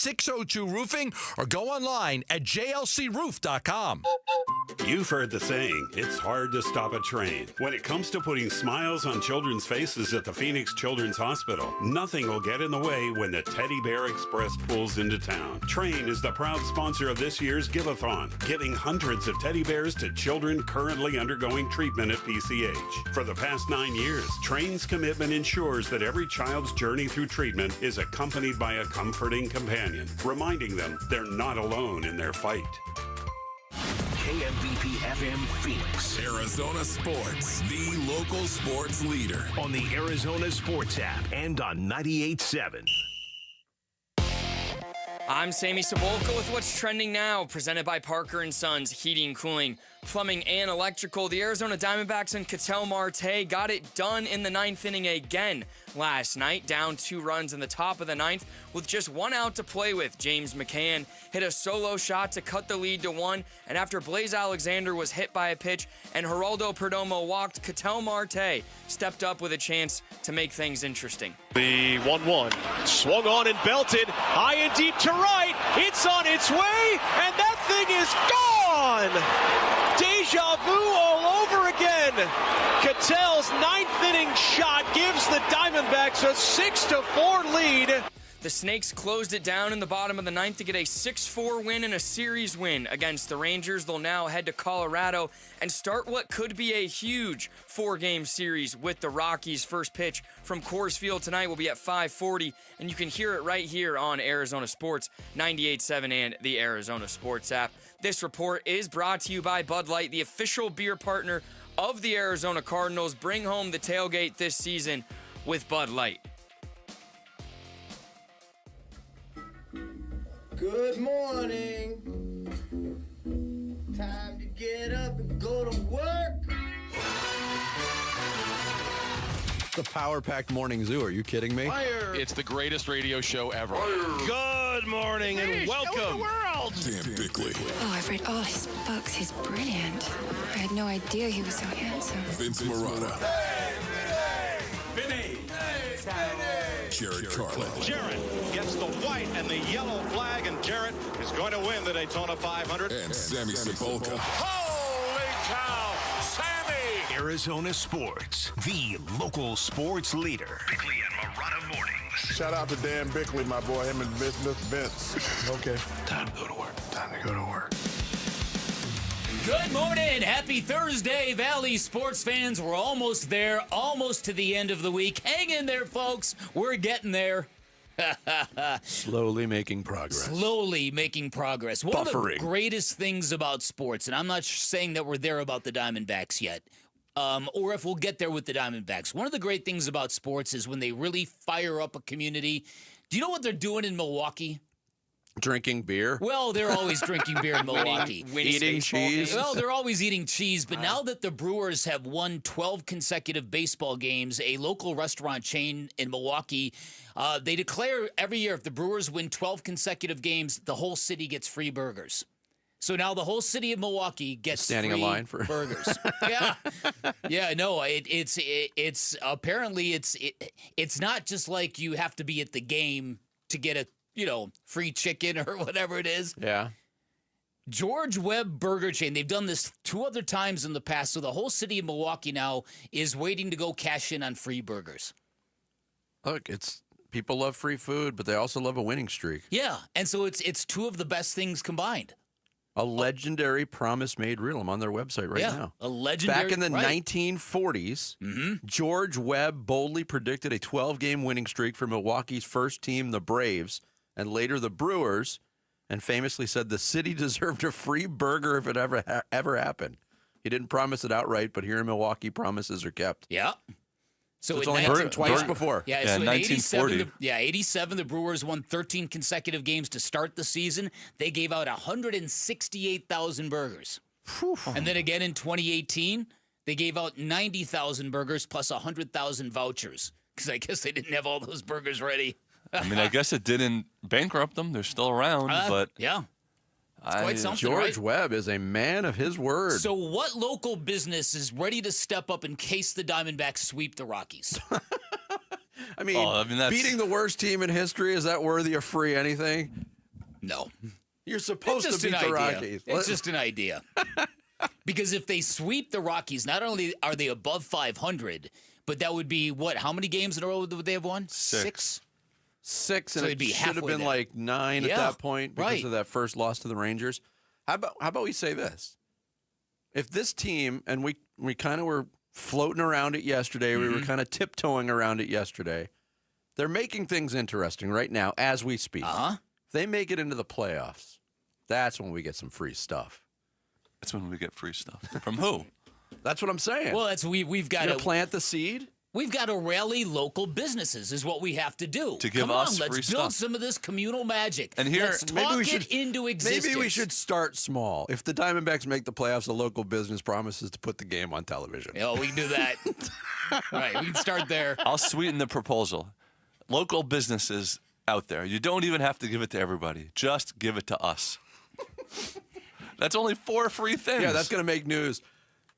602 Roofing or go online at jlcroof.com. You've heard the saying, it's hard to stop a train. When it comes to putting smiles on children's faces at the Phoenix Children's Hospital, nothing will get in the way when the Teddy Bear Express pulls into town. Train is the proud sponsor of this year's Give-a-thon, giving hundreds of teddy bears to children currently undergoing treatment at PCH. For the past 9 years, Train's commitment ensures that every child's journey through treatment is accompanied by a comforting companion, reminding them they're not alone in their fight. KMVP FM Phoenix. Arizona Sports, the local sports leader. On the Arizona Sports app and on 98.7. I'm Sammy Cebulka with what's trending now, presented by Parker & Sons Heating, Cooling, Plumbing, and Electrical. The Arizona Diamondbacks and Ketel Marte got it done in the ninth inning again last night, down 2 runs in the top of the ninth with just 1 out to play with. James McCann hit a solo shot to cut the lead to 1, and after Blaze Alexander was hit by a pitch and Geraldo Perdomo walked, Ketel Marte stepped up with a chance to make things interesting. The 1-1 swung on and belted high and deep to right. It's on its way, and that thing is gone. Deja vu all over again. Ketel's 9th inning shot gives the Diamondbacks a 6-4 lead. The Snakes closed it down in the bottom of the ninth to get a 6-4 win and a series win against the Rangers. They'll now head to Colorado and start what could be a huge 4-game series with the Rockies. First pitch from Coors Field tonight will be at 5:40, and you can hear it right here on Arizona Sports 98.7 and the Arizona Sports app. This report is brought to you by Bud Light, the official beer partner of the Arizona Cardinals. Bring home the tailgate this season with Bud Light. Good morning. Time to get up and go to work. The power-packed morning zoo. Are you kidding me? Fire. It's the greatest radio show ever. Good morning and welcome. Dan Bickley, Oh, I've read all his books. He's brilliant. I had no idea he was so handsome. Vince Marotta, Jared Carlin, Jarrett gets the white and the yellow flag, and Jarrett is going to win the Daytona 500. and Sammy Cebulka. Holy cow, Sammy! Arizona Sports, the local sports leader. Bickley and Marotta mornings. Shout out to Dan Bickley, my boy, him and Mr. Vince. Okay. Time to go to work. Time to go to work. Good morning. Happy Thursday, Valley sports fans. We're almost there, almost to the end of the week. Hang in there, folks. We're getting there. Slowly making progress. Slowly making progress. One of the greatest things about sports, and I'm not saying that we're there about the Diamondbacks yet, or if we'll get there with the Diamondbacks. One of the great things about sports is when they really fire up a community. Do you know what they're doing in Milwaukee? Drinking beer. Well, they're always drinking beer in Milwaukee. Eating cheese. Well, they're always eating cheese, but now that the Brewers have won 12 consecutive baseball games, a local restaurant chain in Milwaukee, they declare every year if the Brewers win 12 consecutive games, the whole city gets free burgers. So now the whole city of Milwaukee gets standing free in line for burgers. Yeah. No, it's apparently it's not just like you have to be at the game to get a free chicken or whatever it is. Yeah. George Webb Burger Chain. They've done this 2 other times in the past, so the whole city of Milwaukee now is waiting to go cash in on free burgers. Look, people love free food, but they also love a winning streak. Yeah, and so it's 2 of the best things combined. A legendary promise made real. I'm on their website right now. A legendary. Back in the 1940s, George Webb boldly predicted a 12-game winning streak for Milwaukee's first team, the Braves, and later the Brewers, and famously said the city deserved a free burger if it ever happened. He didn't promise it outright, but here in Milwaukee, promises are kept. Yeah. So it's only happened twice before. Yeah, so in 1940. 87, the Brewers won 13 consecutive games to start the season. They gave out 168,000 burgers. And then again in 2018, they gave out 90,000 burgers plus 100,000 vouchers because I guess they didn't have all those burgers ready. I mean, I guess it didn't bankrupt them. They're still around, but yeah. It's quite something, George right? Webb is a man of his word. So what local business is ready to step up in case the Diamondbacks sweep the Rockies? I mean, beating the worst team in history, is that worthy of free anything? No. You're supposed to beat the Rockies. It's just an idea. Because if they sweep the Rockies, not only are they above 500, but that would be what? How many games in a row would they have won? 6. 6, So and it'd be it should have halfway been there. like 9 at that point because of that first loss to the Rangers. How about we say this? If this team, and we kind of were floating around it yesterday, we were kind of tiptoeing around it yesterday, they're making things interesting right now as we speak. If they make it into the playoffs, that's when we get some free stuff. That's when we get free stuff. From who? That's what I'm saying. Well, we've got to plant the seed. We've got to rally local businesses is what we have to do. To give Come us on, free let's build stuff. some of this communal magic. And here, let's talk it into existence. Maybe we should start small. If the Diamondbacks make the playoffs, a local business promises to put the game on television. Oh, we can do that. All right, we can start there. I'll sweeten the proposal. Local businesses out there, you don't even have to give it to everybody. Just give it to us. That's only 4 free things. Yeah, that's going to make news.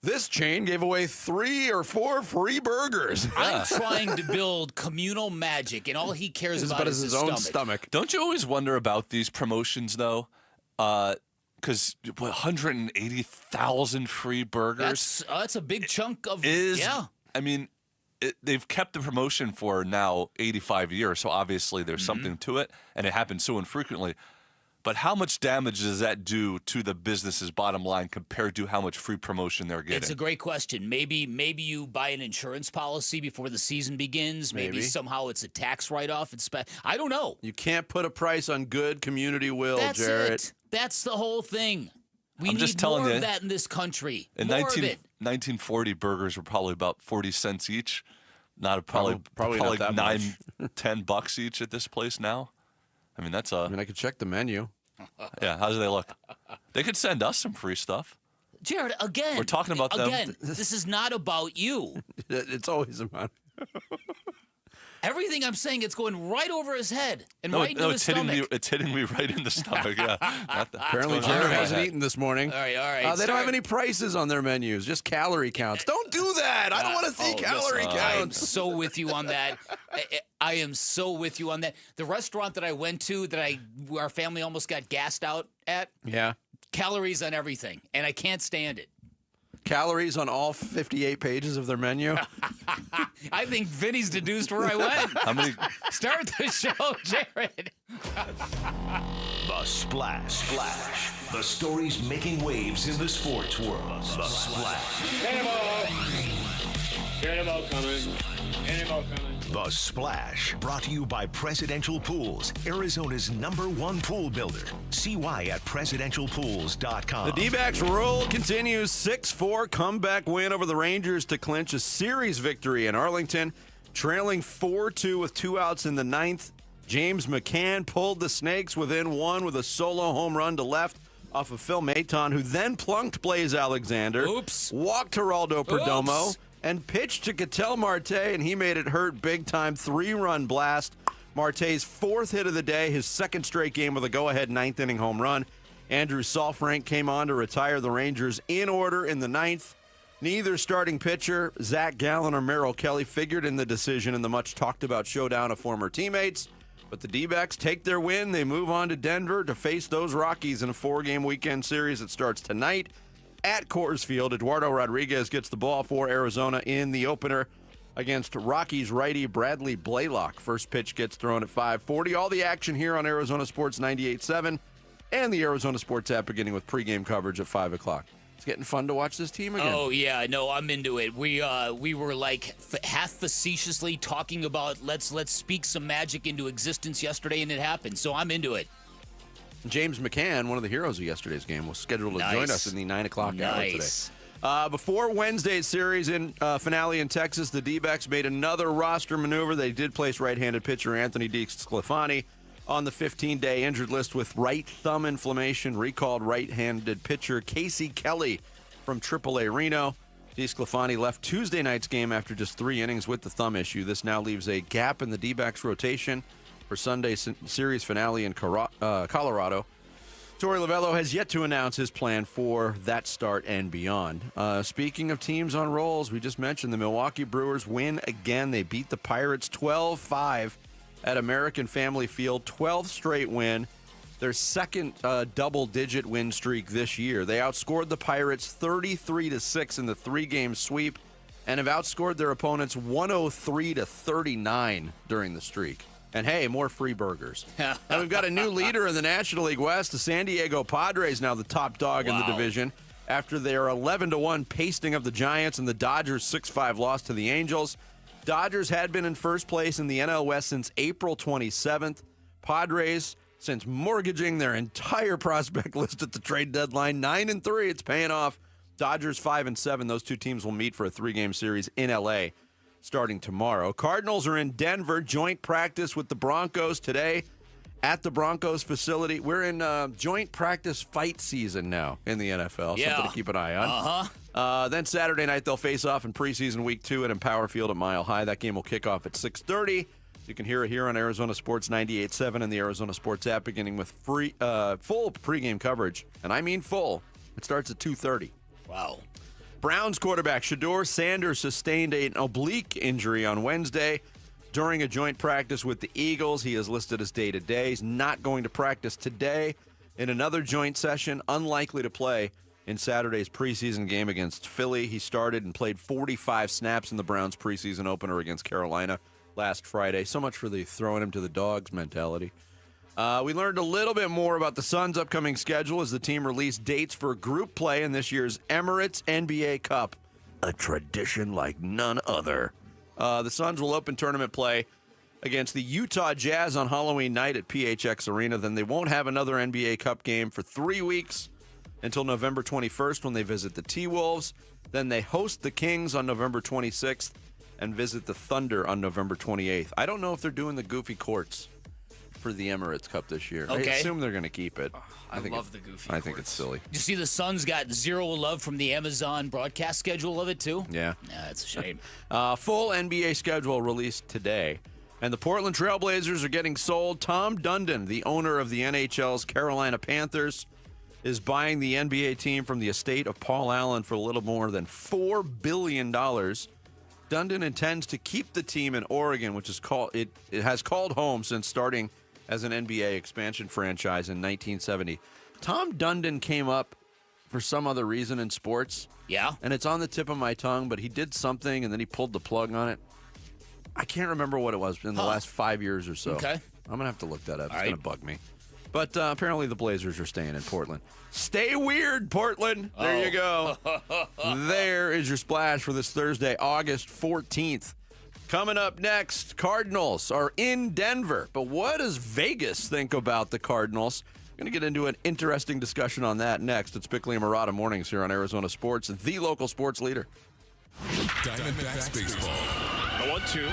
This chain gave away 3 or 4 free burgers. I'm trying to build communal magic, and all he cares about is his own stomach. Don't you always wonder about these promotions, though? Because 180,000 free burgers. That's a big chunk of. I mean, they've kept the promotion for now 85 years, so obviously there's something to it, and it happens so infrequently. But how much damage does that do to the business's bottom line compared to how much free promotion they're getting? It's a great question. Maybe you buy an insurance policy before the season begins. Maybe somehow it's a tax write-off. I don't know. You can't put a price on good community will, That's Jarrett. it. That's the whole thing. We I'm need just telling more you, of that in this country. In More of it. 1940, burgers were probably about 40 cents each. Probably not that $9, $10 each at this place now. I mean, that's I could check the menu. Yeah, how do they look? They could send us some free stuff. Jared, again. We're talking about them. Again, this is not about you. It's always about. Everything I'm saying, it's going right over his head and right into his stomach. It's hitting me right in the stomach. Yeah. Apparently, Jared hasn't eaten this morning. All right. They don't have any prices on their menus, just calorie counts. Don't do that. I don't want to see calorie counts. I'm so with you on that. I am so with you on that. The restaurant that I went to our family almost got gassed out at. Yeah. Calories on everything, and I can't stand it. Calories on all 58 pages of their menu. I think Vinny's deduced where I went. How many? Start the show, Jared. The Splash. The stories making waves in the sports world. The Splash. Get him out coming. The Splash, brought to you by Presidential Pools, Arizona's #1 pool builder. See why at presidentialpools.com. The D-backs roll continues. 6-4 comeback win over the Rangers to clinch a series victory in Arlington. Trailing 4-2 with 2 outs in the 9th. James McCann pulled the Snakes within 1 with a solo home run to left off of Phil Maton, who then plunked Blaze Alexander. Oops. Walked Geraldo Perdomo. Oops. And pitched to Ketel Marte, and he made it hurt big time. 3-run blast. Marte's 4th hit of the day, his 2nd straight game with a go-ahead 9th inning home run. Andrew Saalfrank came on to retire the Rangers in order in the 9th. Neither starting pitcher, Zach Gallen or Merrill Kelly, figured in the decision in the much-talked-about showdown of former teammates. But the D-backs take their win. They move on to Denver to face those Rockies in a 4-game weekend series that starts tonight. At Coors Field, Eduardo Rodriguez gets the ball for Arizona in the opener against Rockies righty Bradley Blaylock. First pitch gets thrown at 5:40. All the action here on Arizona Sports 98.7 and the Arizona Sports app, beginning with pregame coverage at 5 o'clock. It's getting fun to watch this team again. Oh, yeah. No, I'm into it. We were like half facetiously talking about let's speak some magic into existence yesterday, and it happened. So I'm into it. James McCann, one of the heroes of yesterday's game, was scheduled to join us in the 9 o'clock hour today. Before Wednesday's series finale in Texas, the D-backs made another roster maneuver. They did place right-handed pitcher Anthony DeSclafani on the 15-day injured list with right thumb inflammation. Recalled right-handed pitcher Casey Kelly from AAA Reno. DeSclafani left Tuesday night's game after just 3 innings with the thumb issue. This now leaves a gap in the D-backs rotation for Sunday's series finale in Colorado. Torey Lovello has yet to announce his plan for that start and beyond. Speaking of teams on rolls, we just mentioned the Milwaukee Brewers win again. They beat the Pirates 12-5 at American Family Field. 12th straight win. their second double-digit win streak this year. They outscored the Pirates 33-6 in the 3-game sweep and have outscored their opponents 103-39 during the streak. And hey, more free burgers. And we've got a new leader in the National League West. The San Diego Padres now the top dog in the division after their 11-1 pasting of the Giants and the Dodgers' 6-5 loss to the Angels. Dodgers had been in first place in the NL West since April 27th. Padres, since mortgaging their entire prospect list at the trade deadline, 9-3. It's paying off. Dodgers 5-7. Those two teams will meet for a 3-game series in L.A. starting tomorrow. Cardinals are in Denver, joint practice with the Broncos today at the Broncos facility. We're in joint practice fight season now in the NFL. Yeah. Something to keep an eye on. Then Saturday night, they'll face off in preseason week 2 at Empower Field at Mile High. That game will kick off at 6:30. You can hear it here on Arizona Sports 98.7 and the Arizona Sports app, beginning with full pregame coverage. And I mean full. It starts at 2:30. Wow. Browns quarterback Shedeur Sanders sustained an oblique injury on Wednesday during a joint practice with the Eagles. He is listed as day-to-day. He's not going to practice today in another joint session, unlikely to play in Saturday's preseason game against Philly. He started and played 45 snaps in the Browns preseason opener against Carolina last Friday. So much for the throwing him to the dogs mentality. We learned a little bit more about the Suns' upcoming schedule as the team released dates for group play in this year's Emirates NBA Cup, a tradition like none other. The Suns will open tournament play against the Utah Jazz on Halloween night at PHX Arena. Then they won't have another NBA Cup game for 3 weeks until November 21st when they visit the T-Wolves. Then they host the Kings on November 26th and visit the Thunder on November 28th. I don't know if they're doing the goofy courts for the Emirates Cup this year. Okay. I assume they're going to keep it. I love the goofy I think it's silly. You see the Suns got zero love from the Amazon broadcast schedule of it, too? Yeah. Yeah, it's a shame. Full NBA schedule released today. And the Portland Trailblazers are getting sold. Tom Dundon, the owner of the NHL's Carolina Panthers, is buying the NBA team from the estate of Paul Allen for a little more than $4 billion. Dundon intends to keep the team in Oregon, which is it has called home since starting as an NBA expansion franchise in 1970. Tom Dundon came up for some other reason in sports. Yeah. And it's on the tip of my tongue, but he did something and then he pulled the plug on it. I can't remember what it was in the last 5 years or so. Okay. I'm going to have to look that up. It's going to bug me. But apparently the Blazers are staying in Portland. Stay weird, Portland. There you go. There is your splash for this Thursday, August 14th. Coming up next, Cardinals are in Denver. But what does Vegas think about the Cardinals? We're going to get into an interesting discussion on that next. It's Bickley and Murata Mornings here on Arizona Sports, the local sports leader. Diamondbacks baseball. A 1-2.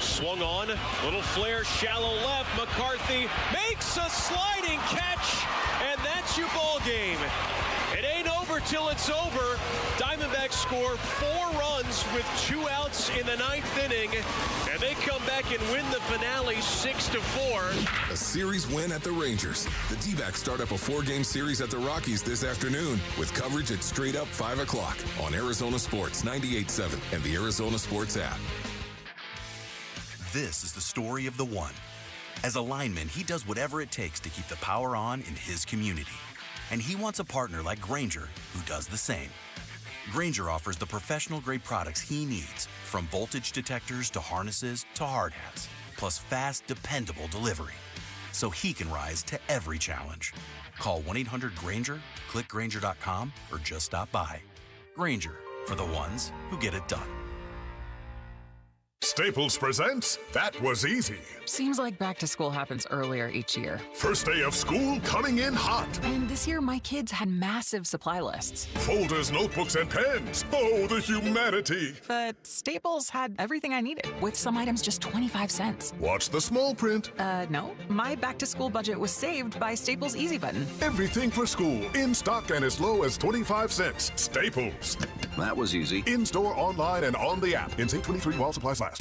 Swung on. Little flare, shallow left. McCarthy makes a sliding catch, and that's your ball game. It ain't over till it's over. Diamondbacks score 4 runs with 2 outs in the 9th inning, and they come back and win the finale 6-4. A series win at the Rangers. The Dbacks start up a 4-game series at the Rockies this afternoon with coverage at straight up 5 o'clock on Arizona Sports 98.7 and the Arizona Sports app. This is the story of the one. As a lineman, he does whatever it takes to keep the power on in his community. And he wants a partner like Grainger who does the same. Grainger offers the professional-grade products he needs, from voltage detectors to harnesses to hard hats, plus fast, dependable delivery, so he can rise to every challenge. Call 1-800-GRAINGER, click Grainger.com, or just stop by. Grainger, for the ones who get it done. Staples presents That Was Easy. Seems like back to school happens earlier each year. First day of school coming in hot. And this year, my kids had massive supply lists. Folders, notebooks, and pens. Oh, the humanity. But Staples had everything I needed, with some items just 25 cents. Watch the small print. No. My back to school budget was saved by Staples Easy Button. Everything for school, in stock and as low as 25 cents. Staples. That was easy. In store, online, and on the app. NC 23 while supplies last.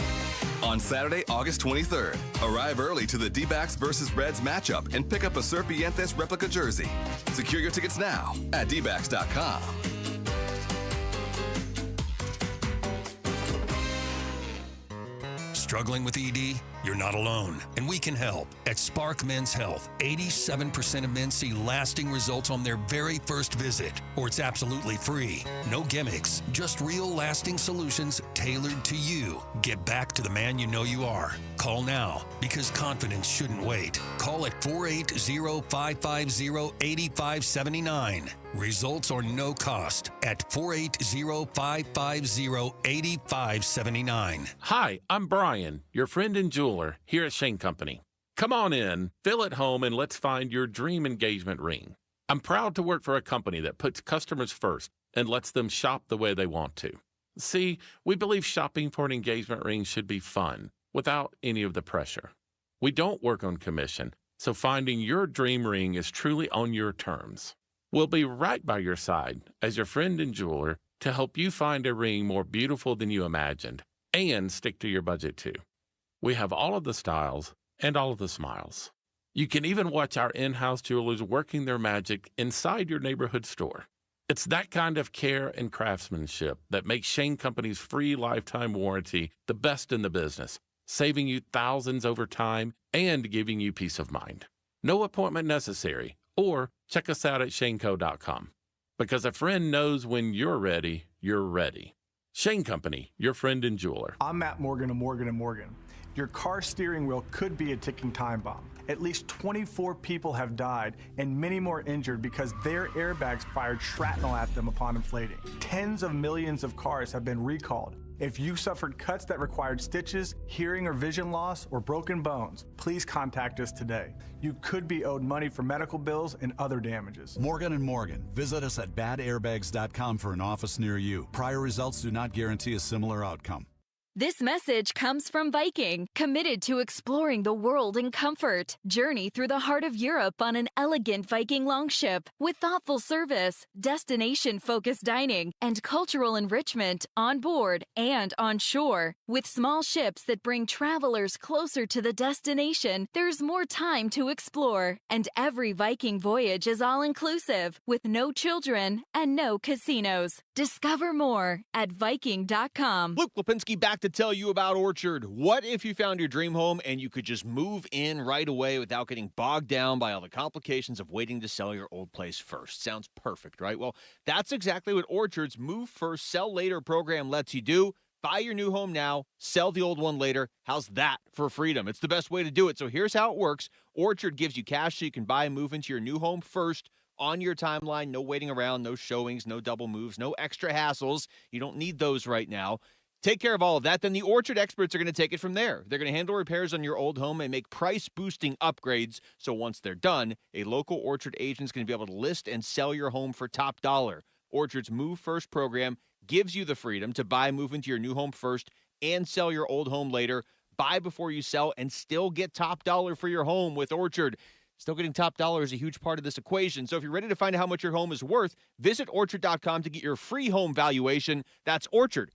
On Saturday, August 23rd, arrive early to the D-backs versus Reds matchup and pick up a Serpientes replica jersey. Secure your tickets now at dbacks.com. Struggling with ED? You're not alone, and we can help. At Spark Men's Health, 87% of men see lasting results on their very first visit, or it's absolutely free. No gimmicks, just real lasting solutions tailored to you. Get back to the man you know you are. Call now, because confidence shouldn't wait. Call at 480-550-8579. Results are no cost at 480-550-8579. Hi, I'm Brian, your friend and jeweler here at Shane Company. Come on in, feel at home, and let's find your dream engagement ring. I'm proud to work for a company that puts customers first and lets them shop the way they want to. See, we believe shopping for an engagement ring should be fun, without any of the pressure. We don't work on commission, so finding your dream ring is truly on your terms. We'll be right by your side as your friend and jeweler to help you find a ring more beautiful than you imagined and stick to your budget too. We have all of the styles and all of the smiles. You can even watch our in-house jewelers working their magic inside your neighborhood store. It's that kind of care and craftsmanship that makes Shane Company's free lifetime warranty the best in the business, saving you thousands over time and giving you peace of mind. No appointment necessary, or check us out at shaneco.com. Because a friend knows when you're ready, you're ready. Shane Company, your friend and jeweler. I'm Matt Morgan of Morgan & Morgan. Your car steering wheel could be a ticking time bomb. At least 24 people have died and many more injured because their airbags fired shrapnel at them upon inflating. Tens of millions of cars have been recalled. If you suffered cuts that required stitches, hearing or vision loss, or broken bones, please contact us today. You could be owed money for medical bills and other damages. Morgan & Morgan. Visit us at badairbags.com for an office near you. Prior results do not guarantee a similar outcome. This message comes from Viking, committed to exploring the world in comfort. Journey through the heart of Europe on an elegant Viking longship with thoughtful service, destination-focused dining, and cultural enrichment on board and on shore. With small ships that bring travelers closer to the destination, there's more time to explore. And every Viking voyage is all-inclusive, with no children and no casinos. Discover more at Viking.com. Luke Lipinski back to tell you about Orchard. What if you found your dream home and you could just move in right away without getting bogged down by all the complications of waiting to sell your old place first? Sounds perfect, right? Well, that's exactly what Orchard's Move First, Sell Later program lets you do. Buy your new home now, sell the old one later. How's that for freedom? It's the best way to do it. So here's how it works. Orchard gives you cash so you can buy and move into your new home first on your timeline. No waiting around, no showings, no double moves, no extra hassles. You don't need those right now. Take care of all of that, then the Orchard experts are going to take it from there. They're going to handle repairs on your old home and make price-boosting upgrades. So once they're done, a local Orchard agent is going to be able to list and sell your home for top dollar. Orchard's Move First program gives you the freedom to buy, move into your new home first, and sell your old home later. Buy before you sell and still get top dollar for your home with Orchard. Still getting top dollar is a huge part of this equation. So if you're ready to find out how much your home is worth, visit Orchard.com to get your free home valuation. That's Orchard.com.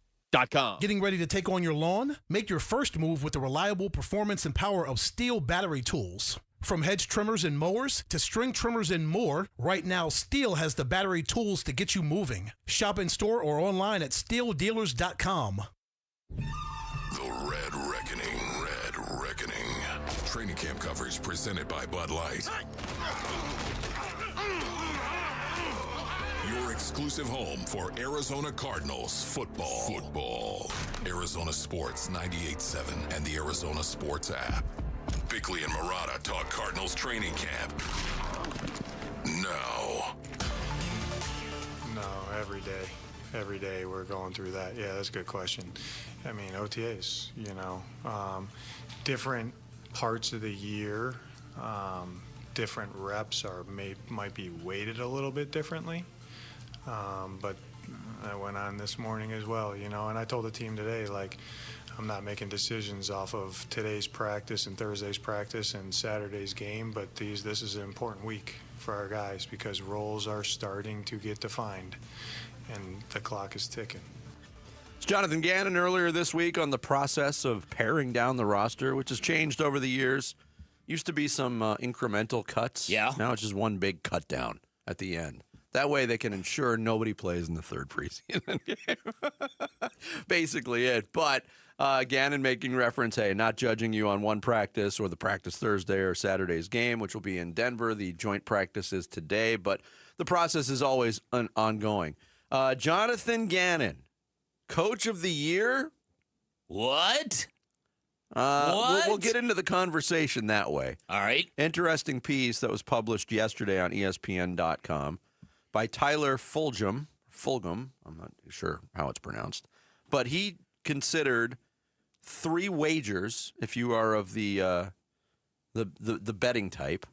Getting ready to take on your lawn? Make your first move with the reliable performance and power of Steel battery tools. From hedge trimmers and mowers to string trimmers and more, right now Steel has the battery tools to get you moving. Shop in store or online at steeldealers.com. The Red Reckoning. Red Reckoning. Training camp coverage presented by Bud Light. Your exclusive home for Arizona Cardinals football. Arizona Sports 98.7 and the Arizona Sports app. Bickley and Murata talk Cardinals training camp. No, every day. Every day we're going through that. Yeah, that's a good question. I mean, OTAs, different parts of the year, different reps might be weighted a little bit differently. But I went on this morning as well, and I told the team today, I'm not making decisions off of today's practice and Thursday's practice and Saturday's game, but this is an important week for our guys because roles are starting to get defined and the clock is ticking. It's Jonathan Gannon earlier this week on the process of paring down the roster, which has changed over the years. Used to be some incremental cuts. Yeah. Now it's just one big cut down at the end. That way they can ensure nobody plays in the third preseason game. Basically it. But Gannon making reference, hey, not judging you on one practice or the practice Thursday or Saturday's game, which will be in Denver. The joint practice is today, but the process is always ongoing. Jonathan Gannon, Coach of the Year? What? We'll get into the conversation that way. All right. Interesting piece that was published yesterday on ESPN.com by Tyler Fulgham. I'm not sure how it's pronounced. But he considered 3 wagers, if you are of the betting type.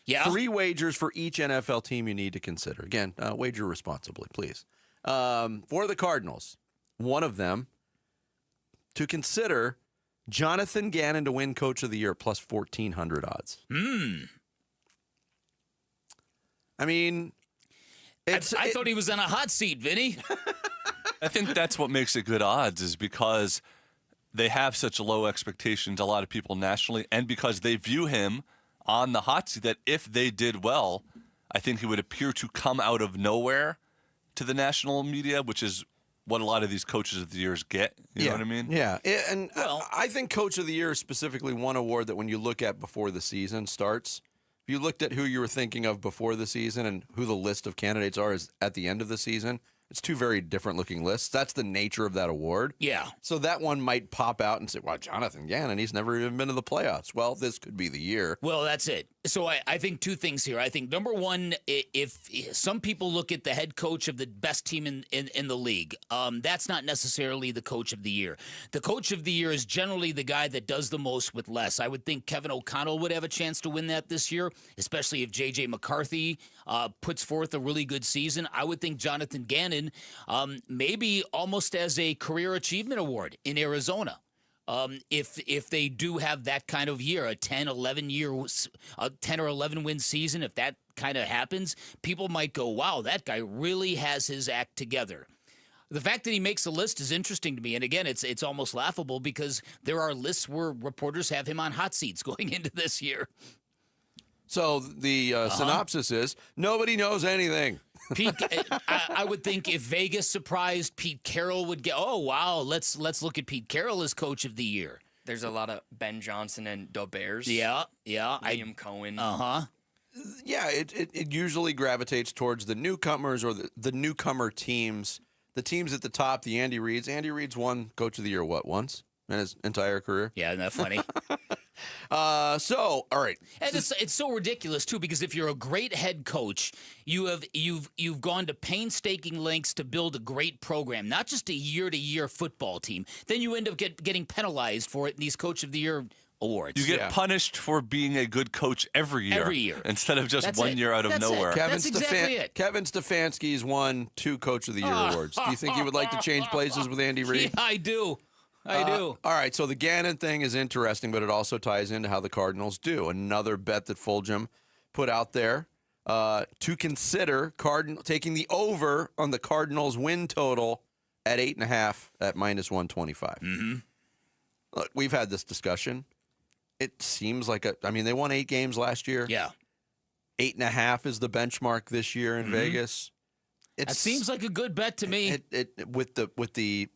Yeah. 3 wagers for each NFL team you need to consider. Again, wager responsibly, please. For the Cardinals, one of them, to consider Jonathan Gannon to win Coach of the Year plus 1,400 odds. I mean, I thought he was on a hot seat, Vinny. I think that's what makes it good odds, is because they have such low expectations, a lot of people nationally, and because they view him on the hot seat, that if they did well, I think he would appear to come out of nowhere to the national media, which is what a lot of these coaches of the years get. You know what I mean? Yeah. And I think Coach of the Year is specifically one award that when you look at before the season starts, if you looked at who you were thinking of before the season and who the list of candidates are is at the end of the season, it's 2 very different looking lists. That's the nature of that award. Yeah. So that one might pop out and say, wow, Jonathan Gannon, he's never even been to the playoffs. Well, this could be the year. Well, that's it. So I think 2 things here. I think, number one, if some people look at the head coach of the best team in the league, that's not necessarily the Coach of the Year. The Coach of the Year is generally the guy that does the most with less. I would think Kevin O'Connell would have a chance to win that this year, especially if J.J. McCarthy puts forth a really good season. I would think Jonathan Gannon maybe almost as a career achievement award in Arizona. If they do have that kind of year, a 10 or 11 win season, if that kind of happens, people might go, wow, that guy really has his act together. The fact that he makes the list is interesting to me. And again, it's almost laughable because there are lists where reporters have him on hot seats going into this year. So the synopsis is nobody knows anything. Pete, I would think if Vegas surprised, Pete Carroll would get. Oh wow, let's look at Pete Carroll as Coach of the Year. There's a lot of Ben Johnson and Dbacks. Yeah. Liam Cohen. Yeah, it usually gravitates towards the newcomers or the newcomer teams. The teams at the top, the Andy Reids. Andy Reid's won Coach of the Year what, once in his entire career? Yeah, isn't that funny? All right. And it's so ridiculous too, because if you're a great head coach, you've gone to painstaking lengths to build a great program, not just a year-to-year football team. Then you end up getting penalized for it in these Coach of the Year awards. You get punished for being a good coach every year. Instead of just That's 1 it. year out of That's nowhere. it. That's exactly it. Kevin Stefanski's won 2 Coach of the Year awards. Do you think he would like to change places with Andy Reid? Yeah, I do. I do. All right, so the Gannon thing is interesting, but it also ties into how the Cardinals do. Another bet that Fulgham put out there to consider taking the over on the Cardinals' win total at 8.5 at minus 125. Look, we've had this discussion. It seems like they won 8 games last year. Yeah. 8.5 is the benchmark this year in Vegas. It seems like a good bet to me. With the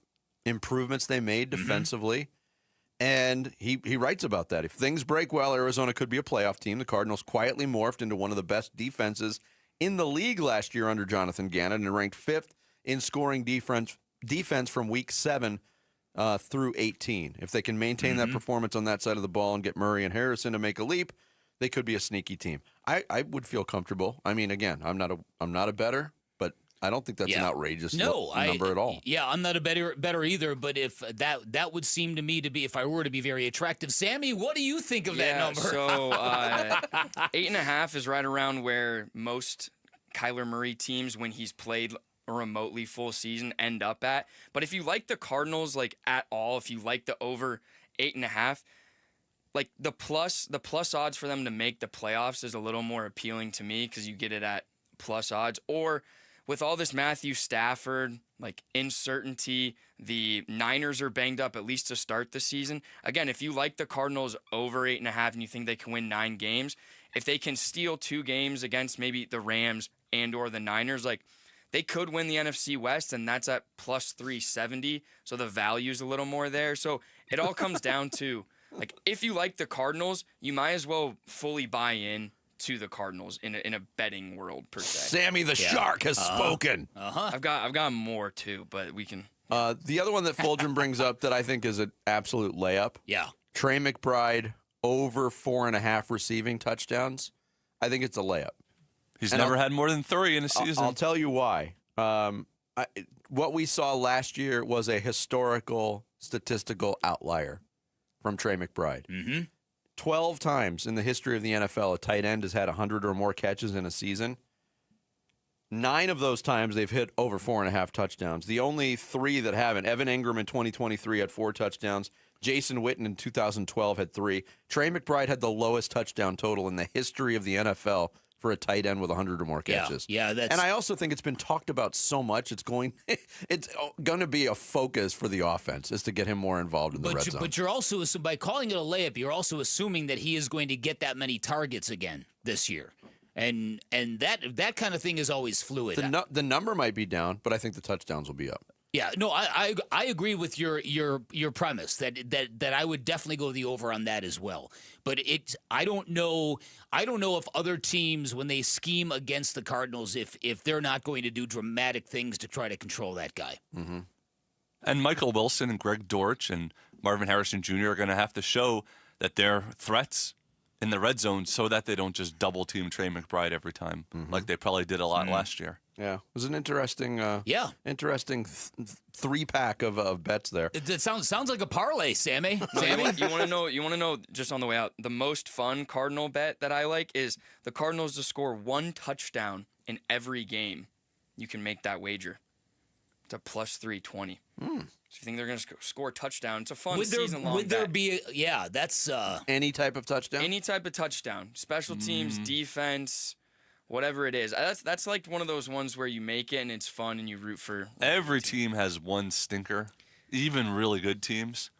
improvements they made defensively, and he writes about that. If things break well, Arizona could be a playoff team. The Cardinals quietly morphed into one of the best defenses in the league last year under Jonathan Gannon and ranked 5th in scoring defense from week 7 through 18. If they can maintain that performance on that side of the ball and get Murray and Harrison to make a leap, they could be a sneaky team. I would feel comfortable. I mean, again, I'm not a bettor, but I don't think that's an outrageous number at all. Yeah, I'm not a bettor either, but if that would seem to me to be, if I were to be very attractive. Sammy, what do you think of that number? So 8.5 is right around where most Kyler Murray teams, when he's played a remotely full season, end up at. But if you like the Cardinals at all, if you like the over 8.5, the plus odds for them to make the playoffs is a little more appealing to me because you get it at plus odds. Or with all this Matthew Stafford, uncertainty, the Niners are banged up at least to start the season. Again, if you like the Cardinals over 8.5 and you think they can win 9 games, if they can steal 2 games against maybe the Rams and or the Niners, they could win the NFC West, and that's at plus 370. So the value's a little more there. So it all comes down to, like, if you like the Cardinals, you might as well fully buy in to the Cardinals in a betting world per se. Sammy the Shark has spoken. I've got more too, but we can. The other one that Fulgham brings up that I think is an absolute layup. Yeah. Trey McBride over 4.5 receiving touchdowns. I think it's a layup. He's never had more than 3 in a season. I'll tell you why. What we saw last year was a historical statistical outlier from Trey McBride. 12 times in the history of the NFL, a tight end has had 100 or more catches in a season. 9 of those times they've hit over 4.5 touchdowns. The only 3 that haven't, Evan Ingram in 2023 had 4 touchdowns. Jason Witten in 2012 had 3. Trey McBride had the lowest touchdown total in the history of the NFL for a tight end with 100 or more catches. Yeah, that's. And I also think it's been talked about so much. It's going to be a focus for the offense is to get him more involved in the red zone. But you're also, by calling it a layup, you're also assuming that he is going to get that many targets again this year. And that kind of thing is always fluid. The number might be down, but I think the touchdowns will be up. Yeah, no, I agree with your premise that I would definitely go the over on that as well. But I don't know if other teams, when they scheme against the Cardinals, if they're not going to do dramatic things to try to control that guy. Mm-hmm. And Michael Wilson and Greg Dortch and Marvin Harrison Jr. are going to have to show that they're threats in the red zone so that they don't just double team Trey McBride every time like they probably did a lot last year. Yeah, it was an interesting, interesting 3-pack of bets there. It sounds like a parlay, Sammy. You want to know just on the way out, the most fun Cardinal bet that I like is the Cardinals to score 1 touchdown in every game. You can make that wager. It's a plus 320. So if you think they're going to score a touchdown, it's a fun season-long bet. Would there be that's... Any type of touchdown? Any type of touchdown. Special teams, defense... Whatever it is. That's like one of those ones where you make it and it's fun and you root for. Every team has one stinker, even really good teams.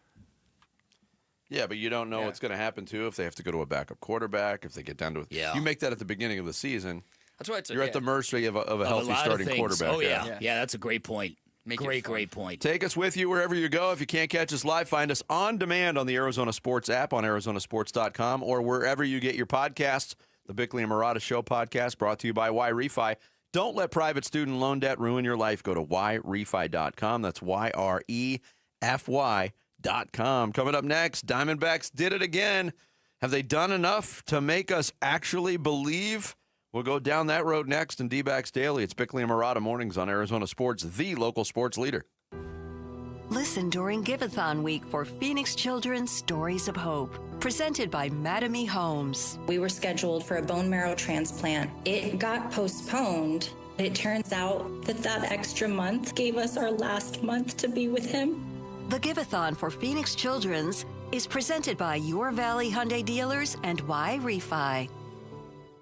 Yeah, but you don't know what's going to happen, too, if they have to go to a backup quarterback, if they get down to it. Yeah. You make that at the beginning of the season. That's why you're at the mercy of a healthy starting quarterback. Oh, yeah, that's a great point. Great point. Take us with you wherever you go. If you can't catch us live, find us on demand on the Arizona Sports app, on arizonasports.com, or wherever you get your podcasts. The Bickley and Murata Show podcast brought to you by YRefi. Don't let private student loan debt ruin your life. Go to YRefi.com. That's YREFY.com. Coming up next, Diamondbacks did it again. Have they done enough to make us actually believe? We'll go down that road next in D-Backs Daily. It's Bickley and Murata Mornings on Arizona Sports, the local sports leader. Listen during Give-a-thon week for Phoenix Children's Stories of Hope, presented by Madame Homes. We were scheduled for a bone marrow transplant. It got postponed. It turns out that extra month gave us our last month to be with him. The Give-a-thon for Phoenix Children's is presented by Your Valley Hyundai Dealers and YRefi.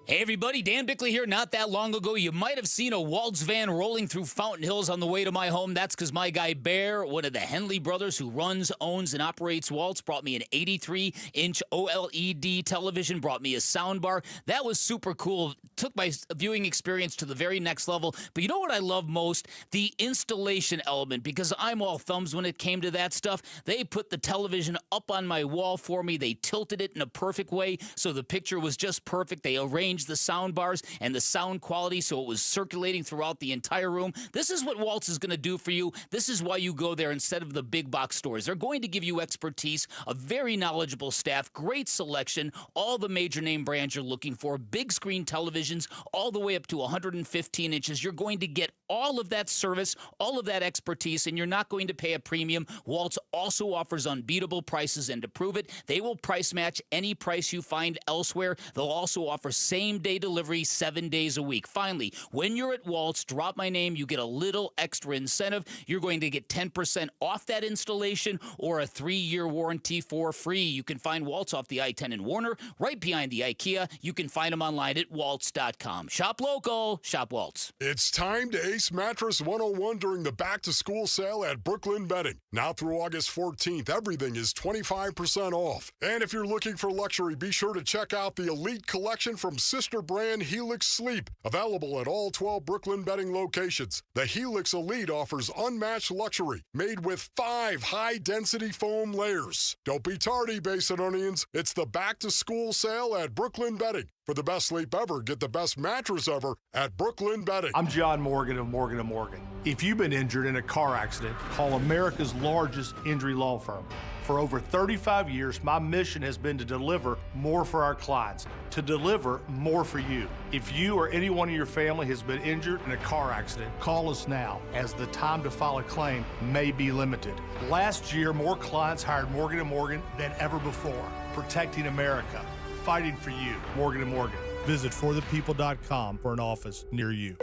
Hey everybody, Dan Bickley here. Not that long ago, you might have seen a Waltz van rolling through Fountain Hills on the way to my home. That's because my guy Bear, one of the Henley brothers who runs, owns, and operates Waltz, brought me an 83-inch OLED television, brought me a sound bar. That was super cool. Took my viewing experience to the very next level. But you know what I love most? The installation element, because I'm all thumbs when it came to that stuff. They put the television up on my wall for me. They tilted it in a perfect way, so the picture was just perfect. They arranged the sound bars and the sound quality so it was circulating throughout the entire room. This is what Waltz is going to do for you. This is why you go there instead of the big box stores. They're going to give you expertise, a very knowledgeable staff, great selection, all the major name brands you're looking for, big screen televisions, all the way up to 115 inches. You're going to get all of that service, all of that expertise, and you're not going to pay a premium. Waltz also offers unbeatable prices, and to prove it, they will price match any price you find elsewhere. They'll also offer same-day delivery 7 days a week. Finally, when you're at Waltz, drop my name, you get a little extra incentive. You're going to get 10% off that installation or a 3-year warranty for free. You can find Waltz off the I-10 in Warner, right behind the IKEA. You can find them online at waltz.com. Shop local, shop Waltz. It's time to Ace Mattress 101 during the back-to-school sale at Brooklyn Bedding. Now through August 14th, everything is 25% off. And if you're looking for luxury, be sure to check out the Elite Collection from Sis sister brand Helix Sleep, available at all 12 Brooklyn Bedding locations. The Helix Elite offers unmatched luxury, made with 5 high-density foam layers. Don't be tardy, Basinonians. It's the back-to-school sale at Brooklyn Bedding. For the best sleep ever, get the best mattress ever at Brooklyn Bedding. I'm John Morgan of Morgan & Morgan. If you've been injured in a car accident, call America's largest injury law firm. For over 35 years, my mission has been to deliver more for our clients, to deliver more for you. If you or anyone in your family has been injured in a car accident, call us now, as the time to file a claim may be limited. Last year, more clients hired Morgan & Morgan than ever before, protecting America, fighting for you. Morgan & Morgan. Visit forthepeople.com for an office near you.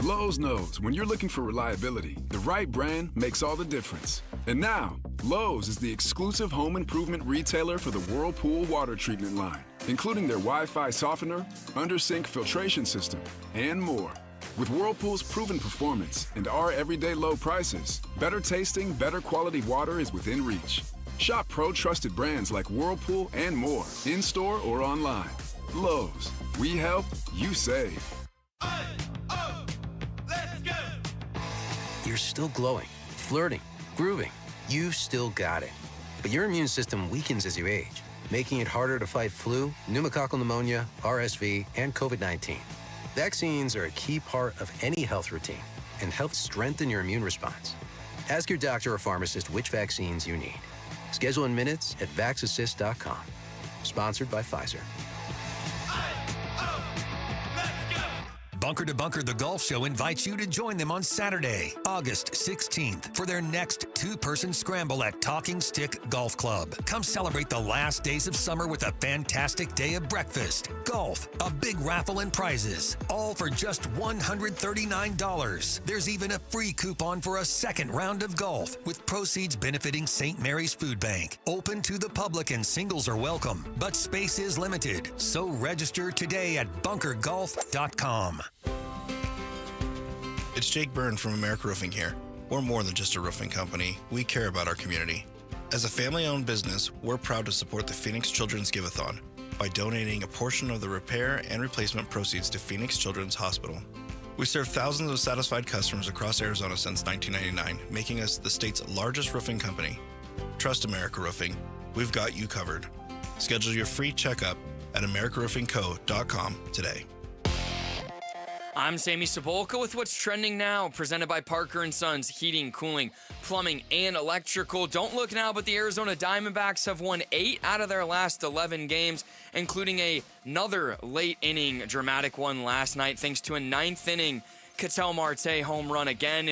Lowe's knows when you're looking for reliability, the right brand makes all the difference. And now, Lowe's is the exclusive home improvement retailer for the Whirlpool water treatment line, including their Wi-Fi softener, under-sink filtration system, and more. With Whirlpool's proven performance and our everyday low prices, better tasting, better quality water is within reach. Shop pro-trusted brands like Whirlpool and more, in-store or online. Lowe's, we help, you save. You're still glowing, flirting, grooving. You've still got it. But your immune system weakens as you age, making it harder to fight flu, pneumococcal pneumonia, RSV, and COVID-19. Vaccines are a key part of any health routine and help strengthen your immune response. Ask your doctor or pharmacist which vaccines you need. Schedule in minutes at vaxassist.com. Sponsored by Pfizer. Bunker to Bunker, the golf show, invites you to join them on Saturday, August 16th, for their next two-person scramble at Talking Stick Golf Club. Come celebrate the last days of summer with a fantastic day of breakfast, golf, a big raffle, and prizes, all for just $139. There's even a free coupon for a second round of golf, with proceeds benefiting St. Mary's Food Bank. Open to the public and singles are welcome, but space is limited, so register today at bunkergolf.com. It's Jake Byrne from America Roofing here. We're more than just a roofing company. We care about our community. As a family-owned business, we're proud to support the Phoenix Children's Give-a-thon by donating a portion of the repair and replacement proceeds to Phoenix Children's Hospital. We serve thousands of satisfied customers across Arizona since 1999, making us the state's largest roofing company. Trust America Roofing. We've got you covered. Schedule your free checkup at americaroofingco.com today. I'm Sammy Sabolka with what's trending now, presented by Parker & Sons Heating, Cooling, Plumbing, and Electrical. Don't look now, but the Arizona Diamondbacks have won 8 out of their last 11 games, including another late-inning dramatic one last night, thanks to a 9th-inning Ketel Marte home run again.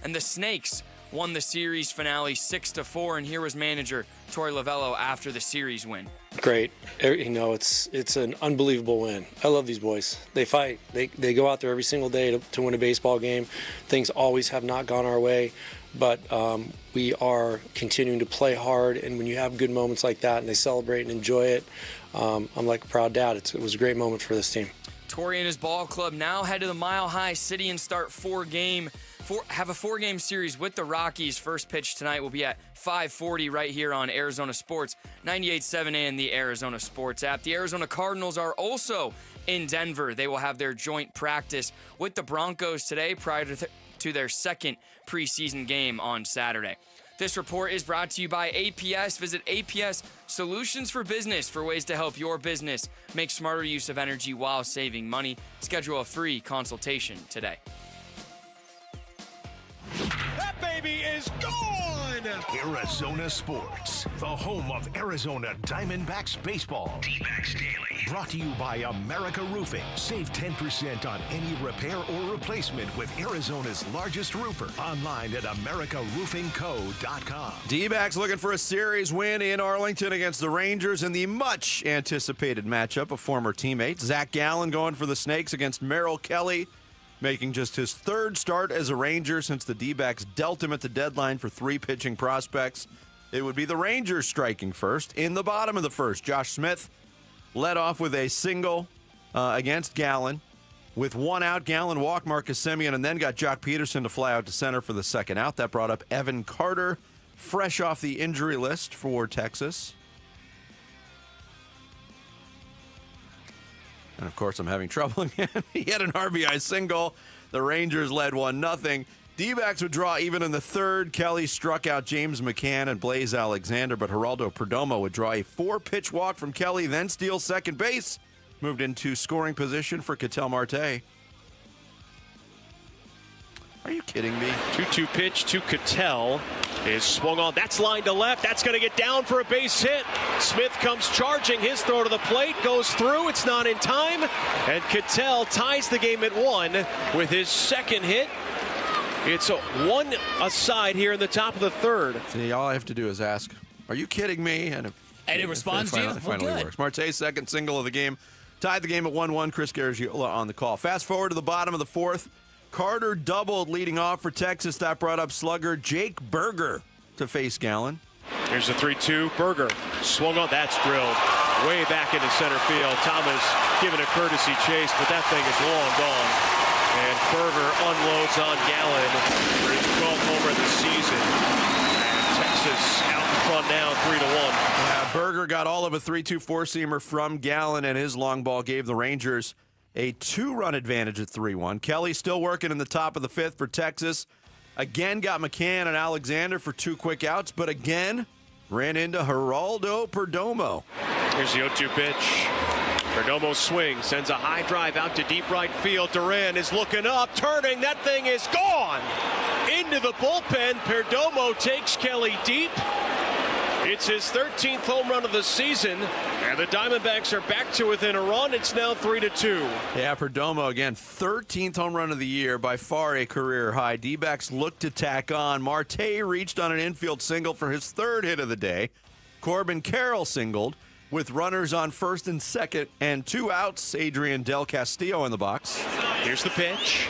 And the Snakes won the series finale 6-4, and here was manager Torey Lovullo after the series win. Great. You know, it's an unbelievable win. I love these boys. They fight. They go out there every single day to win a baseball game. Things always have not gone our way, but we are continuing to play hard, and when you have good moments like that and they celebrate and enjoy it, I'm like a proud dad. It was a great moment for this team. Torey and his ball club now head to the Mile High City and start have a 4-game series with the Rockies. First pitch tonight will be at 5:40 right here on Arizona Sports 98.7 and the Arizona Sports app. The Arizona Cardinals are also in Denver. They will have their joint practice with the Broncos today prior to their second preseason game on Saturday. This report is brought to you by APS. Visit APS Solutions for Business for ways to help your business make smarter use of energy while saving money. Schedule a free consultation today. That baby is gone! Arizona Sports, the home of Arizona Diamondbacks baseball. Dbacks Daily. Brought to you by America Roofing. Save 10% on any repair or replacement with Arizona's largest roofer. Online at americaroofingco.com. D-backs looking for a series win in Arlington against the Rangers in the much-anticipated matchup of former teammates. Zach Gallen going for the Snakes against Merrill Kelly, making just his third start as a Ranger since the D-backs dealt him at the deadline for 3 pitching prospects. It would be the Rangers striking first. In the bottom of the first, Josh Smith led off with a single against Gallen. With 1 out, Gallen walked Marcus Semien and then got Jock Peterson to fly out to center for the second out. That brought up Evan Carter, fresh off the injury list for Texas. And, of course, I'm having trouble again. He had an RBI single. The Rangers led 1-0. D-backs would draw even in the third. Kelly struck out James McCann and Blaze Alexander, but Geraldo Perdomo would draw a 4-pitch walk from Kelly, then steal second base. Moved into scoring position for Ketel Marte. Are you kidding me? 2-2 pitch to Ketel is swung on. That's lined to left. That's going to get down for a base hit. Smith comes charging. His throw to the plate goes through. It's not in time. And Ketel ties the game at 1 with his second hit. It's a 1 aside here in the top of the third. See, all I have to do is ask, are you kidding me? And it responds to you? It finally works. Marte's second single of the game tied the game at 1-1. Chris Garagiola on the call. Fast forward to the bottom of the fourth. Carter doubled leading off for Texas. That brought up slugger Jake Berger to face Gallen. Here's the 3-2. Berger swung on. That's drilled way back into center field. Thomas giving a courtesy chase, but that thing is long gone. And Berger unloads on Gallen for his 12th homer of the season. And Texas out in front now, 3-1. Yeah, Berger got all of a 3-2 four-seamer from Gallen, and his long ball gave the Rangers a 2-run advantage at 3-1. Kelly still working in the top of the fifth for Texas. Again got McCann and Alexander for 2 quick outs, but again ran into Geraldo Perdomo. Here's the 0-2 pitch. Perdomo swings, sends a high drive out to deep right field. Duran is looking up, turning. That thing is gone. Into the bullpen. Perdomo takes Kelly deep. It's his 13th home run of the season, and the Diamondbacks are back to within a run. It's now 3-2. Yeah, Perdomo again, 13th home run of the year, by far a career high. D-backs look to tack on. Marte reached on an infield single for his 3rd hit of the day. Corbin Carroll singled with runners on first and second and 2 outs. Adrian Del Castillo in the box. Here's the pitch.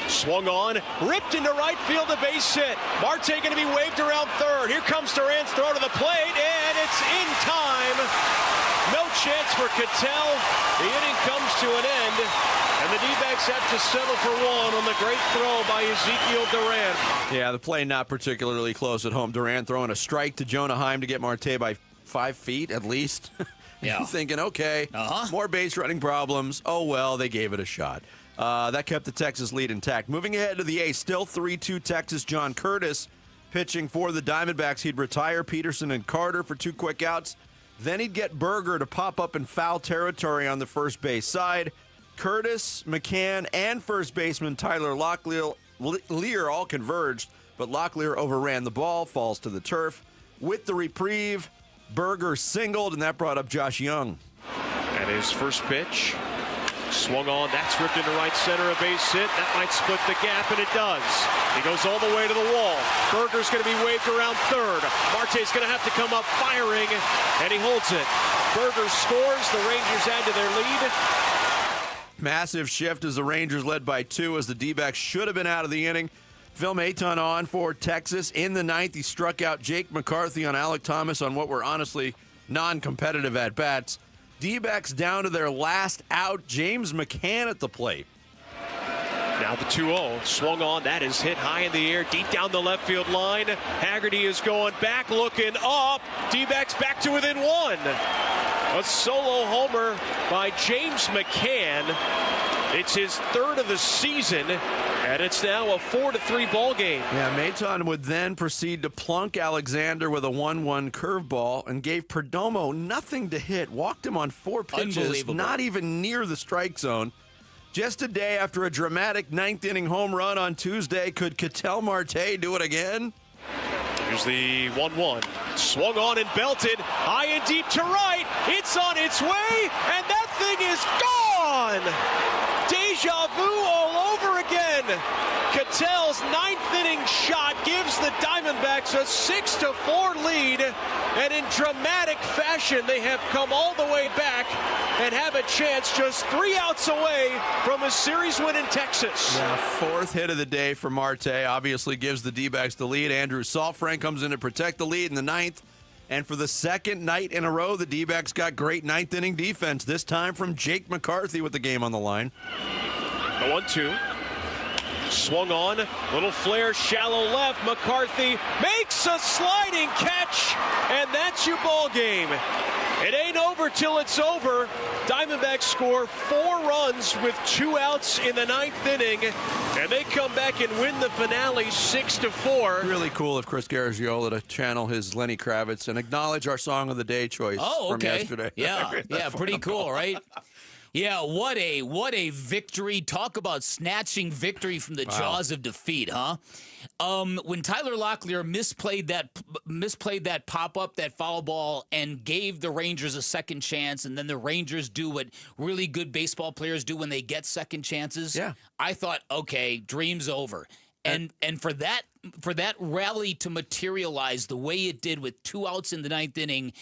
Swung on, ripped into right field, a base hit. Marte going to be waved around third. Here comes Duran's throw to the plate, and it's in time. No chance for Ketel. The inning comes to an end, and the D-backs have to settle for 1 on the great throw by Ezekiel Duran. Yeah, the play not particularly close at home. Duran throwing a strike to Jonah Heim to get Marte by 5 feet at least. Yeah. You're thinking, okay, more base running problems. Oh, well, they gave it a shot. That kept the Texas lead intact. Moving ahead to the eighth, still 3-2 Texas. John Curtis pitching for the Diamondbacks. He'd retire Peterson and Carter for 2 quick outs. Then he'd get Berger to pop up in foul territory on the first base side. Curtis, McCann, and first baseman Tyler Locklear all converged, but Locklear overran the ball, falls to the turf. With the reprieve, Berger singled, and that brought up Josh Young. And his first pitch. Swung on, that's ripped into right center, a base hit. That might split the gap, and it does. He goes all the way to the wall. Berger's going to be waved around third. Marte's going to have to come up firing, and he holds it. Berger scores. The Rangers add to their lead. Massive shift as the Rangers led by 2 as the D-backs should have been out of the inning. Phil Maton on for Texas. In the 9th, he struck out Jake McCarthy on Alec Thomas on what were honestly non-competitive at-bats. D-backs down to their last out. James McCann at the plate. Now the 2-0. Swung on. That is hit high in the air, deep down the left field line. Haggerty is going back, looking up. D-backs back to within 1. A solo homer by James McCann. It's his 3rd of the season, and it's now a 4-3 ball game. Yeah, Maton would then proceed to plunk Alexander with a 1-1 curveball and gave Perdomo nothing to hit. Walked him on 4 pitches, not even near the strike zone. Just a day after a dramatic 9th inning home run on Tuesday, could Ketel Marte do it again? Here's the 1-1. Swung on and belted high and deep to right. It's on its way, and that thing is gone. Deja vu all over again. Ketel's 9th inning shot gives the Diamondbacks a 6-4 lead, and in dramatic fashion they have come all the way back and have a chance just 3 outs away from a series win in Texas. Yeah, 4th hit of the day for Marte, obviously gives the D-backs the lead. Andrew Saalfrank comes in to protect the lead in the 9th. And for the 2nd night in a row, the D-backs got great 9th inning defense, this time from Jake McCarthy with the game on the line. The 1-2. Swung on, little flare, shallow left. McCarthy makes a sliding catch, and that's your ball game. It ain't over till it's over. Diamondbacks score 4 runs with 2 outs in the 9th inning, and they come back and win the finale 6-4. Really cool of Chris Garagiola to channel his Lenny Kravitz and acknowledge our Song of the Day choice from yesterday. Yeah, pretty cool, right? Yeah, what a victory. Talk about snatching victory from the jaws of defeat, huh? When Tyler Locklear misplayed that pop-up, that foul ball, and gave the Rangers a second chance, and then the Rangers do what really good baseball players do when they get second chances, I thought, okay, dream's over. And for that rally to materialize the way it did with 2 outs in the 9th inning,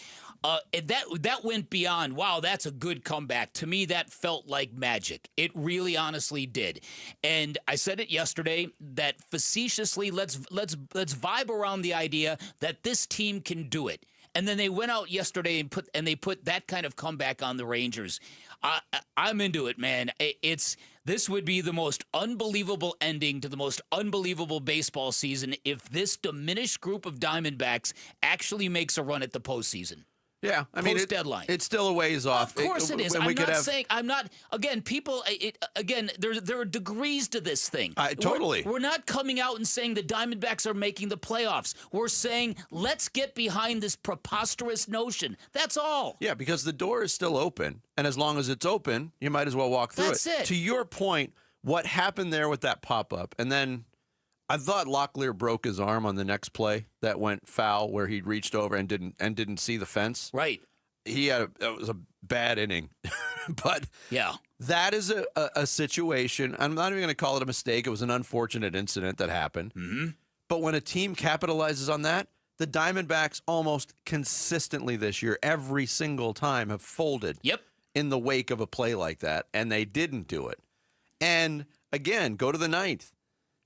that went beyond, wow, that's a good comeback. To me, that felt like magic. It really honestly did. And I said it yesterday that facetiously, let's vibe around the idea that this team can do it. And then they went out yesterday and they put that kind of comeback on the Rangers. I'm into it, man. This would be the most unbelievable ending to the most unbelievable baseball season if this diminished group of Diamondbacks actually makes a run at the postseason. Yeah, I mean, post-deadline. It's still a ways off. Of course it is. I'm not, again, people, there are degrees to this thing. Totally. We're not coming out and saying the Diamondbacks are making the playoffs. We're saying, let's get behind this preposterous notion. That's all. Yeah, because the door is still open, and as long as it's open, you might as well walk through That's it. To your point, what happened there with that pop-up, and then I thought Locklear broke his arm on the next play that went foul, where he reached over and didn't see the fence. Right. It was a bad inning, but yeah, that is a situation. I'm not even going to call it a mistake. It was an unfortunate incident that happened. Mm-hmm. But when a team capitalizes on that, the Diamondbacks almost consistently this year, every single time, have folded. Yep. In the wake of a play like that, and they didn't do it. And again, go to the 9th.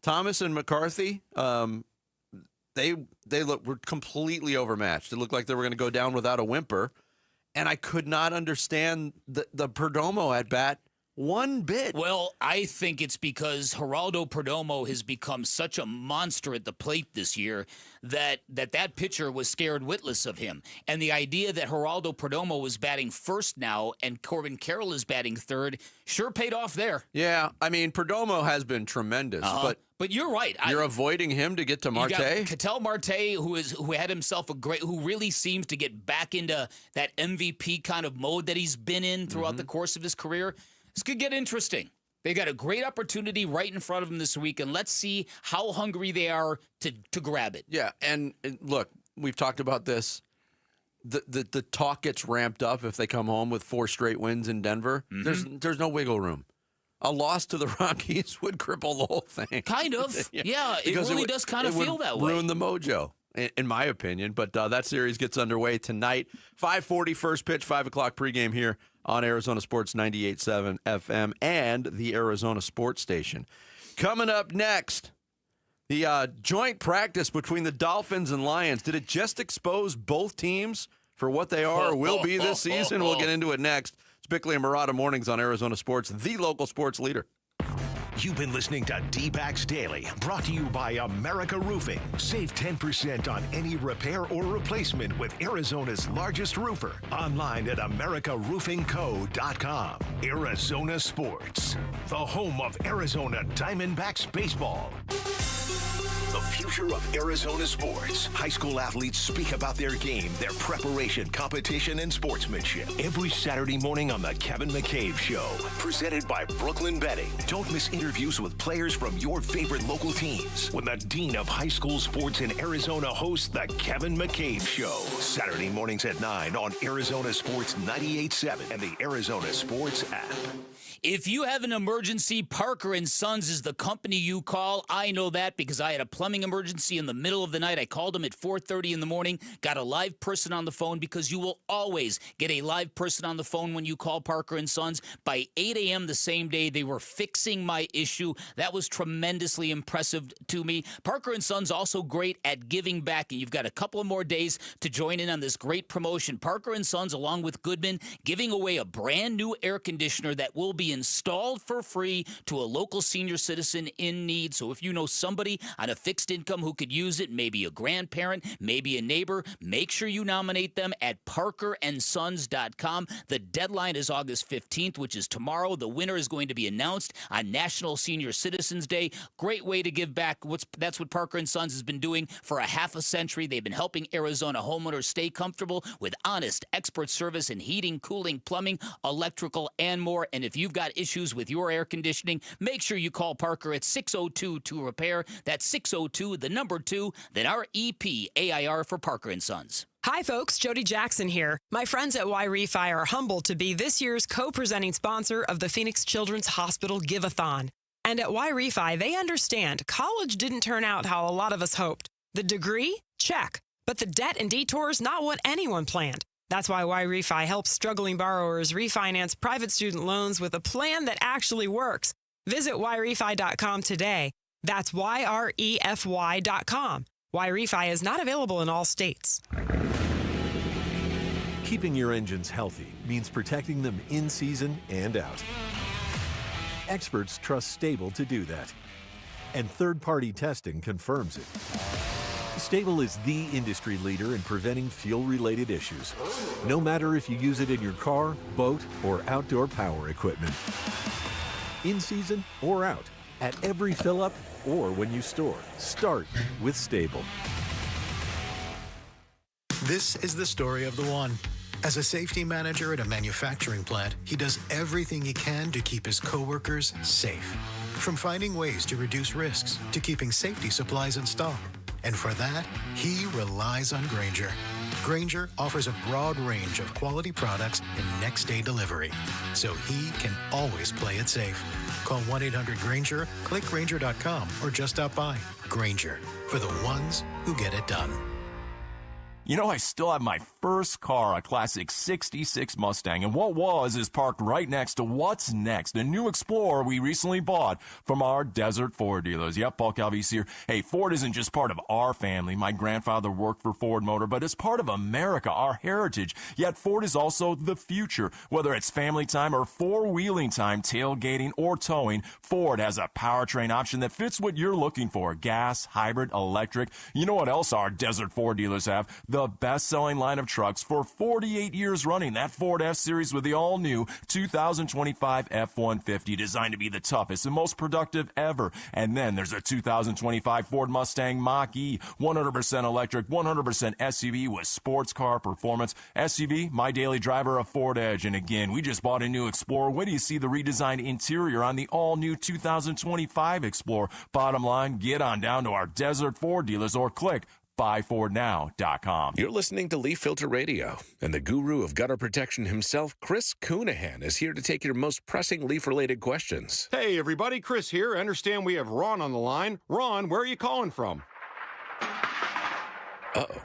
Thomas and McCarthy, they were completely overmatched. It looked like they were going to go down without a whimper, and I could not understand the Perdomo at bat one bit. Well, I think it's because Geraldo Perdomo has become such a monster at the plate this year that pitcher was scared witless of him. And the idea that Geraldo Perdomo was batting first now and Corbin Carroll is batting third sure paid off there. Yeah, I mean, Perdomo has been tremendous, but you're right. You're avoiding him to get to Marte? You got Ketel Marte, who had himself who really seems to get back into that MVP kind of mode that he's been in throughout the course of his career. This could get interesting. They got a great opportunity right in front of them this week, and let's see how hungry they are to grab it. Yeah, and look, we've talked about this. The talk gets ramped up if they come home with 4 straight wins in Denver. Mm-hmm. There's no wiggle room. A loss to the Rockies would cripple the whole thing. Kind of. Yeah, it really does kind of feel that way. Ruin the mojo, in my opinion. But that series gets underway tonight. 5:40 first pitch, 5 o'clock pregame here on Arizona Sports 98.7 FM and the Arizona Sports Station. Coming up next, the joint practice between the Dolphins and Lions. Did it just expose both teams for what they are or will be this season? We'll get into it next. It's Bickley and Murata Mornings on Arizona Sports, the local sports leader. You've been listening to Dbacks Daily, brought to you by America Roofing. Save 10% on any repair or replacement with Arizona's largest roofer. Online at americaroofingco.com. Arizona Sports, the home of Arizona Diamondbacks baseball. The future of Arizona sports. High school athletes speak about their game, their preparation, competition, and sportsmanship. Every Saturday morning on The Kevin McCabe Show. Presented by Brooklyn Betting. Don't miss interviews with players from your favorite local teams when the Dean of High School Sports in Arizona hosts The Kevin McCabe Show. Saturday mornings at 9 on Arizona Sports 98.7 and the Arizona Sports app. If you have an emergency, Parker & Sons is the company you call. I know that because I had a plumbing emergency in the middle of the night. I called them at 4:30 in the morning, got a live person on the phone because you will always get a live person on the phone when you call Parker & Sons. By 8 a.m. the same day, they were fixing my issue. That was tremendously impressive to me. Parker & Sons also great at giving back, and you've got a couple of more days to join in on this great promotion. Parker & Sons, along with Goodman, giving away a brand new air conditioner that will be be installed for free to a local senior citizen in need. So if you know somebody on a fixed income who could use it, maybe a grandparent, maybe a neighbor, make sure you nominate them at parkerandsons.com. The deadline is August 15th, which is tomorrow. The winner is going to be announced on National Senior Citizens Day. Great way to give back. That's what Parker & Sons has been doing for a half a century. They've been helping Arizona homeowners stay comfortable with honest expert service in heating, cooling, plumbing, electrical, and more. And if you've got issues with your air conditioning, make sure you call Parker at 602-2-REPAIR. That's 602, the number 2, then REPAIR for Parker & Sons. Hi, folks. Jody Jackson here. My friends at Y-Refi are humbled to be this year's co-presenting sponsor of the Phoenix Children's Hospital Give-a-thon. And at Y-Refi, they understand college didn't turn out how a lot of us hoped. The degree? Check. But the debt and detours, not what anyone planned. That's why Y-Refi helps struggling borrowers refinance private student loans with a plan that actually works. Visit YRefi.com today. That's YREFY.com. Y-Refi is not available in all states. Keeping your engines healthy means protecting them in season and out. Experts trust Stable to do that. And third-party testing confirms it. Stable is the industry leader in preventing fuel-related issues, no matter if you use it in your car, boat, or outdoor power equipment. In season or out, at every fill-up or when you store, start with Stable. This is the story of the one. As a safety manager at a manufacturing plant, he does everything he can to keep his coworkers safe. From finding ways to reduce risks to keeping safety supplies in stock. And for that, he relies on Grainger. Grainger offers a broad range of quality products and next-day delivery, so he can always play it safe. Call 1-800-GRAINGER, click Grainger.com, or just stop by. Grainger, for the ones who get it done. You know, I still have my first car, a classic 66 Mustang, and what is parked right next to what's next, a new Explorer we recently bought from our Desert Ford dealers. Yep, Paul Calvise here. Hey, Ford isn't just part of our family. My grandfather worked for Ford Motor, but it's part of America, our heritage. Yet Ford is also the future. Whether it's family time or four-wheeling time, tailgating, or towing, Ford has a powertrain option that fits what you're looking for. Gas, hybrid, electric. You know what else our Desert Ford dealers have? The best-selling line of trucks for 48 years running. That Ford F-Series with the all-new 2025 F-150, designed to be the toughest and most productive ever. And then there's a 2025 Ford Mustang Mach-E, 100% electric, 100% SUV with sports car performance. SUV, my daily driver, a Ford Edge. And again, we just bought a new Explorer. When do you see the redesigned interior on the all-new 2025 Explorer? Bottom line, get on down to our Desert Ford dealers or click buyfordnow.com. You're listening to Leaf Filter Radio, and the guru of gutter protection himself, Chris Coonahan, is here to take your most pressing leaf-related questions. Hey, everybody, Chris here. I understand we have Ron on the line. Ron, where are you calling from? Uh-oh.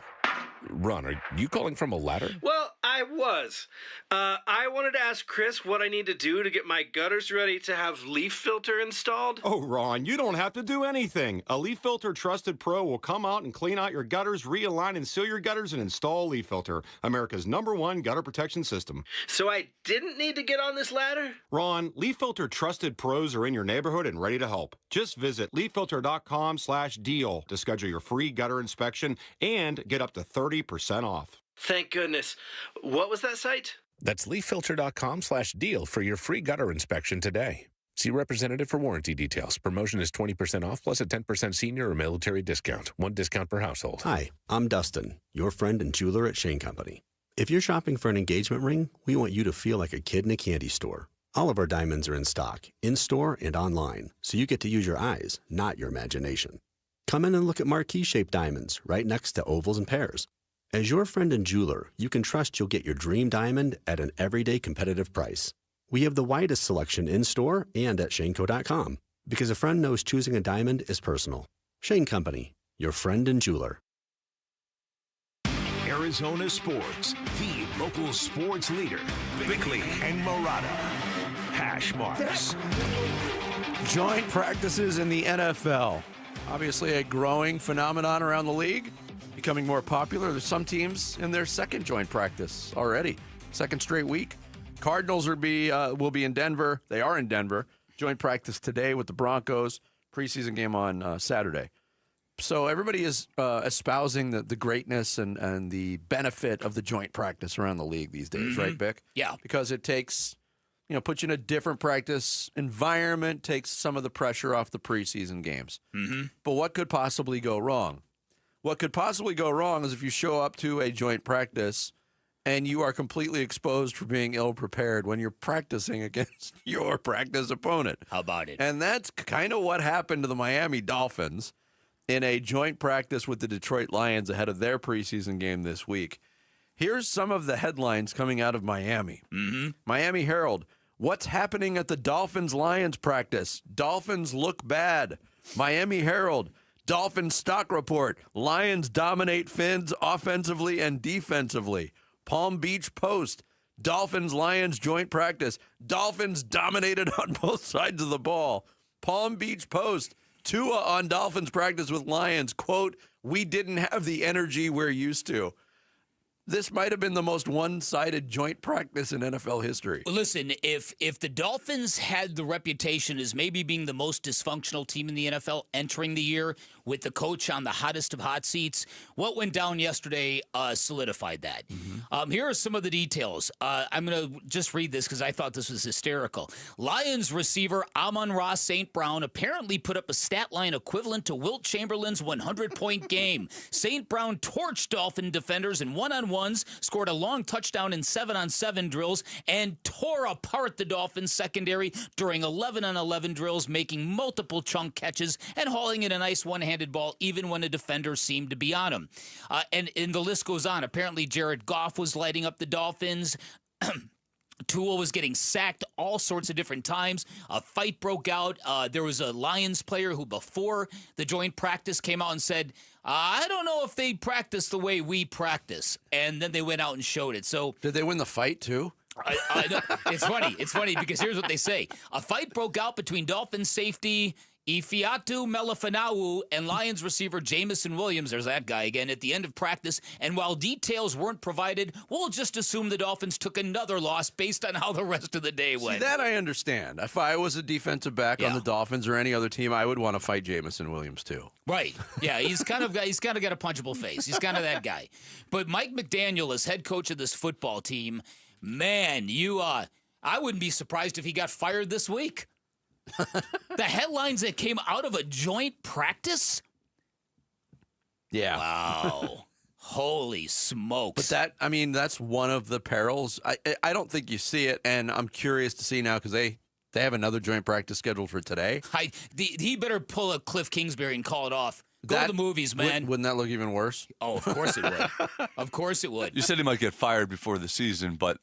Ron, are you calling from a ladder? Well, I was. I wanted to ask Chris what I need to do to get my gutters ready to have Leaf Filter installed. Oh, Ron, you don't have to do anything. A Leaf Filter Trusted Pro will come out and clean out your gutters, realign and seal your gutters, and install Leaf Filter, America's #1 gutter protection system. So I didn't need to get on this ladder? Ron, Leaf Filter Trusted Pros are in your neighborhood and ready to help. Just visit leaffilter.com/deal to schedule your free gutter inspection and get up to 30% off. Thank goodness. What was that site? That's leaffilter.com/deal for your free gutter inspection today. See representative for warranty details. Promotion is 20% off plus a 10% senior or military discount. One discount per household. Hi, I'm Dustin, your friend and jeweler at Shane Company. If you're shopping for an engagement ring, we want you to feel like a kid in a candy store. All of our diamonds are in stock, in-store and online, so you get to use your eyes, not your imagination. Come in and look at marquee-shaped diamonds right next to ovals and pears. As your friend and jeweler, you can trust you'll get your dream diamond at an everyday competitive price. We have the widest selection in-store and at shaneco.com, because a friend knows choosing a diamond is personal. Shane Company, your friend and jeweler. Arizona Sports, the local sports leader. Bickley and Murata. Hash marks. Joint practices in the NFL. Obviously a growing phenomenon around the league, becoming more popular. There's some teams in their second joint practice already. Second straight week. Cardinals will be in Denver. They are in Denver. Joint practice today with the Broncos. Preseason game on Saturday. So everybody is espousing the greatness and the benefit of the joint practice around the league these days, right, Bick? Yeah. Because it takes, puts you in a different practice environment, takes some of the pressure off the preseason games. Mm-hmm. But what could possibly go wrong? What could possibly go wrong is if you show up to a joint practice and you are completely exposed for being ill-prepared when you're practicing against your practice opponent. How about it? And that's kind of what happened to the Miami Dolphins in a joint practice with the Detroit Lions ahead of their preseason game this week. Here's some of the headlines coming out of Miami. Mm-hmm. Miami Herald, what's happening at the Dolphins-Lions practice? Dolphins look bad. Miami Herald, Dolphins stock report. Lions dominate Fins offensively and defensively. Palm Beach Post, Dolphins-Lions joint practice. Dolphins dominated on both sides of the ball. Palm Beach Post, Tua on Dolphins practice with Lions. Quote, we didn't have the energy we're used to. This might have been the most one-sided joint practice in NFL history. Listen, if the Dolphins had the reputation as maybe being the most dysfunctional team in the NFL entering the year with the coach on the hottest of hot seats, what went down yesterday solidified that. Mm-hmm. Here are some of the details. I'm going to just read this because I thought this was hysterical. Lions receiver Amon-Ra St. Brown apparently put up a stat line equivalent to Wilt Chamberlain's 100-point game. St. Brown torched Dolphin defenders in one-on-ones, scored a long touchdown in 7-on-7 drills, and tore apart the Dolphins secondary during 11-on-11 drills, making multiple chunk catches and hauling in a nice one-handed ball even when a defender seemed to be on him. And the list goes on. Apparently, Jared Goff was lighting up the Dolphins. Tua was getting sacked all sorts of different times. A fight broke out. There was a Lions player who, before the joint practice, came out and said, I don't know if they practice the way we practice. And then they went out and showed it. So did they win the fight, too? It's funny. It's funny because here's what they say. A fight broke out between Dolphins safety Ifiatu Melifonwu and Lions receiver Jamison Williams, there's that guy again, at the end of practice. And while details weren't provided, we'll just assume the Dolphins took another loss based on how the rest of the day went. See, that I understand. If I was a defensive back on the Dolphins or any other team, I would want to fight Jamison Williams too. Right. Yeah, he's kind of got a punchable face. He's kind of that guy. But Mike McDaniel, as head coach of this football team, man, I wouldn't be surprised if he got fired this week. The headlines that came out of a joint practice? Yeah. Wow. Holy smokes. But that's one of the perils. I don't think you see it, and I'm curious to see now because they have another joint practice scheduled for today. He better pull a Cliff Kingsbury and call it off. Go to the movies, man. Wouldn't that look even worse? Oh, of course it would. Of course it would. You said he might get fired before the season, but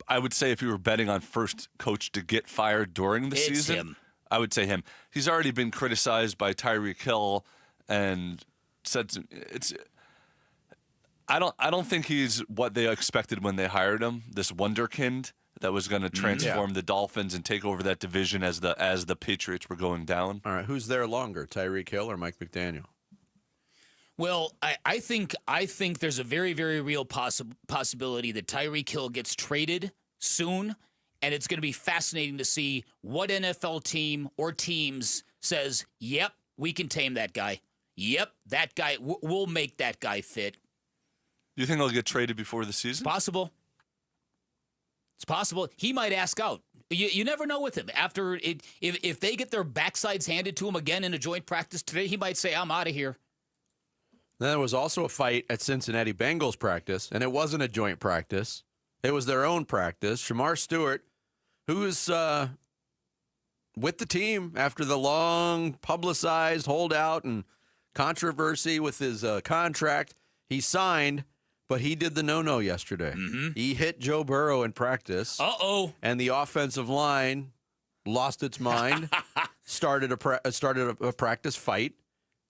I would say if you were betting on first coach to get fired during the season, him. I would say him. He's already been criticized by Tyreek Hill and said I don't think he's what they expected when they hired him, this wonderkind that was going to transform the Dolphins and take over that division as the Patriots were going down. All right, who's there longer, Tyreek Hill or Mike McDaniel? Well, I think there's a very, very real possibility that Tyreek Hill gets traded soon, and it's going to be fascinating to see what NFL team or teams says, yep, we can tame that guy. Yep, that guy, we'll make that guy fit. You think he'll get traded before the season? Possible. It's possible. He might ask out. You never know with him. After if they get their backsides handed to him again in a joint practice today, he might say, I'm out of here. Then there was also a fight at Cincinnati Bengals practice, and it wasn't a joint practice. It was their own practice. Shamar Stewart, who was with the team after the long publicized holdout and controversy with his contract, he signed, but he did the no-no yesterday. Mm-hmm. He hit Joe Burrow in practice. Uh-oh. And the offensive line lost its mind, started a practice fight.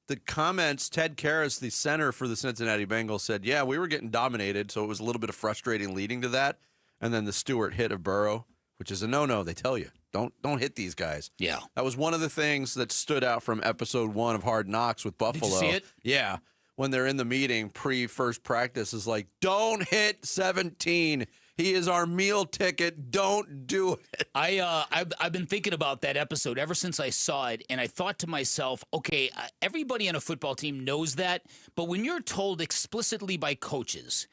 The comments, Ted Karras, the center for the Cincinnati Bengals, said, yeah, we were getting dominated, so it was a little bit of frustrating leading to that. And then the Stewart hit of Burrow, which is a no-no, they tell you. Don't hit these guys. Yeah. That was one of the things that stood out from episode 1 of Hard Knocks with Buffalo. Did you see it? Yeah. When they're in the meeting pre-first practice, is like, don't hit 17. He is our meal ticket. Don't do it. I've been thinking about that episode ever since I saw it, and I thought to myself, okay, everybody on a football team knows that, but when you're told explicitly by coaches,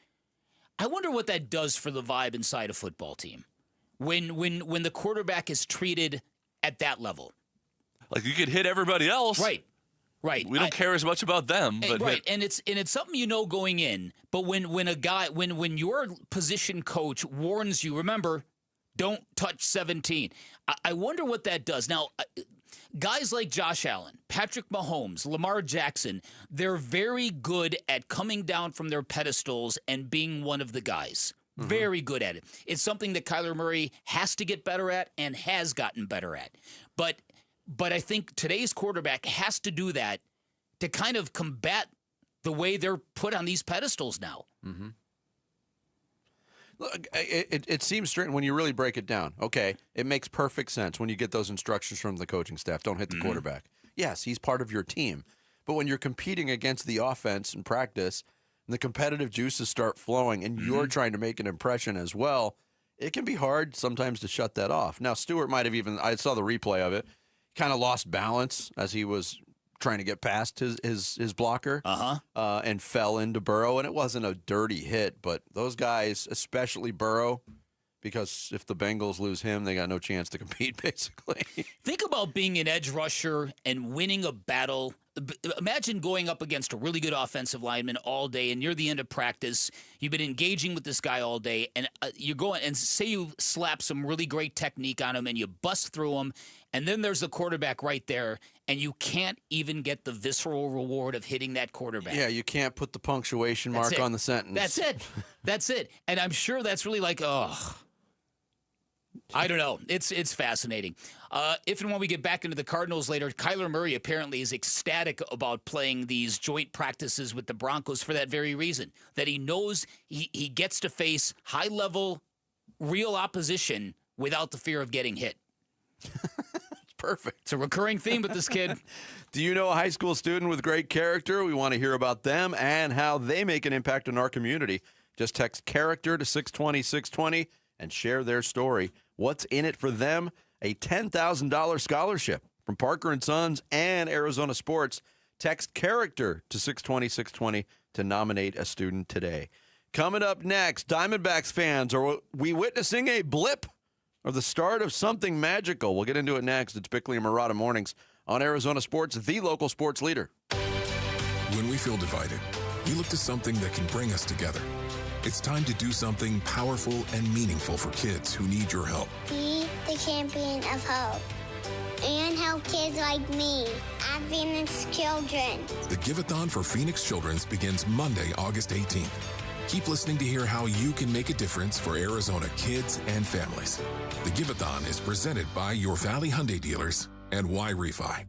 I wonder what that does for the vibe inside a football team when the quarterback is treated at that level. Like you could hit everybody else. Right. We don't care as much about them. But right, and it's something you know going in. But when your position coach warns you, remember, don't touch 17. I wonder what that does. Now, guys like Josh Allen, Patrick Mahomes, Lamar Jackson, they're very good at coming down from their pedestals and being one of the guys. Mm-hmm. Very good at it. It's something that Kyler Murray has to get better at and has gotten better at. But I think today's quarterback has to do that to kind of combat the way they're put on these pedestals now. Mm-hmm. Look, it seems strange when you really break it down. Okay, it makes perfect sense when you get those instructions from the coaching staff. Don't hit the quarterback. Yes, he's part of your team. But when you're competing against the offense in practice and the competitive juices start flowing and you're trying to make an impression as well, it can be hard sometimes to shut that off. Now, Stewart might have even, I saw the replay of it, kind of lost balance as he was trying to get past his blocker and fell into Burrow. And it wasn't a dirty hit, but those guys, especially Burrow, because if the Bengals lose him, they got no chance to compete, basically. Think about being an edge rusher and winning a battle. Imagine going up against a really good offensive lineman all day, and you're the end of practice. You've been engaging with this guy all day, and you're going, and say you slap some really great technique on him, and you bust through him, and then there's the quarterback right there, and you can't even get the visceral reward of hitting that quarterback. Yeah, you can't put the punctuation mark on the sentence. That's it. And I'm sure that's really like, I don't know. It's fascinating. If and when we get back into the Cardinals later, Kyler Murray apparently is ecstatic about playing these joint practices with the Broncos for that very reason, that he knows he gets to face high-level, real opposition without the fear of getting hit. It's perfect. It's a recurring theme with this kid. Do you know a high school student with great character? We want to hear about them and how they make an impact in our community. Just text character to 620-620 and share their story. What's in it for them? A $10,000 scholarship from Parker & Sons and Arizona Sports. Text character to 620-620 to nominate a student today. Coming up next, Diamondbacks fans, are we witnessing a blip or the start of something magical? We'll get into it next. It's Bickley and Murata Mornings on Arizona Sports, the local sports leader. When we feel divided, we look to something that can bring us together. It's time to do something powerful and meaningful for kids who need your help. Be the champion of hope. And help kids like me at Phoenix Children. The Give-a-thon for Phoenix Children's begins Monday, August 18th. Keep listening to hear how you can make a difference for Arizona kids and families. The Give-a-thon is presented by your Valley Hyundai dealers and Y-Refi.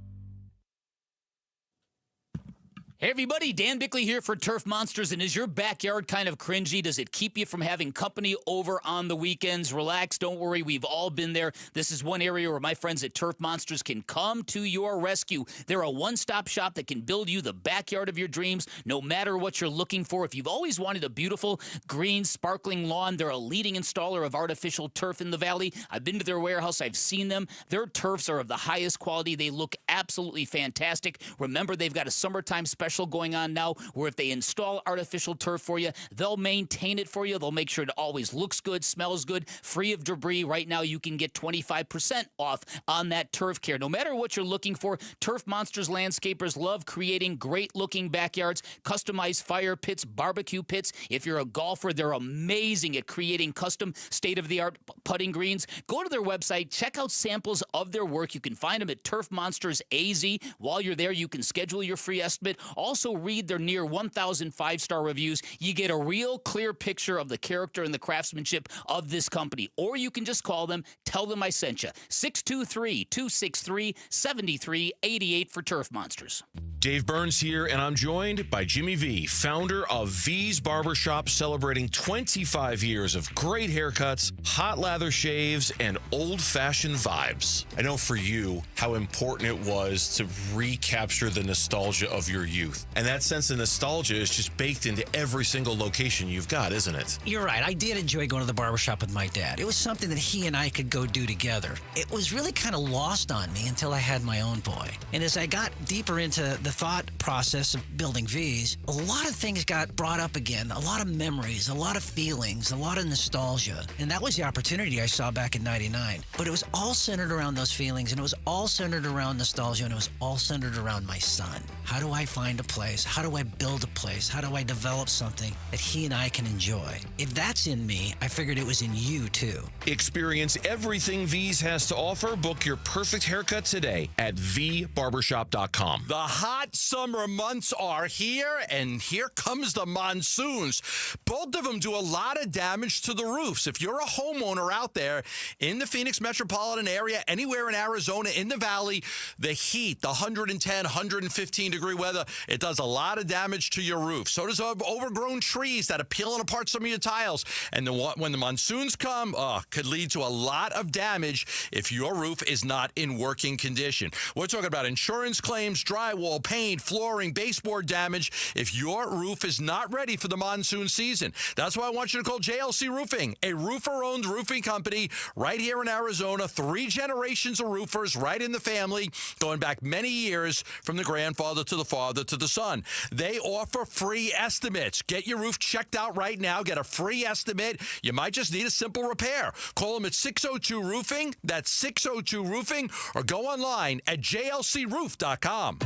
Hey everybody, Dan Bickley here for Turf Monsters, and is your backyard kind of cringy? Does it keep you from having company over on the weekends? Relax, don't worry, we've all been there. This is one area where my friends at Turf Monsters can come to your rescue. They're a one-stop shop that can build you the backyard of your dreams, no matter what you're looking for. If you've always wanted a beautiful, green, sparkling lawn, they're a leading installer of artificial turf in the valley. I've been to their warehouse, I've seen them. Their turfs are of the highest quality. They look absolutely fantastic. Remember, they've got a summertime special going on now where if they install artificial turf for you, they'll maintain it for you. They'll make sure it always looks good, smells good, free of debris. Right now, you can get 25% off on that turf care. No matter what you're looking for, Turf Monsters landscapers love creating great-looking backyards, customized fire pits, barbecue pits. If you're a golfer, they're amazing at creating custom state-of-the-art putting greens. Go to their website, check out samples of their work. You can find them at Turf Monsters AZ. While you're there, you can schedule your free estimate. Also, read their near 1,000 five-star reviews. You get a real clear picture of the character and the craftsmanship of this company. Or you can just call them, tell them I sent you. 623-263-7388 for Turf Monsters. Dave Burns here, and I'm joined by Jimmy V, founder of V's Barbershop, celebrating 25 years of great haircuts, hot lather shaves, and old-fashioned vibes. I know for you how important it was to recapture the nostalgia of your youth. And that sense of nostalgia is just baked into every single location you've got, isn't it? You're right. I did enjoy going to the barbershop with my dad. It was something that he and I could go do together. It was really kind of lost on me until I had my own boy. And as I got deeper into the thought process of building V's, a lot of things got brought up again, a lot of memories, a lot of feelings, a lot of nostalgia. And that was the opportunity I saw back in 99. But it was all centered around those feelings, and it was all centered around nostalgia, and it was all centered around my son. How do I find a place? How do I build a place? How do I develop something that he and I can enjoy? If that's in me, I figured it was in you too. Experience everything V's has to offer. Book your perfect haircut today at vbarbershop.com. The hot summer months are here, and here comes the monsoons. Both of them do a lot of damage to the roofs. If you're a homeowner out there in the Phoenix metropolitan area, anywhere in Arizona, in the valley, the heat, the 110, 115-degree weather, it does a lot of damage to your roof. So does overgrown trees that are peeling apart some of your tiles. And when the monsoons come, could lead to a lot of damage if your roof is not in working condition. We're talking about insurance claims, drywall, paint, flooring, baseboard damage if your roof is not ready for the monsoon season. That's why I want you to call JLC Roofing, a roofer-owned roofing company right here in Arizona. 3 generations of roofers right in the family, going back many years from the grandfather to the father to the son. They offer free estimates. Get your roof checked out right now. Get a free estimate. You might just need a simple repair. Call them at 602-ROOFING. That's 602-ROOFING. Or go online at jlcroof.com.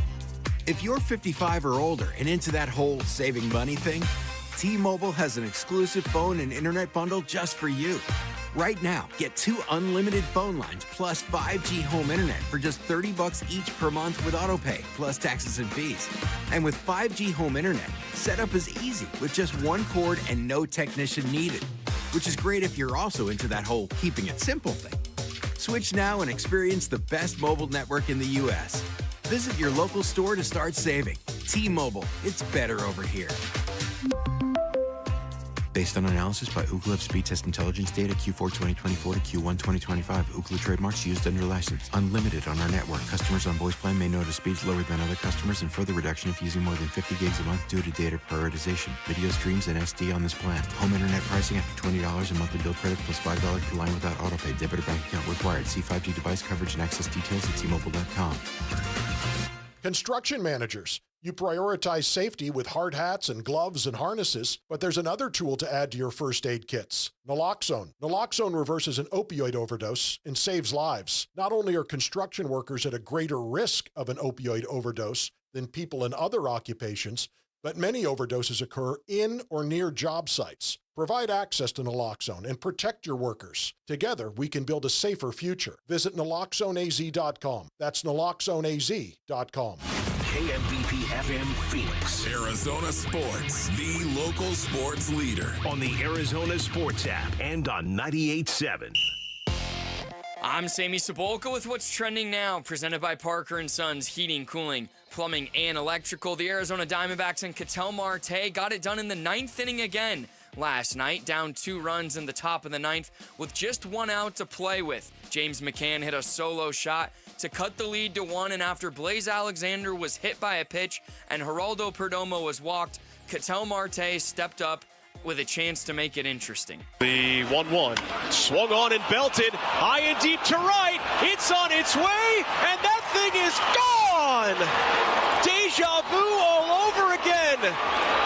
If you're 55 or older and into that whole saving money thing, T-Mobile has an exclusive phone and internet bundle just for you. Right now, get 2 unlimited phone lines plus 5G home internet for just $30 each per month with autopay, plus taxes and fees. And with 5G home internet, setup is easy with just 1 cord and no technician needed, which is great if you're also into that whole keeping it simple thing. Switch now and experience the best mobile network in the U.S. Visit your local store to start saving. T-Mobile, it's better over here. Based on analysis by Ookla Speed Test Intelligence data Q4 2024 to Q1 2025. Ookla trademarks used under license. Unlimited on our network. Customers on voice plan may notice speeds lower than other customers and further reduction if using more than 50 gigs a month due to data prioritization. Video streams and SD on this plan. Home internet pricing after $20 a monthly bill credit plus $5 per line without autopay. Debit or bank account required. See 5G device coverage and access details at T-Mobile.com. Construction managers. You prioritize safety with hard hats and gloves and harnesses, but there's another tool to add to your first aid kits, naloxone. Naloxone reverses an opioid overdose and saves lives. Not only are construction workers at a greater risk of an opioid overdose than people in other occupations, but many overdoses occur in or near job sites. Provide access to naloxone and protect your workers. Together, we can build a safer future. Visit naloxoneaz.com. That's naloxoneaz.com. KMVP FM Phoenix. Arizona Sports, the local sports leader. On the Arizona Sports app and on 98.7. I'm Sammy Cebulka with what's trending now, presented by Parker & Sons Heating, Cooling, Plumbing, and Electrical. The Arizona Diamondbacks and Ketel Marte got it done in the 9th inning again last night, down 2 runs in the top of the 9th with just 1 out to play with. James McCann hit a solo shot to cut the lead to 1, and after Blaze Alexander was hit by a pitch and Geraldo Perdomo was walked, Ketel Marte stepped up with a chance to make it interesting. The 1-1 swung on and belted high and deep to right. It's on its way, and that thing is gone. Deja vu all over again.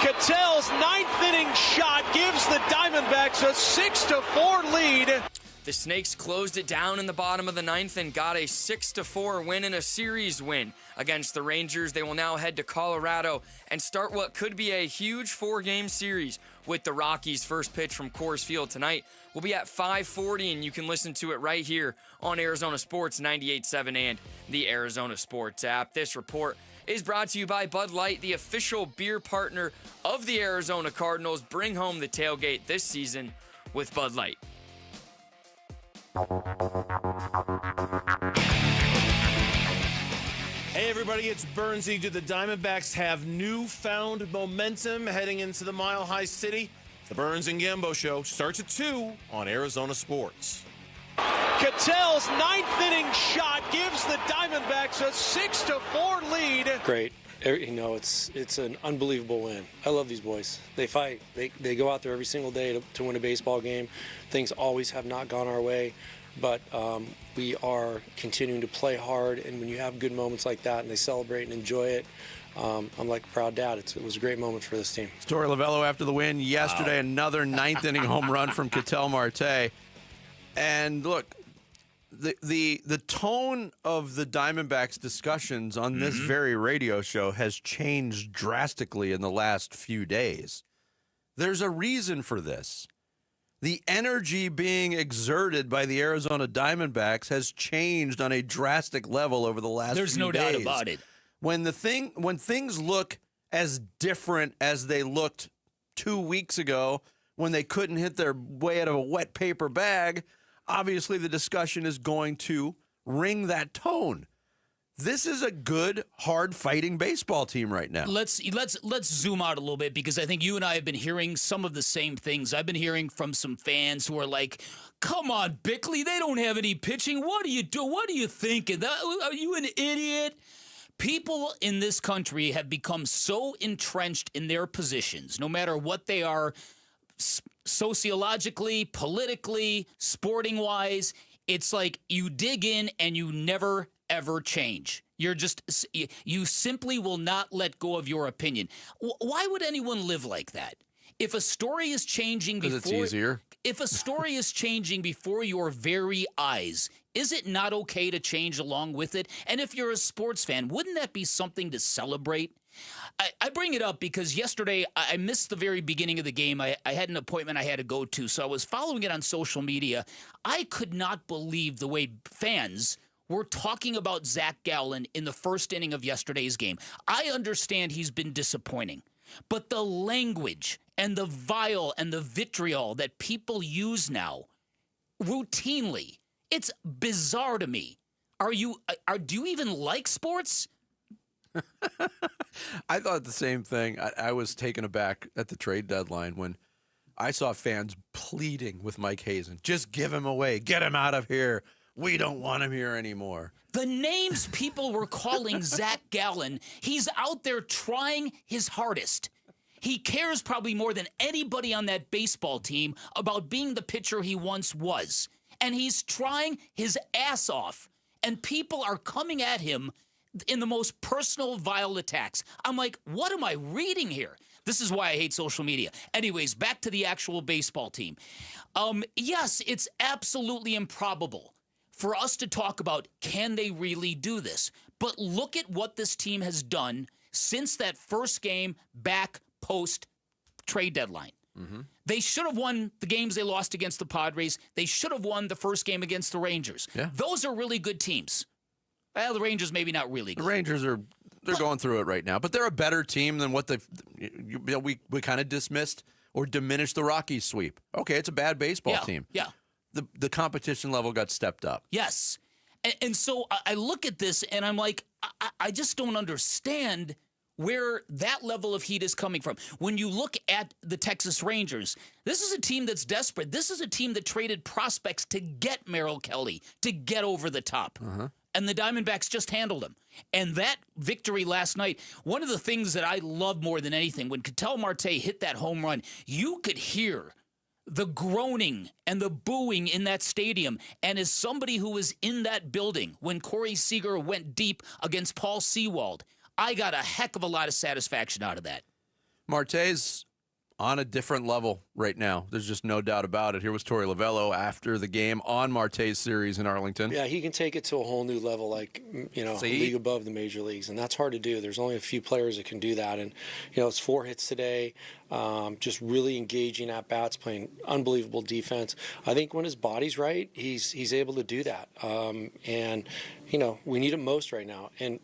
Ketel's 9th inning shot gives the Diamondbacks a 6-4 lead. The Snakes closed it down in the bottom of the 9th and got a 6-4 win and a series win against the Rangers. They will now head to Colorado and start what could be a huge 4-game series with the Rockies. First pitch from Coors Field tonight will be at 5:40, and you can listen to it right here on Arizona Sports 98.7 and the Arizona Sports app. This report is brought to you by Bud Light, the official beer partner of the Arizona Cardinals. Bring home the tailgate this season with Bud Light. Hey, everybody, it's Bernsey. Do the Diamondbacks have newfound momentum heading into the Mile High City? The Burns and Gambo Show starts at 2 on Arizona Sports. Ketel's ninth inning shot gives the Diamondbacks a 6-4 lead. Great. You know, it's an unbelievable win. I love these boys. They fight. They go out there every single day to win a baseball game. Things always have not gone our way, but we are continuing to play hard, and when you have good moments like that and they celebrate and enjoy it, I'm like a proud dad. It was a great moment for this team. Torey Lovullo after the win yesterday, another ninth inning home run from Ketel Marte. And look, the tone of the Diamondbacks discussions on this very radio show has changed drastically in the last few days. There's a reason for this. The energy being exerted by the Arizona Diamondbacks has changed on a drastic level over the last few days. There's no doubt about it. When things look as different as they looked 2 weeks ago when they couldn't hit their way out of a wet paper bag, obviously the discussion is going to ring that tone. This is a good, hard-fighting baseball team right now. Let's zoom out a little bit, because I think you and I have been hearing some of the same things. I've been hearing from some fans who are like, "Come on, Bickley, they don't have any pitching. What are you doing? What are you thinking? Are you an idiot?" People in this country have become so entrenched in their positions, no matter what they are, sociologically, politically, sporting-wise. It's like you dig in and you never, ever change. You simply will not let go of your opinion. Why would anyone live like that? If a story is changing before... Because it's easier. If a story is changing before your very eyes, is it not okay to change along with it? And if you're a sports fan, wouldn't that be something to celebrate? I bring it up because yesterday I missed the very beginning of the game. I had an appointment I had to go to, so I was following it on social media. I could not believe the way fans were talking about Zach Gallen in the first inning of yesterday's game. I understand he's been disappointing, but the language and the vile and the vitriol that people use now routinely, it's bizarre to me. Do you even like sports? I thought the same thing. I was taken aback at the trade deadline when I saw fans pleading with Mike Hazen. Just give him away. Get him out of here. We don't want him here anymore. The names people were calling Zach Gallen, he's out there trying his hardest. He cares probably more than anybody on that baseball team about being the pitcher he once was. And he's trying his ass off. And people are coming at him in the most personal, vile attacks. I'm like, what am I reading here? This is why I hate social media. Anyways, back to the actual baseball team. Yes, it's absolutely improbable for us to talk about, can they really do this? But look at what this team has done since that first game back post-trade deadline. Mm-hmm. They should have won the games they lost against the Padres. They should have won the first game against the Rangers. Yeah. Those are really good teams. Well, the Rangers maybe not really good. The Rangers they're going through it right now, but they're a better team than what we kind of dismissed or diminished the Rockies sweep. Okay, it's a bad baseball team. Yeah. The competition level got stepped up. Yes. And so I look at this and I'm like, I just don't understand where that level of heat is coming from. When you look at the Texas Rangers, this is a team that's desperate. This is a team that traded prospects to get Merrill Kelly, to get over the top. Uh-huh. And the Diamondbacks just handled them. And that victory last night, one of the things that I love more than anything, when Ketel Marte hit that home run, you could hear the groaning and the booing in that stadium. And as somebody who was in that building when Corey Seager went deep against Paul Sewald, I got a heck of a lot of satisfaction out of that. Marte's on a different level right now. There's just no doubt about it. Here was Torey Lovullo after the game on Marte's series in Arlington. Yeah, he can take it to a whole new level, like, a league above the major leagues, and that's hard to do. There's only a few players that can do that, and, it's 4 hits today, just really engaging at bats, playing unbelievable defense. I think when his body's right, he's able to do that, and, we need him most right now. And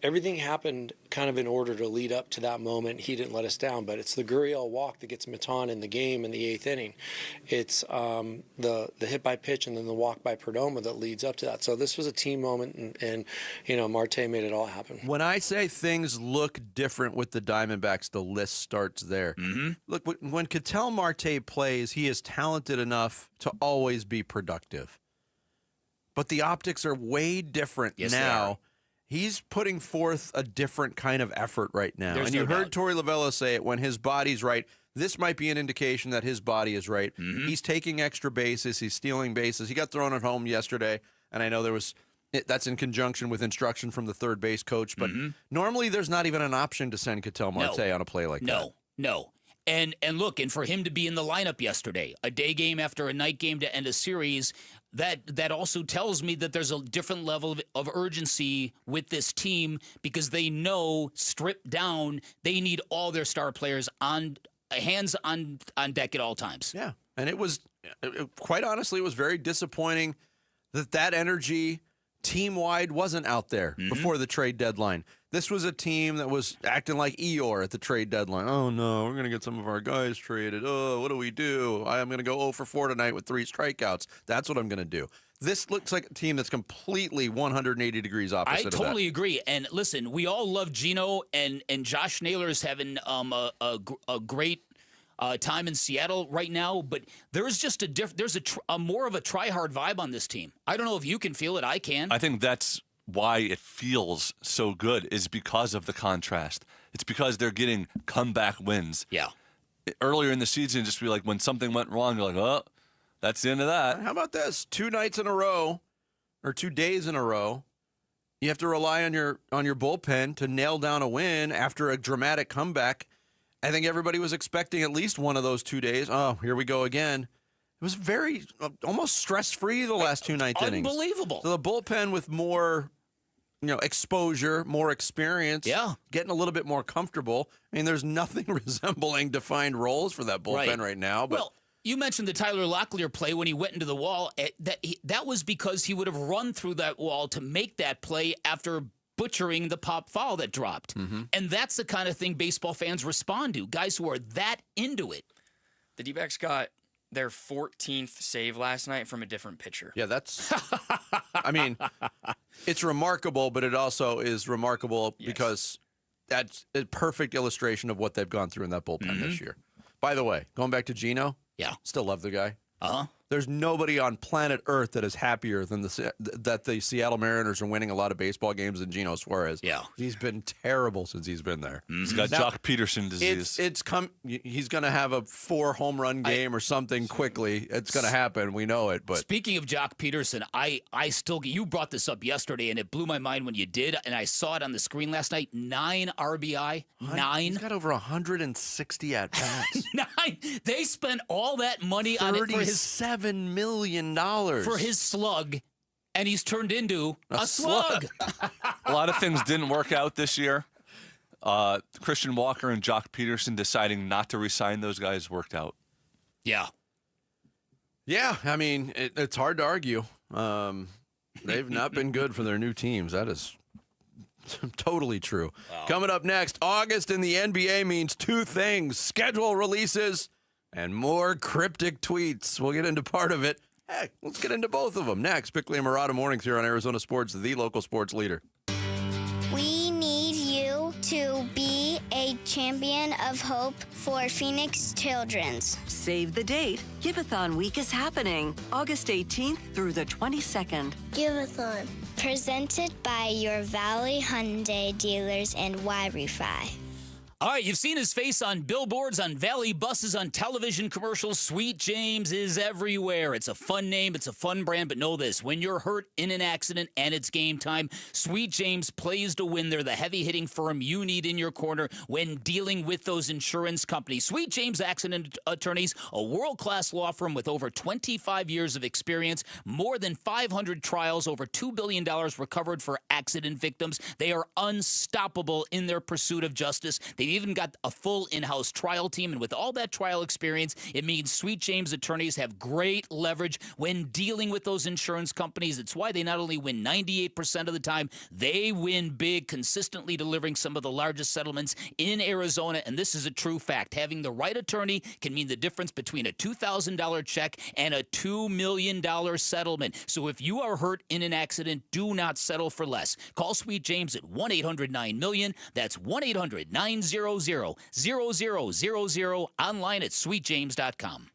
everything happened kind of in order to lead up to that moment. He didn't let us down, but it's the Gurriel walk that gets Maton in the game in the 8th inning. It's the hit by pitch and then the walk by Perdomo that leads up to that. So this was a team moment, and Marte made it all happen. When I say things look different with the Diamondbacks, the list starts there. Look, when Ketel Marte plays, he is talented enough to always be productive. But the optics are way different now. He's putting forth a different kind of effort right now. There's and you heard Torey Lovullo say it, when his body's right, this might be an indication that his body is right. He's taking extra bases. He's stealing bases. He got thrown at home yesterday, and I know that's in conjunction with instruction from the third base coach. But normally there's not even an option to send Ketel Marte on a play like that. No. And look, and for him to be in the lineup yesterday, a day game after a night game to end a series, that also tells me that there's a different level of urgency with this team, because they know, stripped down, they need all their star players hands on deck at all times. Yeah, and it was, quite honestly, it was very disappointing that energy team-wide wasn't out there before the trade deadline. This was a team that was acting like Eeyore at the trade deadline. Oh, no, we're going to get some of our guys traded. Oh, what do we do? I'm going to go 0 for 4 tonight with 3 strikeouts. That's what I'm going to do. This looks like a team that's completely 180 degrees opposite of that. I totally agree. And listen, we all love Gino, and Josh Naylor is having a great time in Seattle right now, but there's just there's a more of a try-hard vibe on this team. I don't know if you can feel it. I can. I think that's why it feels so good, is because of the contrast. It's because they're getting comeback wins. Yeah. Earlier in the season, just be like, when something went wrong, you're like, oh, that's the end of that. How about this? 2 nights in a row, or 2 days in a row, you have to rely on your bullpen to nail down a win after a dramatic comeback. I think everybody was expecting at least one of those 2 days. Oh, here we go again. It was very, almost stress-free the last 2 ninth innings. Unbelievable. So the bullpen with more, exposure, more experience, getting a little bit more comfortable. I mean, there's nothing resembling defined roles for that bullpen right now. But well, you mentioned the Tyler Locklear play when he went into the wall. That was because he would have run through that wall to make that play after butchering the pop foul that dropped. And that's the kind of thing baseball fans respond to, guys who are that into it. The D-backs got their 14th save last night from a different pitcher. Yeah, that's, I mean, it's remarkable, but it also is remarkable because that's a perfect illustration of what they've gone through in that bullpen this year. By the way, going back to Gino, still love the guy. There's nobody on planet Earth that is happier than that the Seattle Mariners are winning a lot of baseball games than Gino Suarez. Yeah. He's been terrible since he's been there. He's got Jock Peterson disease. He's going to have a 4 home run game or something quickly. It's going to happen. We know it. But speaking of Jock Peterson, I still, you brought this up yesterday, and it blew my mind when you did, and I saw it on the screen last night. 9 RBI. 9. He's got over 160 at bats. 9. They spent all that money on it for his $7 million for his slug, and he's turned into a slug. A lot of things didn't work out this year. Christian Walker and Jock Peterson deciding not to re-sign those guys worked out. Yeah. Yeah, I mean, it's hard to argue. They've not been good for their new teams. That is totally true. Wow. Coming up next, August in the NBA means 2 things: schedule releases and more cryptic tweets. We'll get into part of it. Heck, let's get into both of them next. Bickley and Murata Mornings here on Arizona Sports, the local sports leader. We need you to be a champion of hope for Phoenix Children's. Save the date. Giveathon Week is happening August 18th through the 22nd. Giveathon. Presented by your Valley Hyundai dealers and Wi-Fi. All right, you've seen his face on billboards, on Valley buses, on television commercials. Sweet James is everywhere. It's a fun name. It's a fun brand. But know this, when you're hurt in an accident and it's game time, Sweet James plays to win. They're the heavy-hitting firm you need in your corner when dealing with those insurance companies. Sweet James Accident Attorneys, a world-class law firm with over 25 years of experience, more than 500 trials, over $2 billion recovered for accident victims. They are unstoppable in their pursuit of justice. They They've even got a full in-house trial team, and with all that trial experience, it means Sweet James attorneys have great leverage when dealing with those insurance companies. It's why they not only win 98% of the time, they win big, consistently delivering some of the largest settlements in Arizona, and this is a true fact. Having the right attorney can mean the difference between a $2,000 check and a $2 million settlement. So if you are hurt in an accident, do not settle for less. Call Sweet James at 1-800-9-MILLION. That's 1-800-900-0000, online at sweetjames.com.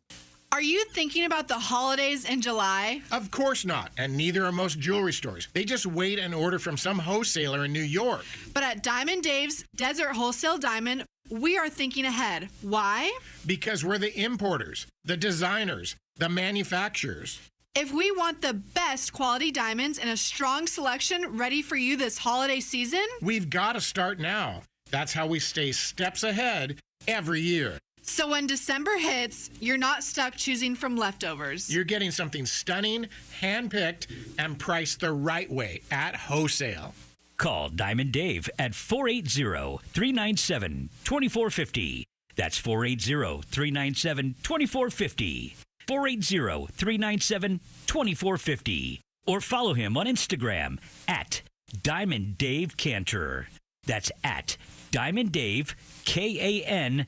Are you thinking about the holidays in July? Of course not, and neither are most jewelry stores. They just wait and order from some wholesaler in New York. But at Diamond Dave's Desert Wholesale Diamond, we are thinking ahead. Why? Because we're the importers, the designers, the manufacturers. If we want the best quality diamonds and a strong selection ready for you this holiday season, we've got to start now. That's how we stay steps ahead every year. So when December hits, you're not stuck choosing from leftovers. You're getting something stunning, hand-picked, and priced the right way at wholesale. Call Diamond Dave at 480-397-2450. That's 480-397-2450. 480-397-2450. Or follow him on Instagram at Diamond Dave Cantor. That's at Diamond Dave, K-A-N-T-O-R.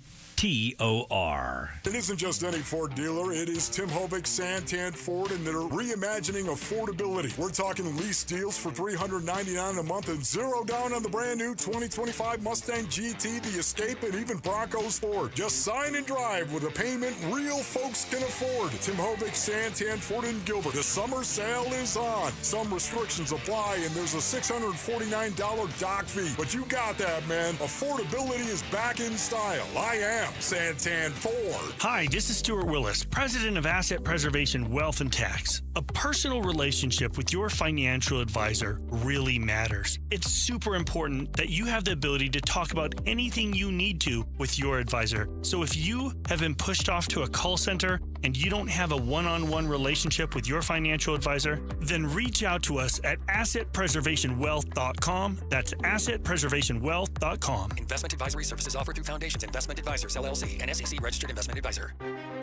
It isn't just any Ford dealer. It is Tim Hovick, Santan Ford, and they're reimagining affordability. We're talking lease deals for $399 a month and zero down on the brand new 2025 Mustang GT, the Escape, and even Bronco Sport. Just sign and drive with a payment real folks can afford. Tim Hovick, Santan Ford in Gilbert. The summer sale is on. Some restrictions apply, and there's a $649 dock fee. But you got that, man. Affordability is back in style. I am Santan Ford. Hi, this is Stuart Willis, president of Asset Preservation Wealth and Tax. A personal relationship with your financial advisor really matters. It's super important that you have the ability to talk about anything you need to with your advisor. So if you have been pushed off to a call center and you don't have a one-on-one relationship with your financial advisor, then reach out to us at assetpreservationwealth.com. That's assetpreservationwealth.com. Investment advisory services offered through Foundations Investment Advisors, LLC, an SEC registered investment advisor.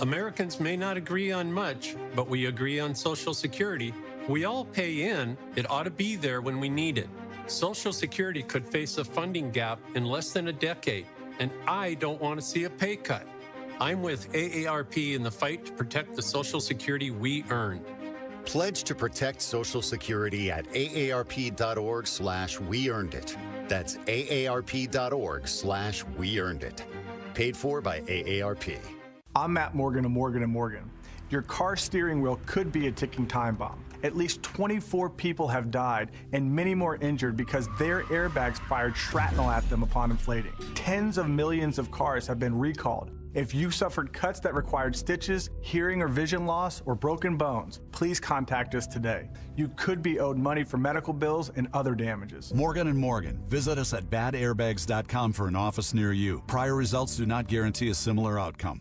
Americans may not agree on much, but we agree on Social Security. We all pay in. It ought to be there when we need it. Social Security could face a funding gap in less than a decade, and I don't want to see a pay cut. I'm with AARP in the fight to protect the Social Security we earned. Pledge to protect Social Security at aarp.org/weearnedit. That's aarp.org/weearnedit. Paid for by AARP. I'm Matt Morgan of Morgan & Morgan. Your car steering wheel could be a ticking time bomb. At least 24 people have died and many more injured because their airbags fired shrapnel at them upon inflating. Tens of millions of cars have been recalled. If you suffered cuts that required stitches, hearing or vision loss, or broken bones, please contact us today. You could be owed money for medical bills and other damages. Morgan & Morgan. Visit us at badairbags.com for an office near you. Prior results do not guarantee a similar outcome.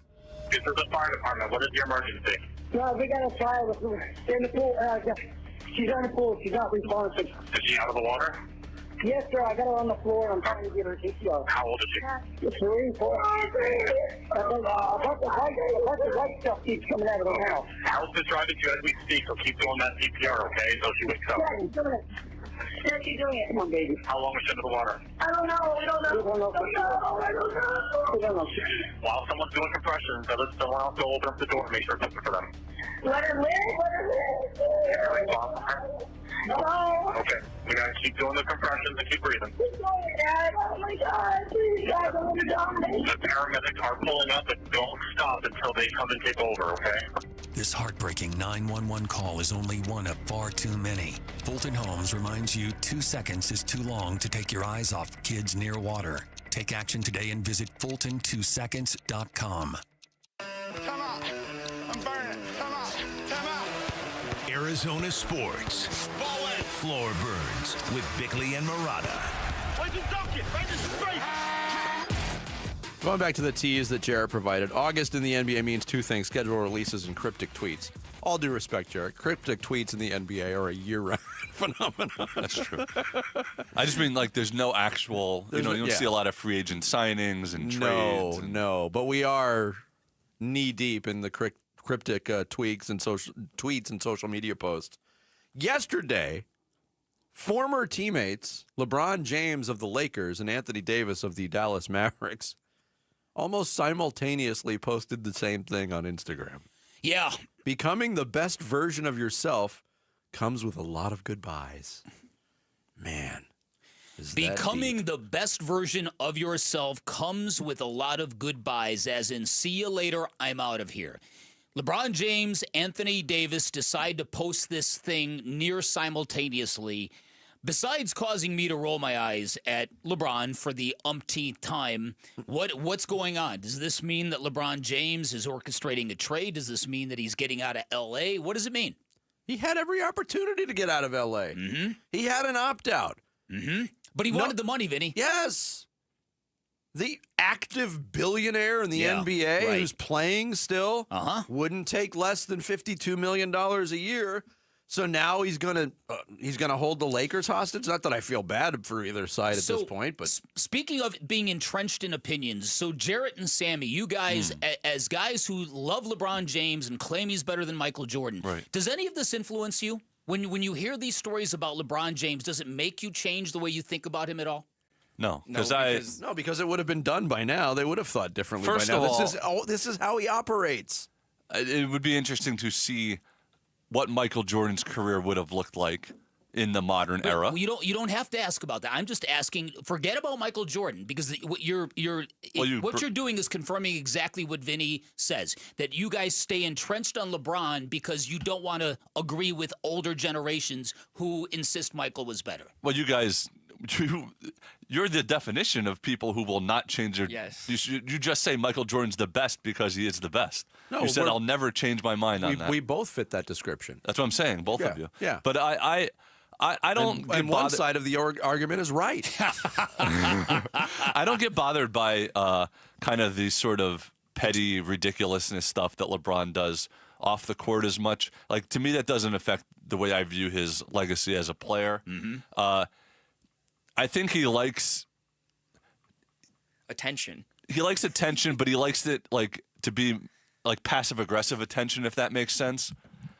This is the fire department. What is your emergency? No, we got a fire in the pool. She's on the pool. She's not responsive. Is she out of the water? Yes, sir. I got her on the floor. I'm trying to get her CPR. How old is she? 3, 4. A bunch of white stuff keeps coming out of her mouth. Help is driving you as we speak, so keep doing that CPR, okay, until she wakes up. Yeah, she's doing it. Come on, baby. How long was she under the water? I don't know. We don't know. We don't know. While someone's doing compressions, let someone else go open up the door and make sure it's open for them. Let her live. No. Okay, we gotta keep doing the compressions and keep breathing. Dad, oh my God, please, Dad, I'm gonna die. The paramedics are pulling up, but don't stop until they come and take over, okay? This heartbreaking 911 call is only one of far too many. Fulton Homes reminds you 2 seconds is too long to take your eyes off kids near water. Take action today and visit Fulton2seconds.com. Come on. I'm burning. Come on. Come on. Arizona Sports. Floor Burns with Bickley and Murata. Going back to the tease that Jared provided, August in the NBA means two things: schedule releases and cryptic tweets. All due respect, Jared, cryptic tweets in the NBA are a year-round phenomenon. That's true. I just mean, like, there's no actual, you don't see a lot of free agent signings and trades. No, but we are knee-deep in the cryptic tweets and social media posts. Yesterday, former teammates LeBron James of the Lakers and Anthony Davis of the Dallas Mavericks almost simultaneously posted the same thing on Instagram. Yeah. Becoming the best version of yourself comes with a lot of goodbyes. Man. Becoming the best version of yourself comes with a lot of goodbyes, as in, see you later, I'm out of here. LeBron James, Anthony Davis decide to post this thing near simultaneously. Besides causing me to roll my eyes at LeBron for the umpteenth time, what's going on? Does this mean that LeBron James is orchestrating a trade? Does this mean that he's getting out of L.A.? What does it mean? He had every opportunity to get out of L.A. Mm-hmm. He had an opt-out. Mm-hmm. But he wanted the money, Vinny. Yes. The active billionaire in the NBA who's playing still wouldn't take less than $52 million a year. So now he's gonna hold the Lakers hostage. Not that I feel bad for either side at this point, but speaking of being entrenched in opinions, so Jarrett and Sammy, you guys, as guys who love LeBron James and claim he's better than Michael Jordan, does any of this influence you? When you hear these stories about LeBron James, does it make you change the way you think about him at all? No, because it would have been done by now. They would have thought differently by now. This is how he operates. It would be interesting to see what Michael Jordan's career would have looked like in the modern era. You don't have to ask about that. I'm just asking. Forget about Michael Jordan, because what you're doing is confirming exactly what Vinny says, that you guys stay entrenched on LeBron because you don't want to agree with older generations who insist Michael was better. Well, you guys, you're the definition of people who will not change their. Yes. You just say Michael Jordan's the best because he is the best. No, you said I'll never change my mind on that. We both fit that description. That's what I'm saying, both of you. Yeah. But I don't. And one side of the argument is right. I don't get bothered by kind of the sort of petty ridiculousness stuff that LeBron does off the court as much. Like, to me, that doesn't affect the way I view his legacy as a player. Mm-hmm. I think he likes attention. He likes attention, but he likes it like to be like passive aggressive attention, if that makes sense.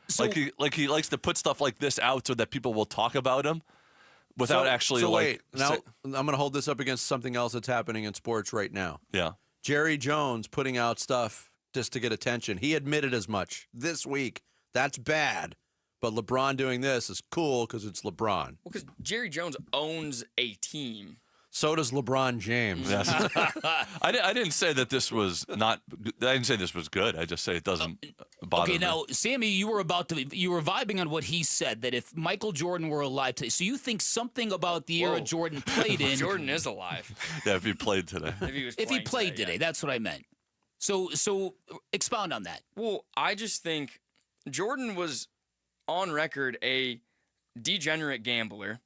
So, he likes to put stuff like this out so that people will talk about him without actually wait. Now I'm going to hold this up against something else that's happening in sports right now. Yeah. Jerry Jones putting out stuff just to get attention. He admitted as much this week. That's bad. But LeBron doing this is cool because it's LeBron. Well, because Jerry Jones owns a team. So does LeBron James. Yes. I didn't say that this was not. I didn't say this was good. I just say it doesn't bother me. Okay, now, Sammy, you were vibing on what he said, that if Michael Jordan were alive today, so you think something about the era Jordan played in. Jordan is alive. Yeah, if he played today. If he played today, that's what I meant. So expound on that. Well, I just think Jordan was on record a degenerate gambler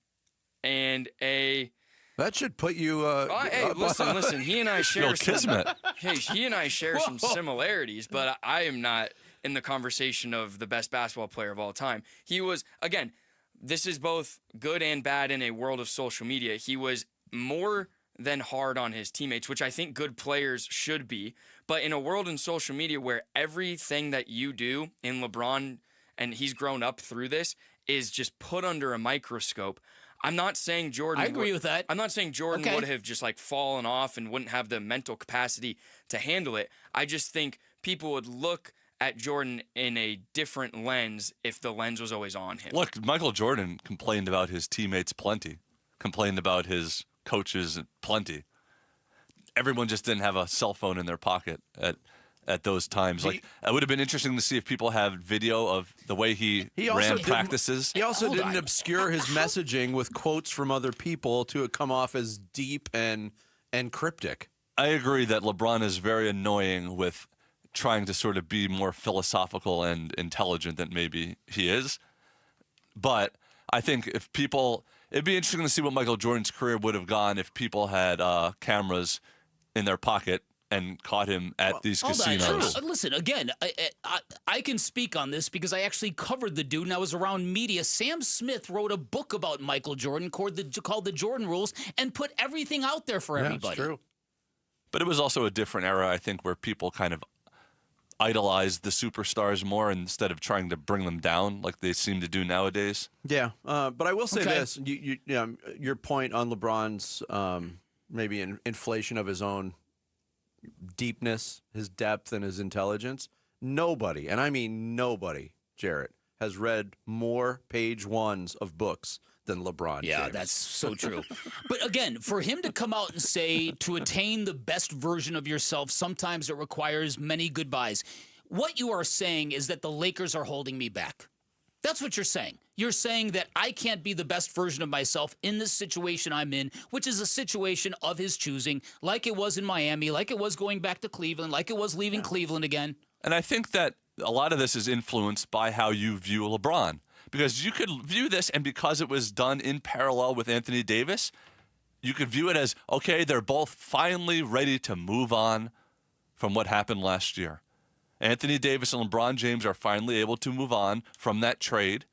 and a. That should put you. Hey, listen. He and I share kismet. He and I share some similarities, but I am not in the conversation of the best basketball player of all time. He was, again, this is both good and bad in a world of social media. He was more than hard on his teammates, which I think good players should be. But in a world in social media where everything that you do in LeBron, and he's grown up through this, is just put under a microscope. I'm not saying Jordan. I agree with that. I'm not saying Jordan would have just like fallen off and wouldn't have the mental capacity to handle it. I just think people would look at Jordan in a different lens if the lens was always on him. Look, Michael Jordan complained about his teammates plenty, complained about his coaches plenty. Everyone just didn't have a cell phone in their pocket at those times. Like, it would have been interesting to see if people have video of the way he ran practices. He also didn't obscure his messaging with quotes from other people to come off as deep and cryptic. I agree that LeBron is very annoying with trying to sort of be more philosophical and intelligent than maybe he is. But I think it'd be interesting to see what Michael Jordan's career would have gone if people had cameras in their pocket and caught him at these Hold casinos. on. Listen, again, I can speak on this because I actually covered the dude and I was around media. Sam Smith wrote a book about Michael Jordan called The Jordan Rules and put everything out there for everybody. That's true. But it was also a different era, I think, where people kind of idolized the superstars more instead of trying to bring them down like they seem to do nowadays. Yeah, but I will say this: your point on LeBron's maybe inflation of his own deepness, his depth, and his intelligence. Nobody, and I mean nobody, Jarrett, has read more page ones of books than LeBron Yeah, James. that's so true. But again, for him to come out and say to attain the best version of yourself, sometimes it requires many goodbyes. What you are saying is that the Lakers are holding me back. That's what you're saying. You're saying that I can't be the best version of myself in this situation I'm in, which is a situation of his choosing, like it was in Miami, like it was going back to Cleveland, like it was leaving Cleveland again. And I think that a lot of this is influenced by how you view LeBron. Because you could view this, and because it was done in parallel with Anthony Davis, you could view it as, okay, they're both finally ready to move on from what happened last year. Anthony Davis and LeBron James are finally able to move on from that trade,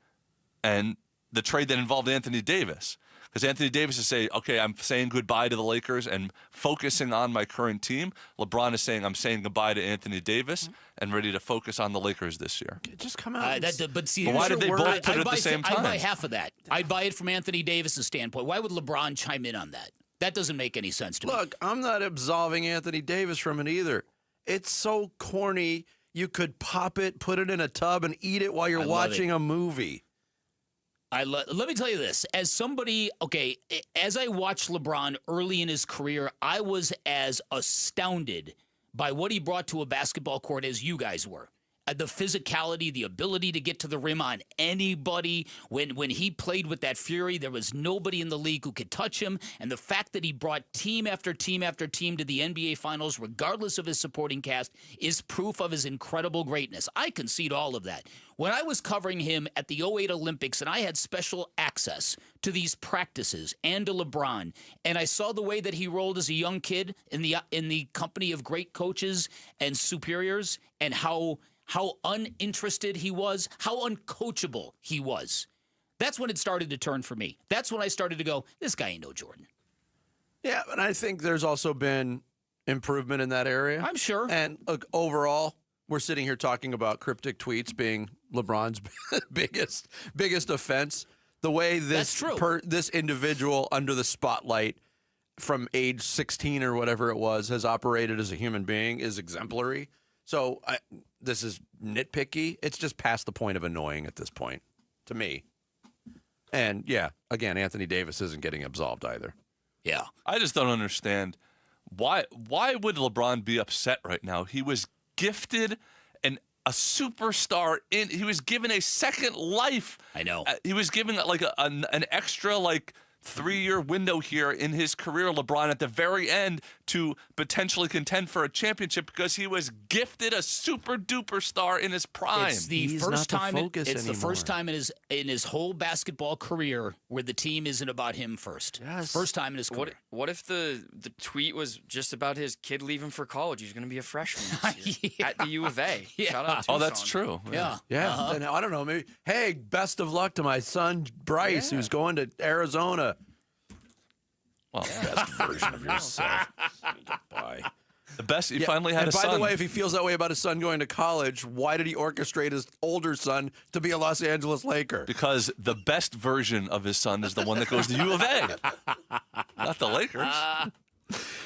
and the trade that involved Anthony Davis. Because Anthony Davis is saying, okay, I'm saying goodbye to the Lakers and focusing on my current team. LeBron is saying, I'm saying goodbye to Anthony Davis and ready to focus on the Lakers this year. Just come out. But why did they both put it at the same time? I'd buy half of that. I'd buy it from Anthony Davis's standpoint. Why would LeBron chime in on that? That doesn't make any sense to me. Look, I'm not absolving Anthony Davis from it either. It's so corny. You could pop it, put it in a tub, and eat it while you're watching a movie. Let me tell you this. As somebody, as I watched LeBron early in his career, I was as astounded by what he brought to a basketball court as you guys were. The physicality, the ability to get to the rim on anybody. When he played with that fury, there was nobody in the league who could touch him. And the fact that he brought team after team after team to the NBA Finals, regardless of his supporting cast, is proof of his incredible greatness. I concede all of that. When I was covering him at the 2008 Olympics, and I had special access to these practices and to LeBron, and I saw the way that he rolled as a young kid in the company of great coaches and superiors, and how uninterested he was, how uncoachable he was. That's when it started to turn for me. That's when I started to go, this guy ain't no Jordan. Yeah, and I think there's also been improvement in that area. I'm sure. And look, overall, we're sitting here talking about cryptic tweets being LeBron's biggest offense. The way this individual under the spotlight from age 16 or whatever it was has operated as a human being is exemplary. So this is nitpicky. It's just past the point of annoying at this point, to me. And, yeah, again, Anthony Davis isn't getting absolved either. Yeah. I just don't understand. Why would LeBron be upset right now? He was gifted a superstar. He was given a second life. I know. He was given like an extra 3-year window here in his career, LeBron, at the very end to potentially contend for a championship because he was gifted a super duper star in his prime. It's the first time in his whole basketball career where the team isn't about him first. Yes. First time in his career. What if the tweet was just about his kid leaving for college? He's going to be a freshman at the U of A. Yeah. Shout out Oh, that's true. Yeah. Yeah. And I don't know. Maybe, hey, best of luck to my son, Bryce, who's going to Arizona. Well, best version of yourself. Bye. The best. He finally had a son. By the way, if he feels that way about his son going to college, why did he orchestrate his older son to be a Los Angeles Laker? Because the best version of his son is the one that goes to U of A, not the Lakers.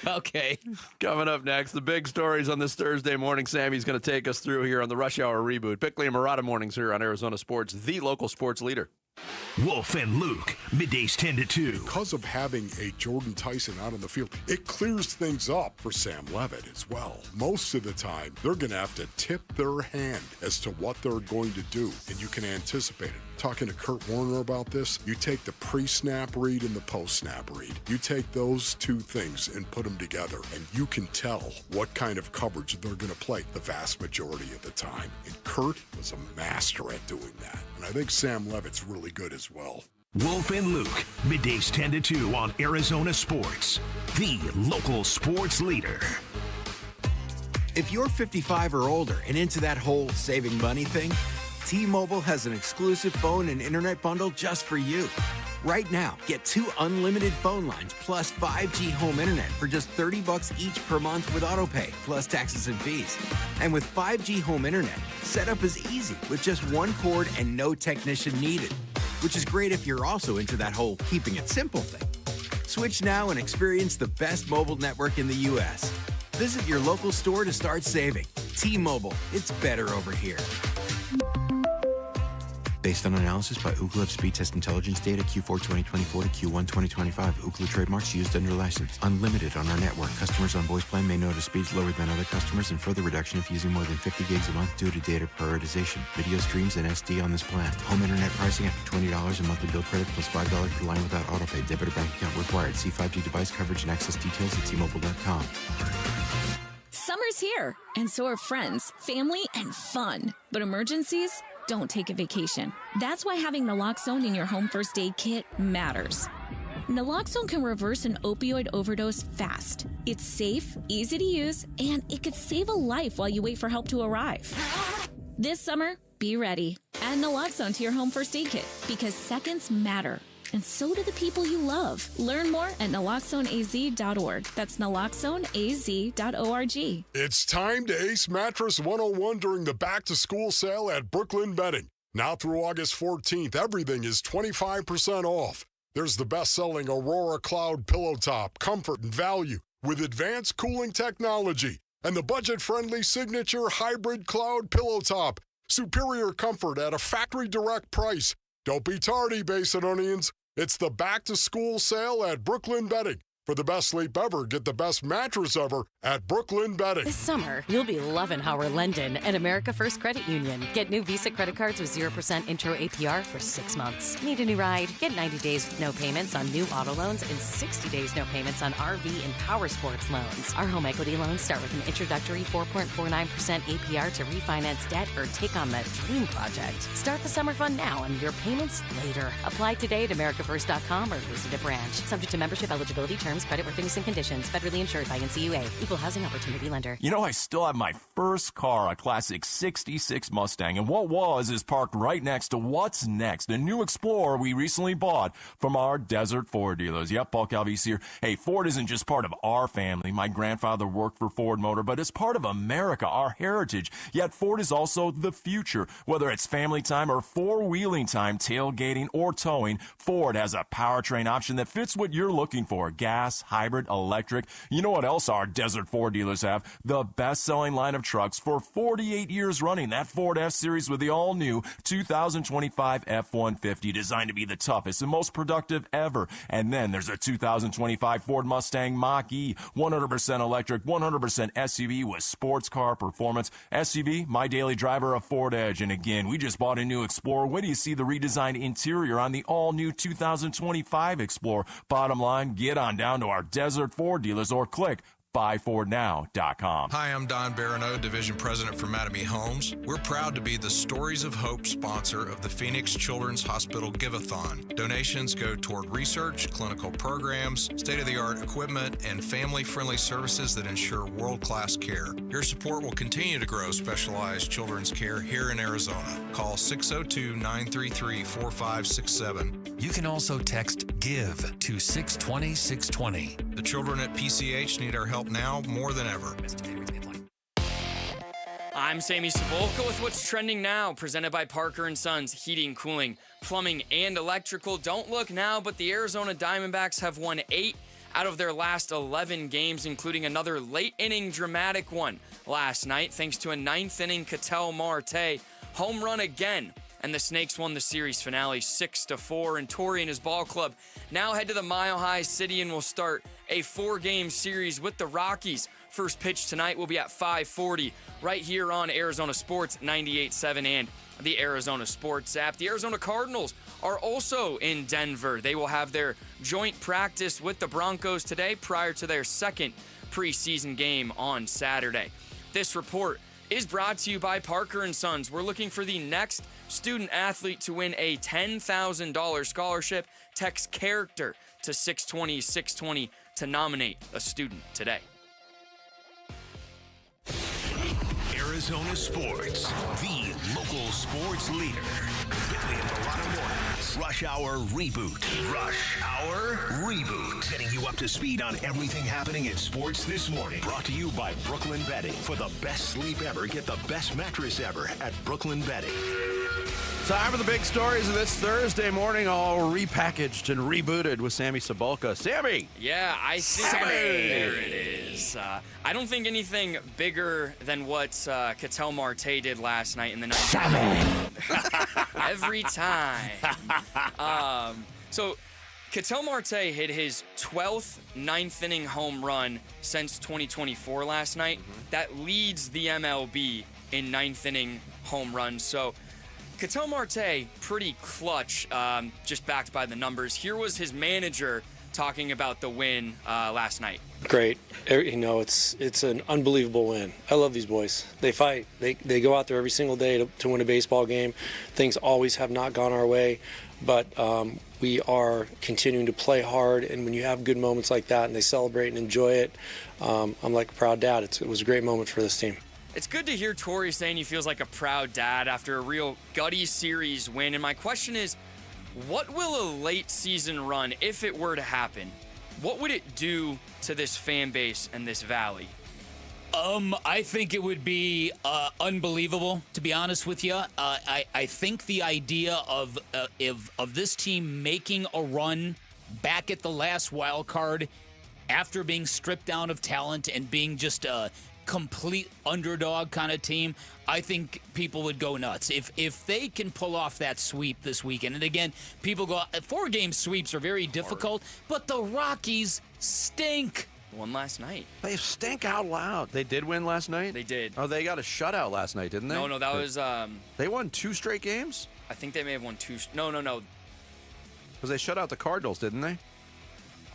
Okay. Coming up next, the big stories on this Thursday morning. Sammy's going to take us through here on the Rush Hour Reboot. Bickley and Murata mornings here on Arizona Sports, the local sports leader. Wolf and Luke, middays 10 to 2. Because of having a Jordan Tyson out on the field, it clears things up for Sam Levitt as well. Most of the time, they're going to have to tip their hand as to what they're going to do, and you can anticipate it. Talking to Kurt Warner about this, you take the pre-snap read and the post-snap read. You take those two things and put them together, and you can tell what kind of coverage they're going to play the vast majority of the time. And Kurt was a master at doing that. And I think Sam Levitt's really good as well. Wolf and Luke, middays 10 to 2 on Arizona Sports, the local sports leader. If you're 55 or older and into that whole saving money thing, T-Mobile has an exclusive phone and internet bundle just for you. Right now, get 2 unlimited phone lines plus 5G home internet for just $30 each per month with autopay, plus taxes and fees. And with 5G home internet, setup is easy with just 1 cord and no technician needed, which is great if you're also into that whole keeping it simple thing. Switch now and experience the best mobile network in the U.S. Visit your local store to start saving. T-Mobile, it's better over here. Based on analysis by Ookla of speed test intelligence data Q4 2024 to Q1 2025. Ookla trademarks used under license. Unlimited on our network. Customers on voice plan may notice speeds lower than other customers and further reduction if using more than 50 gigs a month due to data prioritization. Video streams and SD on this plan. Home internet pricing after $20 a monthly bill credit plus $5 per line without autopay. Debit or bank account required. See 5G device coverage and access details at T-Mobile.com. Summer's here, and so are friends, family, and fun. But emergencies? Don't take a vacation. That's why having naloxone in your home first aid kit matters. Naloxone can reverse an opioid overdose fast. It's safe, easy to use, and it could save a life while you wait for help to arrive. This summer, be ready. Add naloxone to your home first aid kit because seconds matter. And so do the people you love. Learn more at naloxoneaz.org. That's naloxoneaz.org. It's time to ace Mattress 101 during the back-to-school sale at Brooklyn Bedding. Now through August 14th, everything is 25% off. There's the best-selling Aurora Cloud Pillow Top, comfort and value with advanced cooling technology, and the budget-friendly Signature Hybrid Cloud Pillow Top. Superior comfort at a factory-direct price. Don't be tardy, Basinonians. It's the back-to-school sale at Brooklyn Bedding. For the best sleep ever, get the best mattress ever at Brooklyn Bedding. This summer, you'll be loving how we're lending at America First Credit Union. Get new Visa credit cards with 0% intro APR for 6 months. Need a new ride? Get 90 days with no payments on new auto loans and 60 days no payments on RV and power sports loans. Our home equity loans start with an introductory 4.49% APR to refinance debt or take on that dream project. Start the summer fun now and your payments later. Apply today at americafirst.com or visit a branch. Subject to membership eligibility terms, creditworthiness and conditions. Federally insured by NCUA. Equal housing opportunity lender. You know, I still have my first car, a classic 66 Mustang, and what was is parked right next to what's next, a new Explorer we recently bought from our Desert Ford dealers. Yep, Paul Calvise here. Hey, Ford isn't just part of our family. My grandfather worked for Ford Motor, but it's part of America, our heritage. Yet Ford is also the future. Whether it's family time or four-wheeling time, tailgating or towing, Ford has a powertrain option that fits what you're looking for. Gas, hybrid, electric. You know what else our Desert Ford dealers have? The best-selling line of trucks for 48 years running. That Ford F-Series with the all-new 2025 F-150, designed to be the toughest and most productive ever. And then there's a 2025 Ford Mustang Mach-E, 100% electric, 100% SUV with sports car performance. SUV, my daily driver, a Ford Edge. And again, we just bought a new Explorer. Wait till you see the redesigned interior on the all-new 2025 Explorer. Bottom line, get on down to our Desert Ford dealers or click buyfordnow.com. Hi, I'm Don Barano, Division President for Mattamy Homes. We're proud to be the Stories of Hope sponsor of the Phoenix Children's Hospital Give-a-thon. Donations go toward research, clinical programs, state-of-the-art equipment, and family-friendly services that ensure world-class care. Your support will continue to grow specialized children's care here in Arizona. Call 602-933-4567. You can also text GIVE to 620-620. The children at PCH need our help now more than ever. I'm Sammy Cebulka with what's trending now, presented by Parker & Sons Heating, Cooling, Plumbing, and Electrical. Don't look now, but the Arizona Diamondbacks have won 8 out of their last 11 games, including another late-inning dramatic one last night, thanks to a 9th-inning Ketel Marte home run again. And the Snakes won the series finale 6-4, and Torrey and his ball club now head to the Mile High City and will start a 4-game series with the Rockies. First pitch tonight will be at 5:40 right here on Arizona Sports 98.7 and the Arizona Sports app. The Arizona Cardinals are also in Denver. They will have their joint practice with the Broncos today prior to their second preseason game on Saturday. This report is brought to you by Parker & Sons. We're looking for the next student athlete to win a $10,000 scholarship. Text character to 620-620 to nominate a student today. Arizona sports, the local sports leader. Bickley and Morano Mornings. Rush Hour Reboot. Rush Hour Reboot. Getting you up to speed on everything happening in sports this morning. Brought to you by Brooklyn Bedding. For the best sleep ever, get the best mattress ever at Brooklyn Bedding. Time for the big stories of this Thursday morning, all repackaged and rebooted with Sammy Cebulka. Sammy! Yeah, I think there it is. I don't think anything bigger than what Ketel Marte did last night in the ninth. Every time. So Ketel Marte hit his 12th ninth-inning home run since 2024 last night. That leads the MLB in ninth-inning home runs. So Ketel Marte, pretty clutch, just backed by the numbers. Here was his manager talking about the win last night. Great. You know, it's an unbelievable win. I love these boys. They fight. They go out there every single day to win a baseball game. Things always have not gone our way, but we are continuing to play hard, and when you have good moments like that and they celebrate and enjoy it, I'm like a proud dad. It was a great moment for this team. It's good to hear Torrey saying he feels like a proud dad after a real gutty series win. And my question is, what will a late season run, if it were to happen, what would it do to this fan base and this valley? I think it would be unbelievable, to be honest with you. I think the idea of this team making a run back at the last wild card after being stripped down of talent and being just a complete underdog kind of team, I think people would go nuts. If they can pull off that sweep this weekend, and again, people go, 4-game sweeps are very difficult, but the Rockies stink. Won last night. They stink out loud. They did win last night? They did. Oh, they got a shutout last night, didn't they? No, that was... They won 2 straight games? I think they may have won 2... No. Because they shut out the Cardinals, didn't they?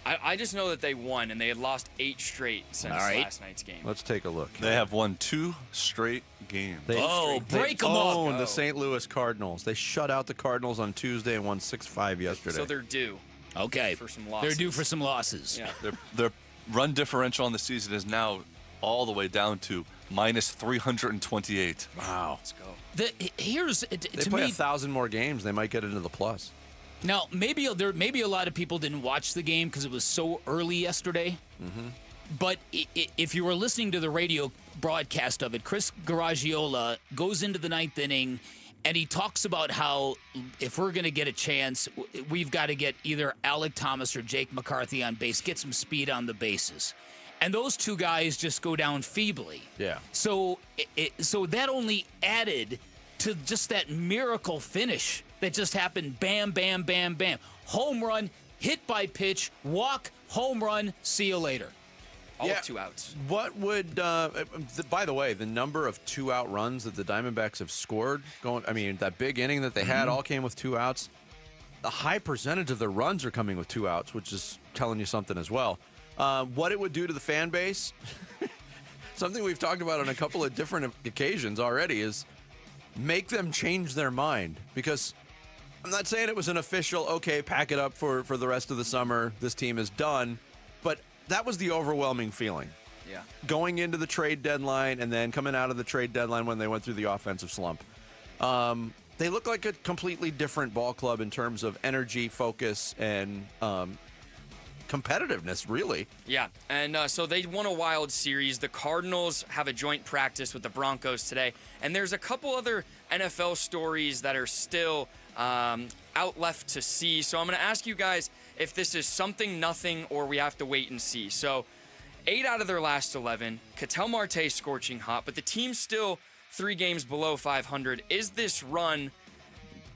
I just know that they won, and they had lost 8 straight since last night's game. Let's take a look. They have won 2 straight games. Break them up. up. The St. Louis Cardinals. They shut out the Cardinals on Tuesday and won 6-5 yesterday. So they're due. Okay. For some losses. They're due for some losses. Yeah. Their run differential on the season is now all the way down to minus 328. Wow. Let's go. They play 1,000 more games. They might get into the plus. Now, maybe a lot of people didn't watch the game because it was so early yesterday. Mm-hmm. But if you were listening to the radio broadcast of it, Chris Garagiola goes into the 9th inning, and he talks about how if we're going to get a chance, we've got to get either Alec Thomas or Jake McCarthy on base, get some speed on the bases. And those 2 guys just go down feebly. Yeah. So that only added to just that miracle finish that just happened. Bam, bam, bam, bam. Home run, hit by pitch, walk, home run, see you later. All 2 outs. What would, by the way, the number of 2-out runs that the Diamondbacks have scored, that big inning that they had all came with 2 outs. A high percentage of their runs are coming with 2 outs, which is telling you something as well. What it would do to the fan base, something we've talked about on a couple of different occasions already, is make them change their mind. Because I'm not saying it was an official, okay, pack it up for the rest of the summer, this team is done, but that was the overwhelming feeling. Yeah. Going into the trade deadline and then coming out of the trade deadline when they went through the offensive slump. They look like a completely different ball club in terms of energy, focus, and competitiveness, really. Yeah, and so they won a wild series. The Cardinals have a joint practice with the Broncos today, and there's a couple other NFL stories that are still out left to see. So I'm going to ask you guys if this is something, nothing, or we have to wait and see. So 8 out of their last 11. Ketel Marte scorching hot, but the team's still 3 games below 500. Is this run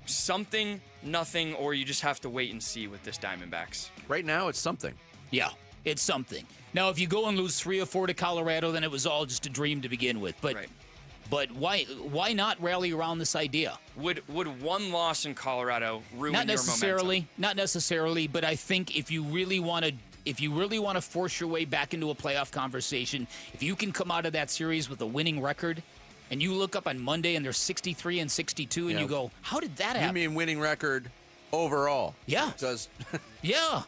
something, nothing, or you just have to wait and see with this Diamondbacks? Right now, it's something. Yeah, it's something. Now, if you go and lose 3 or 4 to Colorado, then it was all just a dream to begin with. But But why not rally around this idea? Would one loss in Colorado ruin Not necessarily, your momentum? not necessarily, but I think if you really want to force your way back into a playoff conversation, if you can come out of that series with a winning record, and you look up on Monday and they're 63 and 62, and you go, how did that happen? You mean winning record overall? Yeah. Because yeah.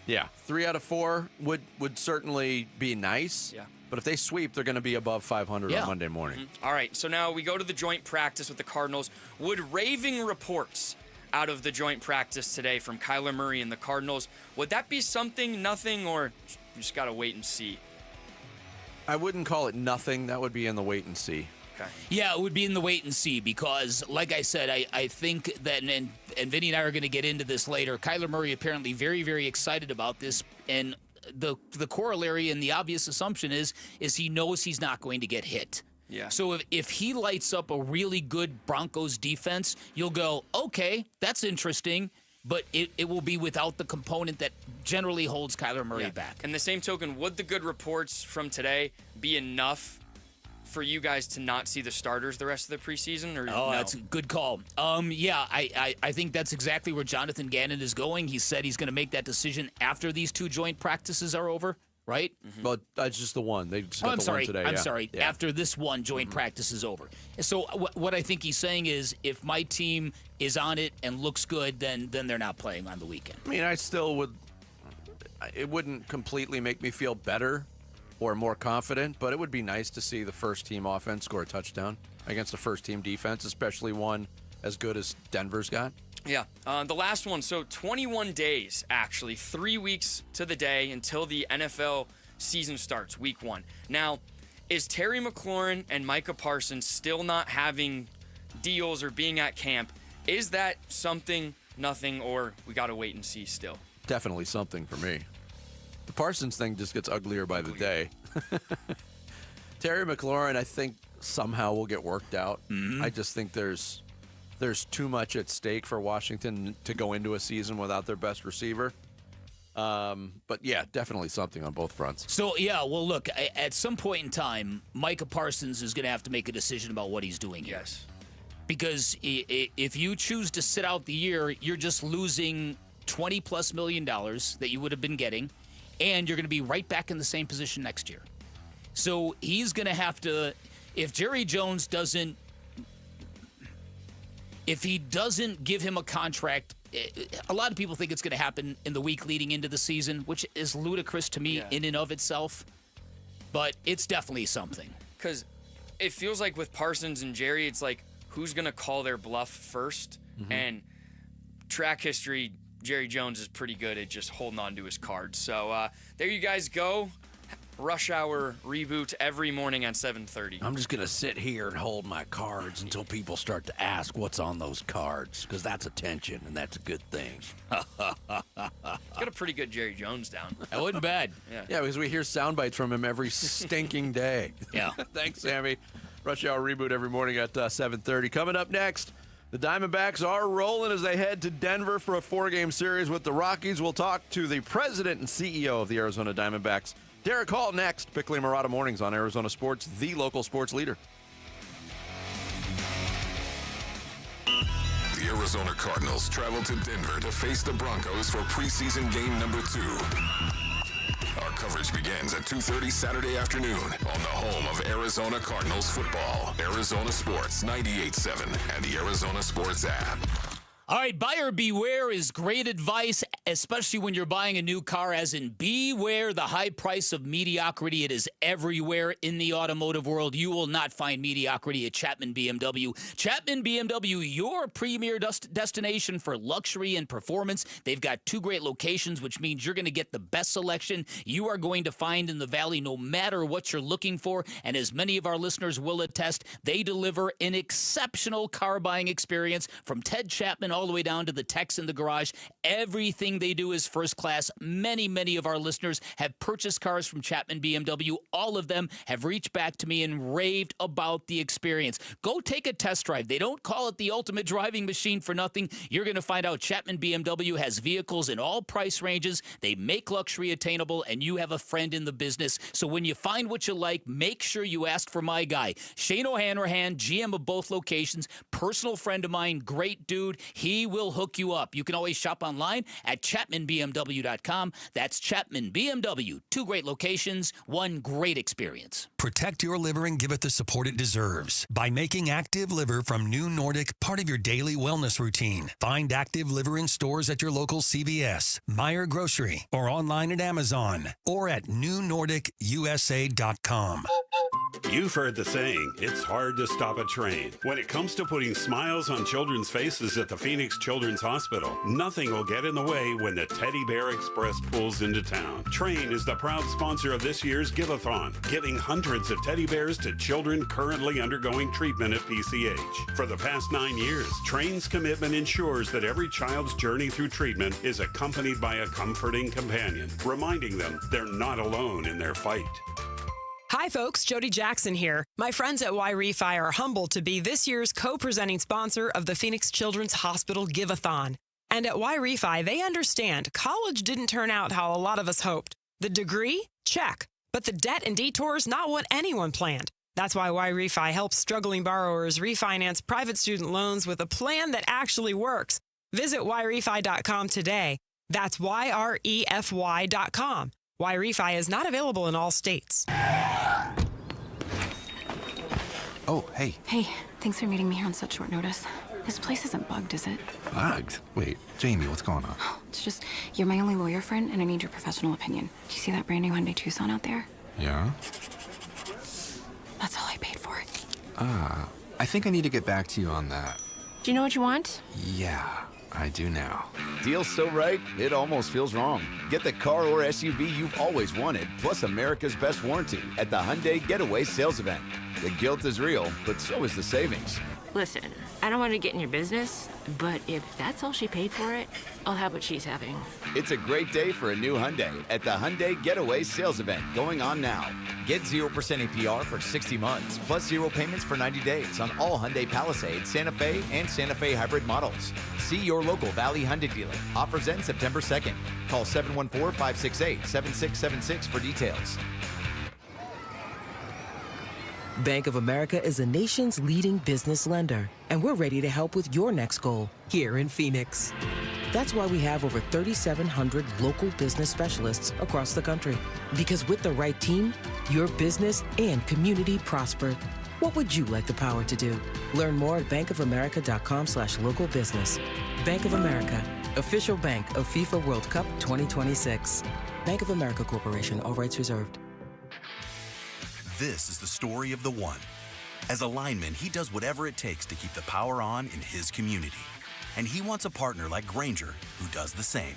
Yeah, 3 out of 4 would certainly be nice. Yeah. But if they sweep, they're going to be above 500 on Monday morning. Mm-hmm. All right, so now we go to the joint practice with the Cardinals. Would raving reports out of the joint practice today from Kyler Murray and the Cardinals, would that be something, nothing, or you just got to wait and see? I wouldn't call it nothing. That would be in the wait and see. Okay. Yeah, it would be in the wait and see because, like I said, I think that, and Vinny and I are going to get into this later, Kyler Murray apparently very, very excited about this, and the corollary and the obvious assumption is he knows he's not going to get hit. Yeah. So if he lights up a really good Broncos defense, you'll go, okay, that's interesting, but it will be without the component that generally holds Kyler Murray back. And the same token, would the good reports from today be enough for you guys to not see the starters the rest of the preseason? Or no? That's a good call. Yeah, I think that's exactly where Jonathan Gannon is going. He said he's going to make that decision after these 2 joint practices are over, right? Mm-hmm. But that's just the one. They just got the one today. I'm sorry. Yeah. After this one joint practice is over. So what I think he's saying is if my team is on it and looks good, then they're not playing on the weekend. I mean, I still would. It wouldn't completely make me feel better or more confident, but it would be nice to see the first-team offense score a touchdown against the first-team defense, especially one as good as Denver's got. Yeah. The last one, so 21 days, actually, 3 weeks to the day until the NFL season starts, week 1. Now, is Terry McLaurin and Micah Parsons still not having deals or being at camp? Is that something, nothing, or we got to wait and see still? Definitely something for me. The Parsons thing just gets uglier by the day. Terry McLaurin, I think, somehow will get worked out. Mm-hmm. I just think there's too much at stake for Washington to go into a season without their best receiver. But, yeah, definitely something on both fronts. So, yeah, well, look, at some point in time, Micah Parsons is going to have to make a decision about what he's doing here. Yes. Because if you choose to sit out the year, you're just losing $20+ million that you would have been getting, and you're going to be right back in the same position next year. So he's going to have to, if Jerry Jones doesn't give him a contract, a lot of people think it's going to happen in the week leading into the season, which is ludicrous to me in and of itself, but it's definitely something. Because it feels like with Parsons and Jerry, it's like, who's going to call their bluff first? Mm-hmm. And track history, Jerry Jones is pretty good at just holding on to his cards. So there you guys go. Rush Hour reboot every morning at 7:30. I'm just going to sit here and hold my cards until people start to ask what's on those cards, because that's attention, and that's a good thing. Got a pretty good Jerry Jones down. That wasn't bad. Yeah, because we hear sound bites from him every stinking day. Yeah. Thanks, Sammy. Rush Hour reboot every morning at 7:30. Coming up next, the Diamondbacks are rolling as they head to Denver for a 4-game series with the Rockies. We'll talk to the president and CEO of the Arizona Diamondbacks, Derek Hall, next. Bickley and Murata Mornings on Arizona Sports, the local sports leader. The Arizona Cardinals travel to Denver to face the Broncos for preseason game number 2. Our coverage begins at 2:30 Saturday afternoon on the home of Arizona Cardinals football, Arizona Sports 98.7 and the Arizona Sports app. All right, buyer beware is great advice, especially when you're buying a new car, as in beware the high price of mediocrity. It is everywhere in the automotive world. You will not find mediocrity at Chapman BMW. Chapman BMW, your premier destination for luxury and performance. They've got 2 great locations, which means you're going to get the best selection you are going to find in the Valley, no matter what you're looking for. And as many of our listeners will attest, they deliver an exceptional car buying experience from Ted Chapman all the way down to the techs in the garage. Everything they do is first class. Many of our listeners have purchased cars from Chapman BMW. All of them have reached back to me and raved about the experience. Go take a test drive. They don't call it the ultimate driving machine for nothing. You're going to find out Chapman BMW has vehicles in all price ranges. They make luxury attainable, and you have a friend in the business. So when you find what you like, make sure you ask for my guy, Shane O'Hanrahan, GM of both locations, personal friend of mine, great dude. He will hook you up. You can always shop online at at ChapmanBMW.com. That's Chapman BMW. 2 great locations, 1 great experience. Protect your liver and give it the support it deserves by making Active Liver from New Nordic part of your daily wellness routine. Find Active Liver in stores at your local CVS, Meijer Grocery, or online at Amazon, or at newnordicusa.com. You've heard the saying, it's hard to stop a train. When it comes to putting smiles on children's faces at the Phoenix Children's Hospital, nothing will get in the way when the Teddy Bear Express pulls into town. Train is the proud sponsor of this year's Give-a-thon, giving hundreds of teddy bears to children currently undergoing treatment at PCH. For the past 9 years, Train's commitment ensures that every child's journey through treatment is accompanied by a comforting companion, reminding them they're not alone in their fight. Hi, folks. Jody Jackson here. My friends at Y-Refi are humbled to be this year's co-presenting sponsor of the Phoenix Children's Hospital Give-a-thon. And at Y-Refi, they understand college didn't turn out how a lot of us hoped. The degree? Check. But the debt and detours, not what anyone planned. That's why Y-Refi helps struggling borrowers refinance private student loans with a plan that actually works. Visit YRefi.com today. That's YREFY.com. Y-Refi is not available in all states. Oh, hey. Hey, thanks for meeting me here on such short notice. This place isn't bugged, is it? Bugged? Wait, Jamie, what's going on? It's just, you're my only lawyer friend, and I need your professional opinion. Do you see that brand new Hyundai Tucson out there? Yeah? That's all I paid for it. I think I need to get back to you on that. Do you know what you want? Yeah, I do now. Deal's so right, it almost feels wrong. Get the car or SUV you've always wanted, plus America's best warranty at the Hyundai Getaway Sales Event. The guilt is real, but so is the savings. Listen, I don't want to get in your business, but if that's all she paid for it, I'll have what she's having. It's a great day for a new Hyundai at the Hyundai Getaway Sales Event going on now. Get 0% APR for 60 months, plus 0 payments for 90 days on all Hyundai Palisade, Santa Fe, and Santa Fe hybrid models. See your local Valley Hyundai dealer. Offers end September 2nd. Call 714-568-7676 for details. Bank of America is the nation's leading business lender, and we're ready to help with your next goal here in Phoenix. That's why we have over 3,700 local business specialists across the country. Because with the right team, your business and community prosper. What would you like the power to do? Learn more at bankofamerica.com/local business. Bank of America, official bank of FIFA World Cup 2026. Bank of America Corporation, all rights reserved. This is the story of the one. As a lineman, he does whatever it takes to keep the power on in his community. And he wants a partner like Grainger who does the same.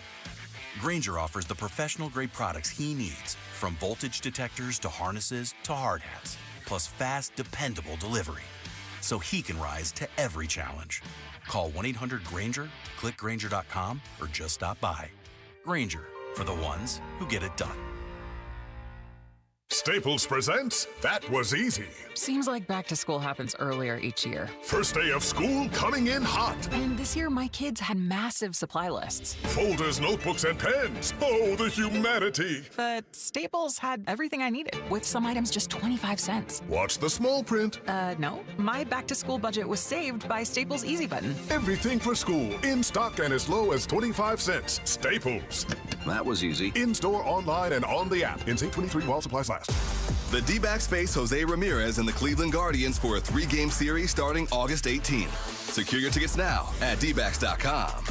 Grainger offers the professional-grade products he needs, from voltage detectors to harnesses to hard hats, plus fast, dependable delivery, so he can rise to every challenge. Call 1-800-GRAINGER, click Grainger.com, or just stop by. Grainger, for the ones who get it done. Staples presents That Was Easy. Seems like back to school happens earlier each year. First day of school coming in hot. And this year, my kids had massive supply lists. Folders, notebooks, and pens. Oh, the humanity. But Staples had everything I needed, with some items just 25 cents. Watch the small print. No. My back to school budget was saved by Staples Easy Button. Everything for school, in stock and as low as 25 cents. Staples. That was easy. In-store, online, and on the app. In 23 while supplies last. The D-backs face Jose Ramirez and the Cleveland Guardians for a 3-game series starting August 18th. Secure your tickets now at dbacks.com.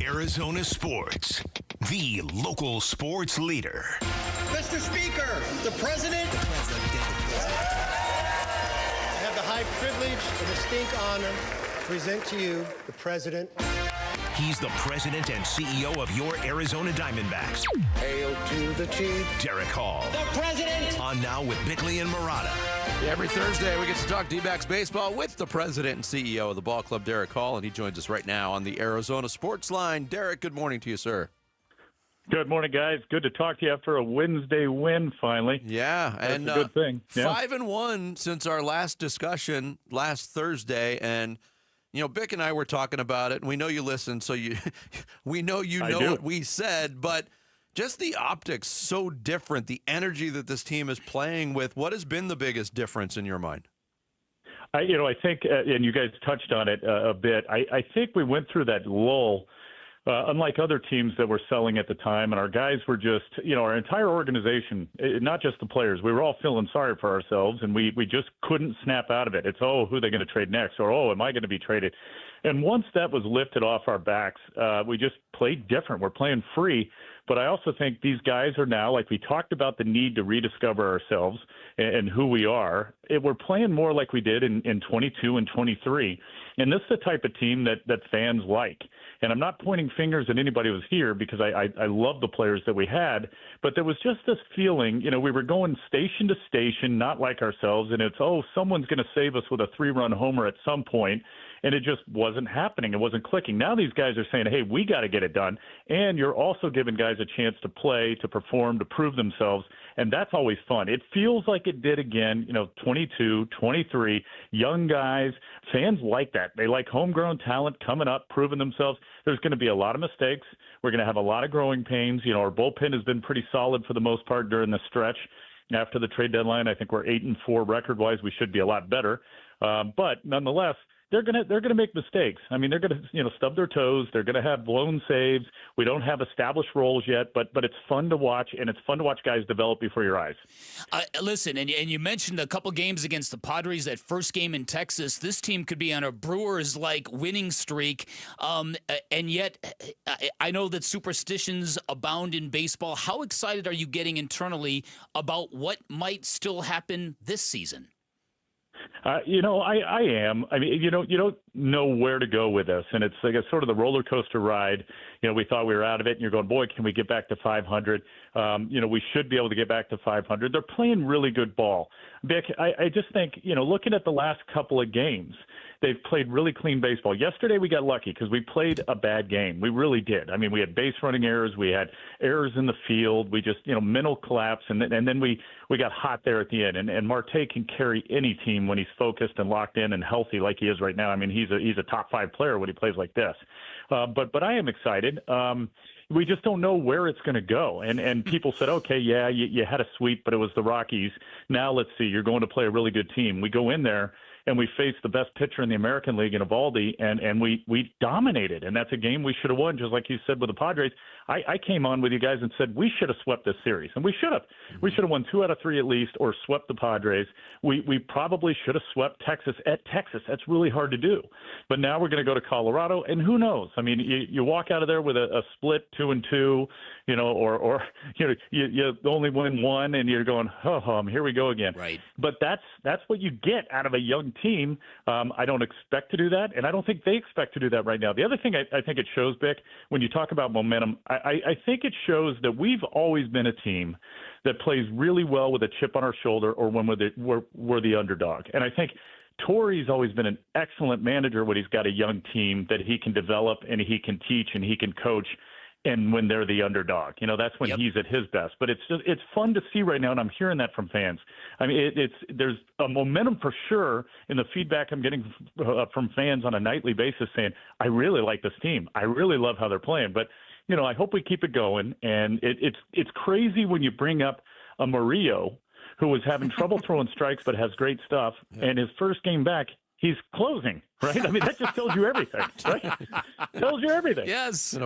Arizona Sports, the local sports leader. Mr. Speaker, the President. I have the high privilege and distinct honor to present to you the President. He's the president and CEO of your Arizona Diamondbacks. Hail to the chief. Derek Hall. The President. On Now with Bickley and Murata. Yeah, every Thursday we get to talk D-backs baseball with the president and CEO of the ball club, Derek Hall, and he joins us right now on the Arizona Sports Line. Derek, good morning to you, sir. Good morning, guys. Good to talk to you after a Wednesday win, finally. Yeah, that's and a good thing. Yeah. 5-1 since our last discussion last Thursday, and you know, Bick and I were talking about it, and we know you listen, so we know you know what we said, but just the optics so different, the energy that this team is playing with. What has been the biggest difference in your mind? I think, and you guys touched on it a bit. I think we went through that lull, unlike other teams that were selling at the time, and our guys were just, our entire organization, not just the players, we were all feeling sorry for ourselves, and we just couldn't snap out of it. It's, who are they going to trade next? Or, am I going to be traded? And once that was lifted off our backs, we just played different. We're playing free. But I also think these guys are now, like we talked about the need to rediscover ourselves and who we are, we're playing more like we did in 22 and 23. And this is the type of team that fans like. And I'm not pointing fingers at anybody who was here because I love the players that we had, but there was just this feeling, we were going station to station, not like ourselves, and it's, someone's going to save us with a 3-run homer at some point. And it just wasn't happening. It wasn't clicking. Now these guys are saying, hey, we got to get it done. And you're also giving guys a chance to play, to perform, to prove themselves. And that's always fun. It feels like it did again, 22, 23, young guys. Fans like that. They like homegrown talent coming up, proving themselves. There's going to be a lot of mistakes. We're going to have a lot of growing pains. Our bullpen has been pretty solid for the most part during the stretch. After the trade deadline, I think we're 8-4 record-wise. We should be a lot better. But nonetheless, they're gonna make mistakes. I mean, they're gonna stub their toes. They're gonna have blown saves. We don't have established roles yet, but it's fun to watch, and it's fun to watch guys develop before your eyes. Listen, and you mentioned a couple games against the Padres. That first game in Texas, this team could be on a Brewers-like winning streak, and yet I know that superstitions abound in baseball. How excited are you getting internally about what might still happen this season? I am. I mean, you don't know where to go with this, and it's like sort of the roller coaster ride. We thought we were out of it, and you're going, boy, can we get back to 500? We should be able to get back to 500. They're playing really good ball. Vic, I just think, looking at the last couple of games, they've played really clean baseball. Yesterday we got lucky because we played a bad game. We really did. I mean, we had base running errors. We had errors in the field. We just, mental collapse. And then we got hot there at the end. And Marte can carry any team when he's focused and locked in and healthy like he is right now. I mean, he's a top 5 player when he plays like this. But I am excited. We just don't know where it's going to go. And people said, okay, yeah, you had a sweep, but it was the Rockies. Now let's see, you're going to play a really good team. We go in there and we faced the best pitcher in the American League in Eovaldi, and we dominated. And that's a game we should have won, just like you said with the Padres. I came on with you guys and said we should have swept this series, and we should have. We should have won 2 out of 3 at least, or swept the Padres. We probably should have swept Texas at Texas. That's really hard to do. But now we're going to go to Colorado, and who knows? I mean, you walk out of there with a split 2-2, or you only win 1, and you're going, here we go again. Right. But that's what you get out of a young team. I don't expect to do that, and I don't think they expect to do that right now. The other thing I think it shows, Bick, when you talk about momentum, I think it shows that we've always been a team that plays really well with a chip on our shoulder or when we're the underdog. And I think Torrey's always been an excellent manager when he's got a young team that he can develop and he can teach and he can coach. And when they're the underdog, that's when he's at his best. But it's fun to see right now, and I'm hearing that from fans. I mean, there's a momentum for sure in the feedback I'm getting from fans on a nightly basis saying, I really like this team. I really love how they're playing. But, I hope we keep it going. And it's crazy when you bring up a Murillo who was having trouble throwing strikes but has great stuff, and his first game back, he's closing, right? I mean, that just tells you everything, right? Tells you everything. Yes.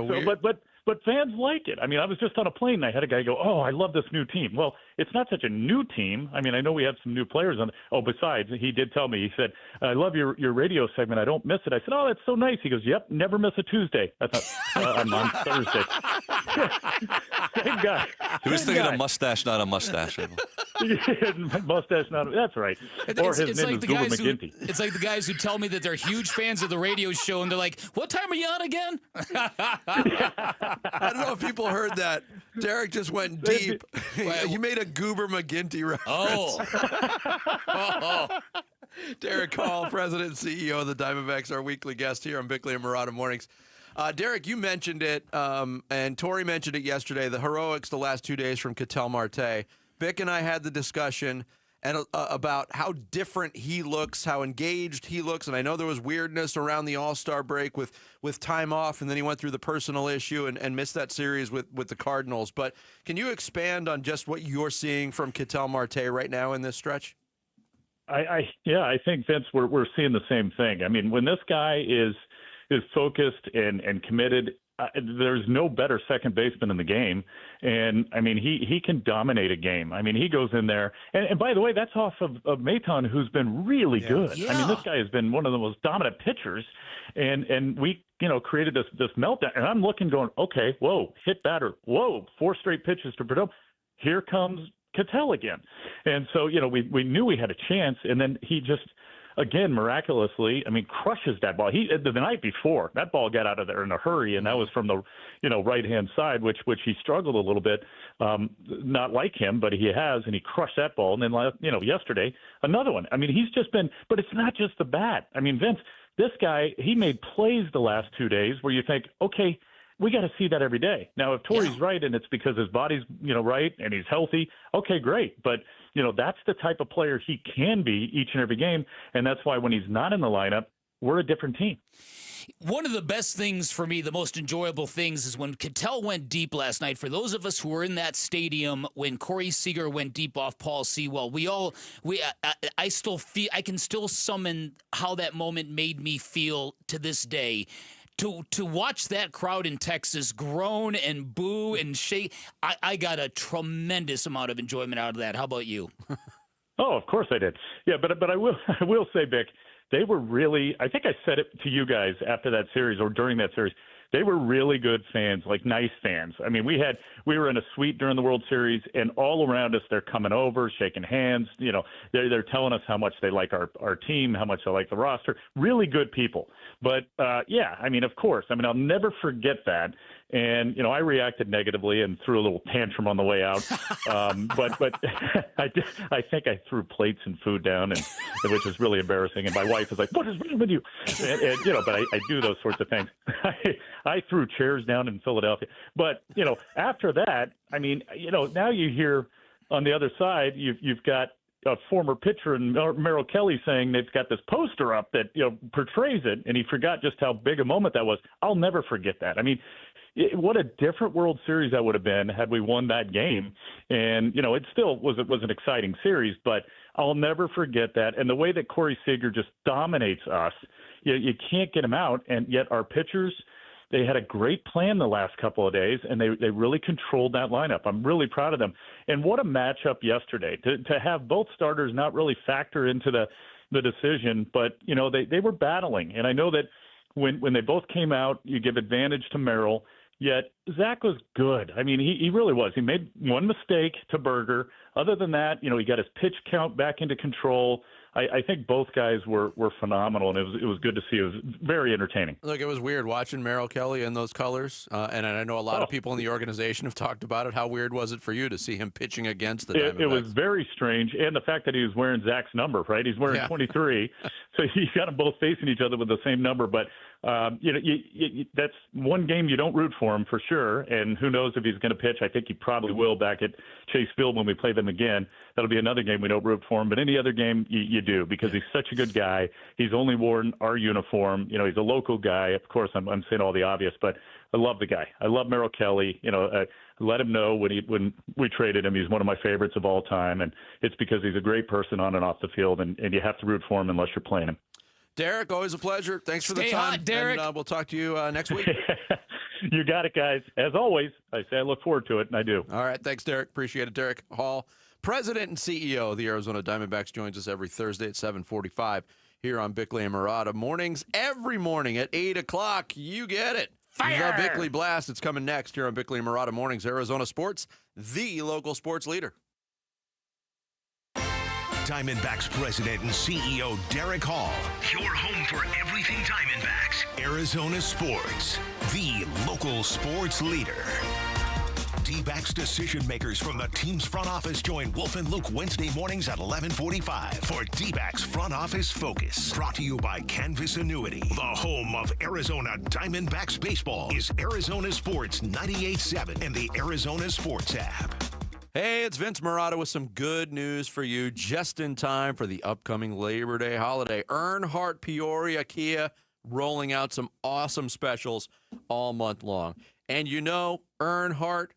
But fans like it. I mean, I was just on a plane and I had a guy go, I love this new team. Well, it's not such a new team. I mean, I know we have some new players on. Besides, he did tell me, he said, I love your radio segment. I don't miss it. I said, that's so nice. He goes, yep, never miss a Tuesday. I thought, I'm on Thursday. Same guy. He was thinking a mustache, not a mustache. Mustache, not that's right. Or his name is Goober McGinty. It's like the guys who tell me that they're huge fans of the radio show, and they're like, what time are you on again? I don't know if people heard that. Derek just went deep. You made a Goober McGinty reference. Derek Hall, President and CEO of the Diamondbacks, our weekly guest here on Bickley and Murata Mornings. Derek, you mentioned it, and Tori mentioned it yesterday, the heroics the last 2 days from Ketel Marte. Bick and I had the discussion about how different he looks, how engaged he looks. And I know there was weirdness around the All-Star break with time off, and then he went through the personal issue and missed that series with the Cardinals. But can you expand on just what you're seeing from Ketel Marte right now in this stretch? I think, Vince, we're seeing the same thing. I mean, when this guy is focused and committed, there's no better second baseman in the game. And, I mean, he can dominate a game. I mean, he goes in there. And by the way, that's off of Maton, who's been really good. Yeah. I mean, this guy has been one of the most dominant pitchers. And we, created this meltdown. And I'm looking going, okay, whoa, hit batter. Whoa, 4 straight pitches to Perdomo. Here comes Cattell again. And so, we knew we had a chance. And then he just – again, miraculously, I mean, crushes that ball. The night before, that ball got out of there in a hurry, and that was from the, right-hand side, which he struggled a little bit. Not like him, but he has, and he crushed that ball. And then, yesterday, another one. I mean, he's just been – but it's not just the bat. I mean, Vince, this guy, he made plays the last 2 days where you think, okay, we got to see that every day. Now, if Torrey's right and it's because his body's, right, and he's healthy, okay, great. But, that's the type of player he can be each and every game. And that's why when he's not in the lineup, we're a different team. One of the best things for me, the most enjoyable things, is when Cattell went deep last night. For those of us who were in that stadium when Corey Seager went deep off Paul Sewell, I can still summon how that moment made me feel to this day. To watch that crowd in Texas groan and boo and shake, I got a tremendous amount of enjoyment out of that. How about you? Oh, of course I did. Yeah, but I will say, Vic, they were really, I think I said it to you guys after that series or during that series, they were really good fans, like nice fans. I mean, we were in a suite during the World Series, and all around us, they're coming over, shaking hands. They're telling us how much they like our team, how much they like the roster. Really good people. But yeah, I mean, of course. I mean, I'll never forget that. And I reacted negatively and threw a little tantrum on the way out. But I think I threw plates and food down, which is really embarrassing. And my wife was like, "What is wrong with you?" And but I do those sorts of things. I threw chairs down in Philadelphia. But after that, I mean, now you hear on the other side, you've got a former pitcher and Merrill Kelly saying they've got this poster up that portrays it, and he forgot just how big a moment that was. I'll never forget that. I mean, what a different World Series that would have been had we won that game. And it still was an exciting series, but I'll never forget that. And the way that Corey Seager just dominates us, you can't get him out. And yet our pitchers, they had a great plan the last couple of days, and they really controlled that lineup. I'm really proud of them. And what a matchup yesterday to have both starters not really factor into the decision, but they were battling. And I know that when they both came out, you give advantage to Merrill. Yet Zach was good. I mean, he really was. He made one mistake to Berger. Other than that, he got his pitch count back into control. I think both guys were phenomenal, and it was good to see. It was very entertaining. Look, it was weird watching Merrill Kelly in those colors, and I know a lot of people in the organization have talked about it. How weird was it for you to see him pitching against the Diamondbacks? It was very strange, and the fact that he was wearing Zach's number, right? He's wearing 23, so you got them both facing each other with the same number. But that's one game you don't root for him for sure, and who knows if he's going to pitch. I think he probably will back at Chase Field when we play them again. That'll be another game we don't root for him, but any other game you do, because he's such a good guy. He's only worn our uniform. He's a local guy. Of course, I'm saying all the obvious, but I love the guy. I love Merrill Kelly. Let him know when we traded him, he's one of my favorites of all time, and it's because he's a great person on and off the field, and you have to root for him unless you're playing him. Derek, always a pleasure. Thanks for the Stay time. hot, Derek. And we'll talk to you next week. You got it, guys. As always, I say I look forward to it, and I do. All right. Thanks, Derek. Appreciate it. Derek Hall, President and CEO of the Arizona Diamondbacks, joins us every Thursday at 7:45 here on Bickley and Murata. Mornings, every morning at 8 o'clock. You get it. Fire! The Bickley Blast. It's coming next here on Bickley and Murata Mornings, Arizona Sports, the local sports leader. Diamondbacks President and CEO Derek Hall. Your home for everything Diamondbacks. Arizona Sports, the local sports leader. D-backs decision makers from the team's front office join Wolf and Luke Wednesday mornings at 11:45 for D-backs Front Office Focus. Brought to you by Canvas Annuity. The home of Arizona Diamondbacks baseball is Arizona Sports 98.7 and the Arizona Sports app. Hey, it's Vince Murata with some good news for you just in time for the upcoming Labor Day holiday. Earnhardt Peoria Kia rolling out some awesome specials all month long. And Earnhardt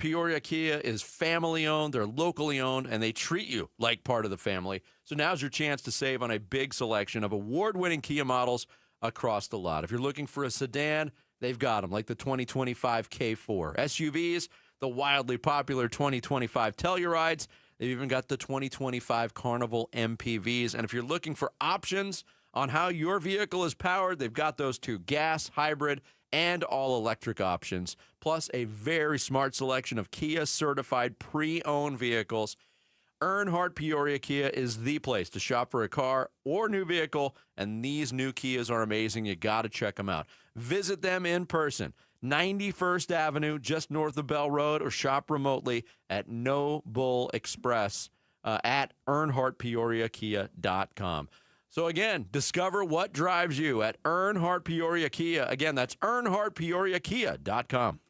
Peoria Kia is family-owned, they're locally owned, and they treat you like part of the family. So now's your chance to save on a big selection of award-winning Kia models across the lot. If you're looking for a sedan, they've got them, like the 2025 K4. SUVs, the wildly popular 2025 Tellurides. They've even got the 2025 Carnival MPVs. And if you're looking for options on how your vehicle is powered, they've got those too: gas, hybrid, and all-electric options, plus a very smart selection of Kia-certified pre-owned vehicles. Earnhardt Peoria Kia is the place to shop for a car or new vehicle, and these new Kias are amazing. You got to check them out. Visit them in person, 91st Avenue, just north of Bell Road, or shop remotely at No Bull Express at EarnhardtPeoriaKia.com. So again, discover what drives you at Earnhardt Peoria Kia. Again, that's EarnhardtPeoriaKia.com.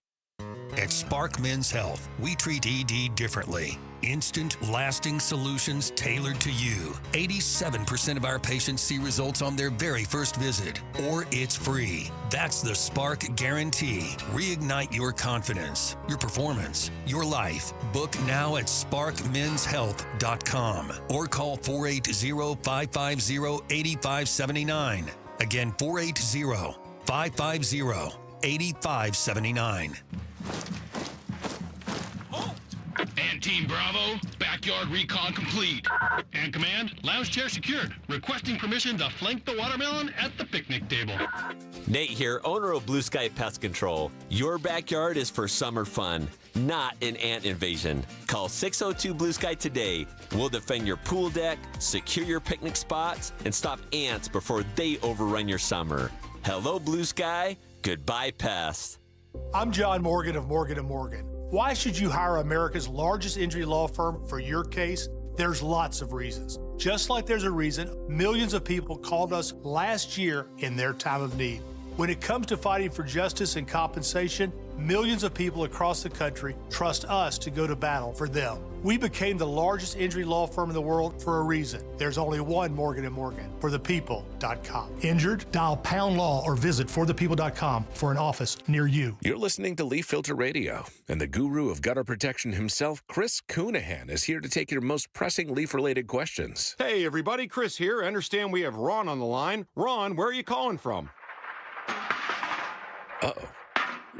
At Spark Men's Health, we treat ED differently. Instant, lasting solutions tailored to you. 87% of our patients see results on their very first visit, or it's free. That's the Spark Guarantee. Reignite your confidence, your performance, your life. Book now at sparkmenshealth.com or call 480-550-8579. Again, 480-550-8579. And Team Bravo, backyard recon complete. And Command, lounge chair secured. Requesting permission to flank the watermelon at the picnic table. Nate here, owner of Blue Sky Pest Control. Your backyard is for summer fun, not an ant invasion. Call 602 Blue Sky today. We'll defend your pool deck, secure your picnic spots, and stop ants before they overrun your summer. Hello, Blue Sky. Goodbye, pests. I'm John Morgan of Morgan & Morgan. Why should you hire America's largest injury law firm for your case? There's lots of reasons. Just like there's a reason millions of people called us last year in their time of need. When it comes to fighting for justice and compensation, millions of people across the country trust us to go to battle for them. We became the largest injury law firm in the world for a reason. There's only one Morgan & Morgan, forthepeople.com. Injured? Dial #law or visit forthepeople.com for an office near you. You're listening to Leaf Filter Radio, and the guru of gutter protection himself, Chris Coonahan, is here to take your most pressing leaf-related questions. Hey, everybody, Chris here. I understand we have Ron on the line. Ron, where are you calling from? Uh-oh.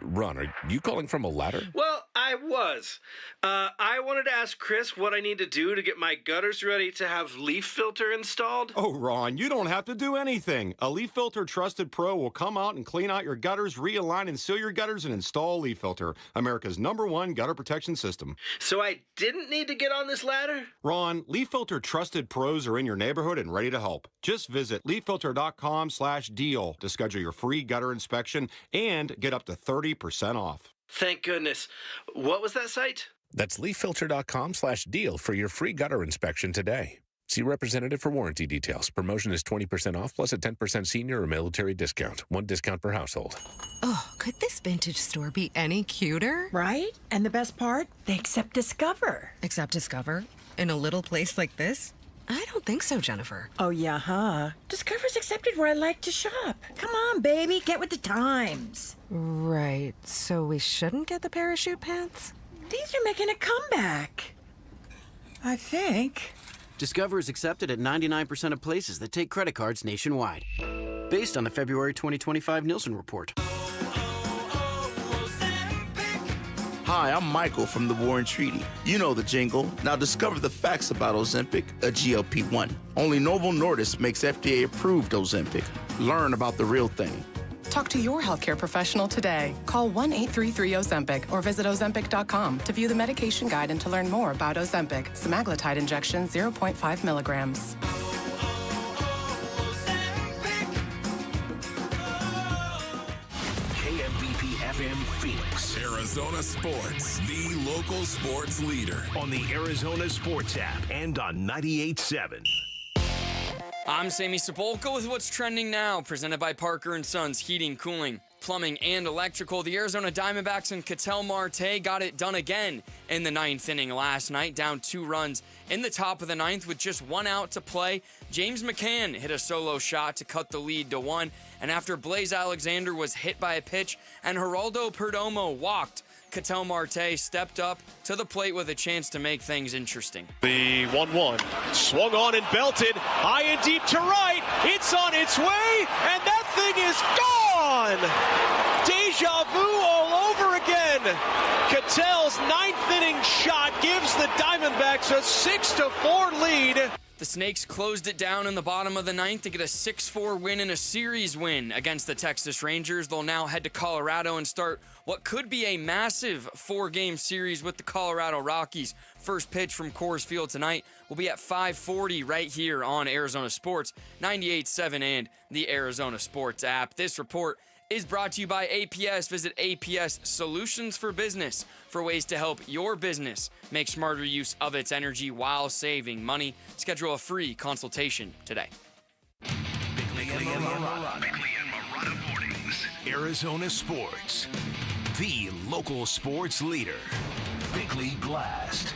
Ron, are you calling from a ladder? Well, I was. I wanted to ask Chris what I need to do to get my gutters ready to have leaf filter installed. Oh, Ron, you don't have to do anything. A Leaf Filter Trusted Pro will come out and clean out your gutters, realign and seal your gutters, and install Leaf Filter, America's #1 gutter protection system. So I didn't need to get on this ladder? Ron, Leaf Filter Trusted Pros are in your neighborhood and ready to help. Just visit leaffilter.com/deal to schedule your free gutter inspection and get up to 30% off. Thank goodness. What was that site? That's leaffilter.com/deal for your free gutter inspection today. See representative for warranty details. Promotion is 20% off plus a 10% senior or military discount. One discount per household. Oh, could this vintage store be any cuter? Right? And the best part? They accept Discover. Accept Discover? In a little place like this? I don't think so, Jennifer. Oh, yeah, huh? Discover's accepted where I like to shop. Come on, baby, get with the times. Right, so we shouldn't get the parachute pants? These are making a comeback. I think. Discover is accepted at 99% of places that take credit cards nationwide. Based on the February 2025 Nielsen report. Hi, I'm Michael from the War and Treaty. You know the jingle. Now discover the facts about Ozempic, a GLP-1. Only Novo Nordisk makes FDA-approved Ozempic. Learn about the real thing. Talk to your healthcare professional today. Call 1-833-OZEMPIC or visit Ozempic.com to view the medication guide and to learn more about Ozempic, semaglutide injection 0.5 milligrams. KMVP-FM Phoenix. Arizona Sports, the local sports leader. On the Arizona Sports app and on 98.7. I'm Sammy Sepulka with what's trending now, presented by Parker & Sons Heating, Cooling, Plumbing, and Electrical. The Arizona Diamondbacks and Ketel Marte got it done again in the 9th inning last night, down 2 runs in the top of the 9th with just 1 out to play. James McCann hit a solo shot to cut the lead to 1, and after Blaze Alexander was hit by a pitch and Geraldo Perdomo walked Ketel Marte stepped up to the plate with a chance to make things interesting. The 1-1 swung on and belted high and deep to right. It's on its way, and that thing is gone. Deja vu all over again. Ketel's ninth-inning shot gives the Diamondbacks a 6-4 lead. The Snakes closed it down in the bottom of the ninth to get a 6-4 win and a series win against the Texas Rangers. They'll now head to Colorado and start what could be a massive 4-game series with the Colorado Rockies. First pitch from Coors Field tonight will be at 5:40 right here on Arizona Sports, 98.7 and the Arizona Sports app. This report is brought to you by APS. Visit APS Solutions for Business for ways to help your business make smarter use of its energy while saving money. Schedule a free consultation today. Bickley and Marotta Mornings. Arizona Sports. The local sports leader. Bickley Blast.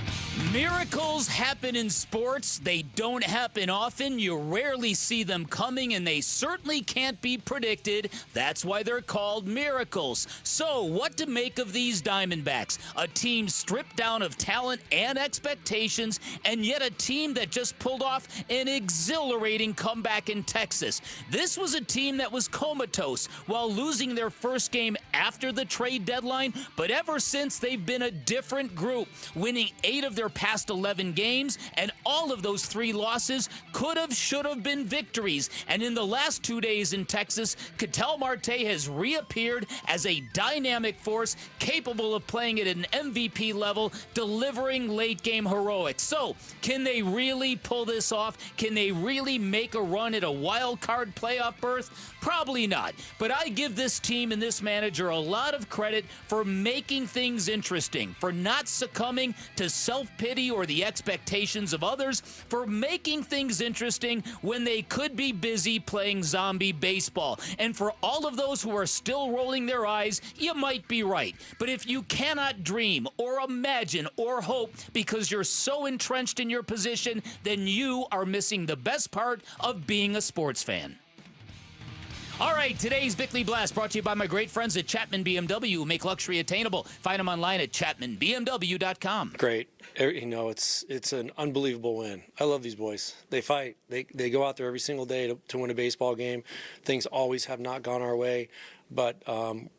Miracles happen in sports. They don't happen often. You rarely see them coming, and they certainly can't be predicted. That's why they're called miracles. So, what to make of these Diamondbacks? A team stripped down of talent and expectations, and yet a team that just pulled off an exhilarating comeback in Texas. This was a team that was comatose while losing their first game after the trade deadline, but ever since they've been a different group, winning 8 of their past 11 games, and all of those 3 losses could have, should have been victories. And in the last 2 days in Texas, Ketel Marte has reappeared as a dynamic force capable of playing at an MVP level, delivering late-game heroics. So, can they really pull this off? Can they really make a run at a wild card playoff berth? Probably not. But I give this team and this manager a lot of credit for making things interesting, for not succumbing to self-pity or the expectations of others, for making things interesting when they could be busy playing zombie baseball. And for all of those who are still rolling their eyes, you might be right. But if you cannot dream or imagine or hope because you're so entrenched in your position, then you are missing the best part of being a sports fan. All right, today's Bickley Blast brought to you by my great friends at Chapman BMW, who make luxury attainable. Find them online at chapmanbmw.com. Great. You know, it's an unbelievable win. I love these boys. They fight. They go out there every single day to win a baseball game. Things always have not gone our way, but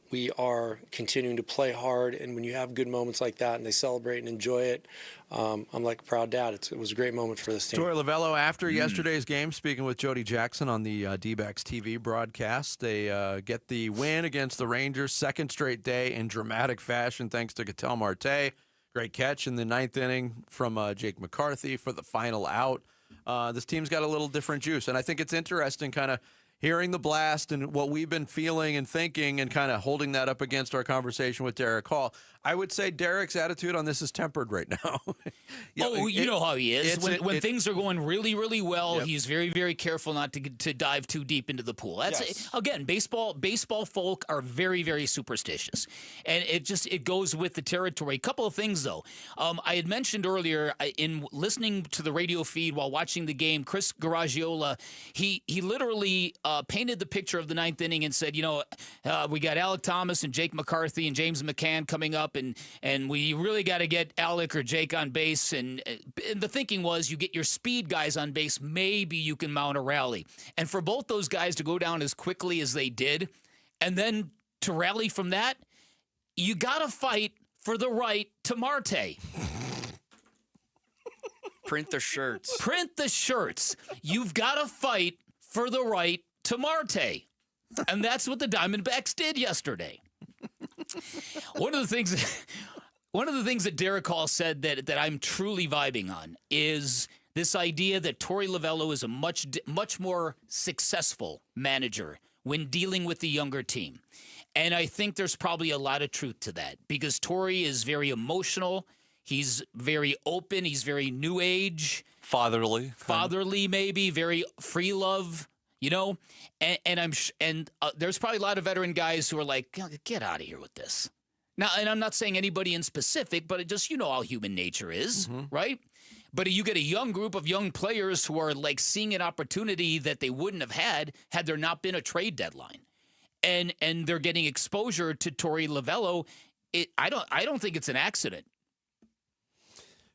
we are continuing to play hard, and when you have good moments like that and they celebrate and enjoy it, I'm like a proud dad. It was a great moment for this team. Torey Lovello, after yesterday's game, speaking with Jody Jackson on the Dbacks TV broadcast, they get the win against the Rangers, second straight day in dramatic fashion thanks to Ketel Marte. Great catch in the ninth inning from Jake McCarthy for the final out. This team's got a little different juice, and I think it's interesting kind of hearing the blast and what we've been feeling and thinking and kind of holding that up against our conversation with Derek Hall. I would say Derek's attitude on this is tempered right now. You know how he is. When things are going really, really well, he's very, very careful not to dive too deep into the pool. That's again, baseball folk are very, very superstitious, and it goes with the territory. A couple of things though. I had mentioned earlier in listening to the radio feed while watching the game, Chris Garagiola, he literally painted the picture of the ninth inning and said, we got Alec Thomas and Jake McCarthy and James McCann coming up, and we really got to get Alec or Jake on base. And the thinking was you get your speed guys on base, maybe you can mount a rally. And for both those guys to go down as quickly as they did, and then to rally from that, you got to fight for the right to Marte. Print the shirts. Print the shirts. You've got to fight for the right to Marte. And that's what the Diamondbacks did yesterday. One of the things that Derek Hall said that I'm truly vibing on is this idea that Torey Lovello is a much more successful manager when dealing with the younger team. And I think there's probably a lot of truth to that because Torey is very emotional. He's very open. He's very new age. Fatherly maybe, very free love. And there's probably a lot of veteran guys who are like, get out of here with this. Now, and I'm not saying anybody in specific, but how human nature is, right? But you get a young group of young players who are like seeing an opportunity that they wouldn't have had there not been a trade deadline. And they're getting exposure to Torey Lovello I don't think it's an accident.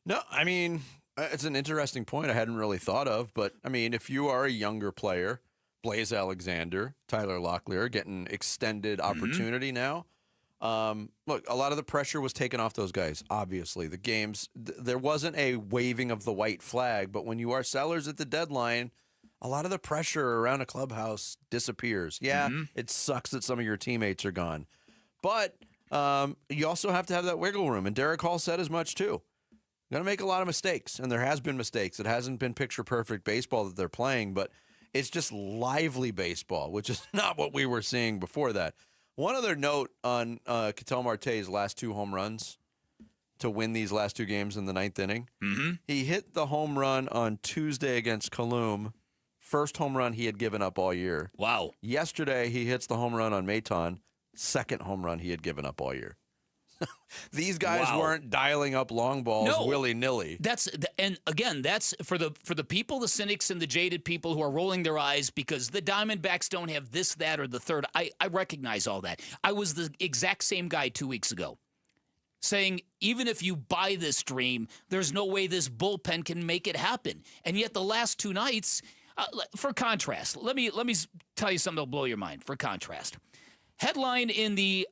No, I mean, it's an interesting point I hadn't really thought of. But, I mean, if you are a younger player, Blaze Alexander, Tyler Locklear getting extended opportunity now. Look, a lot of the pressure was taken off those guys, obviously. The games, there wasn't a waving of the white flag. But when you are sellers at the deadline, a lot of the pressure around a clubhouse disappears. Yeah, it sucks that some of your teammates are gone. But you also have to have that wiggle room. And Derek Hall said as much, too. Going to make a lot of mistakes, and there has been mistakes. It hasn't been picture-perfect baseball that they're playing, but it's just lively baseball, which is not what we were seeing before that. One other note on Ketel Marte's last 2 home runs to win these last 2 games in the 9th inning. He hit the home run on Tuesday against Kaloum, first home run he had given up all year. Wow. Yesterday, he hits the home run on Maton, second home run he had given up all year. These guys weren't dialing up long balls willy-nilly. And again, that's for the people, the cynics and the jaded people who are rolling their eyes because the Diamondbacks don't have this, that, or the third. I recognize all that. I was the exact same guy 2 weeks ago saying, even if you buy this dream, there's no way this bullpen can make it happen. And yet the last 2 nights, for contrast, let me tell you something that'll blow your mind. For contrast, headline in the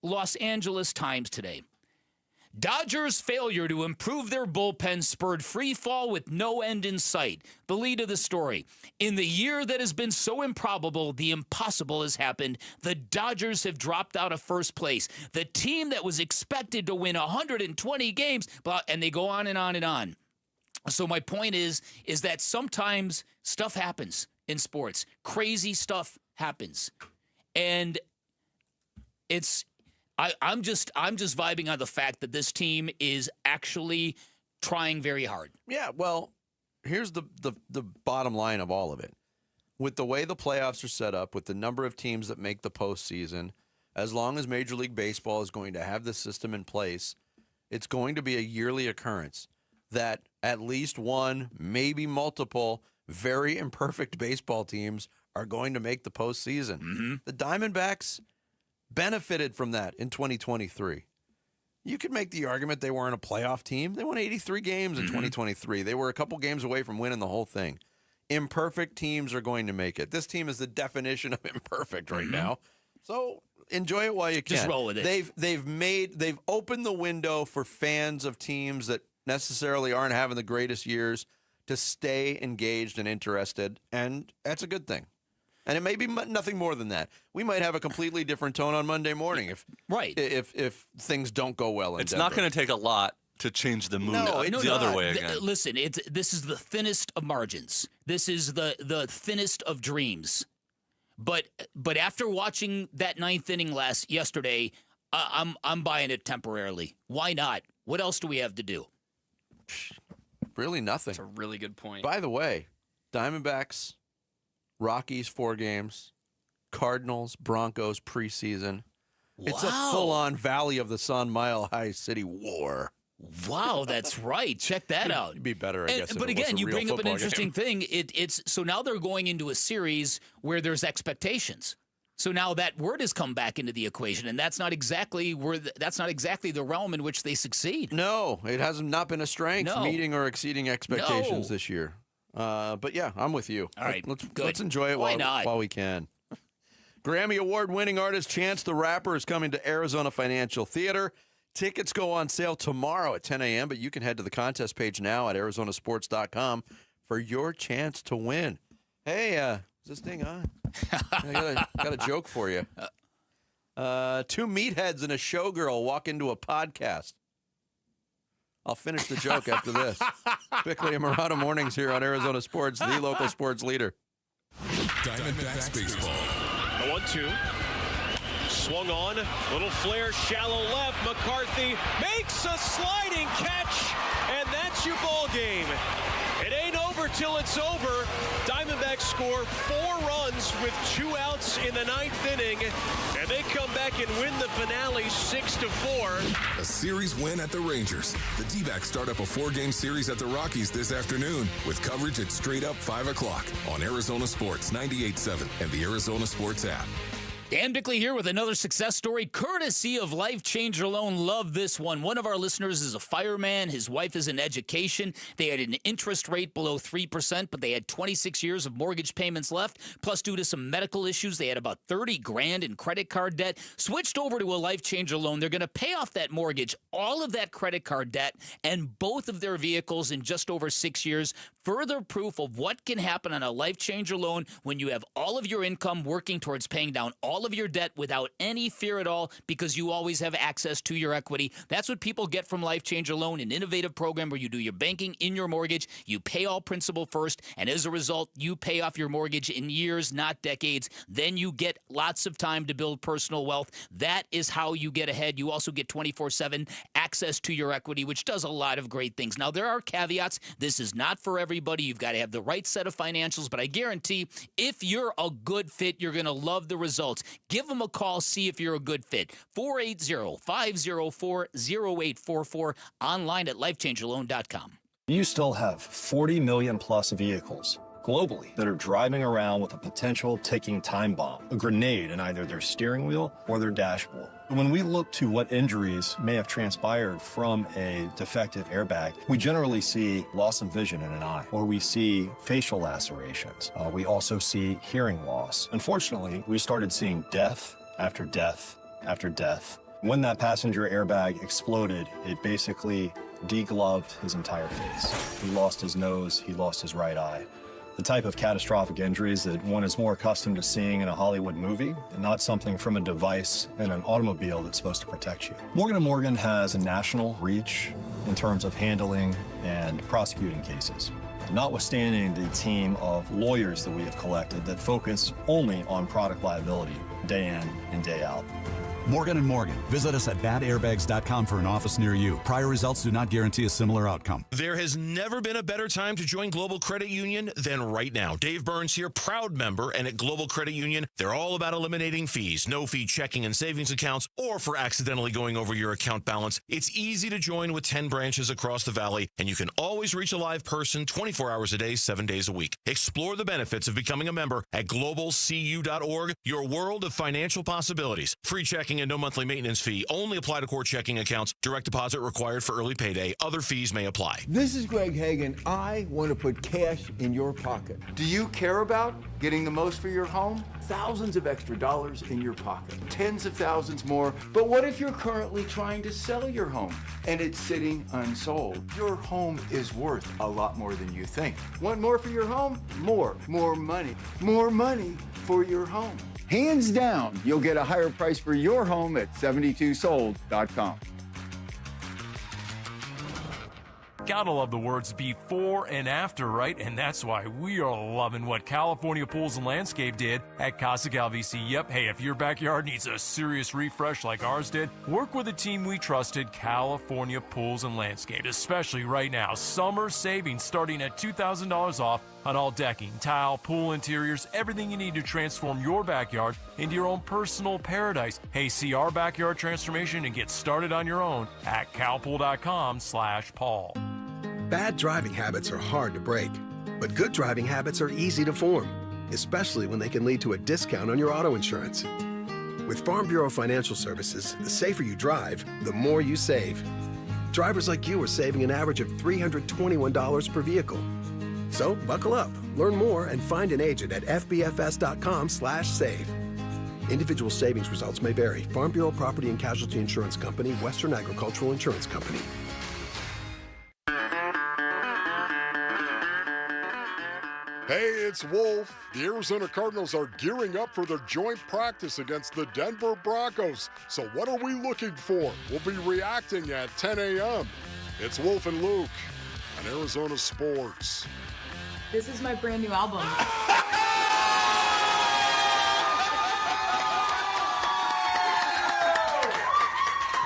Los Angeles Times today. Dodgers' failure to improve their bullpen spurred free fall with no end in sight. The lead of the story. In the year that has been so improbable, the impossible has happened. The Dodgers have dropped out of first place. The team that was expected to win 120 games, and they go on and on and on. So my point is that sometimes stuff happens in sports. Crazy stuff happens. And I'm just vibing on the fact that this team is actually trying very hard. Yeah, well, here's the bottom line of all of it. With the way the playoffs are set up, with the number of teams that make the postseason, as long as Major League Baseball is going to have this system in place, it's going to be a yearly occurrence that at least one, maybe multiple, very imperfect baseball teams are going to make the postseason. The Diamondbacks benefited from that in 2023. You could make the argument they weren't a playoff team. They won 83 games in 2023. They were a couple games away from winning the whole thing. Imperfect teams are going to make it. This team is the definition of imperfect right now. So enjoy it while you can. Just roll with it. They've opened the window for fans of teams that necessarily aren't having the greatest years to stay engaged and interested, and that's a good thing. And it may be nothing more than that. We might have a completely different tone on Monday morning if things don't go well in It's Denver. not going to take a lot to change the mood other way again. Listen, this is the thinnest of margins. This is the thinnest of dreams. But after watching that 9th inning yesterday, I'm buying it temporarily. Why not? What else do we have to do? Really nothing. That's a really good point. By the way, Diamondbacks, Rockies 4 games, Cardinals, Broncos preseason. Wow. It's a full-on Valley of the Sun, Mile High City war. Wow, that's right. Check that out. It'd be better, I guess. But again, you bring up an interesting thing. So now they're going into a series where there's expectations. So now that word has come back into the equation, and that's not exactly the realm in which they succeed. No, it has not been a strength, meeting or exceeding expectations this year. But yeah, I'm with you. All right, let's enjoy it while we can. Grammy Award-winning artist Chance the Rapper is coming to Arizona Financial Theater. Tickets go on sale tomorrow at 10 a.m., but you can head to the contest page now at arizonasports.com for your chance to win. Hey, is this thing on? I got a joke for you. 2 meatheads and a showgirl walk into a podcast. I'll finish the joke after this. Bickley and Murata Mornings here on Arizona Sports, the local sports leader. Diamondbacks baseball. The 1-2. Swung on. Little flare, shallow left. McCarthy makes a sliding catch, and that's your ball game. It ain't over till it's over. Diamondbacks score 4 runs with 2 outs in the 9th inning, and they come back and win the finale 6-4. A series win at the Rangers. The Dbacks start up a 4-game series at the Rockies this afternoon with coverage at straight up 5 o'clock on Arizona Sports 98.7 and the Arizona Sports app. Dan Bickley here with another success story, courtesy of Life Changer Loan. Love this one. One of our listeners is a fireman. His wife is in education. They had an interest rate below 3%, but they had 26 years of mortgage payments left. Plus, due to some medical issues, they had about $30,000 in credit card debt. Switched over to a Life Changer Loan. They're going to pay off that mortgage, all of that credit card debt, and both of their vehicles in just over 6 years. Further proof of what can happen on a Life Changer Loan when you have all of your income working towards paying down all of your debt without any fear at all, because you always have access to your equity. That's what people get from Life Changer Loan, an innovative program where you do your banking in your mortgage, you pay all principal first, and as a result, you pay off your mortgage in years, not decades. Then you get lots of time to build personal wealth. That is how you get ahead. You also get 24/7 access to your equity, which does a lot of great things. Now, there are caveats. This is not for everybody. You've got to have the right set of financials, but I guarantee if you're a good fit, you're going to love the results. Give them a call, see if you're a good fit. 480-504-0844, online at lifechangerloan.com. You still have 40 million plus vehicles globally that are driving around with a potential ticking time bomb, a grenade in either their steering wheel or their dashboard. When we look to what injuries may have transpired from a defective airbag, we generally see loss of vision in an eye, or we see facial lacerations. We also see hearing loss. Unfortunately, we started seeing death after death after death. When that passenger airbag exploded, it basically degloved his entire face. He lost his nose, he lost his right eye. The type of catastrophic injuries that one is more accustomed to seeing in a Hollywood movie, and not something from a device in an automobile that's supposed to protect you. Morgan & Morgan has a national reach in terms of handling and prosecuting cases, notwithstanding the team of lawyers that we have collected that focus only on product liability day in and day out. Morgan & Morgan. Visit us at badairbags.com for an office near you. Prior results do not guarantee a similar outcome. There has never been a better time to join Global Credit Union than right now. Dave Burns here, proud member, and at Global Credit Union, they're all about eliminating fees, no-fee checking and savings accounts, or for accidentally going over your account balance. It's easy to join with 10 branches across the valley, and you can always reach a live person 24 hours a day, 7 days a week. Explore the benefits of becoming a member at globalcu.org, your world of financial possibilities. Free checking and no monthly maintenance fee. Only apply to core checking accounts. Direct deposit required for early payday. Other fees may apply. This is Greg Hagan. I want to put cash in your pocket. Do you care about getting the most for your home? Thousands of extra dollars in your pocket. Tens of thousands more. But what if you're currently trying to sell your home and it's sitting unsold? Your home is worth a lot more than you think. Want more for your home? More. More money. More money for your home. Hands down, you'll get a higher price for your home at 72sold.com. Gotta love the words before and after, right? And that's why we are loving what California Pools and Landscape did at Casa Calvisi. Yep, hey, if your backyard needs a serious refresh like ours did, work with a team we trusted, California Pools and Landscape. Especially right now, summer savings starting at $2,000 off on all decking, tile, pool interiors, everything you need to transform your backyard into your own personal paradise. Hey, see our backyard transformation and get started on your own at calpool.com/Paul. Bad driving habits are hard to break, but good driving habits are easy to form, especially when they can lead to a discount on your auto insurance. With Farm Bureau Financial Services, the safer you drive, the more you save. Drivers like you are saving an average of $321 per vehicle. So buckle up, learn more, and find an agent at fbfs.com/save. Individual savings results may vary. Farm Bureau Property and Casualty Insurance Company, Western Agricultural Insurance Company. Hey, it's Wolf. The Arizona Cardinals are gearing up for their joint practice against the Denver Broncos. So what are we looking for? We'll be reacting at 10 a.m. It's Wolf and Luke on Arizona Sports. This is my brand new album.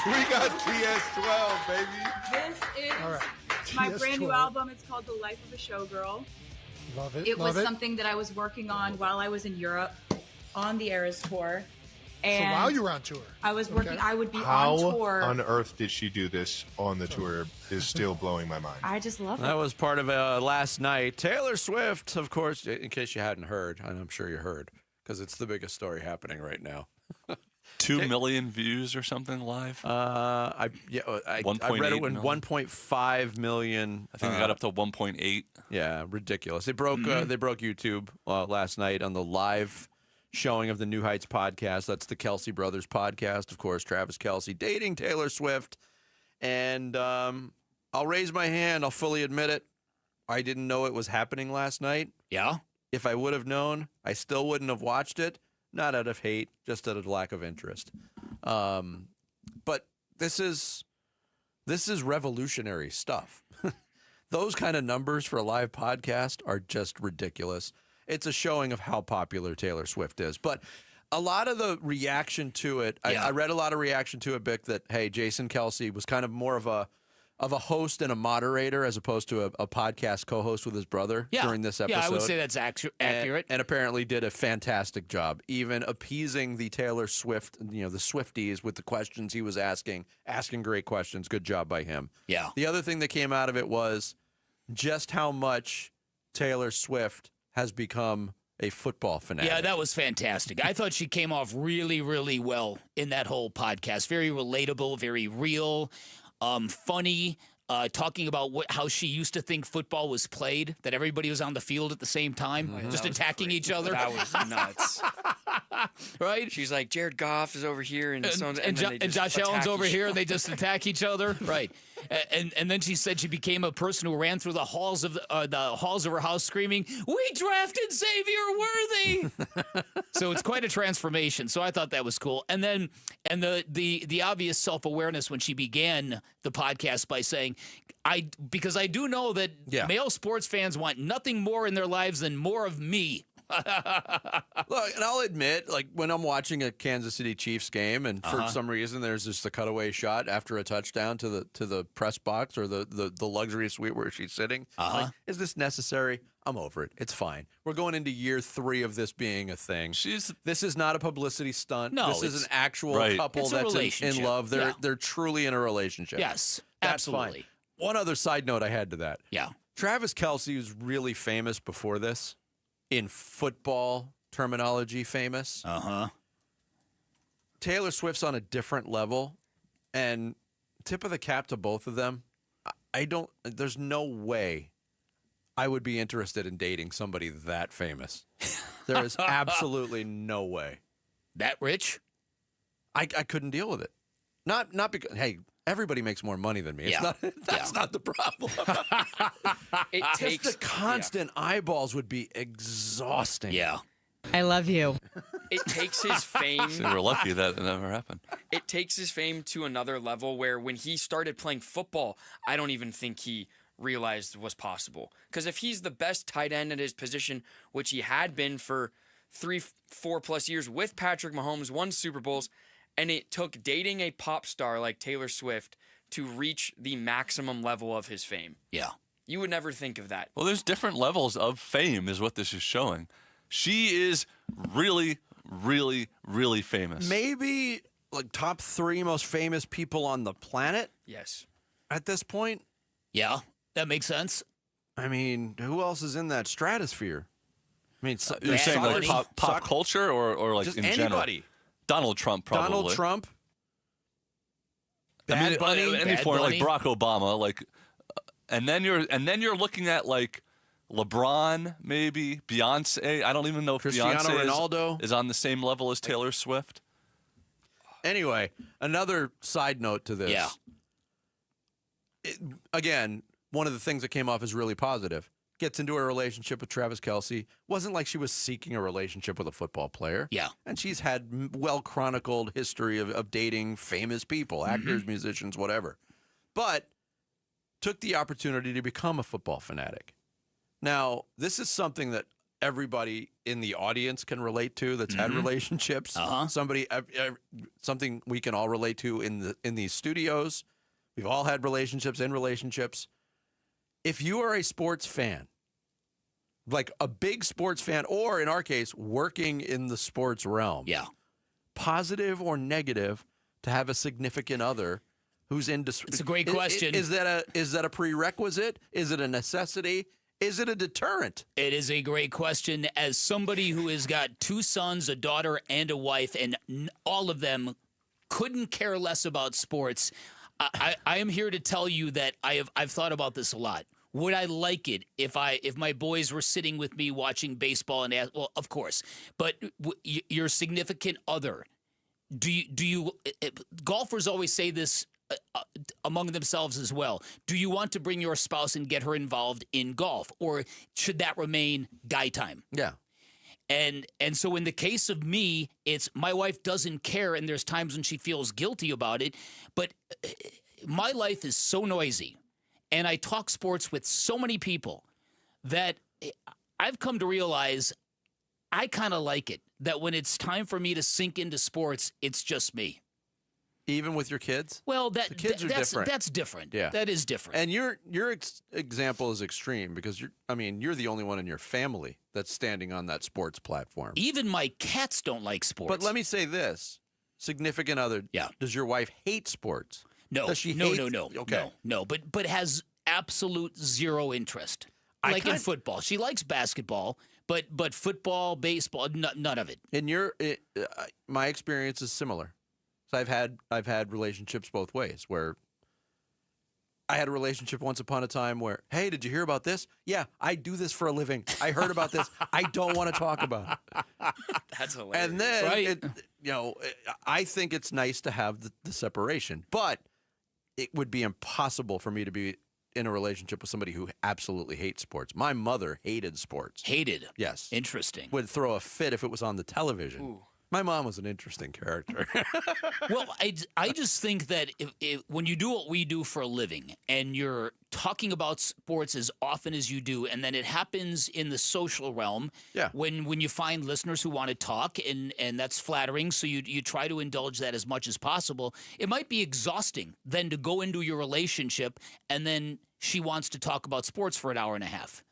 We got TS12, baby. This is my brand new album. It's called The Life of a Showgirl. Love it. It was something that I was working on while I was in Europe on the Eras tour. And so while you were on tour? I was working, I would be How on tour. on earth did she do this on the tour is still blowing my mind. I just love it. That was part of last night. Taylor Swift, of course, in case you hadn't heard, and I'm sure you heard, because it's the biggest story happening right now. 2 million views or something live. I read it when 1.5 million. I think it got up to 1.8. Yeah, ridiculous. They broke YouTube last night on the live showing of the New Heights podcast. That's the Kelce Brothers podcast, of course. Travis Kelce dating Taylor Swift, and I'll raise my hand. I'll fully admit it. I didn't know it was happening last night. Yeah. If I would have known, I still wouldn't have watched it. Not out of hate, just out of lack of interest. But this is revolutionary stuff. Those kind of numbers for a live podcast are just ridiculous. It's a showing of how popular Taylor Swift is. But a lot of the reaction to it, I read a lot of reaction to it, Bick, that, hey, Jason Kelce was kind of more of a host and a moderator as opposed to a podcast co-host with his brother during this episode. Yeah, I would say that's accurate. And apparently did a fantastic job, even appeasing the Taylor Swift, the Swifties with the questions he was asking great questions. Good job by him. Yeah. The other thing that came out of it was just how much Taylor Swift has become a football fanatic. Yeah, that was fantastic. I thought she came off really, really well in that whole podcast. Very relatable, very real. Funny, talking about how she used to think football was played, that everybody was on the field at the same time, just attacking each other. That was nuts. Right? She's like, Jared Goff is over here, and Josh Allen's over here, and they just attack each other. Right. And then she said she became a person who ran through the halls of her house screaming, "We drafted Xavier Worthy!" So it's quite a transformation. So I thought that was cool. And then the obvious self-awareness when she began the podcast by saying, because I do know that male sports fans want nothing more in their lives than more of me. Look, and I'll admit, like when I'm watching a Kansas City Chiefs game, and for some reason there's just a cutaway shot after a touchdown to the press box or the luxury suite where she's sitting. Like, is this necessary? I'm over it. It's fine. We're going into year 3 of this being a thing. This is not a publicity stunt. No, this is an actual couple that's in love. They're truly in a relationship. Yes, that's absolutely. Fine. One other side note I had to that. Yeah, Travis Kelce was really famous before this. In football terminology, famous. Taylor Swift's on a different level, and tip of the cap to both of them. There's no way I would be interested in dating somebody that famous. There is absolutely no way. That rich? I couldn't deal with it. Not because, hey, everybody makes more money than me. That's not the problem. It takes just the constant eyeballs would be exhausting. Yeah. I love you. It takes his fame. So we're lucky that it never happened. It takes his fame to another level where when he started playing football, I don't even think he realized was possible. Because if he's the best tight end at his position, which he had been for 3-4 plus years with Patrick Mahomes, won Super Bowls, and it took dating a pop star like Taylor Swift to reach the maximum level of his fame. Yeah. You would never think of that. Well, there's different levels of fame is what this is showing. She is really, really, really famous. Maybe like top 3 most famous people on the planet? Yes. At this point? Yeah, that makes sense. I mean, who else is in that stratosphere? I mean, you're saying like pop culture or like just in anybody. General? Donald Trump, probably. Donald Trump. Bad Bunny, like Barack Obama, like, and then you're looking at like LeBron, maybe Beyonce. I don't even know if Cristiano Beyonce Ronaldo is on the same level as Taylor Swift. Anyway, another side note to this. Yeah. Again, one of the things that came off as really positive. Gets into a relationship with Travis Kelce. Wasn't like she was seeking a relationship with a football player. Yeah. And she's had well-chronicled history of dating famous people, actors, musicians, whatever. But took the opportunity to become a football fanatic. Now, this is something that everybody in the audience can relate to that's had relationships. Something we can all relate to in these studios. We've all had relationships in relationships. If you are a sports fan, like a big sports fan, or in our case, working in the sports realm, positive or negative to have a significant other who's into. It's a great question. Is that a prerequisite? Is it a necessity? Is it a deterrent? It is a great question. As somebody who has got 2 sons, a daughter, and a wife, and all of them couldn't care less about sports, I am here to tell you that I've thought about this a lot. Would I like it if my boys were sitting with me watching baseball and well, of course, but your significant other, do you golfers always say this among themselves as well. Do you want to bring your spouse and get her involved in golf, or should that remain guy time? Yeah. And so in the case of me, it's my wife doesn't care, and there's times when she feels guilty about it, but my life is so noisy, and I talk sports with so many people that I've come to realize I kind of like it, that when it's time for me to sink into sports, it's just me. Even with your kids? Well, the kids are different. That's different. Yeah. That is different. And your example is extreme because you're the only one in your family that's standing on that sports platform. Even my cats don't like sports. But let me say this. Significant other. Yeah. Does your wife hate sports? No. Does she no. Okay. No. But has absolute zero interest. Like in football. She likes basketball, but football, baseball, none of it. In my experience is similar. So I've had relationships both ways where I had a relationship once upon a time where, hey, did you hear about this? Yeah, I do this for a living. I heard about this. I don't want to talk about it. That's hilarious. And then, right? I think it's nice to have the separation, but it would be impossible for me to be in a relationship with somebody who absolutely hates sports. My mother hated sports. Hated? Yes. Interesting. Would throw a fit if it was on the television. Ooh. My mom was an interesting character. Well, I just think that when you do what we do for a living and you're talking about sports as often as you do, and then it happens in the social realm, when you find listeners who want to talk, and that's flattering, so you try to indulge that as much as possible, it might be exhausting then to go into your relationship and then she wants to talk about sports for an hour and a half.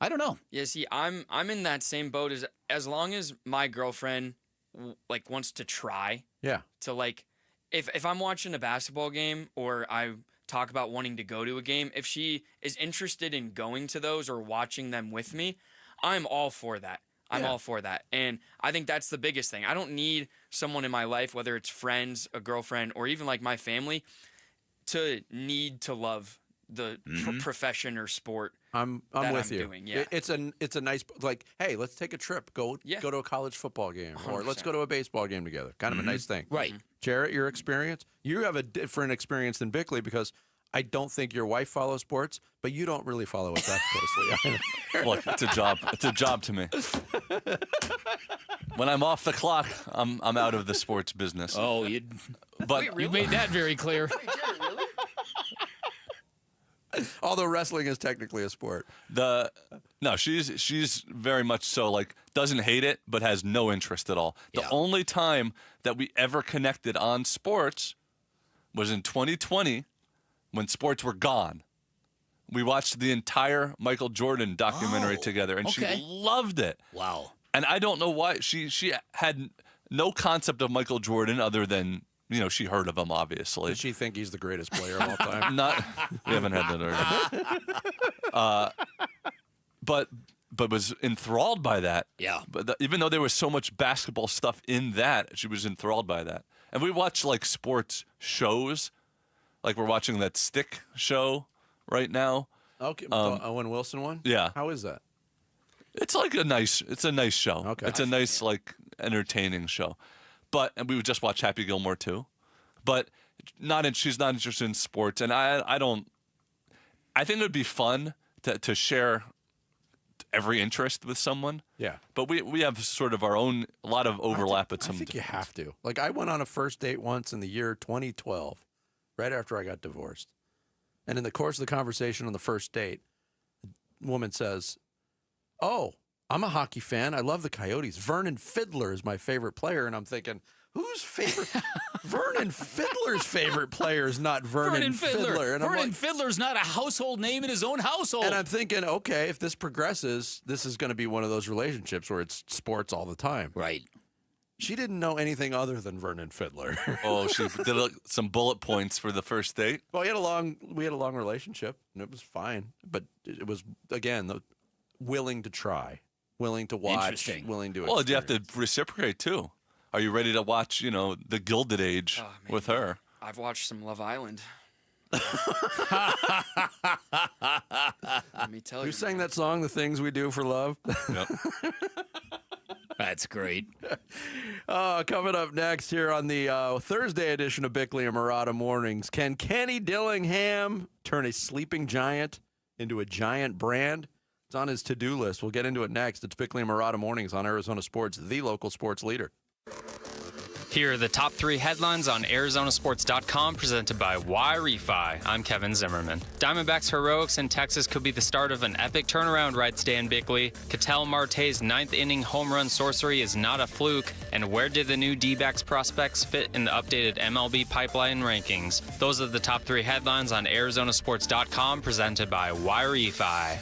I don't know. Yeah, see, I'm in that same boat as long as my girlfriend wants to try. Yeah. To if I'm watching a basketball game or I talk about wanting to go to a game, if she is interested in going to those or watching them with me, I'm all for that. I'm all for that. And I think that's the biggest thing. I don't need someone in my life, whether it's friends, a girlfriend, or even my family, to need to love the profession or sport. I'm with you. Doing. Yeah. It's a nice hey, let's take a trip. Go to a college football game, 100%. or let's go to a baseball game together. Kind of a nice thing, right? Jarrett, your experience. You have a different experience than Bickley because I don't think your wife follows sports, but you don't really follow it that closely. Look, it's a job. It's a job to me. When I'm off the clock, I'm out of the sports business. Oh, you made that very clear. Although wrestling is technically a sport. No, she's very much so doesn't hate it, but has no interest at all. The only time that we ever connected on sports was in 2020 when sports were gone. We watched the entire Michael Jordan documentary together, and she loved it. Wow. And I don't know why. She had no concept of Michael Jordan other than she heard of him, obviously. Does she think he's the greatest player of all time? We haven't had that argument. But was enthralled by that. Yeah. But even though there was so much basketball stuff in that, she was enthralled by that. And we watch sports shows, we're watching that Stick show right now. Okay, the Owen Wilson one. Yeah. How is that? It's a nice show. Okay. It's a nice entertaining show. And we would just watch Happy Gilmore too, but she's not interested in sports, and I think it would be fun to share every interest with someone. Yeah, but we have sort of our own a lot of overlap at some. I think you have to. I went on a first date once in the year 2012, right after I got divorced, and in the course of the conversation on the first date, the woman says, "Oh, I'm a hockey fan. I love the Coyotes. Vernon Fiddler is my favorite player." And I'm thinking, whose favorite? Vernon Fiddler's favorite player is not Vernon Fiddler. And Vernon Fiddler's not a household name in his own household. And I'm thinking, okay, if this progresses, this is going to be one of those relationships where it's sports all the time. Right. She didn't know anything other than Vernon Fiddler. Oh, she did some bullet points for the first date. Well, we had a long relationship, and it was fine. But it was, again, willing to try, willing to watch, willing to. Well, you have to reciprocate too. Are you ready to watch, the Gilded Age with her? I've watched some Love Island. Let me tell you. You sang that song, "The Things We Do for Love." Yep. That's great. Coming up next here on the Thursday edition of Bickley and Murata Mornings, can Kenny Dillingham turn a sleeping giant into a giant brand? It's on his to-do list. We'll get into it next. It's Bickley and Murata Mornings on Arizona Sports, the local sports leader. Here are the top 3 headlines on ArizonaSports.com, presented by Y-Refi. I'm Kevin Zimmerman. Diamondbacks heroics in Texas could be the start of an epic turnaround, writes Dan Bickley. Ketel Marte's 9th-inning home run sorcery is not a fluke. And where did the new Dbacks prospects fit in the updated MLB pipeline rankings? Those are the top 3 headlines on ArizonaSports.com, presented by Y-Refi.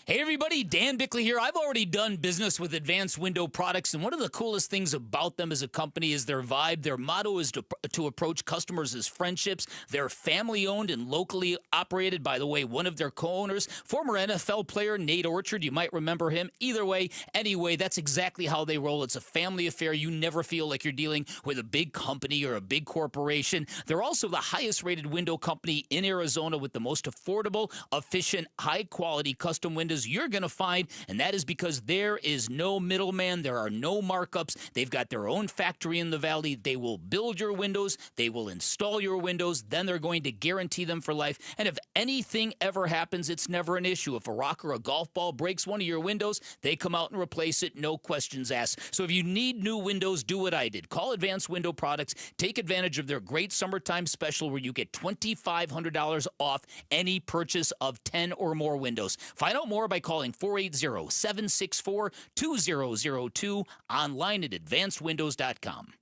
Hey everybody, Dan Bickley here. I've already done business with Advanced Window Products, and one of the coolest things about them as a company is their vibe. Their motto is to approach customers as friendships. They're family-owned and locally operated. By the way, one of their co-owners, former NFL player Nate Orchard, you might remember him. Either way, anyway, that's exactly how they roll. It's a family affair. You never feel like you're dealing with a big company or a big corporation. They're also the highest-rated window company in Arizona with the most affordable, efficient, high-quality custom windows you're going to find, and that is because there is no middleman. There are no markups. They've got their own factory in the valley. They will build your windows. They will install your windows. Then they're going to guarantee them for life. And if anything ever happens, it's never an issue. If a rock or a golf ball breaks one of your windows, they come out and replace it, no questions asked. So if you need new windows, do what I did. Call Advanced Window Products. Take advantage of their great summertime special where you get $2,500 off any purchase of 10 or more windows. Find out more by calling 480-764-2002, online at advancedwindows.com.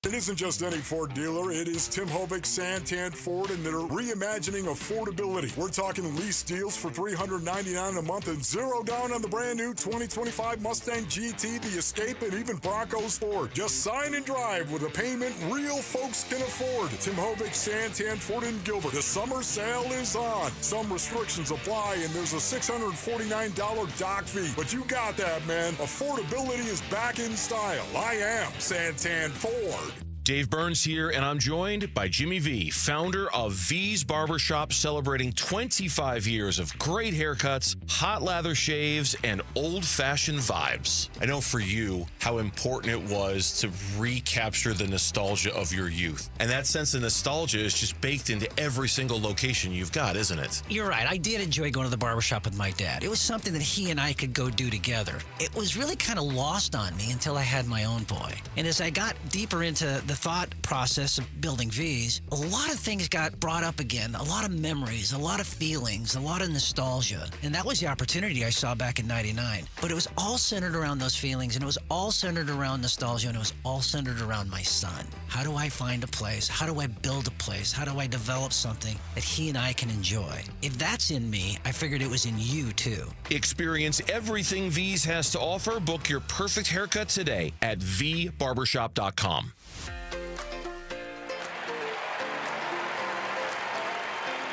It isn't just any Ford dealer. It is Tim Hovick, Santan Ford, and they're reimagining affordability. We're talking lease deals for $399 a month and $0 down on the brand new 2025 Mustang GT, the Escape, and even Bronco Sport. Just sign and drive with a payment real folks can afford. Tim Hovick, Santan Ford, and Gilbert. The summer sale is on. Some restrictions apply, and there's a $649 dock fee. But you got that, man. Affordability is back in style. I am Santan Ford. Dave Burns here, and I'm joined by Jimmy V, founder of V's Barbershop, celebrating 25 years of great haircuts, hot lather shaves, and old-fashioned vibes. I know for you how important it was to recapture the nostalgia of your youth. And that sense of nostalgia is just baked into every single location you've got, isn't it? You're right. I did enjoy going to the barbershop with my dad. It was something that he and I could go do together. It was really kind of lost on me until I had my own boy. And as I got deeper into the thought process of building V's, a lot of things got brought up again, a lot of memories, a lot of feelings, a lot of nostalgia. And that was the opportunity I saw back in '99. But it was all centered around those feelings, and it was all centered around nostalgia, and it was all centered around my son. How do I find a place? How do I build a place? How do I develop something that he and I can enjoy? If that's in me, I figured it was in you too. Experience everything V's has to offer. Book your perfect haircut today at vbarbershop.com.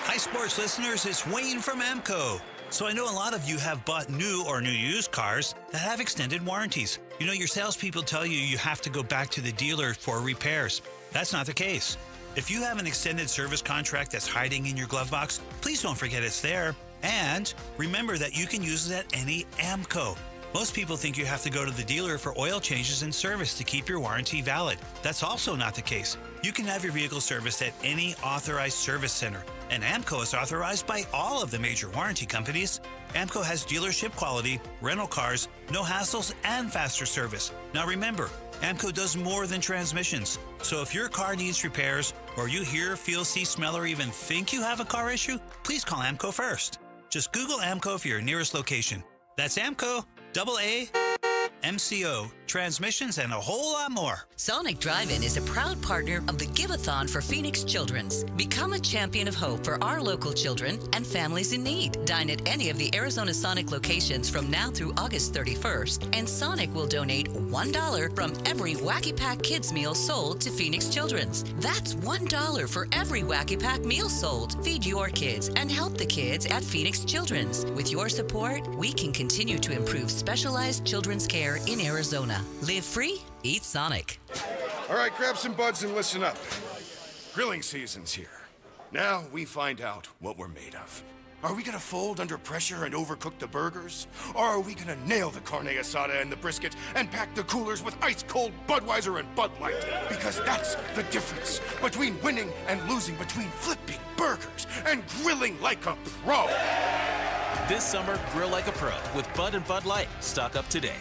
Hi, sports listeners. It's Wayne from AMCO. So I know a lot of you have bought new or new used cars that have extended warranties. You know, your salespeople tell you you have to go back to the dealer for repairs. That's not the case. If you have an extended service contract that's hiding in your glove box, please don't forget it's there. And remember that you can use it at any AMCO. Most people think you have to go to the dealer for oil changes and service to keep your warranty valid. That's also not the case. You can have your vehicle serviced at any authorized service center. And AMCO is authorized by all of the major warranty companies. AMCO has dealership quality, rental cars, no hassles, and faster service. Now remember, AMCO does more than transmissions. So if your car needs repairs, or you hear, feel, see, smell, or even think you have a car issue, please call AMCO first. Just Google AMCO for your nearest location. That's AMCO. AAMCO. transmissions, and a whole lot more. Sonic Drive-In is a proud partner of the Give-a-thon for Phoenix Children's. Become a champion of hope for our local children and families in need. Dine at any of the Arizona Sonic locations from now through August 31st, and Sonic will donate $1 from every Wacky Pack Kids meal sold to Phoenix Children's. That's $1 for every Wacky Pack meal sold. Feed your kids and help the kids at Phoenix Children's. With your support, we can continue to improve specialized children's care in Arizona. Live free, eat Sonic. All right, grab some buds and listen up. Grilling season's here. Now we find out what we're made of. Are we gonna fold under pressure and overcook the burgers? Or are we gonna nail the carne asada and the brisket and pack the coolers with ice-cold Budweiser and Bud Light? Because that's the difference between winning and losing, between flipping burgers and grilling like a pro. This summer, grill like a pro with Bud and Bud Light. Stock up today.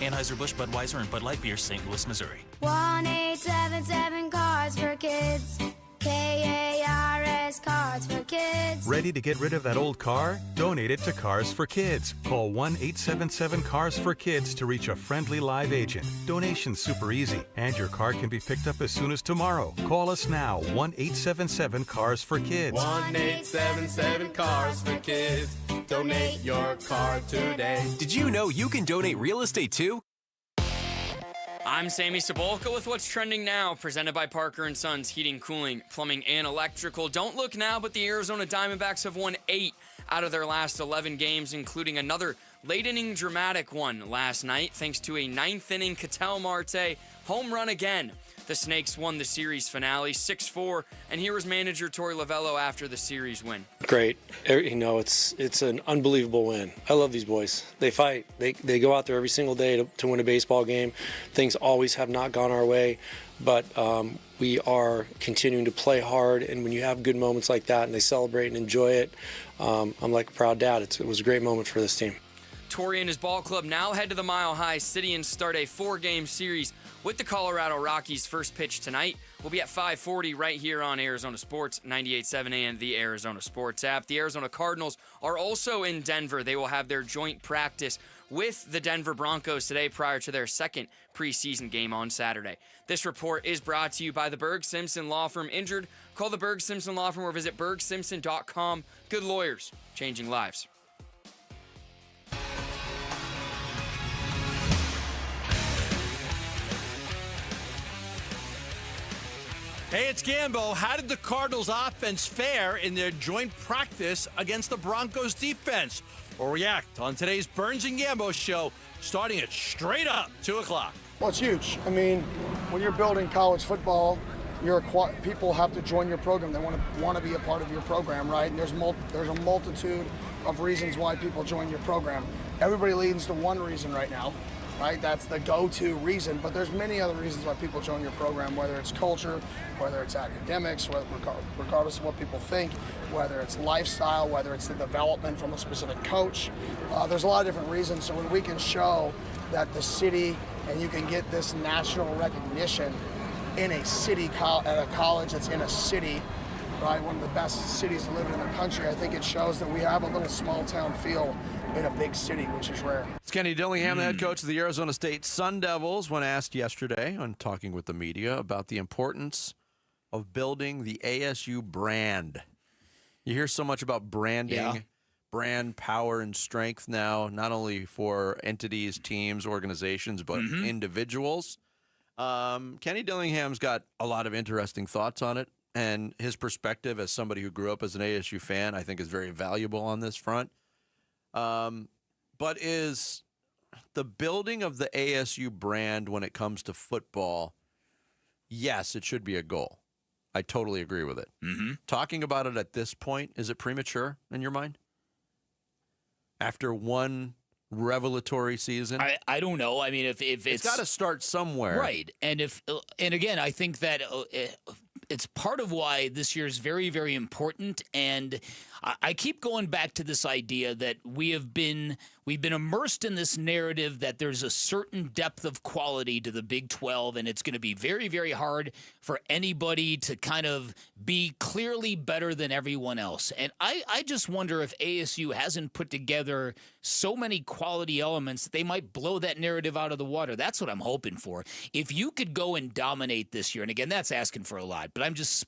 Anheuser-Busch, Budweiser, and Bud Light Beer, St. Louis, Missouri. 1-877 Cards for Kids. KARS Cards for Kids. Ready to get rid of that old car? Donate it to Cars for Kids. Call 1-877-CARS-FOR-KIDS to reach a friendly live agent. Donation's super easy, and your car can be picked up as soon as tomorrow. Call us now, 1-877-CARS-FOR-KIDS. 1-877-CARS-FOR-KIDS. Donate your car today. Did you know you can donate real estate too? I'm Sammy Sabolka with what's trending now, presented by Parker & Sons Heating, Cooling, Plumbing, and Electrical. Don't look now, but the Arizona Diamondbacks have won 8 out of their last 11 games, including another late-inning dramatic one last night, thanks to a 9th-inning Ketel Marte home run again. The Snakes won the series finale 6-4, and here was manager Torey Lovullo after the series win. Great. You know, it's an unbelievable win. I love these boys. They fight. They go out there every single day to win a baseball game. Things always have not gone our way, but we are continuing to play hard, and when you have good moments like that and they celebrate and enjoy it, I'm like a proud dad. It was a great moment for this team. Torey and his ball club now head to the Mile High City and start a 4-game series with the Colorado Rockies. First pitch tonight will be at 5:40 right here on Arizona Sports, 98.7 and the Arizona Sports app. The Arizona Cardinals are also in Denver. They will have their joint practice with the Denver Broncos today prior to their second preseason game on Saturday. This report is brought to you by the Berg Simpson Law Firm. Injured? Call the Berg Simpson Law Firm or visit bergsimpson.com. Good lawyers, changing lives. Hey, it's Gambo. How did the Cardinals offense fare in their joint practice against the Broncos defense? We'll react on today's Burns and Gambo show, starting at straight up 2 o'clock. Well, it's huge. I mean, when you're building college football, people have to join your program. They want to be a part of your program, right? And there's a multitude of reasons why people join your program. Everybody leans to one reason right now. Right, that's the go-to reason, but there's many other reasons why people join your program, whether it's culture, whether it's academics, regardless of what people think, whether it's lifestyle, whether it's the development from a specific coach. There's a lot of different reasons, so when we can show that the city, and you can get this national recognition in a city, at a college that's in a city, right, one of the best cities to live in the country, I think it shows that we have a little small-town feel in a big city, which is rare. It's Kenny Dillingham, the head coach of the Arizona State Sun Devils, when asked yesterday on Talking with the Media about the importance of building the ASU brand. You hear so much about branding, brand power and strength now, not only for entities, teams, organizations, but individuals. Kenny Dillingham's got a lot of interesting thoughts on it, and his perspective as somebody who grew up as an ASU fan, I think, is very valuable on this front. But is the building of the ASU brand when it comes to football, yes, it should be a goal. I totally agree with it. Talking about it at this point, is it premature in your mind? After one revelatory season? I don't know. I mean, if it's got to start somewhere. Right. And again, I think that it's part of why this year is very, very important. And I keep going back to this idea that we've been immersed in this narrative that there's a certain depth of quality to the Big 12, and it's going to be very, very hard for anybody to kind of be clearly better than everyone else. And I just wonder if ASU hasn't put together so many quality elements that they might blow that narrative out of the water. That's what I'm hoping for. If you could go and dominate this year, and again, that's asking for a lot, but I'm just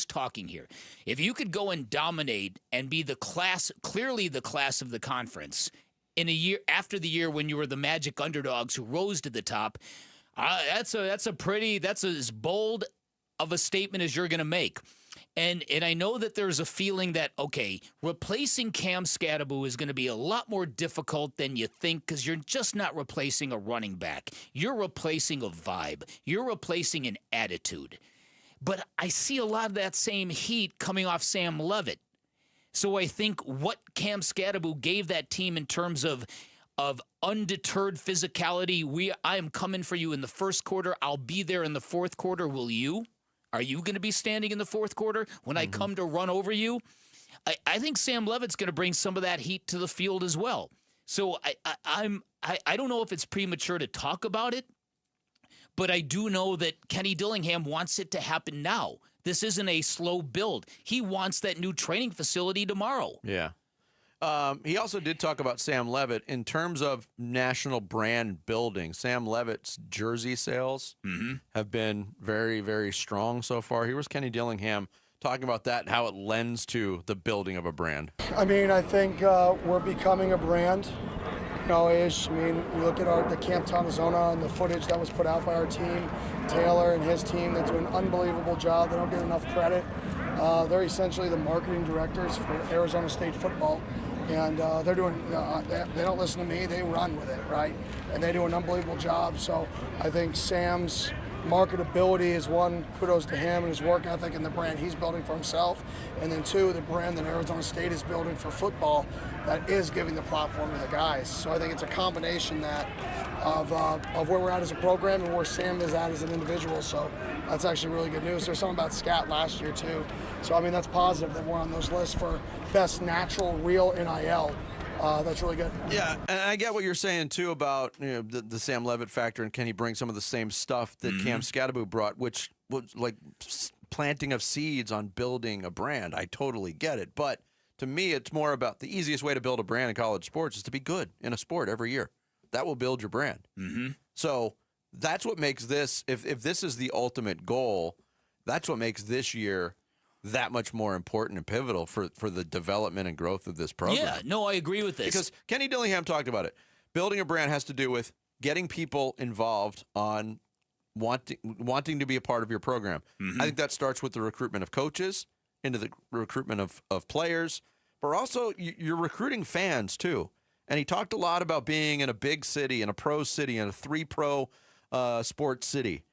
talking here. If you could go and dominate and be clearly the class of the conference in a year after the year when you were the magic underdogs who rose to the top, that's as bold of a statement as you're going to make. And I know that there's a feeling that, okay, replacing Cam Scatterbo is going to be a lot more difficult than you think because you're just not replacing a running back. You're replacing a vibe. You're replacing an attitude. But I see a lot of that same heat coming off Sam Levitt. So I think what Cam Scatterbo gave that team in terms of undeterred physicality, I am coming for you in the first quarter. I'll be there in the fourth quarter. Will you? Are you going to be standing in the fourth quarter when I come to run over you? I think Sam Levitt's going to bring some of that heat to the field as well. So I don't know if it's premature to talk about it, but I do know that Kenny Dillingham wants it to happen now. This isn't a slow build. He wants that new training facility tomorrow. Yeah. He also did talk about Sam Levitt in terms of national brand building. Sam Levitt's jersey sales have been very, very strong so far. Here was Kenny Dillingham talking about that and how it lends to the building of a brand. I mean, I think we're becoming a brand. You look at the Camp Tonazona and the footage that was put out by our team. Taylor and his team, they do an unbelievable job. They don't get enough credit. They're essentially the marketing directors for Arizona State football. And they're doing, they don't listen to me, they run with it, right? And they do an unbelievable job. So I think Sam's marketability is one, kudos to him and his work ethic and the brand he's building for himself. And then two, the brand that Arizona State is building for football that is giving the platform to the guys. So I think it's a combination that of where we're at as a program and where Sam is at as an individual. So that's actually really good news. There's something about Scat last year too. So I mean, that's positive that we're on those lists for best natural, real NIL. That's really good. Yeah, and I get what you're saying too about the Sam Levitt factor, and can he bring some of the same stuff that Cam Scatterbo brought, which was like planting of seeds on building a brand. I totally get it, but to me, it's more about the easiest way to build a brand in college sports is to be good in a sport every year. That will build your brand. So that's what makes this. If this is the ultimate goal, that's what makes this year that much more important and pivotal for the development and growth of this program. Yeah, no, I agree with this. Because Kenny Dillingham talked about it. Building a brand has to do with getting people involved on wanting to be a part of your program. I think that starts with the recruitment of coaches, into the recruitment of players, but also you're recruiting fans too. And he talked a lot about being in a big city, in a pro city, in a 3-pro sports city.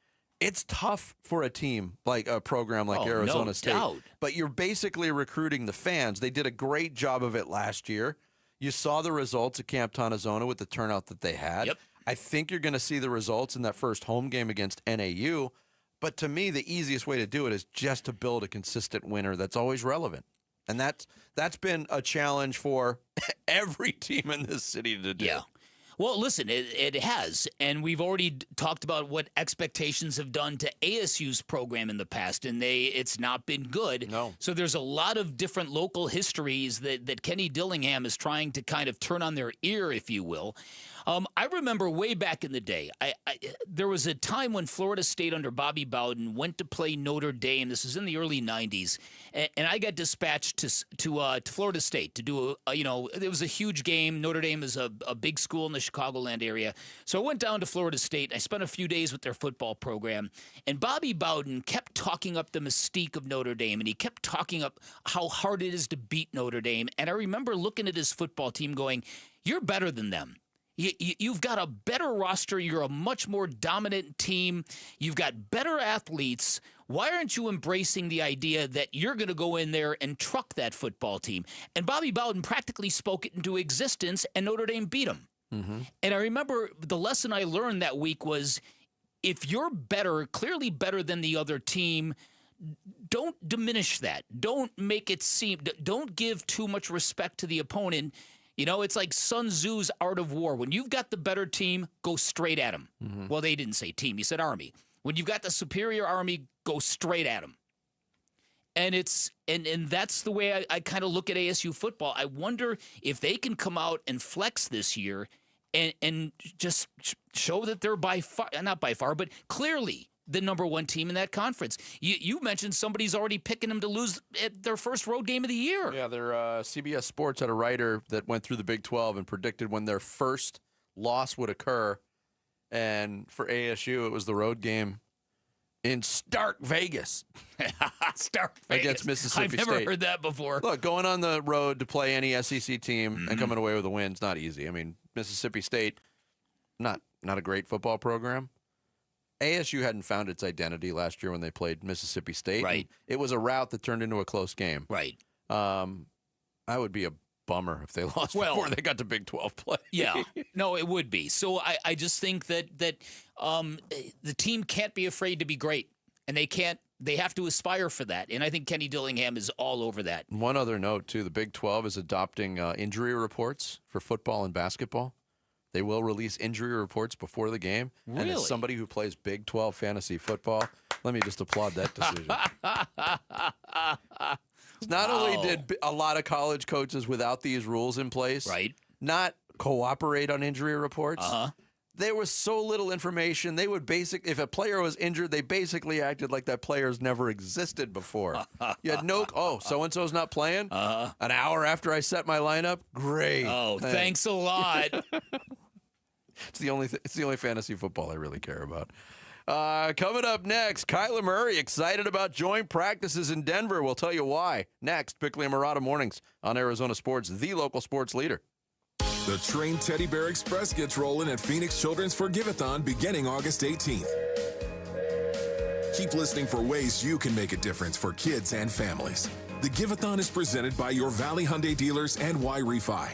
It's tough for a team like a program like Arizona State. Doubt. But you're basically recruiting the fans. They did a great job of it last year. You saw the results at Camp Tonazona with the turnout that they had. Yep. I think you're going to see the results in that first home game against NAU. But to me, the easiest way to do it is just to build a consistent winner that's always relevant. And that's been a challenge for every team in this city to do. Yeah. Well, listen, it has, and we've already talked about what expectations have done to ASU's program in the past, and it's not been good. No. So there's a lot of different local histories that Kenny Dillingham is trying to kind of turn on their ear, if you will. I remember way back in the day, there was a time when Florida State under Bobby Bowden went to play Notre Dame. This is in the early 90s, and I got dispatched to Florida State to do it was a huge game. Notre Dame is a big school in the Chicagoland area. So I went down to Florida State. I spent a few days with their football program, and Bobby Bowden kept talking up the mystique of Notre Dame, and he kept talking up how hard it is to beat Notre Dame. And I remember looking at his football team going, "You're better than them. You've got a better roster. You're a much more dominant team. You've got better athletes. Why aren't you embracing the idea that you're going to go in there and truck that football team?" And Bobby Bowden practically spoke it into existence, and Notre Dame beat him. And I remember the lesson I learned that week was, if you're better, clearly better than the other team, don't diminish that. Don't make it seem, don't give too much respect to the opponent. You know, it's like Sun Tzu's art of war. When you've got the better team, go straight at them. Mm-hmm. Well, they didn't say team, he said army. When you've got the superior army, go straight at them. And and that's the way I kind of look at ASU football. I wonder if they can come out and flex this year and just show that they're not by far, but clearly the number one team in that conference. You mentioned somebody's already picking them to lose at their first road game of the year. Yeah, their CBS Sports had a writer that went through the Big 12 and predicted when their first loss would occur. And for ASU, it was the road game in Stark Vegas. Stark Vegas. Against Mississippi State. I've never heard that before. Look, going on the road to play any SEC team and coming away with a win is not easy. I mean, Mississippi State, not a great football program. ASU hadn't found its identity last year when they played Mississippi State. Right. It was a rout that turned into a close game. Right. I would be a bummer if they lost before they got to Big 12 play. Yeah. No, it would be. So I just think that the team can't be afraid to be great. And they have to aspire for that. And I think Kenny Dillingham is all over that. One other note, too. The Big 12 is adopting injury reports for football and basketball. They will release injury reports before the game. Really? And as somebody who plays Big 12 fantasy football, let me just applaud that decision. Not only did a lot of college coaches without these rules in place not cooperate on injury reports, there was so little information. They would if a player was injured, they basically acted like that player's never existed before. You had so-and-so's not playing? An hour after I set my lineup? Great. Oh, thanks a lot. It's the only fantasy football I really care about. Coming up next, Kyler Murray excited about joint practices in Denver. We'll tell you why. Next, Bickley and Murata Mornings on Arizona Sports, the local sports leader. The Train Teddy Bear Express gets rolling at Phoenix Children's Forgive-A-Thon beginning August 18th. Keep listening for ways you can make a difference for kids and families. The Give-A-Thon is presented by your Valley Hyundai dealers and Y-Refi.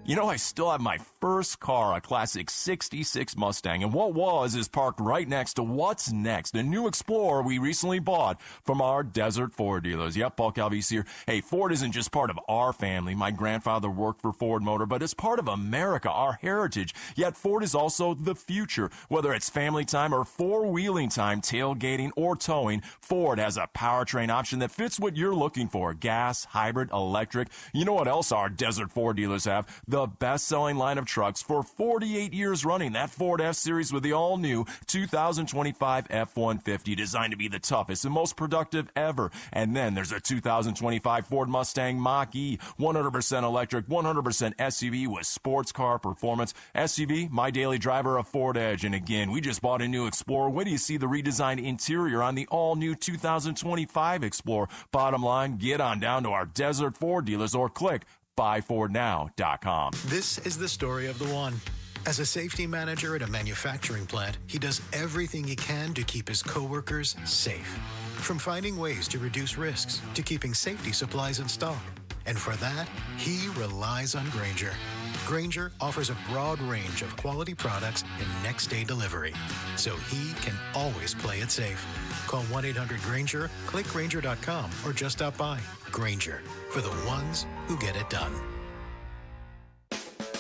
You know, I still have my first car, a classic 66 Mustang, and what is parked right next to what's next, a new Explorer we recently bought from our Desert Ford dealers. Yep, Paul Calvise here. Hey, Ford isn't just part of our family. My grandfather worked for Ford Motor, but it's part of America, our heritage. Yet Ford is also the future. Whether it's family time or four-wheeling time, tailgating, or towing, Ford has a powertrain option that fits what you're looking for. Gas, hybrid, electric. You know what else our Desert Ford dealers have? The best-selling line of trucks for 48 years running. That Ford F-Series with the all-new 2025 F-150, designed to be the toughest and most productive ever. And then there's a 2025 Ford Mustang Mach-E, 100% electric, 100% SUV with sports car performance. SUV, my daily driver, a Ford Edge. And again, we just bought a new Explorer. Wait till you see the redesigned interior on the all-new 2025 Explorer. Bottom line, get on down to our Desert Ford dealers or click buyfordnow.com. This is the story of the one. As a safety manager at a manufacturing plant, he does everything he can to keep his coworkers safe. From finding ways to reduce risks to keeping safety supplies in stock. And for that, he relies on Grainger. Grainger offers a broad range of quality products and next-day delivery, so he can always play it safe. Call 1-800-GRAINGER, click Grainger.com, or just stop by. Grainger, for the ones who get it done.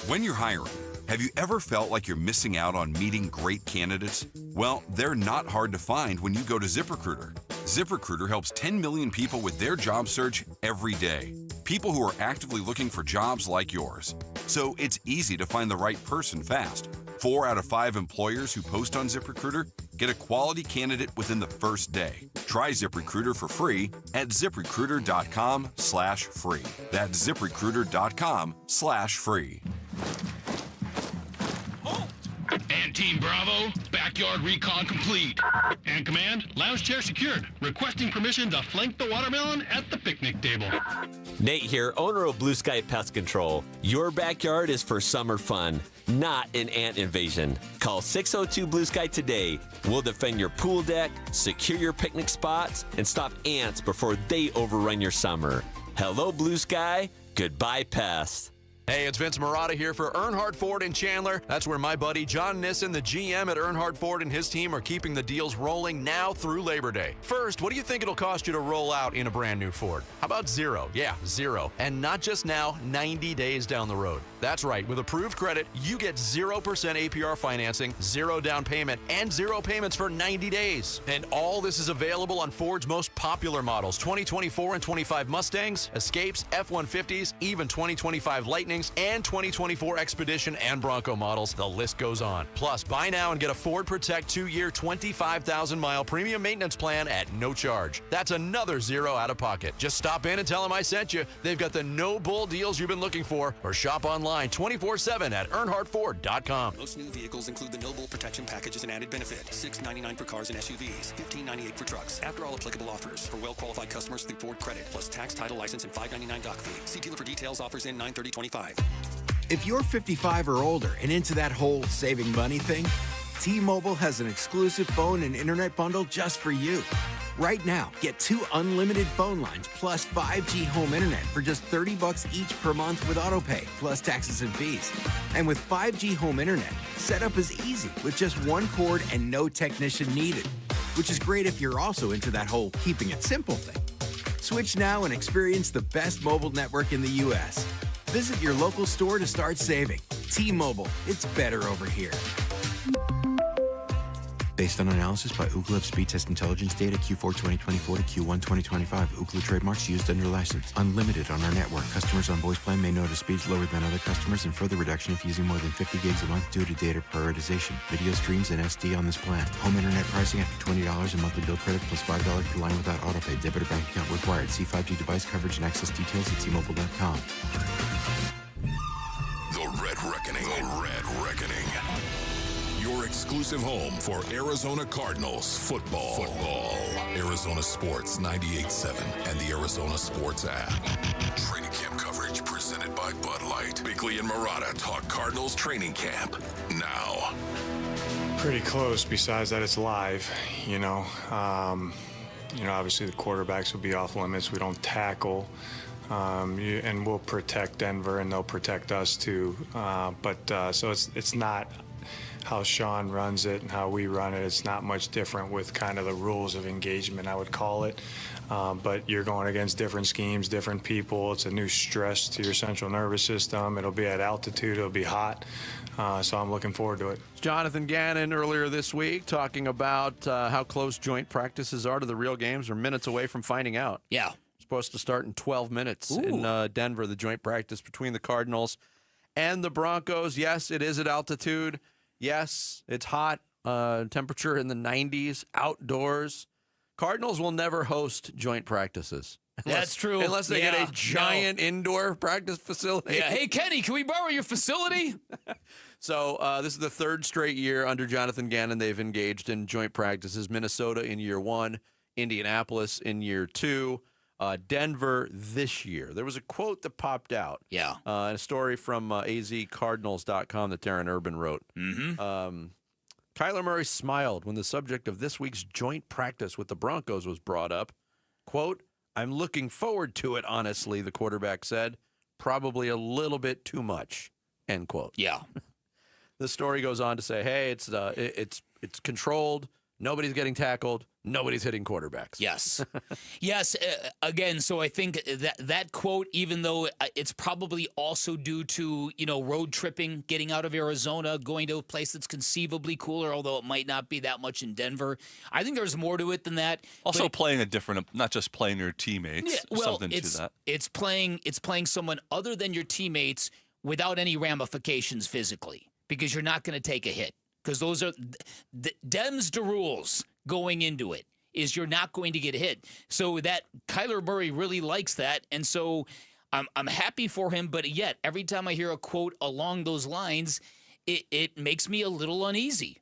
When you're hiring, have you ever felt like you're missing out on meeting great candidates? Well, they're not hard to find when you go to ZipRecruiter. ZipRecruiter helps 10 million people with their job search every day. People who are actively looking for jobs like yours. So it's easy to find the right person fast. 4 out of 5 employers who post on ZipRecruiter get a quality candidate within the first day. Try ZipRecruiter for free at ZipRecruiter.com/free. That's ZipRecruiter.com/free. And Team Bravo, backyard recon complete. And Command, lounge chair secured. Requesting permission to flank the watermelon at the picnic table. Nate here, owner of Blue Sky Pest Control. Your backyard is for summer fun, not an ant invasion. Call 602 Blue Sky today. We'll defend your pool deck, secure your picnic spots, and stop ants before they overrun your summer. Hello, Blue Sky. Goodbye, pests. Hey, it's Vince Marotta here for Earnhardt Ford in Chandler. That's where my buddy John Nissen, the GM at Earnhardt Ford, and his team are keeping the deals rolling now through Labor Day. First, what do you think it'll cost you to roll out in a brand new Ford? How about zero? Yeah, zero. And not just now, 90 days down the road. That's right. With approved credit, you get 0% APR financing, 0 down payment, and 0 payments for 90 days. And all this is available on Ford's most popular models, 2024 and 25 Mustangs, Escapes, F-150s, even 2025 Lightnings, and 2024 Expedition and Bronco models. The list goes on. Plus, buy now and get a Ford Protect 2-year, 25,000-mile premium maintenance plan at no charge. That's another zero out of pocket. Just stop in and tell them I sent you. They've got the no-bull deals you've been looking for, or shop online 24/7 at EarnhardtFord.com. Most new vehicles include the No Bull Protection Package as an added benefit. $699 for cars and SUVs, $1598 for trucks. After all applicable offers. For well-qualified customers through Ford Credit, plus tax, title, license, and $599 doc fee. See dealer for details. Offers in 9/30/25. If you're 55 or older and into that whole saving money thing, T-Mobile has an exclusive phone and internet bundle just for you. Right now, get 2 unlimited phone lines plus 5G home internet for just $30 each per month with autopay, plus taxes and fees. And with 5G home internet, setup is easy with just 1 cord and no technician needed, which is great if you're also into that whole keeping it simple thing. Switch now and experience the best mobile network in the U.S. Visit your local store to start saving. T-Mobile, it's better over here. Based on analysis by Ookla of speed test intelligence data Q4 2024 to Q1 2025. Ookla trademarks used under license. Unlimited on our network. Customers on voice plan may notice speeds lower than other customers and further reduction if using more than 50 gigs a month due to data prioritization. Video streams and SD on this plan. Home internet pricing after $20 a monthly bill credit plus $5 per line without autopay. Debit or bank account required. See 5G device coverage and access details at T-Mobile.com. The Red Reckoning. The Red Reckoning. Your exclusive home for Arizona Cardinals football. Arizona Sports 98.7 and the Arizona Sports app. Training camp coverage presented by Bud Light. Bickley and Marotta talk Cardinals training camp now. Pretty close. Besides that, it's live. Obviously the quarterbacks will be off limits. We don't tackle. And we'll protect Denver, and they'll protect us too. So it's not how Sean runs it and how we run it. It's not much different with kind of the rules of engagement, I would call it. But you're going against different schemes, different people. It's a new stress to your central nervous system. It'll be at altitude. It'll be hot. So I'm looking forward to it. Jonathan Gannon earlier this week talking about how close joint practices are to the real games. We're minutes away from finding out. Yeah. Supposed to start in 12 minutes in Denver, the joint practice between the Cardinals and the Broncos. Yes, it is at altitude. Yes, it's hot. Temperature in the 90s, outdoors. Cardinals will never host joint practices. That's true. Unless they get a giant indoor practice facility. Yeah. Hey, Kenny, can we borrow your facility? So this is the 3rd straight year under Jonathan Gannon they've engaged in joint practices. Minnesota in year 1, Indianapolis in year 2. Denver this year. There was a quote that popped out. Yeah. A story from azcardinals.com that Darren Urban wrote. Mm-hmm. Kyler Murray smiled when the subject of this week's joint practice with the Broncos was brought up. Quote, "I'm looking forward to it, honestly," the quarterback said. "Probably a little bit too much." End quote. Yeah. The story goes on to say, hey, it's controlled. Nobody's getting tackled. Nobody's hitting quarterbacks. Yes. Yes. Again, so I think that quote, even though it's probably also due to, road tripping, getting out of Arizona, going to a place that's conceivably cooler, although it might not be that much in Denver. I think there's more to it than that. Also playing a different, not just playing your teammates. Yeah, well, something to that. It's playing someone other than your teammates without any ramifications physically, because you're not going to take a hit. Because those are Dems to rules going into it, is you're not going to get hit. So that Kyler Murray really likes that. And so I'm happy for him. But yet, every time I hear a quote along those lines, it makes me a little uneasy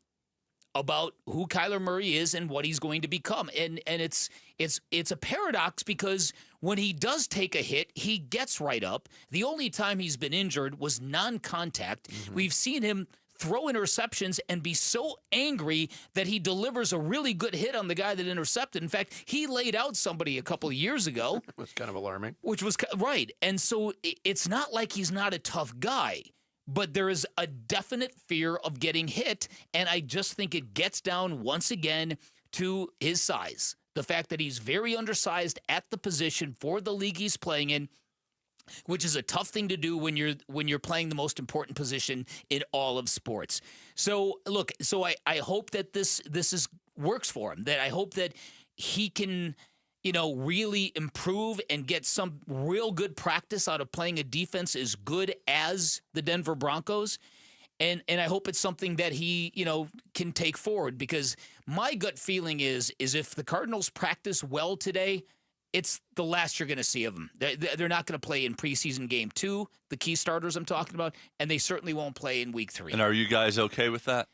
about who Kyler Murray is and what he's going to become. And it's a paradox, because when he does take a hit, he gets right up. The only time he's been injured was non-contact. Mm-hmm. We've seen him throw interceptions and be so angry that he delivers a really good hit on the guy that intercepted. In fact, he laid out somebody a couple of years ago. It was kind of alarming. Which was right. And so it's not like he's not a tough guy, but there is a definite fear of getting hit. And I just think it gets down once again to his size. The fact that he's very undersized at the position for the league he's playing in, which is a tough thing to do when you're playing the most important position in all of sports. So look, I hope that this works for him. That I hope that he can, really improve and get some real good practice out of playing a defense as good as the Denver Broncos. And I hope it's something that he, can take forward, because my gut feeling is if the Cardinals practice well today, it's the last you're going to see of them. They're not going to play in preseason game 2, the key starters I'm talking about, and they certainly won't play in week 3. And are you guys okay with that?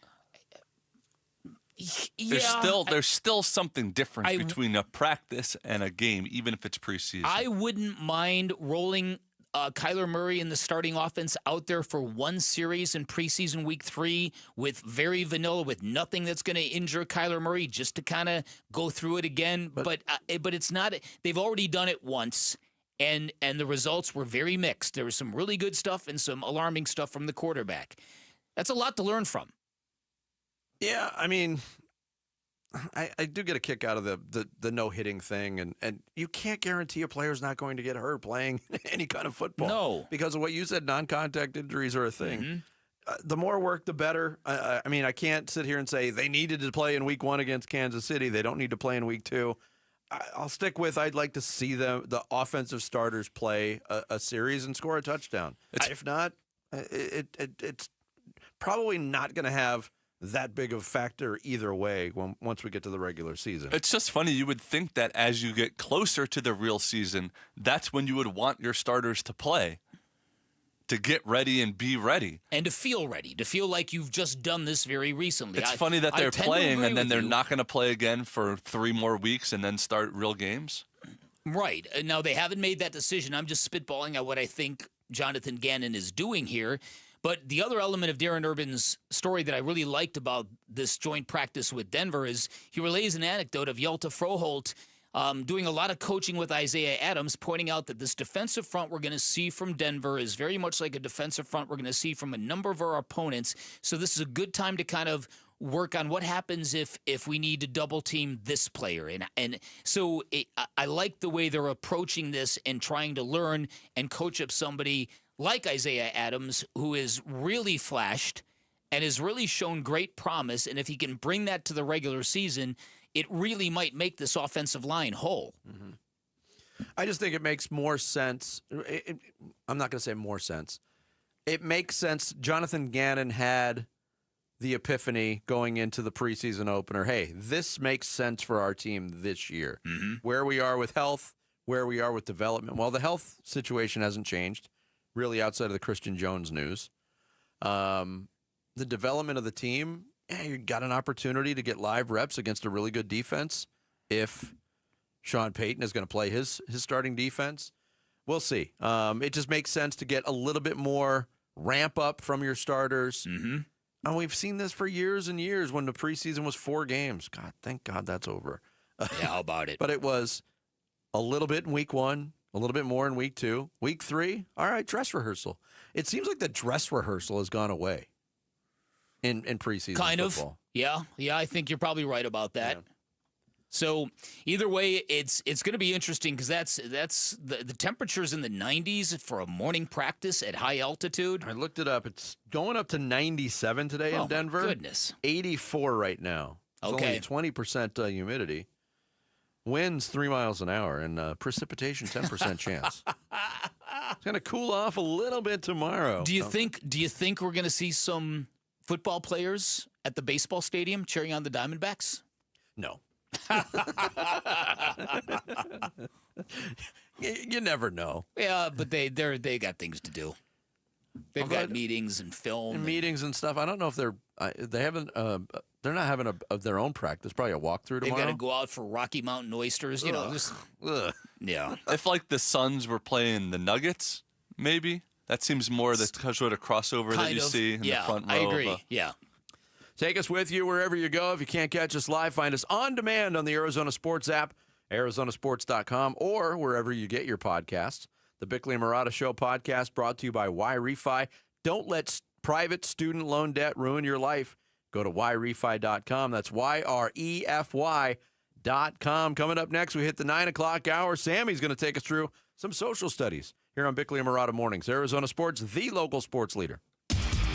Yeah, there's still something different between a practice and a game, even if it's preseason. I wouldn't mind rolling Kyler Murray in the starting offense out there for one series in preseason week 3 with very vanilla, with nothing that's going to injure Kyler Murray, just to kind of go through it again. But it's not. They've already done it once, and the results were very mixed. There was some really good stuff and some alarming stuff from the quarterback. That's a lot to learn from. Yeah, I mean, I do get a kick out of the no-hitting thing, and you can't guarantee a player's not going to get hurt playing any kind of football. No. Because of what you said, non-contact injuries are a thing. The more work, the better. I mean, I can't sit here and say they needed to play in week 1 against Kansas City. They don't need to play in week 2. I'll stick with I'd like to see the offensive starters play a series and score a touchdown. If not, it's probably not going to have that big of a factor either way once we get to the regular season. It's just funny. You would think that as you get closer to the real season, that's when you would want your starters to play, to get ready and be ready. And to feel ready, to feel like you've just done this very recently. It's funny that they're playing and then they're not going to play again for 3 more weeks and then start real games. Right. Now, they haven't made that decision. I'm just spitballing at what I think Jonathan Gannon is doing here. But the other element of Darren Urban's story that I really liked about this joint practice with Denver is he relays an anecdote of Hjalte Froholt doing a lot of coaching with Isaiah Adams, pointing out that this defensive front we're going to see from Denver is very much like a defensive front we're going to see from a number of our opponents. So this is a good time to kind of work on what happens if we need to double team this player. And so I like the way they're approaching this and trying to learn and coach up somebody like Isaiah Adams, who has really flashed and has really shown great promise. And if he can bring that to the regular season, it really might make this offensive line whole. Mm-hmm. I just think it makes more sense. I'm not going to say more sense. It makes sense. Jonathan Gannon had the epiphany going into the preseason opener. Hey, this makes sense for our team this year. Mm-hmm. Where we are with health, where we are with development. Well, the health situation hasn't changed, really, outside of the Christian Jones news. The development of the team, you got an opportunity to get live reps against a really good defense if Sean Payton is going to play his starting defense. We'll see. It just makes sense to get a little bit more ramp up from your starters. Mm-hmm. And we've seen this for years and years when the preseason was 4 games. God, thank God that's over. Yeah, how about it? But it was a little bit in week 1, a little bit more in week 2. Week 3, all right, dress rehearsal. It seems like the dress rehearsal has gone away in preseason football. Yeah, I think you're probably right about that. Yeah. So either way, it's going to be interesting because that's the temperatures in the 90s for a morning practice at high altitude. I looked it up. It's going up to 97 today in Denver. My goodness. 84 right now. It's okay. Only 20% humidity. Winds 3 miles an hour and precipitation 10% chance. It's going to cool off a little bit tomorrow. Do you think we're going to see some football players at the baseball stadium cheering on the Diamondbacks? No. You never know. Yeah, but they got things to do. They've got meetings and film and meetings and stuff. I don't know if they're not having their own practice. Probably a walkthrough tomorrow. They've got to go out for Rocky Mountain oysters. You know, just Ugh. Yeah. If like the Suns were playing the Nuggets, maybe That seems more the sort of crossover that you see in the front row. I agree. Yeah. Take us with you wherever you go. If you can't catch us live, find us on demand on the Arizona Sports app, arizonasports.com, or wherever you get your podcasts. The Bickley and Murata Show podcast brought to you by YRefi. Don't let private student loan debt ruin your life. Go to YRefi.com. That's YREFY.com. Coming up next, we hit the 9 o'clock hour. Sammy's going to take us through some social studies here on Bickley and Murata Mornings. Arizona Sports, the local sports leader.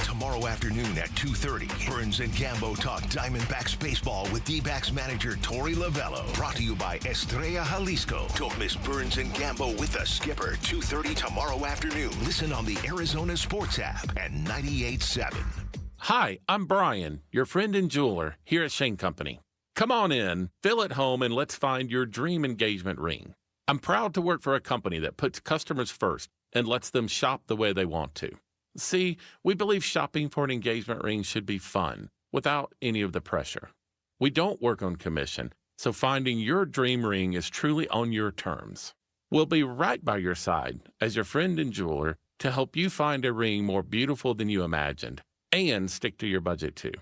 Tomorrow afternoon at 2:30, Burns and Gambo talk Diamondbacks baseball with Dbacks manager Torey Lovello. Brought to you by Estrella Jalisco. Don't miss Burns and Gambo with the skipper, 2:30 tomorrow afternoon. Listen on the Arizona Sports app at 98.7. Hi, I'm Brian, your friend and jeweler here at Shane Company. Come on in, feel at home, and let's find your dream engagement ring. I'm proud to work for a company that puts customers first and lets them shop the way they want to. See, we believe shopping for an engagement ring should be fun, without any of the pressure. We don't work on commission, so finding your dream ring is truly on your terms. We'll be right by your side as your friend and jeweler to help you find a ring more beautiful than you imagined and stick to your budget too.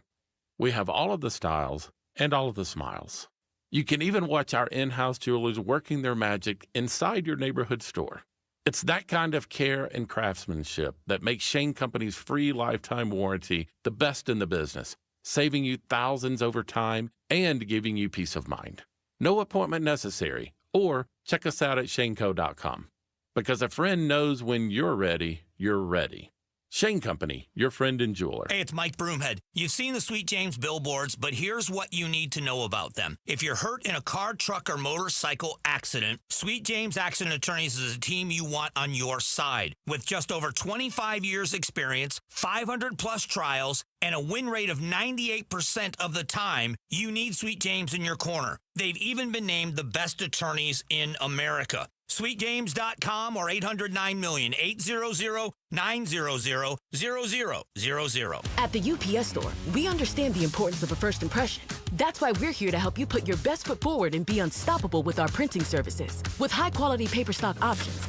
We have all of the styles and all of the smiles. You can even watch our in-house jewelers working their magic inside your neighborhood store. It's that kind of care and craftsmanship that makes Shane Company's free lifetime warranty the best in the business, saving you thousands over time and giving you peace of mind. No appointment necessary, or check us out at shaneco.com. Because a friend knows when you're ready, you're ready. Shane Company, your friend and jeweler. Hey, it's Mike Broomhead. You've seen the Sweet James billboards, but here's what you need to know about them. If you're hurt in a car, truck, or motorcycle accident, Sweet James Accident Attorneys is a team you want on your side. With just over 25 years experience, 500-plus trials, and a win rate of 98% of the time, you need Sweet James in your corner. They've even been named the best attorneys in America. SweetJames.com or 800-9-million, 800-900-0000. At the UPS Store, we understand the importance of a first impression. That's why we're here to help you put your best foot forward and be unstoppable with our printing services. With high-quality paper stock options,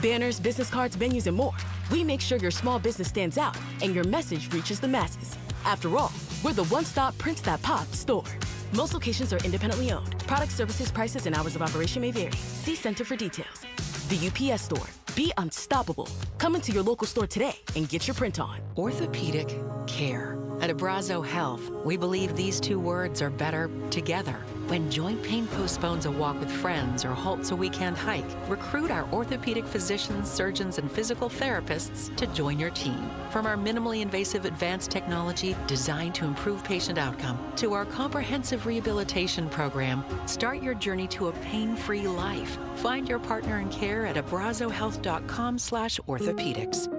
banners, business cards, menus, and more, we make sure your small business stands out and your message reaches the masses. After all, we're the one-stop prints that pop store. Most locations are independently owned. Product, services, prices, and hours of operation may vary. See Center for details. The UPS Store. Be unstoppable. Come into your local store today and get your print on. Orthopedic care. At Abrazo Health, we believe these two words are better together. When joint pain postpones a walk with friends or halts a weekend hike, recruit our orthopedic physicians, surgeons, and physical therapists to join your team. From our minimally invasive advanced technology designed to improve patient outcome to our comprehensive rehabilitation program, start your journey to a pain-free life. Find your partner in care at abrazohealth.com/orthopedics.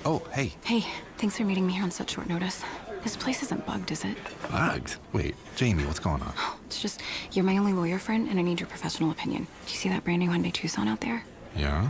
Oh, hey. Hey, thanks for meeting me here on such short notice. This place isn't bugged, is it? Bugged? Wait, Jamie, what's going on? It's just, you're my only lawyer friend, and I need your professional opinion. Do you see that brand new Hyundai Tucson out there? Yeah?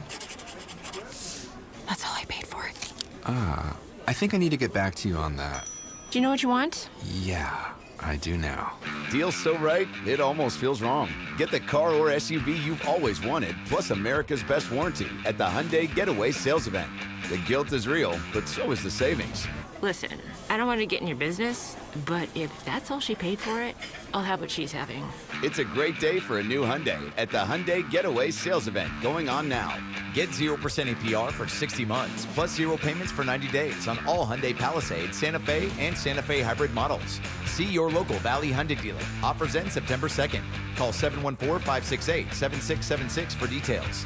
That's all I paid for it. I think I need to get back to you on that. Do you know what you want? Yeah, I do now. Deal's so right, it almost feels wrong. Get the car or SUV you've always wanted, plus America's best warranty at the Hyundai Getaway Sales Event. The guilt is real, but so is the savings. Listen, I don't want to get in your business, but if that's all she paid for it, I'll have what she's having. It's a great day for a new Hyundai at the Hyundai Getaway Sales Event going on now. Get 0% APR for 60 months, plus 0 payments for 90 days on all Hyundai Palisade, Santa Fe, and Santa Fe hybrid models. See your local Valley Hyundai dealer. Offers end September 2nd. Call 714-568-7676 for details.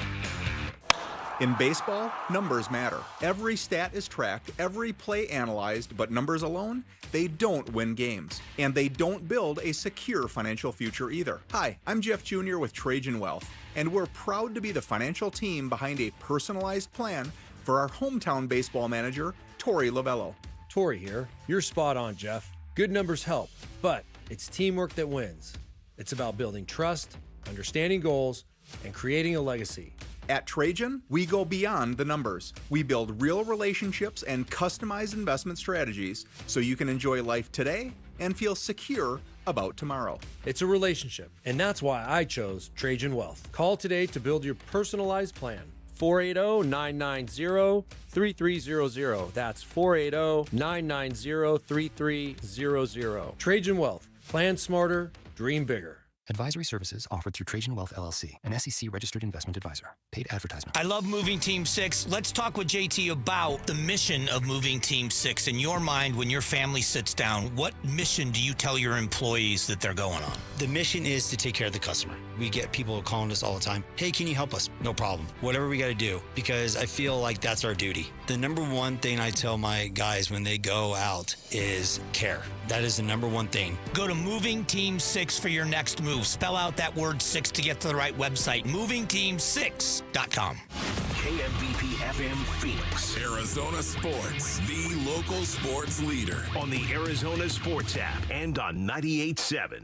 In baseball, numbers matter. Every stat is tracked, every play analyzed, but numbers alone, they don't win games. And they don't build a secure financial future either. Hi, I'm Jeff Jr. with Trajan Wealth, and we're proud to be the financial team behind a personalized plan for our hometown baseball manager, Torey Lovello. Torey here. You're spot on, Jeff. Good numbers help, but it's teamwork that wins. It's about building trust, understanding goals, and creating a legacy. At Trajan, we go beyond the numbers. We build real relationships and customized investment strategies so you can enjoy life today and feel secure about tomorrow. It's a relationship, and that's why I chose Trajan Wealth. Call today to build your personalized plan. 480-990-3300. That's 480-990-3300. Trajan Wealth. Plan smarter, dream bigger. Advisory services offered through Trajan Wealth LLC, an SEC-registered investment advisor. Paid advertisement. I love Moving Team 6. Let's talk with JT about the mission of Moving Team 6. In your mind, when your family sits down, what mission do you tell your employees that they're going on? The mission is to take care of the customer. We get people calling us all the time. Hey, can you help us? No problem. Whatever we got to do, because I feel like that's our duty. The number one thing I tell my guys when they go out is care. That is the number one thing. Go to Moving Team 6 for your next move. Spell out that word 6 to get to the right website. MovingTeam6.com. KMVP FM Phoenix. Arizona Sports, the local sports leader. On the Arizona Sports app and on 98.7.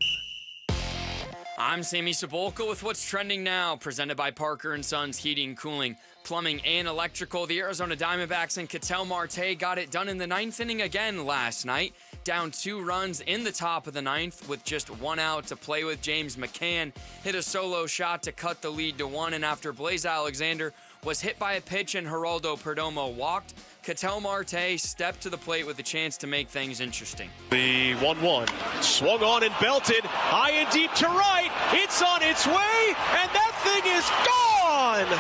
I'm Sammy Cebulka with what's trending now, presented by Parker & Sons Heating, Cooling, Plumbing, and Electrical. The Arizona Diamondbacks and Ketel Marte got it done in the ninth inning again last night. Down 2 runs in the top of the ninth with just 1 out to play with. James McCann hit a solo shot to cut the lead to 1, and after Blaze Alexander was hit by a pitch and Geraldo Perdomo walked, Ketel Marte stepped to the plate with a chance to make things interesting. The 1-1 swung on and belted high and deep to right. It's on its way, and that thing is gone.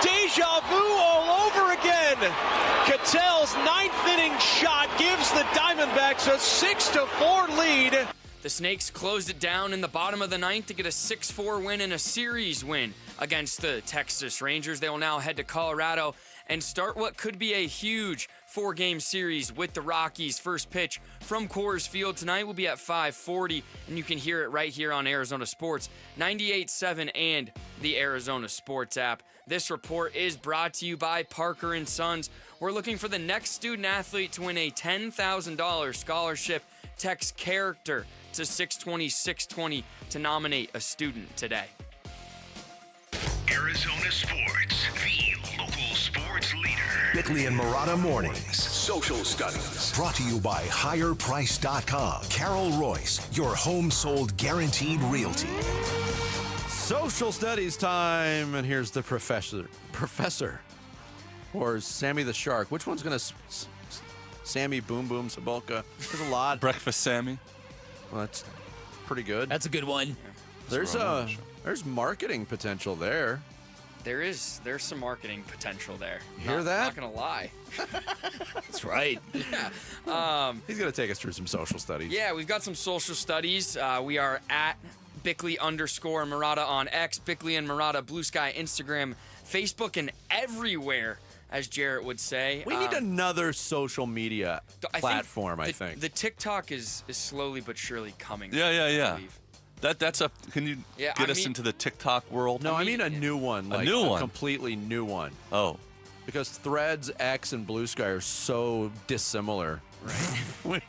Deja vu all over again. Ketel's 9th inning shot gives the Diamondbacks a 6-4 lead. The Snakes closed it down in the bottom of the ninth to get a 6-4 win and a series win against the Texas Rangers. They will now head to Colorado and start what could be a huge 4-game series with the Rockies. First pitch from Coors Field tonight will be at 5:40, and you can hear it right here on Arizona Sports, 98.7 and the Arizona Sports app. This report is brought to you by Parker & Sons. We're looking for the next student athlete to win a $10,000 scholarship. Text character to 620-620 to nominate a student today. Arizona Sports, the local sports leader. Bickley and Murata Mornings. Social Studies. Brought to you by HigherPrice.com. Carol Royce, your home sold guaranteed realty. Social studies time, and here's the professor, or Sammy the Shark. Which one's going to Sammy Boom Boom Cebulka? There's a lot. Breakfast Sammy. Well, that's pretty good. That's a good one. There's marketing potential there. There's some marketing potential there. You hear that? Not gonna lie. That's right. Yeah. He's gonna take us through some social studies. Yeah, we've got some social studies. We are at Bickley_Murata on X, Bickley and Murata, Blue Sky, Instagram, Facebook, and everywhere, as Jarrett would say. We need another social media platform, I think. The TikTok is slowly but surely coming. Yeah. That's a. Can you get us into the TikTok world? No, I mean a new one. A new one. Completely new one. Oh. Because Threads, X, and Blue Sky are so dissimilar. Right?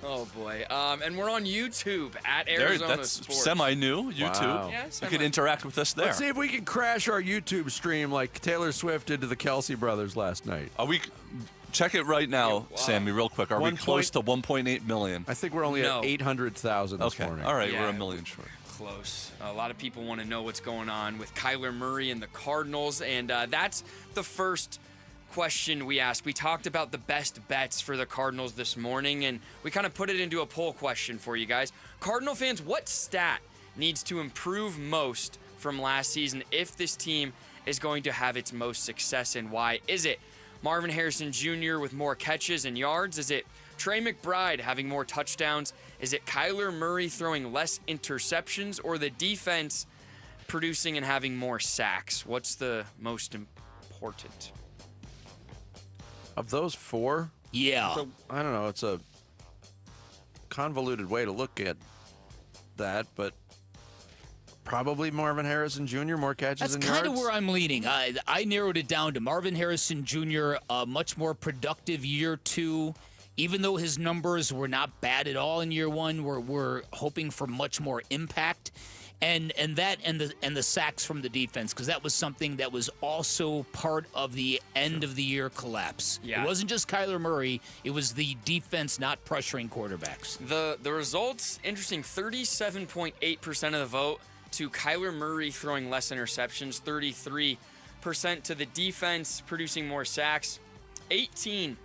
Oh, boy. And we're on YouTube at Arizona That's Sports. semi-new, YouTube. Wow. Yeah, You can interact with us there. Let's see if we can crash our YouTube stream like Taylor Swift did to the Kelsey brothers last night. Check it right now, Sammy, real quick. Are we close to 1.8 million? I think we're only at 800,000 this morning. All right, we're a million short. Close. A lot of people want to know what's going on with Kyler Murray and the Cardinals, and that's the first question we asked. We talked about the best bets for the Cardinals this morning, and we kind of put it into a poll question for you guys. Cardinal fans, what stat needs to improve most from last season if this team is going to have its most success, and why? Is it Marvin Harrison Jr. with more catches and yards? Is it Trey McBride having more touchdowns? Is it Kyler Murray throwing less interceptions, or the defense producing and having more sacks? What's the most important? Of those four? Yeah. I don't know. It's a convoluted way to look at that, but probably Marvin Harrison Jr., more catches and yards. That's kind of where I'm leaning. I narrowed it down to Marvin Harrison Jr., a much more productive year 2. Even though his numbers were not bad at all in year 1, we're hoping for much more impact. and the sacks from the defense, because that was something that was also part of the end of the year collapse. Yeah. It wasn't just Kyler Murray; it was the defense not pressuring quarterbacks. The results interesting. 37.8% of the vote to Kyler Murray throwing less interceptions. 33% to the defense producing more sacks. 18%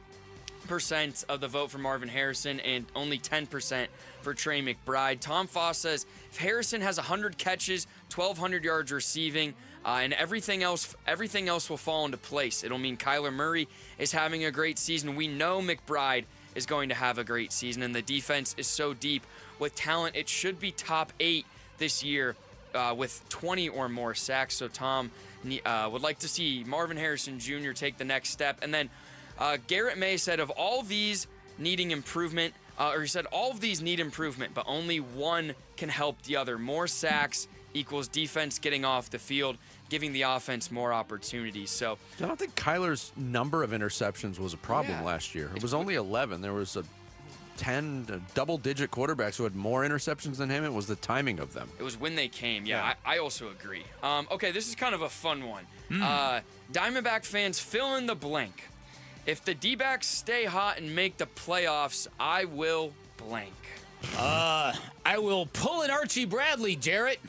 of the vote for Marvin Harrison, and only 10% for Trey McBride. Tom Foss says if Harrison has 100 catches, 1,200 yards receiving, and everything else will fall into place. It'll mean Kyler Murray is having a great season. We know McBride is going to have a great season, and the defense is so deep with talent. It should be top 8 this year with 20 or more sacks. So Tom would like to see Marvin Harrison Jr. take the next step. And then Garrett May said of all these needing improvement, he said all of these need improvement, but only one can help the other. More sacks equals defense getting off the field, giving the offense more opportunities. So I don't think Kyler's number of interceptions was a problem last year. It was only 11. There was 10 double-digit quarterbacks who had more interceptions than him. It was the timing of them. It was when they came. Yeah. I also agree. Okay, this is kind of a fun one. Diamondback fans, fill in the blank. If the D-backs stay hot and make the playoffs, I will blank. I will pull an Archie Bradley, Jarrett.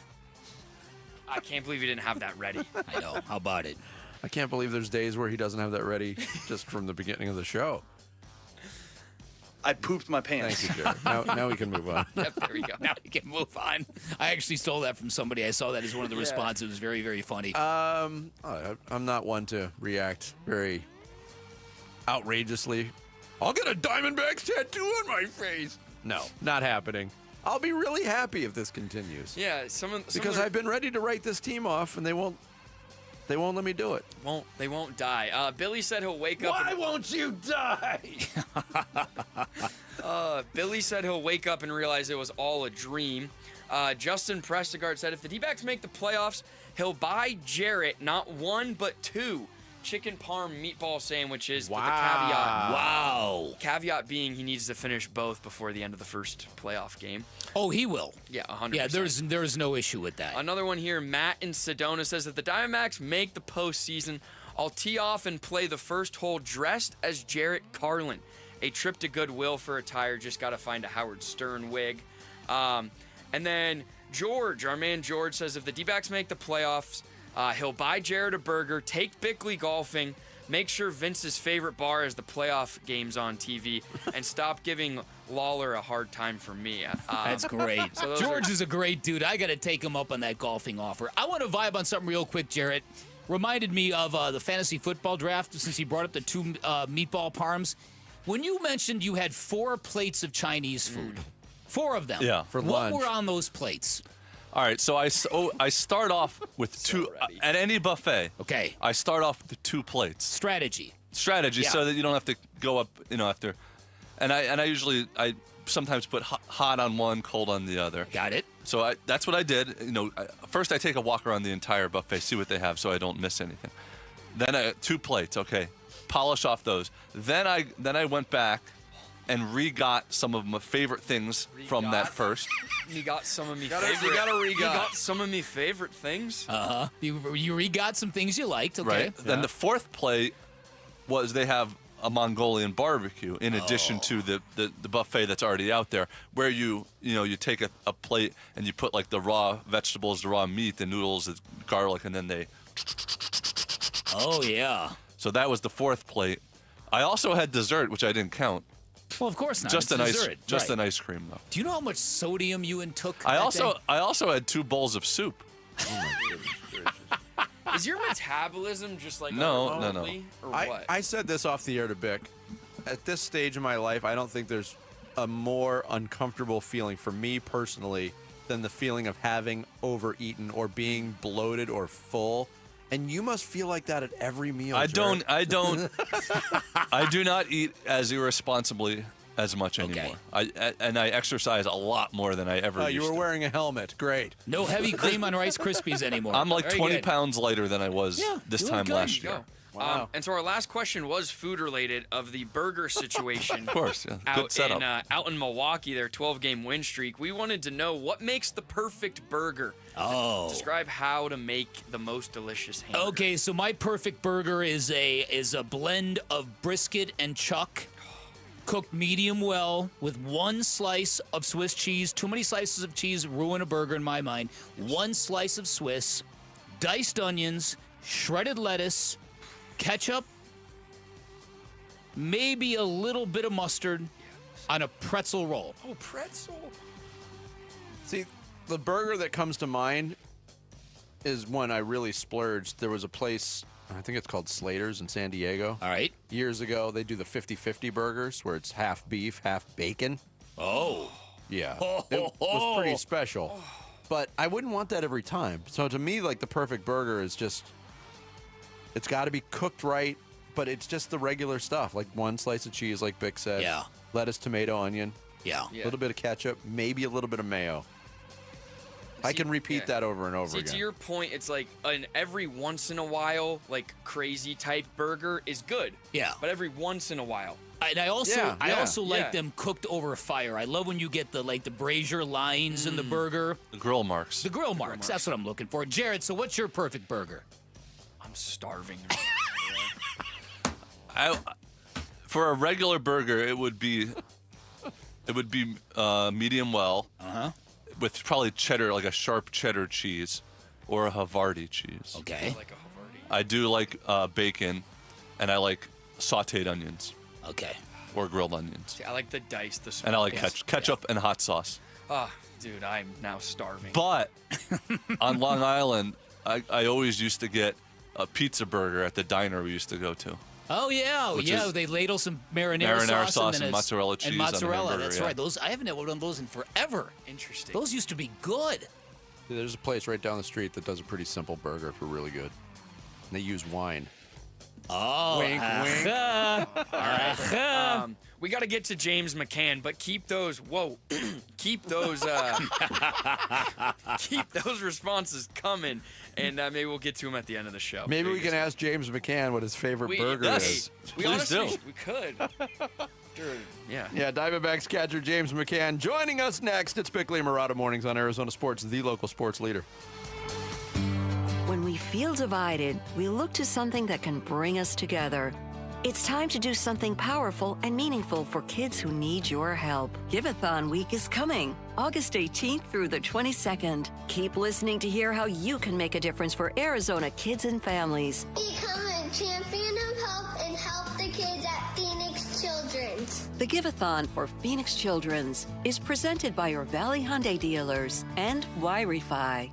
I can't believe you didn't have that ready. I know. How about it? I can't believe there's days where he doesn't have that ready just from the beginning of the show. I pooped my pants. Thank you, Jared. Now we can move on. Yep, there we go. Now we can move on. I actually stole that from somebody. I saw that as one of the responses. It was very, very funny. I'm not one to react very outrageously. I'll get a Diamondbacks tattoo on my face. No, not happening. I'll be really happy if this continues. Yeah, because I've been ready to write this team off, and they won't let me do it. They won't die. Billy said he'll wake up. Why won't you die? Billy said he'll wake up and realize it was all a dream. Justin Prestegard said if the D-backs make the playoffs, he'll buy Jarrett not one but 2 chicken parm meatball sandwiches with the caveat. Wow. Caveat being he needs to finish both before the end of the first playoff game. Oh, he will. Yeah, 100%. Yeah, there's no issue with that. Another one here, Matt in Sedona says if the Diamondbacks make the postseason, I'll tee off and play the first hole dressed as Jarrett Carlin. A trip to Goodwill for a tire. Just got to find a Howard Stern wig. And then George, our man George, says if the D-backs make the playoffs, he'll buy Jared a burger, take Bickley golfing, make sure Vince's favorite bar is the playoff games on TV, and stop giving Lawler a hard time for me. That's great. So George is a great dude. I got to take him up on that golfing offer. I want to vibe on something real quick, Jarrett. Reminded me of the fantasy football draft since he brought up the 2 meatball parms. When you mentioned you had 4 plates of Chinese food, 4 of them. Yeah, for lunch. What were on those plates? All right, so I start off with 2 at any buffet. Okay. I start off with 2 plates. Strategy, yeah. So that you don't have to go up, after. And I sometimes put hot on one, cold on the other. Got it. So that's what I did. First I take a walk around the entire buffet, see what they have, so I don't miss anything. Then 2 plates. Okay, polish off those. Then I went back and re-got some of my favorite things from that first. You got some of me favorite things. You re-got some things you liked. Okay. Right. Yeah. Then the 4th plate was they have a Mongolian barbecue in addition to the buffet that's already out there, where you take a plate and you put like the raw vegetables, the raw meat, the noodles, the garlic, and then they. Oh yeah. So that was the 4th plate. I also had dessert, which I didn't count. Well, of course not. Just it's an ice cream, though. Do you know how much sodium you intook? I also had 2 bowls of soup. Oh my goodness gracious. Is your metabolism just like no. Or what? I said this off the air to Bick. At this stage in my life, I don't think there's a more uncomfortable feeling for me personally than the feeling of having overeaten or being bloated or full. And you must feel like that at every meal. I do not eat as irresponsibly as much anymore. I exercise a lot more than I ever used You were to. wearing a helmet. Great. No heavy cream on Rice Krispies anymore. I'm like Very 20 good. pounds lighter than I was this time last year. Wow. And so our last question was food related of the burger situation. Of course, yeah. Good setup. Out in Milwaukee, their 12-game win streak. We wanted to know what makes the perfect burger. Oh. Describe how to make the most delicious hamburger. Okay, so my perfect burger is a blend of brisket and chuck, cooked medium well with one slice of Swiss cheese. Too many slices of cheese ruin a burger in my mind. One slice of Swiss, diced onions, shredded lettuce, ketchup, maybe a little bit of mustard on a pretzel roll. Oh, pretzel. See, the burger that comes to mind is when I really splurged. There was a place, I think it's called Slater's in San Diego. All right. Years ago, they do the 50-50 burgers where it's half beef, half bacon. Oh. Yeah. It was pretty special. But I wouldn't want that every time. So to me, like, the perfect burger is just, it's got to be cooked right, but it's just the regular stuff. Like one slice of cheese, like Bick said. Yeah. Lettuce, tomato, onion. Yeah. A little bit of ketchup, maybe a little bit of mayo. I can repeat that over and over See, again. to your point, it's like an every once in a while, like crazy type burger is good. Yeah. But every once in a while. And I also like them cooked over a fire. I love when you get the brazier lines in the burger. The grill marks. The grill marks. That's what I'm looking for. Jared, so what's your perfect burger? I'm starving. For a regular burger, it would be medium well. With probably cheddar, like a sharp cheddar cheese, or a Havarti cheese. Okay. I do like bacon, and I like sautéed onions. Okay. Or grilled onions. See, I like the diced, the And I like small- ketchup and hot sauce. Ah, dude, I'm now starving. But on Long Island, I always used to get a pizza burger at the diner we used to go to. Oh yeah, Which yeah. is They ladle some marinara sauce and, then mozzarella cheese and on a mozzarella. hamburger, That's yeah. right. Those I haven't had one of those in forever. Interesting. Those used to be good. There's a place right down the street that does a pretty simple burger for really good. And they use wine. Oh, wink, wink. All right. We got to get to James McCann, but keep those. Keep those. Keep those responses coming, and maybe we'll get to them at the end of the show. Maybe we can ask James McCann what his favorite burger is. We honestly, we could. Yeah. Yeah, Diamondbacks catcher James McCann joining us next. It's Bickley and Murata Mornings on Arizona Sports, the local sports leader. When we feel divided, we look to something that can bring us together. It's time to do something powerful and meaningful for kids who need your help. Give-a-thon week is coming, August 18th through the 22nd. Keep listening to hear how you can make a difference for Arizona kids and families. Become a champion of hope and help the kids at Phoenix Children's. The Give-a-thon for Phoenix Children's is presented by your Valley Hyundai dealers and Y-Refi.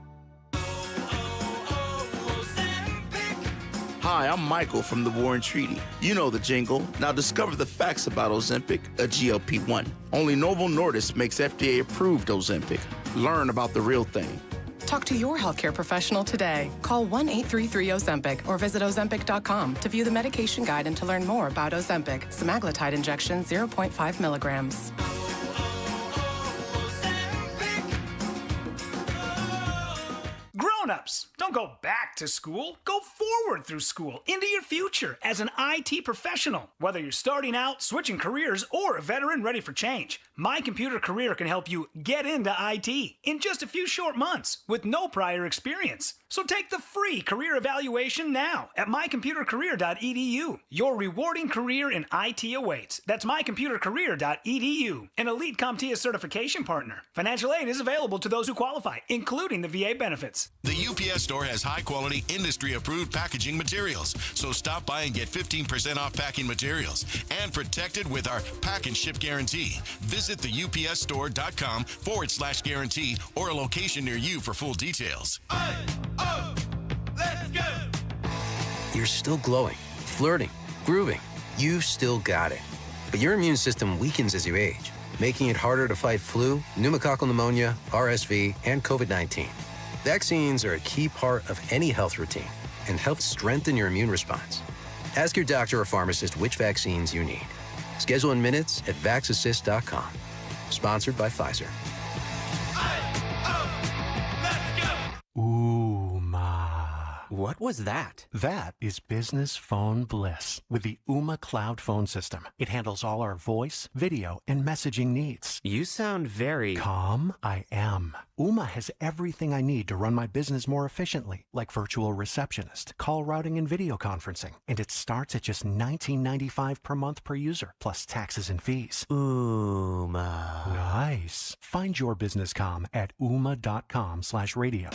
Hi, I'm Michael from the Warren Treaty. You know the jingle. Now discover the facts about Ozempic, a GLP-1. Only Novo Nordisk makes FDA-approved Ozempic. Learn about the real thing. Talk to your healthcare professional today. Call 1-833-OZEMPIC or visit Ozempic.com to view the medication guide and to learn more about Ozempic, semaglutide injection 0.5 milligrams. Grown-ups, don't go back to school. Go forward through school into your future as an IT professional. Whether you're starting out, switching careers, or a veteran ready for change, My Computer Career can help you get into IT in just a few short months with no prior experience. So take the free career evaluation now at mycomputercareer.edu. Your rewarding career in IT awaits. That's mycomputercareer.edu. An Elite CompTIA certification partner. Financial aid is available to those who qualify, including the VA benefits. The UPS store has high-quality, industry-approved packaging materials. So stop by and get 15% off packing materials and protected with our pack and ship guarantee. Visit theupsstore.com/guarantee or a location near you for full details. Let's go! You're still glowing, flirting, grooving. You've still got it. But your immune system weakens as you age, making it harder to fight flu, pneumococcal pneumonia, RSV, and COVID-19. Vaccines are a key part of any health routine and help strengthen your immune response. Ask your doctor or pharmacist which vaccines you need. Schedule in minutes at VaxAssist.com. Sponsored by Pfizer. What was that? That is business phone bliss with the Ooma Cloud Phone System. It handles all our voice, video, and messaging needs. You sound very... Calm? I am. Ooma has everything I need to run my business more efficiently, like virtual receptionist, call routing, and video conferencing. And it starts at just $19.95 per month per user, plus taxes and fees. Ooma. Nice. Find your business calm at ooma.com/radio.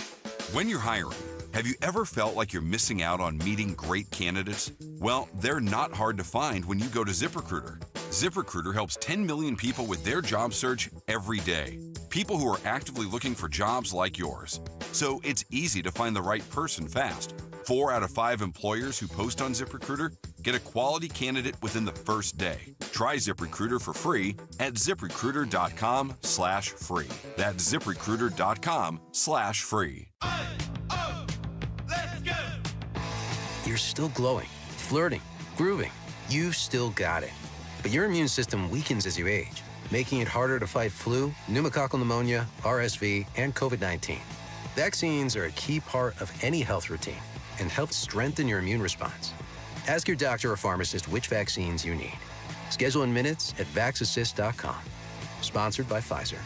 When you're hiring, have you ever felt like you're missing out on meeting great candidates? Well, they're not hard to find when you go to ZipRecruiter. ZipRecruiter helps 10 million people with their job search every day. People who are actively looking for jobs like yours. So it's easy to find the right person fast. 4 out of 5 employers who post on ZipRecruiter get a quality candidate within the first day. Try ZipRecruiter for free at ZipRecruiter.com/free. That's ZipRecruiter.com/free. You're still glowing, flirting, grooving. You've still got it. But your immune system weakens as you age, making it harder to fight flu, pneumococcal pneumonia, RSV, and COVID-19. Vaccines are a key part of any health routine and help strengthen your immune response. Ask your doctor or pharmacist which vaccines you need. Schedule in minutes at VaxAssist.com. Sponsored by Pfizer.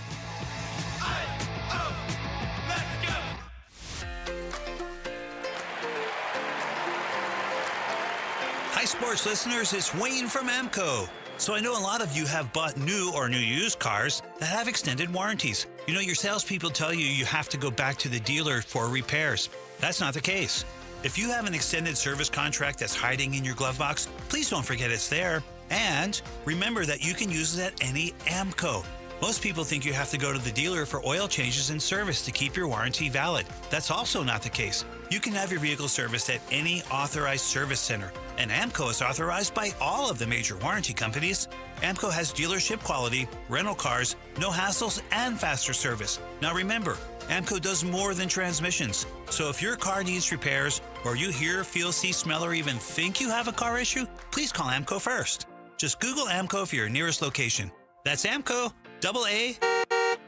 Hi, sports listeners. It's Wayne from AMCO. So I know a lot of you have bought new or new used cars that have extended warranties. You know, your salespeople tell you you have to go back to the dealer for repairs. That's not the case. If you have an extended service contract that's hiding in your glove box, please don't forget it's there. And remember that you can use it at any AMCO. Most people think you have to go to the dealer for oil changes and service to keep your warranty valid. That's also not the case. You can have your vehicle serviced at any authorized service center. And AMCO is authorized by all of the major warranty companies. AMCO has dealership quality, rental cars, no hassles, and faster service. Now remember, AMCO does more than transmissions. So if your car needs repairs, or you hear, feel, see, smell, or even think you have a car issue, please call AMCO first. Just Google AMCO for your nearest location. That's AMCO,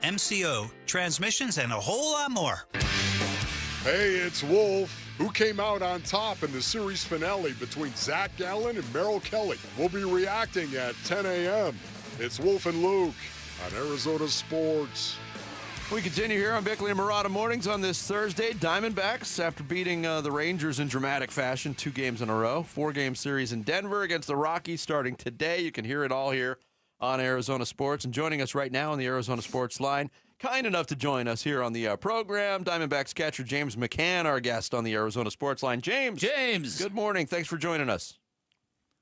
AAMCO, transmissions, and a whole lot more. Hey, it's Wolf. Who came out on top in the series finale between Zach Gallen and Merrill Kelly? We'll be reacting at 10 a.m. It's Wolf and Luke on Arizona Sports. We continue here on Bickley and Murata Mornings on this Thursday. Diamondbacks, after beating the Rangers in dramatic fashion 2 games in a row, 4-game series in Denver against the Rockies starting today. You can hear it all here on Arizona Sports. And joining us right now on the Arizona Sports line, kind enough to join us here on the program, Diamondbacks catcher James McCann, our guest on the Arizona Sports line. James, good morning. Thanks for joining us.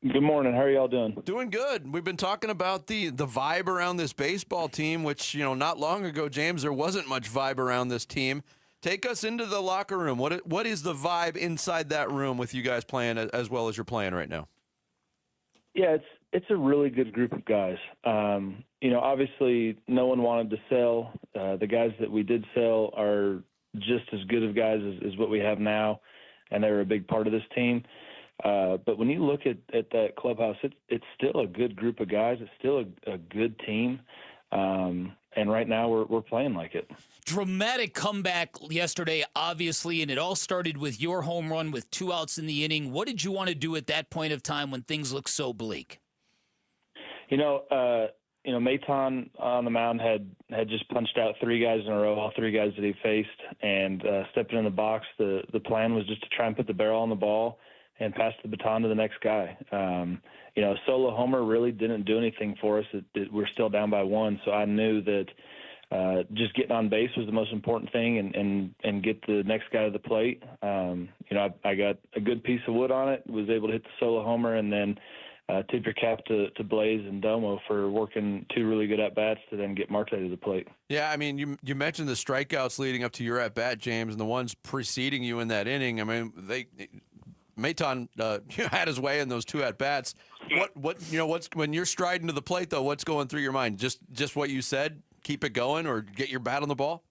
Good morning. How are y'all doing? Doing good. We've been talking about the vibe around this baseball team, which, you know, not long ago, James, there wasn't much vibe around this team. Take us into the locker room. What is the vibe inside that room with you guys playing as well as you're playing right now? Yeah, it's a really good group of guys. You know, obviously no one wanted to sell. The guys that we did sell are just as good of guys as what we have now, and they're a big part of this team. But when you look at that clubhouse, it's still a good group of guys. It's still a good team. And right now we're playing like it. Dramatic comeback yesterday, obviously, and it all started with your home run with 2 outs in the inning. What did you want to do at that point of time when things looked so bleak? You know, Maton on the mound had just punched out 3 guys in a row, all 3 guys that he faced, and stepping in the box. The plan was just to try and put the barrel on the ball and pass the baton to the next guy. You know, solo homer really didn't do anything for us. We're still down by 1, so I knew that just getting on base was the most important thing, and get the next guy to the plate. You know, I got a good piece of wood on it, was able to hit the solo homer, and then tip your cap to Blaze and Domo for working 2 really good at-bats to then get Marte to the plate. Yeah, I mean, you mentioned the strikeouts leading up to your at-bat, James, and the ones preceding you in that inning. I mean, Maton had his way in those 2 at-bats. What's when you're striding to the plate, though, what's going through your mind? Just what you said, keep it going, or get your bat on the ball?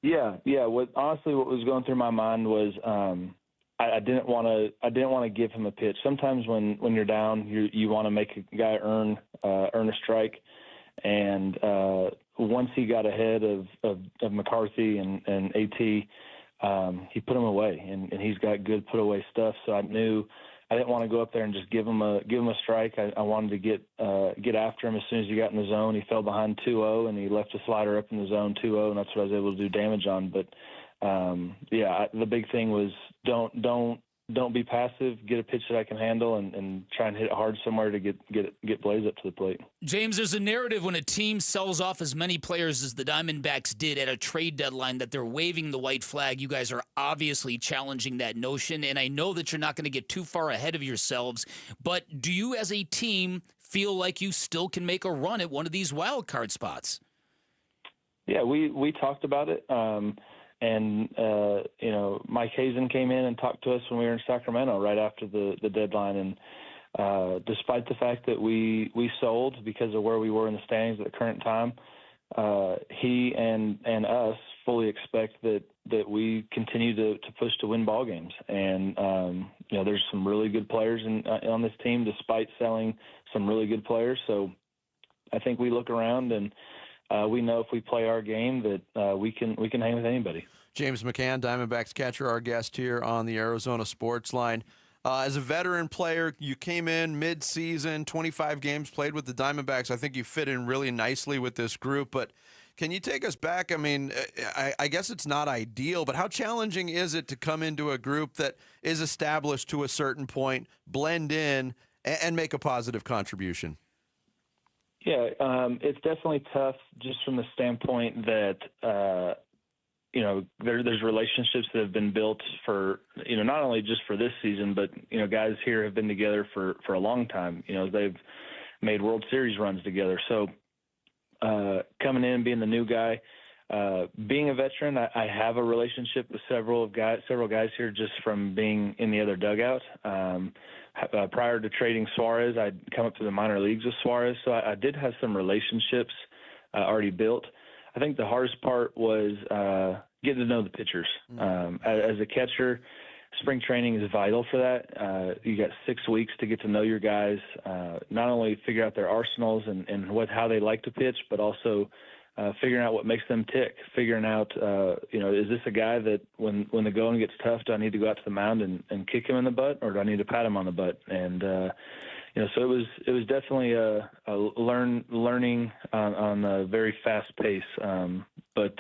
Yeah. What was going through my mind was, I didn't want to give him a pitch. Sometimes when you're down, you want to make a guy earn a strike. And once he got ahead of McCarthy and AT, he put him away, and he's got good put away stuff. So I knew I didn't want to go up there and just give him a strike. I wanted to get after him as soon as he got in the zone. He fell behind 2-0, and he left a slider up in the zone 2-0, and that's what I was able to do damage on. But the big thing was don't be passive. Get a pitch that I can handle, and try and hit it hard somewhere to get Blaze up to the plate. James, there's a narrative when a team sells off as many players as the Diamondbacks did at a trade deadline that they're waving the white flag. You guys are obviously challenging that notion, and I know that you're not going to get too far ahead of yourselves, but do you as a team feel like you still can make a run at one of these wild card spots? Yeah, we talked about it. And Mike Hazen came in and talked to us when we were in Sacramento right after the deadline. And despite the fact that we sold because of where we were in the standings at the current time, he and us fully expect that we continue to push to win ball games. And there's some really good players on this team, despite selling some really good players. So I think we look around and we know if we play our game that we can hang with anybody. James McCann, Diamondbacks catcher, our guest here on the Arizona Sports Line. As a veteran player, you came in mid-season, 25 games played with the Diamondbacks. I think you fit in really nicely with this group, but can you take us back? I mean, I guess it's not ideal, but how challenging is it to come into a group that is established to a certain point, blend in, and make a positive contribution? Yeah, it's definitely tough just from the standpoint that, there's relationships that have been built for, not only just for this season, but, guys here have been together for a long time. They've made World Series runs together. So coming in, being the new guy, being a veteran, I have a relationship with several guys here just from being in the other dugout. Prior to trading Suarez, I'd come up to the minor leagues with Suarez, so I did have some relationships already built. I think the hardest part was getting to know the pitchers. As a catcher, spring training is vital for that. You got 6 weeks to get to know your guys, not only figure out their arsenals and how they like to pitch, but also figuring out what makes them tick, figuring out, is this a guy that when the going gets tough, do I need to go out to the mound and kick him in the butt, or do I need to pat him on the butt? And, so it was definitely a learning on a very fast pace. But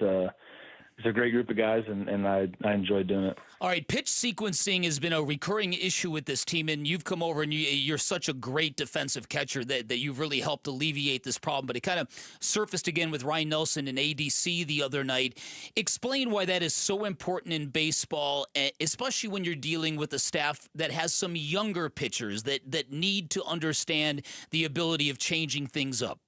it's a great group of guys, and I enjoyed doing it. All right, pitch sequencing has been a recurring issue with this team, and you've come over and you're such a great defensive catcher that you've really helped alleviate this problem. But it kind of surfaced again with Ryan Nelson and ADC the other night. Explain why that is so important in baseball, especially when you're dealing with a staff that has some younger pitchers that need to understand the ability of changing things up.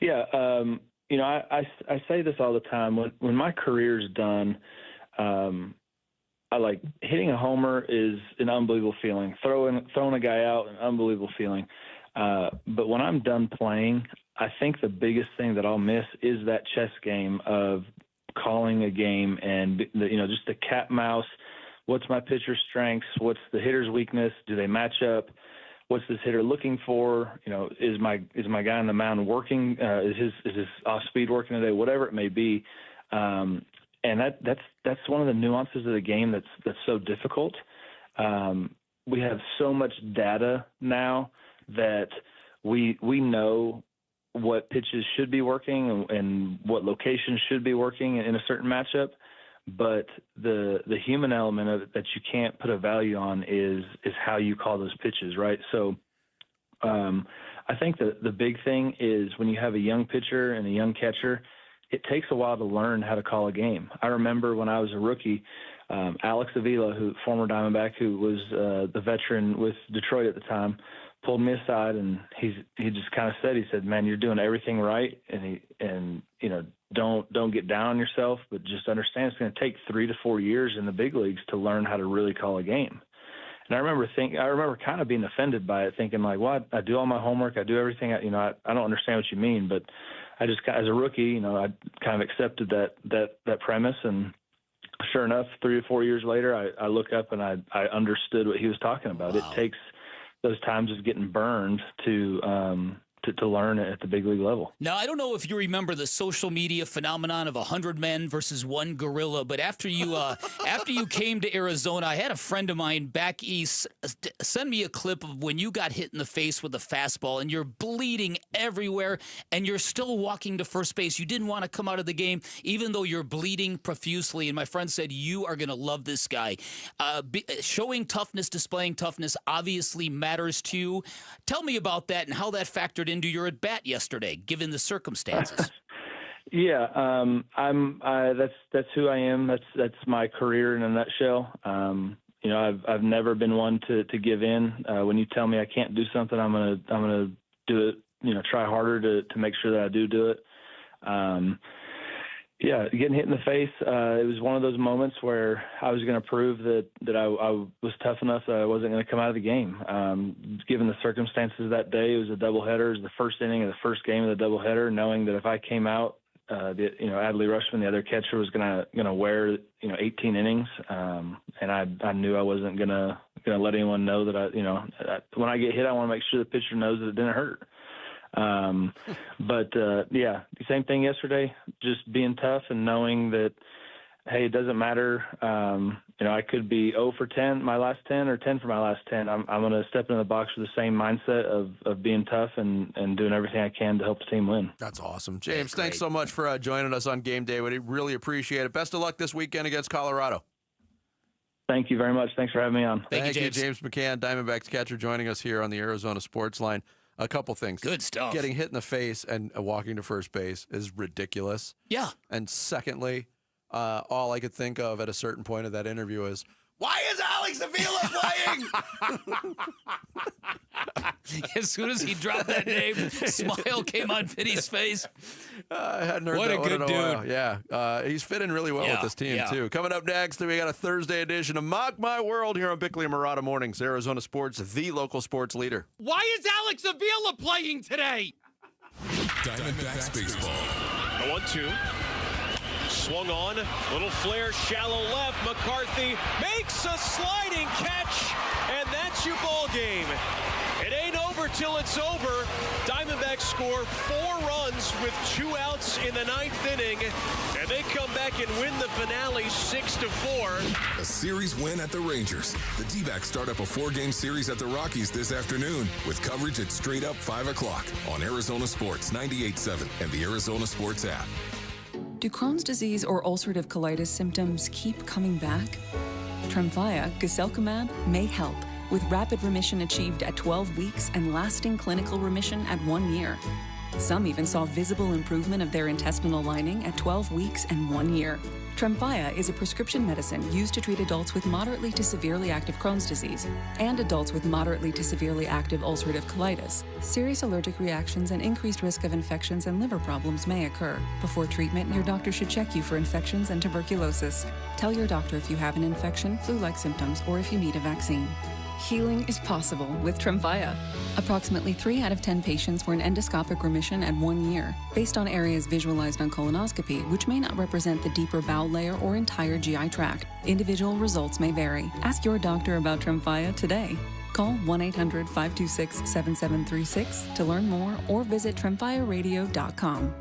Yeah, I say this all the time. When my career's done, I like hitting a homer is an unbelievable feeling. Throwing a guy out, an unbelievable feeling. But when I'm done playing, I think the biggest thing that I'll miss is that chess game of calling a game and just the cat mouse. What's my pitcher's strengths? What's the hitter's weakness? Do they match up? What's this hitter looking for? Is my guy on the mound working? Is his off speed working today? Whatever it may be, and that's one of the nuances of the game that's so difficult. We have so much data now that we know what pitches should be working and what locations should be working in a certain matchup. But the human element of it that you can't put a value on is how you call those pitches, right? So I think the big thing is when you have a young pitcher and a young catcher, it takes a while to learn how to call a game. I remember when I was a rookie, Alex Avila, former Diamondback, who was the veteran with Detroit at the time, pulled me aside and he just kind of said, man, you're doing everything right, and don't get down on yourself, but just understand it's going to take 3 to 4 years in the big leagues to learn how to really call a game. And I remember kind of being offended by it, thinking like, well, I do all my homework, I do everything, I don't understand what you mean, but I just, as a rookie, I kind of accepted that premise and sure enough, 3 or 4 years later, I look up and I understood what he was talking about. Wow. It takes those times of getting burned to learn at the big league level. Now, I don't know if you remember the social media phenomenon of 100 men versus one gorilla, but after you came to Arizona, I had a friend of mine back east send me a clip of when you got hit in the face with a fastball and you're bleeding everywhere and you're still walking to first base. You didn't want to come out of the game even though you're bleeding profusely. And my friend said, you are going to love this guy. Showing toughness, displaying toughness obviously matters to you. Tell me about that and how that factored into your at bat yesterday, given the circumstances. Yeah, that's who I am. That's my career in a nutshell. I've never been one to give in. When you tell me I can't do something, I'm gonna do it. Try harder to make sure that I do it. Getting hit in the face, it was one of those moments where I was going to prove that I was tough enough that I wasn't going to come out of the game. Given the circumstances that day, it was a doubleheader. It was the first inning of the first game of the doubleheader, knowing that if I came out, Adley Rutschman, the other catcher, was going to wear 18 innings, and I knew I wasn't going to let anyone know that when I get hit, I want to make sure the pitcher knows that it didn't hurt. The same thing yesterday, just being tough and knowing that, hey, it doesn't matter. I could be 0 for 10, my last 10, or 10 for my last 10. I'm going to step into the box with the same mindset of being tough and doing everything I can to help the team win. That's awesome. James, thanks so much for joining us on Game Day. We really appreciate it. Best of luck this weekend against Colorado. Thank you very much. Thanks for having me on. Thank you, James McCann, Diamondbacks catcher, joining us here on the Arizona Sports Line. A couple things. Good stuff. Getting hit in the face and walking to first base is ridiculous. Yeah. And secondly, all I could think of at a certain point of that interview is, why is Alex Avila playing? As soon as he dropped that name, smile came on Vinny's face. I hadn't heard what that a one good in a while. dude. Yeah, he's fitting really well with this team, too. Coming up next, we got a Thursday edition of Mock My World here on Bickley and Murata Mornings. Arizona Sports, the local sports leader. Why is Alex Avila playing today? Diamondbacks baseball. A 1-2. Swung on, little flare, shallow left. McCarthy makes a sliding catch, and that's your ball game. It ain't over till it's over. Diamondbacks score 4 runs with 2 outs in the 9th inning, and they come back and win the finale 6-4. A series win at the Rangers. The Dbacks start up a 4-game series at the Rockies this afternoon with coverage at straight up 5 o'clock on Arizona Sports 98.7 and the Arizona Sports app. Do Crohn's disease or ulcerative colitis symptoms keep coming back? Tremfya, guselkumab, may help, with rapid remission achieved at 12 weeks and lasting clinical remission at 1 year. Some even saw visible improvement of their intestinal lining at 12 weeks and 1 year. Tremfya is a prescription medicine used to treat adults with moderately to severely active Crohn's disease and adults with moderately to severely active ulcerative colitis. Serious allergic reactions and increased risk of infections and liver problems may occur. Before treatment, your doctor should check you for infections and tuberculosis. Tell your doctor if you have an infection, flu-like symptoms, or if you need a vaccine. Healing is possible with Tremfya. Approximately 3 out of 10 patients were in endoscopic remission at 1 year, based on areas visualized on colonoscopy, which may not represent the deeper bowel layer or entire GI tract. Individual results may vary. Ask your doctor about Tremfya today. Call 1-800-526-7736 to learn more or visit tremfyaradio.com.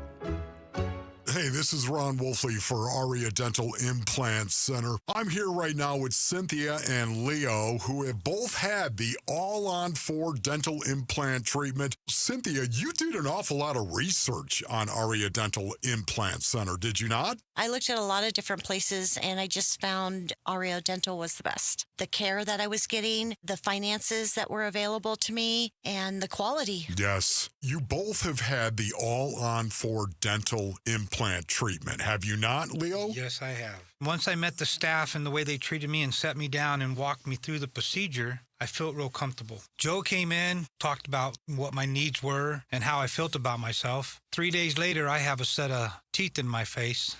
Hey, this is Ron Wolfley for Aria Dental Implant Center. I'm here right now with Cynthia and Leo, who have both had the All-on-4 dental implant treatment. Cynthia, you did an awful lot of research on Aria Dental Implant Center, did you not? I looked at a lot of different places, and I just found Aria Dental was the best. The care that I was getting, the finances that were available to me, and the quality. Yes. You both have had the All-on-4 dental implant treatment, have you not, Leo? Yes, I have. Once I met the staff and the way they treated me and set me down and walked me through the procedure, I felt real comfortable. Joe came in, talked about what my needs were and how I felt about myself. 3 days later, I have a set of teeth in my face.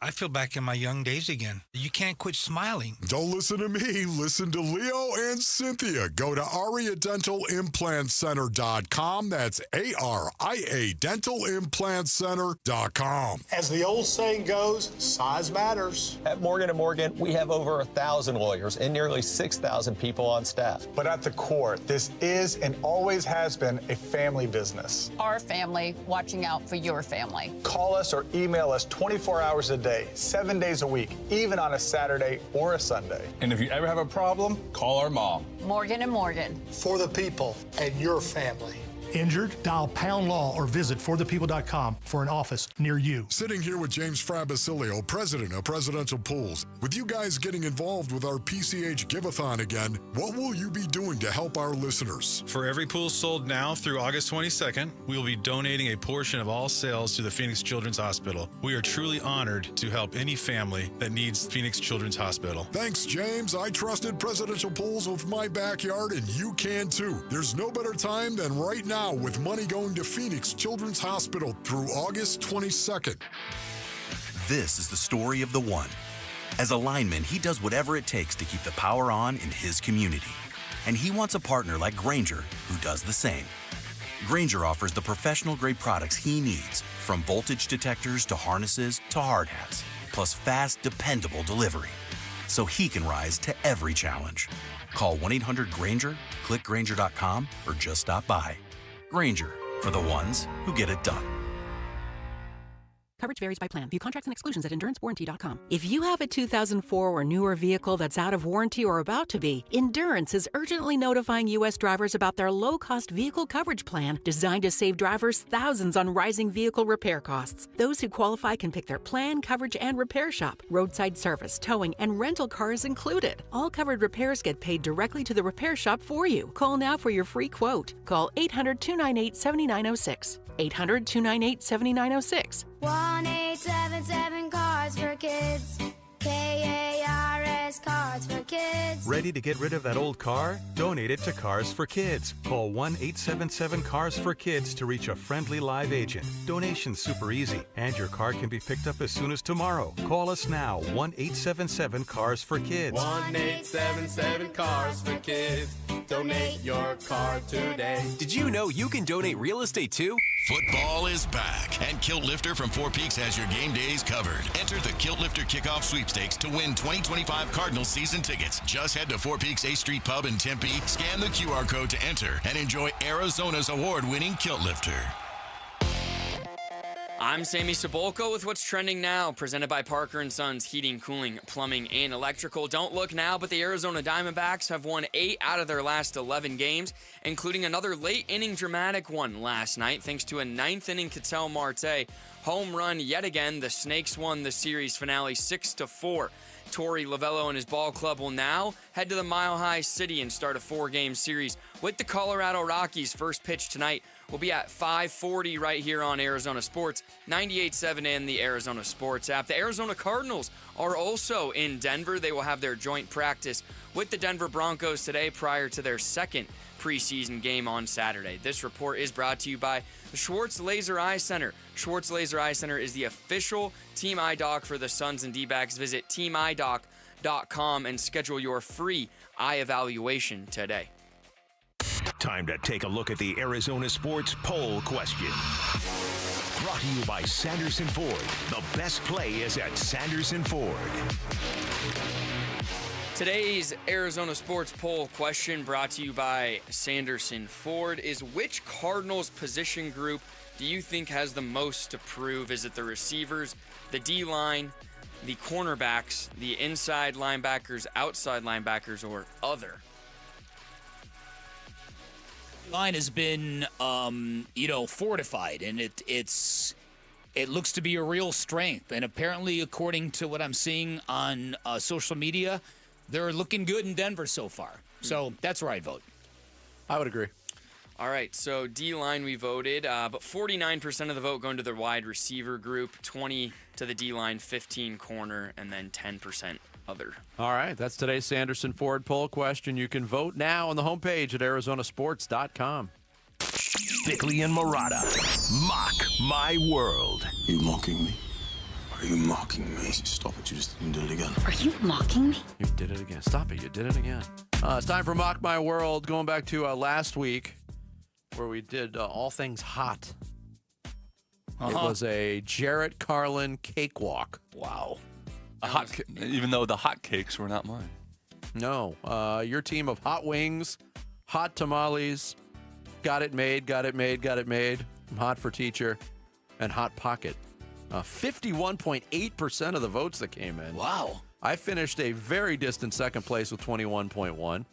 I feel back in my young days again. You can't quit smiling. Don't listen to me. Listen to Leo and Cynthia. Go to AriaDentalImplantCenter.com. That's ARIA DentalImplantCenter.com. As the old saying goes, size matters. At Morgan & Morgan, we have over 1,000 lawyers and nearly 6,000 people on staff. But at the core, this is and always has been a family business. Our family watching out for your family. Call us or email us 24 hours a day, 7 days a week, even on a Saturday or a Sunday. And if you ever have a problem, call our mom. Morgan & Morgan. For the people and your family. Injured? Dial Pound Law or visit forthepeople.com for an office near you. Sitting here with James Frabasilio, president of Presidential Pools. With you guys getting involved with our PCH Give-a-thon again, what will you be doing to help our listeners? For every pool sold now through August 22nd, we will be donating a portion of all sales to the Phoenix Children's Hospital. We are truly honored to help any family that needs Phoenix Children's Hospital. Thanks, James. I trusted Presidential Pools with my backyard, and you can too. There's no better time than right now with money going to Phoenix Children's Hospital through August 22nd. This is the story of the one. As a lineman, he does whatever it takes to keep the power on in his community. And he wants a partner like Grainger who does the same. Grainger offers the professional-grade products he needs, from voltage detectors to harnesses to hard hats, plus fast, dependable delivery, so he can rise to every challenge. Call 1-800-GRAINGER, click Grainger.com, or just stop by. Grainger, for the ones who get it done. Coverage varies by plan. View contracts and exclusions at EnduranceWarranty.com. If you have a 2004 or newer vehicle that's out of warranty or about to be, Endurance is urgently notifying U.S. drivers about their low-cost vehicle coverage plan designed to save drivers thousands on rising vehicle repair costs. Those who qualify can pick their plan, coverage, and repair shop. Roadside service, towing, and rental cars included. All covered repairs get paid directly to the repair shop for you. Call now for your free quote. Call 800-298-7906. 800-298-7906. 1-877 Cars for Kids. KARS Cars for Kids. Ready to get rid of that old car? Donate it to Cars for Kids. Call 1-877-CARS-FOR-KIDS to reach a friendly live agent. Donation's super easy, and your car can be picked up as soon as tomorrow. Call us now, 1-877-CARS-FOR-KIDS. 1-877-CARS-FOR-KIDS. Donate your car today. Did you know you can donate real estate too? Football is back, and Kilt Lifter from Four Peaks has your game days covered. Enter the Kilt Lifter Kickoff Sweepstakes to win 2025 Cardinals season tickets. Just head to Four Peaks A Street Pub in Tempe, scan the QR code to enter, and enjoy Arizona's award-winning Kilt Lifter. I'm Sammy Cebulka with what's trending now, presented by Parker & Sons Heating, Cooling, Plumbing, and Electrical. Don't look now, but the Arizona Diamondbacks have won 8 out of their last 11 games, including another late-inning dramatic one last night, thanks to a 9th-inning Ketel Marte home run yet again. The Snakes won the series finale 6-4. Torey Lovello and his ball club will now head to the Mile High City and start a 4-game series with the Colorado Rockies. First pitch tonight will be at 5:40 right here on Arizona Sports, 98.7 and the Arizona Sports app. The Arizona Cardinals are also in Denver. They will have their joint practice with the Denver Broncos today prior to their second preseason game on Saturday. This report is brought to you by the Schwartz Laser Eye Center. Schwartz Laser Eye Center is the official team eye doc for the Suns and D-backs. Visit teamidoc.com and schedule your free eye evaluation today. Time to take a look at the Arizona Sports Poll Question. Brought to you by Sanderson Ford. The best play is at Sanderson Ford. Today's Arizona Sports Poll Question, brought to you by Sanderson Ford, is which Cardinals position group do you think has the most to prove? Is it the receivers, the D-line, the cornerbacks, the inside linebackers, outside linebackers, or other? Line has been, fortified, and it looks to be a real strength. And apparently, according to what I'm seeing on social media, they're looking good in Denver so far. So that's where I'd vote. I would agree. All right, so D-line we voted, but 49% of the vote going to the wide receiver group, 20 to the D-line, 15 corner, and then 10% other. All right, that's today's Sanderson Ford poll question. You can vote now on the homepage at arizonasports.com. Bickley and Murata. Mock My World. Are you mocking me? Are you mocking me? Stop it. You just did it again. Are you mocking me? You did it again. Stop it. You did it again. It's time for Mock My World. Going back to last week where we did all things hot. It was a Jarrett Carlin cakewalk. Wow. Even though the hot cakes were not mine. No. Your team of hot wings, hot tamales, got it made, hot for teacher, and hot pocket. 51.8% of the votes that came in. Wow. I finished a very distant second place with 21.1.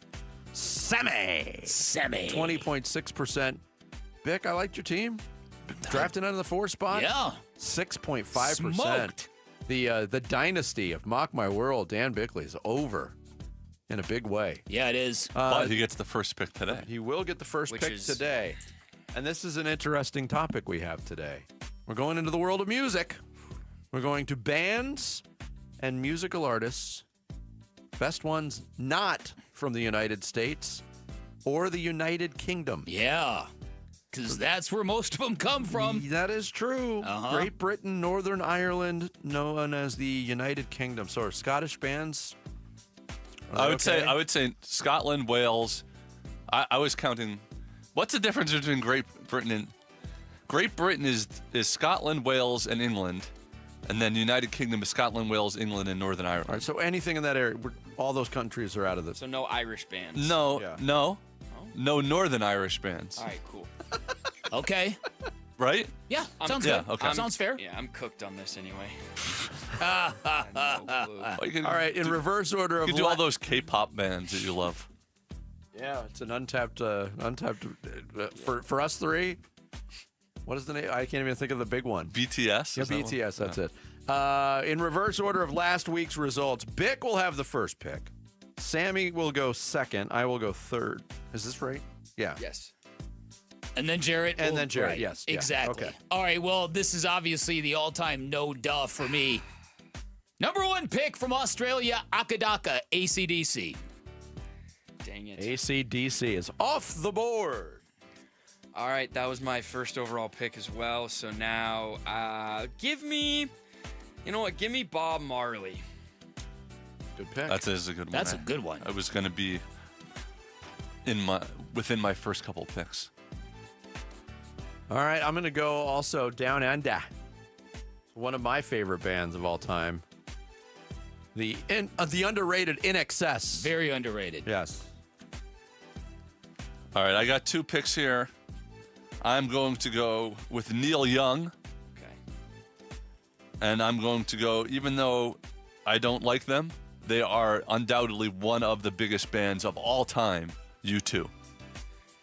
Semi. 20.6%. Bick, I liked your team. Drafted under the 4 spot. Yeah. 6.5%. Smoked. The dynasty of Mock My World, Dan Bickley, is over in a big way. Yeah, it is. But he gets the first pick today. He will get the first pick today. And this is an interesting topic we have today. We're going into the world of music. We're going to bands and musical artists, best ones not from the United States or the United Kingdom. Yeah, because that's where most of them come from. That is true. Great Britain, Northern Ireland, known as the United Kingdom. So are Scottish bands? I would say Scotland, Wales. I was counting. What's the difference between Great Britain and Great Britain is Scotland, Wales, and England, and then United Kingdom is Scotland, Wales, England, and Northern Ireland. All right, so anything in that area, all those countries are out of this. So no Irish bands. No Northern Irish bands. All right, cool. Okay. Right? Yeah, sounds good. Okay. Sounds fair. Yeah, I'm cooked on this anyway. All right, in reverse order of you do all those K-pop bands that you love. Yeah, it's an untapped for us three. What is the name? I can't even think of the big one. BTS? Yeah, BTS, that's it. In reverse order of last week's results, Bick will have the first pick. Sammy will go second. I will go third. Is this right? Yeah. Yes. And then Jarrett. Right. Yes. Yeah. Exactly. Okay. All right, well, this is obviously the all-time no-duh for me. Number 1 pick from Australia, Akadaka, AC/DC. Dang it. AC/DC is off the board. All right, that was my first overall pick as well. So now, give me Bob Marley. Good pick. That is a good one. That's a good one. I was going to be within my first couple picks. All right, I'm going to go also down under. One of my favorite bands of all time. The underrated In Excess. Very underrated. Yes. All right, I got 2 picks here. I'm going to go with Neil Young. Okay. And I'm going to go, even though I don't like them, they are undoubtedly one of the biggest bands of all time, U2.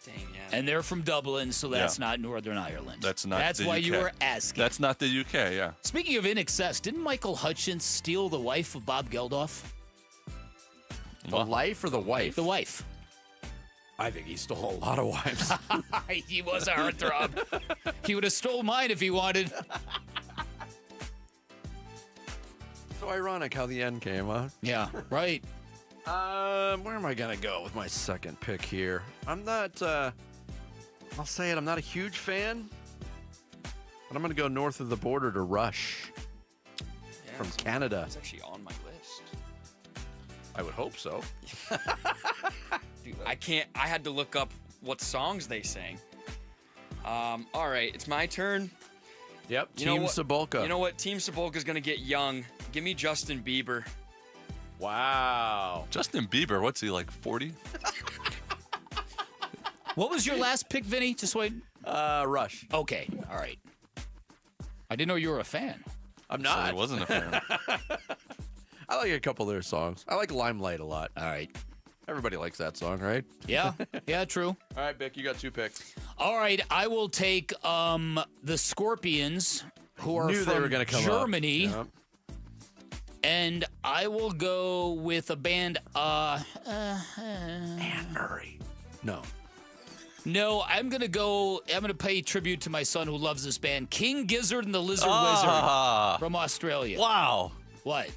Dang, yeah. And they're from Dublin, so that's not Northern Ireland. That's not That's the why UK. you were asking. That's not the UK, yeah. Speaking of In Excess, didn't Michael Hutchins steal the wife of Bob Geldof? The life or the wife? The wife. I think he stole a lot of wives. He was a heartthrob. He would have stole mine if he wanted. So ironic how the end came, huh? Yeah, right. Where am I going to go with my second pick here? I'm not, I'll say it, I'm not a huge fan. But I'm going to go north of the border to Rush from Canada. It's actually on my list. I would hope so. Dude, I had to look up what songs they sang. All right, it's my turn. Yep, Team Sepulka. You know what? Team Sepulka's going to get young. Give me Justin Bieber. Wow. Justin Bieber, what's he, like 40? What was your last pick, Vinny? Just wait. Rush. Okay, all right. I didn't know you were a fan. I'm not. I wasn't a fan. I like a couple of their songs. I like Limelight a lot. All right. Everybody likes that song, right? Yeah, yeah, true. All right, Bick, you got 2 picks. All right, I will take the Scorpions, who are Knew from they were gonna come Germany. Up. Yep. And I will go with a band. Anne Murray. No. No, I'm gonna pay tribute to my son who loves this band, King Gizzard and the Lizard Wizard from Australia. Wow. What?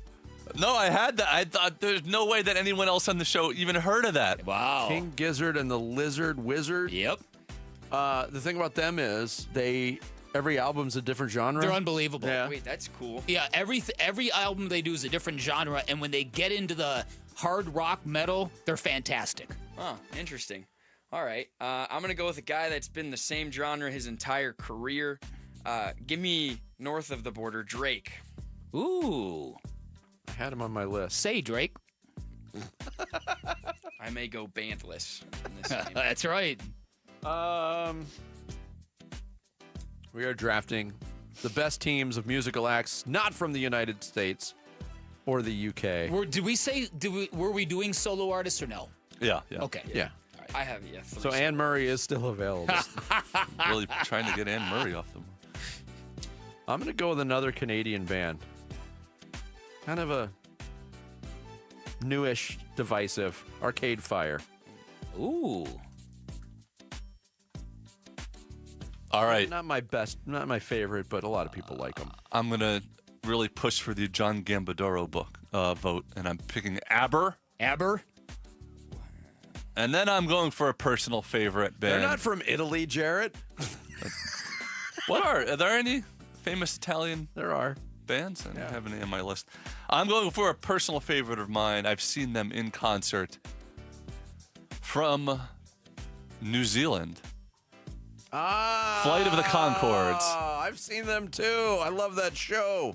No, I had that. I thought there's no way that anyone else on the show even heard of that. Wow. King Gizzard and the Lizard Wizard. Yep. The thing about them is every album's a different genre. They're unbelievable. Yeah. Wait, that's cool. Yeah, every album they do is a different genre, and when they get into the hard rock metal, they're fantastic. Oh, interesting. All right. I'm going to go with a guy that's been the same genre his entire career. Give me north of the border, Drake. Ooh. I had him on my list. Say, Drake. I may go bandless in this game. That's right. We are drafting the best teams of musical acts not from the United States or the UK. Were we doing solo artists or no? Yeah. Okay. Yeah. I have, yeah. So Anne Murray is still available. Really trying to get Anne Murray off them. I'm going to go with another Canadian band. Kind of a newish, divisive, Arcade Fire. Ooh. All right. Not my best, not my favorite, but a lot of people like them. I'm going to really push for the John Gambadoro vote, and I'm picking Aber. Aber? And then I'm going for a personal favorite band. They're not from Italy, Jarrett. Are there any famous Italian There are. bands? I don't have any on my list. I'm going for a personal favorite of mine. I've seen them in concert from New Zealand. Flight of the Conchords. I've seen them too. I love that show.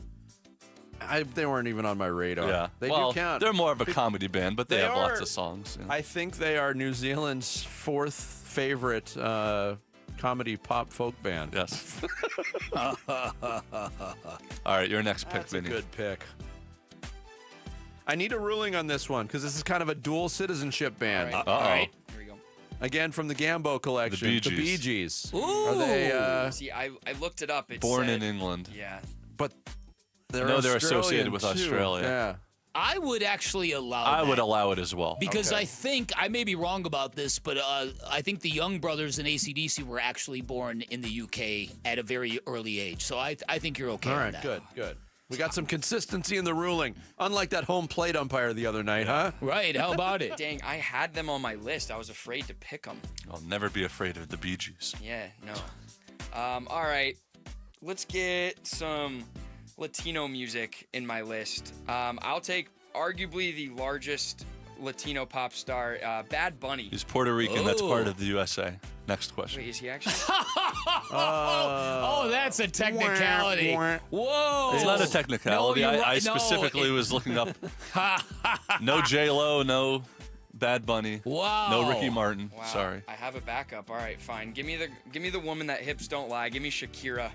They weren't even on my radar. Yeah. They well, do count. they're more of a comedy band, but they have are- lots of songs. Yeah. I think they are New Zealand's fourth favorite comedy pop folk band. Yes. All right, your next pick, That's a Vinny. good pick. I need a ruling on this one because this is kind of a dual citizenship band. All right. All right. Here we go. Again, from the Gambo collection. Bee The Bee Gees. Gees. Ooh. Are they, See, I looked it up. It Born said, in England. Yeah. but they're No, they're Australian, associated with too. Australia. Yeah. I would actually allow I would that. allow it as well. Because Okay. I think, I may be wrong about this, but I think the Young Brothers in AC/DC were actually born in the UK at a very early age. So I think you're okay All with right, that. good. We got some consistency in the ruling, unlike that home plate umpire the other night, huh? Right, how about it? Dang, I had them on my list. I was afraid to pick them. I'll never be afraid of the Bee Gees. Yeah, no. All right. Let's get some Latino music in my list. I'll take arguably the largest Latino pop star, Bad Bunny. He's Puerto Rican. That's part of the USA. Next question. Wait, is he actually? Oh, that's a technicality. Whoa. It's not a technicality. No, you're I right. No, specifically was looking up no J-Lo, no Bad Bunny, Wow. no Ricky Martin. Wow. Sorry. I have a backup. All right, fine. Give me the woman that hips don't lie. Give me Shakira.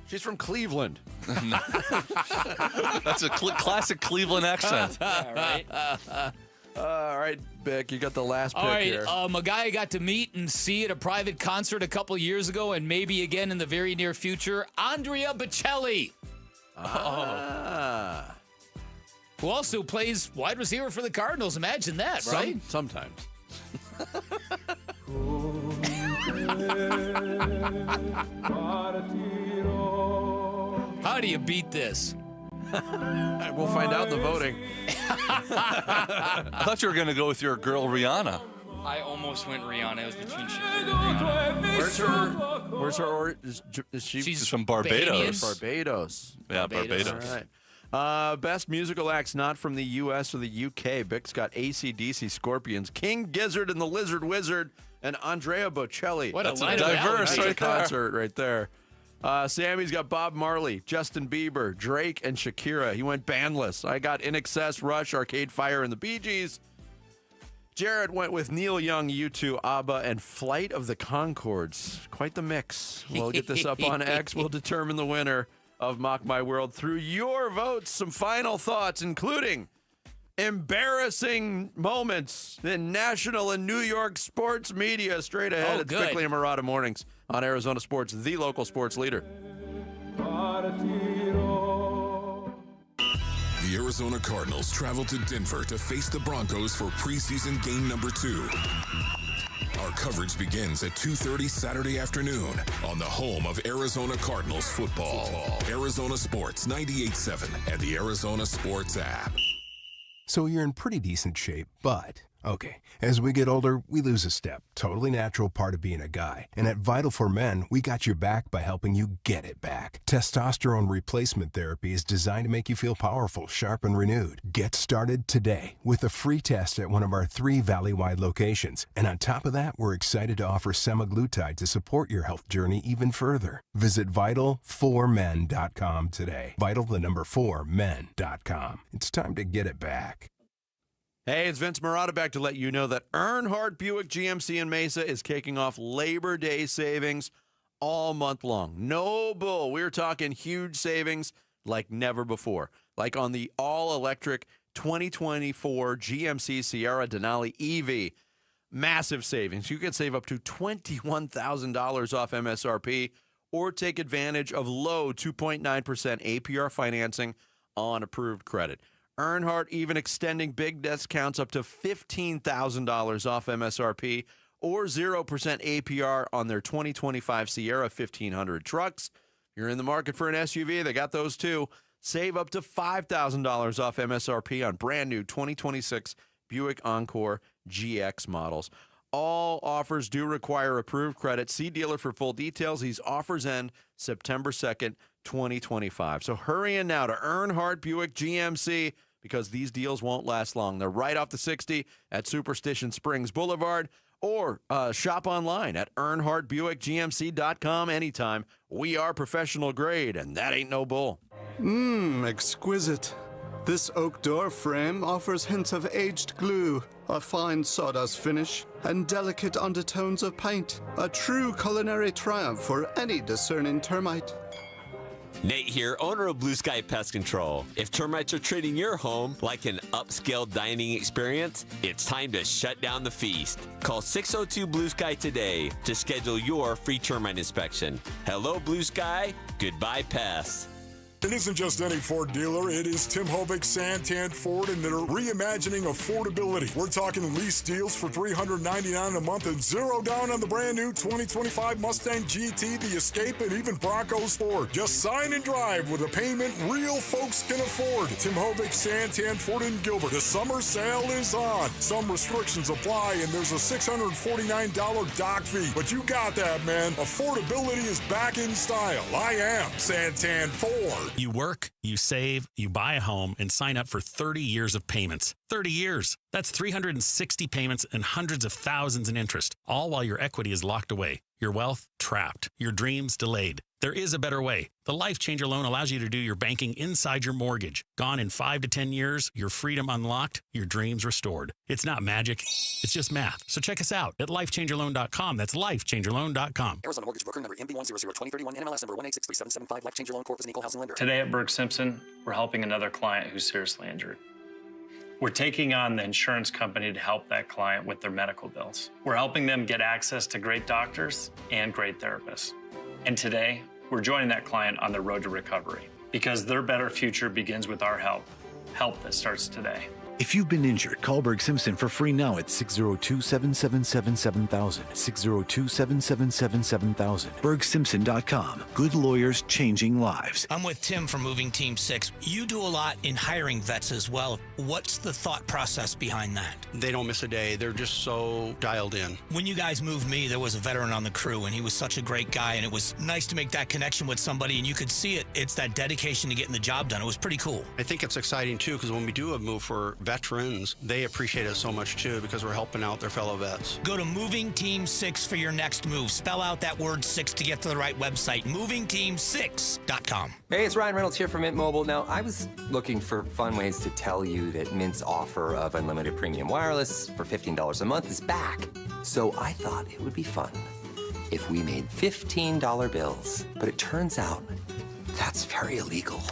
She's from Cleveland. That's a classic Cleveland accent. All right. All right, Bick, you got the last pick All right, here. a guy I got to meet and see at a private concert a couple years ago and maybe again in the very near future, Andrea Bocelli, who also plays wide receiver for the Cardinals. Imagine that, right? Sometimes. How do you beat this? We'll find out in the voting. I thought you were going to go with your girl Rihanna. I almost went Rihanna. It was between Shakira and Rihanna. Where's her? Is she? She's from Barbados. Barbados. Yeah, Barbados. All right. Best musical acts not from the U.S. or the UK. Bick's got AC/DC Scorpions, King Gizzard and the Lizard Wizard, and Andrea Bocelli. What a That's a lineup. diverse That's a right there. concert right there. Sammy's got Bob Marley, Justin Bieber, Drake, and Shakira. He went bandless. I got In Excess, Rush, Arcade Fire, and the Bee Gees. Jared went with Neil Young, U2, ABBA, and Flight of the Conchords. Quite the mix. We'll get this up on X. We'll determine the winner of Mock My World through your votes. Some final thoughts, including embarrassing moments in national and New York sports media. Straight ahead, Oh, it's good. Bickley and Murata Mornings on Arizona Sports, the local sports leader. The Arizona Cardinals travel to Denver to face the Broncos for preseason game number 2. Our coverage begins at 2:30 Saturday afternoon on the home of Arizona Cardinals football. Arizona Sports 98.7 and the Arizona Sports app. So you're in pretty decent shape, but... okay, as we get older, we lose a step. Totally natural part of being a guy. And at Vital for Men, we got your back by helping you get it back. Testosterone replacement therapy is designed to make you feel powerful, sharp, and renewed. Get started today with a free test at one of our 3 Valley-wide locations. And on top of that, we're excited to offer semaglutide to support your health journey even further. Visit Vital4Men.com today. Vital4Men.com. It's time to get it back. Hey, it's Vince Marotta back to let you know that Earnhardt Buick GMC in Mesa is kicking off Labor Day savings all month long. No bull. We're talking huge savings like never before. Like on the all-electric 2024 GMC Sierra Denali EV. Massive savings. You can save up to $21,000 off MSRP or take advantage of low 2.9% APR financing on approved credit. Earnhardt even extending big discounts up to $15,000 off MSRP or 0% APR on their 2025 Sierra 1500 trucks. If you're in the market for an SUV, they got those too. Save up to $5,000 off MSRP on brand new 2026 Buick Encore GX models. All offers do require approved credit. See dealer for full details. These offers end September 2nd, 2025. So hurry in now to Earnhardt Buick GMC, because these deals won't last long. They're right off the 60 at Superstition Springs Boulevard, or shop online at EarnhardtBuickGMC.com anytime. We are professional grade, and that ain't no bull. Exquisite. This oak door frame offers hints of aged glue, a fine sawdust finish, and delicate undertones of paint. A true culinary triumph for any discerning termite. Nate here, owner of Blue Sky Pest Control. If termites are treating your home like an upscale dining experience, it's time to shut down the feast. Call 602 Blue Sky today to schedule your free termite inspection. Hello, Blue Sky. Goodbye, pests. It isn't just any Ford dealer, it is Tim Hovick, Santan Ford, and they're reimagining affordability. We're talking lease deals for $399 a month and 0 down on the brand new 2025 Mustang GT, the Escape, and even Bronco Sport. Just sign and drive with a payment real folks can afford. Tim Hovick, Santan Ford in Gilbert. The summer sale is on. Some restrictions apply, and there's a $649 dock fee. But you got that, man. Affordability is back in style. I am Santan Ford. You work, you save, you buy a home, and sign up for 30 years of payments. 30 years. That's 360 payments and hundreds of thousands in interest, all while your equity is locked away, your wealth trapped, your dreams delayed. There is a better way. The Life Changer loan allows you to do your banking inside your mortgage. Gone in 5 to 10 years, your freedom unlocked, your dreams restored. It's not magic, it's just math. So check us out at lifechangerloan.com. That's lifechangerloan.com. Arizona Mortgage Broker number MB1002031, NMLS number 1863775. Life Changer Loan Corp is an equal housing lender. Today at Burke Simpson, we're helping another client who's seriously injured. We're taking on the insurance company to help that client with their medical bills. We're helping them get access to great doctors and great therapists. And today, we're joining that client on their road to recovery, because their better future begins with our help that starts today. If you've been injured, call Berg Simpson for free now at 602-777-7000. 602-777-7000. BergSimpson.com. Good lawyers changing lives. I'm with Tim from Moving Team 6. You do a lot in hiring vets as well. What's the thought process behind that? They don't miss a day. They're just so dialed in. When you guys moved me, there was a veteran on the crew, and he was such a great guy, and it was nice to make that connection with somebody, and you could see it. It's that dedication to getting the job done. It was pretty cool. I think it's exciting, too, because when we do a move for veterans, they appreciate it so much too, because we're helping out their fellow vets. Go to Moving Team 6 for your next move. Spell out that word 6 to get to the right website. MovingTeam6.com. Hey, it's Ryan Reynolds here from Mint Mobile. Now, I was looking for fun ways to tell you that Mint's offer of unlimited premium wireless for $15 a month is back. So I thought it would be fun if we made $15 bills. But it turns out that's very illegal.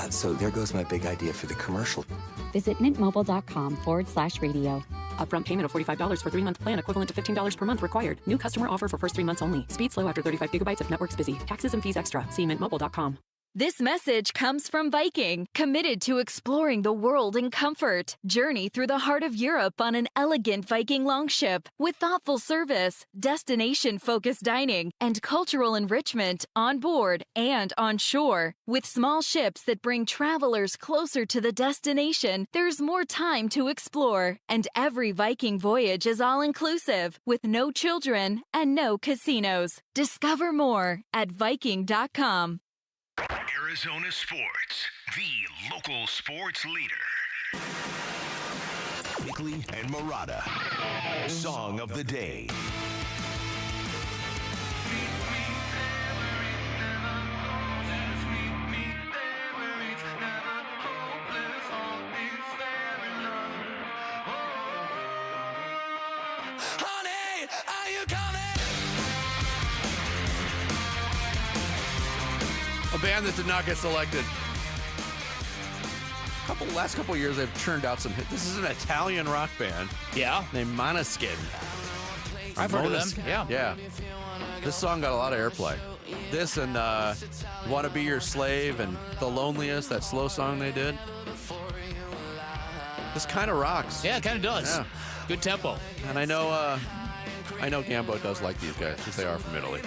So there goes my big idea for the commercial. Visit mintmobile.com/radio. Upfront payment of $45 for 3-month plan equivalent to $15 per month required. New customer offer for first 3 months only. Speed slow after 35 gigabytes if network's busy. Taxes and fees extra. See mintmobile.com. This message comes from Viking, committed to exploring the world in comfort. Journey through the heart of Europe on an elegant Viking longship with thoughtful service, destination-focused dining, and cultural enrichment on board and on shore. With small ships that bring travelers closer to the destination, there's more time to explore. And every Viking voyage is all-inclusive, with no children and no casinos. Discover more at Viking.com. Arizona Sports, the local sports leader. Bickley and Murata, Song of the Day. Honey, are you coming? A band that did not get selected. Last couple years, they've churned out some hits. This is an Italian rock band. Yeah. Named Måneskin. I've heard of them. Yeah. Yeah. This song got a lot of airplay. This and Want to Be Your Slave and The Loneliest, that slow song they did. This kind of rocks. Yeah, it kind of does. Yeah. Good tempo. And I know Gambo does like these guys because they are from Italy.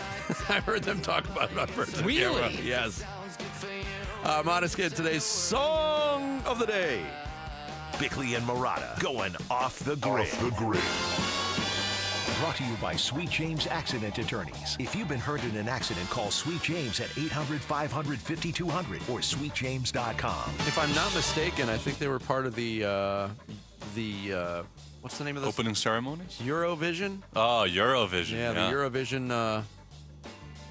I heard them talk about it on Birds Really? Camera. Yes. Måneskin, today's Song of the Day. Bickley and Murata going off the grid. Off the grid. Brought to you by Sweet James Accident Attorneys. If you've been hurt in an accident, call Sweet James at 800-500-5200 or sweetjames.com. If I'm not mistaken, I think they were part of the what's the name of this? Opening ceremonies? Eurovision? Oh, Eurovision. Yeah, the Eurovision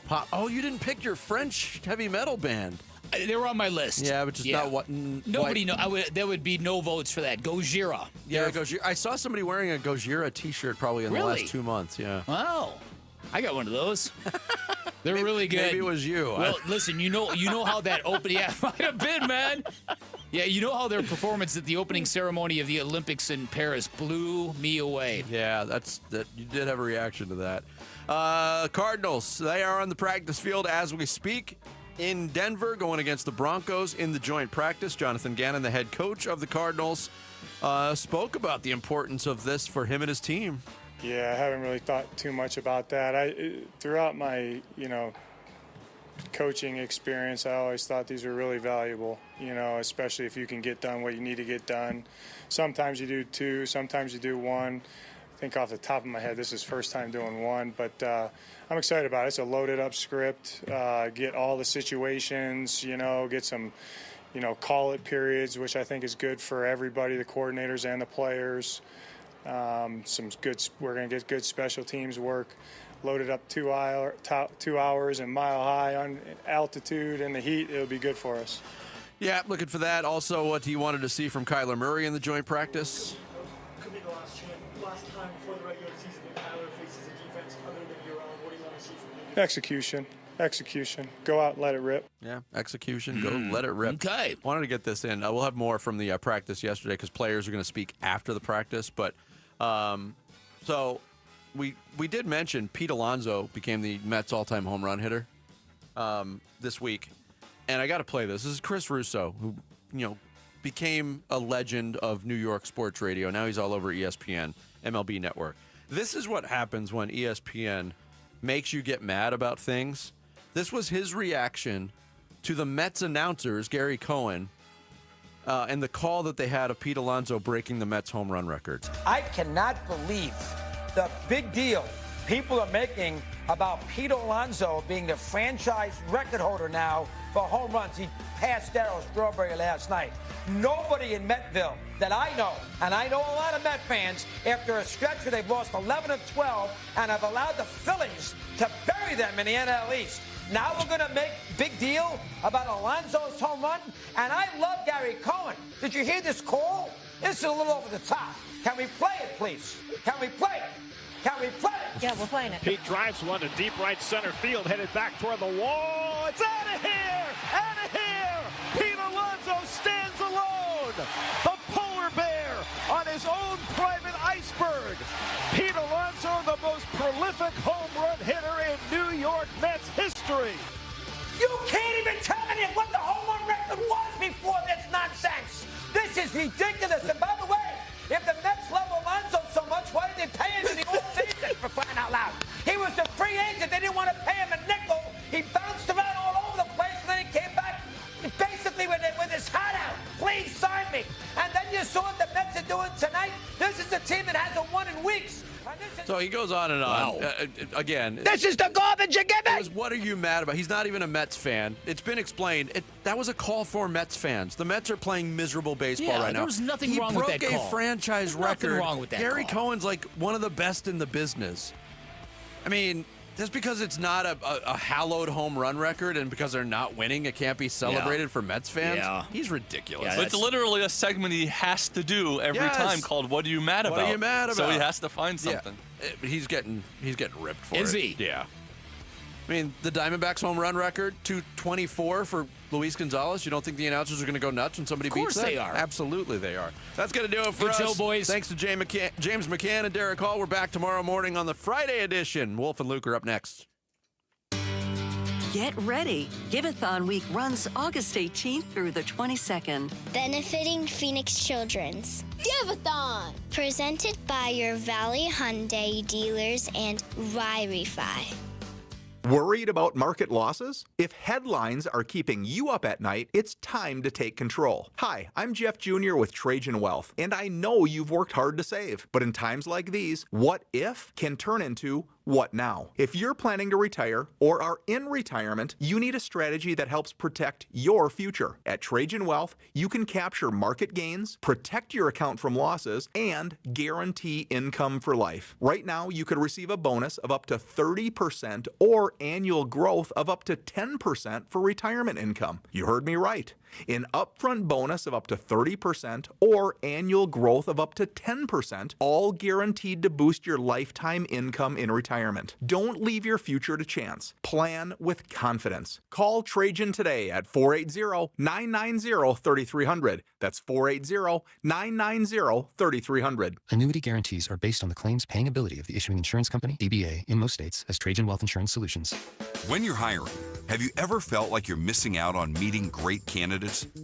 pop. Oh, you didn't pick your French heavy metal band. They were on my list. Yeah, but just not what. Nobody know. There would be no votes for that. Gojira. Yeah, Gojira. I saw somebody wearing a Gojira T-shirt probably in the last 2 months. Yeah. Wow. I got one of those. They're really good. Maybe it was you. Well, listen, you know how that opening. Yeah, might have been, man. Yeah, you know how their performance at the opening ceremony of the Olympics in Paris blew me away. Yeah, that. You did have a reaction to that. Cardinals. They are on the practice field as we speak in Denver, going against the Broncos in the joint practice. Jonathan Gannon, the head coach of the Cardinals, spoke about the importance of this for him and his team. Yeah, I haven't really thought too much about that. Throughout my, coaching experience, I always thought these were really valuable, especially if you can get done what you need to get done. Sometimes you do two, sometimes you do one. I think off the top of my head, this is first time doing one, but I'm excited about it. It's a loaded up script, get all the situations, get some, call it periods, which I think is good for everybody, the coordinators and the players. We're going to get good special teams work, loaded up 2 hours and mile high on altitude and the heat. It'll be good for us. Yeah, looking for that. Also, what you wanted to see from Kyler Murray in the joint practice. Could be the last time before the regular season that Kyler faces a defense other than your own. What do you want to see from him? Execution. Go out and let it rip. Yeah, execution. Go let it rip. Okay. Wanted to get this in. We'll have more from the practice yesterday because players are going to speak after the practice. But so we did mention Pete Alonso became the Mets all-time home run hitter this week. And I got to play this. This is Chris Russo, who, became a legend of New York sports radio. Now he's all over ESPN, MLB Network. This is what happens when ESPN makes you get mad about things. This was his reaction to the Mets announcers, Gary Cohen, and the call that they had of Pete Alonso breaking the Mets home run record. I cannot believe the big deal people are making about Pete Alonso being the franchise record holder now for home runs. He passed Darryl Strawberry last night. Nobody in Metville that I know, and I know a lot of Met fans, after a stretch where they've lost 11 of 12 and have allowed the Phillies to bury them in the NL East. Now we're going to make big deal about Alonso's home run? And I love Gary Cohen. Did you hear this call? This is a little over the top. Can we play it, please? Can we play it? Can we play it? Yeah, we're playing it. Pete drives one to deep right center field, headed back toward the wall. It's out of here! Out of here! Pete Alonso stands alone. The polar bear on his own private iceberg. Pete Alonso, the most prolific home run hitter in New York Mets history. You can't even tell me what the home run record was before this nonsense. This is ridiculous. And by the way, if the Mets love Alonso so much, why did they pay him in the old season, for crying out loud? He was a free agent. They didn't want to pay him a nickel. He bounced around all over the place, and then he came back basically with his hat out. Please sign me. And then you saw what the Mets are doing tonight. This is a team that hasn't won in weeks. So he goes on and on. Again, this is the garbage you give me. What are you mad about? He's not even a Mets fan. It's been explained. That was a call for Mets fans. The Mets are playing miserable baseball right now. There was nothing wrong with that call. He broke a franchise record. Nothing wrong with that Gary call. Cohen's like one of the best in the business. I mean, just because it's not a hallowed home run record and because they're not winning, it can't be celebrated for Mets fans? Yeah. He's ridiculous. But it's literally a segment he has to do every time called "What Are You Mad About?" What are you mad about? So he has to find something. He's getting ripped for it. Is he? Yeah. I mean, the Diamondbacks home run record, 224 for Luis Gonzalez. You don't think the announcers are going to go nuts when somebody beats that? Of course they are. Absolutely they are. That's going to do it for us. Good show, boys. Thanks to James McCann and Derek Hall. We're back tomorrow morning on the Friday edition. Wolf and Luke are up next. Get ready. Give-a-thon week runs August 18th through the 22nd. Benefiting Phoenix Children's. Give-a-thon! Presented by your Valley Hyundai dealers and Rye-Refi. Worried about market losses? If headlines are keeping you up at night, it's time to take control. Hi, I'm Jeff Jr. with Trajan Wealth, and I know you've worked hard to save. But in times like these, what if can turn into what now? If you're planning to retire or are in retirement, you need a strategy that helps protect your future. At Trajan Wealth, you can capture market gains, protect your account from losses, and guarantee income for life. Right now, you could receive a bonus of up to 30% or annual growth of up to 10% for retirement income. You heard me right. An upfront bonus of up to 30% or annual growth of up to 10%, all guaranteed to boost your lifetime income in retirement. Don't leave your future to chance. Plan with confidence. Call Trajan today at 480-990-3300. That's 480-990-3300. Annuity guarantees are based on the claims paying ability of the issuing insurance company, DBA, in most states as Trajan Wealth Insurance Solutions. When you're hiring, have you ever felt like you're missing out on meeting great candidates?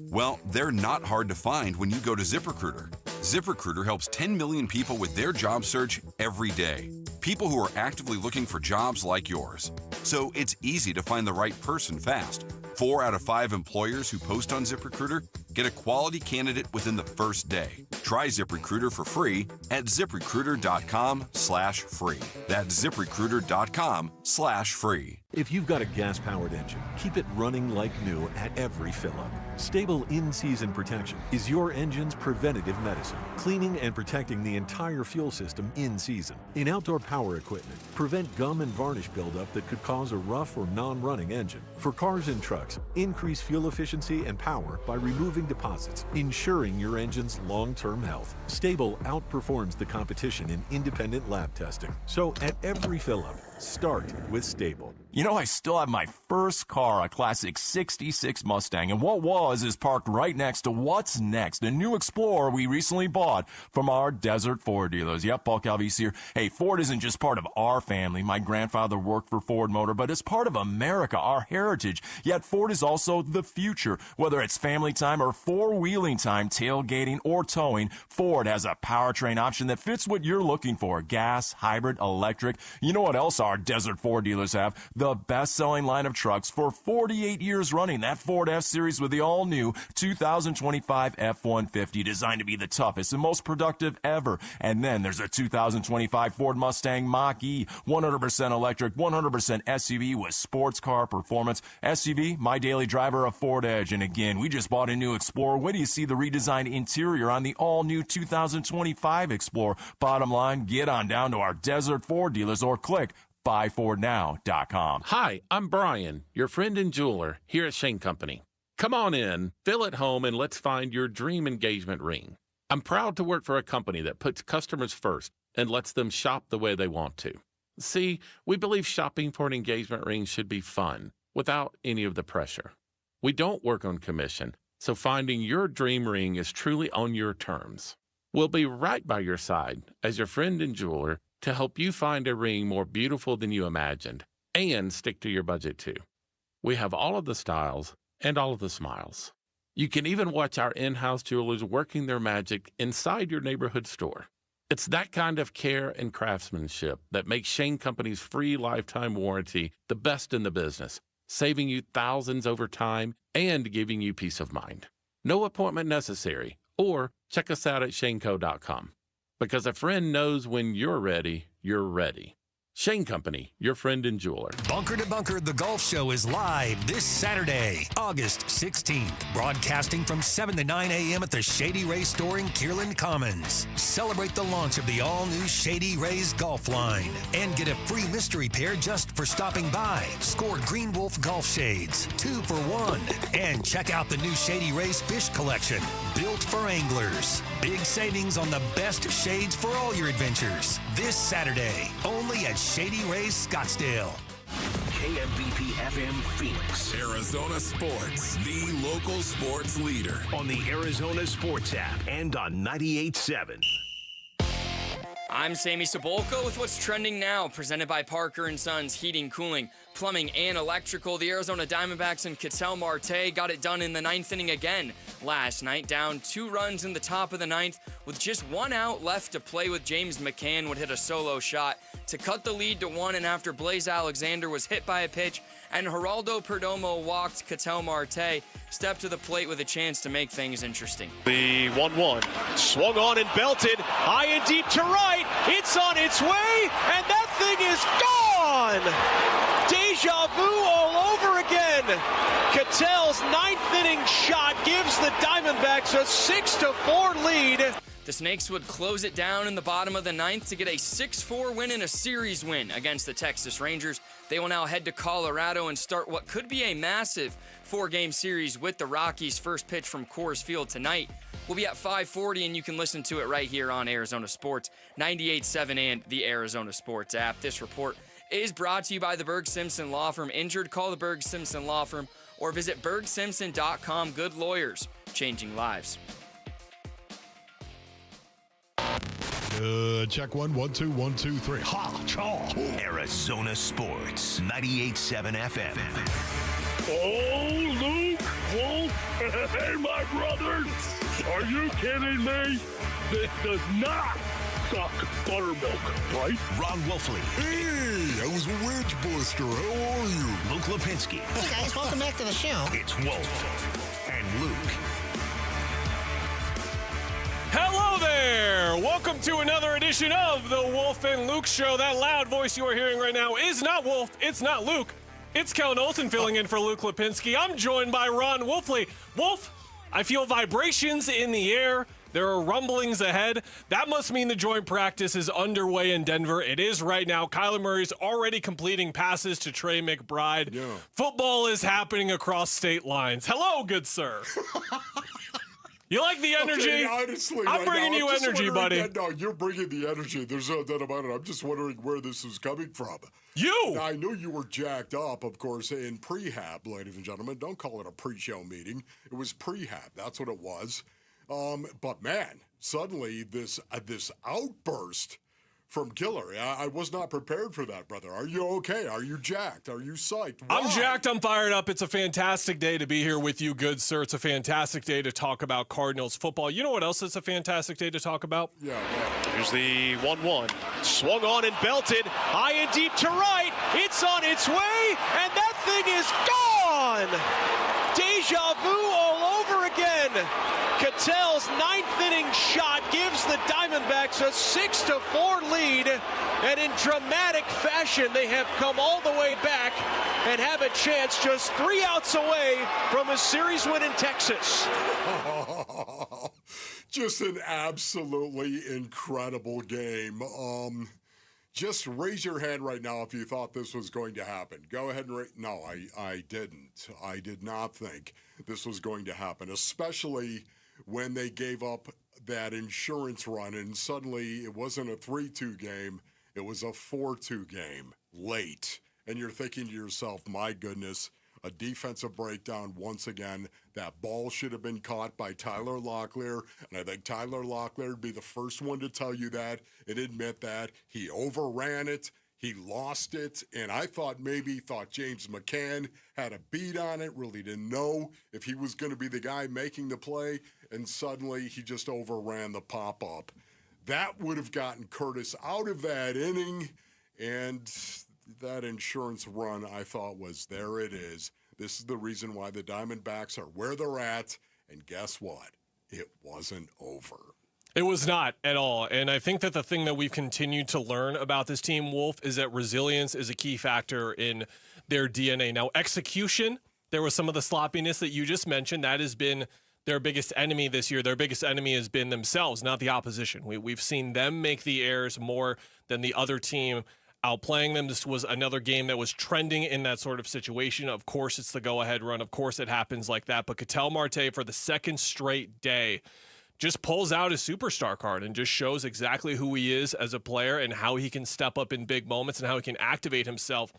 Well, they're not hard to find when you go to ZipRecruiter. ZipRecruiter helps 10 million people with their job search every day. People who are actively looking for jobs like yours. So it's easy to find the right person fast. 4 out of 5 employers who post on ZipRecruiter get a quality candidate within the first day. Try ZipRecruiter for free at ZipRecruiter.com/free. That's ZipRecruiter.com/free. If you've got a gas-powered engine, keep it running like new at every fill-up. Stable in-season protection is your engine's preventative medicine, cleaning and protecting the entire fuel system in season. In outdoor power equipment, prevent gum and varnish buildup that could cause a rough or non-running engine. For cars and trucks, increase fuel efficiency and power by removing deposits, ensuring your engine's long-term health. Stable outperforms the competition in independent lab testing. So at every fill-up, start with Stable. You know, I still have my first car, a classic 66 Mustang, and what is parked right next to what's next, a new Explorer we recently bought from our Desert Ford dealers. Yep, Paul Calvise here. Hey, Ford isn't just part of our family. My grandfather worked for Ford Motor, but it's part of America, our heritage. Yet Ford is also the future. Whether it's family time or four-wheeling time, tailgating or towing, Ford has a powertrain option that fits what you're looking for. Gas, hybrid, electric. You know what else our Desert Ford dealers have? The best-selling line of trucks for 48 years running. That Ford F-Series with the all-new 2025 F-150, designed to be the toughest and most productive ever. And then there's a 2025 Ford Mustang Mach-E, 100% electric, 100% SUV with sports car performance. SUV, my daily driver, a Ford Edge. And again, we just bought a new Explorer. When do you see the redesigned interior on the all-new 2025 Explorer? Bottom line, get on down to our Desert Ford dealers or click buyfordnow.com. Hi, I'm Brian, your friend and jeweler here at Shane Company. Come on in, fill at home, and let's find your dream engagement ring. I'm proud to work for a company that puts customers first and lets them shop the way they want to. See, we believe shopping for an engagement ring should be fun, without any of the pressure. We don't work on commission, so finding your dream ring is truly on your terms. We'll be right by your side as your friend and jeweler to help you find a ring more beautiful than you imagined and stick to your budget too. We have all of the styles and all of the smiles. You can even watch our in-house jewelers working their magic inside your neighborhood store. It's that kind of care and craftsmanship that makes Shane Company's free lifetime warranty the best in the business, saving you thousands over time and giving you peace of mind. No appointment necessary, or check us out at shaneco.com. Because a friend knows when you're ready, you're ready. Shane Company, your friend and jeweler. Bunker to Bunker, the golf show is live this Saturday, August 16th. Broadcasting from 7 to 9 a.m. at the Shady Rays store in Kierland Commons. Celebrate the launch of the all-new Shady Rays golf line and get a free mystery pair just for stopping by. Score Green Wolf golf shades, 2 for 1. And check out the new Shady Rays fish collection, built for anglers. Big savings on the best shades for all your adventures. This Saturday, only at Shady Rays Scottsdale. KMVP FM Phoenix. Arizona Sports, the local sports leader. On the Arizona Sports app and on 98.7. I'm Sammy Sabolko with what's trending now, presented by Parker & Sons Heating, Cooling, Plumbing, and Electrical. The Arizona Diamondbacks and Ketel Marte got it done in the 9th inning again last night, down 2 runs in the top of the 9th with just 1 out left to play with. James McCann would hit a solo shot to cut the lead to 1, and after Blaze Alexander was hit by a pitch and Geraldo Perdomo walked, Ketel Marte stepped to the plate with a chance to make things interesting. The 1-1 swung on and belted high and deep to right. It's on its way, and that thing is gone. Deja vu all over again. Ketel's 9th inning shot gives the Diamondbacks a 6-4 lead. The Snakes would close it down in the bottom of the 9th to get a 6-4 win and a series win against the Texas Rangers. They will now head to Colorado and start what could be a massive 4-game series with the Rockies. First pitch from Coors Field tonight will be at 5:40, and you can listen to it right here on Arizona Sports, 98.7 and the Arizona Sports app. This report is brought to you by the Berg Simpson Law Firm. Injured? Call the Berg Simpson Law Firm or visit bergsimpson.com. Good lawyers, changing lives. Check 1, 1, 2, 1, 2, 3. Ha, chaw. Arizona Sports, 98.7 FM. Oh, Luke, Wolf, hey, my brothers. Are you kidding me? This does not suck buttermilk, right? Ron Wolfley. Hey, I was a wedge buster. How are you? Luke Lipinski. Hey, guys, welcome back to the show. It's Wolf and Luke. Hello there! Welcome to another edition of the Wolf and Luke Show. That loud voice you are hearing right now is not Wolf, it's not Luke. It's Kellen Olson filling in for Luke Lipinski. I'm joined by Ron Wolfley. Wolf, I feel vibrations in the air. There are rumblings ahead. That must mean the joint practice is underway in Denver. It is right now. Kyler Murray's already completing passes to Trey McBride. Yeah. Football is happening across state lines. Hello, good sir. You like the energy? Okay, honestly, I'm bringing you energy, buddy. No, you're bringing the energy. There's no doubt about it. I'm just wondering where this is coming from. You! Now, I knew you were jacked up, of course, in prehab, ladies and gentlemen. Don't call it a pre-show meeting. It was prehab. That's what it was. But, man, suddenly this outburst from Killer. I was not prepared for that, brother. Are you okay? Are you jacked? Are you psyched? Why? I'm jacked. I'm fired up. It's a fantastic day to be here with you, good sir. It's a fantastic day to talk about Cardinals football. You know what else is a fantastic day to talk about? Yeah. Here's the 1-1. Swung on and belted high and deep to right. It's on its way, and that thing is gone. Deja vu all over again. Ketel's 9th inning shot gives the Diamondbacks a 6-4 lead, and in dramatic fashion, they have come all the way back and have a chance just 3 outs away from a series win in Texas. Just an absolutely incredible game. Just raise your hand right now if you thought this was going to happen. Go ahead and no, I didn't. I did not think this was going to happen, especially when they gave up that insurance run and suddenly it wasn't a 3-2 game, it was a 4-2 game late. And you're thinking to yourself, my goodness, a defensive breakdown once again. That ball should have been caught by Tyler Locklear, and I think Tyler Locklear would be the first one to tell you that and admit that. He overran it. He lost it, and I thought James McCann had a beat on it, really didn't know if he was going to be the guy making the play, and suddenly he just overran the pop-up. That would have gotten Curtis out of that inning, and that insurance run, I thought, was there it is. This is the reason why the Diamondbacks are where they're at, and guess what? It wasn't over. It was not at all. And I think that the thing that we've continued to learn about this team, Wolf, is that resilience is a key factor in their DNA. Now, execution, there was some of the sloppiness that you just mentioned. That has been their biggest enemy this year. Their biggest enemy has been themselves, not the opposition. We've seen them make the errors more than the other team outplaying them. This was another game that was trending in that sort of situation. Of course, it's the go-ahead run. Of course, it happens like that. But Ketel Marte, for the second straight day, just pulls out his superstar card and just shows exactly who he is as a player and how he can step up in big moments and how he can activate himself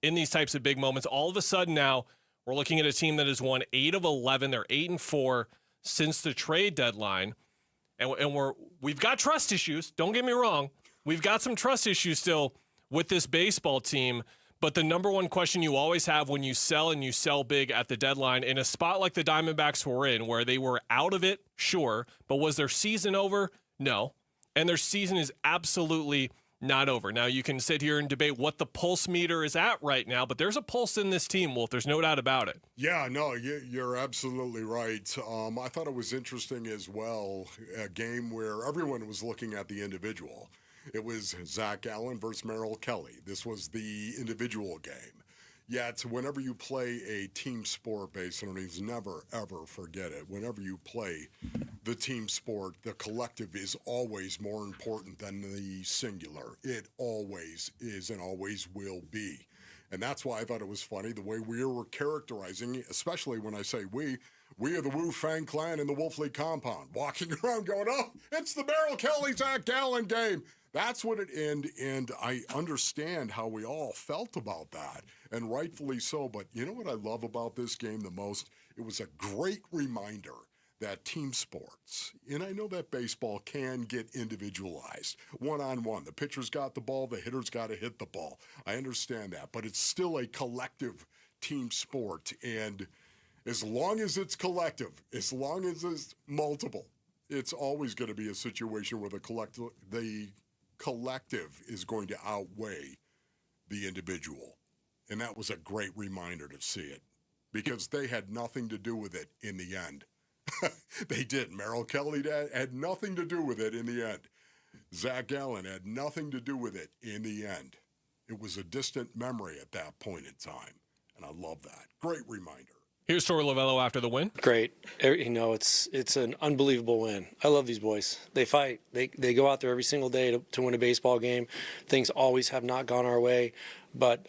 in these types of big moments. All of a sudden now, we're looking at a team that has won 8 of 11. They're 8-4 since the trade deadline. And we've got trust issues. Don't get me wrong. We've got some trust issues still with this baseball team. But the number one question you always have when you sell and you sell big at the deadline, in a spot like the Diamondbacks were in, where they were out of it, sure, but was their season over? No. And their season is absolutely not over. Now, you can sit here and debate what the pulse meter is at right now, but there's a pulse in this team, Wolf. There's no doubt about it. Yeah, no, you're absolutely right. I thought it was interesting as well, a game where everyone was looking at the individual. It was Zach Allen versus Merrill Kelly. This was the individual game. Yet, whenever you play a team sport, basementers, never, ever forget it. Whenever you play the team sport, the collective is always more important than the singular. It always is and always will be. And that's why I thought it was funny, the way we were characterizing, especially when I say we are the Wu Fang clan in the Wolf League compound, walking around going, oh, it's the Merrill Kelly Zach Gallen game. That's what it ended, and I understand how we all felt about that, and rightfully so. But you know what I love about this game the most? It was a great reminder that team sports, and I know that baseball can get individualized, one-on-one. The pitcher's got the ball, the hitter's got to hit the ball. I understand that, but it's still a collective team sport, and as long as it's collective, as long as it's multiple, it's always going to be a situation where the collective is going to outweigh the individual. And that was a great reminder to see it, because they had nothing to do with it in the end. They did. Merrill Kelly had nothing to do with it in the end. Zach Allen had nothing to do with it in the end. It was a distant memory at that point in time, and I love that. Great reminder. Here's Torey Lovello after the win. Great. You know, it's an unbelievable win. I love these boys. They fight. They go out there every single day to win a baseball game. Things always have not gone our way, but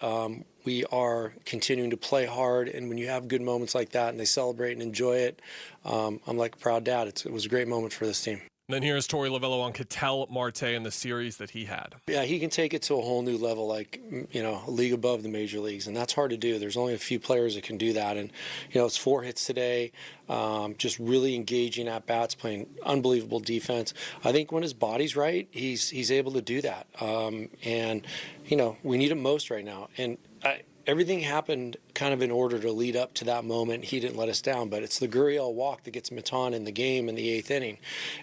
we are continuing to play hard. And when you have good moments like that and they celebrate and enjoy it, I'm like a proud dad. It was a great moment for this team. And then here's Torey Lovello on Ketel Marte and the series that he had. Yeah, he can take it to a whole new level, like, you know, a league above the major leagues, and that's hard to do. There's only a few players that can do that, and, you know, it's 4 hits today, just really engaging at bats, playing unbelievable defense. I think when his body's right, he's able to do that, and, you know, we need him most right now, and everything happened kind of in order to lead up to that moment. He didn't let us down, but it's the Gurriel walk that gets Maton in the game in the 8th inning.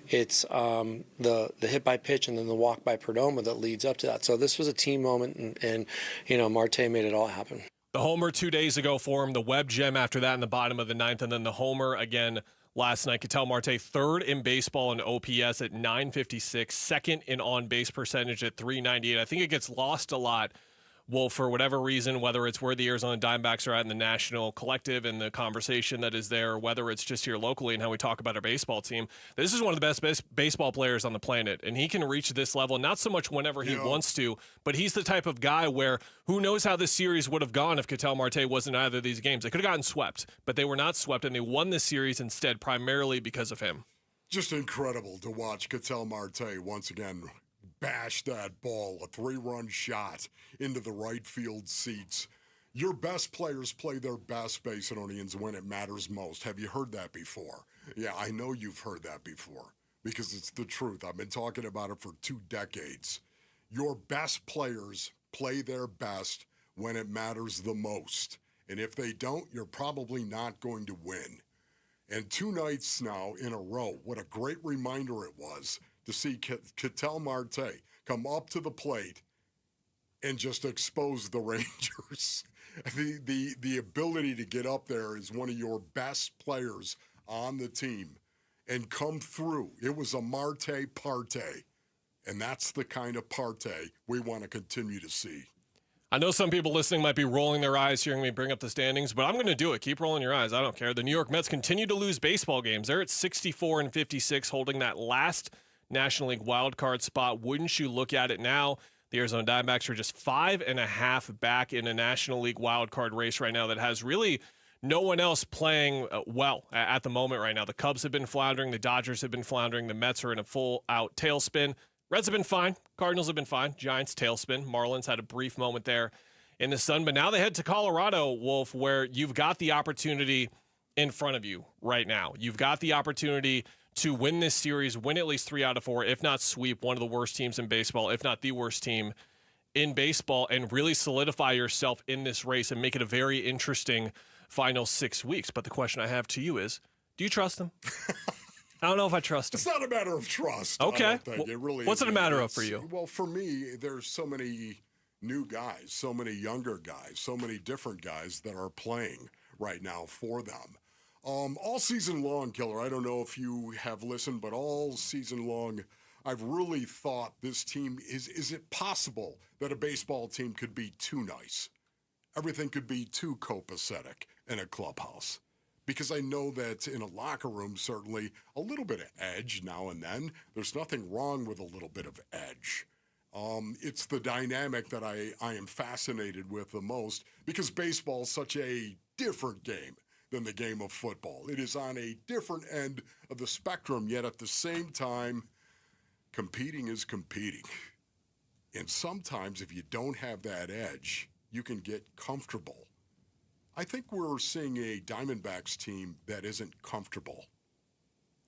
It's the hit by pitch and then the walk by Perdomo that leads up to that. So this was a team moment, and you know, Marte made it all happen. The homer 2 days ago for him, the Webb gem after that in the bottom of the 9th, and then the homer again last night. Ketel Marte, 3rd in baseball in OPS at .956, 2nd in on-base percentage at .398. I think it gets lost a lot, well, for whatever reason, whether it's where the Arizona Diamondbacks are at in the national collective and the conversation that is there, whether it's just here locally and how we talk about our baseball team, this is one of the best baseball players on the planet, and he can reach this level, not so much whenever he wants to, but he's the type of guy where who knows how this series would have gone if Ketel Marte wasn't in either of these games. They could have gotten swept, but they were not swept, and they won this series instead primarily because of him. Just incredible to watch Ketel Marte once again bash that ball, a 3-run shot into the right field seats. Your best players play their best, Basinonians, when it matters most. Have you heard that before? Yeah, I know you've heard that before because it's the truth. I've been talking about it for 2 decades. Your best players play their best when it matters the most. And if they don't, you're probably not going to win. And 2 nights now in a row, what a great reminder it was to see Ketel Marte come up to the plate and just expose the Rangers. The ability to get up there as one of your best players on the team and come through. It was a Marte parte, and that's the kind of parte we want to continue to see. I know some people listening might be rolling their eyes hearing me bring up the standings, but I'm going to do it. Keep rolling your eyes. I don't care. The New York Mets continue to lose baseball games. They're at 64-56, holding that last National League wildcard spot. Wouldn't you look at it now? The Arizona Diamondbacks are just 5.5 back in a National League wildcard race right now that has really no one else playing well at the moment right now. The Cubs have been floundering. The Dodgers have been floundering. The Mets are in a full-out tailspin. Reds have been fine. Cardinals have been fine. Giants, tailspin. Marlins had a brief moment there in the sun. But now they head to Colorado, Wolf, where you've got the opportunity in front of you right now. You've got the opportunity to win this series, win at least 3 out of 4, if not sweep one of the worst teams in baseball, if not the worst team in baseball, and really solidify yourself in this race and make it a very interesting final 6 weeks. But the question I have to you is, do you trust them? I don't know if I trust him. It's not a matter of trust. Okay. It really what's it a isn't. matter of for you? Well, for me, there's so many new guys, so many younger guys, so many different guys that are playing right now for them. All season long, Killer, I don't know if you have listened, but all season long, I've really thought this team, is it possible that a baseball team could be too nice? Everything could be too copacetic in a clubhouse. Because I know that in a locker room, certainly a little bit of edge now and then. There's nothing wrong with a little bit of edge. It's the dynamic that I am fascinated with the most, because baseball is such a different game than the game of football. It is on a different end of the spectrum, yet at the same time, competing is competing. And sometimes if you don't have that edge, you can get comfortable. I think we're seeing a Diamondbacks team that isn't comfortable,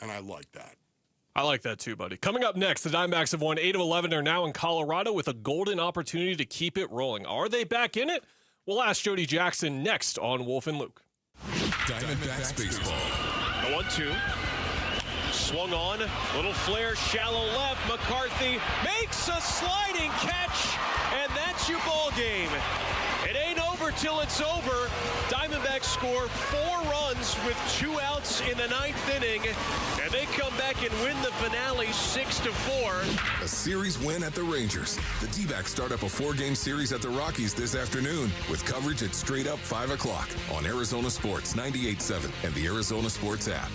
and I like that. I like that too, buddy. Coming up next, the Diamondbacks have won 8 of 11. They're now in Colorado with a golden opportunity to keep it rolling. Are they back in it? We'll ask Jody Jackson next on Wolf and Luke. Diamondbacks baseball. The 1-2. Swung on. Little flare, shallow left. McCarthy makes a sliding catch, and that's your ball game. It ain't over till it's over. Diamondbacks score 4 runs with 2 outs in the 9th inning, and they come back and win the finale 6-4. A series win at the Rangers. The Dbacks start up a 4-game series at the Rockies this afternoon with coverage at straight up 5 o'clock on Arizona Sports 98.7 and the Arizona Sports app.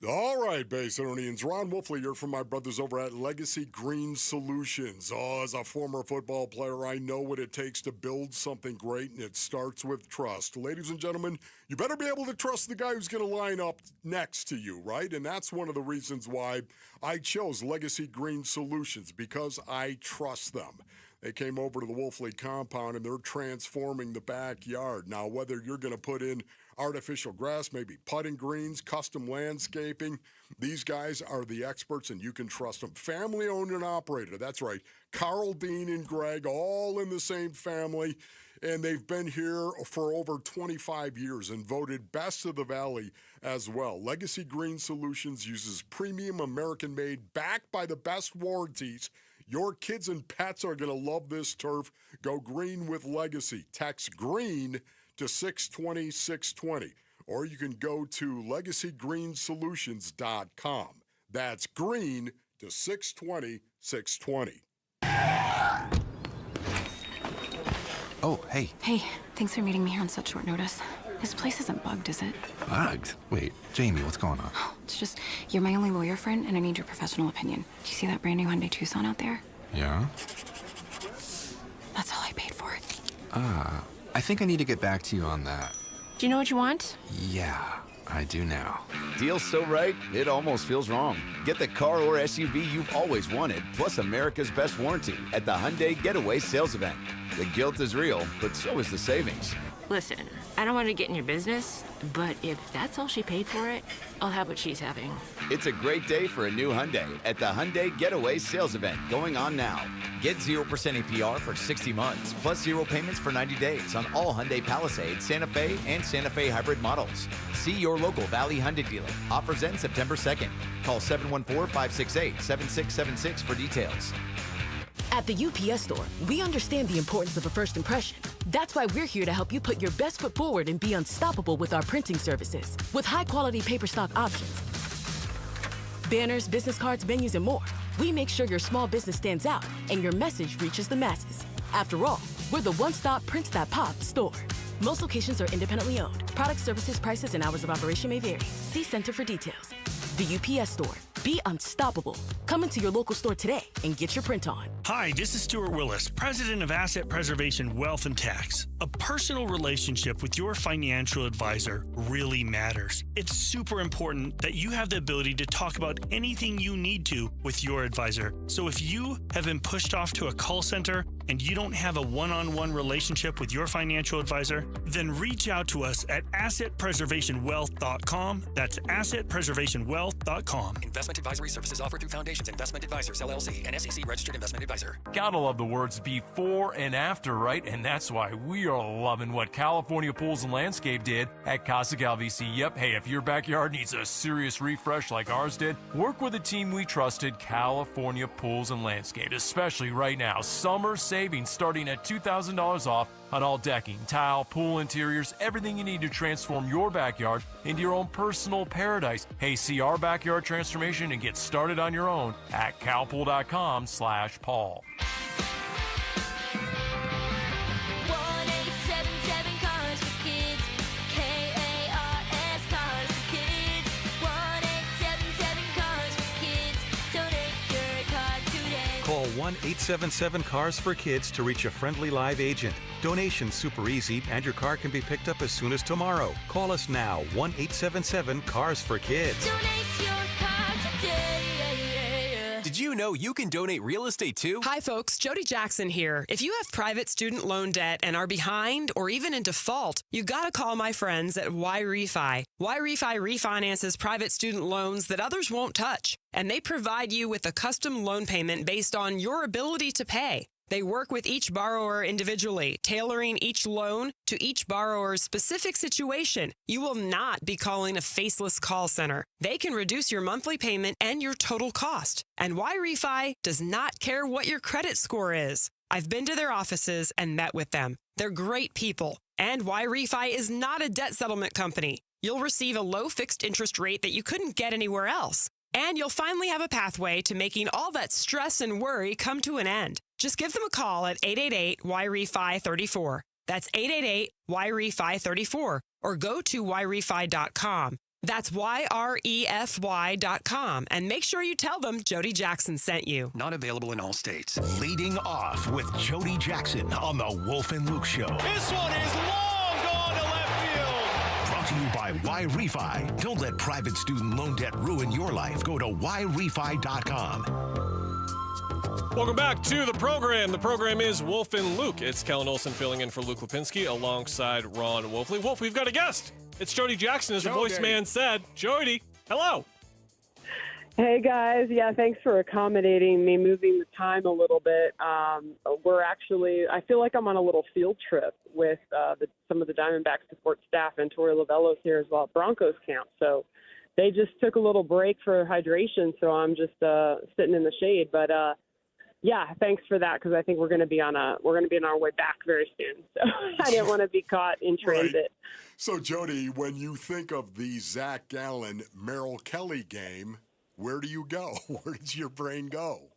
All right, Basinonians. Ron Wolfley here from my brothers over at Legacy Green Solutions. As a former football player, I know what it takes to build something great, and it starts with trust. Ladies and gentlemen, you better be able to trust the guy who's going to line up next to you, right? And that's one of the reasons why I chose Legacy Green Solutions, because I trust them. They came over to the Wolfley compound, and they're transforming the backyard. Now, whether you're going to put in artificial grass, maybe putting greens, custom landscaping, these guys are the experts, and you can trust them. Family owned and operated. That's right. Carl, Dean, and Greg, all in the same family, and they've been here for over 25 years and voted best of the valley as well. Legacy Green Solutions uses premium American-made, backed by the best warranties. Your kids and pets are going to love this turf. Go green with Legacy. Text GREEN to 620-620. Or you can go to LegacyGreenSolutions.com. That's green to 620-620. Oh, hey. Hey, thanks for meeting me here on such short notice. This place isn't bugged, is it? Bugged? Wait, Jamie, what's going on? It's just, you're my only lawyer friend, and I need your professional opinion. Do you see that brand new Hyundai Tucson out there? Yeah? That's all I paid for it. I think I need to get back to you on that. Do you know what you want? Yeah, I do now. Deal's so right, it almost feels wrong. Get the car or SUV you've always wanted, plus America's best warranty at the Hyundai Getaway Sales Event. The guilt is real, but so is the savings. Listen, I don't want to get in your business, but if that's all she paid for it, I'll have what she's having. It's a great day for a new Hyundai at the Hyundai Getaway Sales Event going on now. Get 0% APR for 60 months, plus 0 payments for 90 days on all Hyundai Palisade, Santa Fe, and Santa Fe hybrid models. See your local Valley Hyundai dealer. Offers end September 2nd. Call 714-568-7676 for details. At the UPS Store, we understand the importance of a first impression. That's why we're here to help you put your best foot forward and be unstoppable with our printing services. With high-quality paper stock options, banners, business cards, menus, and more, we make sure your small business stands out and your message reaches the masses. After all, we're the one-stop prints that pop store. Most locations are independently owned. Product, services, prices, and hours of operation may vary. See Center for details. The UPS Store. Be unstoppable. Come into your local store today and get your print on. Hi, this is Stuart Willis, President of Asset Preservation Wealth and Tax. A personal relationship with your financial advisor really matters. It's super important that you have the ability to talk about anything you need to with your advisor. So if you have been pushed off to a call center and you don't have a one-on-one relationship with your financial advisor, then reach out to us at assetpreservationwealth.com. That's assetpreservationwealth.com. Investment advisory services offered through Foundations Investment Advisors, LLC, an SEC registered investment advisor. Gotta love the words before and after, right? And that's why we are loving what California Pools and Landscape did at Casa Calvisi. Yep, hey, if your backyard needs a serious refresh like ours did, work with a team we trusted, California Pools and Landscape. Especially right now, summer savings starting at $2,000 off on all decking, tile, pool interiors, everything you need to transform your backyard into your own personal paradise. Hey, see our backyard transformation and get started on your own at calpool.com/Paul. 1-877 Cars for Kids. KARS Cars for Kids. 1-877 Cars for Kids. Donate your car today. Call 1-877-CARS for Kids to reach a friendly live agent. Donation's super easy, and your car can be picked up as soon as tomorrow. Call us now, 1-877-CARS for Kids. Donate your car today. Did you know you can donate real estate too? Hi folks, Jody Jackson here. If you have private student loan debt and are behind or even in default, you gotta call my friends at YRefi. YRefi refinances private student loans that others won't touch, and they provide you with a custom loan payment based on your ability to pay. They work with each borrower individually, tailoring each loan to each borrower's specific situation. You will not be calling a faceless call center. They can reduce your monthly payment and your total cost. And YRefi does not care what your credit score is. I've been to their offices and met with them. They're great people. And YRefi is not a debt settlement company. You'll receive a low fixed interest rate that you couldn't get anywhere else. And you'll finally have a pathway to making all that stress and worry come to an end. Just give them a call at 888-YRefi-34. That's 888-YRefi-34. Or go to YRefi.com. That's YREFY.com. And make sure you tell them Jody Jackson sent you. Not available in all states. Leading off with Jody Jackson on the Wolf and Luke Show. This one is long gone to left field. Brought to you by YRefi. Don't let private student loan debt ruin your life. Go to YRefi.com. Welcome back to the program. The program is Wolf and Luke. It's Kellen Olson filling in for Luke Lipinski alongside Ron Wolfley. Wolf, we've got a guest. It's Jody Jackson, as the voice man said. Jody, hello. Hey, guys. Yeah, thanks for accommodating me, moving the time a little bit. We're actually, I feel like I'm on a little field trip with some of the Diamondbacks support staff, and Tori Lavello's here as well at Broncos camp. So they just took a little break for hydration, so I'm just sitting in the shade. But yeah, thanks for that, because I think we're going to be on our way back very soon. So I didn't want to be caught in transit. Right. So Jody, when you think of the Zach Gallen Merrill Kelly game, where do you go? Where does your brain go?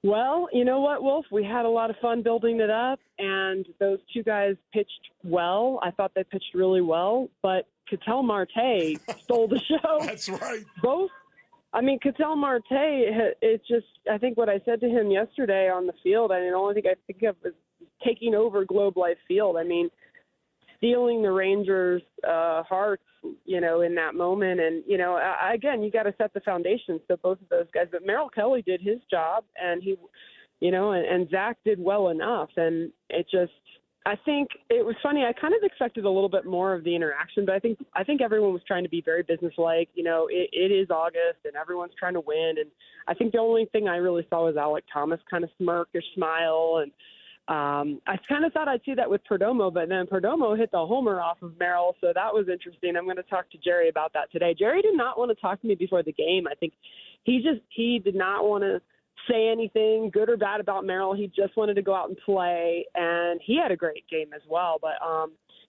Well, you know what, Wolf? We had a lot of fun building it up, and those two guys pitched well. I thought they pitched really well, but Ketel Marte stole the show. That's right. Ketel Marte, it's just, I think what I said to him yesterday on the field, the only thing I think of is taking over Globe Life Field. Stealing the Rangers' hearts, in that moment. And, again, you got to set the foundation. So both of those guys, but Merrill Kelly did his job, and he, and Zach did well enough. And it just, I think it was funny. I kind of expected a little bit more of the interaction, but I think everyone was trying to be very businesslike. You know, it is August and everyone's trying to win. And I think the only thing I really saw was Alec Thomas kind of smirk or smile. And I kind of thought I'd see that with Perdomo, but then Perdomo hit the homer off of Merrill, so that was interesting. I'm going to talk to Jerry about that today. Jerry did not want to talk to me before the game. I think he did not want to say anything good or bad about Merrill. He just wanted to go out and play, and he had a great game as well. But,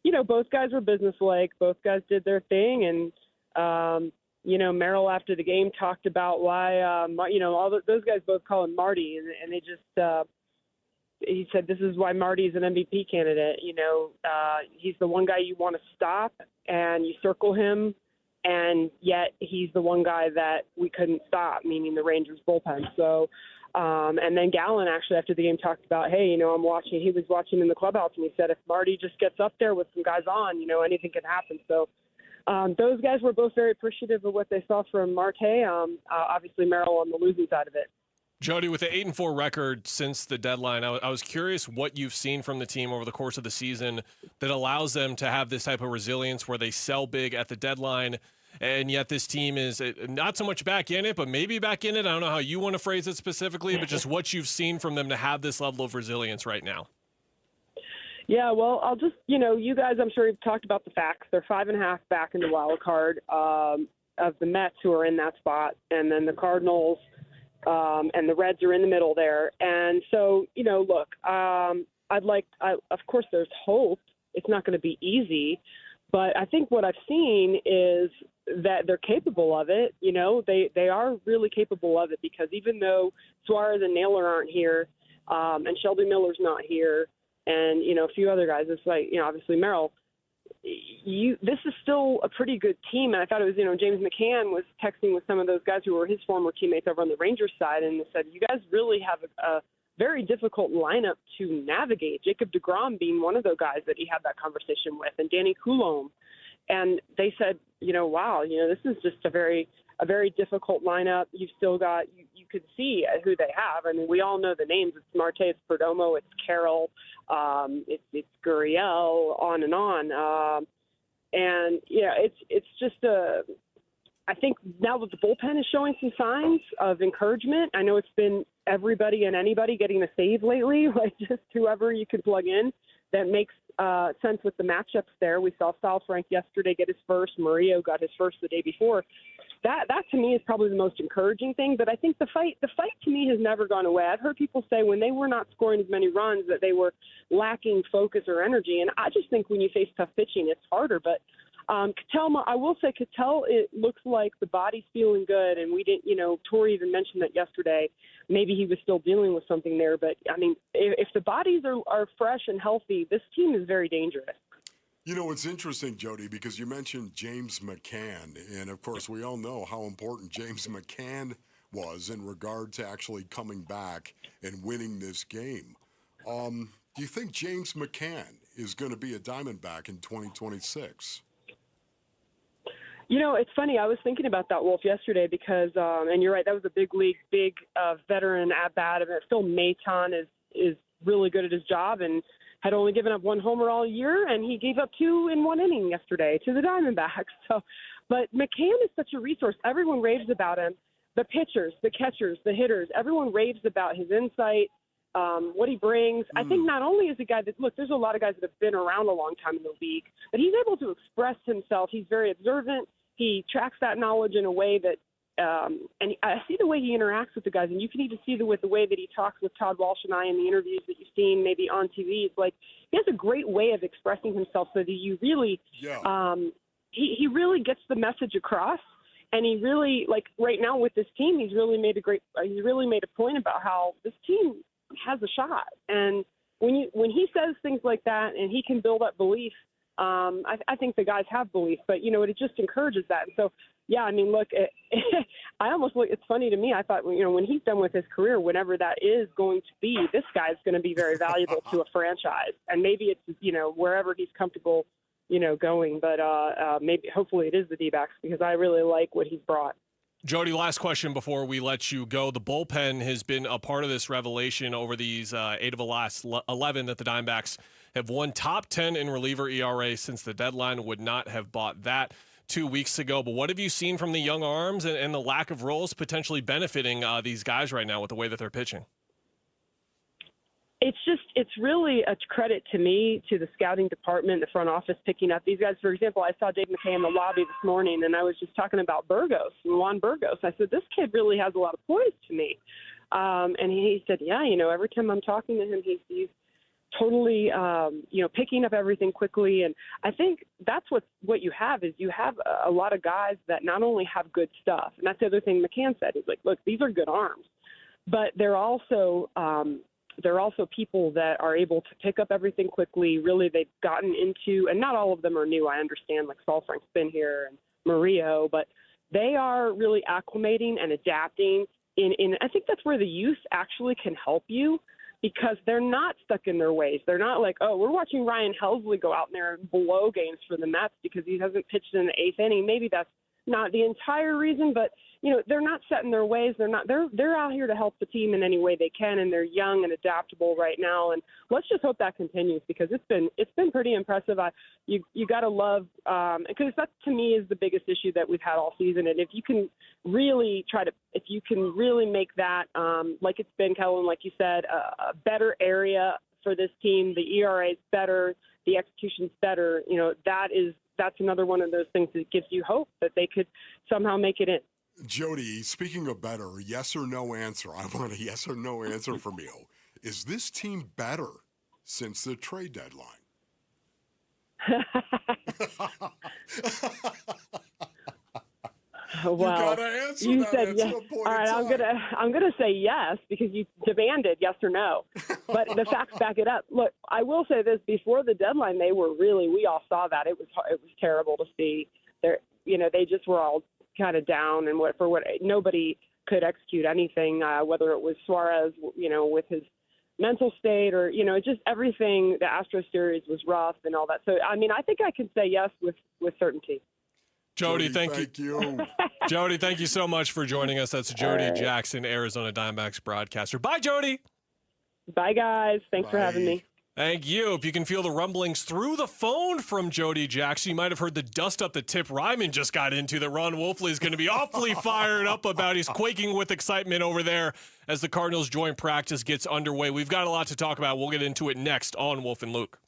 you know, both guys were businesslike. Both guys did their thing, and, you know, Merrill after the game talked about why, you know, those guys both call him Marty, and they just he said, this is why Marty's an MVP candidate. You know, he's the one guy you want to stop, and you circle him, and yet he's the one guy that we couldn't stop, meaning the Rangers bullpen. So, and then Gallen actually after the game talked about, hey, you know, he was watching in the clubhouse, and he said, if Marty just gets up there with some guys on, you know, anything can happen. So those guys were both very appreciative of what they saw from Marte. Obviously Merrill on the losing side of it. Jody, with the 8-4 record since the deadline, I was curious what you've seen from the team over the course of the season that allows them to have this type of resilience where they sell big at the deadline, and yet this team is not so much back in it, but maybe back in it. I don't know how you want to phrase it specifically, but just what you've seen from them to have this level of resilience right now. Yeah, well, I'll just, you know, you guys, I'm sure you've talked about the facts. They're 5.5 back in the wild card of the Mets, who are in that spot, and then the Cardinals. And the Reds are in the middle there. And so, you know, look, of course there's hope. It's not going to be easy, but I think what I've seen is that they're capable of it. You know, they are really capable of it, because even though Suarez and Naylor aren't here, and Shelby Miller's not here, and, you know, a few other guys, it's like, you know, obviously Merrill, this is still a pretty good team. And I thought it was, you know, James McCann was texting with some of those guys who were his former teammates over on the Rangers side, and said, you guys really have a very difficult lineup to navigate. Jacob deGrom being one of those guys that he had that conversation with, and Danny Coulombe. And they said, you know, wow, you know, this is just a very difficult lineup. You've still got, you could see who they have. I mean, we all know the names. It's Marte, it's Perdomo, it's Carroll, it's Gurriel, on and on. And yeah, it's just I think now that the bullpen is showing some signs of encouragement. I know it's been everybody and anybody getting a save lately, like just whoever you can plug in. That makes sense with the matchups there. We saw Sal Frank yesterday get his first. Murillo got his first the day before. That to me is probably the most encouraging thing. But I think the fight to me has never gone away. I've heard people say when they were not scoring as many runs that they were lacking focus or energy. And I just think when you face tough pitching, it's harder. But Ketel, I will say Ketel, it looks like the body's feeling good. And we didn't, you know, Torrey even mentioned that yesterday. Maybe he was still dealing with something there. But, I mean, if the bodies are fresh and healthy, this team is very dangerous. You know, it's interesting, Jody, because you mentioned James McCann. And, of course, we all know how important James McCann was in regard to actually coming back and winning this game. Do you think James McCann is going to be a Diamondback in 2026? You know, it's funny. I was thinking about that, Wolf, yesterday because, and you're right, that was a big veteran at-bat. And Phil Maton is really good at his job and had only given up one homer all year, and he gave up 2 in 1 inning yesterday to the Diamondbacks. So, but McCann is such a resource. Everyone raves about him. The pitchers, the catchers, the hitters, everyone raves about his insight, what he brings. I think not only is a guy that, look, there's a lot of guys that have been around a long time in the league, but he's able to express himself. He's very observant. He tracks that knowledge in a way that, and I see the way he interacts with the guys, and you can even see with the way that he talks with Todd Walsh and I in the interviews that you've seen maybe on TV. It's like he has a great way of expressing himself so that you really, he really gets the message across. And he really, like right now with this team, he's really made a point about how this team has a shot. And when he says things like that and he can build up belief, I think the guys have belief, but you know, it just encourages that. And so, yeah, I mean, look, I almost look, it's funny to me. I thought, you know, when he's done with his career, whenever that is going to be, this guy's going to be very valuable to a franchise. And maybe it's, you know, wherever he's comfortable, you know, going, but maybe hopefully it is the D-backs because I really like what he's brought. Jody, last question before we let you go. The bullpen has been a part of this revelation over these 8 of the last 11 that the Diamondbacks have won top 10 in reliever ERA since the deadline. Would not have bought that 2 weeks ago. But what have you seen from the young arms and the lack of roles potentially benefiting these guys right now with the way that they're pitching? It's really a credit to me, to the scouting department, the front office picking up these guys. For example, I saw Dave McCann in the lobby this morning, and I was just talking about Juan Burgos. I said, this kid really has a lot of poise to me. And he said, yeah, every time I'm talking to him, he's totally, picking up everything quickly. And I think that's what you have is you have a lot of guys that not only have good stuff, and that's the other thing McCann said. He's like, look, these are good arms, but they're also people that are able to pick up everything quickly. Really, they've gotten into, and not all of them are new. I understand, like Saul Frank's been here and Murillo, but they are really acclimating and adapting. I think that's where the youth actually can help you, because they're not stuck in their ways. They're not like, oh, we're watching Ryan Helsley go out there and blow games for the Mets because he hasn't pitched in the eighth inning. Maybe that's not the entire reason, but they're not set in their ways. They're out here to help the team in any way they can, and they're young and adaptable right now. And let's just hope that continues, because it's been pretty impressive. You got to love, because that to me is the biggest issue that we've had all season. And if you can really make that like it's been, Kellen, like you said, a better area for this team, the ERA is better, the execution's better. That's another one of those things that gives you hope that they could somehow make it in. Jody, speaking of better, yes or no answer. I want a yes or no answer from you. Is this team better since the trade deadline? Well, you gotta answer you that said at yes. some point All right, in time. I'm gonna say yes, because you demanded yes or no, but the facts back it up. Look, I will say this: before the deadline, we all saw that it was terrible to see. They just were all kind of down, and nobody could execute anything, whether it was Suarez, with his mental state, or just everything. The Astros series was rough and all that. So I think I can say yes with certainty. Jody, thank you. Jody, thank you so much for joining us. That's Jody Jackson, Arizona Diamondbacks broadcaster. Bye, Jody. Bye, guys. Thanks for having me. Thank you. If you can feel the rumblings through the phone from Jody Jackson, you might have heard the dust up that Tip Ryman just got into that Ron Wolfley is going to be awfully fired up about. He's quaking with excitement over there as the Cardinals joint practice gets underway. We've got a lot to talk about. We'll get into it next on Wolf and Luke.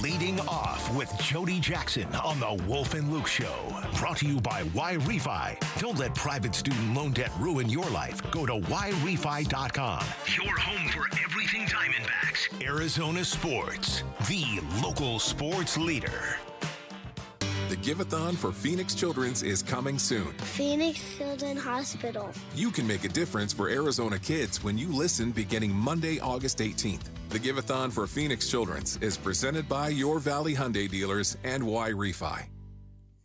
Leading off with Jody Jackson on the Wolf and Luke Show. Brought to you by Y-Refi. Don't let private student loan debt ruin your life. Go to YRefi.com. Your home for everything Diamondbacks. Arizona Sports, the local sports leader. The Give-a-thon for Phoenix Children's is coming soon. Phoenix Children's Hospital. You can make a difference for Arizona kids when you listen beginning Monday, August 18th. The Give-a-thon for Phoenix Children's is presented by your Valley Hyundai dealers and Y-Refi.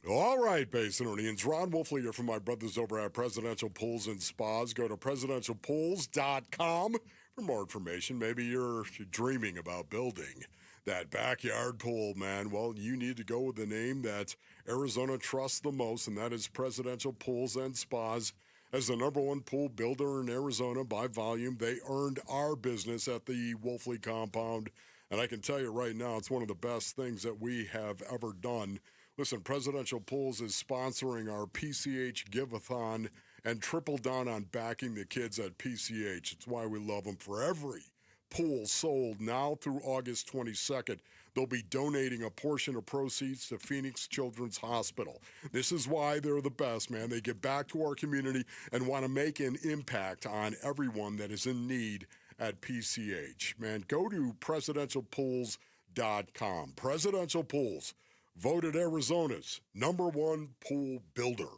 All right, Basinonians. Ron Wolfley here from my brothers over at Presidential Pools and Spas. Go to presidentialpools.com for more information. Maybe you're dreaming about building that backyard pool, man. Well, you need to go with the name that Arizona trusts the most, and that is Presidential Pools and Spas. As the #1 pool builder in Arizona by volume, they earned our business at the Wolfley compound. And I can tell you right now, it's one of the best things that we have ever done. Listen, Presidential Pools is sponsoring our PCH Give-a-thon and triple down on backing the kids at PCH. It's why we love them. For every pool sold now through August 22nd, they'll be donating a portion of proceeds to Phoenix Children's Hospital. This is why they're the best, man. They give back to our community and want to make an impact on everyone that is in need at PCH. Man, go to presidentialpools.com. Presidential Pools, voted Arizona's #1 pool builder.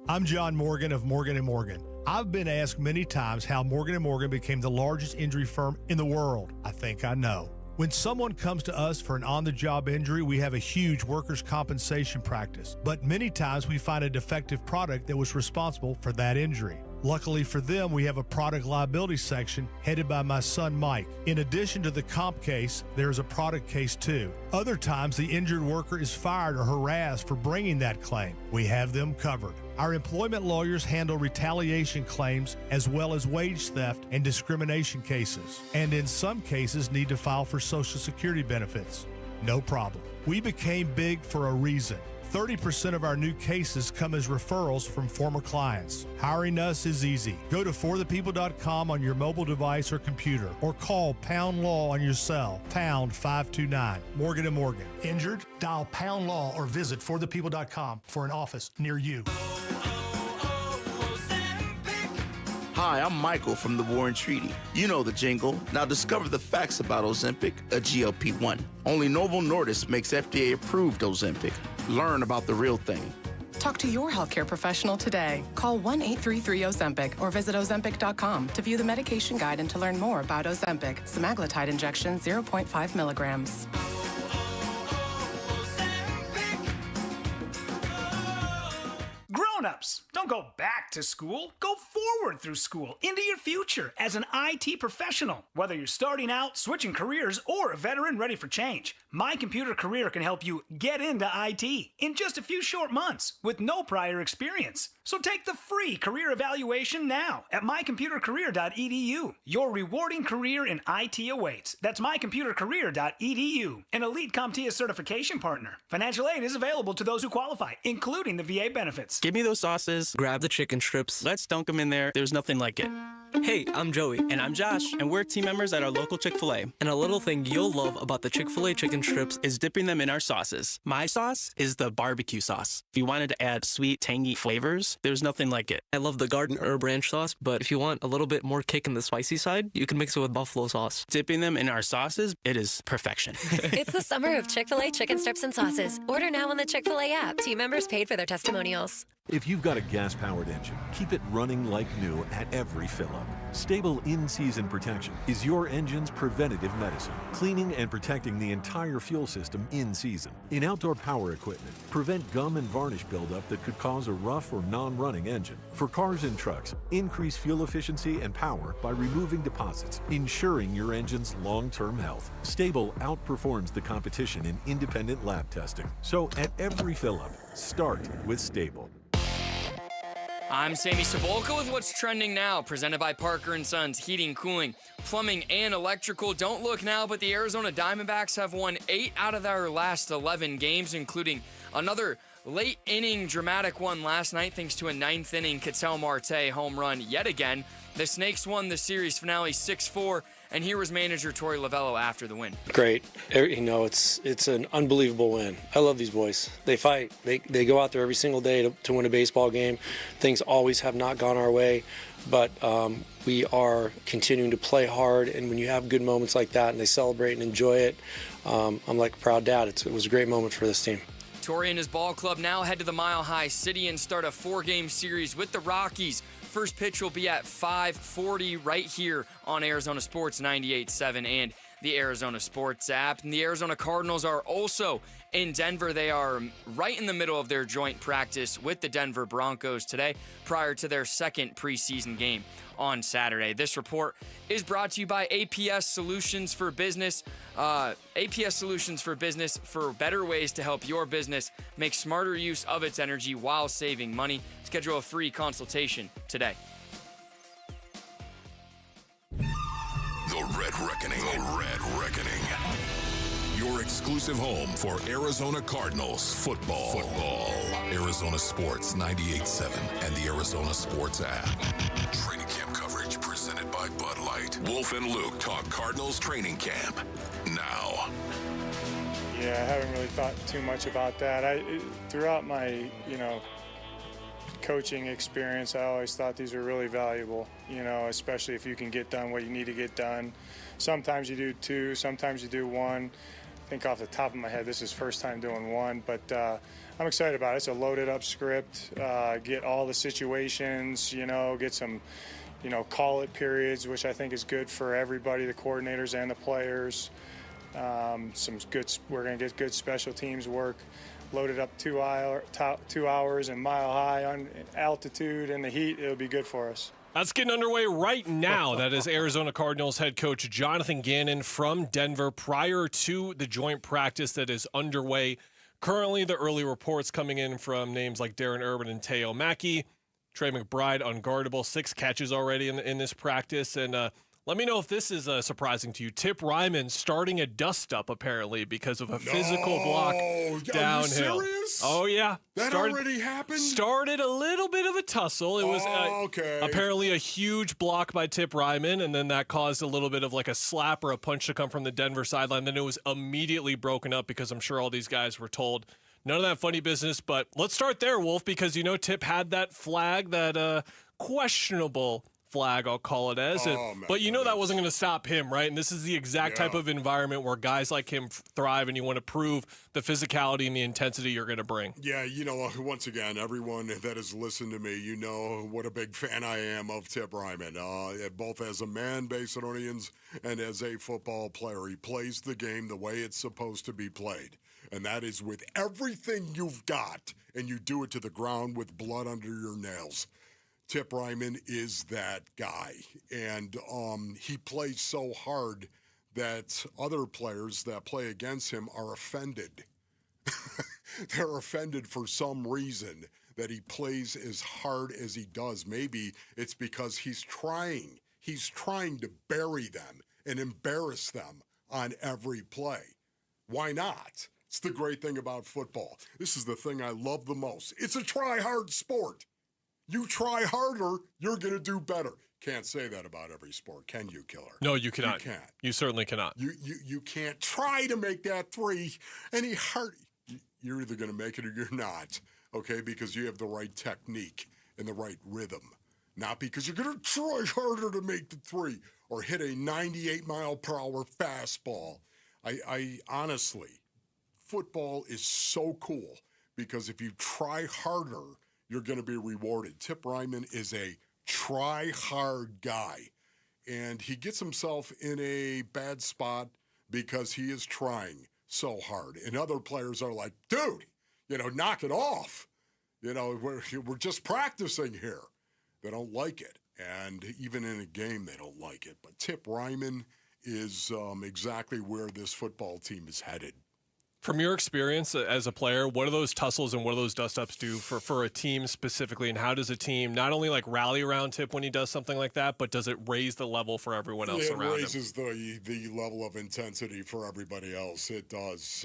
I'm John Morgan of Morgan & Morgan. I've been asked many times how Morgan & Morgan became the largest injury firm in the world. I think I know. When someone comes to us for an on-the-job injury, we have a huge workers' compensation practice. But many times we find a defective product that was responsible for that injury. Luckily for them, we have a product liability section headed by my son Mike. In addition to the comp case, there's a product case too. Other times, the injured worker is fired or harassed for bringing that claim. We have them covered. Our employment lawyers handle retaliation claims as well as wage theft and discrimination cases, and in some cases need to file for Social Security benefits. No problem. We became big for a reason. 30% of our new cases come as referrals from former clients. Hiring us is easy. Go to forthepeople.com on your mobile device or computer, or call Pound Law on your cell, pound 529. Morgan & Morgan. Injured? Dial Pound Law or visit forthepeople.com for an office near you. Hi, I'm Michael from the War and Treaty. You know the jingle. Now discover the facts about Ozempic, a GLP-1. Only Novo Nordisk makes FDA-approved Ozempic. Learn about the real thing. Talk to your healthcare professional today. Call 1-833-OZEMPIC or visit Ozempic.com to view the medication guide and to learn more about Ozempic, semaglutide injection 0.5 milligrams. Grown-ups, don't go back to school. Go forward through school into your future as an IT professional. Whether you're starting out, switching careers, or a veteran ready for change, My Computer Career can help you get into IT in just a few short months with no prior experience. So take the free career evaluation now at mycomputercareer.edu. Your rewarding career in IT awaits. That's mycomputercareer.edu, an elite CompTIA certification partner. Financial aid is available to those who qualify, including the VA benefits. Give me those sauces, grab the chicken strips, let's dunk them in there. There's nothing like it. Hey, I'm Joey. And I'm Josh. And we're team members at our local Chick-fil-A. And a little thing you'll love about the Chick-fil-A chicken strips is dipping them in our sauces. My sauce is the barbecue sauce. If you wanted to add sweet, tangy flavors, there's nothing like it. I love the garden herb ranch sauce, but if you want a little bit more kick in the spicy side, you can mix it with buffalo sauce. Dipping them in our sauces, it is perfection. It's the summer of Chick-fil-A chicken strips and sauces. Order now on the Chick-fil-A app. Team members paid for their testimonials. If you've got a gas-powered engine, keep it running like new at every fill-up. Stable in-season protection is your engine's preventative medicine, cleaning and protecting the entire fuel system in season. In outdoor power equipment, prevent gum and varnish buildup that could cause a rough or non-running engine. For cars and trucks, increase fuel efficiency and power by removing deposits, ensuring your engine's long-term health. Stable outperforms the competition in independent lab testing. So at every fill-up, start with Stable. I'm Sammy Sabolka with what's trending now, presented by Parker & Sons Heating, Cooling, Plumbing, and Electrical. Don't look now, but the Arizona Diamondbacks have won 8 out of their last 11 games, including another late inning dramatic one last night thanks to a 9th inning Ketel Marte home run yet again. The Snakes won the series finale 6-4, and here was manager Torey Lovello after the win. Great. You know, it's an unbelievable win. I love these boys. They fight. They go out there every single day to win a baseball game. Things always have not gone our way, but we are continuing to play hard, and when you have good moments like that and they celebrate and enjoy it, I'm like a proud dad. It was a great moment for this team. Torey and his ball club now head to the Mile High City and start a 4-game series with the Rockies. First pitch will be at 5:40 right here on Arizona Sports 98.7 and the Arizona Sports app. And the Arizona Cardinals are also in Denver. They are right in the middle of their joint practice with the Denver Broncos today prior to their second preseason game on Saturday. This report is brought to you by APS Solutions for Business. APS Solutions for Business, for better ways to help your business make smarter use of its energy while saving money. Schedule a free consultation today. The Red Reckoning. The Red Reckoning. Your exclusive home for Arizona Cardinals football. Arizona Sports 98.7 and the Arizona Sports app. Training camp coverage presented by Bud Light. Wolf and Luke talk Cardinals training camp now. Yeah, I haven't really thought too much about that. Throughout my, coaching experience, I always thought these were really valuable, especially if you can get done what you need to get done. Sometimes you do 2, sometimes you do 1. I think off the top of my head, this is first time doing 1, but I'm excited about it. It's a loaded up script, get all the situations, get some, call it periods, which I think is good for everybody, the coordinators and the players. We're going to get good special teams work. loaded up 2 hours and mile high on altitude and the heat, it'll be good for us. That's getting underway right now. That is Arizona Cardinals head coach Jonathan Gannon from Denver prior to the joint practice that is underway. Currently, the early reports coming in from names like Darren Urban and Teo Mackey. Trey McBride unguardable, 6 catches already in this practice. And let me know if this is surprising to you. Tip Ryman starting a dust-up, apparently, because of a physical block downhill. Are you serious? Oh, yeah. That already happened? Started a little bit of a tussle. It was apparently a huge block by Tip Ryman, and then that caused a little bit of like a slap or a punch to come from the Denver sideline. Then it was immediately broken up because I'm sure all these guys were told, none of that funny business. But let's start there, Wolf, because, you know, Tip had that flag, that questionable flag, I'll call it as. But you know that wasn't going to stop him, right? And this is the exact type of environment where guys like him thrive, and you want to prove the physicality and the intensity you're going to bring. Yeah, you know, once again, everyone that has listened to me, you know what a big fan I am of Tip Ryman, both as a man, Basinonians, and as a football player. He plays the game the way it's supposed to be played, and that is with everything you've got, and you do it to the ground with blood under your nails. Tip Ryman is that guy, and he plays so hard that other players that play against him are offended. They're offended for some reason that he plays as hard as he does. Maybe it's because he's trying to bury them and embarrass them on every play. Why not? It's the great thing about football. This is the thing I love the most. It's a try-hard sport. You try harder, you're going to do better. Can't say that about every sport, can you, Killer? No, you cannot. You can't. You certainly cannot. You can't try to make that three any hard. You're either going to make it or you're not, okay, because you have the right technique and the right rhythm. Not because you're going to try harder to make the three or hit a 98-mile-per-hour fastball. I honestly, football is so cool because if you try harder, you're going to be rewarded. Tip Ryman is a try-hard guy, and he gets himself in a bad spot because he is trying so hard. And other players are like, dude, you know, knock it off. You know, we're just practicing here. They don't like it, and even in a game, they don't like it. But Tip Ryman is exactly where this football team is headed. From your experience as a player, what do those tussles and what do those dust-ups do for a team specifically, and how does a team not only like rally around Tip when he does something like that, but does it raise the level for everyone else around him? It raises the level of intensity for everybody else. It does.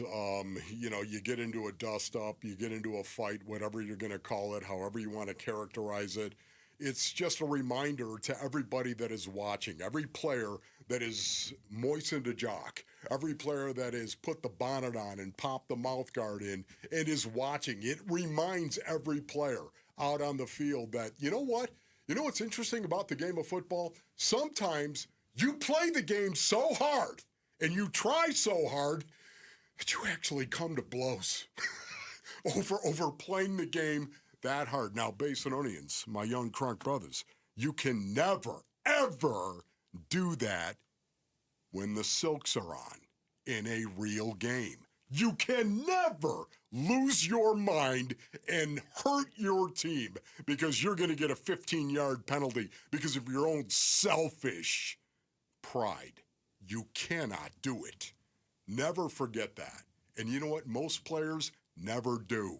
You know, you get into a dust-up, you get into a fight, whatever you're going to call it, however you want to characterize it. It's just a reminder to everybody that is watching, every player that is moistened a jock, every player that has put the bonnet on and popped the mouth guard in and is watching. It reminds every player out on the field that, you know what? You know what's interesting about the game of football? Sometimes you play the game so hard and you try so hard that you actually come to blows over playing the game that hard. Now, Basinonians, my young crunk brothers, you can never, ever do that when the Silks are on in a real game. You can never lose your mind and hurt your team because you're going to get a 15-yard penalty because of your own selfish pride. You cannot do it. Never forget that. And you know what? Most players never do.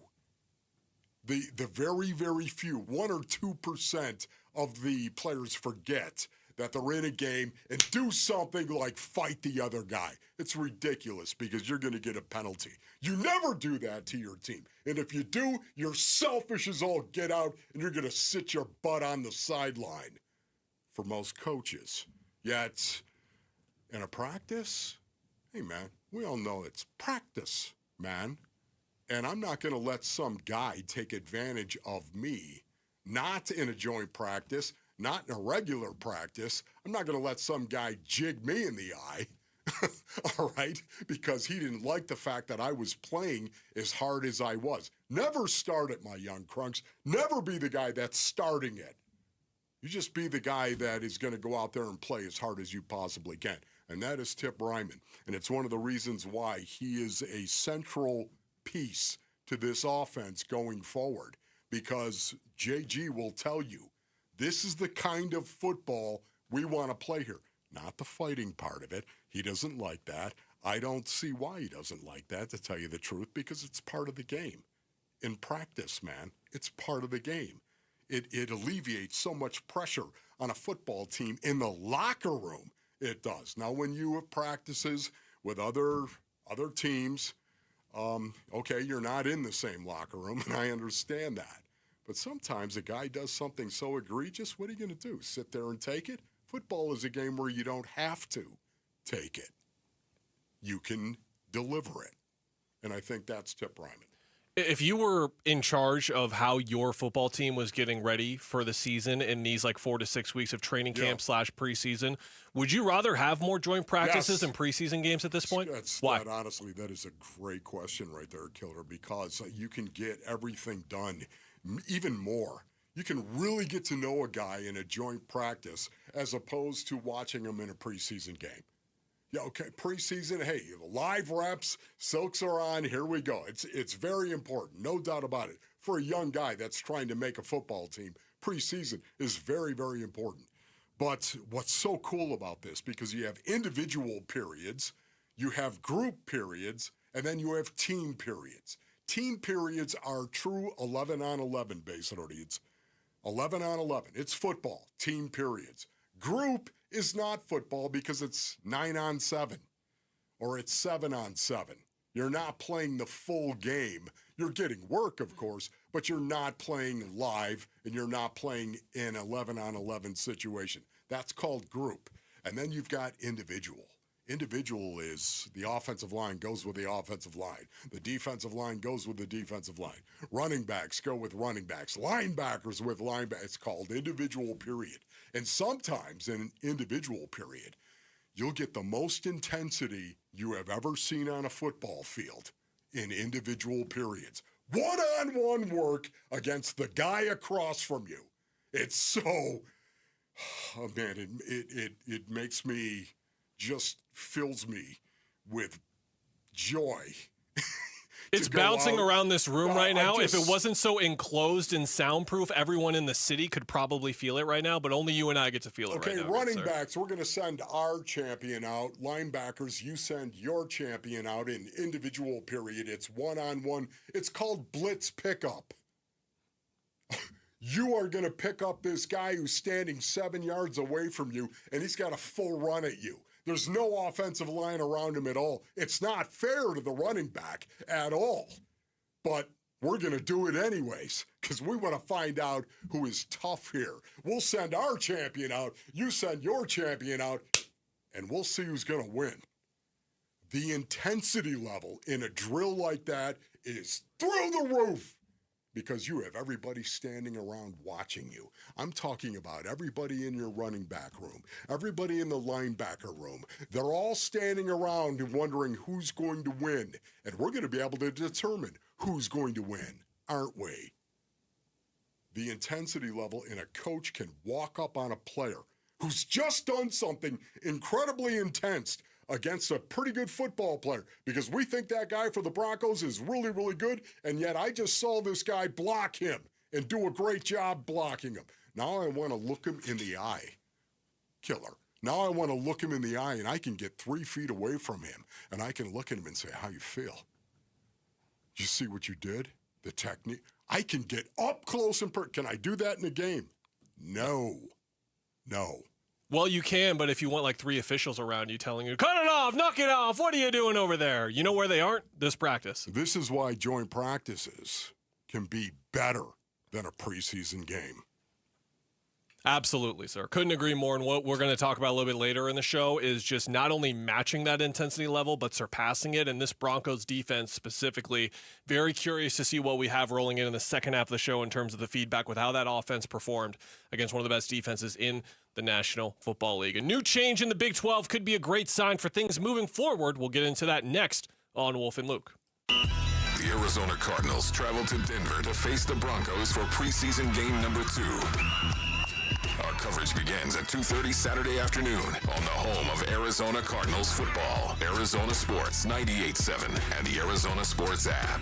The very, very few, 1 or 2% of the players forget that they're in a game and do something like fight the other guy. It's ridiculous because you're going to get a penalty. You never do that to your team. And if you do, you're selfish as all get out, and you're going to sit your butt on the sideline for most coaches. Yet, in a practice, hey, man, we all know it's practice, man. And I'm not going to let some guy take advantage of me, not in a joint practice, not in a regular practice. I'm not going to let some guy jig me in the eye, all right, because he didn't like the fact that I was playing as hard as I was. Never start it, my young crunks. Never be the guy that's starting it. You just be the guy that is going to go out there and play as hard as you possibly can. And that is Tip Ryman. And it's one of the reasons why he is a central piece to this offense going forward, because JG will tell you, this is the kind of football we want to play here. Not the fighting part of it. He doesn't like that. I don't see why he doesn't like that, to tell you the truth, because it's part of the game. In practice, man, it's part of the game. It alleviates so much pressure on a football team in the locker room. It does. Now, when you have practices with other teams, okay, you're not in the same locker room, and I understand that. But sometimes a guy does something so egregious, what are you going to do? Sit there and take it? Football is a game where you don't have to take it. You can deliver it. And I think that's Tip Ryman. If you were in charge of how your football team was getting ready for the season in these 4 to 6 weeks of training camp / preseason, would you rather have more joint practices and preseason games at this point? Why? Honestly, that is a great question right there, Killer, because you can get everything done even more. You can really get to know a guy in a joint practice as opposed to watching him in a preseason game. Yeah, okay, preseason, hey, live reps, silks are on, here we go. It's very important, no doubt about it. For a young guy that's trying to make a football team, preseason is very, very important. But what's so cool about this, because you have individual periods, you have group periods, and then you have team periods. Team periods are true 11-on-11 basically. 11-on-11. It's football, team periods. Group is not football because it's 9-on-7 or it's 7-on-7. You're not playing the full game. You're getting work, of course, but you're not playing live and you're not playing in 11-on-11 situation. That's called group. And then you've got individual. Individual is the offensive line goes with the offensive line. The defensive line goes with the defensive line. Running backs go with running backs. Linebackers with linebackers. It's called individual period. And sometimes in an individual period, you'll get the most intensity you have ever seen on a football field in individual periods. One-on-one work against the guy across from you. It's so, oh man, it makes me, just fills me with joy. It's bouncing around this room right now. If it wasn't so enclosed and soundproof, everyone in the city could probably feel it right now, but only you and I get to feel it right now. Okay, running backs, we're going to send our champion out. Linebackers, you send your champion out in individual period. It's one-on-one. It's called blitz pickup. You are going to pick up this guy who's standing 7 yards away from you, and he's got a full run at you. There's no offensive line around him at all. It's not fair to the running back at all. But we're going to do it anyways because we want to find out who is tough here. We'll send our champion out. You send your champion out, and we'll see who's going to win. The intensity level in a drill like that is through the roof. Because you have everybody standing around watching you. I'm talking about everybody in your running back room, everybody in the linebacker room. They're all standing around and wondering who's going to win. And we're going to be able to determine who's going to win, aren't we? The intensity level in a coach can walk up on a player who's just done something incredibly intense against a pretty good football player because we think that guy for the Broncos is really, really good, and yet I just saw this guy block him and do a great job blocking him. Now I want to look him in the eye, Killer. Now I want to look him in the eye, and I can get 3 feet away from him, and I can look at him and say, how you feel? You see what you did? The technique? I can get up close and can I do that in a game? No. Well, you can, but if you want 3 officials around you telling you, cut it off, knock it off, what are you doing over there? You know where they aren't? This practice. This is why joint practices can be better than a preseason game. Absolutely, sir. Couldn't agree more. And what we're going to talk about a little bit later in the show is just not only matching that intensity level, but surpassing it. And this Broncos defense specifically, very curious to see what we have rolling in the second half of the show in terms of the feedback with how that offense performed against one of the best defenses in the National Football League. A new change in the Big 12 could be a great sign for things moving forward. We'll get into that next on Wolf and Luke. The Arizona Cardinals travel to Denver to face the Broncos for preseason game number 2. Our coverage begins at 2:30 Saturday afternoon on the home of Arizona Cardinals football, Arizona Sports 98.7 and the Arizona Sports app.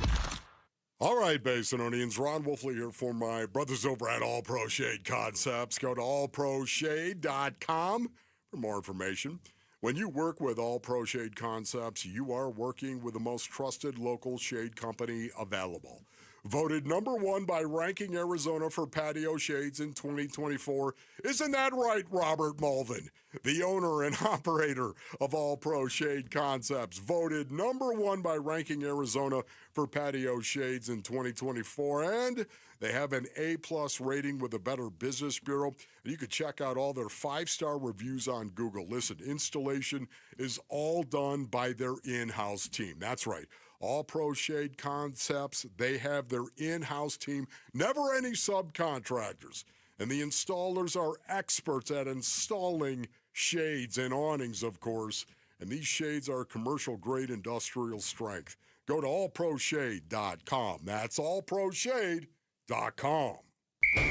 All right, Basinonians, Ron Wolfley here for my brothers over at All Pro Shade Concepts. Go to allproshade.com for more information. When you work with All Pro Shade Concepts, you are working with the most trusted local shade company available. Voted number one by Ranking Arizona for patio shades in 2024. Isn't that right, Robert Mulvin? The owner and operator of All Pro Shade Concepts. Voted number one by Ranking Arizona for patio shades in 2024. And they have an A-plus rating with the Better Business Bureau. And you can check out all their 5-star reviews on Google. Listen, installation is all done by their in-house team. That's right. All Pro Shade Concepts, they have their in-house team, never any subcontractors. And the installers are experts at installing shades and awnings, of course. And these shades are commercial-grade industrial strength. Go to allproshade.com. That's allproshade.com.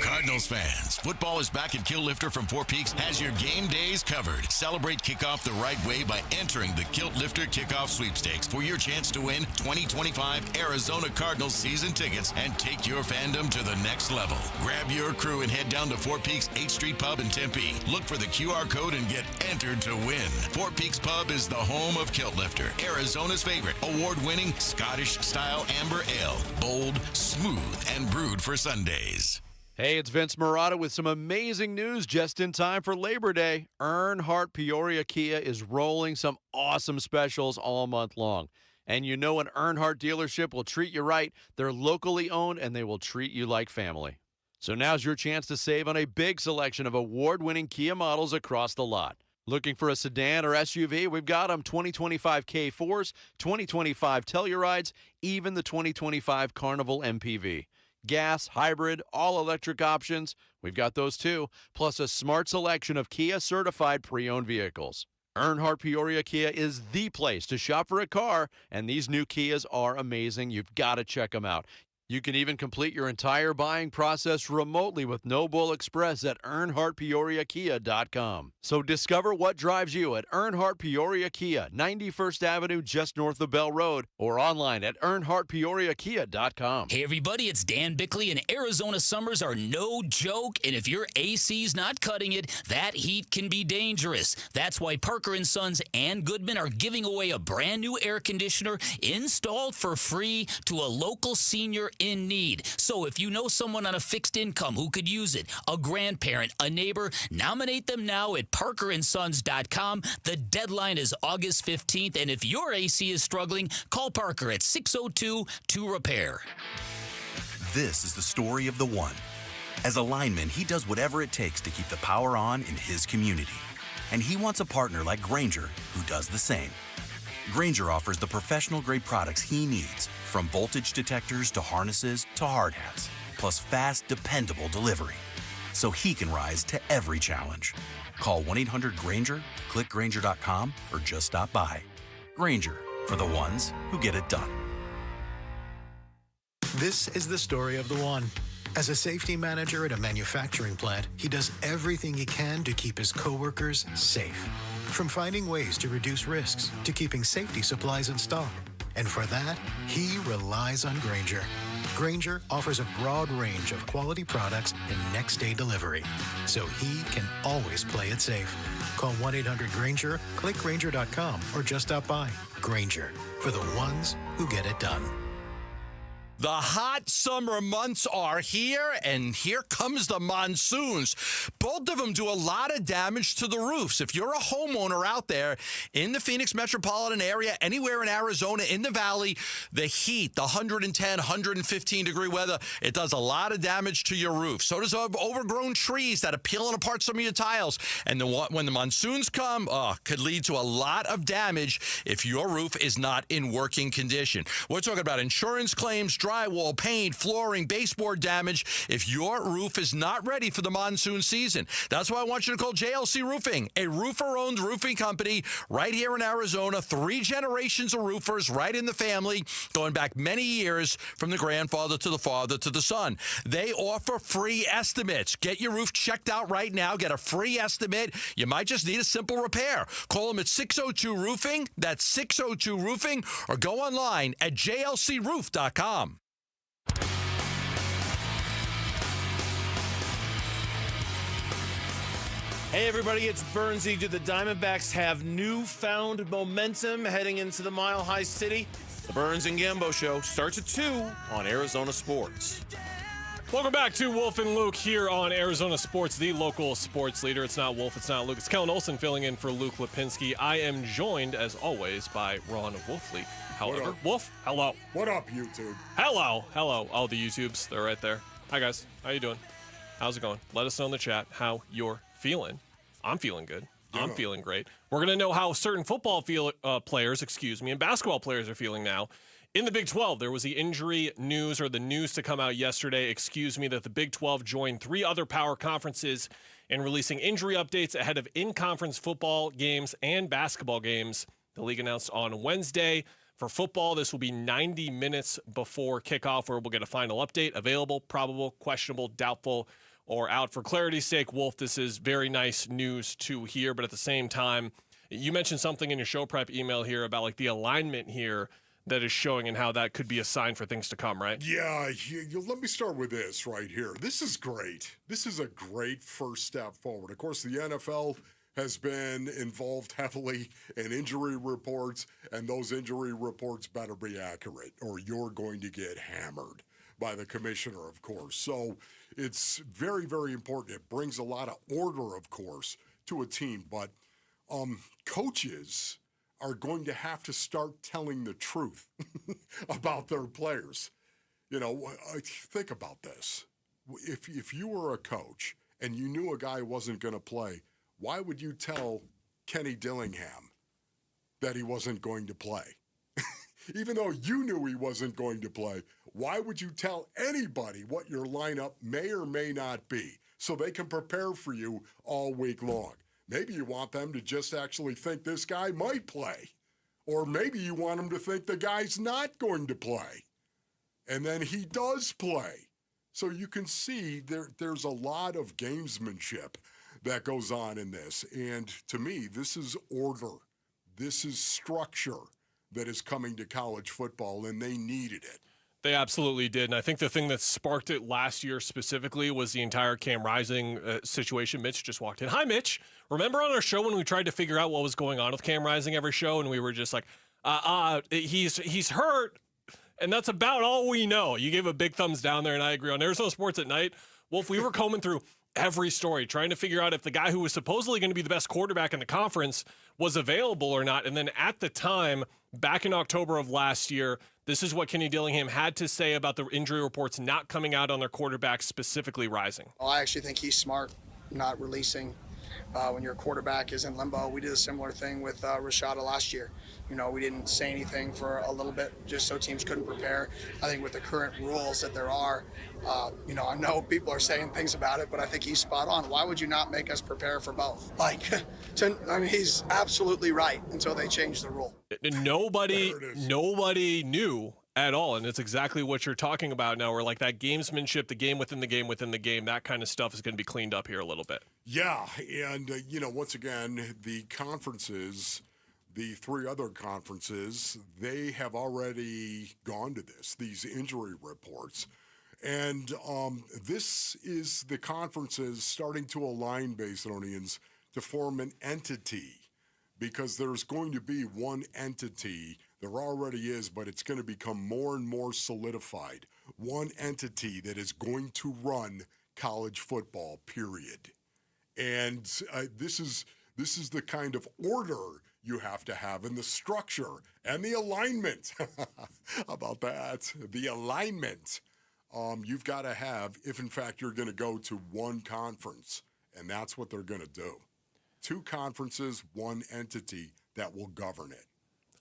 Cardinals fans, football is back, and Kill Lifter from Four Peaks has your game days covered. Celebrate kickoff the right way by entering the Kilt Lifter Kickoff Sweepstakes for your chance to win 2025 Arizona Cardinals season tickets and take your fandom to the next level. Grab your crew and head down to Four Peaks 8th Street Pub in Tempe. Look for the QR code and get entered to win. Four Peaks Pub is the home of Kilt Lifter, Arizona's favorite award-winning Scottish-style amber ale. Bold, smooth, and brewed for Sundays. Hey, it's Vince Marotta with some amazing news just in time for Labor Day. Earnhardt Peoria Kia is rolling some awesome specials all month long. And you know an Earnhardt dealership will treat you right. They're locally owned, and they will treat you like family. So now's your chance to save on a big selection of award-winning Kia models across the lot. Looking for a sedan or SUV? We've got them. 2025 K4s, 2025 Tellurides, even the 2025 Carnival MPV. Gas, hybrid, all-electric options, we've got those too, plus a smart selection of Kia-certified pre-owned vehicles. Earnhardt Peoria Kia is the place to shop for a car, and these new Kias are amazing. You've got to check them out. You can even complete your entire buying process remotely with No Bull Express at EarnhardtPeoriaKia.com. So discover what drives you at Earnhardt Peoria Kia, 91st Avenue, just north of Bell Road, or online at EarnhardtPeoriaKia.com. Hey everybody, it's Dan Bickley, and Arizona summers are no joke, and if your AC's not cutting it, that heat can be dangerous. That's why Parker & Sons and Goodman are giving away a brand new air conditioner installed for free to a local senior in need. So if you know someone on a fixed income who could use it, a grandparent, a neighbor, nominate them now at parkerandsons.com. The deadline is August 15th, and if your AC is struggling, call Parker at 602-2REPAIR. This is the story of the one. As a lineman, he does whatever it takes to keep the power on in his community. And he wants a partner like Grainger who does the same. Grainger offers the professional-grade products he needs, from voltage detectors to harnesses to hard hats, plus fast, dependable delivery, so he can rise to every challenge. Call 1-800-GRAINGER, click Grainger.com, or just stop by. Grainger, for the ones who get it done. This is the story of the one. As a safety manager at a manufacturing plant, he does everything he can to keep his coworkers safe. From finding ways to reduce risks to keeping safety supplies in stock. And for that, he relies on Grainger. Grainger offers a broad range of quality products and next-day delivery, so he can always play it safe. Call 1-800-GRAINGER, click Grainger.com, or just stop by. Grainger, for the ones who get it done. The hot summer months are here, and here comes the monsoons. Both of them do a lot of damage to the roofs. If you're a homeowner out there in the Phoenix metropolitan area, anywhere in Arizona, in the valley, the heat, the 110, 115-degree weather, it does a lot of damage to your roof. So does overgrown trees that are peeling apart some of your tiles. And when the monsoons come, could lead to a lot of damage if your roof is not in working condition. We're talking about insurance claims, drywall, paint, flooring, baseboard damage if your roof is not ready for the monsoon season. That's why I want you to call JLC Roofing, a roofer-owned roofing company right here in Arizona. 3 generations of roofers right in the family, going back many years from the grandfather to the father to the son. They offer free estimates. Get your roof checked out right now. Get a free estimate. You might just need a simple repair. Call them at 602-ROOFING. That's 602-ROOFING. Or go online at jlcroof.com. Hey everybody, it's Bernsey. Do the Diamondbacks have newfound momentum heading into the Mile High City? The Burns and Gambo Show starts at 2 on Arizona Sports. Welcome back to Wolf and Luke here on Arizona Sports, the local sports leader. It's not Wolf, it's not Luke. It's Kellen Olson filling in for Luke Lipinski. I am joined, as always, by Ron Wolfley. However, Wolf, hello. What up, YouTube? Hello. Oh, the YouTubes, they're right there. Hi, guys. How you doing? How's it going? Let us know in the chat how you're feeling. I'm feeling good. I'm feeling great. We're going to know how certain football players, and basketball players are feeling now. In the Big 12, there was the injury news, or the news to come out yesterday, that the Big 12 joined 3 other power conferences in releasing injury updates ahead of in-conference football games and basketball games. The league announced on Wednesday. For football, this will be 90 minutes before kickoff, where we'll get a final update. Available, probable, questionable, doubtful, or out. For clarity's sake, Wolf, this is very nice news to hear, but at the same time, you mentioned something in your show prep email here about like the alignment here that is showing and how that could be a sign for things to come, right? Yeah, let me start with this right here. This is great. This is a great first step forward. Of course, the NFL has been involved heavily in injury reports, and those injury reports better be accurate, or you're going to get hammered by the commissioner, of course. So it's very, very important. It brings a lot of order, of course, to a team, but coaches are going to have to start telling the truth about their players. You know, think about this. If you were a coach and you knew a guy wasn't going to play, why would you tell Kenny Dillingham that he wasn't going to play? Even though you knew he wasn't going to play, why would you tell anybody what your lineup may or may not be so they can prepare for you all week long? Maybe you want them to just actually think this guy might play. Or maybe you want them to think the guy's not going to play. And then he does play. So you can see there's a lot of gamesmanship that goes on in this. And to me, this is order. This is structure that is coming to college football, and they needed it. They absolutely did. And I think the thing that sparked it last year specifically was the entire Cam Rising situation. Mitch just walked in. Hi, Mitch. Remember on our show when we tried to figure out what was going on with Cam Rising every show, and we were just like, he's hurt, and that's about all we know. You gave a big thumbs down there, and I agree. On Arizona Sports at Night, Wolf, we were combing through every story, trying to figure out if the guy who was supposedly going to be the best quarterback in the conference was available or not. And then at the time, back in October of last year, this is what Kenny Dillingham had to say about the injury reports not coming out on their quarterback, specifically Rising. Well, I actually think he's smart not releasing when your quarterback is in limbo. We did a similar thing with Rashada last year. You know, we didn't say anything for a little bit just so teams couldn't prepare. I think with the current rules that there are, I know people are saying things about it, but I think he's spot on. Why would you not make us prepare for both? He's absolutely right until they change the rule. Nobody knew at all, and it's exactly what you're talking about now, where like that gamesmanship, the game within the game within the game, that kind of stuff is going to be cleaned up here a little bit. Yeah, and, once again, the conferences, the 3 other conferences, they have already gone to these injury reports. And this is the conferences starting to align Basinonians to form an entity, because there's going to be one entity. There already is, but it's going to become more and more solidified. One entity that is going to run college football, period. And this is the kind of order you have to have, and the structure and the alignment. How about that? The alignment you've got to have if, in fact, you're going to go to one conference, and that's what they're going to do. 2 conferences, one entity that will govern it.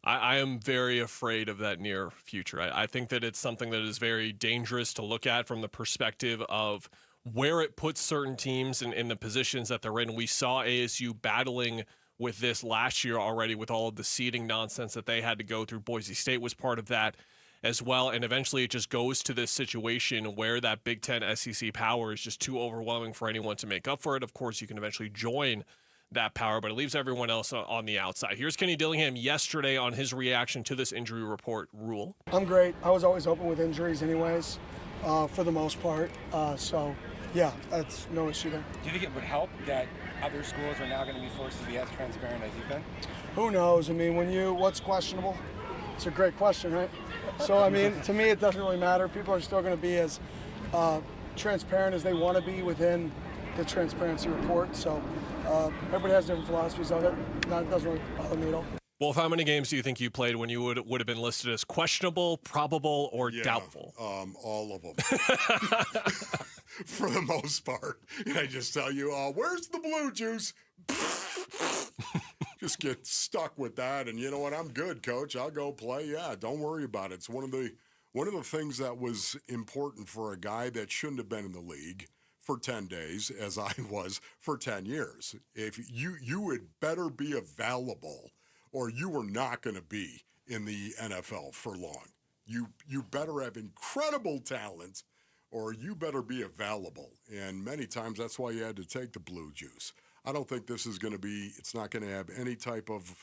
I am very afraid of that near future. I think that it's something that is very dangerous to look at from the perspective of where it puts certain teams in the positions that they're in. We saw ASU battling with this last year already with all of the seeding nonsense that they had to go through. Boise State was part of that as well. And eventually it just goes to this situation where that Big Ten SEC power is just too overwhelming for anyone to make up for it. Of course, you can eventually join that power, but it leaves everyone else on the outside. Here's Kenny Dillingham yesterday on his reaction to this injury report rule. I'm great. I was always open with injuries anyways, for the most part. So Yeah, that's no issue there. Do you think it would help that other schools are now going to be forced to be as transparent as you've been? Who knows? I mean, what's questionable? It's a great question, right? So, I mean, to me, it doesn't really matter. People are still going to be as transparent as they want to be within the transparency report. So, everybody has different philosophies of it. It doesn't really bother me at all. Wolf, how many games do you think you played when you would have been listed as questionable, probable, or doubtful? All of them. For the most part. And I just tell you, where's the blue juice? Just get stuck with that. And you know what? I'm good, Coach. I'll go play. Yeah, don't worry about it. It's one of the things that was important for a guy that shouldn't have been in the league for 10 days, as I was for 10 years. If you would better be available, or you were not going to be in the NFL for long. You better have incredible talent, or you better be available. And many times that's why you had to take the blue juice. I don't think this is going to be, it's not going to have any type of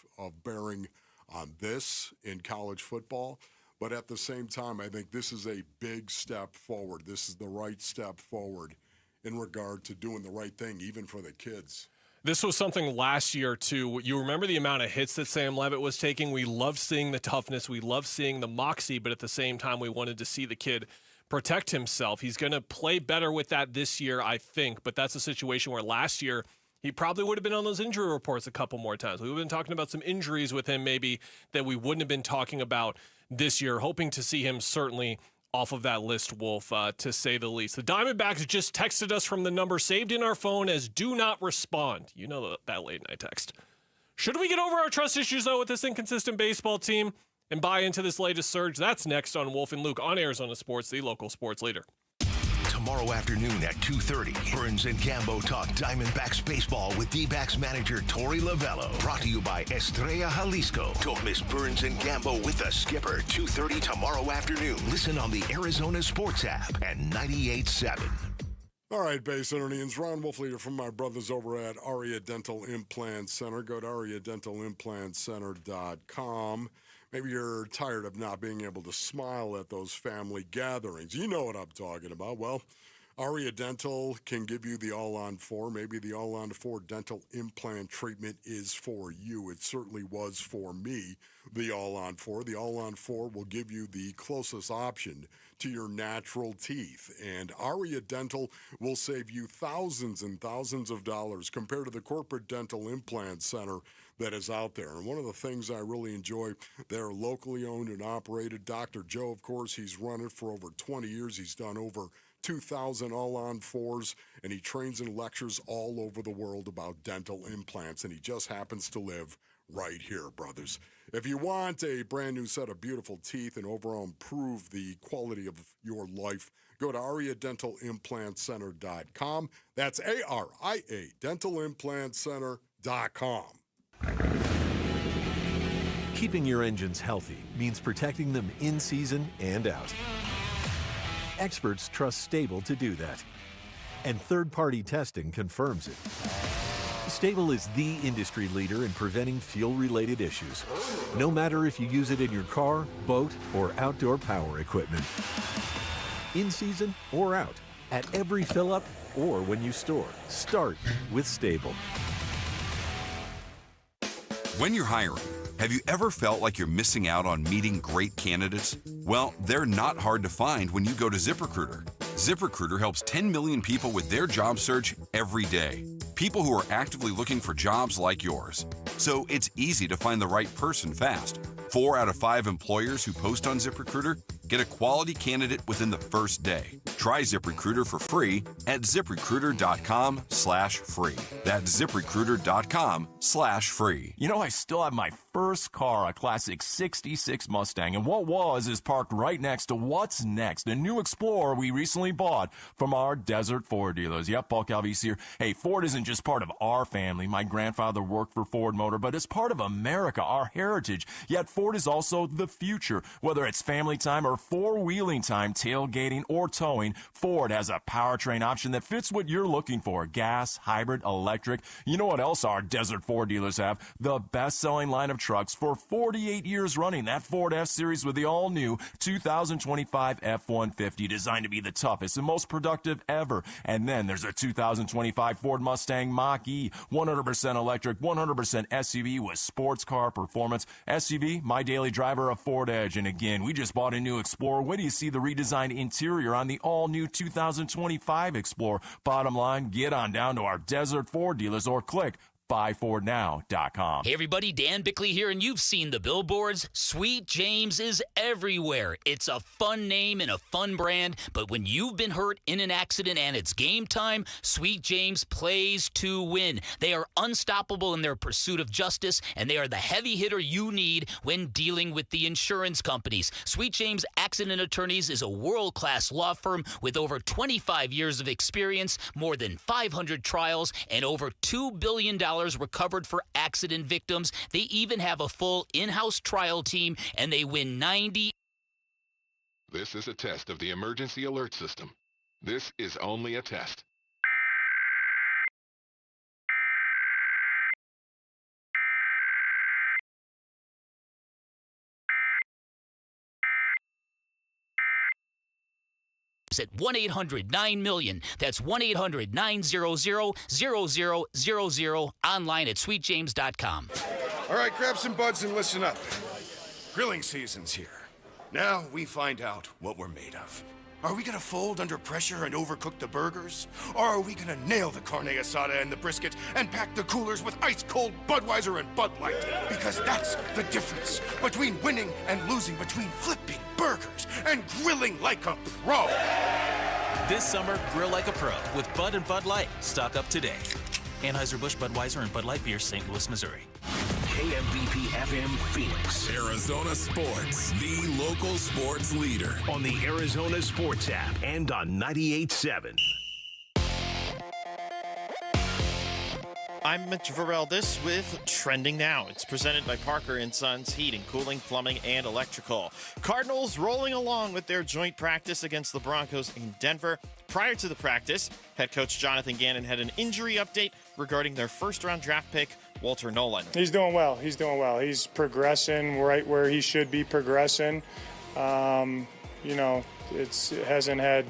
bearing on this in college football. But at the same time, I think this is a big step forward. This is the right step forward in regard to doing the right thing, even for the kids. This was something last year, too. You remember the amount of hits that Sam Levitt was taking? We loved seeing the toughness. We loved seeing the moxie, but at the same time, we wanted to see the kid protect himself. He's going to play better with that this year, I think, but that's a situation where last year he probably would have been on those injury reports a couple more times. We would have been talking about some injuries with him maybe that we wouldn't have been talking about this year, hoping to see him certainly off of that list, Wolf, to say the least. The Diamondbacks just texted us from the number saved in our phone as do not respond. You know that late night text. Should we get over our trust issues, though, with this inconsistent baseball team and buy into this latest surge? That's next on Wolf and Luke on Arizona Sports, the local sports leader. Tomorrow afternoon at 2:30, Burns and Gambo talk Diamondbacks baseball with D-backs manager Torey Lovello. Brought to you by Estrella Jalisco. Don't miss Burns and Gambo with the skipper, 2:30 tomorrow afternoon. Listen on the Arizona Sports app and 98.7. All right, Basinonians, Ron Wolfleader from my brothers over at Aria Dental Implant Center. Go to ariadentalimplantcenter.com. Maybe you're tired of not being able to smile at those family gatherings. You know what I'm talking about. Well, Aria Dental can give you the all-on-4. Maybe the all-on-4 dental implant treatment is for you. It certainly was for me, the all-on-4. The all-on-4 will give you the closest option to your natural teeth. And Aria Dental will save you thousands and thousands of dollars compared to the corporate dental implant center that is out there. And one of the things I really enjoy, they're locally owned and operated. Dr. Joe, of course, he's run it for over 20 years. He's done over 2,000 all-on-4s, and he trains and lectures all over the world about dental implants, and he just happens to live right here, brothers. If you want a brand new set of beautiful teeth and overall improve the quality of your life, go to ariadentalimplantcenter.com. That's ARIA, dentalimplantcenter.com. Keeping your engines healthy means protecting them in season and out. Experts trust Stable to do that, and third-party testing confirms it. Stable is the industry leader in preventing fuel-related issues, no matter if you use it in your car, boat, or outdoor power equipment. In season or out, at every fill-up or when you store, start with Stable. When you're hiring, have you ever felt like you're missing out on meeting great candidates? Well, they're not hard to find when you go to ZipRecruiter. ZipRecruiter helps 10 million people with their job search every day. People who are actively looking for jobs like yours. So it's easy to find the right person fast. 4 out of 5 employers who post on ZipRecruiter get a quality candidate within the first day. Try ZipRecruiter for free at ZipRecruiter.com/free. That's ZipRecruiter.com/free. You know, I still have my first car, a classic 66 Mustang, and what was is parked right next to what's next, a new Explorer we recently bought from our Desert Ford dealers. Yep, Paul Calvisi here. Hey, Ford isn't just part of our family. My grandfather worked for Ford Motor, but it's part of America, our heritage. Yet Ford is also the future. Whether it's family time or four-wheeling time, tailgating, or towing, Ford has a powertrain option that fits what you're looking for. Gas, hybrid, electric. You know what else our Desert Ford dealers have? The best-selling line of trucks for 48 years running. That Ford F-Series with the all-new 2025 F-150, designed to be the toughest and most productive ever. And then there's a 2025 Ford Mustang Mach-E, 100% electric, 100% SUV with sports car performance. SUV, my daily driver, a Ford Edge. And again, we just bought a new Explorer. Wait till you see the redesigned interior on the all-new 2025 Explorer. Bottom line, get on down to our Desert Ford dealers or click buyfordnow.com. Hey everybody, Dan Bickley here, and you've seen the billboards. Sweet James is everywhere. It's a fun name and a fun brand, but when you've been hurt in an accident and it's game time, Sweet James plays to win. They are unstoppable in their pursuit of justice, and they are the heavy hitter you need when dealing with the insurance companies. Sweet James Accident Attorneys is a world-class law firm with over 25 years of experience, more than 500 trials, and over $2 billion recovered for accident victims. They even have a full in-house trial team, and they win 90. This is a test of the emergency alert system. This is only a test. At 1-800-9-MILLION. That's 1-800-900-0000. Online at sweetjames.com. All right, grab some buds and listen up. Grilling season's here. Now we find out what we're made of. Are we gonna fold under pressure and overcook the burgers? Or are we gonna nail the carne asada and the brisket and pack the coolers with ice-cold Budweiser and Bud Light? Because that's the difference between winning and losing, between flipping burgers and grilling like a pro. This summer, grill like a pro with Bud and Bud Light. Stock up today. Anheuser-Busch, Budweiser, and Bud Light Beer, St. Louis, Missouri. KMVP FM Phoenix. Arizona Sports, the local sports leader. On the Arizona Sports app and on 98.7. I'm Mitch Varel. With Trending Now. It's presented by Parker & Sons Heating, Cooling, Plumbing, and Electrical. Cardinals rolling along with their joint practice against the Broncos in Denver. Prior to the practice, head coach Jonathan Gannon had an injury update regarding their first-round draft pick, Walter Nolan. He's doing well. He's progressing right where he should be progressing. It hasn't had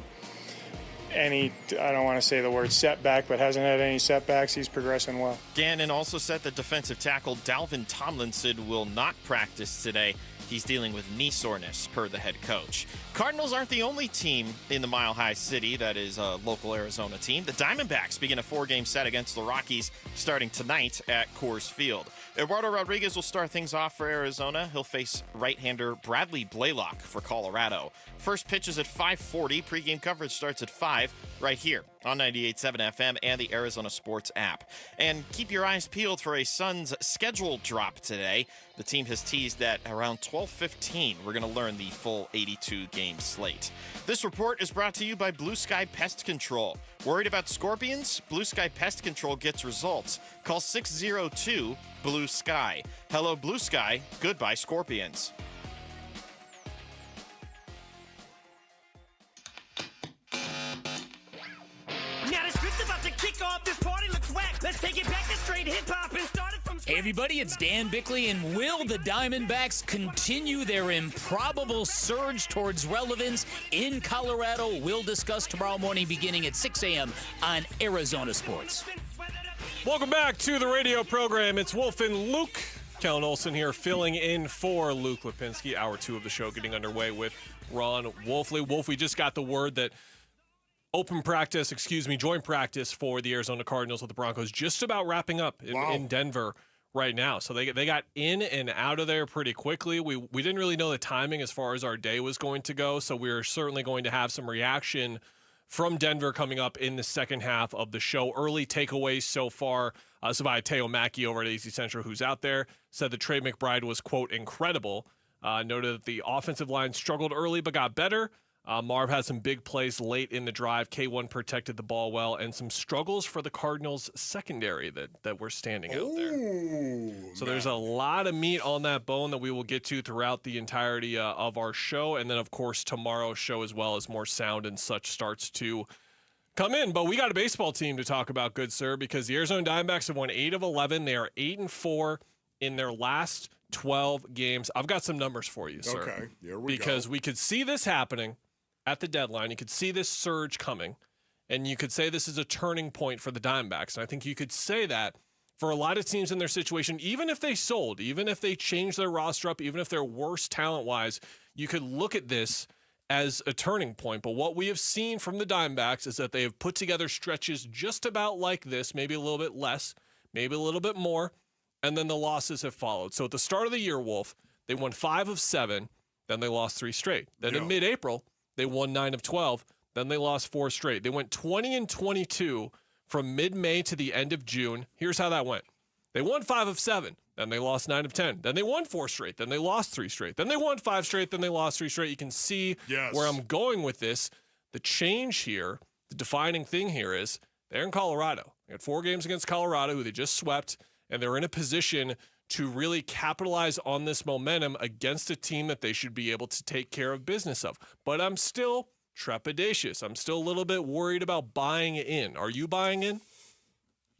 any, I don't want to say the word setback, but hasn't had any setbacks. He's progressing well. Gannon also said that defensive tackle Dalvin Tomlinson will not practice today. He's dealing with knee soreness, per the head coach. Cardinals aren't the only team in the Mile High City that is a local Arizona team. The Diamondbacks begin a 4-game set against the Rockies starting tonight at Coors Field. Eduardo Rodriguez will start things off for Arizona. He'll face right-hander Bradley Blaylock for Colorado. First pitch is at 5:40. Pre-game coverage starts at 5 right here on 98.7 FM and the Arizona Sports app. And keep your eyes peeled for a Suns schedule drop today. The team has teased that around 12:15 we're going to learn the full 82-game slate. This report is brought to you by Blue Sky Pest Control. Worried about scorpions? Blue Sky Pest Control gets results. Call 602-BLUE-SKY. Hello, Blue Sky. Goodbye, scorpions. Now the script's about to kick off. This party looks whack. Let's take it back to straight hip-hop and start it from scratch. Hey everybody, it's Dan Bickley, and will the Diamondbacks continue their improbable surge towards relevance in Colorado? We'll discuss tomorrow morning beginning at 6 a.m. on Arizona Sports. Welcome back to the radio program. It's Wolf and Luke. Kellen Olson here filling in for Luke Lipinski. Hour 2 of the show getting underway with Ron Wolfley. Wolf, we just got the word that joint practice for the Arizona Cardinals with the Broncos just about wrapping up in Denver right now. So they got in and out of there pretty quickly. We didn't really know the timing as far as our day was going to go, so we're certainly going to have some reaction from Denver coming up in the second half of the show. Early takeaways so far. Savai Teo Mackey over at AZ Central, who's out there, said that Trey McBride was, quote, incredible. Noted that the offensive line struggled early but got better. Marv had some big plays late in the drive. K1 protected the ball well, and some struggles for the Cardinals secondary that were standing out there. So there's a lot of meat on that bone that we will get to throughout the entirety of our show. And then, of course, tomorrow's show as well as more sound and such starts to come in. But we got a baseball team to talk about, good sir, because the Arizona Diamondbacks have won 8 of 11. They are 8-4 in their last 12 games. I've got some numbers for you, sir. Okay, here we go. Because we could see this happening at the deadline. You could see this surge coming, and you could say this is a turning point for the Diamondbacks. And I think you could say that for a lot of teams in their situation, even if they sold, even if they changed their roster up, even if they're worse talent-wise, you could look at this as a turning point. But what we have seen from the Diamondbacks is that they have put together stretches just about like this, maybe a little bit less, maybe a little bit more, and then the losses have followed. So at the start of the year, Wolf, they won 5 of 7, then they lost 3 straight. Then in mid-April, they won 9 of 12, then they lost 4 straight. They went 20-22 from mid-May to the end of June. Here's how that went. They won 5 of 7, then they lost 9 of 10. Then they won 4 straight, then they lost 3 straight. Then they won 5 straight, then they lost 3 straight. You can see where I'm going with this. The change here, the defining thing here is they're in Colorado. They had 4 games against Colorado, who they just swept, and they're in a position to really capitalize on this momentum against a team that they should be able to take care of business of. But I'm still trepidatious. I'm still a little bit worried about buying in. Are you buying in?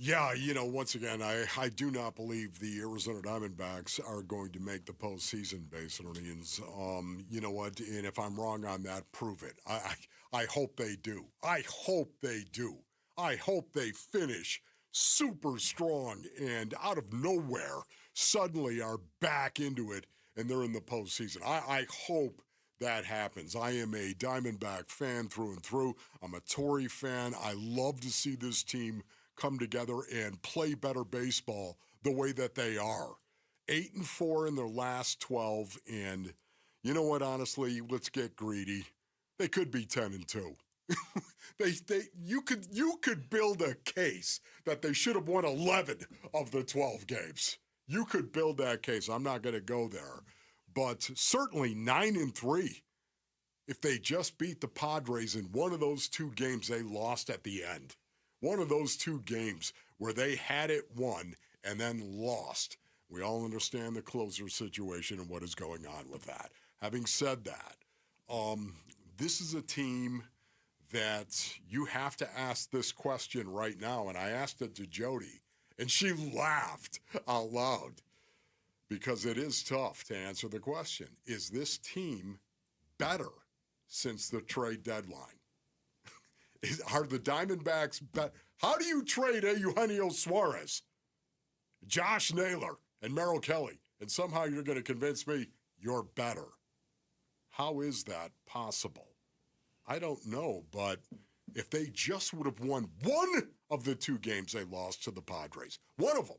Yeah, once again, I do not believe the Arizona Diamondbacks are going to make the postseason, Basinonians. You know what? And if I'm wrong on that, prove it. I hope they do. I hope they do. I hope they finish super strong and out of nowhere suddenly are back into it and they're in the postseason. I hope that happens. I am a Diamondback fan through and through. I'm a Tory fan. I love to see this team come together and play better baseball the way that they are. 8-4 in their last 12, and you know what, honestly, let's get greedy. They could be 10-2. You could build a case that they should have won 11 of the 12 games. You could build that case. I'm not going to go there. But certainly 9-3 if they just beat the Padres in one of those 2 games they lost at the end. One of those 2 games where they had it won and then lost. We all understand the closer situation and what is going on with that. Having said that, this is a team that you have to ask this question right now, and I asked it to Jody, and she laughed out loud because it is tough to answer the question. Is this team better since the trade deadline? Are the Diamondbacks better? How do you trade Eugenio Suarez, Josh Naylor, and Merrill Kelly, and somehow you're going to convince me you're better? How is that possible? I don't know, but if they just would have won one of the 2 games they lost to the Padres, one of them,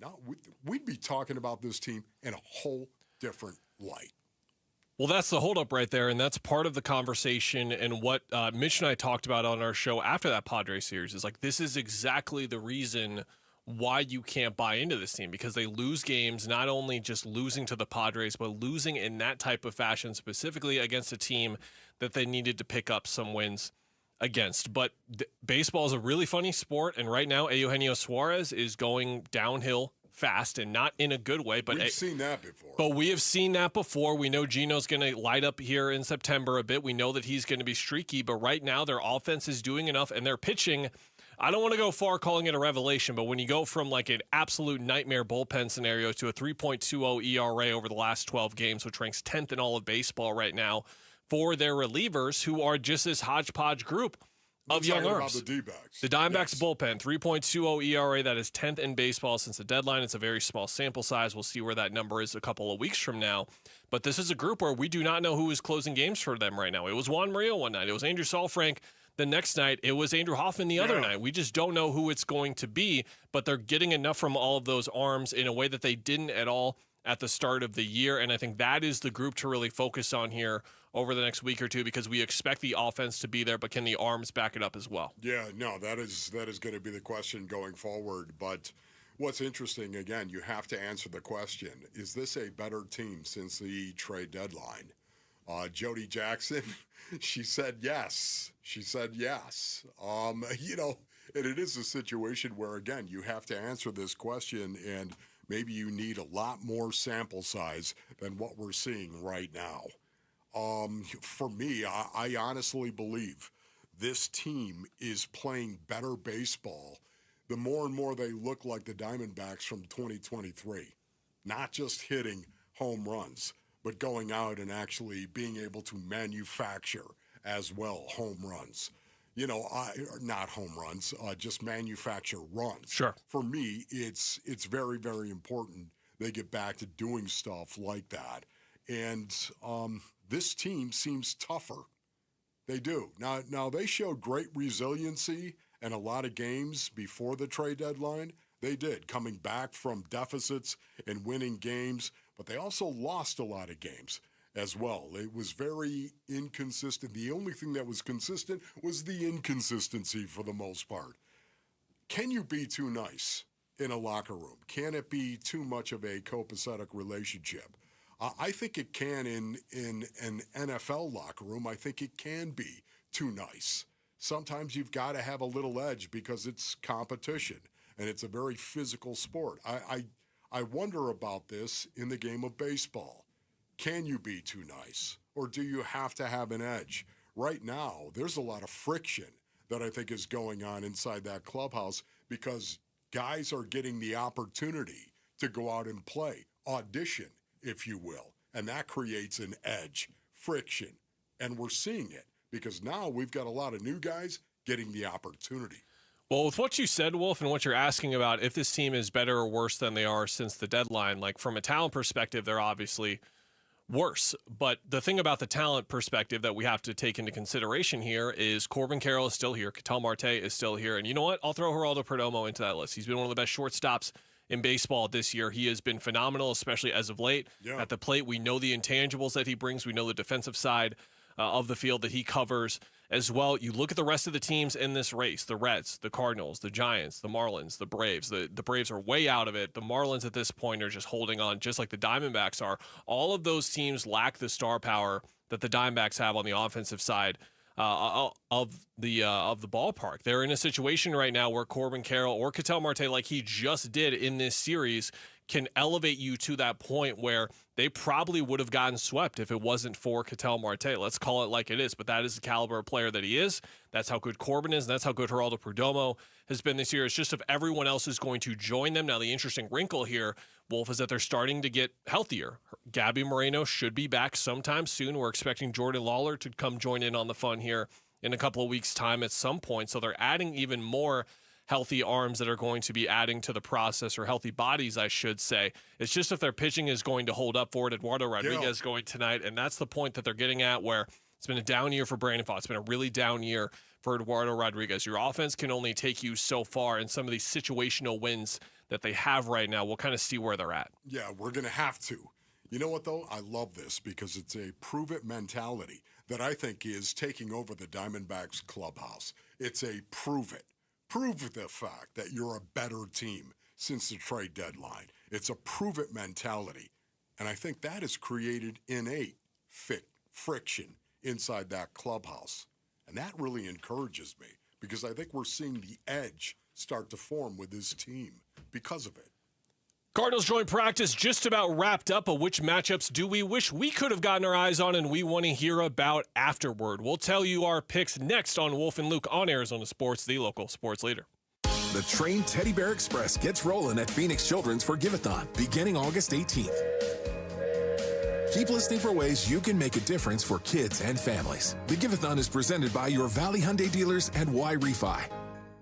now we'd be talking about this team in a whole different light. Well, that's the holdup right there, and that's part of the conversation and what Mitch and I talked about on our show after that Padres series is like this is exactly the reason why you can't buy into this team, because they lose games, not only just losing to the Padres, but losing in that type of fashion, specifically against a team that they needed to pick up some wins against. But baseball is a really funny sport, and right now Eugenio Suarez is going downhill fast and not in a good way. But we've seen that before. But we have seen that before. We know Gino's going to light up here in September a bit. We know that he's going to be streaky, but right now their offense is doing enough, and their pitching, I don't want to go far calling it a revelation, but when you go from like an absolute nightmare bullpen scenario to a 3.20 ERA over the last 12 games, which ranks 10th in all of baseball right now for their relievers, who are just this hodgepodge group of young arms. About the D-backs. The Diamondbacks bullpen, 3.20 ERA, that is 10th in baseball since the deadline. It's a very small sample size. We'll see where that number is a couple of weeks from now. But this is a group where we do not know who is closing games for them right now. It was Juan Murillo one night. It was Andrew Saalfrank the next night. It was Andrew Hoffman the other night. We just don't know who it's going to be, but they're getting enough from all of those arms in a way that they didn't at all at the start of the year. And I think that is the group to really focus on here over the next week or two, because we expect the offense to be there, but can the arms back it up as well? Yeah, no, that is going to be the question going forward. But what's interesting, again, you have to answer the question, is this a better team since the trade deadline? Jody Jackson, she said yes. And it is a situation where, again, you have to answer this question, and maybe you need a lot more sample size than what we're seeing right now. For me, I honestly believe this team is playing better baseball the more and more they look like the Diamondbacks from 2023. not just hitting home runs, but going out and actually being able to manufacture as well home runs. Not home runs, just manufacture runs. Sure. For me, it's very, very important they get back to doing stuff like that. And this team seems tougher. They do. Now they showed great resiliency in a lot of games before the trade deadline. They did, coming back from deficits and winning games, but they also lost a lot of games as well. It was very inconsistent. The only thing that was consistent was the inconsistency for the most part. Can you be too nice in a locker room? Can it be too much of a copacetic relationship? I think it can in an NFL locker room. I think it can be too nice. Sometimes you've got to have a little edge because it's competition, and it's a very physical sport. I wonder about this in the game of baseball. Can you be too nice, or do you have to have an edge? Right now, there's a lot of friction that I think is going on inside that clubhouse because guys are getting the opportunity to go out and play, audition, if you will, and that creates an edge, friction, and we're seeing it because now we've got a lot of new guys getting the opportunity. Well, with what you said, Wolf, and what you're asking about if this team is better or worse than they are since the deadline, like from a talent perspective, they're obviously worse. But the thing about the talent perspective that we have to take into consideration here is Corbin Carroll is still here. Ketel Marte is still here. And you know what? I'll throw Geraldo Perdomo into that list. He's been one of the best shortstops in baseball this year. He has been phenomenal, especially as of late. Yeah. At the plate, we know the intangibles that he brings. We know the defensive side of the field that he covers as well. You look at the rest of the teams in this race, the Reds, the Cardinals, the Giants, the Marlins, the Braves. The Braves are way out of it. The Marlins at this point are just holding on, just like the Diamondbacks are. All of those teams lack the star power that the Diamondbacks have on the offensive side of the ballpark. They're in a situation right now where Corbin Carroll or Ketel Marte, like he just did in this series, can elevate you to that point where they probably would have gotten swept if it wasn't for Ketel Marte. Let's call it like it is, but that is the caliber of player that he is. That's how good Corbin is, and that's how good Geraldo Perdomo has been this year. It's just if everyone else is going to join them. Now, the interesting wrinkle here, Wolf, is that they're starting to get healthier. Gabby Moreno should be back sometime soon. We're expecting Jordan Lawler to come join in on the fun here in a couple of weeks' time at some point. So they're adding even more healthy arms that are going to be adding to the process, or healthy bodies, I should say. It's just if their pitching is going to hold up for it. Eduardo Rodriguez going tonight, and that's the point that they're getting at, where it's been a down year for Brandon Pfaadt. It's been a really down year for Eduardo Rodriguez. Your offense can only take you so far, and some of these situational wins that they have right now, we'll kind of see where they're at. Yeah, we're going to have to. You know what, though? I love this because it's a prove-it mentality that I think is taking over the Diamondbacks clubhouse. It's a prove-it. Prove the fact that you're a better team since the trade deadline. It's a prove-it mentality. And I think that has created innate friction inside that clubhouse. And that really encourages me because I think we're seeing the edge start to form with this team because of it. Cardinals joint practice just about wrapped up, but which matchups do we wish we could have gotten our eyes on and we want to hear about afterward? We'll tell you our picks next on Wolf and Luke on Arizona Sports, the local sports leader. The Train Teddy Bear Express gets rolling at Phoenix Children's for Give-a-thon beginning August 18th. Keep listening for ways you can make a difference for kids and families. The Give-a-thon is presented by your Valley Hyundai dealers and Y-Refi.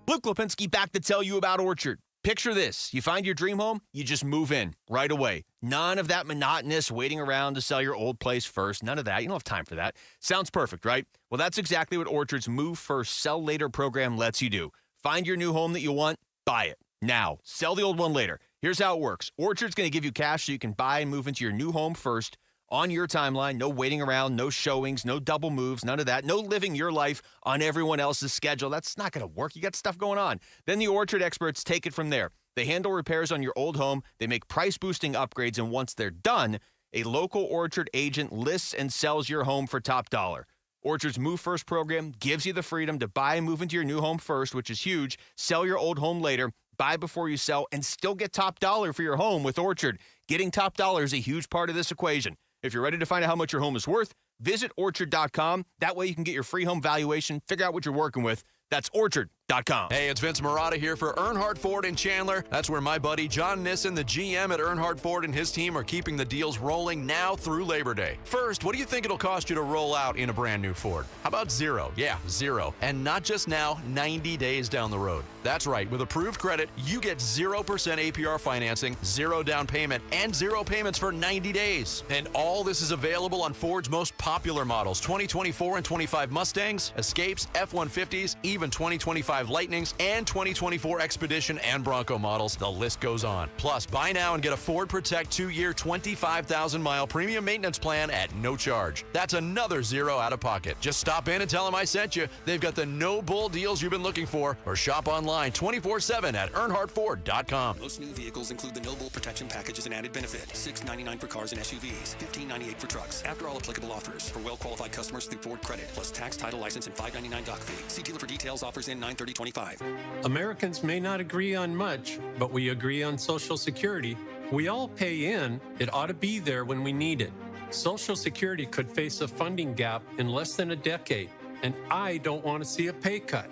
Luke Lipinski back to tell you about Orchard. Picture this. You find your dream home, you just move in right away. None of that monotonous waiting around to sell your old place first. None of that. You don't have time for that. Sounds perfect, right? Well, that's exactly what Orchard's Move First, Sell Later program lets you do. Find your new home that you want, buy it now. Sell the old one later. Here's how it works. Orchard's going to give you cash so you can buy and move into your new home first on your timeline. No waiting around, no showings, no double moves, none of that. No living your life on everyone else's schedule. That's not going to work. You got stuff going on. Then the Orchard experts take it from there. They handle repairs on your old home. They make price-boosting upgrades, and once they're done, a local Orchard agent lists and sells your home for top dollar. Orchard's Move First program gives you the freedom to buy and move into your new home first, which is huge. Sell your old home later. Buy before you sell, and still get top dollar for your home with Orchard. Getting top dollar is a huge part of this equation. If you're ready to find out how much your home is worth, visit Orchard.com. That way you can get your free home valuation, figure out what you're working with. That's Orchard.com. EarnhardtFord.com. Hey, it's Vince Marotta here for Earnhardt Ford in Chandler. That's where my buddy John Nissen, the GM at Earnhardt Ford, and his team are keeping the deals rolling now through Labor Day. First, what do you think it'll cost you to roll out in a brand new Ford? How about zero? Yeah, zero. And not just now, 90 days down the road. That's right. With approved credit, you get 0% APR financing, 0 down payment, and 0 payments for 90 days. And all this is available on Ford's most popular models, 2024 and 25 Mustangs, Escapes, F-150s, even 2025 Lightnings, and 2024 Expedition and Bronco models. The list goes on. Plus, buy now and get a Ford Protect 2-year, 25,000-mile premium maintenance plan at no charge. That's another 0 out of pocket. Just stop in and tell them I sent you. They've got the no-bull deals you've been looking for, or shop online 24/7 at EarnhardtFord.com. Most new vehicles include the No Bull Protection Package as an added benefit. $6.99 for cars and SUVs, $15.98 for trucks. After all applicable offers. For well-qualified customers through Ford Credit, plus tax, title, license, and $5.99 doc fee. See dealer for details. Offers in 9/30/25. Americans may not agree on much, but we agree on Social Security. We all pay in. It ought to be there when we need it. Social Security could face a funding gap in less than a decade, and I don't want to see a pay cut.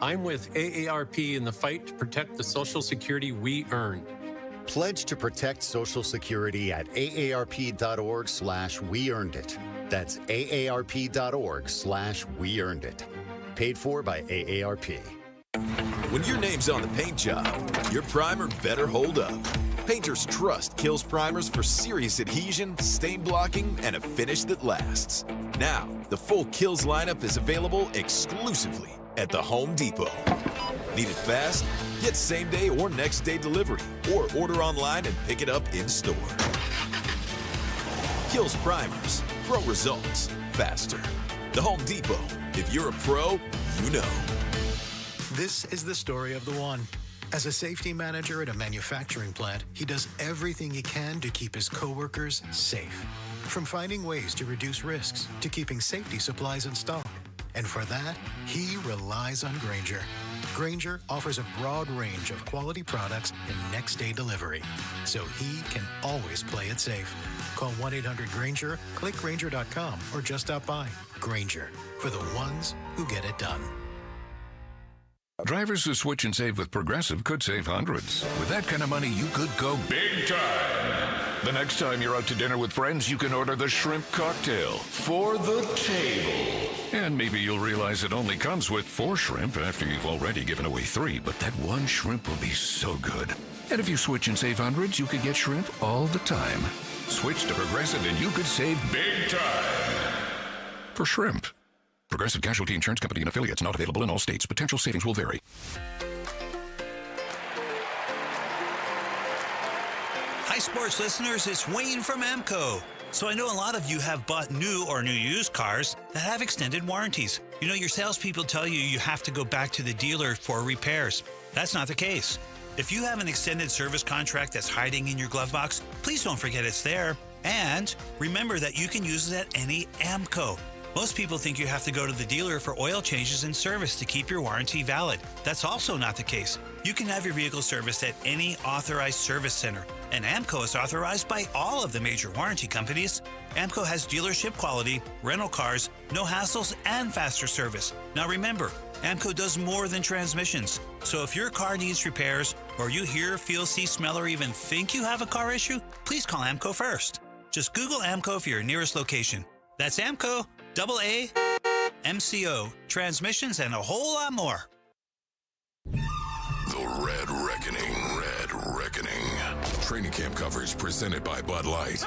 I'm with AARP in the fight to protect the Social Security we earned. Pledge to protect Social Security at aarp.org/weearnedit. That's aarp.org/weearnedit. Paid for by AARP. When your name's on the paint job, your primer better hold up. Painters trust Kills primers for serious adhesion, stain blocking, and a finish that lasts. Now, the full Kills lineup is available exclusively at the Home Depot. Need it fast? Get same-day or next-day delivery, or order online and pick it up in-store. Kills primers. Pro results. Faster. The Home Depot. If you're a pro, you know. This is the story of the one. As a safety manager at a manufacturing plant, he does everything he can to keep his coworkers safe. From finding ways to reduce risks to keeping safety supplies in stock. And for that, he relies on Grainger. Grainger offers a broad range of quality products and next-day delivery, so he can always play it safe. Call 1-800-GRAINGER, click Grainger.com, or just stop by. Grainger, for the ones who get it done. Drivers who switch and save with Progressive could save hundreds. With that kind of money, you could go big time. The next time you're out to dinner with friends, you can order the shrimp cocktail for the table. And maybe you'll realize it only comes with 4 shrimp after you've already given away 3, but that one shrimp will be so good. And if you switch and save hundreds, you could get shrimp all the time. Switch to Progressive and you could save big time. For shrimp. Progressive Casualty Insurance Company and affiliates, not available in all states. Potential savings will vary. Hi, sports listeners. It's Wayne from AMCO. So I know a lot of you have bought new or new used cars that have extended warranties. You know, your salespeople tell you you have to go back to the dealer for repairs. That's not the case. If you have an extended service contract that's hiding in your glove box, please don't forget it's there. And remember that you can use it at any AMCO. Most people think you have to go to the dealer for oil changes and service to keep your warranty valid. That's also not the case. You can have your vehicle serviced at any authorized service center. And AMCO is authorized by all of the major warranty companies. AMCO has dealership quality, rental cars, no hassles, and faster service. Now remember, AMCO does more than transmissions. So if your car needs repairs, or you hear, feel, see, smell, or even think you have a car issue, please call AMCO first. Just Google AMCO for your nearest location. That's AMCO, AAMCO, transmissions, and a whole lot more. The Red Reckoning. Red Reckoning. Training camp coverage presented by Bud Light.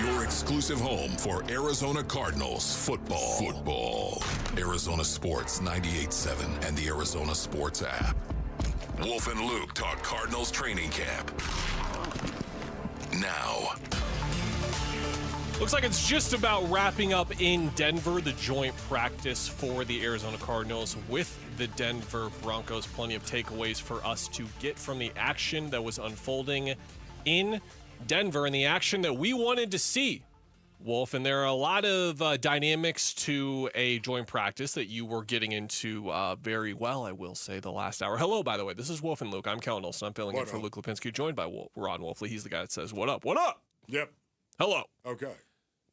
Your exclusive home for Arizona Cardinals football. Arizona Sports 98.7 and the Arizona Sports app. Wolf and Luke talk Cardinals training camp. Now. Looks like it's just about wrapping up in Denver, the joint practice for the Arizona Cardinals with the Denver Broncos. Plenty of takeaways for us to get from the action that was unfolding in Denver and the action that we wanted to see, Wolf. And there are a lot of dynamics to a joint practice that you were getting into very well, I will say, the last hour. Hello, by the way. This is Wolf and Luke. I'm Cal Nelson. I'm filling in for Luke Lipinski, joined by Ron Wolfley. He's the guy that says, what up? What up? Yep. Hello. Okay.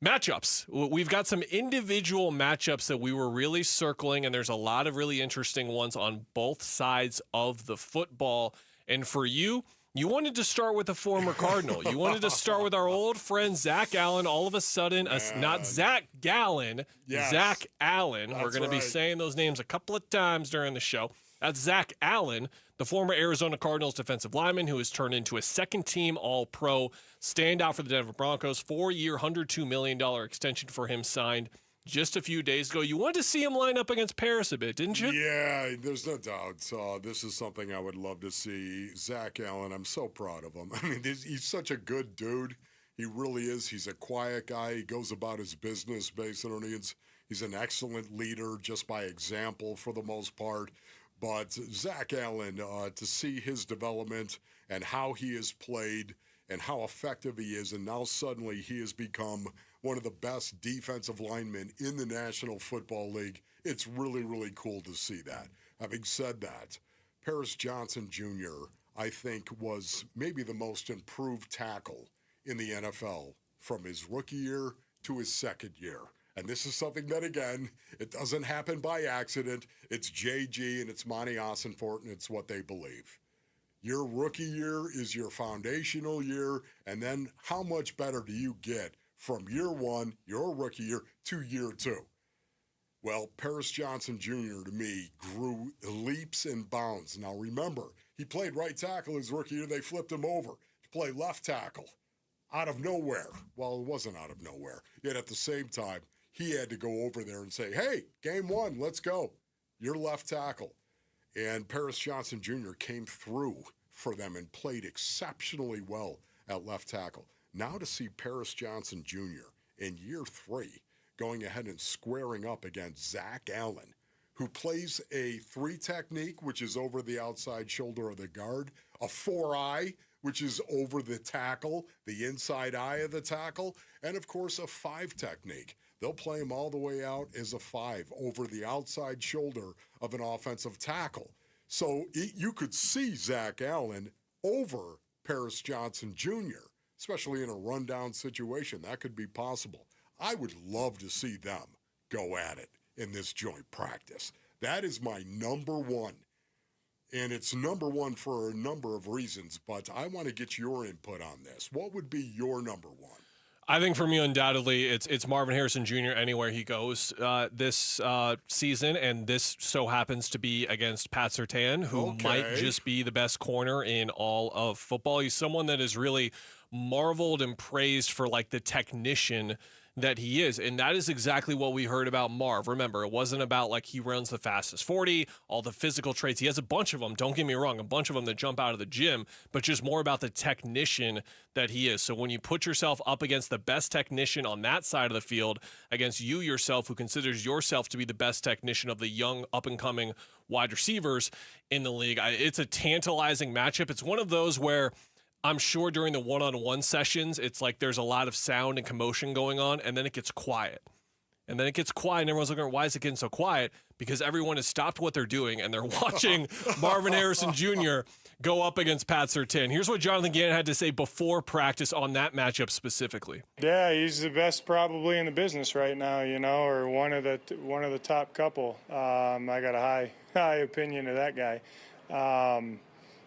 Matchups. We've got some individual matchups that we were really circling, and there's a lot of really interesting ones on both sides of the football. And for you, you wanted to start with a former Cardinal. You wanted to start with our old friend Zach Allen. All of a sudden, not Zach Gallen, Yes. Zach Allen. We're That's going to be right. saying those names a couple of times during the show. That's Zach Allen, the former Arizona Cardinals defensive lineman who has turned into a second-team All-Pro standout for the Denver Broncos. 4-year, $102 million extension for him signed just a few days ago. You wanted to see him line up against Paris a bit, didn't you? Yeah, there's no doubt. This is something I would love to see. Zach Allen, I'm so proud of him. I mean, he's such a good dude. He really is. He's a quiet guy. He goes about his business based on it. He's an excellent leader just by example for the most part. But Zach Allen, to see his development and how he has played and how effective he is, and now suddenly he has become one of the best defensive linemen in the National Football League. It's really, really cool to see that. Having said that, Paris Johnson Jr., I think, was maybe the most improved tackle in the NFL from his rookie year to his second year. And this is something that, again, it doesn't happen by accident. It's JG and it's Monty Ossenfort, and it's what they believe. Your rookie year is your foundational year, and then how much better do you get from year one, your rookie year, to year two? Well, Paris Johnson Jr., to me, grew leaps and bounds. Now, remember, he played right tackle his rookie year. They flipped him over to play left tackle out of nowhere. Well, it wasn't out of nowhere. Yet at the same time, he had to go over there and say, hey, game one, let's go. You're left tackle. And Paris Johnson Jr. came through for them and played exceptionally well at left tackle. Now to see Paris Johnson Jr. in year 3 going ahead and squaring up against Zach Allen, who plays a 3 technique, which is over the outside shoulder of the guard, a 4-eye, which is over the tackle, the inside eye of the tackle, and of course a 5 technique. They'll play him all the way out as a 5 over the outside shoulder of an offensive tackle. So you could see Zach Allen over Paris Johnson Jr., especially in a rundown situation. That could be possible. I would love to see them go at it in this joint practice. That is my number one. And it's number one for a number of reasons, but I want to get your input on this. What would be your number one? I think for me, undoubtedly, it's Marvin Harrison Jr. anywhere he goes this season, and this so happens to be against Pat Surtain, who might just be the best corner in all of football. He's someone that is really marveled and praised for like the technician that he is, and that is exactly what we heard about Marv. Remember, it wasn't about like he runs the fastest 40, all the physical traits. He has a bunch of them, don't get me wrong, a bunch of them that jump out of the gym, but just more about the technician that he is. So when you put yourself up against the best technician on that side of the field, against you yourself, who considers yourself to be the best technician of the young up-and-coming wide receivers in the league, it's a tantalizing matchup. It's one of those where I'm sure during the one-on-one sessions, it's like there's a lot of sound and commotion going on, and then it gets quiet. And then it gets quiet, and everyone's looking, why is it getting so quiet? Because everyone has stopped what they're doing, and they're watching Marvin Harrison Jr. go up against Pat Surtain. Here's what Jonathan Gannon had to say before practice on that matchup specifically. Yeah, he's the best probably in the business right now, you know, or one of the top couple. I got a high opinion of that guy.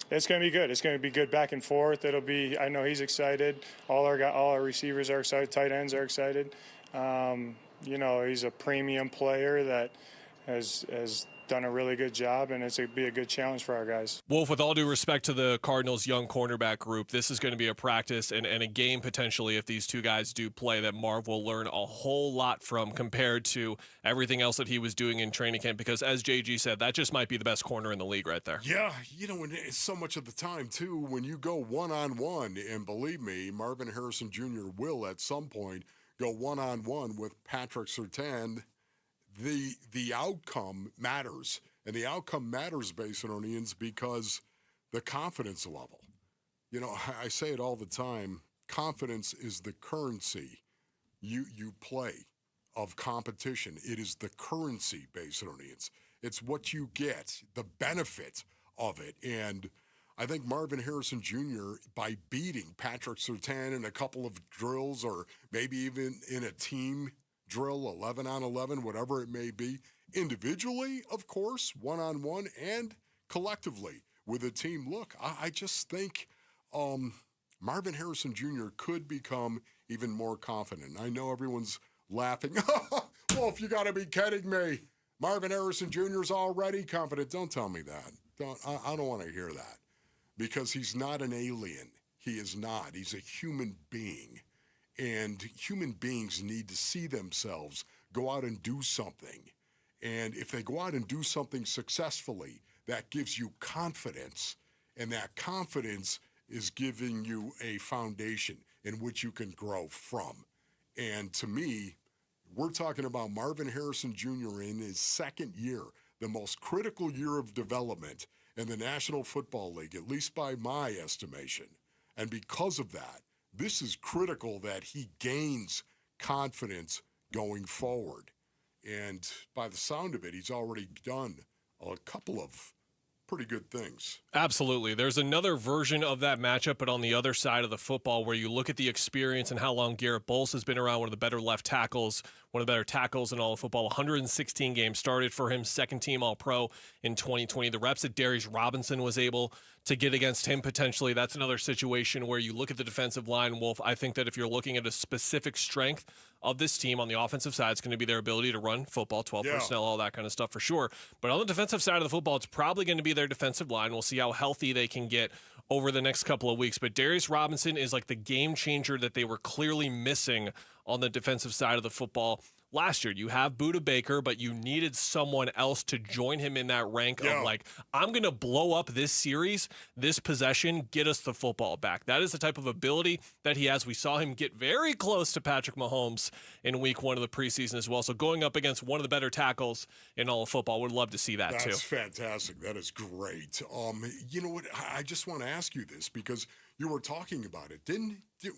It's going to be good. It's going to be good back and forth. I know he's excited. All our receivers are excited. Tight ends are excited. You know, he's a premium player that has done a really good job, and it's going to be a good challenge for our guys. Wolf, with all due respect to the Cardinals' young cornerback group, this is going to be a practice and a game potentially if these two guys do play that Marv will learn a whole lot from compared to everything else that he was doing in training camp, because as JG said, that just might be the best corner in the league right there. Yeah, you know, and it's so much of the time, too, when you go one-on-one, and believe me, Marvin Harrison Jr. will at some point go one-on-one with Patrick Surtain, the outcome matters. And the outcome matters, Basinonians, because the confidence level. You know, I say it all the time, confidence is the currency you play of competition. It is the currency, Basinonians. It's what you get, the benefit of it. And I think Marvin Harrison Jr., by beating Patrick Surtain in a couple of drills or maybe even in a team drill, 11 on 11, whatever it may be, individually, of course, one-on-one, and collectively with a team. Look, I just think Marvin Harrison Jr. could become even more confident. I know everyone's laughing. Wolf, you got to be kidding me. Marvin Harrison Jr. is already confident. Don't tell me that. I don't want to hear that, because he's not an alien. He is not. He's a human being. And human beings need to see themselves go out and do something. And if they go out and do something successfully, that gives you confidence. And that confidence is giving you a foundation in which you can grow from. And to me, we're talking about Marvin Harrison Jr. in his second year, the most critical year of development in the National Football League, at least by my estimation. And because of that, this is critical that he gains confidence going forward. And by the sound of it, he's already done a couple of pretty good things. Absolutely. There's another version of that matchup, but on the other side of the football, where you look at the experience and how long Garrett Bowles has been around, one of the better left tackles, one of the better tackles in all of football. 116 games started for him, second team All-Pro in 2020. The reps that Darius Robinson was able to get against him potentially, that's another situation where you look at the defensive line, Wolf. I think that if you're looking at a specific strength of this team on the offensive side, it's going to be their ability to run football, 12 personnel, all that kind of stuff for sure. But on the defensive side of the football, it's probably going to be their defensive line. We'll see how healthy they can get over the next couple of weeks. But Darius Robinson is like the game changer that they were clearly missing on the defensive side of the football last year. You have Budda Baker, but you needed someone else to join him in that rank of like, I'm going to blow up this series, this possession, get us the football back. That is the type of ability that he has. We saw him get very close to Patrick Mahomes in week 1 of the preseason as well. So going up against one of the better tackles in all of football, would love to see that too. That's fantastic. That is great. You know what? I just want to ask you this because you were talking about it.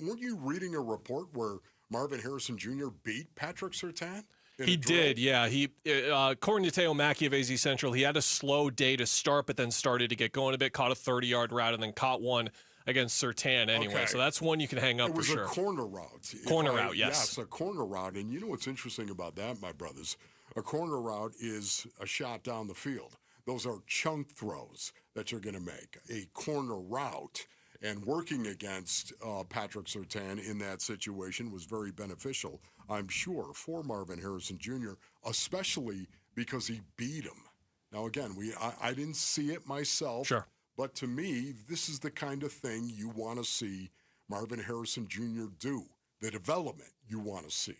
Weren't you reading a report where Marvin Harrison Jr. beat Patrick Surtain? He did, yeah. He, according to Teo Mackey of AZ Central, he had a slow day to start, but then started to get going a bit, caught a 30-yard route, and then caught one against Surtain anyway. Okay. So that's one you can hang up for sure. It was a corner route. Corner route, yes. Yes, a corner route. And you know what's interesting about that, my brothers? A corner route is a shot down the field. Those are chunk throws that you're going to make. A corner route. And working against Patrick Surtain in that situation was very beneficial, I'm sure, for Marvin Harrison Jr., especially because he beat him. Now, again, I didn't see it myself, but to me, this is the kind of thing you want to see Marvin Harrison Jr. do, the development you want to see.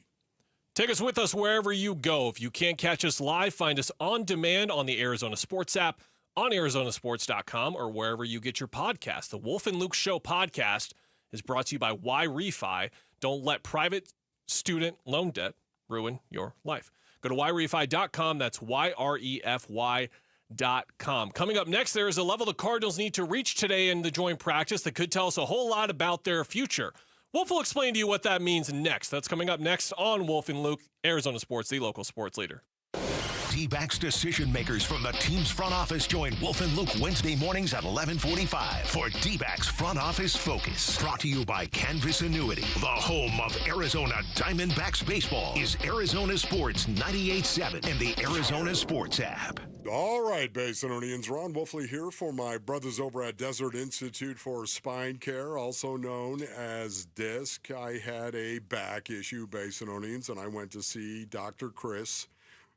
Take us with us wherever you go. If you can't catch us live, find us on demand on the Arizona Sports app, on ArizonaSports.com, or wherever you get your podcast. The Wolf and Luke Show podcast is brought to you by YRefi. Don't let private student loan debt ruin your life. Go to YRefi.com. That's YREFY.com. Coming up next, there is a level the Cardinals need to reach today in the joint practice that could tell us a whole lot about their future. Wolf will explain to you what that means next. That's coming up next on Wolf and Luke, Arizona Sports, the local sports leader. Dbacks decision makers from the team's front office join Wolf and Luke Wednesday mornings at 11:45 for Dbacks Front Office Focus. Brought to you by Canvas Annuity. The home of Arizona Diamondbacks baseball is Arizona Sports 98.7 and the Arizona Sports app. All right, Basinonians. Ron Wolfley here for my brothers over at Desert Institute for Spine Care, also known as DISC. I had a back issue, Basinonians, and I went to see Dr. Chris,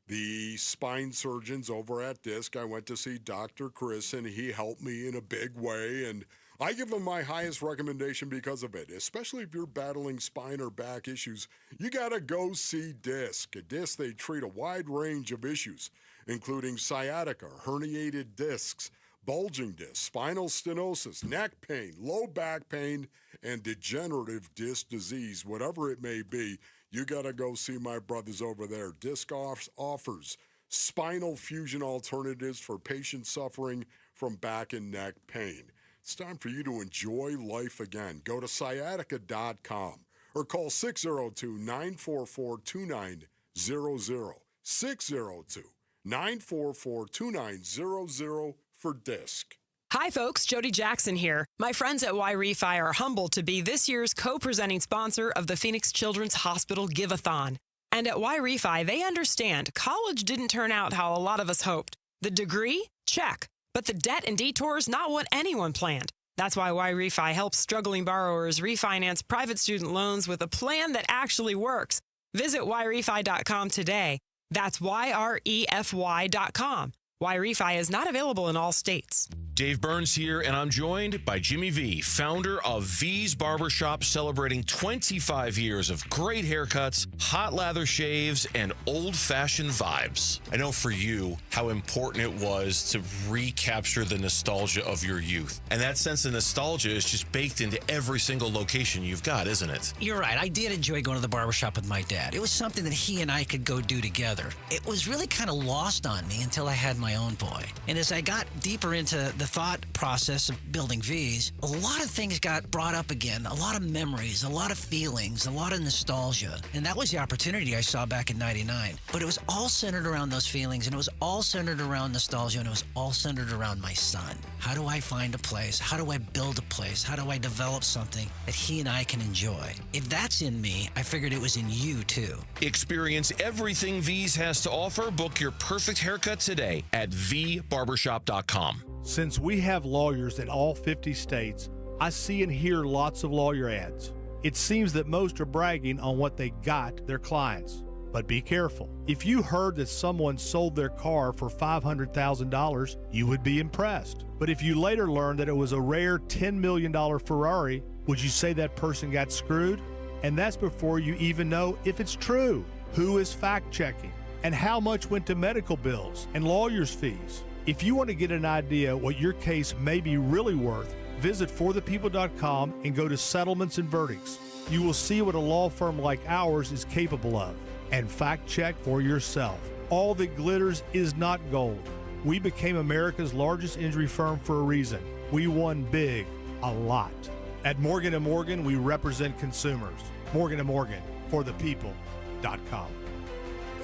the spine surgeons over at DISC. I went to see Dr. Chris, and he helped me in a big way, and I give him my highest recommendation because of it. Especially if you're battling spine or back issues, you got to go see DISC. At DISC, they treat a wide range of issues, including sciatica, herniated discs, bulging discs, spinal stenosis, neck pain, low back pain, and degenerative disc disease. Whatever it may be, you got to go see my brothers over there. DISC offers spinal fusion alternatives for patients suffering from back and neck pain. It's time for you to enjoy life again. Go to sciatica.com or call 602-944-2900. 602-944-2900 for DISC. Hi, folks. Jody Jackson here. My friends at Y-Refi are humbled to be this year's co-presenting sponsor of the Phoenix Children's Hospital Give-a-thon. And at Y-Refi, they understand college didn't turn out how a lot of us hoped. The degree? Check. But the debt and detours, not what anyone planned. That's why Y-Refi helps struggling borrowers refinance private student loans with a plan that actually works. Visit yrefi.com today. That's YREFY.com. Y-Refi is not available in all states. Dave Burns here, and I'm joined by Jimmy V, founder of V's Barbershop, celebrating 25 years of great haircuts, hot lather shaves, and old-fashioned vibes. I know for you how important it was to recapture the nostalgia of your youth. And that sense of nostalgia is just baked into every single location you've got, isn't it? You're right. I did enjoy going to the barbershop with my dad. It was something that he and I could go do together. It was really kind of lost on me until I had my own boy. And as I got deeper into the thought process of building V's, a lot of things got brought up again, a lot of memories, a lot of feelings, a lot of nostalgia. And that was the opportunity I saw back in '99. But it was all centered around those feelings, and it was all centered around nostalgia, and it was all centered around my son. How do I find a place? How do I build a place? How do I develop something that he and I can enjoy? If that's in me, I figured it was in you too. Experience everything V's has to offer. Book your perfect haircut today at vbarbershop.com. Since we have lawyers in all 50 states, I see and hear lots of lawyer ads. It seems that most are bragging on what they got their clients. But be careful. If you heard that someone sold their car for $500,000, you would be impressed. But if you later learned that it was a rare $10 million Ferrari, would you say that person got screwed? And that's before you even know if it's true. Who is fact-checking? And how much went to medical bills and lawyers' fees? If you want to get an idea what your case may be really worth, visit forthepeople.com and go to settlements and verdicts. You will see what a law firm like ours is capable of. And fact check for yourself. All that glitters is not gold. We became America's largest injury firm for a reason. We won big, a lot. At Morgan & Morgan, we represent consumers. Morgan & Morgan, forthepeople.com.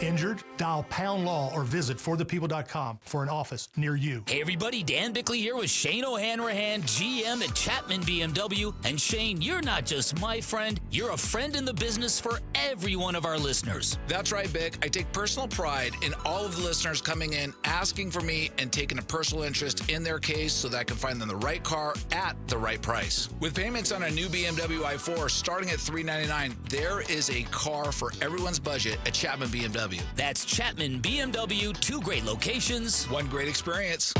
Injured? Dial pound law or visit forthepeople.com for an office near you. Hey everybody, Dan Bickley here with Shane O'Hanrahan, GM at Chapman BMW. And Shane, you're not just my friend, you're a friend in the business for every one of our listeners. That's right, Bick. I take personal pride in all of the listeners coming in, asking for me, and taking a personal interest in their case so that I can find them the right car at the right price. With payments on a new BMW i4 starting at $399, there is a car for everyone's budget at Chapman BMW. That's Chapman BMW, 2 great locations, 1 great experience.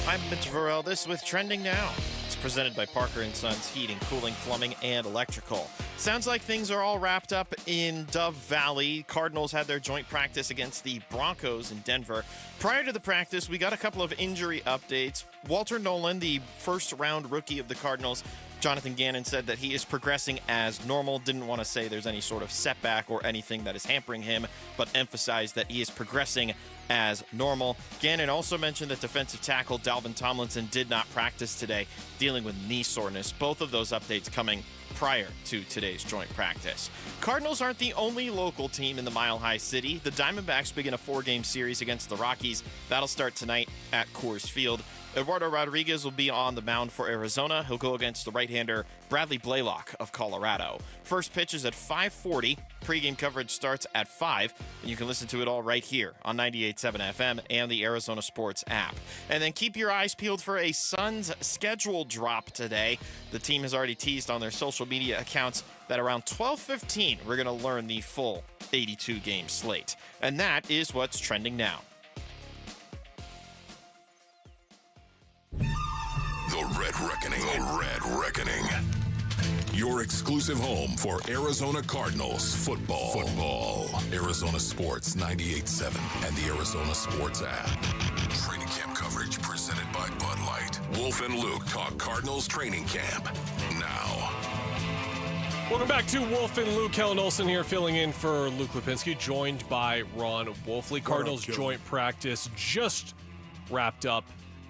I'm Mitch Varel. This with Trending Now. It's presented by Parker & Sons Heating, Cooling, Plumbing, and Electrical. Sounds like things are all wrapped up in Dove Valley. Cardinals had their joint practice against the Broncos in Denver. Prior to the practice, we got a couple of injury updates. Walter Nolan, the first-round rookie of the Cardinals, Jonathan Gannon said that he is progressing as normal. Didn't want to say there's any sort of setback or anything that is hampering him, but emphasized that he is progressing as normal. Gannon also mentioned that defensive tackle Dalvin Tomlinson did not practice today, dealing with knee soreness. Both of those updates coming prior to today's joint practice. Cardinals aren't the only local team in the Mile High City. The Diamondbacks begin a 4-game series against the Rockies. That'll start tonight at Coors Field. Eduardo Rodriguez will be on the mound for Arizona. He'll go against the right-hander Bradley Blaylock of Colorado. First pitch is at 5:40. Pre-game coverage starts at 5, and you can listen to it all right here on 98.7 FM and the Arizona Sports app. And then keep your eyes peeled for a Suns schedule drop today. The team has already teased on their social media accounts that around 12:15 we're going to learn the full 82-game slate. And that is what's trending now. The Red Reckoning. The Red Reckoning. Your exclusive home for Arizona Cardinals football. Arizona Sports 98.7 and the Arizona Sports app. Training camp coverage presented by Bud Light. Wolf and Luke talk Cardinals training camp now. Welcome back to Wolf and Luke. Kellen Olson here filling in for Luke Lipinski, joined by Ron Wolfley. Cardinals joint practice just wrapped up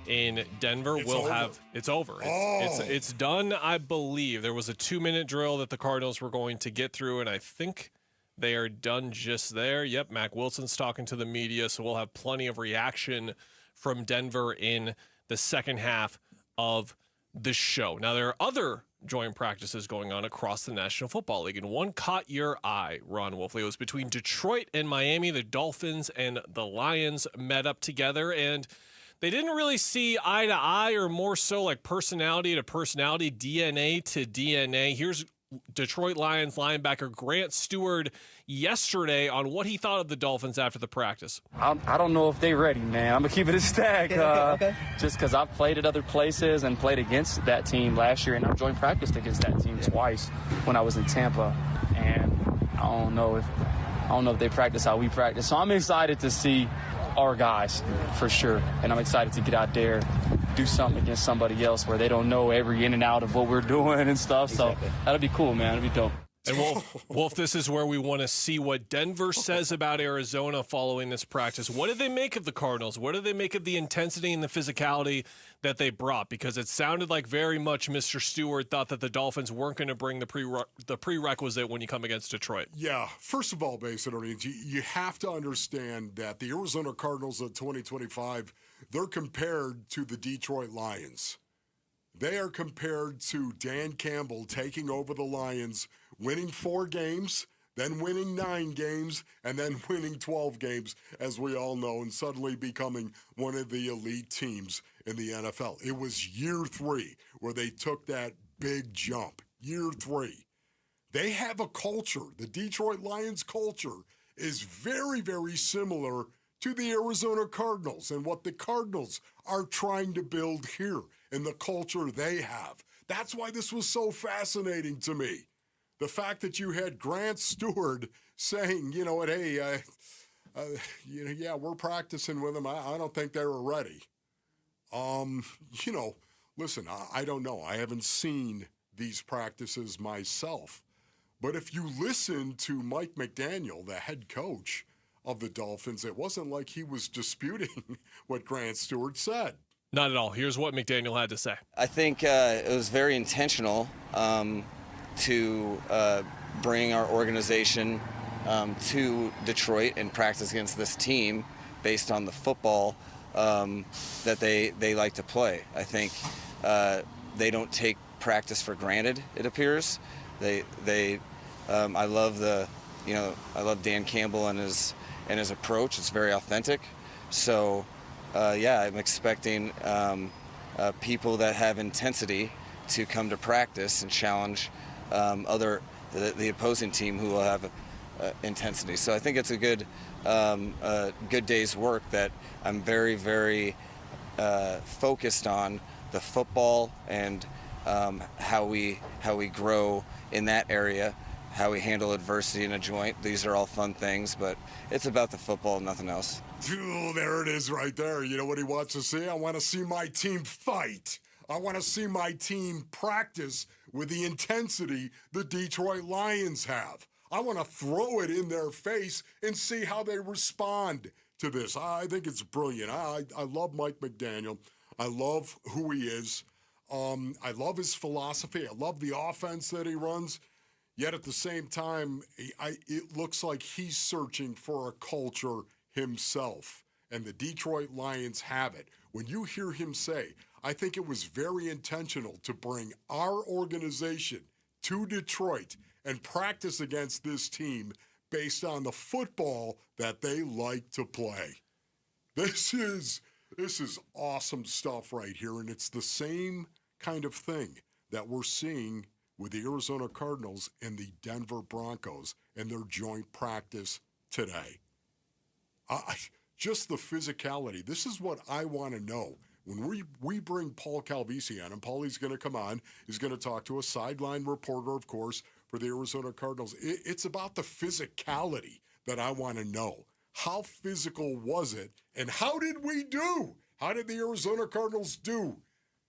in Denver. It's over. It's done, I believe. There was a 2-minute drill that the Cardinals were going to get through, and I think they are done just there. Yep, Mac Wilson's talking to the media, so we'll have plenty of reaction from Denver in the second half of the show. Now, there are other joint practices going on across the National Football League, and one caught your eye, Ron Wolfley. It was between Detroit and Miami. The Dolphins and the Lions met up together, and they didn't really see eye to eye, or more so like personality to personality, DNA to DNA. Here's Detroit Lions linebacker Grant Stewart yesterday on what he thought of the Dolphins after the practice. I don't know if they're ready, man. I'm going to keep it a stack. Okay. Just because I've played at other places and played against that team last year, and I've joined practice against that team twice when I was in Tampa. And I don't know if they practice how we practice. So I'm excited to see our guys for sure. And I'm excited to get out there, do something against somebody else where they don't know every in and out of what we're doing and stuff. Exactly. So that'll be cool, man. It'll be dope. And Wolf, this is where we want to see what Denver says about Arizona following this practice. What did they make of the Cardinals? What did they make of the intensity and the physicality that they brought? Because it sounded like very much Mr. Stewart thought that the Dolphins weren't going to bring the prerequisite when you come against Detroit. Yeah, first of all, Basinonians, you have to understand that the Arizona Cardinals of 2025, they're compared to the Detroit Lions. They are compared to Dan Campbell taking over the Lions, winning 4 games, then winning 9 games, and then winning 12 games, as we all know, and suddenly becoming one of the elite teams in the NFL. It was year 3 where they took that big jump. Year 3. They have a culture. The Detroit Lions culture is very, very similar to the Arizona Cardinals and what the Cardinals are trying to build here and the culture they have. That's why this was so fascinating to me. The fact that you had Grant Stewart saying, you know what, hey, yeah, we're practicing with them. I don't think they were ready. Listen, I don't know. I haven't seen these practices myself. But if you listen to Mike McDaniel, the head coach of the Dolphins, it wasn't like he was disputing what Grant Stewart said. Not at all. Here's what McDaniel had to say. I think it was very intentional to bring our organization to Detroit and practice against this team based on the football that they like to play. I think they don't take practice for granted, it appears. I love I love Dan Campbell and his approach. It's very authentic. So I'm expecting people that have intensity to come to practice and challenge the opposing team who will have intensity. So I think it's a good day's work that I'm very, very focused on the football and how we grow in that area, how we handle adversity in a joint. These are all fun things, but it's about the football, nothing else. Oh, there it is right there. You know what he wants to see? I want to see my team fight. I want to see my team practice with the intensity the Detroit Lions have. I want to throw it in their face and see how they respond to this. I think it's brilliant. I love Mike McDaniel. I love who he is. I love his philosophy. I love the offense that he runs. Yet at the same time, it looks like he's searching for a culture himself. And the Detroit Lions have it. When you hear him say, I think it was very intentional to bring our organization to Detroit and practice against this team based on the football that they like to play. This is awesome stuff right here, and it's the same kind of thing that we're seeing with the Arizona Cardinals and the Denver Broncos and their joint practice today. Just the physicality. This is what I want to know. When we bring Paul Calvisi on, and Paulie's going to come on, he's going to talk to a sideline reporter, of course, for the Arizona Cardinals. It's about the physicality that I want to know. How physical was it, and how did we do? How did the Arizona Cardinals do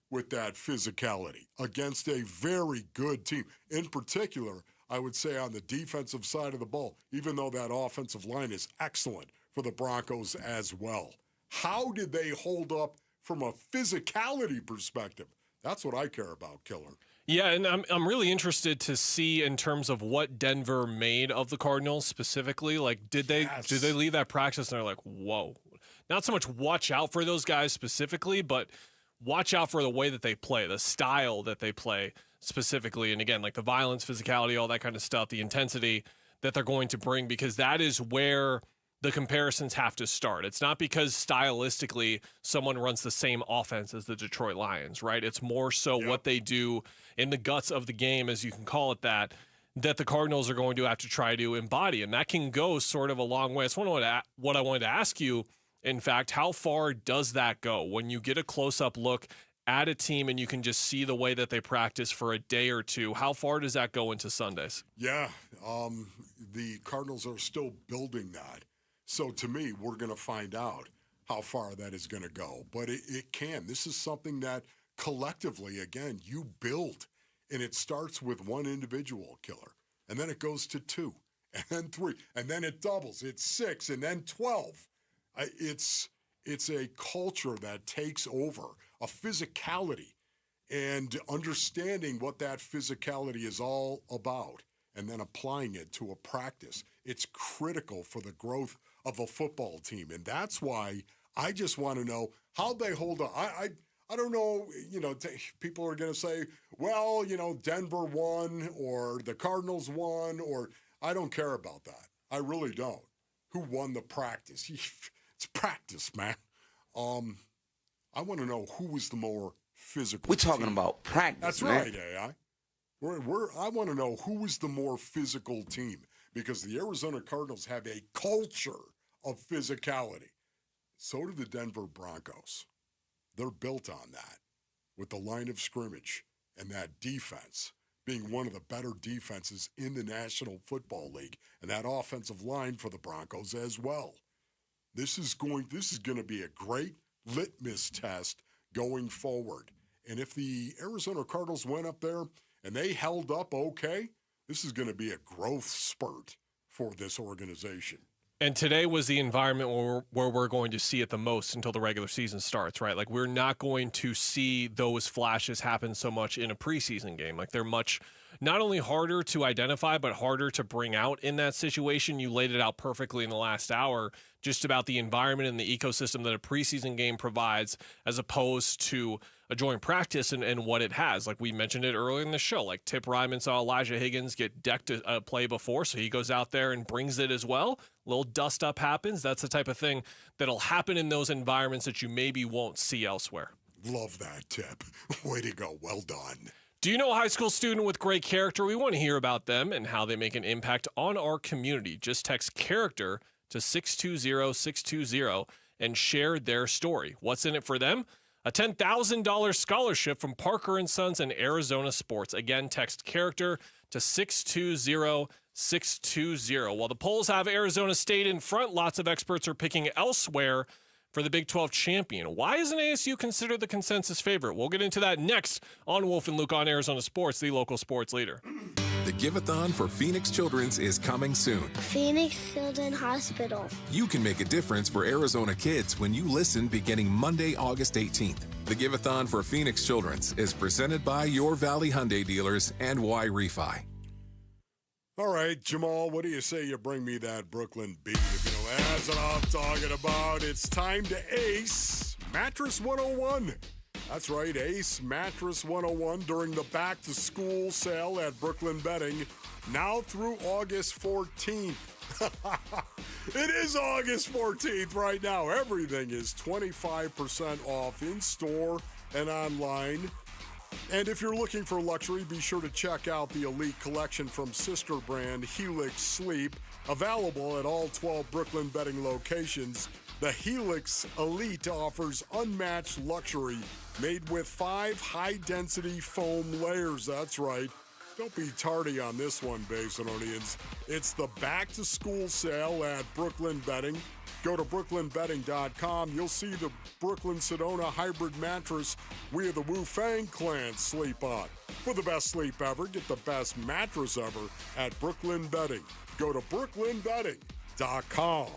with that physicality against a very good team? In particular, I would say on the defensive side of the ball, even though that offensive line is excellent for the Broncos as well. How did they hold up from a physicality perspective? That's what I care about, Killer. Yeah, and I'm really interested to see in terms of what Denver made of the Cardinals specifically. Like, did they leave that practice and they're like, whoa? Not so much watch out for those guys specifically, but watch out for the way that they play, the style that they play specifically. And again, like the violence, physicality, all that kind of stuff, the intensity that they're going to bring, because that is where the comparisons have to start. It's not because stylistically someone runs the same offense as the Detroit Lions, right? It's more so what they do in the guts of the game, as you can call it that the Cardinals are going to have to try to embody. And that can go sort of a long way. That's what I wanted to ask you. In fact, how far does that go when you get a close-up look at a team and you can just see the way that they practice for a day or two? How far does that go into Sundays? Yeah, the Cardinals are still building that. So to me, we're going to find out how far that is going to go. But it can. This is something that collectively, again, you build. And it starts with one individual killer. And then it goes to 2. And then 3. And then it doubles. It's 6. And then 12. It's a culture that takes over, a physicality. And understanding what that physicality is all about. And then applying it to a practice. It's critical for the growth of a football team. And that's why I just want to know how they hold up. I don't know, people are going to say, well, Denver won or the Cardinals won, or I don't care about that. I really don't. Who won the practice? It's practice, man. I want to know who was the more physical We're talking team. About practice, That's man. right, AI. I want to know who was the more physical team, because the Arizona Cardinals have a culture of physicality. So do the Denver Broncos. They're built on that, with the line of scrimmage and that defense being one of the better defenses in the National Football League, and that offensive line for the Broncos as well. This is going to be a great litmus test going forward. And if the Arizona Cardinals went up there and they held up okay, this is going to be a growth spurt for this organization. And today was the environment where we're going to see it the most until the regular season starts, right? Like, we're not going to see those flashes happen so much in a preseason game. Like, they're much not only harder to identify, but harder to bring out in that situation. You laid it out perfectly in the last hour, just about the environment and the ecosystem that a preseason game provides as opposed to a joint practice and what it has. Like we mentioned it earlier in the show, like Tip Ryman saw Elijah Higgins get decked a play before, so he goes out there and brings it as well. A little dust up happens. That's the type of thing that'll happen in those environments that you maybe won't see elsewhere. Love that, Tip. Way to go. Well done. Do you know a high school student with great character? We want to hear about them and how they make an impact on our community. Just text character to 620-620 and share their story. What's in it for them? A $10,000 scholarship from Parker & Sons and Arizona Sports. Again, text character to 620-620. While the polls have Arizona State in front, lots of experts are picking elsewhere for the Big 12 champion. Why isn't ASU considered the consensus favorite? We'll get into that next on Wolf and Luke on Arizona Sports, the local sports leader. The Give-a-thon for Phoenix Children's is coming soon. Phoenix Children's Hospital. You can make a difference for Arizona kids when you listen beginning Monday, August 18th. The Give-a-thon for Phoenix Children's is presented by your Valley Hyundai dealers and Y Refi. All right, Jamal, what do you say you bring me that Brooklyn beat? That's what I'm talking about. It's time to Ace Mattress 101. That's right, Ace Mattress 101 during the back-to-school sale at Brooklyn Bedding, now through August 14th. It is August 14th right now. Everything is 25% off in-store and online. And if you're looking for luxury, be sure to check out the elite collection from sister brand Helix Sleep, available at all 12 Brooklyn Bedding locations. The Helix Elite offers unmatched luxury made with 5 high-density foam layers. That's right. Don't be tardy on this one, Basinonians. It's the back-to-school sale at Brooklyn Bedding. Go to brooklynbedding.com. You'll see the Brooklyn Sedona hybrid mattress we of the Wu Fang clan sleep on. For the best sleep ever, get the best mattress ever at Brooklyn Bedding. Go to brooklynbedding.com.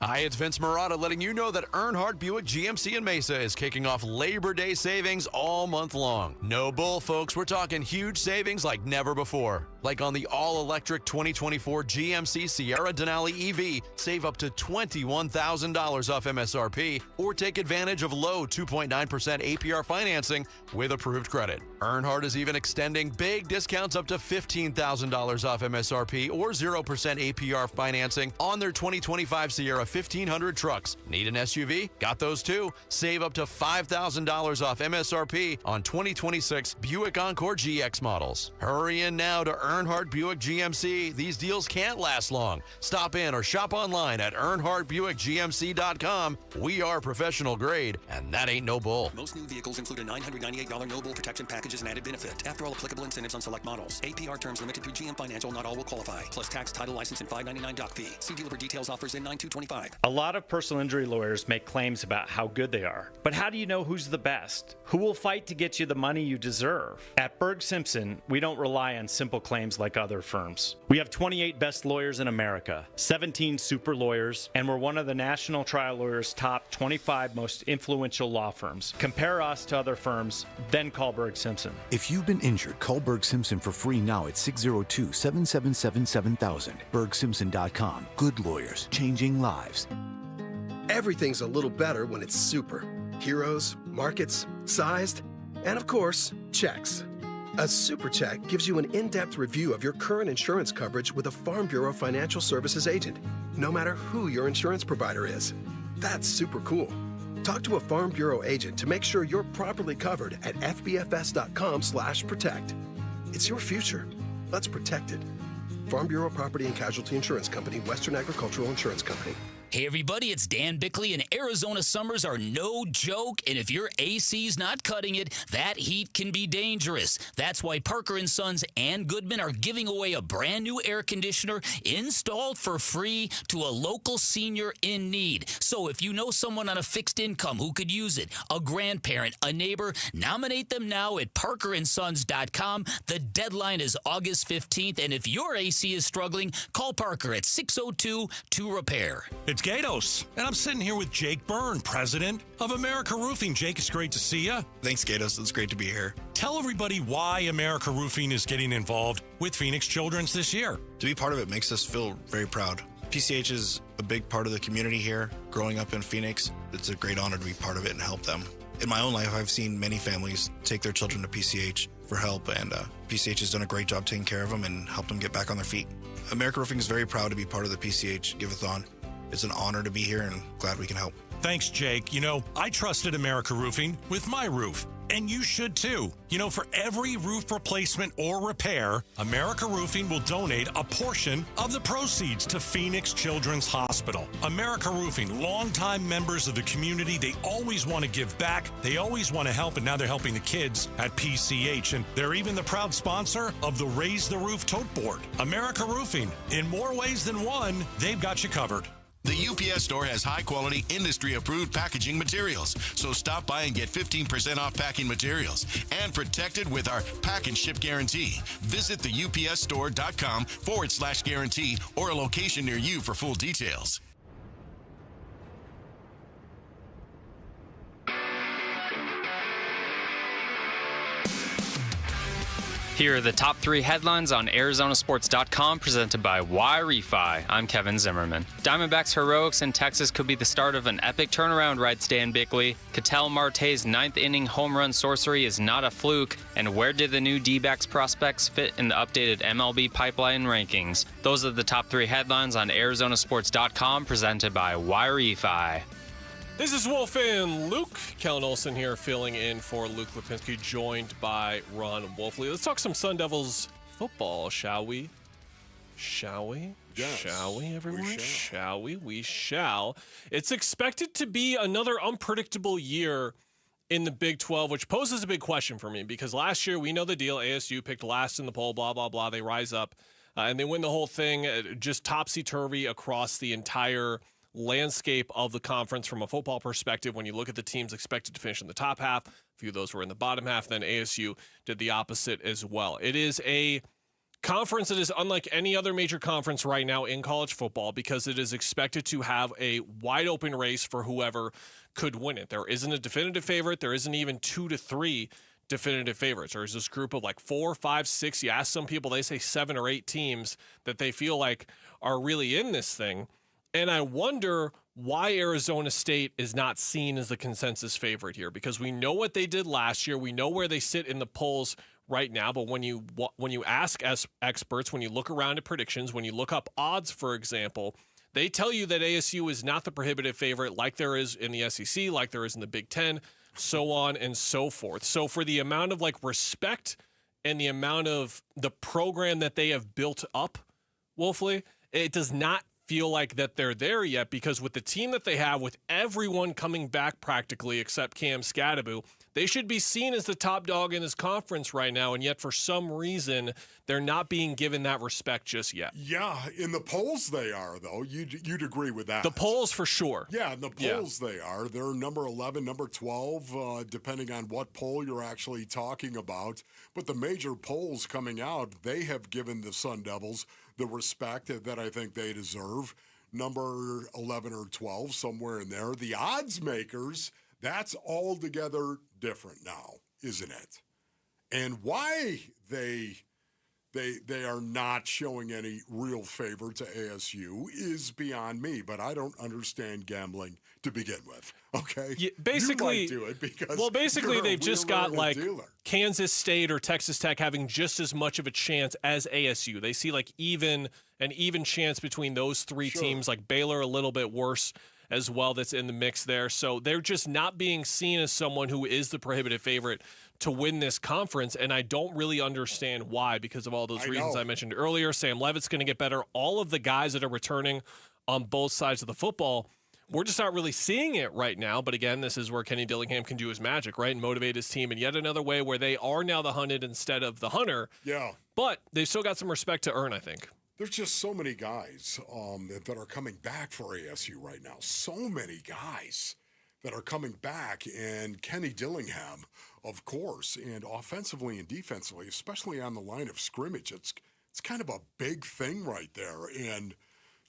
Hi, it's Vince Marotta letting you know that Earnhardt Buick GMC in Mesa is kicking off Labor Day savings all month long. No bull, folks. We're talking huge savings like never before. Like on the all-electric 2024 GMC Sierra Denali EV, save up to $21,000 off MSRP, or take advantage of low 2.9% APR financing with approved credit. Earnhardt is even extending big discounts up to $15,000 off MSRP or 0% APR financing on their 2025 Sierra 1500 trucks. Need an SUV? Got those too. Save up to $5,000 off MSRP on 2026 Buick Encore GX models. Hurry in now to Earnhardt Buick GMC. These deals can't last long. Stop in or shop online at EarnhardtBuickGMC.com. We are professional grade, and that ain't no bull. Most new vehicles include a $998 no bull protection package as an added benefit. After all applicable incentives on select models. APR terms limited through GM Financial. Not all will qualify. Plus tax, title, license, and $599 doc fee. See dealer for details. Offers in 9225. A lot of personal injury lawyers make claims about how good they are. But how do you know who's the best? Who will fight to get you the money you deserve? At Berg Simpson, we don't rely on simple claims like other firms. We have 28 best lawyers in America, 17 super lawyers, and we're one of the National Trial Lawyers' top 25 most influential law firms. Compare us to other firms, then call Berg Simpson. If you've been injured, call Berg Simpson for free now at 602-777-7000. BergSimpson.com. Good lawyers, changing lives. Everything's a little better when it's super. Heroes, markets, sized, and of course, checks. A super check gives you an in-depth review of your current insurance coverage with a Farm Bureau Financial Services agent, no matter who your insurance provider is. That's super cool. Talk to a Farm Bureau agent to make sure you're properly covered at fbfs.com/protect. It's your future. Let's protect it. Farm Bureau Property and Casualty Insurance Company, Western Agricultural Insurance Company. Hey everybody, it's Dan Bickley, and Arizona summers are no joke, and if your AC's not cutting it, that heat can be dangerous. That's why Parker & Sons and Goodman are giving away a brand new air conditioner installed for free to a local senior in need. So if you know someone on a fixed income who could use it, a grandparent, a neighbor, nominate them now at parkerandsons.com. The deadline is August 15th, and if your AC is struggling, call Parker at 602-2REPAIR. It's Gatos, and I'm sitting here with Jake Byrne, president of America Roofing. Jake, it's great to see you. Thanks, Gatos. It's great to be here. Tell everybody why America Roofing is getting involved with Phoenix Children's this year. To be part of it makes us feel very proud. PCH is a big part of the community here. Growing up in Phoenix, it's a great honor to be part of it and help them. In my own life, I've seen many families take their children to PCH for help, and PCH has done a great job taking care of them and helped them get back on their feet. America Roofing is very proud to be part of the PCH Give-a-thon. It's an honor to be here and glad we can help. Thanks, Jake. You know, I trusted America Roofing with my roof, and you should too. You know, for every roof replacement or repair, America Roofing will donate a portion of the proceeds to Phoenix Children's Hospital. America Roofing, longtime members of the community, they always want to give back. They always want to help, and now they're helping the kids at PCH, and they're even the proud sponsor of the Raise the Roof tote board. America Roofing, in more ways than one, they've got you covered. The UPS store has high-quality, industry-approved packaging materials, so stop by and get 15% off packing materials and protected with our Pack and Ship Guarantee. Visit theupsstore.com/guarantee or a location near you for full details. Here are the top 3 headlines on ArizonaSports.com presented by Y-Refi. I'm Kevin Zimmerman. Diamondbacks heroics in Texas could be the start of an epic turnaround, writes Dan Bickley. Ketel Marte's 9th inning home run sorcery is not a fluke. And where did the new Dbacks prospects fit in the updated MLB pipeline rankings? Those are the top 3 headlines on ArizonaSports.com presented by Y-Refi. This is Wolf and Luke. Kellen Olson here filling in for Luke Lipinski, joined by Ron Wolfley. Let's talk some Sun Devils football, shall we? Shall we? Yes, shall we, everyone? we shall. Shall we? We shall. It's expected to be another unpredictable year in the Big 12, which poses a big question for me because last year, we know the deal. ASU picked last in the poll, blah, blah, blah. They rise up and they win the whole thing, just topsy-turvy across the entire landscape of the conference from a football perspective. When you look at the teams expected to finish in the top half, a few of those were in the bottom half, then ASU did the opposite as well. It is a conference that is unlike any other major conference right now in college football because it is expected to have a wide open race for whoever could win it. There isn't a definitive favorite. There isn't even 2 to 3 definitive favorites. There's this group of like 4, 5, 6. You ask some people, they say 7 or 8 teams that they feel like are really in this thing. And I wonder why Arizona State is not seen as the consensus favorite here, because we know what they did last year. We know where they sit in the polls right now. But when you ask as experts, when you look around at predictions, when you look up odds, for example, they tell you that ASU is not the prohibitive favorite like there is in the SEC, like there is in the Big Ten, so on and so forth. So for the amount of like respect and the amount of the program that they have built up, Wolfley, it does not feel like that they're there yet, because with the team that they have, with everyone coming back practically except Cam Scadaboo, they should be seen as the top dog in this conference right now, and yet for some reason they're not being given that respect just yet. Yeah, in the polls they are, though. You'd agree with that. The polls for sure. Yeah, in the polls they are. They're number 11, number 12, depending on what poll you're actually talking about. But the major polls coming out, they have given the Sun Devils the respect that I think they deserve. Number 11 or 12, somewhere in there. The odds makers, that's altogether different now, isn't it? And why they are not showing any real favor to ASU is beyond me, but I don't understand gambling to begin with. Okay, yeah, basically, you might do it because basically they've just got like dealer. Kansas State or Texas Tech having just as much of a chance as ASU. They see like an even chance between those three teams. Like Baylor a little bit worse as well, that's in the mix there. So they're just not being seen as someone who is the prohibitive favorite to win this conference, and I don't really understand why, because of all those reasons I mentioned earlier. Sam Levitt's going to get better. All of the guys that are returning on both sides of the football, we're just not really seeing it right now. But again, this is where Kenny Dillingham can do his magic, right, and motivate his team in yet another way where they are now the hunted instead of the hunter. Yeah. But they've still got some respect to earn, I think. There's just so many guys that are coming back for ASU right now. So many guys that are coming back. And Kenny Dillingham, of course, and offensively and defensively, especially on the line of scrimmage, it's kind of a big thing right there. And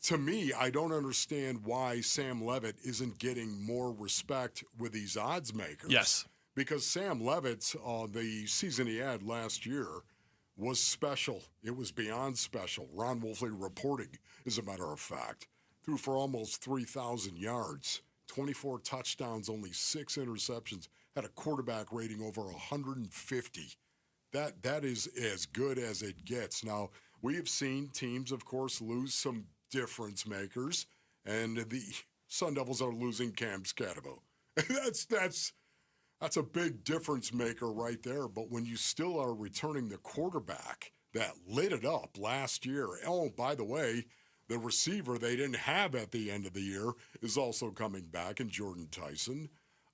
to me, I don't understand why Sam Levitt isn't getting more respect with these odds makers. Yes. Because Sam Levitt, the season he had last year, was special. It was beyond special. Ron Wolfley reporting, as a matter of fact, threw for almost 3,000 yards, 24 touchdowns, only 6 interceptions, had a quarterback rating over 150. That is as good as it gets. Now, we have seen teams, of course, lose some difference makers, and the Sun Devils are losing Cam Scadaboo. That's a big difference maker right there. But when you still are returning the quarterback that lit it up last year, oh, by the way, the receiver they didn't have at the end of the year is also coming back, in Jordan Tyson.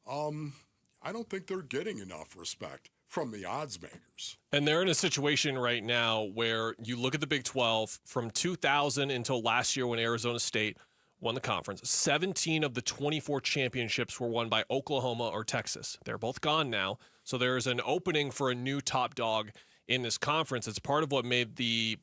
I don't think they're getting enough respect from the odds makers. And they're in a situation right now where you look at the Big 12 from 2000 until last year when Arizona State won the conference. 17 of the 24 championships were won by Oklahoma or Texas. They're both gone now. So there is an opening for a new top dog in this conference. It's part of what made the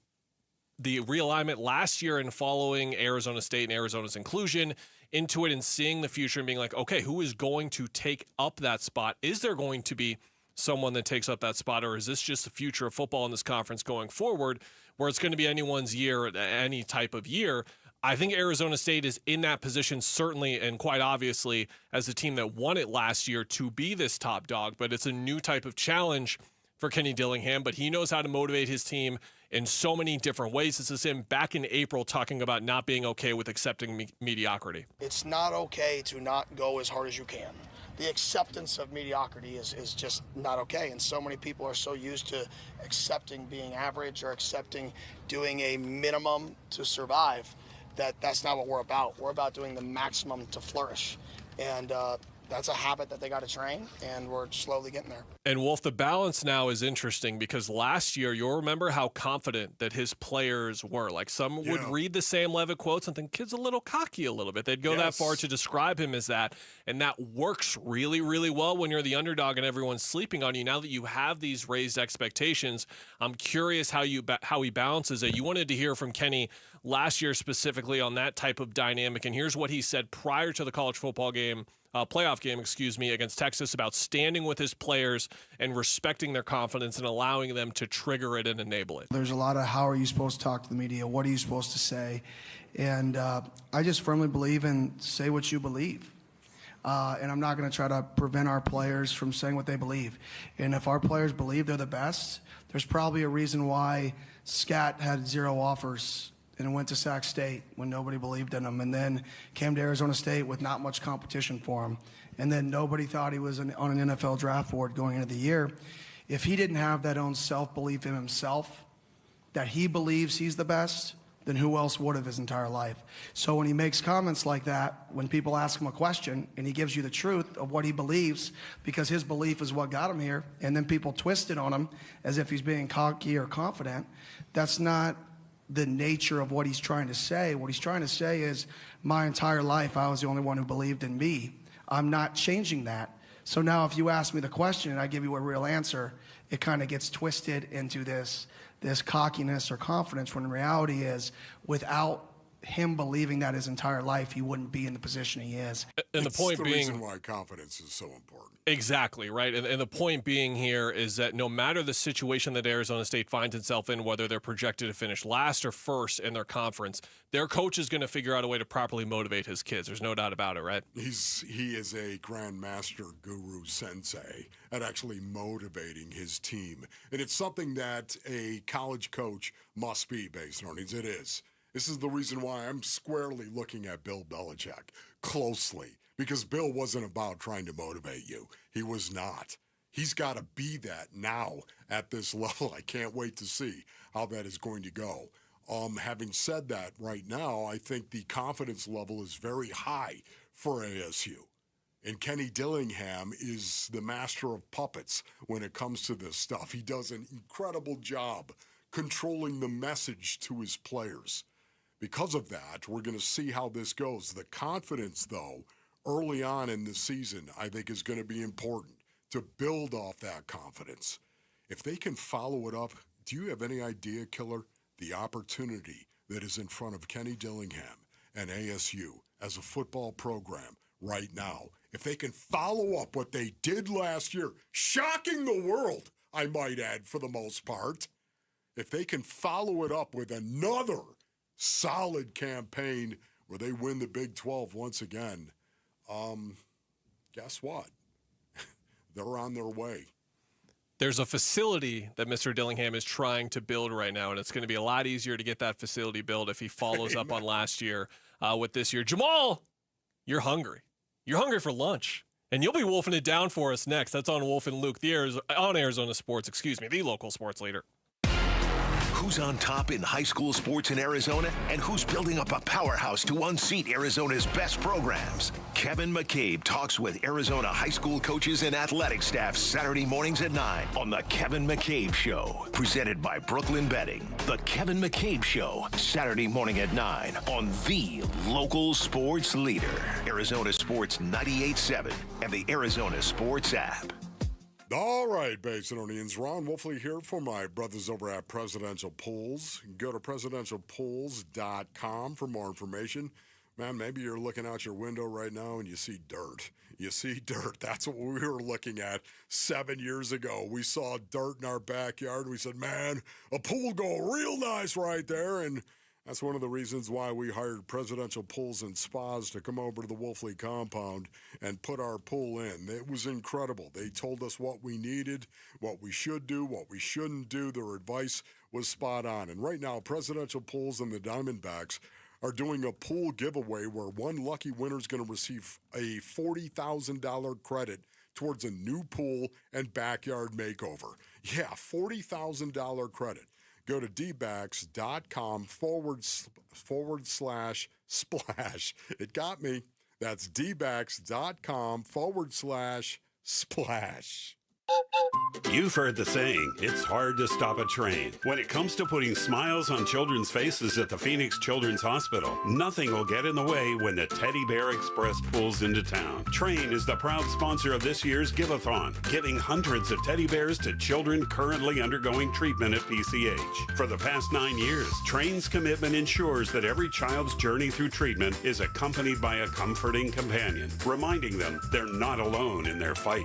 realignment last year in following Arizona State and Arizona's inclusion into it and seeing the future and being like, okay, who is going to take up that spot? Is there going to be someone that takes up that spot, or is this just the future of football in this conference going forward where it's going to be anyone's year, any type of year? I think Arizona State is in that position, certainly, and quite obviously, as the team that won it last year, to be this top dog. But it's a new type of challenge for Kenny Dillingham, but he knows how to motivate his team in so many different ways. This is him back in April talking about not being okay with accepting mediocrity. It's not okay to not go as hard as you can. The acceptance of mediocrity is just not okay. And so many people are so used to accepting being average or accepting doing a minimum to survive that's not what we're about. We're about doing the maximum to flourish. And that's a habit that they got to train, and we're slowly getting there. And Wolf, the balance now is interesting because last year, you'll remember how confident that his players were. Like some would read the Sam Levitt quotes and think, kid's a little cocky a little bit. They'd go that far to describe him as that. And that works really, really well when you're the underdog and everyone's sleeping on you. Now that you have these raised expectations, I'm curious how he balances it. You wanted to hear from Kenny last year specifically on that type of dynamic. And here's what he said prior to the college football game. Playoff game, against Texas about standing with his players and respecting their confidence and allowing them to trigger it and enable it. There's a lot of how are you supposed to talk to the media? What are you supposed to say? And I just firmly believe in say what you believe. And I'm not going to try to prevent our players from saying what they believe. And if our players believe they're the best, there's probably a reason why Scat had 0 offers and went to Sac State when nobody believed in him, and then came to Arizona State with not much competition for him, and then nobody thought he was on an NFL draft board going into the year. If he didn't have that own self-belief in himself, that he believes he's the best, then who else would have his entire life? So when he makes comments like that, when people ask him a question and he gives you the truth of what he believes, because his belief is what got him here, and then people twist it on him as if he's being cocky or confident, that's not the nature of what he's trying to say. What he's trying to say is, my entire life, I was the only one who believed in me. I'm not changing that. So now if you ask me the question and I give you a real answer, it kind of gets twisted into this cockiness or confidence, when the reality is, without him believing that his entire life, he wouldn't be in the position he is. And the point being, reason why confidence is so important. Exactly, right? And the point being here is that no matter the situation that Arizona State finds itself in, whether they're projected to finish last or first in their conference, their coach is going to figure out a way to properly motivate his kids. There's no doubt about it, right? He is a grandmaster guru sensei at actually motivating his team. And it's something that a college coach must be based on. It is. This is the reason why I'm squarely looking at Bill Belichick closely, because Bill wasn't about trying to motivate you. He was not. He's got to be that now at this level. I can't wait to see how that is going to go. Having said that, right now, I think the confidence level is very high for ASU. And Kenny Dillingham is the master of puppets when it comes to this stuff. He does an incredible job controlling the message to his players. Because of that, we're going to see how this goes. The confidence, though, early on in the season, I think is going to be important to build off that confidence. If they can follow it up, do you have any idea, Killer, the opportunity that is in front of Kenny Dillingham and ASU as a football program right now? If they can follow up what they did last year, shocking the world, I might add, for the most part, if they can follow it up with another solid campaign where they win the Big 12 once again, guess what? They're on their way. There's a facility that Mr. Dillingham is trying to build right now, and it's going to be a lot easier to get that facility built if he follows up on last year with this year. Jamal, you're hungry. You're hungry for lunch, and you'll be wolfing it down for us next. That's on Wolf and Luke, on Arizona Sports, the local sports leader. Who's on top in high school sports in Arizona, and who's building up a powerhouse to unseat Arizona's best programs? Kevin McCabe talks with Arizona high school coaches and athletic staff Saturday mornings at 9 on The Kevin McCabe Show, presented by Brooklyn Betting. The Kevin McCabe Show, Saturday morning at 9 on the local sports leader, Arizona Sports 98.7 and the Arizona Sports app. All right, Basinonians, Ron Wolfley here for my brothers over at Presidential Pools. Go to presidentialpools.com for more information. Man, maybe you're looking out your window right now and you see dirt. You see dirt. That's what we were looking at 7 years ago. We saw dirt in our backyard, and we said, man, a pool go real nice right there. And that's one of the reasons why we hired Presidential Pools and Spas to come over to the Wolfley compound and put our pool in. It was incredible. They told us what we needed, what we should do, what we shouldn't do. Their advice was spot on. And right now, Presidential Pools and the Diamondbacks are doing a pool giveaway where one lucky winner is going to receive a $40,000 credit towards a new pool and backyard makeover. Yeah, $40,000 credit. Go to dbacks.com /splash. It got me. That's dbacks.com/splash. You've heard the saying, it's hard to stop a train. When it comes to putting smiles on children's faces at the Phoenix Children's Hospital, nothing will get in the way when the Teddy Bear Express pulls into town. Train is the proud sponsor of this year's Give-a-thon, giving hundreds of teddy bears to children currently undergoing treatment at PCH. For the past 9 years, Train's commitment ensures that every child's journey through treatment is accompanied by a comforting companion, reminding them they're not alone in their fight.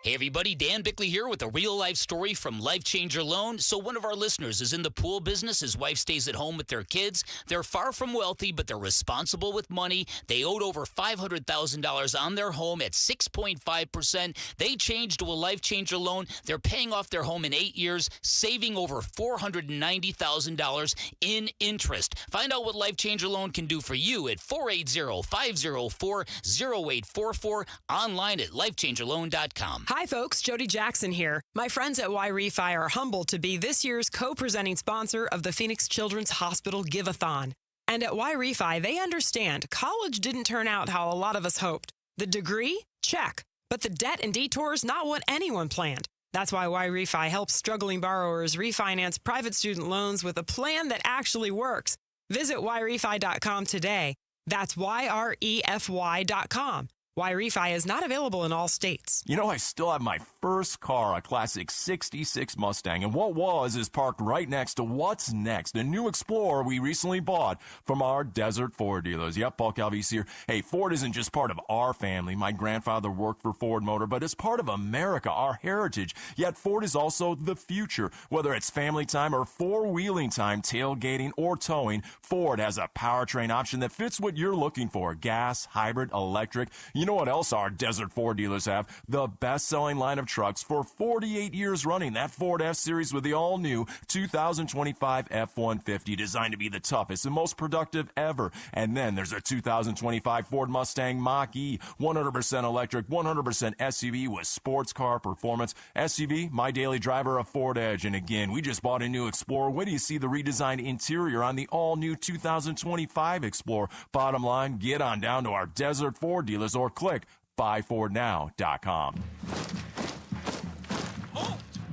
Hey everybody, Dan Bickley here with a real-life story from Life Changer Loan. So one of our listeners is in the pool business. His wife stays at home with their kids. They're far from wealthy, but they're responsible with money. They owed over $500,000 on their home at 6.5%. They changed to a Life Changer Loan. They're paying off their home in 8 years, saving over $490,000 in interest. Find out what Life Changer Loan can do for you at 480-504-0844, online at lifechangerloan.com. Hi, folks. Jody Jackson here. My friends at Y-Refi are humbled to be this year's co-presenting sponsor of the Phoenix Children's Hospital Give-a-thon. And at Y-Refi, they understand college didn't turn out how a lot of us hoped. The degree? Check. But the debt and detours, not what anyone planned. That's why Y-Refi helps struggling borrowers refinance private student loans with a plan that actually works. Visit YRefi.com today. That's YREFY.com. Y-Refi is not available in all states. You know, I still have my first car, a classic 66 Mustang, and what was is parked right next to what's next, a new Explorer we recently bought from our Desert Ford dealers. Yep, Paul Calvise here. Hey, Ford isn't just part of our family. My grandfather worked for Ford Motor, but it's part of America, our heritage. Yet Ford is also the future. Whether it's family time or four-wheeling time, tailgating or towing, Ford has a powertrain option that fits what you're looking for. Gas, hybrid, electric. You know what else our Desert Ford dealers have? The best-selling line of trucks for 48 years running. That Ford F-Series with the all-new 2025 F-150, designed to be the toughest and most productive ever. And then there's a 2025 Ford Mustang Mach-E, 100% electric, 100% SUV with sports car performance. SUV, my daily driver, a Ford Edge. And again, we just bought a new Explorer. Wait till you see the redesigned interior on the all-new 2025 Explorer. Bottom line, get on down to our Desert Ford dealers or click buyfordnow.com.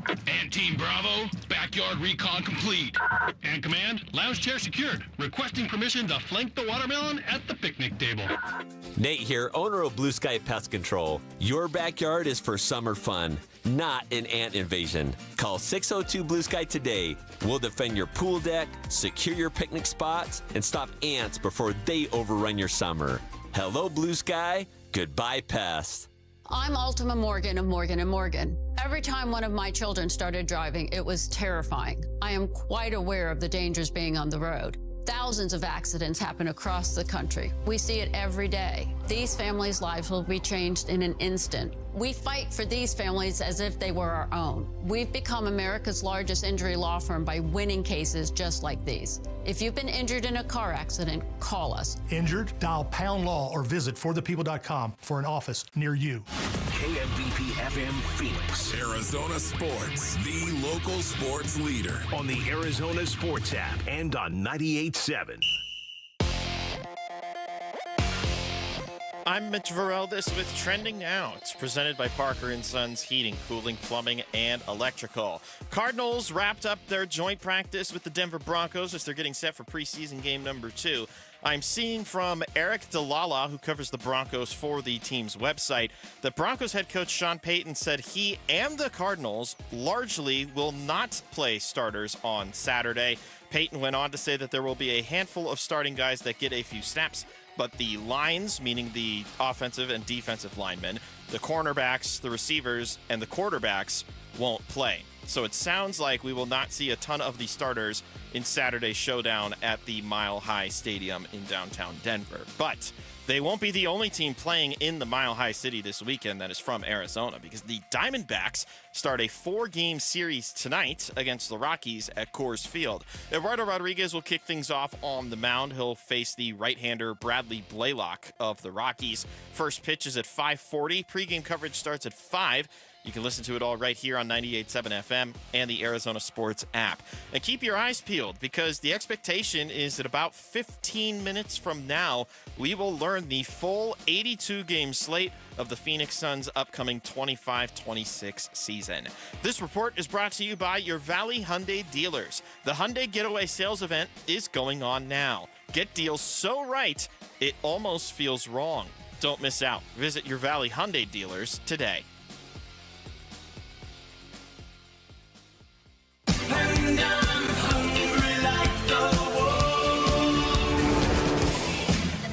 And Team Bravo, backyard recon complete. And Command, lounge chair secured. Requesting permission to flank the watermelon at the picnic table. Nate here, owner of Blue Sky Pest Control. Your backyard is for summer fun, not an ant invasion. Call 602 Blue Sky today. We'll defend your pool deck, secure your picnic spots, and stop ants before they overrun your summer. Hello, Blue Sky. Goodbye, pests. I'm Ultima Morgan of Morgan & Morgan. Every time one of my children started driving, it was terrifying. I am quite aware of the dangers being on the road. Thousands of accidents happen across the country. We see it every day. These families' lives will be changed in an instant. We fight for these families as if they were our own. We've become America's largest injury law firm by winning cases just like these. If you've been injured in a car accident, call us. Injured? Dial # law or visit forthepeople.com for an office near you. KMVP FM Phoenix. Arizona Sports, the local sports leader. On the Arizona Sports app and on 98.7. I'm Mitch Vareldes with Trending Now. It's presented by Parker & Sons Heating, Cooling, Plumbing, and Electrical. Cardinals wrapped up their joint practice with the Denver Broncos as they're getting set for preseason game number 2. I'm seeing from Eric DeLala, who covers the Broncos for the team's website, that Broncos head coach Sean Payton said he and the Cardinals largely will not play starters on Saturday. Payton went on to say that there will be a handful of starting guys that get a few snaps, but the lines, meaning the offensive and defensive linemen, the cornerbacks, the receivers, and the quarterbacks won't play. So it sounds like we will not see a ton of the starters in Saturday's showdown at the Mile High Stadium in downtown Denver. But they won't be the only team playing in the Mile High City this weekend that is from Arizona, because the Diamondbacks start a 4-game series tonight against the Rockies at Coors Field. Eduardo Rodriguez will kick things off on the mound. He'll face the right-hander Bradley Blaylock of the Rockies. First pitch is at 5:40. Pre-game coverage starts at 5. You can listen to it all right here on 98.7 FM and the Arizona Sports app. And keep your eyes peeled, because the expectation is that about 15 minutes from now, we will learn the full 82-game slate of the Phoenix Suns' upcoming 25-26 season. This report is brought to you by your Valley Hyundai dealers. The Hyundai Getaway Sales event is going on now. Get deals so right, it almost feels wrong. Don't miss out. Visit your Valley Hyundai dealers today.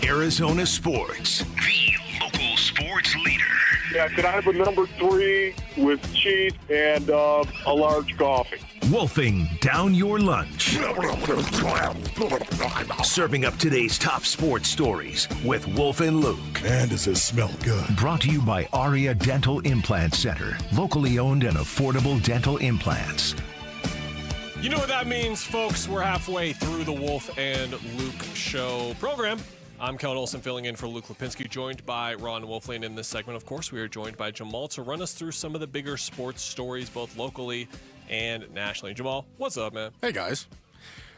Arizona Sports, the local sports leader. Yeah, could I have a number 3 with cheese and a large coffee? Wolfing down your lunch. Serving up today's top sports stories with Wolf and Luke. Man, does this smell good. Brought to you by Aria Dental Implant Center. Locally owned and affordable dental implants. You know what that means, folks. We're halfway through the Wolf and Luke show program. I'm Kellen Olson, filling in for Luke Lipinski, joined by Ron Wolfley. And in this segment, of course, we are joined by Jamal to run us through some of the bigger sports stories, both locally and nationally. Jamal, what's up, man? Hey, guys.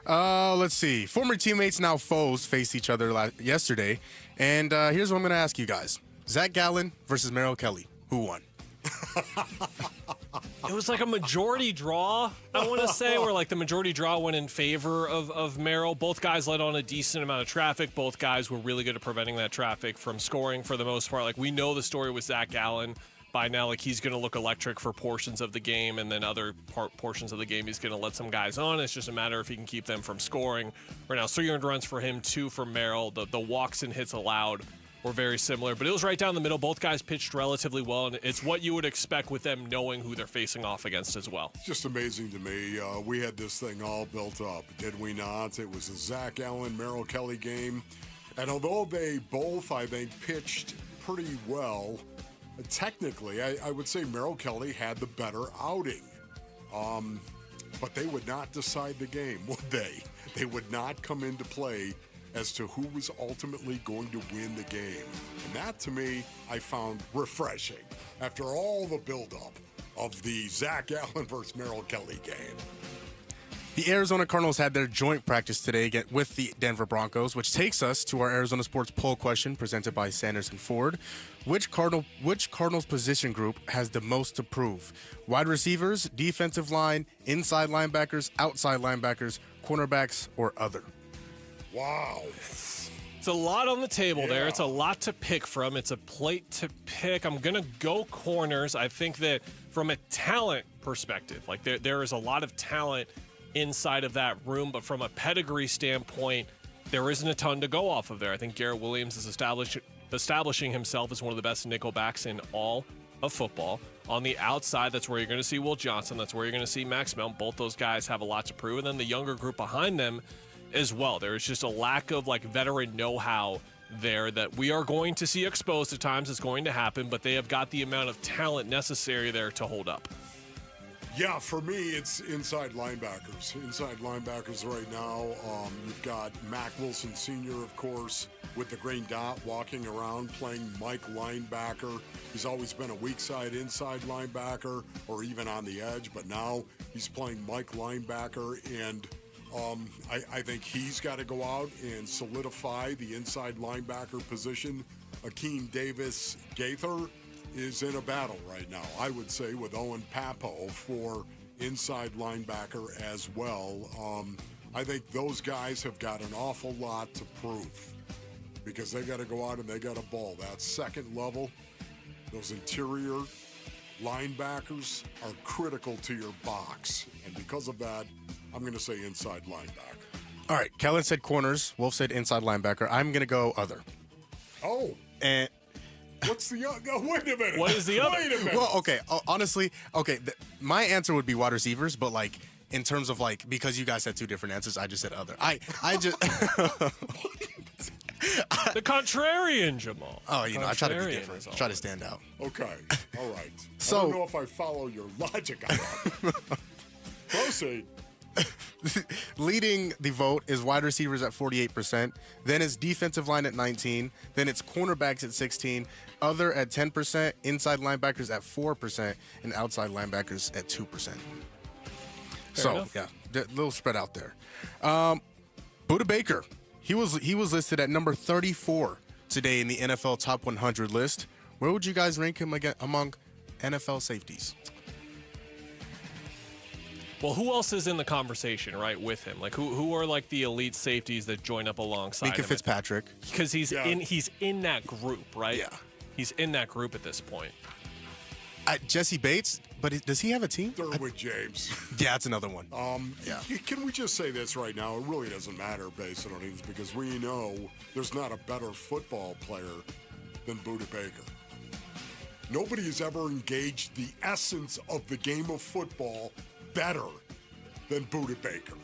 Let's see. Former teammates, now foes, faced each other yesterday. And here's what I'm going to ask you guys. Zach Gallen versus Merrill Kelly. Who won? It was like a majority draw, I want to say, where like the majority draw went in favor of Merrill. Both guys led on a decent amount of traffic. Both guys were really good at preventing that traffic from scoring for the most part. Like, we know the story with Zach Gallen by now. Like, he's going to look electric for portions of the game, and then other portions of the game he's going to let some guys on. It's just a matter if he can keep them from scoring. Right now, 3 earned runs for him, 2 for Merrill. The walks and hits allowed were very similar, but it was right down the middle. Both guys pitched relatively well, and it's what you would expect with them knowing who they're facing off against as well. It's just amazing to me. We had this thing all built up, did we not? It was a Zach Allen, Merrill Kelly game, and although they both, I think, pitched pretty well, technically, I would say Merrill Kelly had the better outing. But they would not decide the game, would they? They would not come into play as to who was ultimately going to win the game. And that, to me, I found refreshing after all the buildup of the Zach Allen versus Merrill Kelly game. The Arizona Cardinals had their joint practice today with the Denver Broncos, which takes us to our Arizona Sports poll question presented by Sanders and Ford. Which Cardinals position group has the most to prove? Wide receivers, defensive line, inside linebackers, outside linebackers, cornerbacks, or other? Wow. It's a lot on the table there. It's a lot to pick from. It's a plate to pick. I'm going to go corners. I think that from a talent perspective, like there is a lot of talent inside of that room, but from a pedigree standpoint, there isn't a ton to go off of there. I think Garrett Williams is establishing himself as one of the best nickelbacks in all of football. On the outside, that's where you're going to see Will Johnson. That's where you're going to see Max Melton. Both those guys have a lot to prove. And then the younger group behind them as well. There is just a lack of like veteran know-how there that we are going to see exposed at times. It's going to happen, but they have got the amount of talent necessary there to hold up. Yeah, for me, it's inside linebackers. Inside linebackers right now. You've got Mac Wilson Sr., of course, with the green dot, walking around playing Mike linebacker. He's always been a weak side inside linebacker or even on the edge, but now he's playing Mike linebacker, and I think he's got to go out and solidify the inside linebacker position. Akeem Davis Gaither is in a battle right now, I would say, with Owen Papo for inside linebacker as well. I think those guys have got an awful lot to prove because they got to go out and they got to ball. That second level, those interior linebackers are critical to your box. And because of that, I'm going to say inside linebacker. All right, Kellen said corners. Wolf said inside linebacker. I'm going to go other. Oh. And what's the other? No, wait a minute. What is the other? Wait a minute. Well, okay. Honestly, okay. My answer would be wide receivers, but like in terms of like, because you guys had 2 different answers, I just said other. I just. The contrarian, Jamal. Oh, I try to be different. Try to stand out. Okay. All right. So, I don't know if I follow your logic on that. Proceed. Leading the vote is wide receivers at 48%. Then it's defensive line at 19%. Then it's cornerbacks at 16%. Other at 10%. Inside linebackers at 4%. And outside linebackers at 2%. Yeah, a little spread out there. Budda Baker, he was listed at number 34 today in the NFL Top 100 list. Where would you guys rank him among NFL safeties? Well, who else is in the conversation, right, with him? Like, who are like the elite safeties that join up alongside Minka him? Fitzpatrick. Because he's in that group, right? Yeah. He's in that group at this point. Jesse Bates, but does he have a team? Derwin James. Yeah, that's another one. Can we just say this right now? It really doesn't matter based on these because we know there's not a better football player than Budda Baker. Nobody has ever engaged the essence of the game of football better than Budda Baker.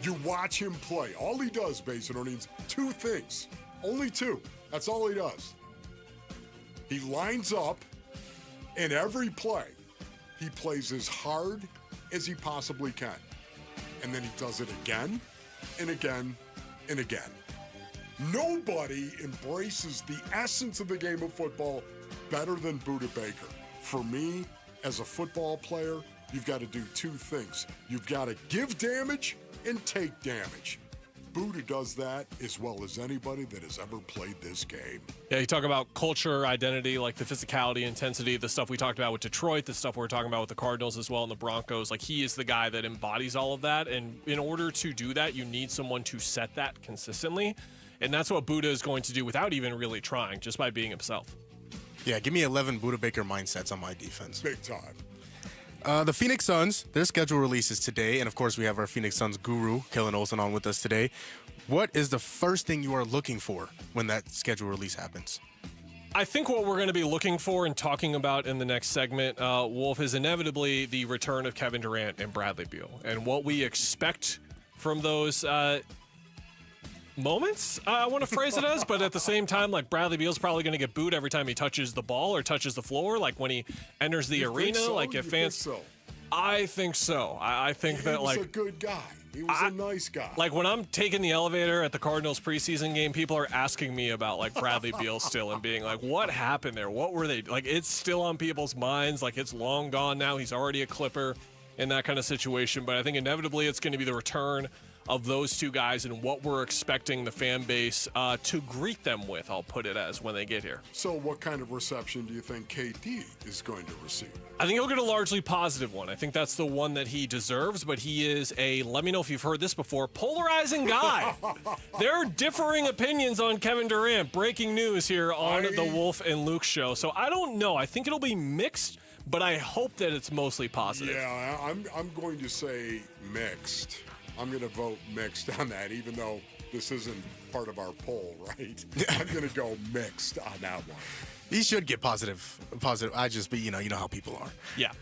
You watch him play. All he does, based on these, two things. Only two. That's all he does. He lines up in every play. He plays as hard as he possibly can. And then he does it again and again and again. Nobody embraces the essence of the game of football better than Budda Baker. For me, as a football player, you've got to do two things. You've got to give damage and take damage. Budda does that as well as anybody that has ever played this game. Yeah, you talk about culture, identity, like the physicality, intensity, the stuff we talked about with Detroit, the stuff we're talking about with the Cardinals as well and the Broncos. Like, he is the guy that embodies all of that. And in order to do that, you need someone to set that consistently. And that's what Budda is going to do without even really trying, just by being himself. Yeah, give me 11 Budda Baker mindsets on my defense. Big time. The Phoenix Suns, their schedule releases today. And, of course, we have our Phoenix Suns guru, Kellen Olson, on with us today. What is the first thing you are looking for when that schedule release happens? I think what we're going to be looking for and talking about in the next segment, Wolf, is inevitably the return of Kevin Durant and Bradley Beal. And what we expect from those moments, I want to phrase it as, but at the same time, like, Bradley Beal's probably going to get booed every time he touches the ball or touches the floor, like when he enters the arena. So? Like, if fans, I think so. I think that, like, he was a good guy. He was a nice guy. Like, when I'm taking the elevator at the Cardinals preseason game, people are asking me about, like, Bradley Beal still and being like, what happened there? What were they? Like, it's still on people's minds. Like, it's long gone now. He's already a Clipper in that kind of situation. But I think inevitably it's going to be the return of those two guys and what we're expecting the fan base to greet them with, I'll put it as, when they get here. So what kind of reception do you think KD is going to receive? I think he'll get a largely positive one. I think that's the one that he deserves, but he is a, let me know if you've heard this before, polarizing guy. There are differing opinions on Kevin Durant. Breaking news here on the Wolf and Luke show. So I don't know. I think it'll be mixed, but I hope that it's mostly positive. Yeah, I'm going to say mixed. I'm going to vote mixed on that, even though this isn't part of our poll, right? I'm going to go mixed on that one. He should get positive. I just, but you know how people are. Yeah.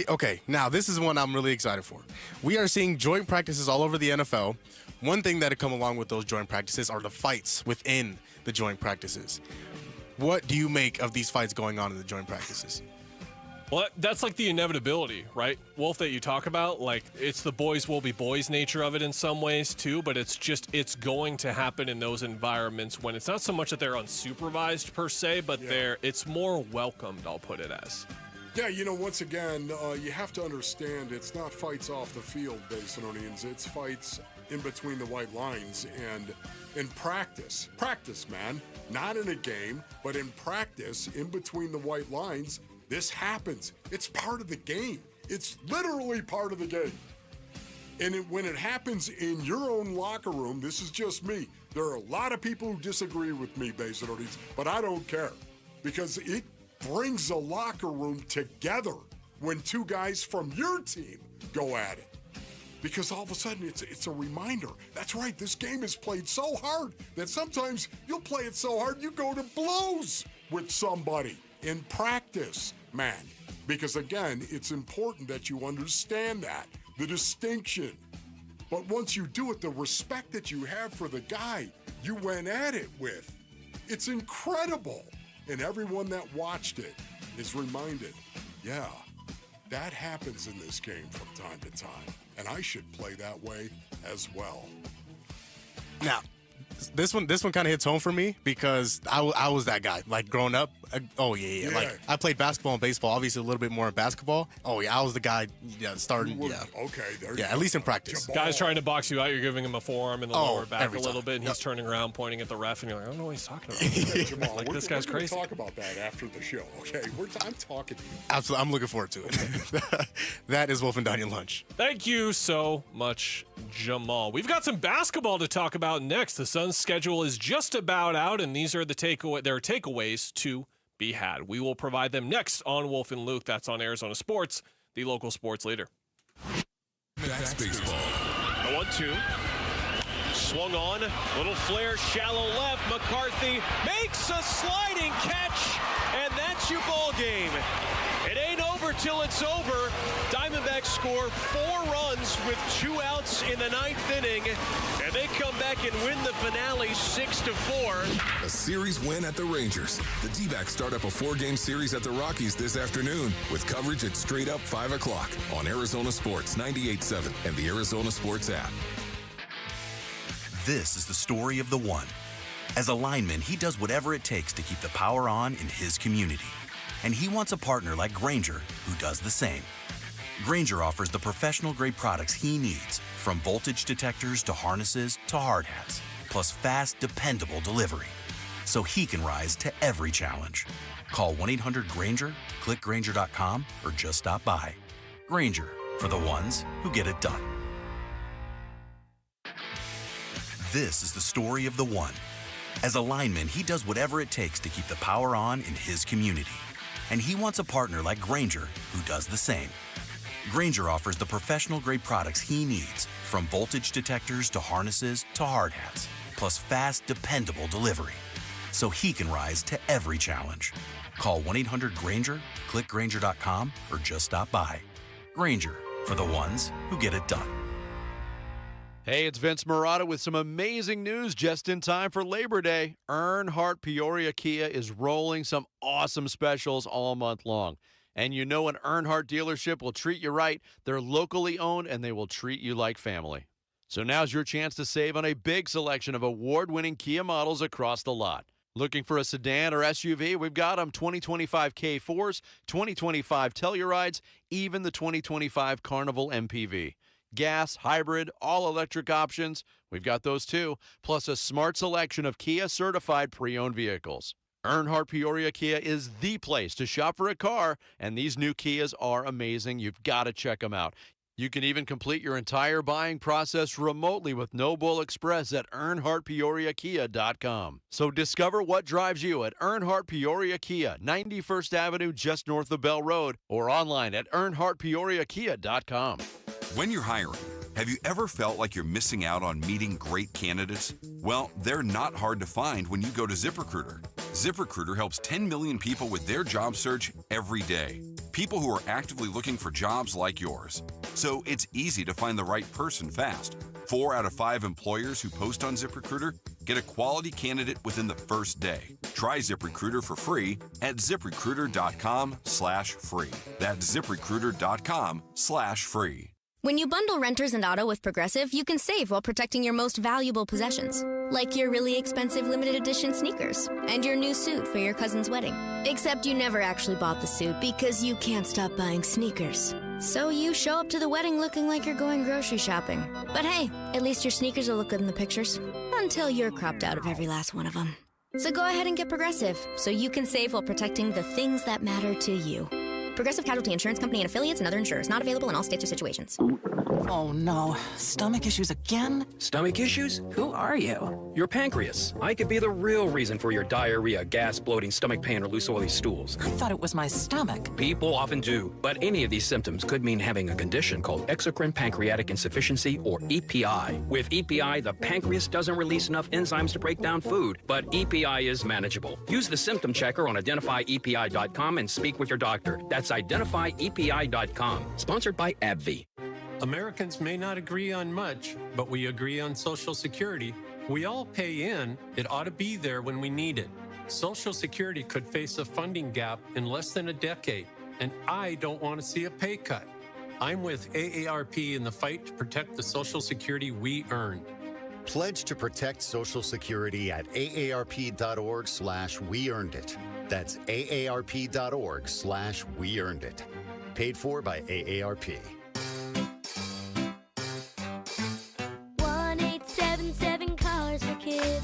Okay, now this is one I'm really excited for. We are seeing joint practices all over the NFL. One thing that had come along with those joint practices are the fights within the joint practices. What do you make of these fights going on in the joint practices? Well, that's like the inevitability, right, Wolf, that you talk about. Like, it's the boys will be boys nature of it in some ways, too, but it's going to happen in those environments when it's not so much that they're unsupervised, per se, but it's more welcomed, I'll put it as. Yeah, once again, you have to understand it's not fights off the field, Basinonians. It's fights in between the white lines and in practice. Practice, man. Not in a game, but in practice, in between the white lines. This happens. It's part of the game. It's literally part of the game. And when it happens in your own locker room, this is just me. There are a lot of people who disagree with me, Basinonians, but I don't care because it brings the locker room together when two guys from your team go at it. Because all of a sudden, it's a reminder. That's right, this game is played so hard that sometimes you'll play it so hard you go to blows with somebody in practice, man. Because again, it's important that you understand that, the distinction. But once you do it, the respect that you have for the guy you went at it with, it's incredible. And everyone that watched it is reminded, yeah, That happens in this game from time to time, and I should play that way as well. Now, this one kind of hits home for me because I was that guy. Like growing up, yeah. Like I played basketball and baseball, obviously a little bit more in basketball. Oh yeah, I was the guy. Yeah, starting. Okay, there. Yeah, at least in practice. Guy's trying to box you out. You're giving him a forearm in the lower back a little time. bit, and he's turning around, pointing at the ref, and you're like, I don't know what he's talking about. Hey, Jamal, like this guy's crazy. We're going to talk about that after the show. Okay, I'm talking to you. Absolutely, I'm looking forward to it. That is Wolf and Daniel Lunch. Thank you so much, Jamal. We've got some basketball to talk about next. The Suns' schedule is just about out, and these are their takeaways to be had. We will provide them next on Wolf and Luke. That's on Arizona Sports, the local sports leader. That's baseball. The 1-2. Swung on. Little flare, shallow left. McCarthy makes a sliding catch, and that's your ball game. It ain't over till it's over. Diamondbacks score 4 runs with 2 outs in the 9th inning, and they come back and win the finale 6-4. A series win at the Rangers. The D-backs start up a 4-game series at the Rockies this afternoon with coverage at straight up 5 o'clock on Arizona Sports 98.7 and the Arizona Sports app. This is the story of the one. As a lineman, he does whatever it takes to keep the power on in his community. And he wants a partner like Grainger who does the same. Grainger offers the professional-grade products he needs, from voltage detectors to harnesses to hard hats, plus fast, dependable delivery, so he can rise to every challenge. Call 1-800-GRAINGER, click Grainger.com, or just stop by. Grainger, for the ones who get it done. This is the story of the one. As a lineman, he does whatever it takes to keep the power on in his community. And he wants a partner like Grainger who does the same. Grainger offers the professional-grade products he needs, from voltage detectors to harnesses to hard hats, plus fast, dependable delivery, so he can rise to every challenge. Call 1-800-GRAINGER, click Grainger.com, or just stop by. Grainger, for the ones who get it done. Hey, it's Vince Marotta with some amazing news just in time for Labor Day. Earnhardt Peoria Kia is rolling some awesome specials all month long. And you know an Earnhardt dealership will treat you right. They're locally owned, and they will treat you like family. So now's your chance to save on a big selection of award-winning Kia models across the lot. Looking for a sedan or SUV? We've got them. 2025 K4s, 2025 Tellurides, even the 2025 Carnival MPV. Gas, hybrid, all-electric options, we've got those too, plus a smart selection of Kia-certified pre-owned vehicles. Earnhardt Peoria Kia is the place to shop for a car, and these new Kias are amazing. You've got to check them out. You can even complete your entire buying process remotely with No Bull Express at EarnhardtPeoriaKia.com. So discover what drives you at Earnhardt Peoria Kia, 91st Avenue just north of Bell Road, or online at EarnhardtPeoriaKia.com. When you're hiring, have you ever felt like you're missing out on meeting great candidates? Well, they're not hard to find when you go to ZipRecruiter. ZipRecruiter helps 10 million people with their job search every day. People who are actively looking for jobs like yours. So it's easy to find the right person fast. 4 out of 5 employers who post on ZipRecruiter get a quality candidate within the first day. Try ZipRecruiter for free at ZipRecruiter.com/free. That's ZipRecruiter.com/free. When you bundle renters and auto with Progressive, you can save while protecting your most valuable possessions. Like your really expensive limited edition sneakers and your new suit for your cousin's wedding. Except you never actually bought the suit because you can't stop buying sneakers. So you show up to the wedding looking like you're going grocery shopping. But hey, at least your sneakers will look good in the pictures. Until you're cropped out of every last one of them. So go ahead and get Progressive so you can save while protecting the things that matter to you. Progressive Casualty Insurance Company and affiliates and other insurers. Not available in all states or situations. Oh no, stomach issues again? Stomach issues? Who are you? Your pancreas. I could be the real reason for your diarrhea, gas, bloating, stomach pain, or loose oily stools. I thought it was my stomach. People often do, but any of these symptoms could mean having a condition called exocrine pancreatic insufficiency, or EPI. With EPI, the pancreas doesn't release enough enzymes to break down food, but EPI is manageable. Use the symptom checker on identifyepi.com and speak with your doctor. That's identifyepi.com. Sponsored by AbbVie. Americans may not agree on much, but we agree on Social Security. We all pay in. It ought to be there when we need it. Social Security could face a funding gap in less than a decade. and I don't want to see a pay cut. I'm with AARP in the fight to protect the Social Security we earned. Pledge to protect Social Security at aarp.org/weearnedit. That's aarp.org/weearnedit. Paid for by AARP. 1-877 Cars for Kids.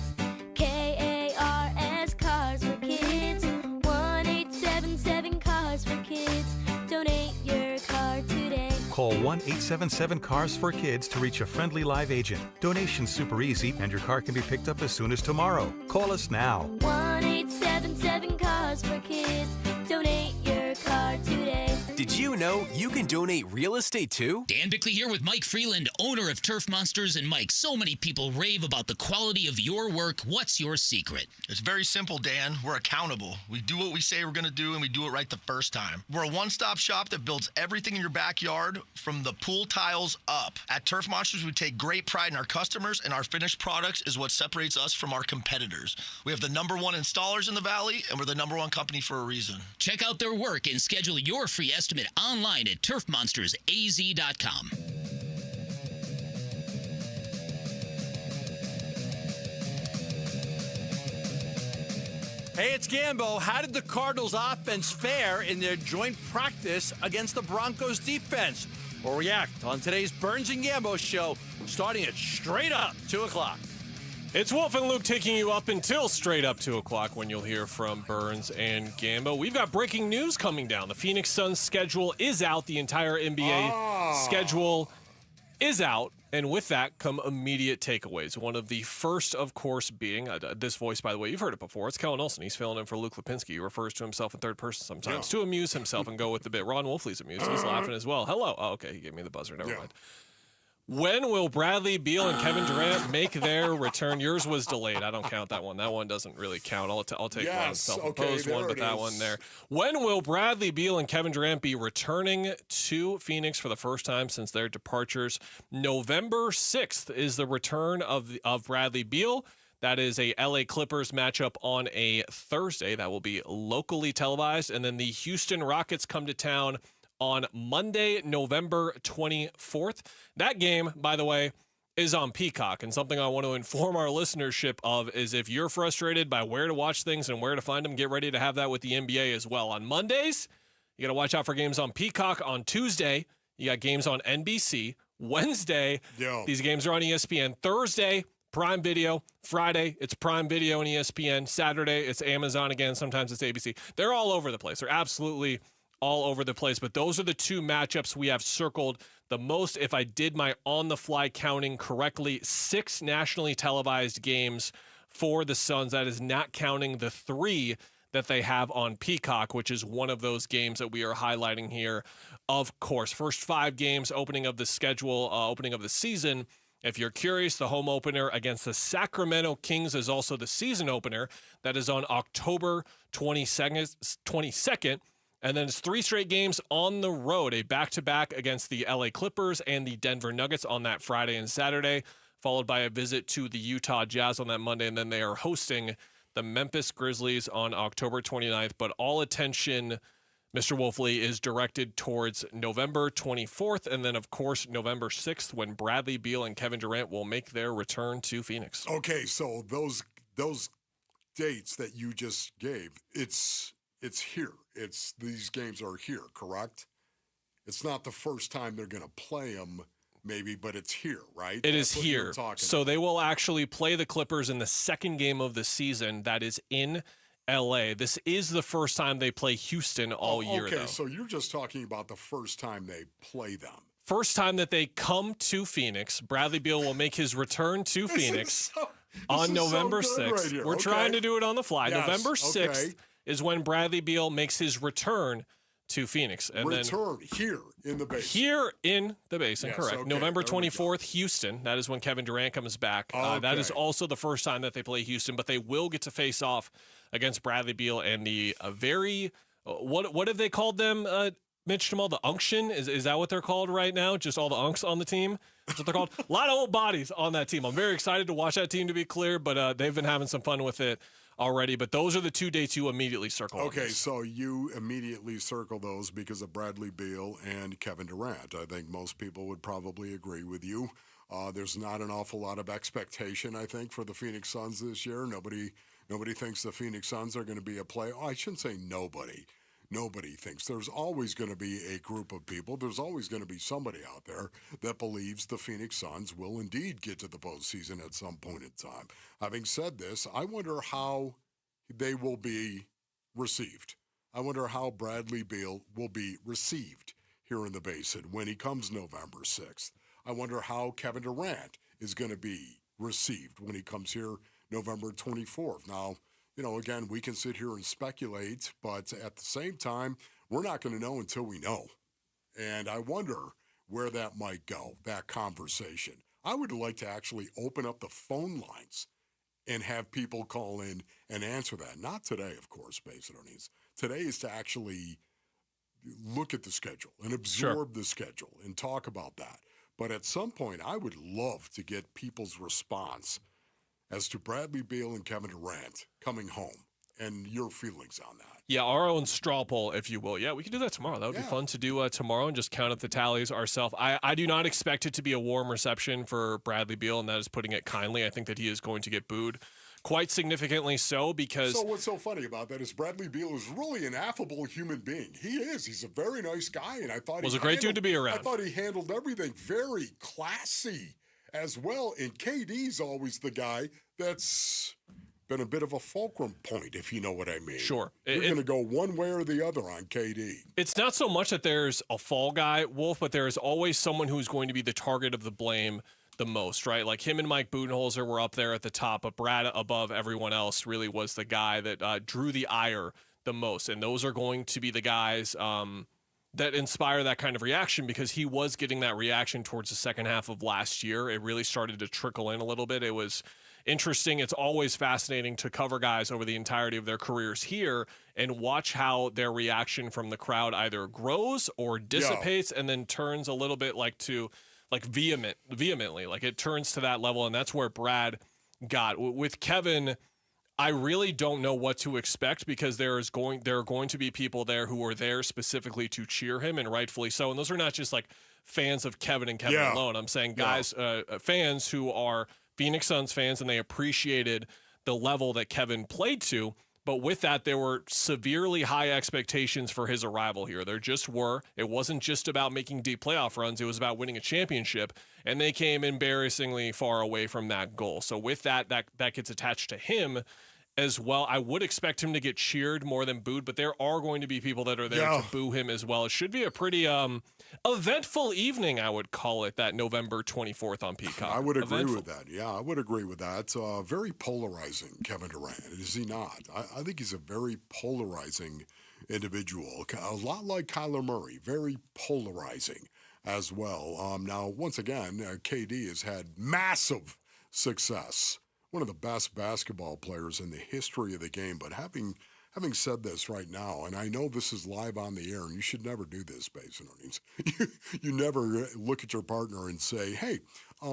KARS Cars for Kids. 1-877 Cars for Kids. Donate your car today. Call 1-877-CARS for Kids to reach a friendly live agent. Donation's super easy, and your car can be picked up as soon as tomorrow. Call us now. 1-877 Cars for Kids. Donate your car today. Did you know you can donate real estate too? Dan Bickley here with Mike Freeland, owner of Turf Monsters. And Mike, so many people rave about the quality of your work. What's your secret? It's very simple, Dan. We're accountable. We do what we say we're going to do, and we do it right the first time. We're a one-stop shop that builds everything in your backyard from the pool tiles up. At Turf Monsters, we take great pride in our customers, and our finished products is what separates us from our competitors. We have the #1 installers in the Valley, and we're the #1 company for a reason. Check out their work and schedule your free estimate online at turfmonstersaz.com. Hey, it's Gambo. How did the Cardinals offense fare in their joint practice against the Broncos defense? We'll react on today's Burns and Gambo show, starting at straight up 2 o'clock. It's Wolf and Luke taking you up until straight up 2 o'clock when you'll hear from Burns and Gambo. We've got breaking news coming down. The Phoenix Suns schedule is out. The entire NBA schedule is out. And with that come immediate takeaways. One of the first, of course, being this voice, by the way, you've heard it before. It's Kellen Olson. He's filling in for Luke Lipinski. He refers to himself in third person sometimes to amuse himself and go with the bit. Ron Wolfley's amused. He's laughing as well. Hello. Oh, okay. He gave me the buzzer. Never mind. When will Bradley Beal and Kevin Durant make their return? Yours was delayed. I don't count that one. That one doesn't really count. I'll take one self-imposed one, but that one there. When will Bradley Beal and Kevin Durant be returning to Phoenix for the first time since their departures? November 6th is the return of Bradley Beal. That is a LA Clippers matchup on a Thursday. That will be locally televised. And then the Houston Rockets come to town on Monday, November 24th. That game, by the way, is on Peacock. And something I want to inform our listenership of is if you're frustrated by where to watch things and where to find them, get ready to have that with the NBA as well. On Mondays, you got to watch out for games on Peacock. On Tuesday, you got games on NBC. Wednesday, these games are on ESPN. Thursday, Prime Video. Friday, it's Prime Video and ESPN. Saturday, it's Amazon again. Sometimes it's ABC. They're all over the place. They're absolutely all over the place, but those are the two matchups we have circled the most. If I did my on-the-fly counting correctly, 6 nationally televised games for the Suns. That is not counting the 3 that they have on Peacock, which is one of those games that we are highlighting here. Of course, first 5 games, opening of the schedule, opening of the season. If you're curious, the home opener against the Sacramento Kings is also the season opener. That is on October 22nd. And then it's 3 straight games on the road, a back-to-back against the LA Clippers and the Denver Nuggets on that Friday and Saturday, followed by a visit to the Utah Jazz on that Monday. And then they are hosting the Memphis Grizzlies on October 29th. But all attention, Mr. Wolfley, is directed towards November 24th. And then, of course, November 6th, when Bradley Beal and Kevin Durant will make their return to Phoenix. Okay, so those dates that you just gave, it's here. These games are here, correct? It's not the first time they're going to play them, maybe, but it's here, right? It is here. So they will actually play the Clippers in the second game of the season. That is in LA. This is the first time they play Houston all year, though. Okay, so you're just talking about the first time they play them. First time that they come to Phoenix. Bradley Beal will make his return to Phoenix on November 6th. Right, We're trying to do it on the fly. Yes, November 6th. Is when Bradley Beal makes his return to Phoenix. And return here in the basin. Here in the basin, yes, correct. Okay, November 24th, Houston. That is when Kevin Durant comes back. That is also the first time that they play Houston, but they will get to face off against Bradley Beal and the very, what have they called them, Mitch Jamal? The unction? Is that what they're called right now? Just all the unks on the team? That's what they're called. A lot of old bodies on that team. I'm very excited to watch that team, to be clear, but they've been having some fun with it already, but those are the 2 dates you immediately circle. Okay, so you immediately circle those because of Bradley Beal and Kevin Durant. I think most people would probably agree with you. There's not an awful lot of expectation, I think, for the Phoenix Suns this year. Nobody thinks the Phoenix Suns are going to be a play. Oh, I shouldn't say nobody. Nobody thinks. There's always going to be a group of people. There's always going to be somebody out there that believes the Phoenix Suns will indeed get to the postseason at some point in time. Having said this, I wonder how they will be received. I wonder how Bradley Beal will be received here in the Basin when he comes November 6th. I wonder how Kevin Durant is going to be received when he comes here November 24th. Now, again, we can sit here and speculate, but at the same time, we're not going to know until we know. And I wonder where that might go, that conversation. I would like to actually open up the phone lines and have people call in and answer that. Not today, of course, Basinonians. Today is to actually look at the schedule and absorb the schedule and talk about that. But at some point, I would love to get people's response as to Bradley Beal and Kevin Durant coming home and your feelings on that. Yeah, our own straw poll, if you will. Yeah, we can do that tomorrow. That would be fun to do tomorrow and just count up the tallies ourselves. I do not expect it to be a warm reception for Bradley Beal, and that is putting it kindly. I think that he is going to get booed quite significantly so because... So what's so funny about that is Bradley Beal is really an affable human being. He is. He's a very nice guy, and I thought was a great dude to be around. I thought he handled everything very classy as well, and KD's always the guy that's been a bit of a fulcrum point, if you know what I mean. Sure. You're going to go one way or the other on KD. It's not so much that there's a fall guy, Wolf, but there is always someone who's going to be the target of the blame the most, right? Like him and Mike Budenholzer were up there at the top, but Brad above everyone else really was the guy that drew the ire the most. And those are going to be the guys that inspire that kind of reaction because he was getting that reaction towards the second half of last year. It really started to trickle in a little bit. It was interesting. It's always fascinating to cover guys over the entirety of their careers here and watch how their reaction from the crowd either grows or dissipates and then turns a little bit vehemently. Like it turns to that level, and that's where Brad got. With Kevin, I really don't know what to expect because there are going to be people there who are there specifically to cheer him, and rightfully so. And those are not just like fans of Kevin and Kevin alone. I'm saying guys, fans who are Phoenix Suns fans, and they appreciated the level that Kevin played to. But with that, there were severely high expectations for his arrival here. There just were. It wasn't just about making deep playoff runs. It was about winning a championship, and they came embarrassingly far away from that goal. So with that gets attached to him as well. I would expect him to get cheered more than booed, but there are going to be people that are there to boo him as well. It should be a pretty eventful evening, I would call it, that November 24th on Peacock. I would agree with that. Yeah, I would agree with that. Very polarizing, Kevin Durant, is he not? I think he's a very polarizing individual, a lot like Kyler Murray, very polarizing as well. Now, once again, KD has had massive success. One of the best basketball players in the history of the game. But having said this right now, and I know this is live on the air, and you should never do this, Basinonians. You never look at your partner and say, hey,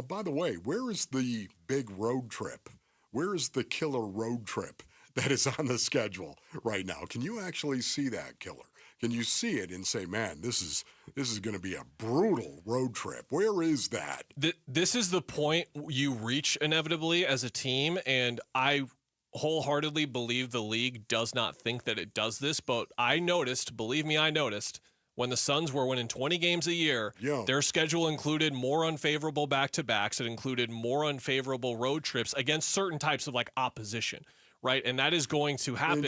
by the way, where is the big road trip? Where is the killer road trip that is on the schedule right now? Can you actually see that killer? Can you see it and say, man, this is going to be a brutal road trip? Where is that? This is the point you reach inevitably as a team, and I wholeheartedly believe the league does not think that it does this, but I noticed, believe me, when the Suns were winning 20 games a year, their schedule included more unfavorable back-to-backs. It included more unfavorable road trips against certain types of opposition. Right, and that is going to happen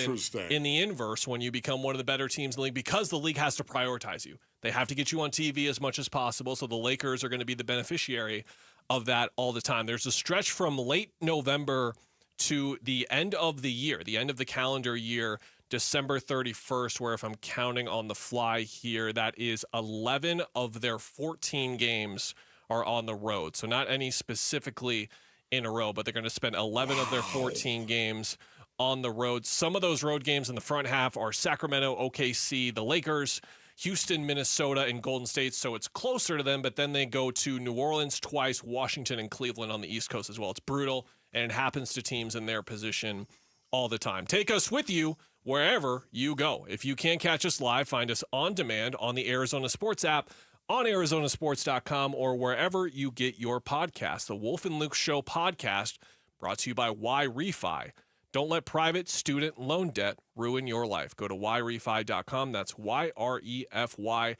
in the inverse when you become one of the better teams in the league because the league has to prioritize you. They have to get you on TV as much as possible, so the Lakers are going to be the beneficiary of that all the time. There's a stretch from late November to the end of the year, the end of the calendar year, December 31st, where if I'm counting on the fly here, that is 11 of their 14 games are on the road. So not any specifically in a row, but they're going to spend 11 of their 14 games on the road. Some of those road games in the front half are Sacramento, OKC, the Lakers, Houston, Minnesota, and Golden State, so it's closer to them, but then they go to New Orleans twice, Washington, and Cleveland on the East Coast as well. It's brutal, and it happens to teams in their position all the time. Take us with you wherever you go. If you can't catch us live, find us on demand on the Arizona Sports app, on arizonasports.com, or wherever you get your podcast. The Wolf and Luke Show podcast, brought to you by YRefi. Don't let private student loan debt ruin your life. Go to YRefi.com. That's YREFY.com.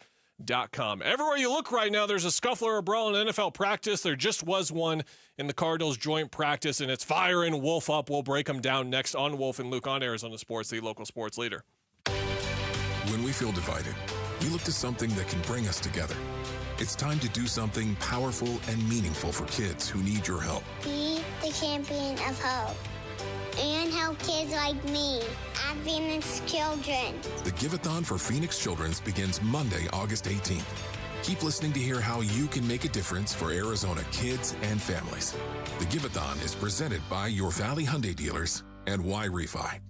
Everywhere you look right now, there's a scuffle or a brawl in NFL practice. There just was one in the Cardinals joint practice, and it's firing Wolf up. We'll break them down next on Wolf and Luke on Arizona Sports, the local sports leader. When we feel divided, we look to something that can bring us together. It's time to do something powerful and meaningful for kids who need your help. Be the champion of hope. And help kids like me at Phoenix Children. The Give-a-thon for Phoenix Children's begins Monday, August 18th. Keep listening to hear how you can make a difference for Arizona kids and families. The Give-a-thon is presented by your Valley Hyundai dealers and YRefi.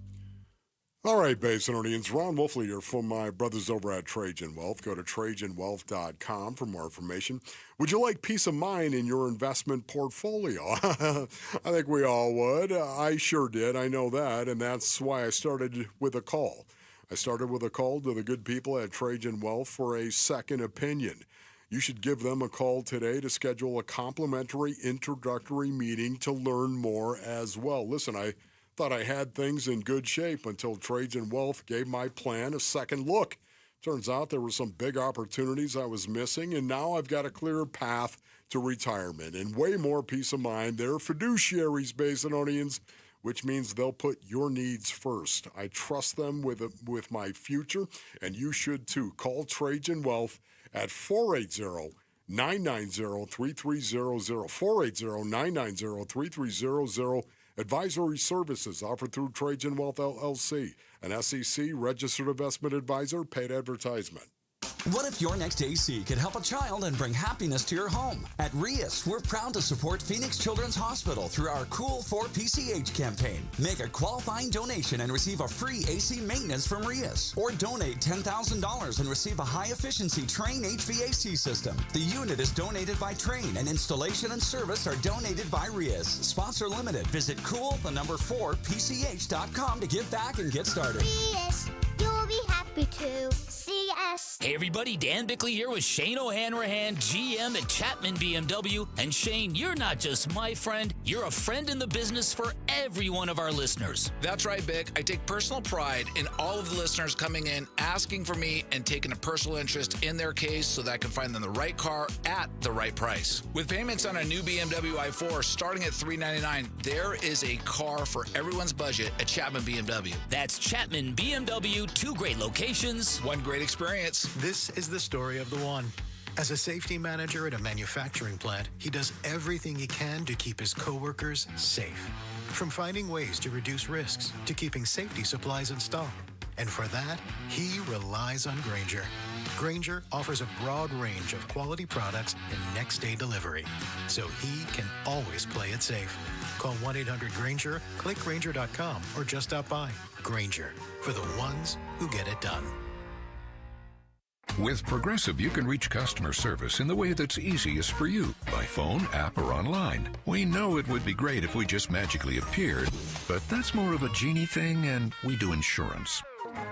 All right, Basinonians, Ron Wolfley here from my brothers over at Trajan Wealth. Go to TrajanWealth.com for more information. Would you like peace of mind in your investment portfolio? I think we all would. I sure did. I know that, and that's why I started with a call. I started with a call to the good people at Trajan Wealth for a second opinion. You should give them a call today to schedule a complimentary introductory meeting to learn more as well. Listen, I thought I had things in good shape until Trajan Wealth gave my plan a second look. Turns out there were some big opportunities I was missing, and now I've got a clearer path to retirement and way more peace of mind. They're fiduciaries, Basinonians, which means they'll put your needs first. I trust them with my future, and you should too. Call Trajan Wealth at 480-990-3300, 480-990-3300. Advisory services offered through Trajan Wealth LLC, an SEC registered investment advisor, paid advertisement. What if your next AC could help a child and bring happiness to your home? At RIAS, we're proud to support Phoenix Children's Hospital through our Cool for PCH campaign. Make a qualifying donation and receive a free AC maintenance from RIAS. Or donate $10,000 and receive a high-efficiency Train HVAC system. The unit is donated by Train, and installation and service are donated by RIAS. Sponsor limited. Visit cool4pch.com to give back and get started. RIAS, you'll be happy to see us. Hey everybody, Dan Bickley here with Shane O'Hanrahan, GM at Chapman BMW. And Shane, you're not just my friend, you're a friend in the business for every one of our listeners. That's right, Bick. I take personal pride in all of the listeners coming in, asking for me, and taking a personal interest in their case so that I can find them the right car at the right price. With payments on a new BMW i4 starting at $399, there is a car for everyone's budget at Chapman BMW. That's Chapman BMW, 2 great locations, 1 great experience. This is the story of the one. As a safety manager at a manufacturing plant, he does everything he can to keep his coworkers safe. From finding ways to reduce risks to keeping safety supplies in stock. And for that, he relies on Grainger. Grainger offers a broad range of quality products and next-day delivery, so he can always play it safe. Call 1-800-GRAINGER, click Grainger.com, or just stop by. Grainger, for the ones who get it done. With Progressive, you can reach customer service in the way that's easiest for you, by phone, app, or online. We know it would be great if we just magically appeared, but that's more of a genie thing, and we do insurance.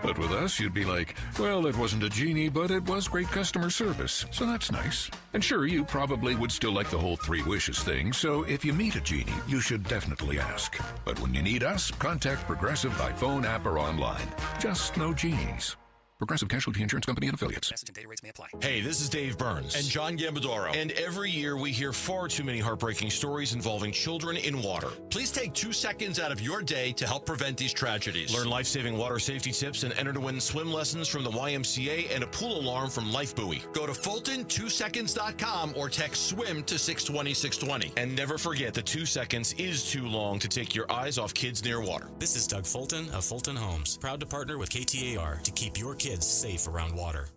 But with us, you'd be like, well, it wasn't a genie, but it was great customer service, so that's nice. And sure, you probably would still like the whole 3 wishes thing, so if you meet a genie, you should definitely ask. But when you need us, contact Progressive by phone, app, or online. Just no genies. Progressive Casualty Insurance Company and Affiliates. Message and data rates may apply. Hey, this is Dave Burns. And John Gambadoro. And every year we hear far too many heartbreaking stories involving children in water. Please take 2 seconds out of your day to help prevent these tragedies. Learn life-saving water safety tips and enter to win swim lessons from the YMCA and a pool alarm from Life Buoy. Go to Fulton2seconds.com or text SWIM to 620-620. And never forget that 2 seconds is too long to take your eyes off kids near water. This is Doug Fulton of Fulton Homes, proud to partner with KTAR to keep your kids safe around water.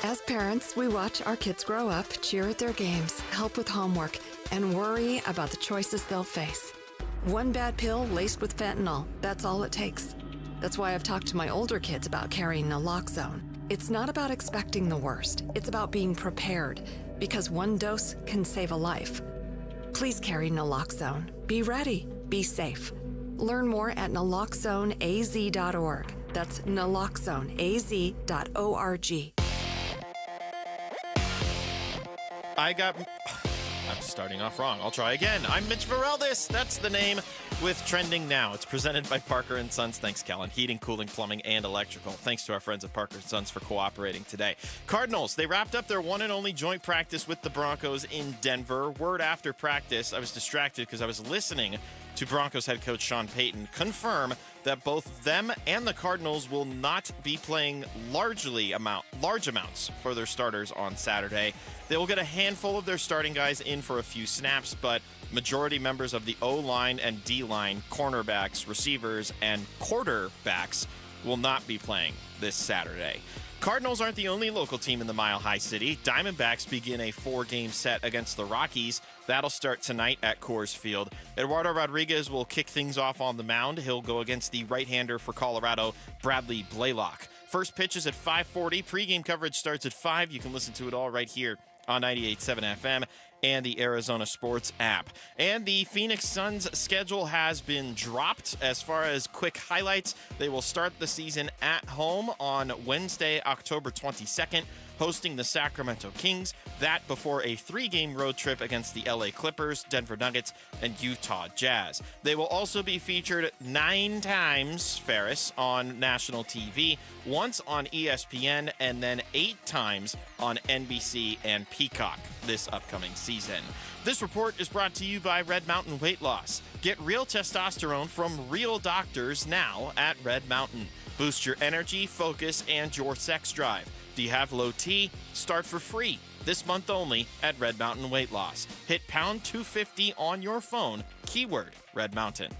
As parents, we watch our kids grow up, cheer at their games, help with homework, and worry about the choices they'll face. One bad pill laced with fentanyl, that's all it takes. That's why I've talked to my older kids about carrying naloxone. It's not about expecting the worst. It's about being prepared, because one dose can save a life. Please carry naloxone. Be ready. Be safe. Learn more at naloxoneaz.org. That's naloxoneaz.org. I'm starting off wrong. I'll try again. I'm Mitch Vareldes. That's the name with Trending Now. It's presented by Parker & Sons. Thanks, Kellen. Heating, cooling, plumbing, and electrical. Thanks to our friends at Parker & Sons for cooperating today. Cardinals, they wrapped up their one and only joint practice with the Broncos in Denver. Word after practice, I was distracted because I was listening to Broncos head coach Sean Payton confirm that both them and the Cardinals will not be playing large amounts for their starters on Saturday. They will get a handful of their starting guys in for a few snaps, but majority members of the O-line and D-line, cornerbacks, receivers, and quarterbacks will not be playing this Saturday. Cardinals aren't the only local team in the Mile High City. Diamondbacks begin a 4-game set against the Rockies. That'll start tonight at Coors Field. Eduardo Rodriguez will kick things off on the mound. He'll go against the right-hander for Colorado, Bradley Blaylock. First pitch is at 5:40. Pre-game coverage starts at 5. You can listen to it all right here on 98.7 FM and the Arizona Sports app. And the Phoenix Suns schedule has been dropped. As far as quick highlights, they will start the season at home on Wednesday, October 22nd, hosting the Sacramento Kings. That before a 3-game road trip against the LA Clippers, Denver Nuggets, and Utah Jazz. They will also be featured 9 times, Ferris, on national TV, once on ESPN, and then 8 times on NBC and Peacock this upcoming season. This report is brought to you by Red Mountain Weight Loss. Get real testosterone from real doctors now at Red Mountain. Boost your energy, focus, and your sex drive. Do you have low T? Start for free this month only at Red Mountain Weight Loss. Hit pound 250 on your phone, keyword Red Mountain.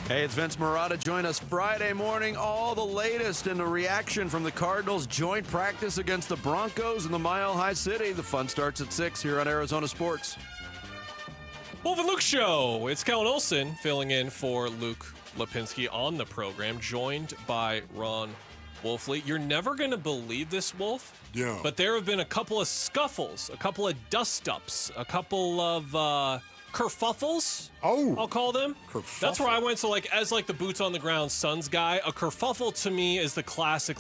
Hey, it's Vince Marotta. Join us Friday morning. All the latest in the reaction from the Cardinals' joint practice against the Broncos in the Mile High City. The fun starts at 6 here on Arizona Sports. Wolf and Luke Show. It's Kellen Olson filling in for Luke Lipinski on the program, joined by Ron Wolfley. You're never going to believe this, Wolf. Yeah. But there have been a couple of scuffles, a couple of dust-ups, a couple of kerfuffles, I'll call them. Kerfuffle. That's where I went. So, as the boots on the ground Suns guy, a kerfuffle to me is the classic,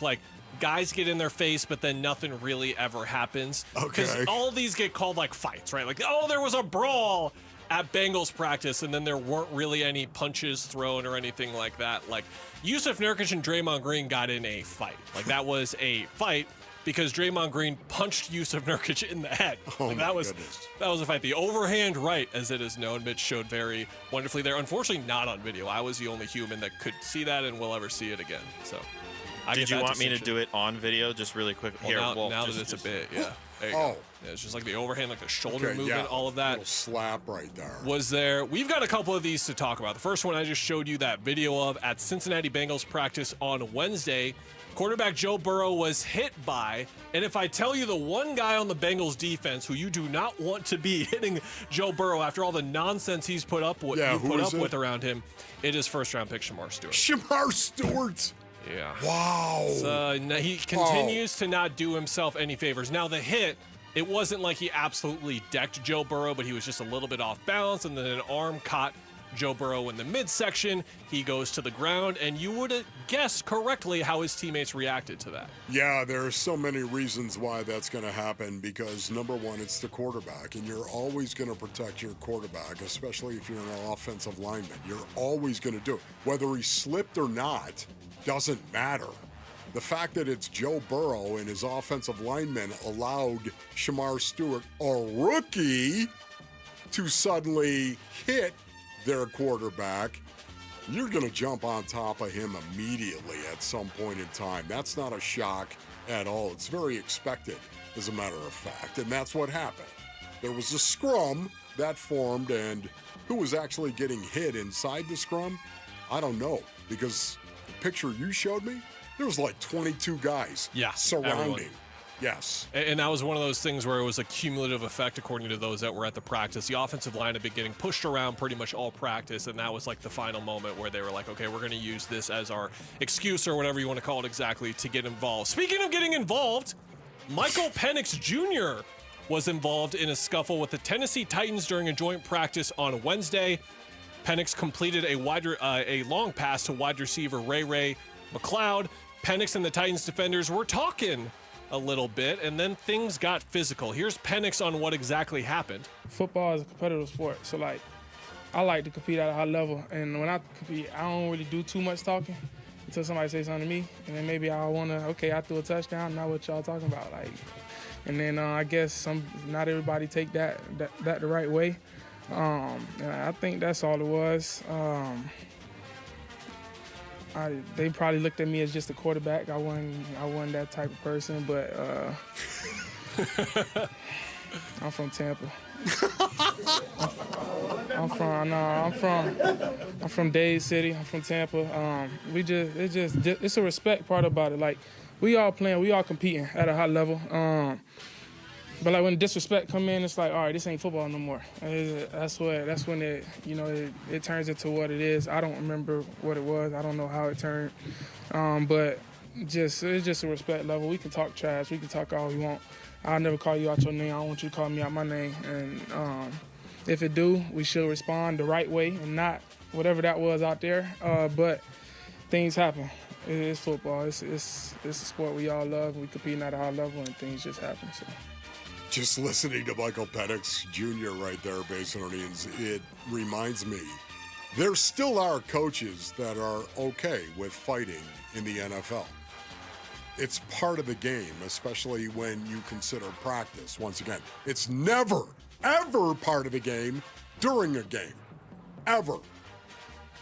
guys get in their face, but then nothing really ever happens. Because all these get called, fights, right? There was a brawl at Bengals practice, and then there weren't really any punches thrown or anything like that. Yusuf Nurkic and Draymond Green got in a fight. That was a fight because Draymond Green punched Yusuf Nurkic in the head. That was a fight. The overhand right, as it is known, Mitch showed very wonderfully there. Unfortunately, not on video. I was the only human that could see that and will ever see it again. So, Did you want me to do it on video, just really quick? Well, now that it's a bit, yeah. There you go. Yeah, it's just the overhand, the shoulder movement, all of that. Little slap right there. Was there? We've got a couple of these to talk about. The first one I just showed you that video of at Cincinnati Bengals practice on Wednesday. Quarterback Joe Burrow was hit by, and if I tell you the one guy on the Bengals defense who you do not want to be hitting Joe Burrow after all the nonsense he's put up with, with around him, it is first-round pick Shamar Stewart. Shamar Stewart. Yeah. Wow. So he continues to not do himself any favors. Now, the hit, it wasn't like he absolutely decked Joe Burrow, but he was just a little bit off balance, and then an arm caught Joe Burrow in the midsection. He goes to the ground, and you would guess correctly how his teammates reacted to that. Yeah, there are so many reasons why that's going to happen because, number one, it's the quarterback, and you're always going to protect your quarterback, especially if you're an offensive lineman. You're always going to do it. Whether he slipped or not doesn't matter. The fact that it's Joe Burrow and his offensive linemen allowed Shamar Stewart, a rookie, to suddenly hit their quarterback, you're going to jump on top of him immediately at some point in time. That's not a shock at all. It's very expected, as a matter of fact, and that's what happened. There was a scrum that formed, and who was actually getting hit inside the scrum? I don't know, because the picture you showed me, there was 22 guys surrounding. Everyone. Yes. And that was one of those things where it was a cumulative effect, according to those that were at the practice. The offensive line had been getting pushed around pretty much all practice, and that was the final moment where they were like, okay, we're going to use this as our excuse or whatever you want to call it exactly to get involved. Speaking of getting involved, Michael Penix Jr. was involved in a scuffle with the Tennessee Titans during a joint practice on Wednesday. Penix completed a long pass to wide receiver Ray McCloud. Penix and the Titans defenders were talking a little bit, and then things got physical. Here's Penix on what exactly happened. Football is a competitive sport, so I like to compete at a high level, and when I compete, I don't really do too much talking until somebody says something to me, and then maybe I I threw a touchdown, not what y'all talking about, and then I guess not everybody take that the right way. And I think that's all it was. They probably looked at me as just a quarterback. I wasn't that type of person, but I'm from Tampa. I'm from Dade City. I'm from Tampa. It's a respect part about it. Like, we all playing, we all competing at a high level. But like when disrespect come in, it's like, all right, this ain't football no more. That's when it turns into what it is. I don't remember what it was. I don't know how it turned. But it's just a respect level. We can talk trash. We can talk all we want. I'll never call you out your name. I don't want you to call me out my name. And if it do, we should respond the right way and not whatever that was out there. But things happen. It's football. It's a sport we all love. We competing at a high level, and things just happen. So. Just listening to Michael Penix Jr. right there, Basinonians, it reminds me there still are coaches that are okay with fighting in the NFL. It's part of the game, especially when you consider practice. Once again, it's never, ever part of the game during a game. Ever.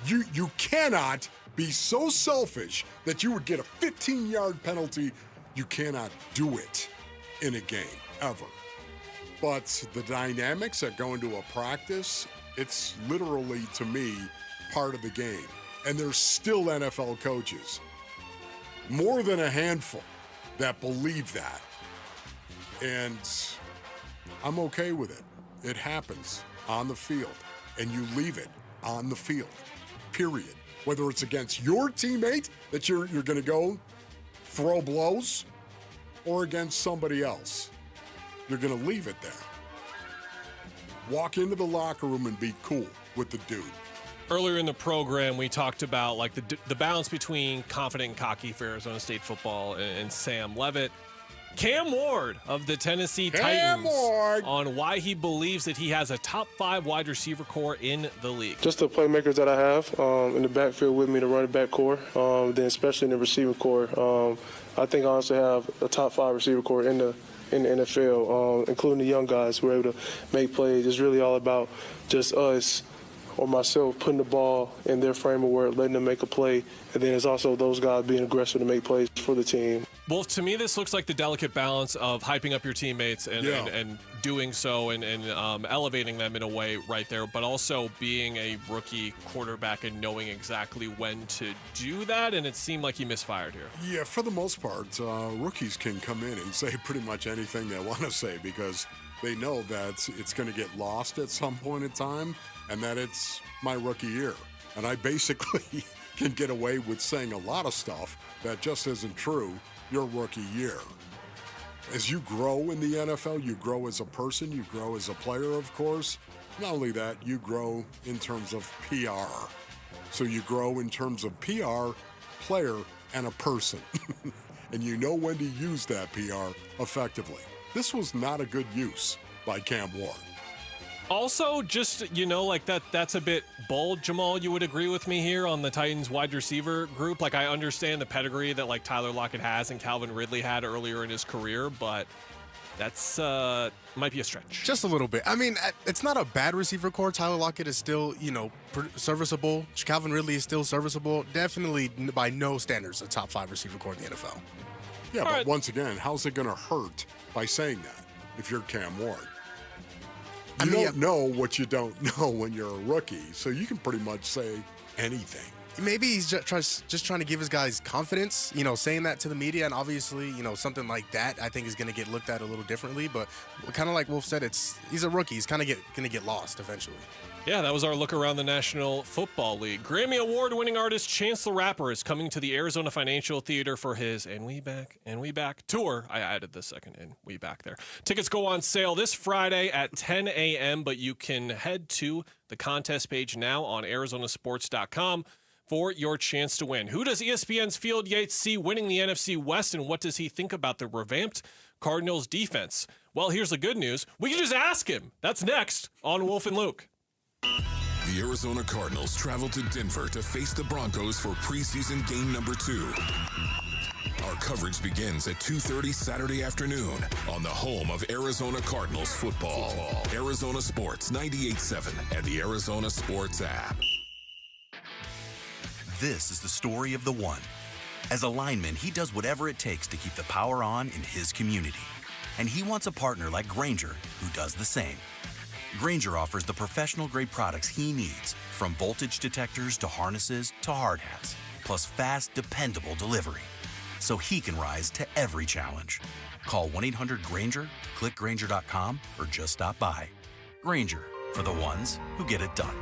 You cannot be so selfish that you would get a 15-yard penalty. You cannot do it in a game, ever. But the dynamics that go into a practice, it's literally, to me, part of the game. And there's still NFL coaches, more than a handful, that believe that. And I'm okay with it. It happens on the field, and you leave it on the field, period. Whether it's against your teammate that you're going to go throw blows, or against somebody else. You're going to leave it there. Walk into the locker room and be cool with the dude. Earlier in the program, we talked about like the balance between confident and cocky for Arizona State football and Sam Levitt. Cam Ward of the Tennessee Titans on why he believes that he has a top 5 wide receiver core in the league. Just the playmakers that I have in the backfield with me, the running back core, then especially in the receiving core. I think I honestly have a top 5 receiver core in the NFL, including the young guys who are able to make plays. It's really all about just us or myself putting the ball in their frame of work, letting them make a play, and then it's also those guys being aggressive to make plays for the team. Well, to me, this looks like the delicate balance of hyping up your teammates and doing so and elevating them in a way right there, but also being a rookie quarterback and knowing exactly when to do that, and it seemed like he misfired here. Yeah, for the most part, rookies can come in and say pretty much anything they want to say because they know that it's going to get lost at some point in time and that it's my rookie year. And I basically can get away with saying a lot of stuff that just isn't true your rookie year. As you grow in the NFL, you grow as a person, you grow as a player, of course. Not only that, you grow in terms of PR. So you grow in terms of PR, player, and a person. And you know when to use that PR effectively. This was not a good use by Cam Ward. Also, just, that's a bit bold, Jamal. You would agree with me here on the Titans wide receiver group. Like, I understand the pedigree that, like, Tyler Lockett has and Calvin Ridley had earlier in his career, but that's might be a stretch. Just a little bit. I mean, it's not a bad receiver core. Tyler Lockett is still, serviceable. Calvin Ridley is still serviceable. Definitely, by no standards, a top 5 receiver core in the NFL. Yeah, but once again, how's it going to hurt by saying that if you're Cam Ward? You don't know what you don't know when you're a rookie, so you can pretty much say anything. Maybe he's just trying to give his guys confidence, saying that to the media, and obviously, something like that I think is going to get looked at a little differently, but kind of like Wolf said, he's a rookie. He's kind of going to get lost eventually. Yeah, that was our look around the National Football League. Grammy Award-winning artist Chance the Rapper is coming to the Arizona Financial Theater for his And We Back tour. I added the second And We Back there. Tickets go on sale this Friday at 10 a.m., but you can head to the contest page now on arizonasports.com for your chance to win. Who does ESPN's Field Yates see winning the NFC West, and what does he think about the revamped Cardinals defense? Well, here's the good news. We can just ask him. That's next on Wolf and Luke. The Arizona Cardinals travel to Denver to face the Broncos for preseason game number 2. Our coverage begins at 2:30 Saturday afternoon on the home of Arizona Cardinals football. Arizona Sports 98.7 and the Arizona Sports app. This is the story of the one. As a lineman, he does whatever it takes to keep the power on in his community. And he wants a partner like Grainger who does the same. Grainger offers the professional-grade products he needs, from voltage detectors to harnesses to hard hats, plus fast, dependable delivery, so he can rise to every challenge. Call 1-800-GRAINGER, click Grainger.com, or just stop by. Grainger, for the ones who get it done.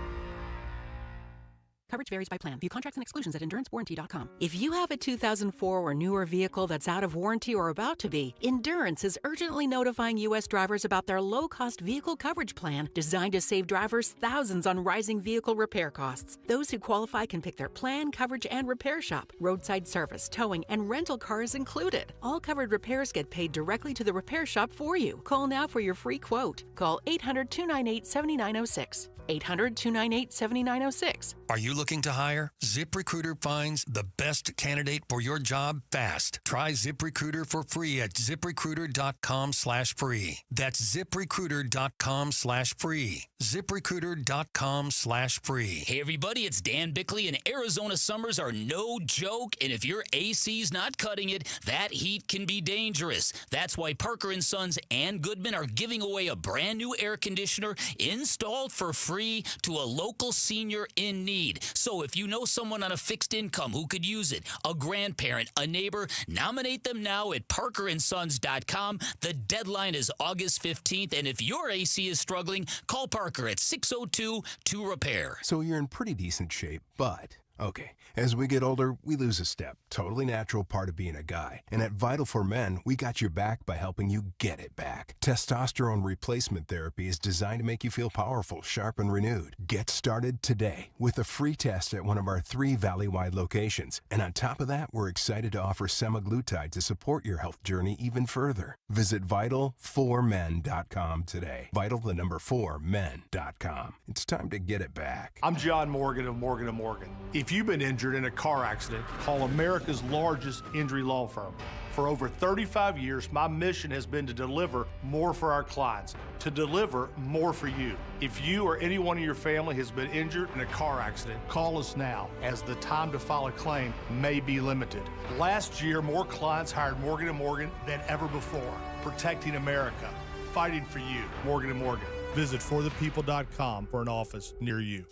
Coverage varies by plan. View contracts and exclusions at EnduranceWarranty.com. If you have a 2004 or newer vehicle that's out of warranty or about to be, Endurance is urgently notifying U.S. drivers about their low-cost vehicle coverage plan designed to save drivers thousands on rising vehicle repair costs. Those who qualify can pick their plan, coverage, and repair shop. Roadside service, towing, and rental cars included. All covered repairs get paid directly to the repair shop for you. Call now for your free quote. Call 800-298-7906. 800-298-7906. Are you looking to hire? ZipRecruiter finds the best candidate for your job fast. Try ZipRecruiter for free at ZipRecruiter.com/free. That's ZipRecruiter.com/free. ZipRecruiter.com/free. Hey everybody, it's Dan Bickley, and Arizona summers are no joke, and if your AC's not cutting it, that heat can be dangerous. That's why Parker & Sons and Goodman are giving away a brand new air conditioner installed for free to a local senior in need. So if you know someone on a fixed income who could use it, a grandparent, a neighbor, nominate them now at parkerandsons.com. The deadline is August 15th, and if your AC is struggling, call Parker at 602-2REPAIR. So you're in pretty decent shape, but... okay, as we get older, we lose a step. Totally natural part of being a guy. And at Vital for Men, we got your back by helping you get it back. Testosterone replacement therapy is designed to make you feel powerful, sharp, and renewed. Get started today with a free test at one of our 3 Valley-wide locations. And on top of that, we're excited to offer semaglutide to support your health journey even further. Visit Vital4Men.com today. Vital4Men.com. It's time to get it back. I'm John Morgan of Morgan & Morgan. If you've been injured in a car accident, call America's largest injury law firm. For over 35 years, my mission has been to deliver more for our clients, to deliver more for you. If you or anyone in your family has been injured in a car accident, call us now, as the time to file a claim may be limited. Last year, more clients hired Morgan & Morgan than ever before, protecting America, fighting for you. Morgan & Morgan. Visit forthepeople.com for an office near you.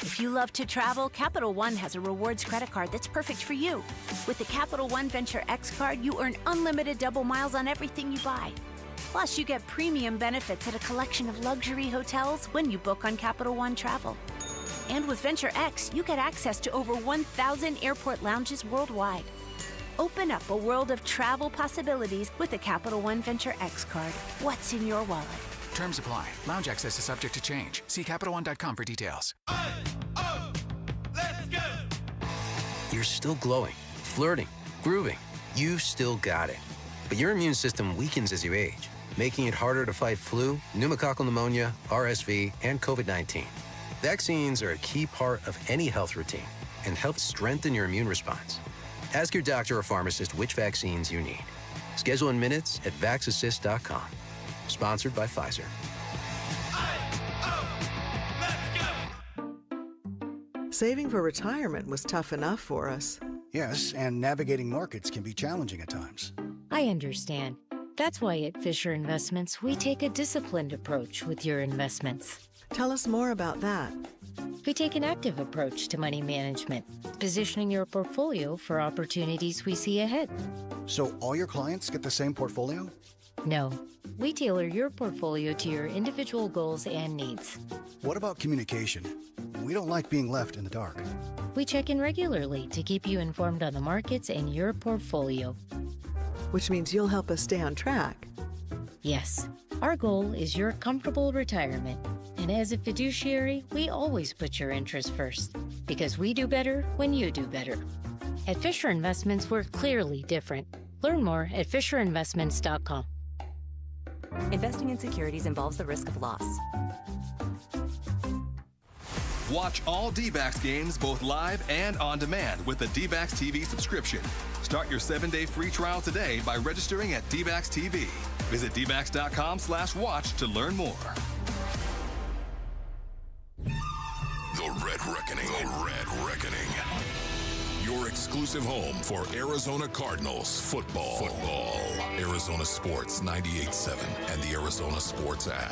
If you love to travel, Capital One has a rewards credit card that's perfect for you. With the Capital One Venture X card, you earn unlimited double miles on everything you buy. Plus, you get premium benefits at a collection of luxury hotels when you book on Capital One Travel. And with Venture X, you get access to over 1,000 airport lounges worldwide. Open up a world of travel possibilities with the Capital One Venture X card. What's in your wallet? Terms apply. Lounge access is subject to change. See CapitalOne.com for details. Let's go! You're still glowing, flirting, grooving. You still got it. But your immune system weakens as you age, making it harder to fight flu, pneumococcal pneumonia, RSV, and COVID-19. Vaccines are a key part of any health routine and help strengthen your immune response. Ask your doctor or pharmacist which vaccines you need. Schedule in minutes at VaxAssist.com. Sponsored by Pfizer. Saving for retirement was tough enough for us. Yes, and navigating markets can be challenging at times. I understand. That's why at Fisher Investments, we take a disciplined approach with your investments. Tell us more about that. We take an active approach to money management, positioning your portfolio for opportunities we see ahead. So all your clients get the same portfolio? No, We tailor your portfolio to your individual goals and needs. What about communication? We don't like being left in the dark. We check in regularly to keep you informed on the markets and your portfolio. Which means you'll help us stay on track. Yes, our goal is your comfortable retirement. And as a fiduciary, we always put your interests first, because we do better when you do better. At Fisher Investments, we're clearly different. Learn more at FisherInvestments.com. Investing in securities involves the risk of loss. Watch all Dbacks games both live and on demand with the Dbacks TV subscription. Start your 7-day free trial today by registering at Dbacks TV. Visit dbacks.com/watch to learn more. The Red Reckoning. The Red Reckoning. Your exclusive home for Arizona Cardinals football. Arizona Sports 98.7 and the Arizona Sports app.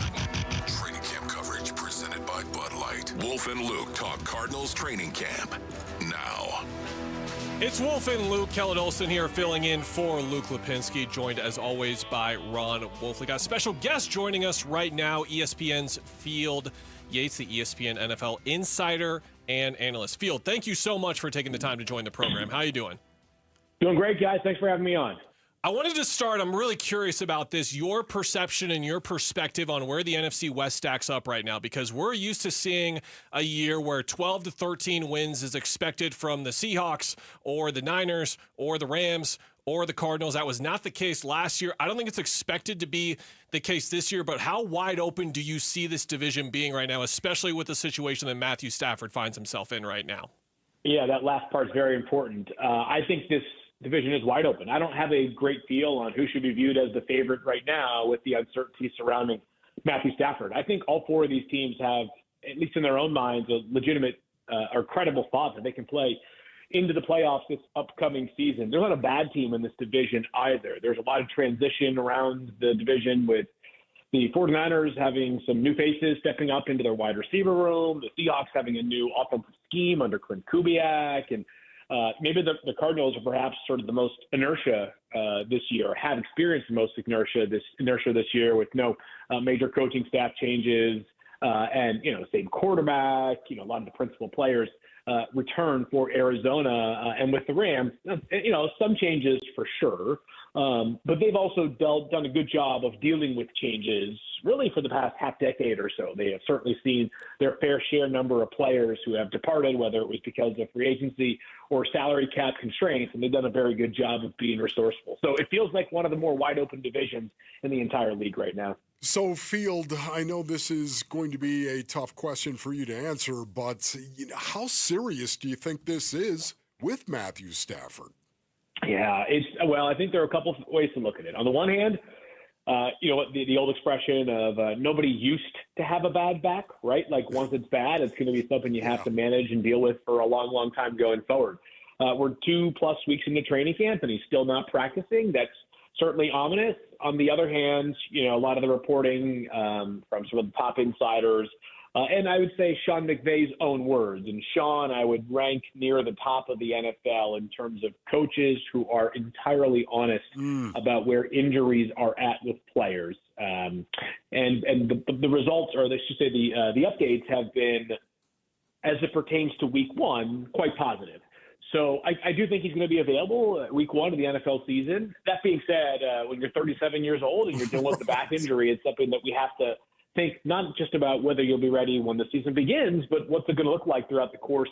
Training camp coverage presented by Bud Light. Wolf and Luke talk Cardinals training camp now. It's Wolf and Luke. Kellen Olson here filling in for Luke Lipinski, joined as always by Ron Wolf. We got a special guest joining us right now, ESPN's Field Yates, the ESPN NFL insider and analyst. Field, thank you so much for taking the time to join the program. How are you doing? Doing great, guys. Thanks for having me on. I wanted to start, I'm really curious about this, your perception and your perspective on where the NFC West stacks up right now, because we're used to seeing a year where 12 to 13 wins is expected from the Seahawks or the Niners or the Rams or the Cardinals. That was not the case last year. I don't think it's expected to be the case this year, but how wide open do you see this division being right now, especially with the situation that Matthew Stafford finds himself in right now? Yeah, that last part's very important. I think this division is wide open. I don't have a great feel on who should be viewed as the favorite right now with the uncertainty surrounding Matthew Stafford. I think all four of these teams have, at least in their own minds, a legitimate or credible thought that they can play into the playoffs this upcoming season. There's not a bad team in this division either. There's a lot of transition around the division with the 49ers having some new faces stepping up into their wide receiver room, the Seahawks having a new offensive scheme under Clint Kubiak, and maybe the Cardinals are perhaps sort of the most inertia this year, or have experienced the most inertia this year with no major coaching staff changes and, same quarterback, a lot of the principal players return for Arizona. And with the Rams, some changes for sure. But they've also done a good job of dealing with changes really for the past half decade or so. They have certainly seen their fair share number of players who have departed, whether it was because of free agency or salary cap constraints, and they've done a very good job of being resourceful. So it feels like one of the more wide open divisions in the entire league right now. So, Field, I know this is going to be a tough question for you to answer, but how serious do you think this is with Matthew Stafford? Yeah, I think there are a couple of ways to look at it. On the one hand, the old expression of nobody used to have a bad back, right? Like once it's bad, it's going to be something you have to manage and deal with for a long, long time going forward. We're 2+ weeks into training camp and he's still not practicing. That's certainly ominous. On the other hand, a lot of the reporting from some of the top insiders, and I would say Sean McVay's own words. And Sean, I would rank near the top of the NFL in terms of coaches who are entirely honest about where injuries are at with players. And the results, or let's just say the updates have been, as it pertains to week one, quite positive. So I do think he's going to be available week one of the NFL season. That being said, when you're 37 years old and you're dealing with the back injury, it's something that we have to think not just about whether you'll be ready when the season begins, but what's it going to look like throughout the course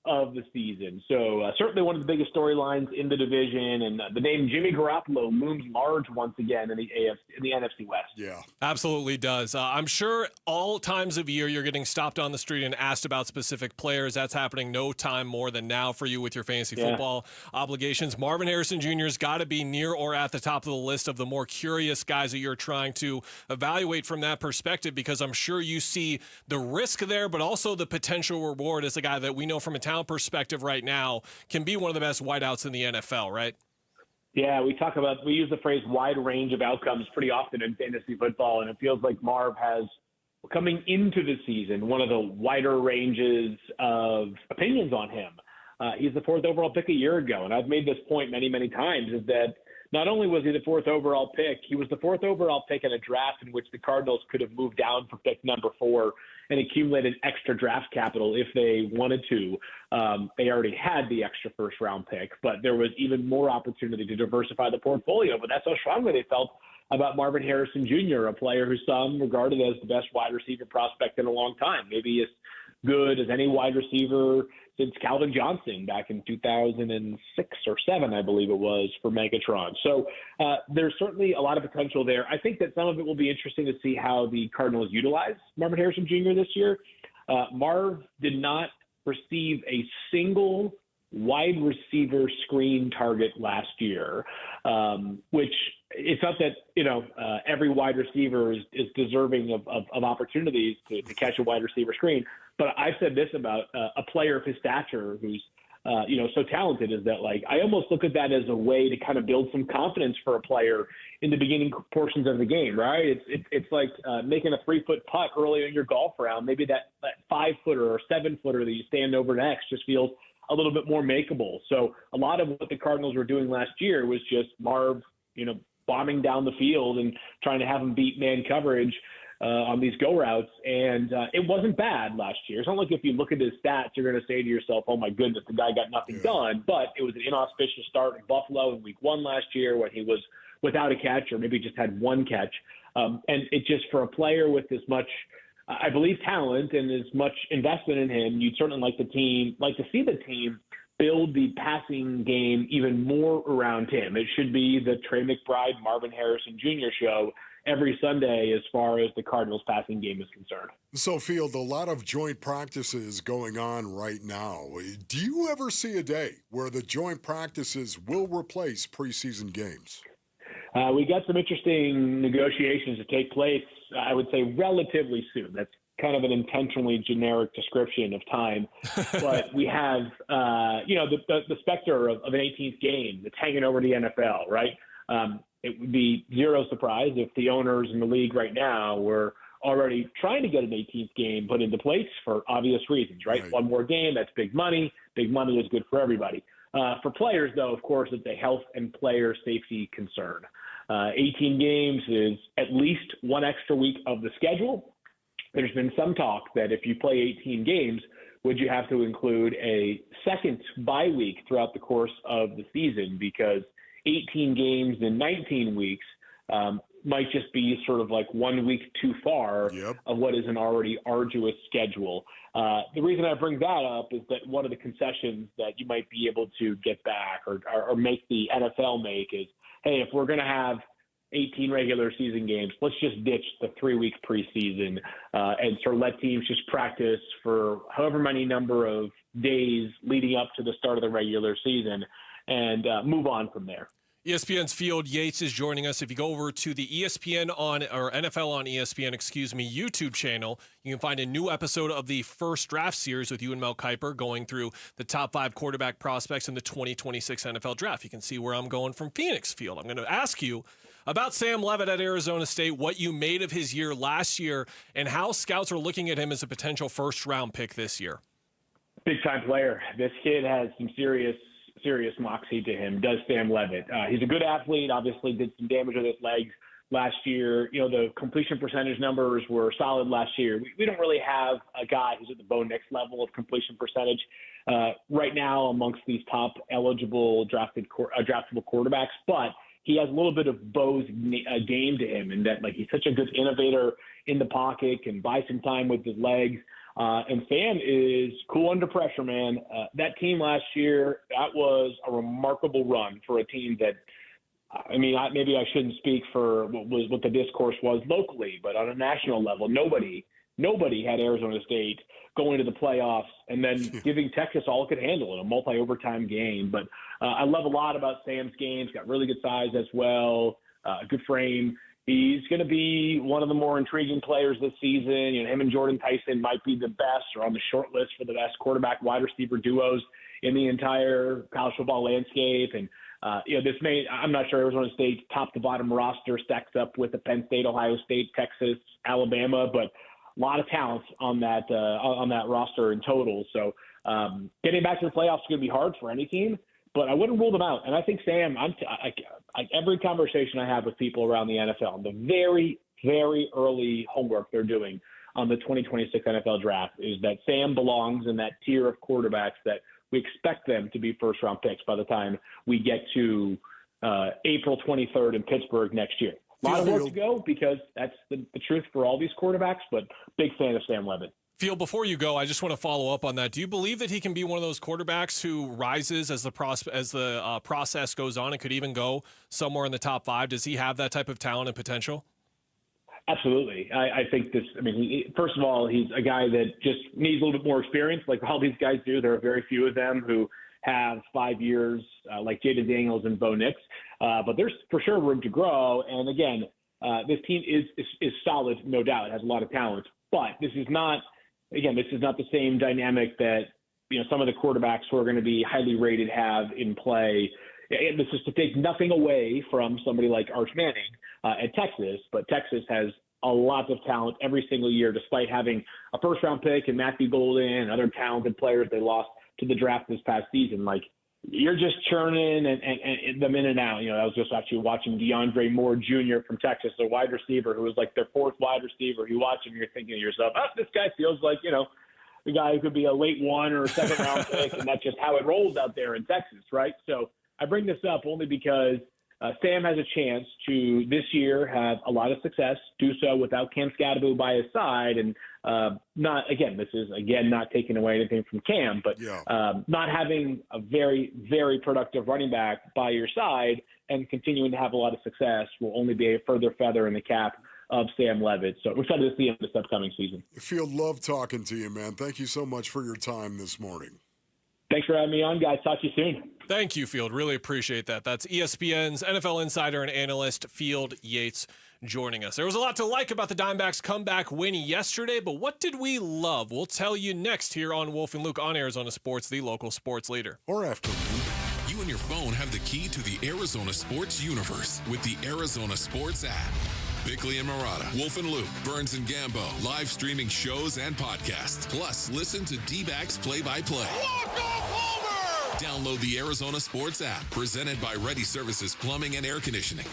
of the season. So certainly one of the biggest storylines in the division, and the name Jimmy Garoppolo looms large once again in the NFC West. Yeah, absolutely does. I'm sure all times of year you're getting stopped on the street and asked about specific players. That's happening no time more than now for you with your fantasy football obligations. Marvin Harrison Jr. has got to be near or at the top of the list of the more curious guys that you're trying to evaluate from that perspective, because I'm sure you see the risk there, but also the potential reward as a guy that we know from a talent perspective right now can be one of the best wideouts in the NFL, right? Yeah, we use the phrase wide range of outcomes pretty often in fantasy football, and it feels like Marv has, coming into the season, one of the wider ranges of opinions on him. He's the 4th overall pick a year ago, and I've made this point many, many times, is that not only was he the 4th overall pick, he was the 4th overall pick in a draft in which the Cardinals could have moved down for pick number 4 and accumulated extra draft capital if they wanted to. They already had the extra first-round pick, but there was even more opportunity to diversify the portfolio. But that's how strongly they felt about Marvin Harrison Jr., a player who some regarded as the best wide receiver prospect in a long time, maybe as good as any wide receiver since Calvin Johnson back in 2006 or 7, I believe it was, for Megatron. So there's certainly a lot of potential there. I think that some of it will be interesting to see how the Cardinals utilize Marvin Harrison Jr. this year. Marv did not receive a single wide receiver screen target last year, which it's not that, every wide receiver is deserving of opportunities to catch a wide receiver screen. But I've said this about a player of his stature who's, so talented, is that, like, I almost look at that as a way to kind of build some confidence for a player in the beginning portions of the game, right? It's like making a 3-foot putt early in your golf round. Maybe that 5-footer or 7-footer that you stand over next just feels a little bit more makeable. So a lot of what the Cardinals were doing last year was just Marv, bombing down the field and trying to have him beat man coverage on these go routes. And it wasn't bad last year. It's not like if you look at his stats, you're going to say to yourself, oh my goodness, the guy got nothing done. But it was an inauspicious start in Buffalo in week 1 last year when he was without a catch, or maybe just had one catch. And it just, for a player with as much, I believe, talent and as much investment in him, you'd certainly like to see the team build the passing game even more around him. It should be the Trey McBride, Marvin Harrison Jr. show every Sunday as far as the Cardinals passing game is concerned. So, Field, a lot of joint practices going on right now. Do you ever see a day where the joint practices will replace preseason games? We got some interesting negotiations to take place, I would say, relatively soon. That's kind of an intentionally generic description of time. But we have, the specter of an 18th game that's hanging over the NFL, right? It would be zero surprise if the owners in the league right now were already trying to get an 18th game put into place for obvious reasons, right? One more game, that's big money. Big money is good for everybody. For players, though, of course, it's a health and player safety concern. 18 games is at least one extra week of the schedule. There's been some talk that if you play 18 games, would you have to include a second bye week throughout the course of the season? Because 18 games in 19 weeks might just be sort of like 1 week too far of what is an already arduous schedule. The reason I bring that up is that one of the concessions that you might be able to get back or make the NFL make is, hey, if we're going to have 18 regular season games, let's just ditch the 3-week preseason and sort of let teams just practice for however many number of days leading up to the start of the regular season and move on from there. ESPN's Field Yates is joining us. If you go over to the NFL on ESPN, YouTube channel, you can find a new episode of the First Draft series with you and Mel Kiper going through the top 5 quarterback prospects in the 2026 NFL Draft. You can see where I'm going from Phoenix, Field. I'm going to ask you about Sam Leavitt at Arizona State, what you made of his year last year, and how scouts are looking at him as a potential first-round pick this year. Big-time player. This kid has some serious moxie to him, does Sam Leavitt. He's a good athlete, obviously did some damage with his legs last year. The completion percentage numbers were solid last year. We don't really have a guy who's at the Bo Nix level of completion percentage right now amongst these top eligible draftable quarterbacks, but he has a little bit of Bo's game to him in that, like, he's such a good innovator in the pocket, can buy some time with his legs. And Sam is cool under pressure, man. That team last year, that was a remarkable run for a team that, maybe I shouldn't speak for what the discourse was locally, but on a national level, nobody had Arizona State going to the playoffs and then giving Texas all it could handle in a multi-overtime game. But I love a lot about Sam's game. He's got really good size as well, good frame. He's going to be one of the more intriguing players this season. Him and Jordan Tyson might be the best or on the short list for the best quarterback wide receiver duos in the entire college football landscape. And, I'm not sure Arizona State's top to bottom roster stacks up with the Penn State, Ohio State, Texas, Alabama, but a lot of talent on that roster in total. So getting back to the playoffs is going to be hard for any team. but I wouldn't rule them out. And I think Sam, every conversation I have with people around the NFL, the very, very early homework they're doing on the 2026 NFL draft is that Sam belongs in that tier of quarterbacks that we expect them to be first-round picks by the time we get to April 23rd in Pittsburgh next year. A lot of work to go because that's the truth for all these quarterbacks, but big fan of Sam Levitt. Field, before you go, I just want to follow up on that. Do you believe that he can be one of those quarterbacks who rises as the process goes on and could even go somewhere in the top 5? Does he have that type of talent and potential? Absolutely. I think first of all, he's a guy that just needs a little bit more experience, like all these guys do. There are very few of them who have 5 years, like Jaden Daniels and Bo Nix. But there's for sure room to grow. And again, this team is solid, no doubt. It has a lot of talent. But this is not the same dynamic that some of the quarterbacks who are going to be highly rated have in play. And this is to take nothing away from somebody like Arch Manning at Texas, but Texas has a lot of talent every single year, despite having a first-round pick and Matthew Golden and other talented players they lost to the draft this past season. Like, you're just churning and them in and out. I was just actually watching DeAndre Moore Jr. from Texas, a wide receiver who was like their 4th wide receiver. You watch him, you're thinking to yourself, this guy feels like, the guy who could be a late 1 or 2nd round pick, and that's just how it rolls out there in Texas, right? So I bring this up only because Sam has a chance to this year have a lot of success, do so without Cam Scadaboo by his side, and this is not taking away anything from Cam, but not having a very, very productive running back by your side and continuing to have a lot of success will only be a further feather in the cap of Sam Levitt. So we're excited to see him this upcoming season. Field, love talking to you, man. Thank you so much for your time this morning. Thanks for having me on, guys. Talk to you soon. Thank you, Field. Really appreciate that. That's ESPN's NFL insider and analyst, Field Yates, joining us. There was a lot to like about the Diamondbacks' comeback win yesterday, but what did we love? We'll tell you next here on Wolf and Luke on Arizona Sports, the local sports leader. Or after. You and your phone have the key to the Arizona sports universe with the Arizona Sports app. Bickley and Murata, Wolf and Luke, Burns and Gambo, live streaming shows and podcasts. Plus, listen to Dbacks play-by-play. Download the Arizona Sports app, presented by Ready Services Plumbing and Air Conditioning.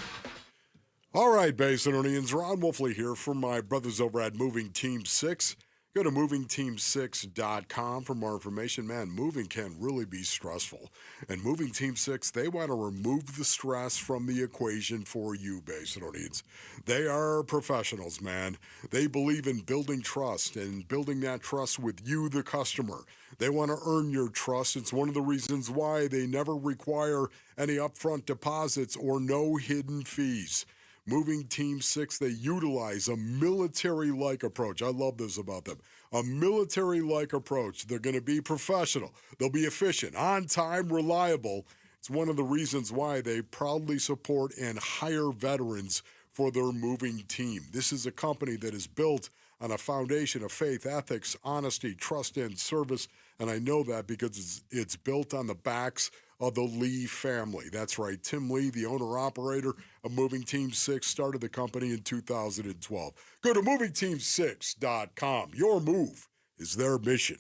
All right, Basinonians, Ron Wolfley here from my brothers over at Moving Team 6. Go to movingteam6.com for more information. Man, moving can really be stressful. And Moving Team 6, they want to remove the stress from the equation for you, Basinonians. They are professionals, man. They believe in building trust and building that trust with you, the customer. They want to earn your trust. It's one of the reasons why they never require any upfront deposits or no hidden fees. Moving Team 6, they utilize a military-like approach. I love this about them. A military-like approach. They're going to be professional. They'll be efficient, on time, reliable. It's one of the reasons why they proudly support and hire veterans for their moving team. This is a company that is built on a foundation of faith, ethics, honesty, trust, and service. And I know that because it's built on the backs of the Lee family. That's right. Tim Lee, the owner-operator of Moving Team 6, started the company in 2012. Go to movingteam6.com. Your move is their mission.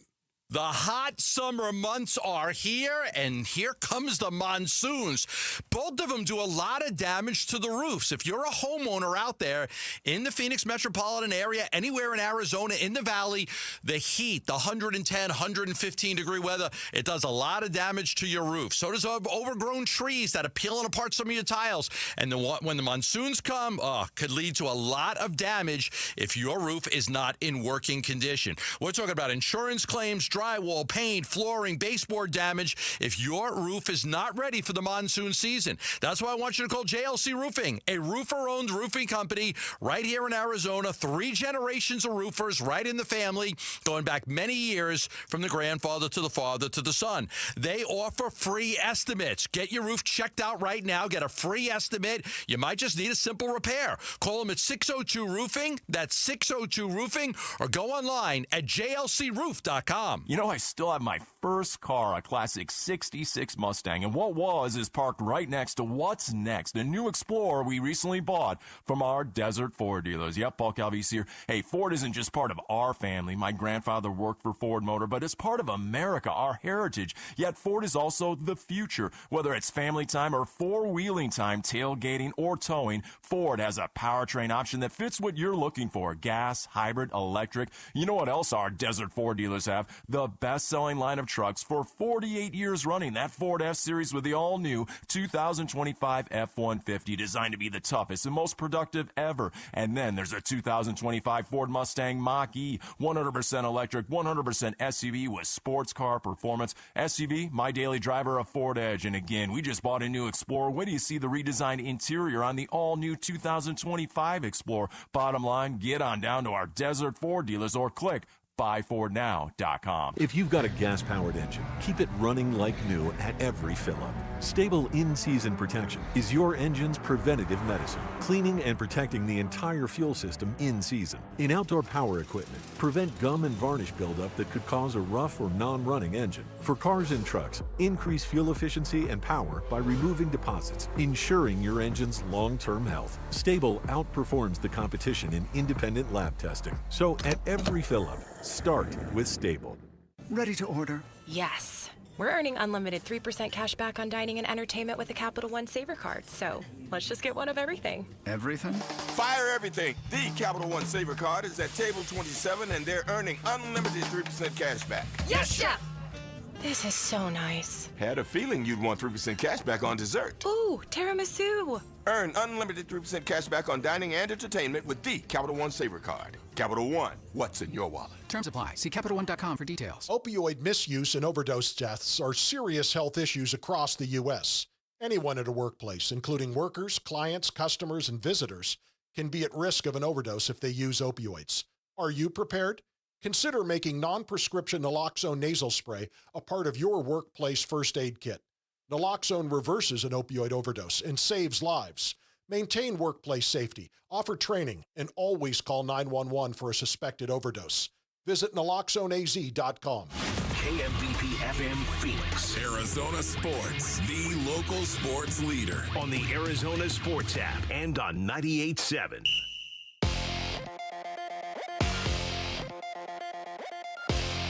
The hot summer months are here, and here comes the monsoons. Both of them do a lot of damage to the roofs. If you're a homeowner out there in the Phoenix metropolitan area, anywhere in Arizona, in the valley, the heat, the 110, 115-degree weather, it does a lot of damage to your roof. So does overgrown trees that are peeling apart some of your tiles. And when the monsoons come, could lead to a lot of damage if your roof is not in working condition. We're talking about insurance claims, drywall, paint, flooring, baseboard damage if your roof is not ready for the monsoon season. That's why I want you to call JLC Roofing, a roofer-owned roofing company right here in Arizona. 3 generations of roofers right in the family, going back many years from the grandfather to the father to the son. They offer free estimates. Get your roof checked out right now. Get a free estimate. You might just need a simple repair. Call them at 602-ROOFING. That's 602-ROOFING. Or go online at jlcroof.com. You know, I still have my first car, a classic 66 Mustang, and what was is parked right next to what's next, a new Explorer we recently bought from our Desert Ford dealers. Yep, Paul Calvise here. Hey, Ford isn't just part of our family. My grandfather worked for Ford Motor, but it's part of America, our heritage. Yet Ford is also the future. Whether it's family time or four-wheeling time, tailgating or towing, Ford has a powertrain option that fits what you're looking for. Gas, hybrid, electric. You know what else our Desert Ford dealers have? The best-selling line of trucks for 48 years running. That Ford F-Series with the all-new 2025 F-150, designed to be the toughest and most productive ever. And then there's a 2025 Ford Mustang Mach-E, 100% electric, 100% SUV with sports car performance. SUV, my daily driver, a Ford Edge. And again, we just bought a new Explorer. Wait till you see the redesigned interior on the all-new 2025 Explorer. Bottom line, get on down to our Desert Ford dealers or click buyfordnow.com. If you've got a gas-powered engine, keep it running like new at every fill-up. Stable in-season protection is your engine's preventative medicine, cleaning and protecting the entire fuel system in season. In outdoor power equipment, prevent gum and varnish buildup that could cause a rough or non-running engine. For cars and trucks, increase fuel efficiency and power by removing deposits, ensuring your engine's long-term health. Stable outperforms the competition in independent lab testing. So at every fill-up, start with Stable. Ready to order? Yes. We're earning unlimited 3% cash back on dining and entertainment with the Capital One Saver Card, so let's just get one of everything. Everything? Fire everything. The Capital One Saver Card is at table 27, and they're earning unlimited 3% cash back. Yes, Chef! This is so nice. Had a feeling you'd want 3% cash back on dessert. Ooh, tiramisu. Earn unlimited 3% cash back on dining and entertainment with the Capital One Saver Card. Capital One, what's in your wallet? Terms apply. See CapitalOne.com for details. Opioid misuse and overdose deaths are serious health issues across the U.S. Anyone at a workplace, including workers, clients, customers, and visitors, can be at risk of an overdose if they use opioids. Are you prepared? Consider making non-prescription naloxone nasal spray a part of your workplace first aid kit. Naloxone reverses an opioid overdose and saves lives. Maintain workplace safety, offer training, and always call 911 for a suspected overdose. Visit naloxoneaz.com. KMVP FM Phoenix. Arizona Sports, the local sports leader. On the Arizona Sports app and on 98.7.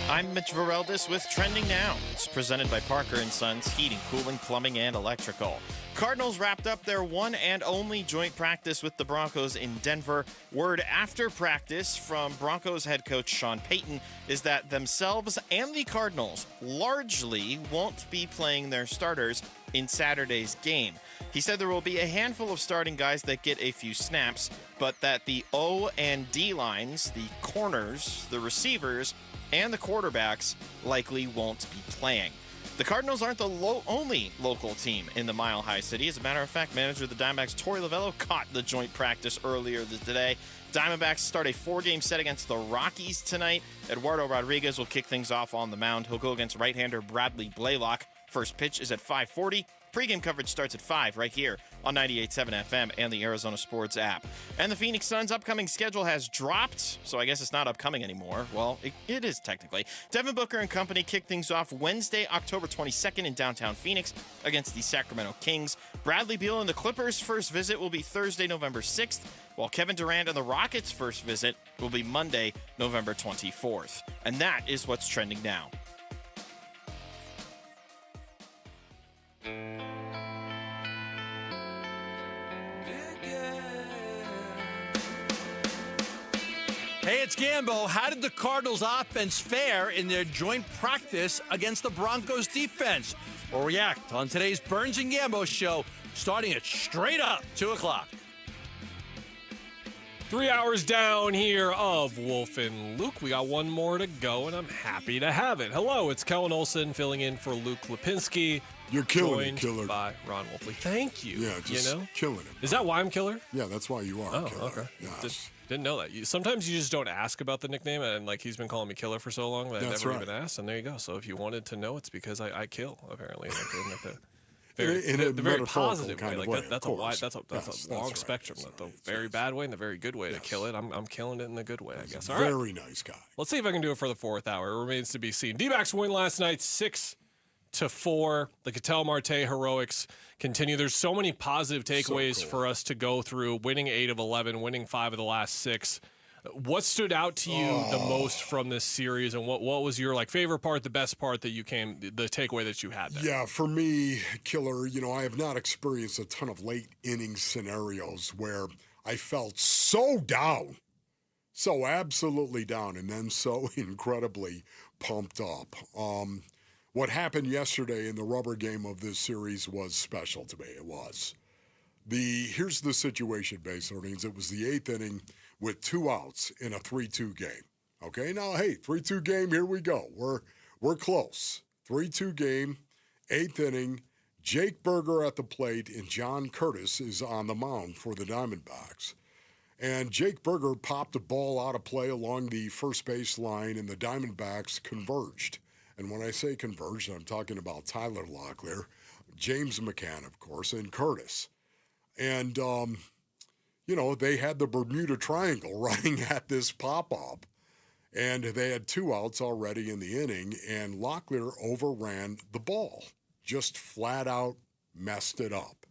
I'm Mitch Vareldis with Trending Now. It's presented by Parker & Sons Heating, Cooling, Plumbing, and Electrical. Cardinals wrapped up their one and only joint practice with the Broncos in Denver. Word after practice from Broncos head coach Sean Payton is that themselves and the Cardinals largely won't be playing their starters in Saturday's game. He said there will be a handful of starting guys that get a few snaps, but that the O and D lines, the corners, the receivers, and the quarterbacks likely won't be playing. The Cardinals aren't the only local team in the Mile High City. As a matter of fact, manager of the Diamondbacks, Torey Lovello, caught the joint practice earlier today. Diamondbacks start a 4-game set against the Rockies tonight. Eduardo Rodriguez will kick things off on the mound. He'll go against right-hander Bradley Blaylock. First pitch is at 5:40. Pre-game coverage starts at 5 right here on 98.7 FM and the Arizona Sports app. And the Phoenix Suns' upcoming schedule has dropped, so I guess it's not upcoming anymore. Well, it is technically. Devin Booker and company kick things off Wednesday, October 22nd in downtown Phoenix against the Sacramento Kings. Bradley Beal and the Clippers' first visit will be Thursday, November 6th, while Kevin Durant and the Rockets' first visit will be Monday, November 24th. And that is what's trending now. Hey, it's Gambo. How did the Cardinals offense fare in their joint practice against the Broncos defense? We'll react on today's Burns and Gambo show, starting at straight up 2 o'clock. 3 hours down here of Wolf and Luke. We got one more to go, and I'm happy to have it. Hello, it's Kellen Olson filling in for Luke Lipinski. You're killing it, Killer. By Ron Wolfley. Thank you. Yeah, just killing it. Is that why I'm Killer? Yeah, that's why you are Killer. Okay. Yes. Didn't know that. Sometimes you just don't ask about the nickname, and like he's been calling me Killer for so long that I never even asked, and there you go. So if you wanted to know, it's because I kill, apparently. in a very positive way. Like that's a long spectrum. The very bad way and the very good way to kill it. I'm killing it in the good way, I guess. All right. Very nice guy. Let's see if I can do it for the fourth hour. It remains to be seen. D-backs win last night, 6-4. The Ketel Marte heroics continue. There's so many positive takeaways for us to go through. Winning 8 of 11, winning 5 of the last 6. What stood out to you the most from this series, and what was your favorite part, the best part that the takeaway that you had there? Yeah, for me, Killer, I have not experienced a ton of late inning scenarios where I felt so down, so absolutely down, and then so incredibly pumped up. What happened yesterday in the rubber game of this series was special to me. It was. Here's the situation, Base Earnings. It was the 8th inning with 2 outs in a 3-2 game. Okay, now, hey, 3-2 game, here we go. We're close. 3-2 game, 8th inning, Jake Berger at the plate, and John Curtis is on the mound for the Diamondbacks. And Jake Berger popped a ball out of play along the first base line, and the Diamondbacks converged. And when I say converged, I'm talking about Tyler Locklear, James McCann, of course, and Curtis. And, they had the Bermuda Triangle running at this pop-up. And they had 2 outs already in the inning, and Locklear overran the ball. Just flat out messed it up.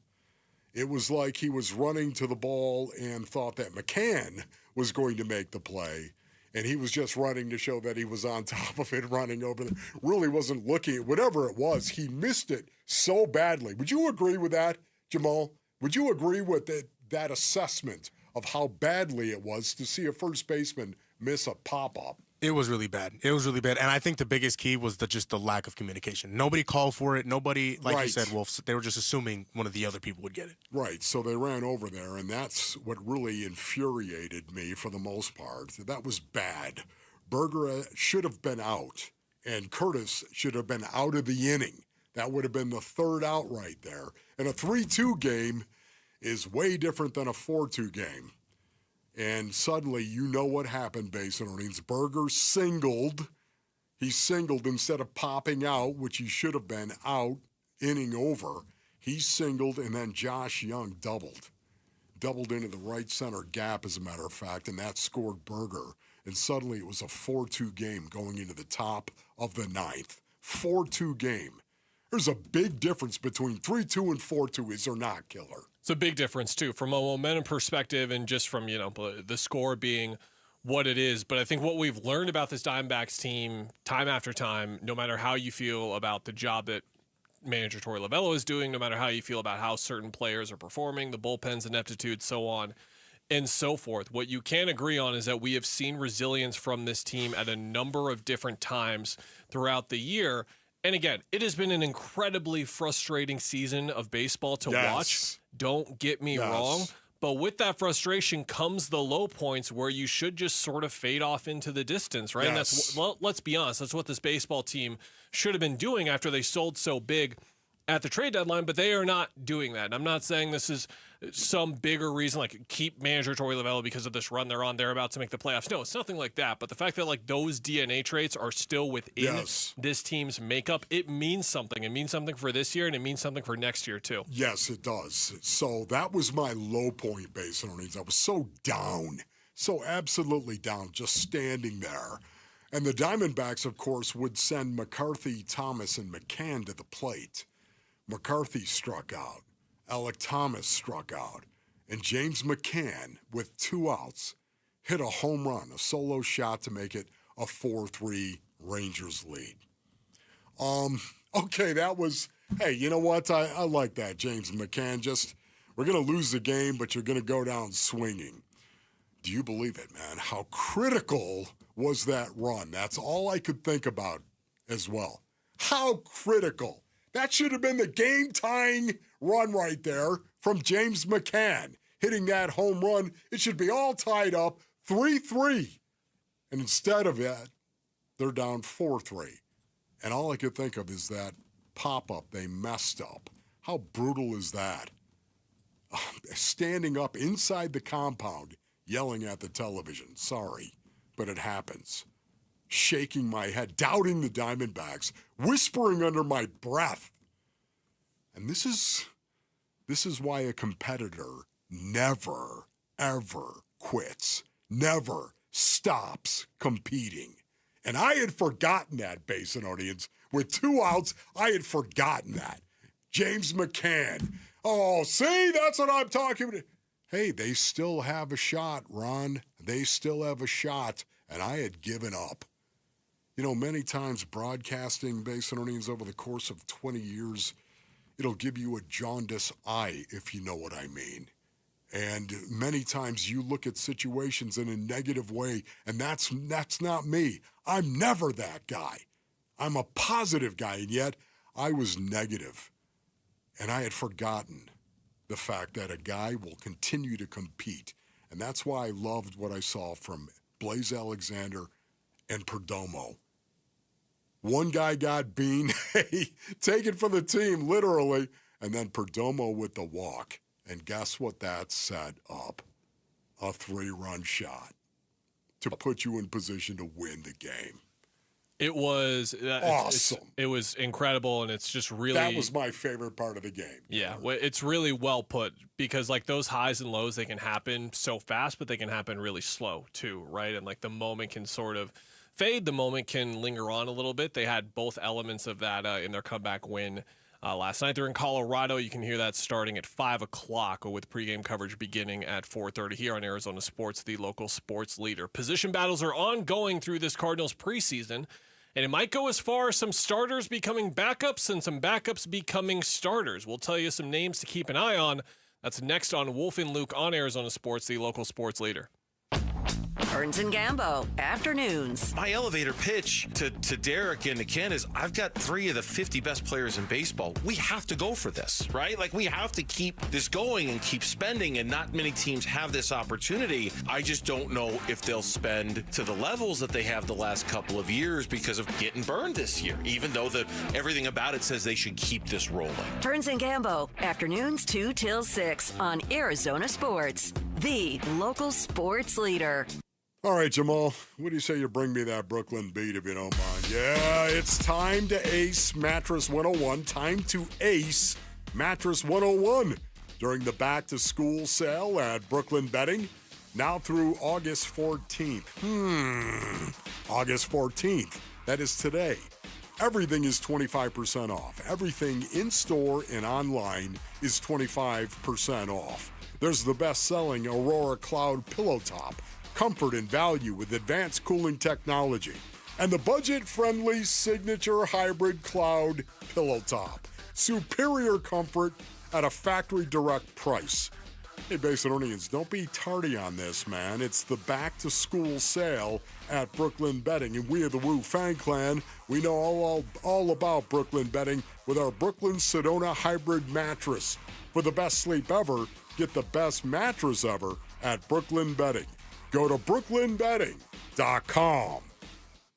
It was like he was running to the ball and thought that McCann was going to make the play. And he was just running to show that he was on top of it, running over there. Really wasn't looking at whatever it was. He missed it so badly. Would you agree with that, Jamal? Would you agree with that assessment of how badly it was to see a first baseman miss a pop-up? It was really bad. And I think the biggest key was just the lack of communication. Nobody called for it. Nobody, you said, Wolf, they were just assuming one of the other people would get it. Right. So they ran over there, and that's what really infuriated me for the most part. That was bad. Berger should have been out, and Curtis should have been out of the inning. That would have been the 3rd out right there. And a 3-2 game is way different than a 4-2 game. And suddenly, you know what happened, Base Earnings. Berger singled. He singled instead of popping out, which he should have been out, inning over. He singled, and then Josh Young doubled. Doubled into the right center gap, as a matter of fact, and that scored Berger. And suddenly, it was a 4-2 game going into the top of the 9th. 4-2 game. There's a big difference between 3-2 and 4-2, is there not, Killer? It's a big difference, too, from a momentum perspective and just from, the score being what it is. But I think what we've learned about this Diamondbacks team time after time, no matter how you feel about the job that manager Torey Lovullo is doing, no matter how you feel about how certain players are performing, the bullpen's ineptitude, so on and so forth. What you can agree on is that we have seen resilience from this team at a number of different times throughout the year. And again, it has been an incredibly frustrating season of baseball to watch. Don't get me wrong. But with that frustration comes the low points where you should just sort of fade off into the distance, right? And that's, let's be honest, that's what this baseball team should have been doing after they sold so big at the trade deadline, but they are not doing that. And I'm not saying this is some bigger reason, like keep manager Torey Lovullo because of this run they're on. They're about to make the playoffs. No, it's nothing like that. But the fact that those DNA traits are still within this team's makeup, it means something. It means something for this year, and it means something for next year too. Yes, it does. So that was my low point, Base Earnings. I was so down, so absolutely down, just standing there. And the Diamondbacks, of course, would send McCarthy, Thomas, and McCann to the plate. McCarthy struck out. Alec Thomas struck out. And James McCann, with 2 outs, hit a home run, a solo shot to make it a 4-3 Rangers lead. Okay, that was, hey, you know what? I like that, James McCann. We're going to lose the game, but you're going to go down swinging. Do you believe it, man? How critical was that run? That's all I could think about as well. How critical. That should have been the game-tying run right there from James McCann. Hitting that home run, it should be all tied up, 3-3. And instead of that, they're down 4-3. And all I could think of is that pop-up they messed up. How brutal is that? Standing up inside the compound, yelling at the television. Sorry, but it happens. Shaking my head, doubting the Diamondbacks, whispering under my breath. And this is why a competitor never, ever quits, never stops competing. And I had forgotten that, Basinonians. With 2 outs, I had forgotten that. James McCann. Oh, see, that's what I'm talking about. Hey, they still have a shot, Ron. They still have a shot. And I had given up. You know, many times broadcasting Basinonians over the course of 20 years, it'll give you a jaundice eye, if you know what I mean. And many times you look at situations in a negative way, and that's not me. I'm never that guy. I'm a positive guy, and yet I was negative. And I had forgotten the fact that a guy will continue to compete. And that's why I loved what I saw from Blaze Alexander and Perdomo. One guy got bean, taken for the team, literally, and then Perdomo with the walk. And guess what that set up? A 3-run shot to put you in position to win the game. It was awesome. It was incredible, and it's just really... That was my favorite part of the game. Yeah, it's really well put because, like, those highs and lows, they can happen so fast, but they can happen really slow, too, right? And, like, the moment can sort of fade. The moment can linger on a little bit. They had both elements of that in their comeback win last night. They're in Colorado. You can hear that starting at 5 o'clock with pregame coverage beginning at 4:30 here on Arizona Sports, the local sports leader. Position battles are ongoing through this Cardinals preseason, and it might go as far as some starters becoming backups and some backups becoming starters. We'll tell you some names to keep an eye on. That's next on Wolf and Luke on Arizona Sports, the local sports leader. Burns and Gambo, afternoons. My elevator pitch to Derek and to Ken is I've got 3 of the 50 best players in baseball. We have to go for this, right? Like, we have to keep this going and keep spending, and not many teams have this opportunity. I just don't know if they'll spend to the levels that they have the last couple of years because of getting burned this year, even though everything about it says they should keep this rolling. Burns and Gambo, afternoons 2 till 6 on Arizona Sports, the local sports leader. All right, Jamal, what do you say you bring me that Brooklyn beat if you don't mind? Yeah, it's time to ace Mattress 101. Time to ace Mattress 101 during the back-to-school sale at Brooklyn Bedding, now through August 14th. August 14th. That is today. Everything is 25% off. Everything in-store and online is 25% off. There's the best-selling Aurora Cloud Pillow Top. Comfort and value with advanced cooling technology. And the budget-friendly Signature Hybrid Cloud Pillow Top. Superior comfort at a factory-direct price. Hey, Basinonians, don't be tardy on this, man. It's the back-to-school sale at Brooklyn Bedding. And we are the Woo Fan Clan. We know all about Brooklyn Bedding with our Brooklyn Sedona Hybrid Mattress. For the best sleep ever, get the best mattress ever at Brooklyn Bedding. Go to brooklynbedding.com.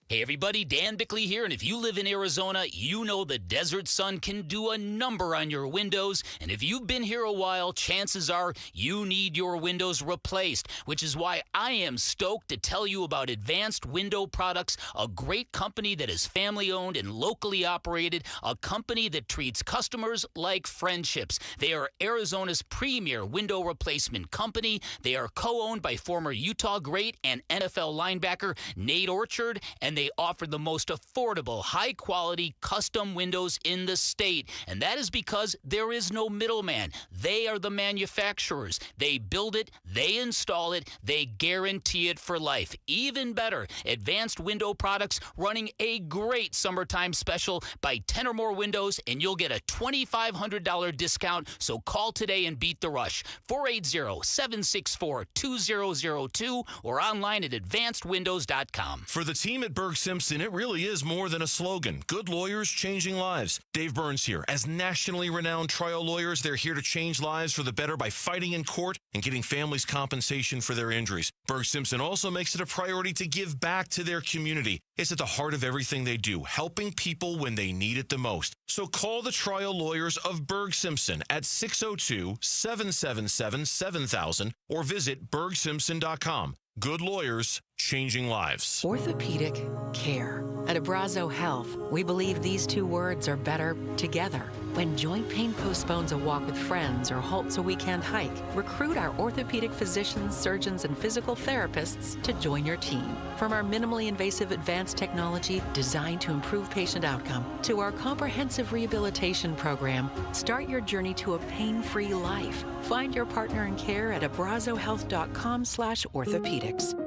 Hey everybody, Dan Bickley here, and if you live in Arizona, you know the desert sun can do a number on your windows, and if you've been here a while, chances are you need your windows replaced, which is why I am stoked to tell you about Advanced Window Products, a great company that is family-owned and locally operated, a company that treats customers like friendships. They are Arizona's premier window replacement company. They are co-owned by former Utah great and NFL linebacker Nate Orchard, and they offer the most affordable, high-quality custom windows in the state. And that is because there is no middleman. They are the manufacturers. They build it, they install it, they guarantee it for life. Even better, Advanced Window Products running a great summertime special. Buy 10 or more windows and you'll get a $2,500 discount. So call today and beat the rush. 480-764-2002 or online at advancedwindows.com. For the team at Berg Simpson, it really is more than a slogan. Good lawyers changing lives. Dave Burns here. As nationally renowned trial lawyers, they're here to change lives for the better by fighting in court and getting families compensation for their injuries. Berg Simpson also makes it a priority to give back to their community. It's at the heart of everything they do, helping people when they need it the most. So call the trial lawyers of Berg Simpson at 602-777-7000 or visit bergsimpson.com. Good lawyers, changing lives. Orthopedic care. At Abrazo Health, we believe these two words are better together. When joint pain postpones a walk with friends or halts a weekend hike, recruit our orthopedic physicians, surgeons, and physical therapists to join your team. From our minimally invasive advanced technology designed to improve patient outcome to our comprehensive rehabilitation program, start your journey to a pain-free life. Find your partner in care at abrazohealth.com/orthopedics.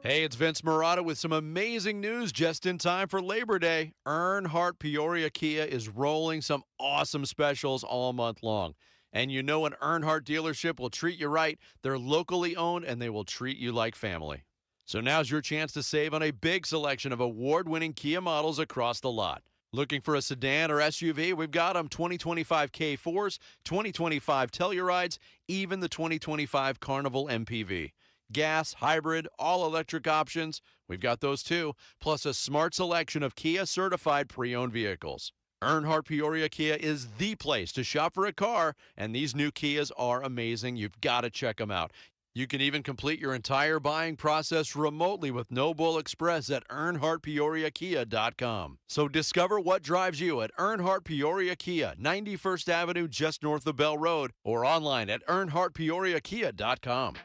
Hey, it's Vince Marotta with some amazing news just in time for Labor Day. Earnhardt Peoria Kia is rolling some awesome specials all month long. And you know an Earnhardt dealership will treat you right. They're locally owned, and they will treat you like family. So now's your chance to save on a big selection of award-winning Kia models across the lot. Looking for a sedan or SUV? We've got them. 2025 K4s, 2025 Tellurides, even the 2025 Carnival MPV. Gas, hybrid, all-electric options, we've got those too, plus a smart selection of Kia-certified pre-owned vehicles. Earnhardt Peoria Kia is the place to shop for a car, and these new Kias are amazing. You've got to check them out. You can even complete your entire buying process remotely with No Bull Express at EarnhardtPeoriaKia.com. So discover what drives you at Earnhardt Peoria Kia, 91st Avenue just north of Bell Road, or online at EarnhardtPeoriaKia.com.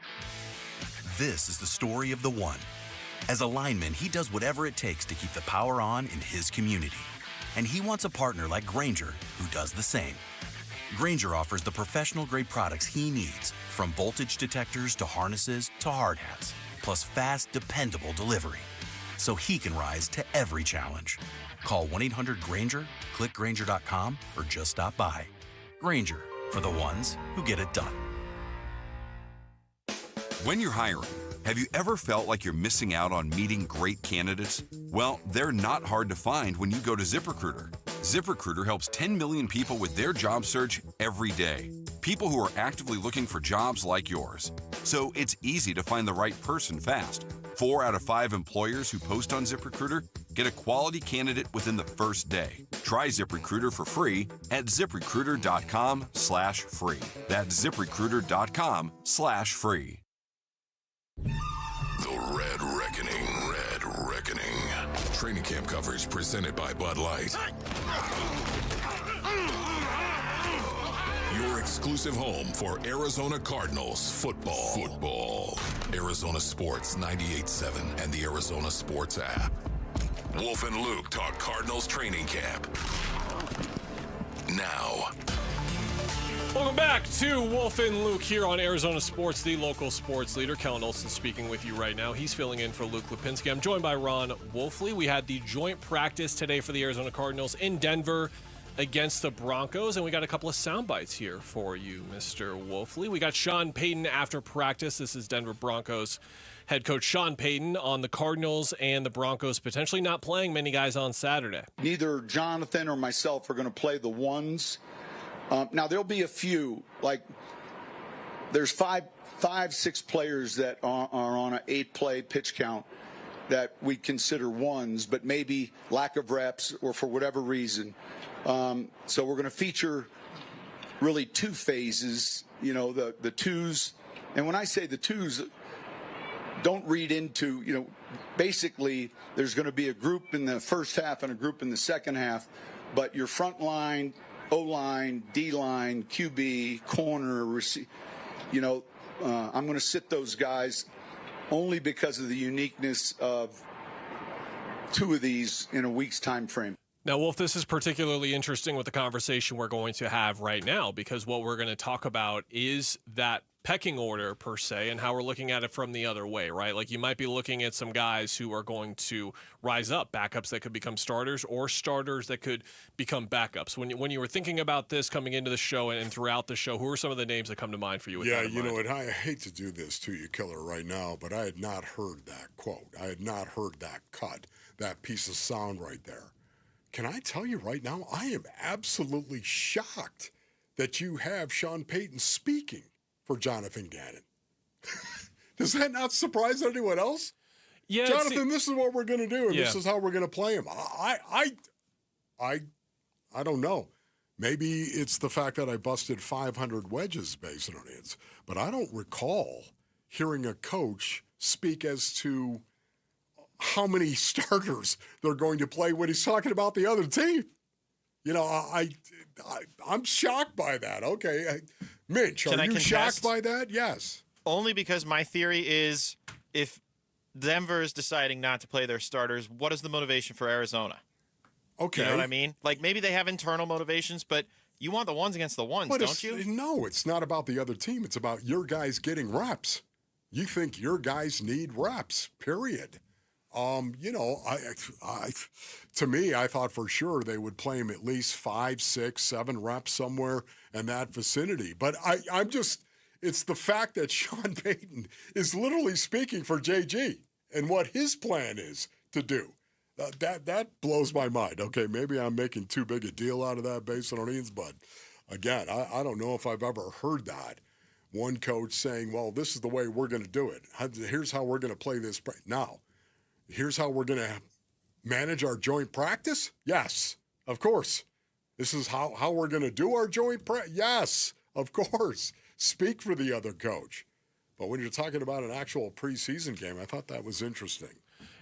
This is the story of the one. As a lineman, he does whatever it takes to keep the power on in his community. And he wants a partner like Grainger who does the same. Grainger offers the professional-grade products he needs, from voltage detectors to harnesses to hard hats, plus fast, dependable delivery, so he can rise to every challenge. Call 1-800-GRAINGER, click Grainger.com, or just stop by. Grainger, for the ones who get it done. When you're hiring, have you ever felt like you're missing out on meeting great candidates? Well, they're not hard to find when you go to ZipRecruiter. ZipRecruiter helps 10 million people with their job search every day. People who are actively looking for jobs like yours. So it's easy to find the right person fast. 4 out of 5 employers who post on ZipRecruiter get a quality candidate within the first day. Try ZipRecruiter for free at ZipRecruiter.com/free. That's ZipRecruiter.com/free. The Red Reckoning. Red Reckoning. Training camp coverage presented by Bud Light. Your exclusive home for Arizona Cardinals football. Arizona Sports 98.7 and the Arizona Sports app. Wolf and Luke talk Cardinals training camp. Now. Welcome back to Wolf and Luke here on Arizona Sports, the local sports leader. Kellen Olson speaking with you right now. He's filling in for Luke Lipinski. I'm joined by Ron Wolfley. We had the joint practice today for the Arizona Cardinals in Denver against the Broncos, and we got a couple of sound bites here for you, Mr. Wolfley. We got Sean Payton after practice. This is Denver Broncos head coach Sean Payton on the Cardinals and the Broncos potentially not playing many guys on Saturday. Neither Jonathan or myself are going to play the ones. Now, there'll be a few, like there's five, 6 players that are on an 8-play pitch count that we consider ones, but maybe lack of reps or for whatever reason. So we're going to feature really 2 phases, the twos. And when I say the twos, don't read into, basically there's going to be a group in the first half and a group in the second half, but your front line, O-line, D-line, QB, corner, I'm going to sit those guys only because of the uniqueness of 2 of these in a week's time frame. Now, Wolf, this is particularly interesting with the conversation we're going to have right now, because what we're going to talk about is that pecking order per se and how we're looking at it from the other way, right? Like you might be looking at some guys who are going to rise up, backups that could become starters or starters that could become backups. When you were thinking about this coming into the show and throughout the show, who are some of the names that come to mind for you? Yeah, and I hate to do this to you, Killer, right now, but I had not heard that quote. I had not heard that cut, that piece of sound right there. Can I tell you right now, I am absolutely shocked that you have Sean Payton speaking for Jonathan Gannon. Does that not surprise anyone else? Yeah, Jonathan, this is what we're going to do, and this is how we're going to play him. I don't know. Maybe it's the fact that I busted 500 wedges based on it, but I don't recall hearing a coach speak as to how many starters they're going to play when he's talking about the other team. You know, I'm shocked by that. Okay, Mitch, are you shocked by that? Yes. Only because my theory is if Denver is deciding not to play their starters, what is the motivation for Arizona? Okay. You know what I mean? Like maybe they have internal motivations, but you want the ones against the ones, don't you? No, it's not about the other team. It's about your guys getting reps. You think your guys need reps, period. You know, to me, I thought for sure they would play him at least 5, 6, 7 reps somewhere in that vicinity. But I'm just, it's the fact that Sean Payton is literally speaking for JG and what his plan is to do. That blows my mind. Okay, maybe I'm making too big a deal out of that based on Ian's, but again, I don't know if I've ever heard that. One coach saying, well, this is the way we're going to do it. Here's how we're going to play this. Now, here's how we're going to manage our joint practice? Yes, of course. This is how we're going to do our joint practice? Yes, of course. Speak for the other coach. But when you're talking about an actual preseason game, I thought that was interesting.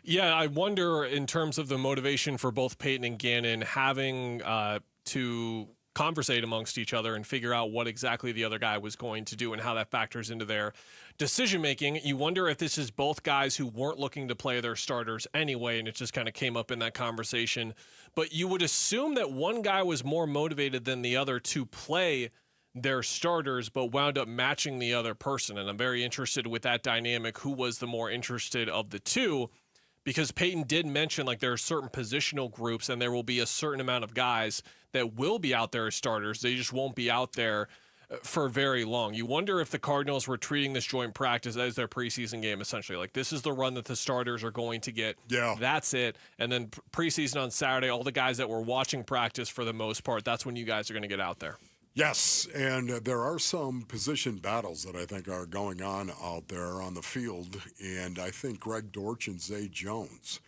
Yeah, I wonder in terms of the motivation for both Payton and Gannon having to conversate amongst each other and figure out what exactly the other guy was going to do and how that factors into their decision-making. You wonder if this is both guys who weren't looking to play their starters anyway, and it just kind of came up in that conversation. But you would assume that one guy was more motivated than the other to play their starters, but wound up matching the other person. And I'm very interested with that dynamic, who was the more interested of the two, because Payton did mention like there are certain positional groups and there will be a certain amount of guys that will be out there as starters. They just won't be out there for very long. You wonder if the Cardinals were treating this joint practice as their preseason game, essentially. Like, this is the run that the starters are going to get. Yeah. That's it. And then preseason on Saturday, all the guys that were watching practice for the most part, that's when you guys are going to get out there. Yes, and there are some position battles that I think are going on out there on the field, and I think Greg Dortch and Zay Jones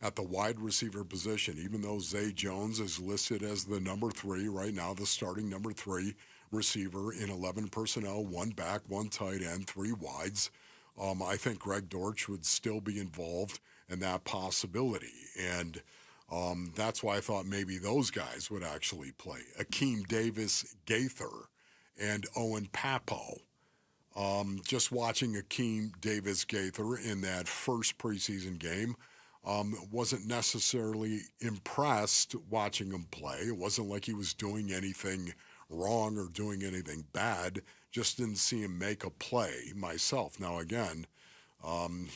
at the wide receiver position, even though Zay Jones is listed as the number 3 right now, the starting number 3 receiver in 11 personnel, 1 back, 1 tight end, 3 wides. I think Greg Dortch would still be involved in that possibility, and that's why I thought maybe those guys would actually play. Akeem Davis Gaither and Owen Papo. Just watching Akeem Davis Gaither in that first preseason game, wasn't necessarily impressed watching him play. It wasn't like he was doing anything wrong or doing anything bad. Just didn't see him make a play myself. Now, again,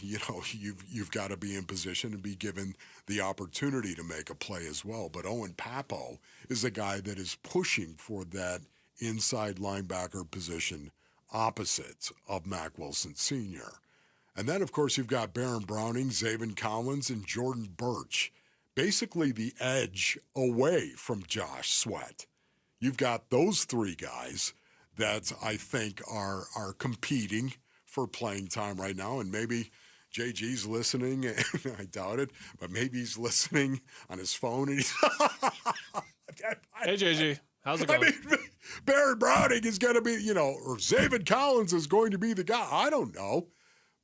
you've got to be in position to be given the opportunity to make a play as well. But Owen Papo is a guy that is pushing for that inside linebacker position opposite of Mack Wilson Sr. And then, of course, you've got Baron Browning, Zaven Collins, and Jordan Birch, basically the edge away from Josh Sweat. You've got those 3 guys that I think are competing for playing time right now, and maybe JG's listening, and I doubt it, but maybe he's listening on his phone. And he's hey, JG, how's it going? I mean, Baron Browning is going to be, or Zaven Collins is going to be the guy. I don't know.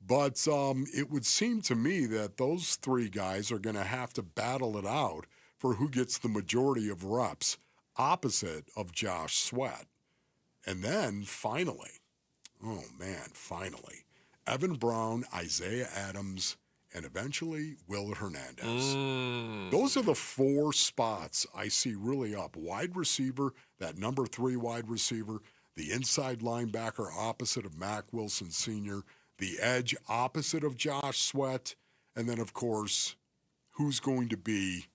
But it would seem to me that those 3 guys are going to have to battle it out for who gets the majority of reps opposite of Josh Sweat. And then finally, Evan Brown, Isaiah Adams, and eventually Will Hernandez. Those are the 4 spots I see really up. Wide receiver, that number 3 wide receiver, the inside linebacker opposite of Mack Wilson Sr., the edge opposite of Josh Sweat, and then, of course, who's going to be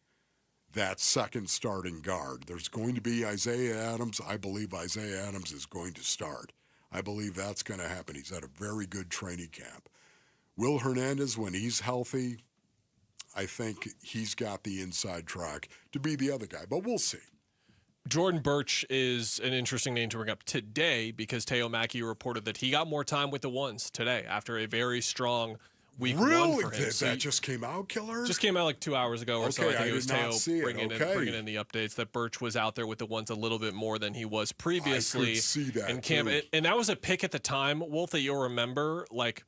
that second starting guard? There's going to be Isaiah Adams. I believe Isaiah Adams is going to start. I believe that's going to happen. He's at a very good training camp. Will Hernandez, when he's healthy, I think he's got the inside track to be the other guy, but we'll see. Jordan Birch is an interesting name to bring up today because Teo Mackey reported that he got more time with the ones today after a very strong week 1 for him. That just came out, Killer? Just came out like 2 hours ago or so. I think it was Teo bringing in the updates that Birch was out there with the ones a little bit more than he was previously. I could see that in camp. And that was a pick at the time, Wolf, that you'll remember, like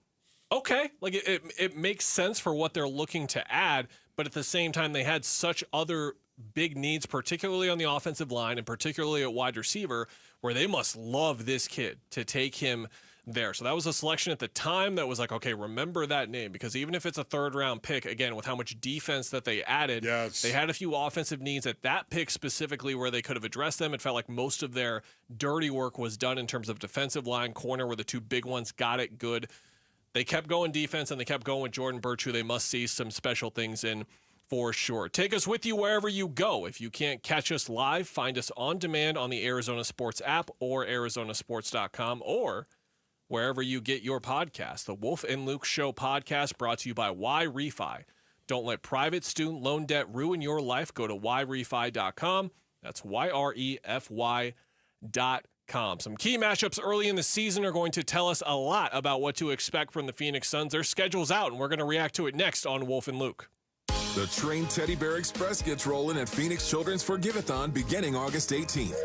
okay. Like it makes sense for what they're looking to add, but at the same time, they had such other big needs, particularly on the offensive line and particularly at wide receiver, where they must love this kid to take him there. So that was a selection at the time that was like, okay, remember that name, because even if it's a third-round pick, again, with how much defense that they added, they had a few offensive needs at that pick specifically where they could have addressed them. It felt like most of their dirty work was done in terms of defensive line, corner, where the two big ones got it good. They kept going defense, and they kept going with Jordan Birch, who they must see some special things in for sure. Take us with you wherever you go. If you can't catch us live, find us on demand on the Arizona Sports app or arizonasports.com or wherever you get your podcast. The Wolf and Luke Show podcast brought to you by YRefi. Don't let private student loan debt ruin your life. Go to YRefi.com. That's YREFY.com. Some key matchups early in the season are going to tell us a lot about what to expect from the Phoenix Suns. Their schedule's out, and we're going to react to it next on Wolf and Luke. The Train Teddy Bear Express gets rolling at Phoenix Children's Forgive-A-Thon beginning August 18th.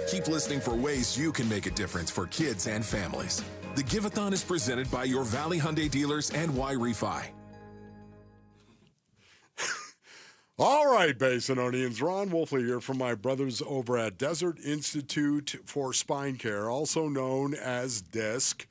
Keep listening for ways you can make a difference for kids and families. The Give-A-Thon is presented by your Valley Hyundai dealers and YRefi. All right, Basinonians. Ron Wolfley here from my brothers over at Desert Institute for Spine Care, also known as DISC.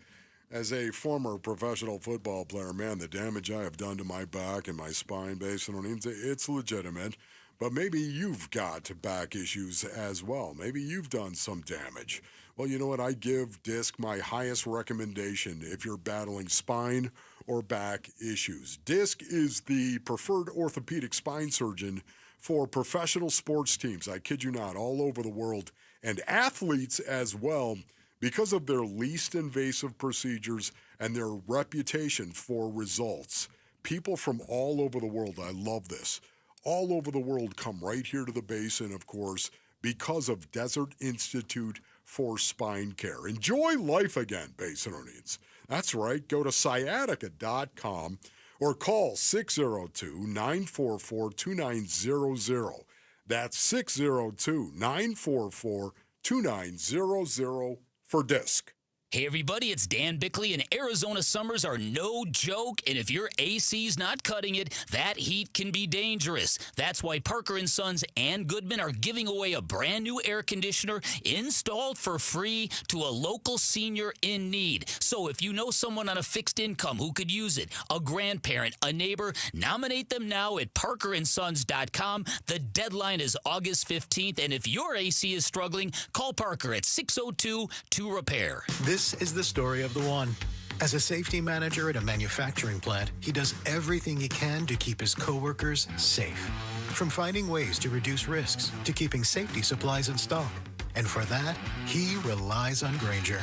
As a former professional football player, man, the damage I have done to my back and my spine, Basinonians, it's legitimate. But maybe you've got back issues as well. Maybe you've done some damage. Well, you know what? I give DISC my highest recommendation if you're battling spine or back issues. DISC is the preferred orthopedic spine surgeon for professional sports teams, I kid you not, all over the world, and athletes as well, because of their least invasive procedures and their reputation for results. People from all over the world, I love this, all over the world come right here to the Basin, of course, because of Desert Institute for Spine Care. Enjoy life again, Basinonians. That's right. Go to sciatica.com or call 602-944-2900. That's 602-944-2900 for DISC. Hey everybody, it's Dan Bickley, and Arizona summers are no joke, and if your AC's not cutting it, that heat can be dangerous. That's why Parker & Sons and Goodman are giving away a brand new air conditioner installed for free to a local senior in need. So if you know someone on a fixed income who could use it, a grandparent, a neighbor, nominate them now at parkerandsons.com. The deadline is August 15th, and if your AC is struggling, call Parker at 602-2REPAIR. This is the story of the one. As a safety manager at a manufacturing plant, he does everything he can to keep his coworkers safe. From finding ways to reduce risks to keeping safety supplies in stock. And for that, he relies on Grainger.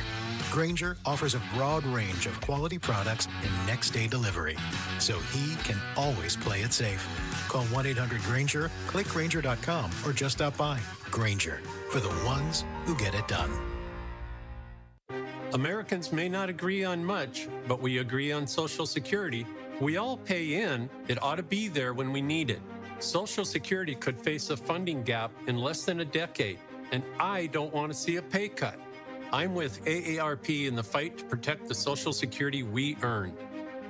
Grainger offers a broad range of quality products and next-day delivery, so he can always play it safe. Call 1-800-GRAINGER, click Grainger.com, or just stop by. Grainger, for the ones who get it done. Americans may not agree on much, but we agree on Social Security. We all pay in. It ought to be there when we need it. Social Security could face a funding gap in less than a decade, and I don't want to see a pay cut. I'm with AARP in the fight to protect the Social Security we earned.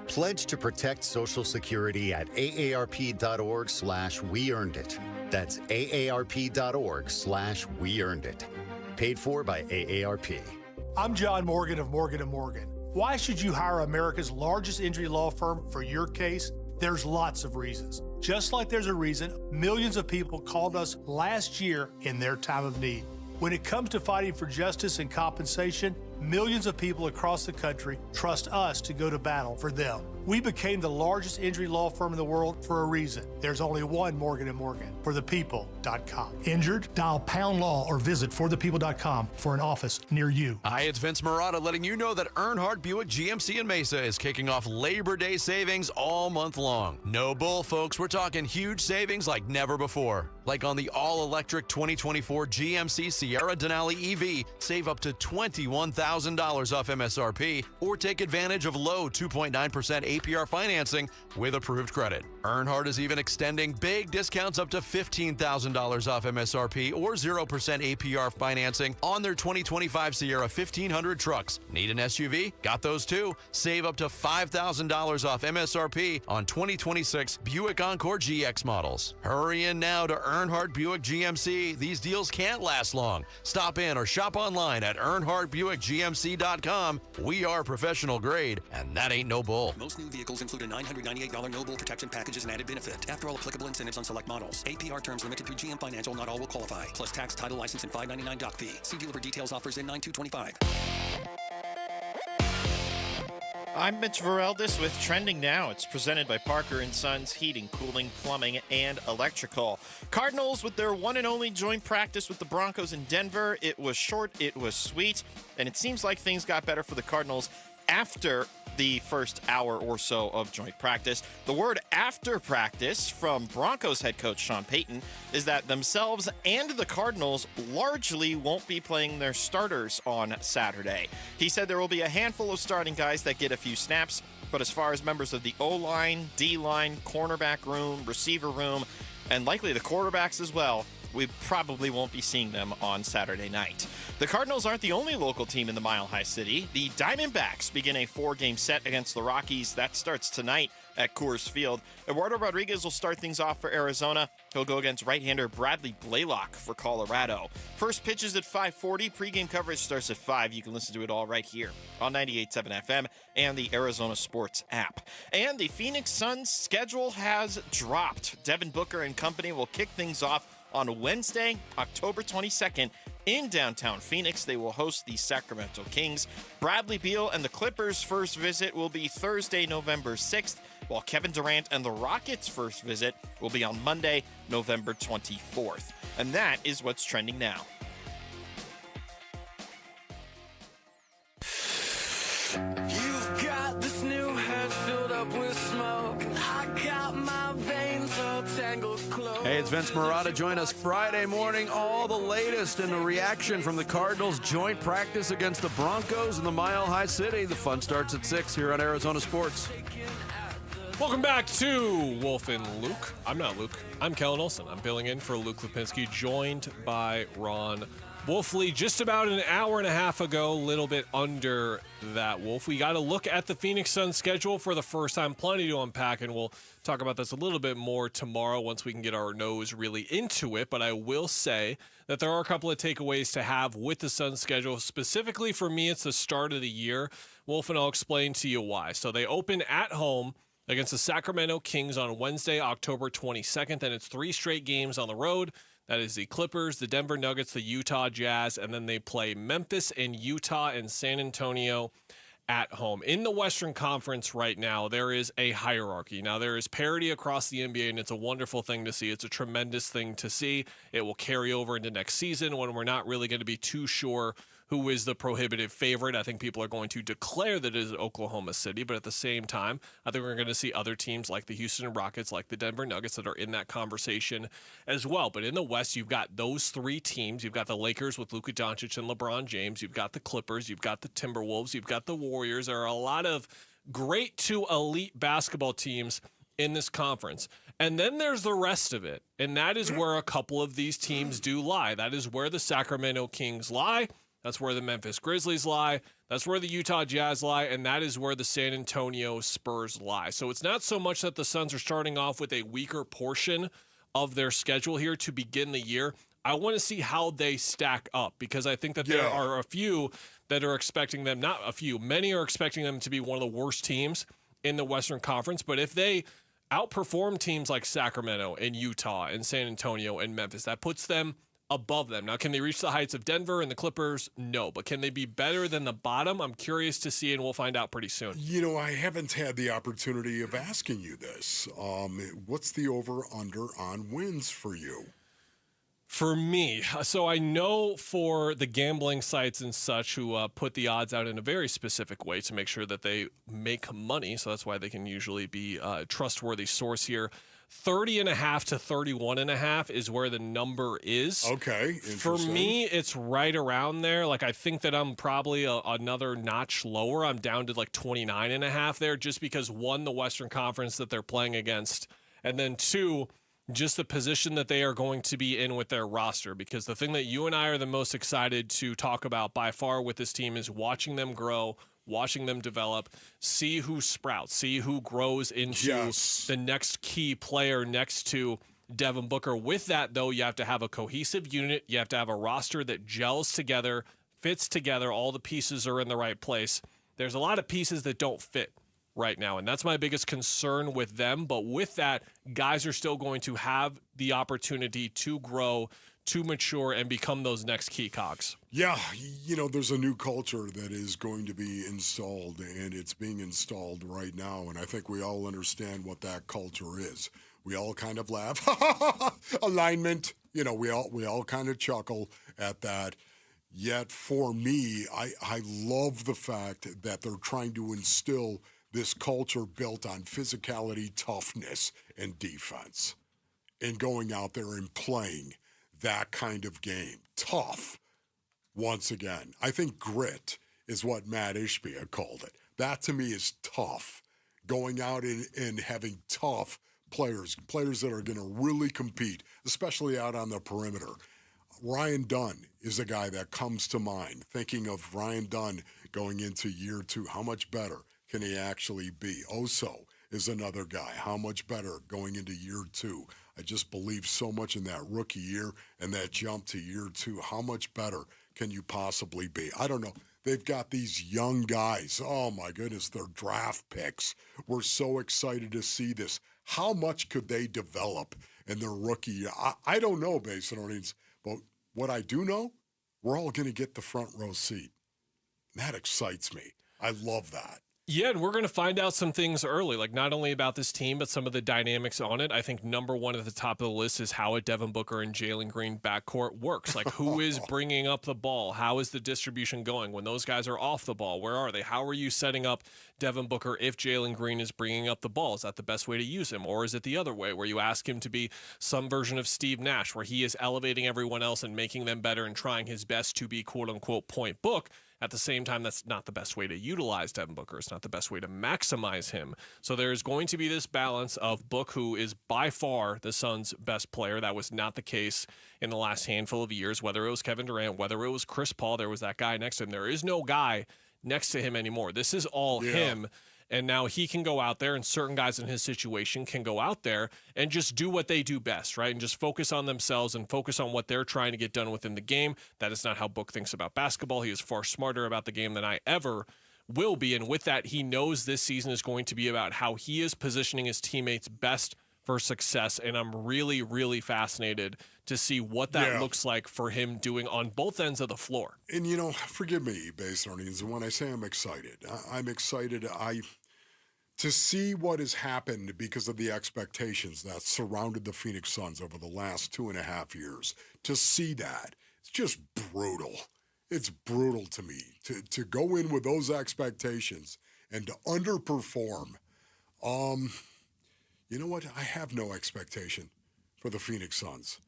Pledge to protect Social Security at aarp.org/weearnedit. That's aarp.org/weearnedit. Paid for by AARP. I'm John Morgan of Morgan & Morgan. Why should you hire America's largest injury law firm for your case? There's lots of reasons. Just like there's a reason millions of people called us last year in their time of need. When it comes to fighting for justice and compensation, millions of people across the country trust us to go to battle for them. We became the largest injury law firm in the world for a reason. There's only one Morgan & Morgan, forthepeople.com. Injured? Dial #law or visit forthepeople.com for an office near you. Hi, it's Vince Marotta letting you know that Earnhardt Buick GMC in Mesa is kicking off Labor Day savings all month long. No bull, folks. We're talking huge savings like never before. Like on the all-electric 2024 GMC Sierra Denali EV, save up to $21,000 off MSRP, or take advantage of low 2.9% APR financing with approved credit. Earnhardt is even extending big discounts up to $15,000 off MSRP or 0% APR financing on their 2025 Sierra 1500 trucks. Need an SUV? Got those too. Save up to $5,000 off MSRP on 2026 Buick Encore GX models. Hurry in now to Earnhardt Buick GMC. These deals can't last long. Stop in or shop online at EarnhardtBuickGMC.com. We are professional grade, and that ain't no bull. Most new vehicles include a $998 no bull protection package as an added benefit. After all applicable incentives on select models. APR terms limited through GM Financial. Not all will qualify. Plus tax, title, license, and $599 doc fee. See dealer for details. Offers in 9225. I'm Mitch Vareldis with Trending Now. It's presented by Parker & Sons Heating, Cooling, Plumbing, and Electrical. Cardinals with their one and only joint practice with the Broncos in Denver. It was short, it was sweet, and it seems like things got better for the Cardinals after the first hour or so of joint practice. The word after practice from Broncos head coach Sean Payton is that themselves and the Cardinals largely won't be playing their starters on Saturday. He said there will be a handful of starting guys that get a few snaps, but as far as members of the O-line, D-line, cornerback room, receiver room, and likely the quarterbacks as well, we probably won't be seeing them on Saturday night. The Cardinals aren't the only local team in the Mile High City. The Diamondbacks begin a 4-game set against the Rockies. That starts tonight at Coors Field. Eduardo Rodriguez will start things off for Arizona. He'll go against right-hander Bradley Blaylock for Colorado. First pitch is at 5:40. Pre-game coverage starts at 5. You can listen to it all right here on 98.7 FM and the Arizona Sports app. And the Phoenix Suns schedule has dropped. Devin Booker and company will kick things off on Wednesday, October 22nd, in downtown Phoenix. They will host the Sacramento Kings. Bradley Beal and the Clippers' first visit will be Thursday, November 6th, while Kevin Durant and the Rockets' first visit will be on Monday, November 24th. And that is what's trending now. You've got this new head filled up with smoke. I got my veins all tangled close. Hey, it's Vince Marotta. Join us Friday morning. All the latest in the reaction from the Cardinals' joint practice against the Broncos in the Mile High City. The fun starts at 6 here on Arizona Sports. Welcome back to Wolf and Luke. I'm not Luke. I'm Kellen Olson. I'm filling in for Luke Lipinski, joined by Ron Wolfley. Just about an hour and a half ago, a little bit under that, Wolf. We got to look at the Phoenix Suns schedule for the first time. Plenty to unpack, and we'll talk about this a little bit more tomorrow once we can get our nose really into it. But I will say that there are a couple of takeaways to have with the Suns schedule. Specifically for me, it's the start of the year. Wolf, and I'll explain to you why. So they open at home against the Sacramento Kings on Wednesday, October 22nd. Then it's 3 straight games on the road. That is the Clippers, the Denver Nuggets, the Utah Jazz, and then they play Memphis and Utah and San Antonio at home. In the Western Conference right now, there is a hierarchy. Now, there is parity across the NBA, and it's a wonderful thing to see. It's a tremendous thing to see. It will carry over into next season when we're not really going to be too sure who is the prohibitive favorite. I think people are going to declare that it is Oklahoma City, but at the same time, I think we're going to see other teams like the Houston Rockets, like the Denver Nuggets that are in that conversation as well. But in the West, you've got those 3 teams. You've got the Lakers with Luka Doncic and LeBron James. You've got the Clippers. You've got the Timberwolves. You've got the Warriors. There are a lot of great to elite basketball teams in this conference. And then there's the rest of it. And that is where a couple of these teams do lie. That is where the Sacramento Kings lie. That's where the Memphis Grizzlies lie. That's where the Utah Jazz lie. And that is where the San Antonio Spurs lie. So it's not so much that the Suns are starting off with a weaker portion of their schedule here to begin the year. I want to see how they stack up, because I think that there are a few that are expecting them, not a few, many are expecting them to be one of the worst teams in the Western Conference. But if they outperform teams like Sacramento and Utah and San Antonio and Memphis, that puts them above them. Now, can they reach the heights of Denver and the Clippers? No. But can they be better than the bottom? I'm curious to see, and we'll find out pretty soon. You know, I haven't had the opportunity of asking you this. What's the over-under on wins for you? For me, so I know for the gambling sites and such who put the odds out in a very specific way to make sure that they make money, so that's why they can usually be a trustworthy source here. 30.5 to 31.5 is where the number is. Okay, For me, it's right around there. Like, I think that I'm probably another notch lower. I'm down to like 29.5 there, just because one, the Western Conference that they're playing against, and then two, just the position that they are going to be in with their roster. Because the thing that you and I are the most excited to talk about by far with this team is watching them grow, watching them develop, see who sprouts, see who grows into the next key player next to Devin Booker. With that, though, you have to have a cohesive unit. You have to have a roster that gels together, fits together. All the pieces are in the right place. There's a lot of pieces that don't fit right now, and that's my biggest concern with them. But with that, guys are still going to have the opportunity to grow, to mature, and become those next key cogs. Yeah, there's a new culture that is going to be installed, and it's being installed right now, and I think we all understand what that culture is. We all kind of laugh. Alignment. We all kind of chuckle at that. Yet for me, I love the fact that they're trying to instill this culture built on physicality, toughness, and defense, and going out there and playing that kind of game. Tough, once again. I think grit is what Matt Ishbia called it. That, to me, is tough. Going out and having tough players that are going to really compete, especially out on the perimeter. Ryan Dunn is a guy that comes to mind. Thinking of Ryan Dunn going into year 2, how much better can he actually be? Oso is another guy. How much better going into year 2? I just believe so much in that rookie year and that jump to year 2. How much better can you possibly be? I don't know. They've got these young guys. Oh, my goodness, they're draft picks. We're so excited to see this. How much could they develop in their rookie year? I don't know, Basinonians, but what I do know, we're all going to get the front row seat. That excites me. I love that. Yeah, and we're going to find out some things early, like not only about this team, but some of the dynamics on it. I think number one at the top of the list is how a Devin Booker and Jalen Green backcourt works. Like, who is bringing up the ball? How is the distribution going? When those guys are off the ball, where are they? How are you setting up Devin Booker if Jalen Green is bringing up the ball? Is that the best way to use him? Or is it the other way, where you ask him to be some version of Steve Nash, where he is elevating everyone else and making them better and trying his best to be quote-unquote point book? At the same time, that's not the best way to utilize Devin Booker. It's not the best way to maximize him. So there's going to be this balance of Book, who is by far the Suns' best player. That was not the case in the last handful of years, whether it was Kevin Durant, whether it was Chris Paul. There was that guy next to him. There is no guy next to him anymore. This is all him. And now he can go out there, and certain guys in his situation can go out there and just do what they do best, right? And just focus on themselves and focus on what they're trying to get done within the game. That is not how Book thinks about basketball. He is far smarter about the game than I ever will be. And with that, he knows this season is going to be about how he is positioning his teammates best for success. And I'm really, really fascinated to see what that looks like for him doing on both ends of the floor. And, forgive me, Basinonians, when I say I'm excited, I'm excited to see what has happened because of the expectations that surrounded the Phoenix Suns over the last 2.5 years. To see that, it's just brutal. It's brutal to me to go in with those expectations and to underperform. You know what? I have no expectation for the Phoenix Suns.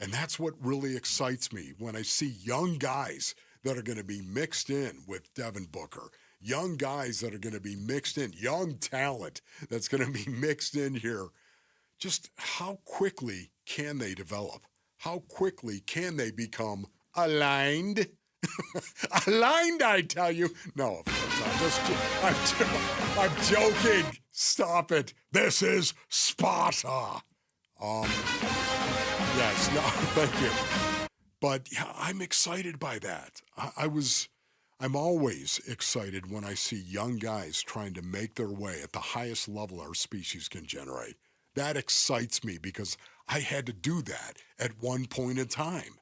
And that's what really excites me when I see young guys that are going to be mixed in with Devin Booker. Young guys that are going to be mixed in, young talent that's going to be mixed in here. Just how quickly can they develop? How quickly can they become aligned? Aligned, I tell you. No, of course not. I'm joking. Stop it. This is Sparta. Yes, no, thank you. But yeah, I'm excited by that. I'm always excited when I see young guys trying to make their way at the highest level our species can generate. That excites me because I had to do that at one point in time.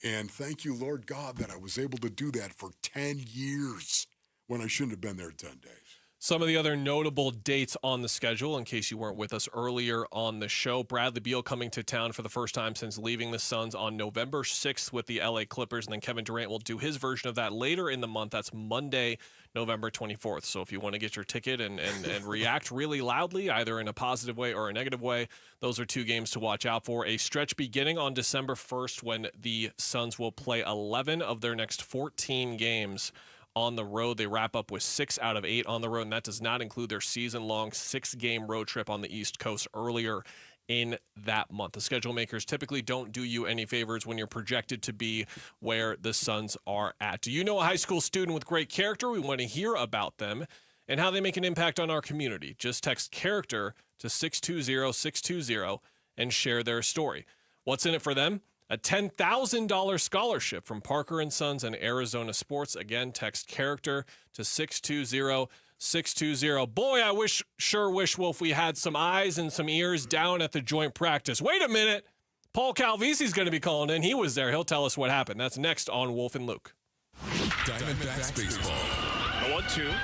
And thank you, Lord God, that I was able to do that for 10 years when I shouldn't have been there 10 days. Some of the other notable dates on the schedule, in case you weren't with us earlier on the show, Bradley Beal coming to town for the first time since leaving the Suns on November 6th with the LA Clippers, and then Kevin Durant will do his version of that later in the month. That's Monday, November 24th. So if you want to get your ticket and react really loudly, either in a positive way or a negative way, those are two games to watch out for. A stretch beginning on December 1st when the Suns will play 11 of their next 14 games on the road. They wrap up with 6 out of 8 on the road, and that does not include their season-long 6-game road trip on the East Coast earlier in that month. The schedule makers typically don't do you any favors when you're projected to be where the Suns are at. Do you know a high school student with great character? We want to hear about them and how they make an impact on our community. Just text character to 620-620 and share their story. What's in it for them? A $10,000 scholarship from Parker & Sons and Arizona Sports. Again, text character to 620-620. Boy, I sure wish, Wolf, we had some eyes and some ears down at the joint practice. Wait a minute. Paul Calvisi's going to be calling in. He was there. He'll tell us what happened. That's next on Wolf and Luke. Diamondbacks baseball. A 1-2.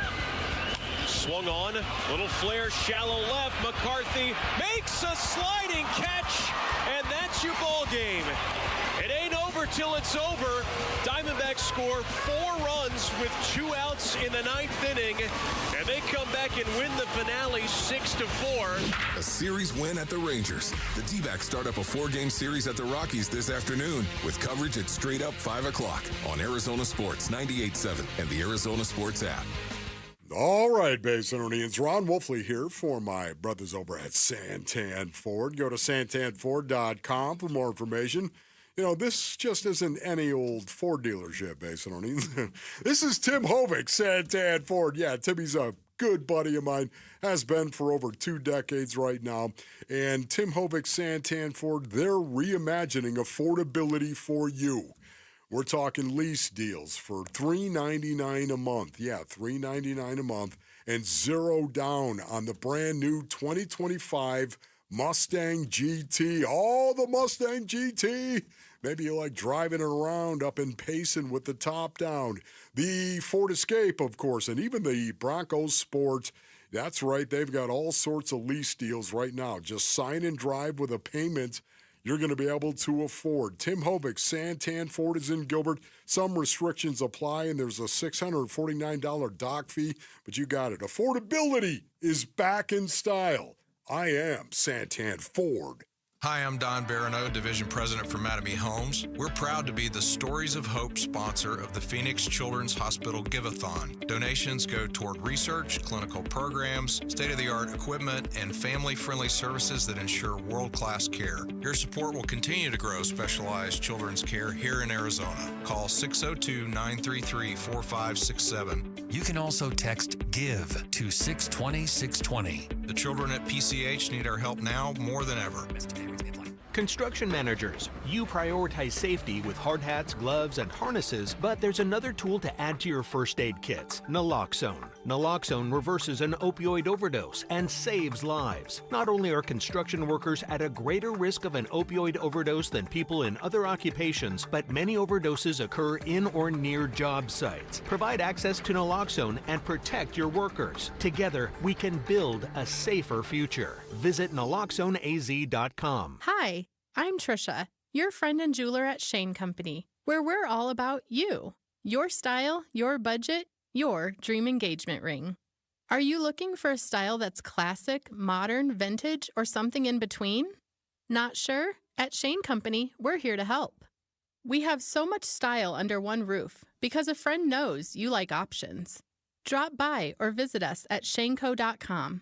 Swung on. Little flare, shallow left. McCarthy makes a sliding catch, and that's your ball game. It ain't over till it's over. Diamondbacks score 4 runs with 2 outs in the 9th inning, and they come back and win the finale 6-4. A series win at the Rangers. The Dbacks start up a 4-game series at the Rockies this afternoon with coverage at straight up 5 o'clock on Arizona Sports 98.7 and the Arizona Sports app. All right, Basinonians. Ron Wolfley here for my brothers over at Santan Ford. Go to santanford.com for more information. You know, this just isn't any old Ford dealership, Basinonians. This is Tim Hovick, Santan Ford. Yeah, Timmy's a good buddy of mine, has been for over 2 decades right now. And Tim Hovick, Santan Ford, they're reimagining affordability for you. We're talking lease deals for $399 a month. Yeah, $399 a month and 0 down on the brand new 2025 Mustang GT. Oh, the Mustang GT. Maybe you like driving it around up in Payson with the top down. The Ford Escape, of course, and even the Broncos Sport. That's right. They've got all sorts of lease deals right now. Just sign and drive with a payment you're going to be able to afford. Tim Hovick, Santan Ford is in Gilbert. Some restrictions apply, and there's a $649 dock fee, but you got it. Affordability is back in style. I am Santan Ford. Hi, I'm Don Barano, Division President for Mattamy Homes. We're proud to be the Stories of Hope sponsor of the Phoenix Children's Hospital Give-a-thon. Donations go toward research, clinical programs, state-of-the-art equipment, and family-friendly services that ensure world-class care. Your support will continue to grow specialized children's care here in Arizona. Call 602-933-4567. You can also text GIVE to 620-620. The children at PCH need our help now more than ever. Construction managers, you prioritize safety with hard hats, gloves, and harnesses, but there's another tool to add to your first aid kits, naloxone. Naloxone reverses an opioid overdose and saves lives. Not only are construction workers at a greater risk of an opioid overdose than people in other occupations, but many overdoses occur in or near job sites. Provide access to naloxone and protect your workers. Together, we can build a safer future. Visit naloxoneaz.com. Hi, I'm Trisha, your friend and jeweler at Shane Company, where we're all about you. Your style, your budget, your dream engagement ring. Are you looking for a style that's classic, modern, vintage, or something in between? Not sure? At Shane Company, we're here to help. We have so much style under one roof because a friend knows you like options. Drop by or visit us at shaneco.com.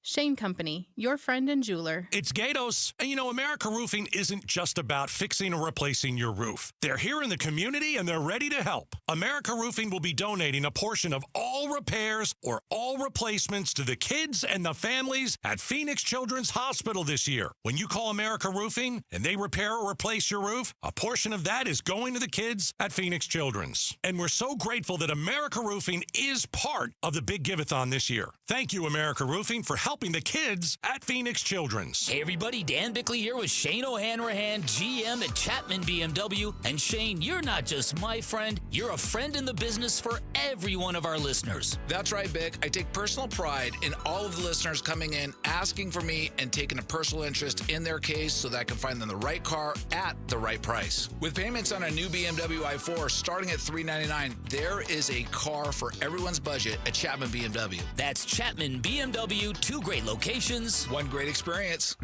Shane Company, your friend and jeweler. It's Gatos. And you know, America Roofing isn't just about fixing or replacing your roof. They're here in the community and they're ready to help. America Roofing will be donating a portion of all repairs or all replacements to the kids and the families at Phoenix Children's Hospital this year. When you call America Roofing and they repair or replace your roof, a portion of that is going to the kids at Phoenix Children's. And we're so grateful that America Roofing is part of the Big Give-a-thon this year. Thank you, America Roofing, for helping helping the kids at Phoenix Children's. Hey everybody, Dan Bickley here with Shane O'Hanrahan, GM at Chapman BMW. And Shane, you're not just my friend, you're a friend in the business for every one of our listeners. That's right, Bick. I take personal pride in all of the listeners coming in, asking for me, and taking a personal interest in their case so that I can find them the right car at the right price. With payments on a new BMW i4 starting at $399, there is a car for everyone's budget at Chapman BMW. That's Chapman BMW, 2 great locations, 1 great experience.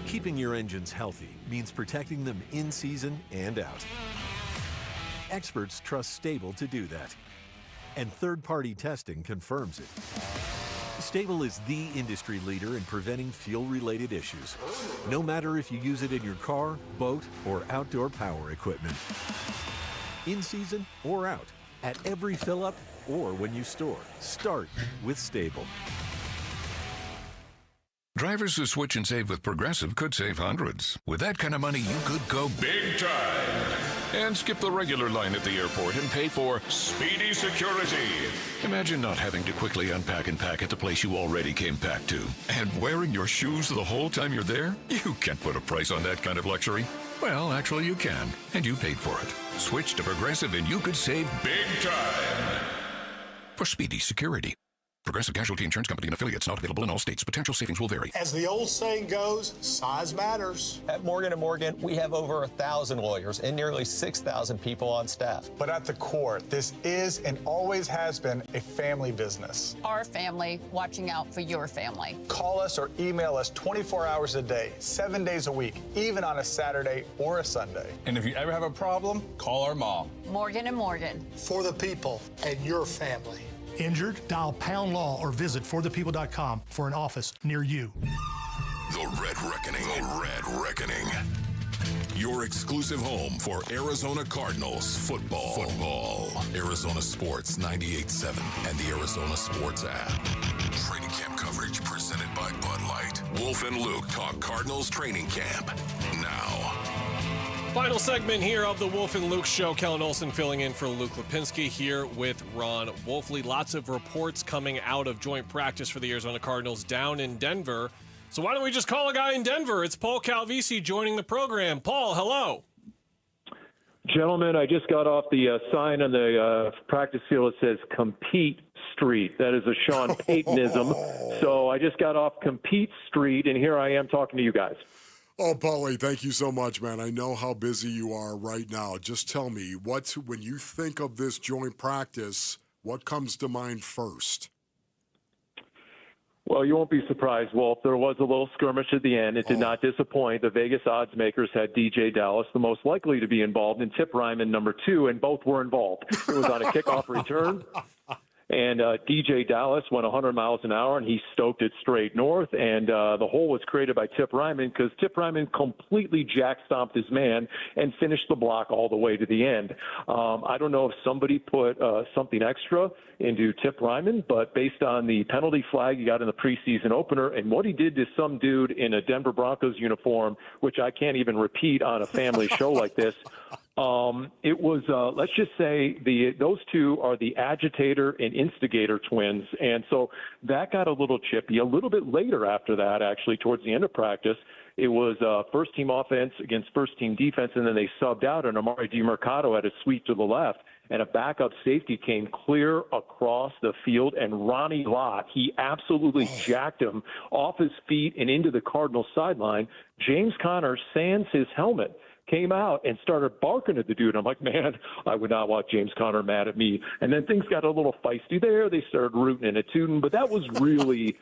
Keeping your engines healthy means protecting them in season and out. Experts trust Stable to do that, and third-party testing confirms it. Stable is the industry leader in preventing fuel-related issues, no matter if you use it in your car, boat, or outdoor power equipment. In season or out, at every fill-up or when you store, start with Stable. Drivers who switch and save with Progressive could save hundreds. With that kind of money, you could go big time and skip the regular line at the airport and pay for speedy security. Imagine not having to quickly unpack and pack at the place you already came packed to. And wearing your shoes the whole time you're there? You can't put a price on that kind of luxury. Well, actually you can, and you paid for it. Switch to Progressive and you could save big time for speedy security. Progressive Casualty Insurance Company and affiliates, not available in all states. Potential savings will vary. As the old saying goes, size matters. At Morgan & Morgan, we have over 1,000 lawyers and nearly 6,000 people on staff. But at the core, this is and always has been a family business. Our family watching out for your family. Call us or email us 24 hours a day, 7 days a week, even on a Saturday or a Sunday. And if you ever have a problem, call our mom. Morgan & Morgan. For the people and your family. Injured? Dial Pound Law or visit forthepeople.com for an office near you. The Red Reckoning. The Red Reckoning. Your exclusive home for Arizona Cardinals football. Arizona Sports 98.7 and the Arizona Sports app. Training camp coverage presented by Bud Light. Wolf and Luke talk Cardinals training camp now. Final segment here of the Wolf and Luke Show. Kellen Olson filling in for Luke Lipinski here with Ron Wolfley. Lots of reports coming out of joint practice for the Arizona Cardinals down in Denver. So why don't we just call a guy in Denver? It's Paul Calvisi joining the program. Paul, hello. Gentlemen, I just got off the sign on the practice field that says Compete Street. That is a Sean Paytonism. So I just got off Compete Street, and here I am talking to you guys. Oh, Paulie, thank you so much, man. I know how busy you are right now. Just tell me, when you think of this joint practice, what comes to mind first? Well, you won't be surprised, Wolf. There was a little skirmish at the end. It did not disappoint. The Vegas odds makers had DJ Dallas, the most likely to be involved, and Tip Ryman, number 2, and both were involved. It was on a kickoff return. And DJ Dallas went 100 miles an hour, and he stoked it straight north. And the hole was created by Tip Ryman because Tip Ryman completely jack-stomped his man and finished the block all the way to the end. I don't know if somebody put something extra into Tip Ryman, but based on the penalty flag he got in the preseason opener and what he did to some dude in a Denver Broncos uniform, which I can't even repeat on a family show like this, it was, let's just say, those two are the agitator and instigator twins. And so that got a little chippy. A little bit later after that, actually, towards the end of practice, it was first-team offense against first-team defense, and then they subbed out, and Amari DiMercato had a sweep to the left, and a backup safety came clear across the field, and Ronnie Lott, he absolutely jacked him off his feet and into the Cardinals sideline. James Conner sans his helmet came out and started barking at the dude. I'm like, man, I would not want James Conner mad at me. And then things got a little feisty there. They started rooting and tooting, but that was really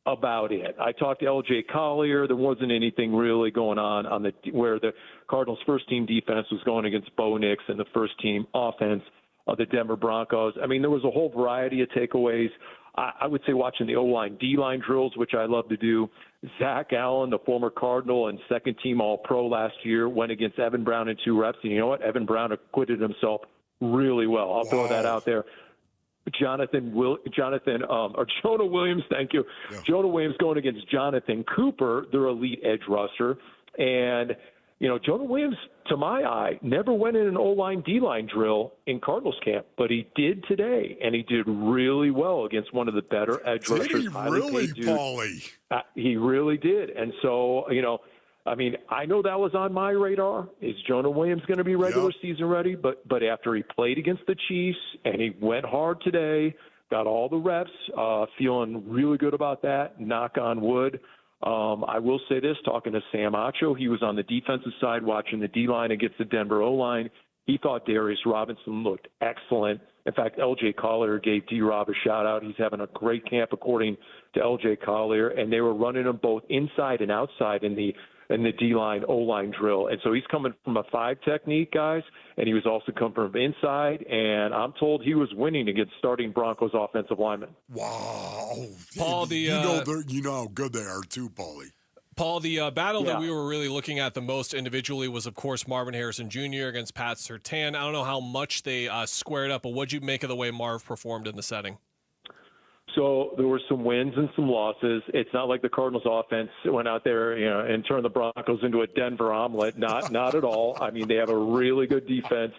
about it. I talked to L.J. Collier. There wasn't anything really going on where the Cardinals' first-team defense was going against Bo Nix and the first-team offense of the Denver Broncos. I mean, there was a whole variety of takeaways. I would say watching the O-line, D-line drills, which I love to do. Zach Allen, the former Cardinal and second-team All-Pro last year, went against Evan Brown in 2 reps. And you know what? Evan Brown acquitted himself really well. I'll throw that out there. Jonah Williams, thank you. Yeah. Jonah Williams going against Jonathan Cooper, their elite edge rusher. And Jonah Williams, to my eye, never went in an O-line, D-line drill in Cardinals camp, but he did today, and he did really well against one of the better edge rushers. Did he really, Paulie? He really did. And so, I know that was on my radar. Is Jonah Williams going to be regular season ready? But after he played against the Chiefs and he went hard today, got all the reps, feeling really good about that, knock on wood. I will say this, talking to Sam Acho, he was on the defensive side watching the D-line against the Denver O-line. He thought Darius Robinson looked excellent. In fact, L.J. Collier gave D-Rob a shout-out. He's having a great camp, according to L.J. Collier, and they were running him both inside and outside in the D-line, O-line drill. And so he's coming from a 5 technique, guys, and he was also coming from inside, and I'm told he was winning against starting Broncos offensive linemen. Wow. Paul, you know how good they are too, Paulie. Paul, the battle that we were really looking at the most individually was, of course, Marvin Harrison Jr. against Pat Surtain. I don't know how much they squared up, but what'd you make of the way Marv performed in the setting? So there were some wins and some losses. It's not like the Cardinals offense went out there, and turned the Broncos into a Denver omelet. Not at all. I mean, they have a really good defense.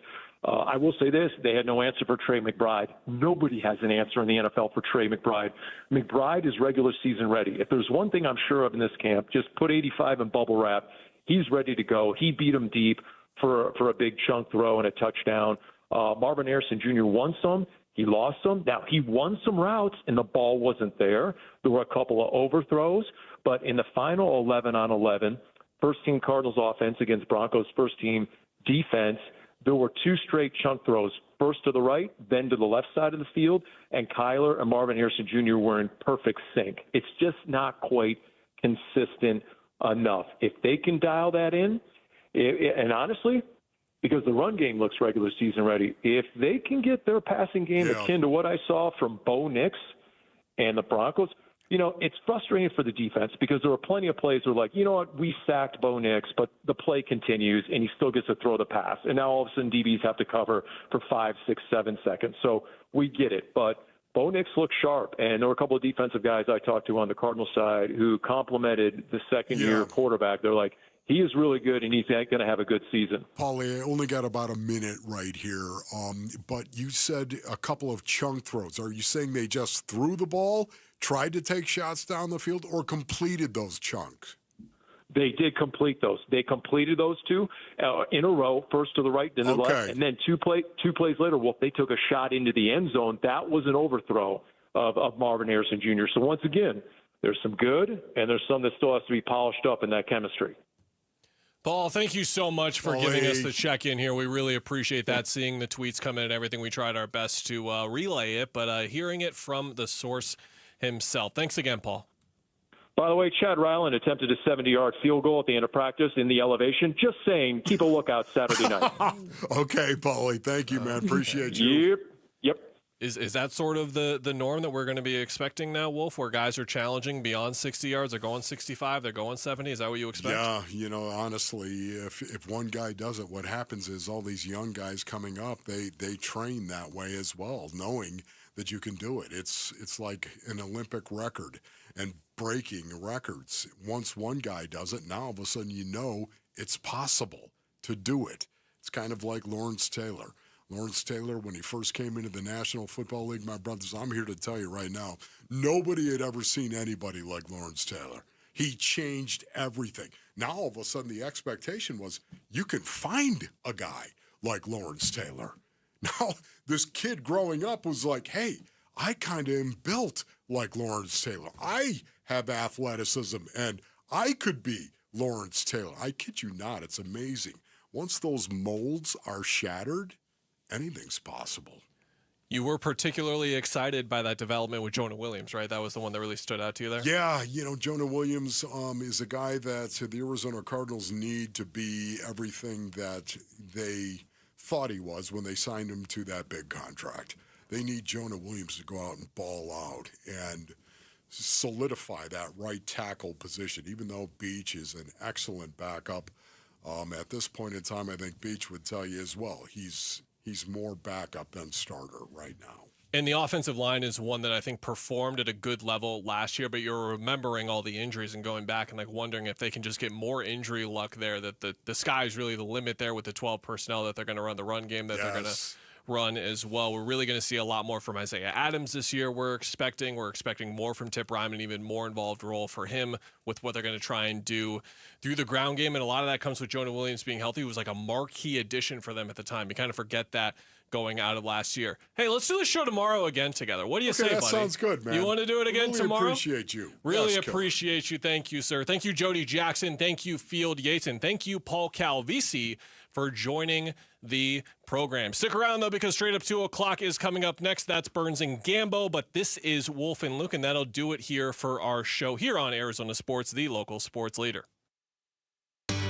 I will say this, they had no answer for Trey McBride. Nobody has an answer in the NFL for Trey McBride. McBride is regular season ready. If there's one thing I'm sure of in this camp, just put 85 in bubble wrap. He's ready to go. He beat him deep for a big chunk throw and a touchdown. Marvin Harrison Jr. won some. He lost some. Now, he won some routes, and the ball wasn't there. There were a couple of overthrows, but in the final 11-on-11, first-team Cardinals offense against Broncos first-team defense, there were 2 straight chunk throws, first to the right, then to the left side of the field, and Kyler and Marvin Harrison Jr. were in perfect sync. It's just not quite consistent enough. If they can dial that in, and honestly, because the run game looks regular season ready, if they can get their passing game akin to what I saw from Bo Nix and the Broncos, it's frustrating for the defense because there were plenty of plays where like, you know what, we sacked Bo Nix, but the play continues and he still gets to throw the pass. And now all of a sudden DBs have to cover for 5, 6, 7 seconds. So we get it. But Bo Nix looked sharp, and there were a couple of defensive guys I talked to on the Cardinals side who complimented the second-year quarterback. They're like, he is really good, and he's going to have a good season. Paulie, I only got about a minute right here, but you said a couple of chunk throws. Are you saying they just threw the ball, tried to take shots down the field, or completed those chunks? They did complete those. They completed those 2 in a row, first to the right, then to the left, and then two plays later, they took a shot into the end zone. That was an overthrow of Marvin Harrison Jr. So once again, there's some good, and there's some that still has to be polished up in that chemistry. Paul, thank you so much for giving us the check-in here. We really appreciate that, seeing the tweets come in and everything. We tried our best to relay it, but hearing it from the source himself. Thanks again, Paul. By the way, Chad Ryland attempted a 70-yard field goal at the end of practice in the elevation. Just saying, keep a lookout Saturday night. Okay, Paulie. Thank you, man. Appreciate you. Yep. Is that sort of the norm that we're going to be expecting now, Wolf, where guys are challenging beyond 60 yards? They're going 65, they're going 70? Is that what you expect? Yeah, honestly, if one guy does it, what happens is all these young guys coming up, they train that way as well, knowing that you can do it. It's like an Olympic record and breaking records. Once one guy does it, now all of a sudden it's possible to do it. It's kind of like Lawrence Taylor. Lawrence Taylor, when he first came into the National Football League, my brothers, I'm here to tell you right now, nobody had ever seen anybody like Lawrence Taylor. He changed everything. Now, all of a sudden, the expectation was you can find a guy like Lawrence Taylor. Now, this kid growing up was like, hey, I kind of am built like Lawrence Taylor. I have athleticism, and I could be Lawrence Taylor. I kid you not. It's amazing. Once those molds are shattered, anything's possible. You were particularly excited by that development with Jonah Williams, right? That was the one that really stood out to you there? Yeah, Jonah Williams is a guy that the Arizona Cardinals need to be everything that they thought he was when they signed him to that big contract. They need Jonah Williams to go out and ball out and solidify that right tackle position, even though Beach is an excellent backup. At this point in time, I think Beach would tell you as well, he's more backup than starter right now. And the offensive line is one that I think performed at a good level last year, but you're remembering all the injuries and going back and like wondering if they can just get more injury luck there, that the sky's really the limit there with the 12 personnel that they're going to run the run game, that they're going to run as well. We're really going to see a lot more from Isaiah Adams this year. We're expecting more from Tip Ryman, even more involved role for him with what they're going to try and do through the ground game. And a lot of that comes with Jonah Williams being healthy. It was like a marquee addition for them at the time. You kind of forget that going out of last year. Hey, let's do the show tomorrow again together. What do you say, buddy? That sounds good, man. You want to do it again tomorrow? Appreciate you. Really appreciate you. Thank you, sir. Thank you, Jody Jackson. Thank you, Field Yates. And thank you, Paul Calvisi, for joining the program. Stick around, though, because straight up 2 o'clock is coming up next. That's Burns and Gambo, but this is Wolf and Luke, and that'll do it here for our show here on Arizona Sports, the local sports leader.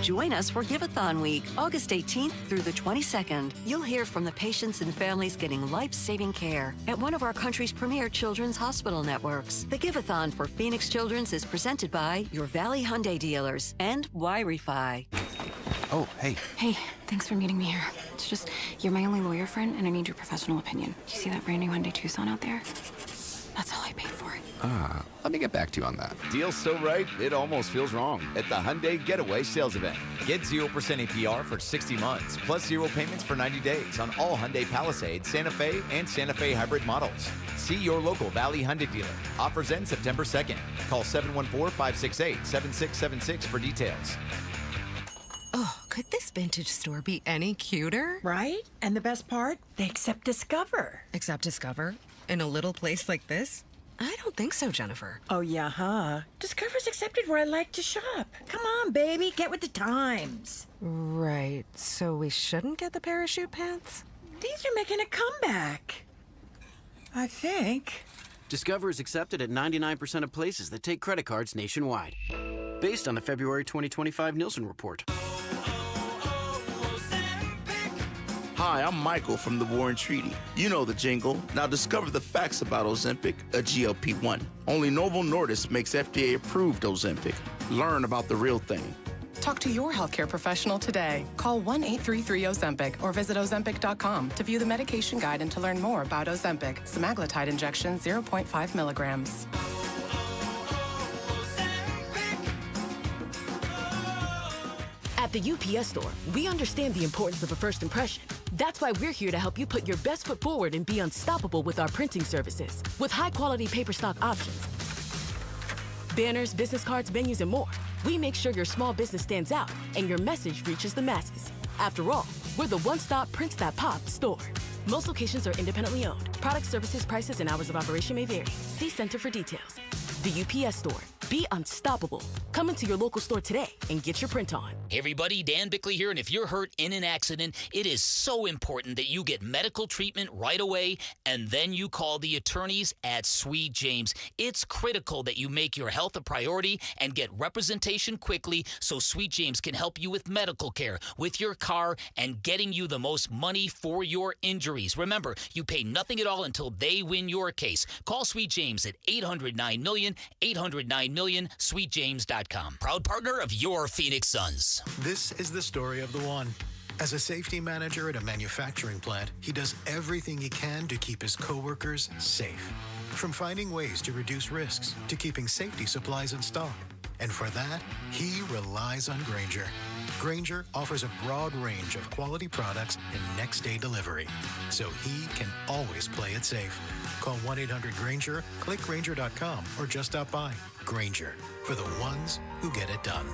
Join us for Give-a-thon Week, August 18th through the 22nd. You'll hear from the patients and families getting life-saving care at one of our country's premier children's hospital networks. The Give-a-thon for Phoenix Children's is presented by your Valley Hyundai dealers and Wi-Fi. Oh, hey. Hey, thanks for meeting me here. It's just, you're my only lawyer friend, and I need your professional opinion. Do you see that brand new Hyundai Tucson out there? That's all I paid for it. Let me get back to you on that. Deal's so right, it almost feels wrong. At the Hyundai Getaway Sales Event. Get 0% APR for 60 months, plus 0 payments for 90 days on all Hyundai Palisade, Santa Fe, and Santa Fe hybrid models. See your local Valley Hyundai dealer. Offers end September 2nd. Call 714-568-7676 for details. Oh, could this vintage store be any cuter? Right? And the best part? They accept Discover. Accept Discover? In a little place like this? I don't think so, Jennifer. Oh, yeah, huh? Discover's accepted where I like to shop. Come on, baby, get with the times. Right, so we shouldn't get the parachute pants? These are making a comeback. I think. Discover is accepted at 99% of places that take credit cards nationwide. Based on the February 2025 Nielsen report. Hi, I'm Michael from the War and Treaty. You know the jingle. Now discover the facts about Ozempic, a GLP-1. Only Novo Nordisk makes FDA-approved Ozempic. Learn about the real thing. Talk to your healthcare professional today. Call 1-833-OZEMPIC or visit Ozempic.com to view the medication guide and to learn more about Ozempic, semaglutide injection 0.5 milligrams. At the UPS Store, we understand the importance of a first impression. That's why we're here to help you put your best foot forward and be unstoppable with our printing services. With high-quality paper stock options, banners, business cards, menus, and more, we make sure your small business stands out and your message reaches the masses. After all, we're the one-stop prints that pop store. Most locations are independently owned. Product, services, prices, and hours of operation may vary. See Center for details. The UPS Store. Be unstoppable. Come into your local store today and get your print on. Hey everybody, Dan Bickley here, and if you're hurt in an accident, it is so important that you get medical treatment right away, and then you call the attorneys at Sweet James. It's critical that you make your health a priority and get representation quickly so Sweet James can help you with medical care, with your car, and getting you the most money for your injuries. Remember, you pay nothing at all until they win your case. Call Sweet James at 800-9-MILLION, 800-9-MILLION, sweetjames.com. Proud partner of your Phoenix Suns. This is the story of the one. As a safety manager at a manufacturing plant, he does everything he can to keep his coworkers safe. From finding ways to reduce risks to keeping safety supplies in stock. And for that, he relies on Grainger. Grainger offers a broad range of quality products and next-day delivery, so he can always play it safe. Call 1-800-GRAINGER, click Grainger.com, or just stop by. Grainger, for the ones who get it done.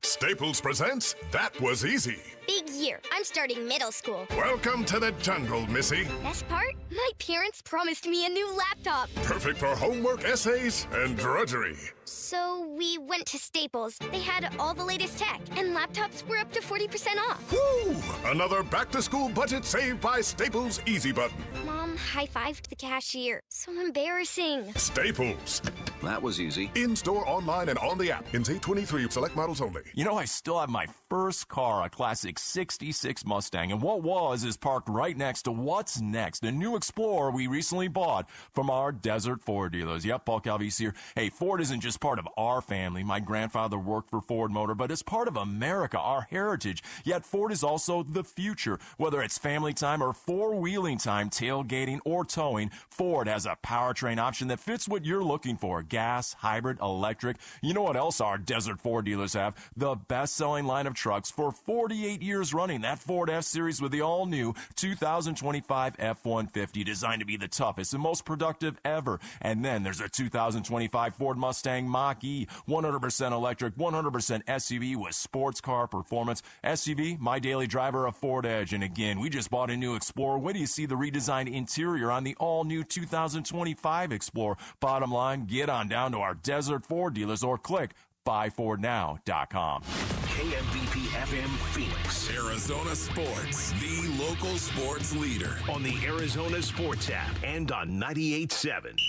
Staples presents That Was Easy. Big year. I'm starting middle school. Welcome to the jungle, Missy. Best part? My parents promised me a new laptop. Perfect for homework, essays, and drudgery. So we went to Staples. They had all the latest tech, and laptops were up to 40% off. Woo! Another back-to-school budget saved by Staples Easy Button. Mom high-fived the cashier. So embarrassing. Staples. That was easy. In-store, online, and on the app. In 23 select models only. You know, I still have my first car, a classic 66 Mustang, and what was is parked right next to what's next, a new Explorer we recently bought from our Desert Ford dealers. Yep, Paul Calvise here. Hey, Ford isn't just part of our family. My grandfather worked for Ford Motor, but it's part of America, our heritage. Yet Ford is also the future. Whether it's family time or four-wheeling time, tailgating or towing, Ford has a powertrain option that fits what you're looking for. Gas, hybrid, electric. You know what else our Desert Ford dealers have? The best-selling line of trucks for 48 years running. That Ford F-Series with the all-new 2025 F-150, designed to be the toughest and most productive ever. And then there's a 2025 Ford Mustang Mach-E, 100% electric, 100% SUV with sports car performance. SUV, my daily driver, a Ford Edge. And again, we just bought a new Explorer. Wait till you see the redesigned interior on the all-new 2025 Explorer. Bottom line, get on down to our Desert Ford dealers or click buyfordnow.com. KMVP FM Phoenix. Arizona Sports, the local sports leader. On the Arizona Sports app and on 98.7.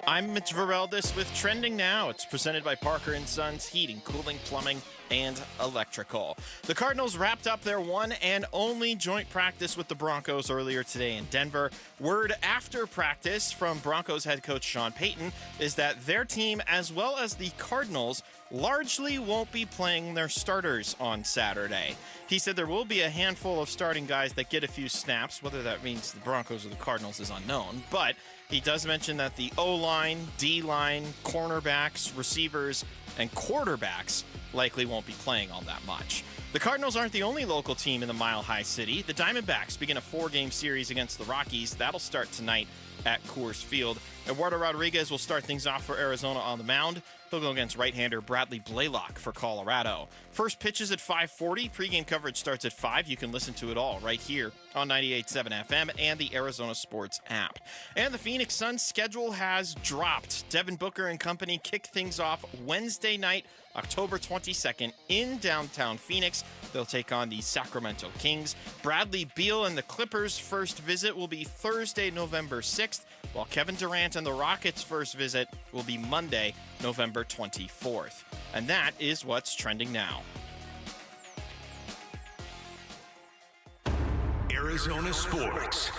I'm Mitch Vareldis with Trending Now. It's presented by Parker & Sons Heating, Cooling, Plumbing, and Electrical. The Cardinals wrapped up their one and only joint practice with the Broncos earlier today in Denver. Word after practice from Broncos head coach Sean Payton is that their team, as well as the Cardinals, largely won't be playing their starters on Saturday. He said there will be a handful of starting guys that get a few snaps. Whether that means the Broncos or the Cardinals is unknown, but he does mention that the O-line, D-line, cornerbacks, receivers, and quarterbacks likely won't be playing all that much. The Cardinals aren't the only local team in the Mile High City. The Diamondbacks begin a 4-game series against the Rockies. That'll start tonight at Coors Field. Eduardo Rodriguez will start things off for Arizona on the mound. He'll go against right-hander Bradley Blaylock for Colorado. First pitch is at 5:40. Pre-game coverage starts at 5. You can listen to it all right here on 98.7 FM and the Arizona Sports app. And the Phoenix Suns schedule has dropped. Devin Booker and company kick things off Wednesday night, October 22nd in downtown Phoenix. They'll take on the Sacramento Kings. Bradley Beal and the Clippers' first visit will be Thursday, November 6th, while Kevin Durant and the Rockets' first visit will be Monday, November 24th. And that is what's trending now. Arizona Sports,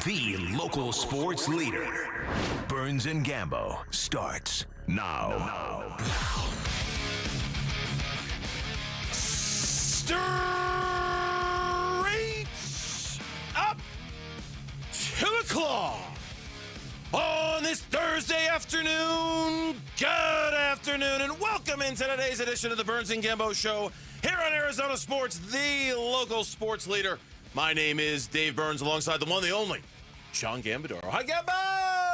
the local sports leader. Burns and Gambo starts now. Straight up to the claw on this Thursday afternoon. Good afternoon, and welcome into today's edition of the Burns and Gambo Show here on Arizona Sports, the local sports leader. My name is Dave Burns, alongside the one, the only, Sean Gambadoro. Hi, Gambo!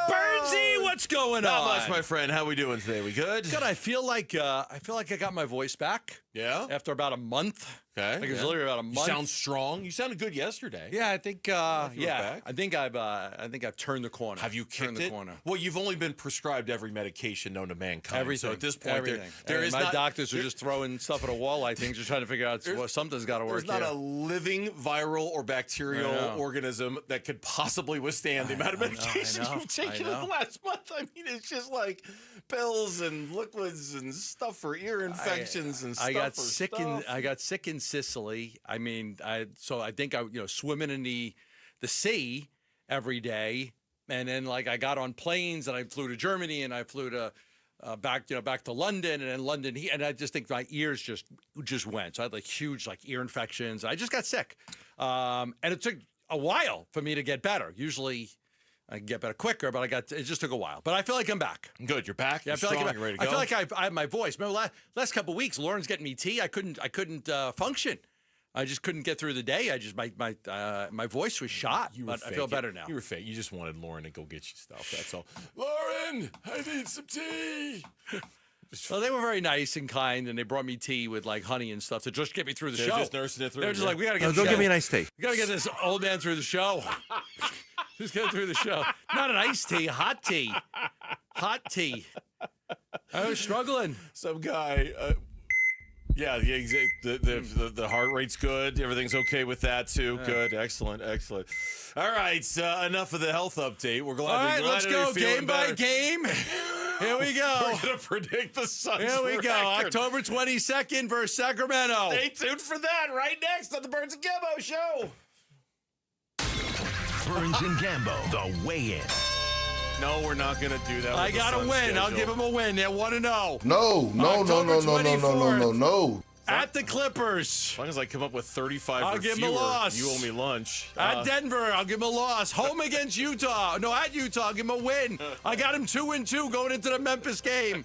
Burnsy, what's going on? Not much, my friend. How we doing today? We good? Good. I feel like I got my voice back. Yeah. After about a month. Okay. I think it was literally about a month. You sound strong. You sounded good yesterday. Yeah, I think. I think I've turned the corner. Have you kicked the it? corner? Well, you've only been prescribed every medication known to mankind. Everything. So at this point, everything. there is my not, doctors are just throwing stuff at a wall. I think just trying to figure out something's got to work. There's not a living viral or bacterial organism that could possibly withstand the amount of medication you've taken in the last month. I mean, it's just like pills and liquids and stuff for ear infections and stuff. I got sick in Sicily. I mean, I think swimming in the sea every day, and then I got on planes and I flew to Germany and I flew to back to London, and then London, and I just think my ears just went. So I had huge ear infections. I just got sick, and it took a while for me to get better. Usually I can get better quicker, but it just took a while. But I feel like I'm back. Good, you're back. Yeah, you're strong. You're ready to go. I feel like I have my voice. Remember last couple of weeks, Lauren's getting me tea. I couldn't function. I just couldn't get through the day. My voice was shot. But I feel better now. You were fake. You just wanted Lauren to go get you stuff. That's all. Lauren, I need some tea. Well, they were very nice and kind, and they brought me tea with honey and stuff to just get me through the show. They're just nursing it through. They're just we got to get. Go get me an iced tea. We got to get this old man through the show. Just get through the show. Not an iced tea, hot tea. Hot tea. I was struggling. Some guy. Yeah, the heart rate's good. Everything's okay with that too. Yeah. Good, excellent. All right, enough of the health update. We're glad. All right, let's go game by game. Here we go. We're gonna predict the Suns. Here we go. record. October 22nd versus Sacramento. Stay tuned for that. Right next on the Burns and Gambo Show. Burns and Gambo, the weigh-in. No, we're not going to do that. I got to win. Schedule. I'll give them a win. They 1-0. No. At the Clippers. As long as I come up with 35 I'll or give fewer, them a loss. you owe me lunch. At Denver, I'll give them a loss. Home against Utah. No, at Utah, I'll give them a win. I got them 2-2 going into the Memphis game.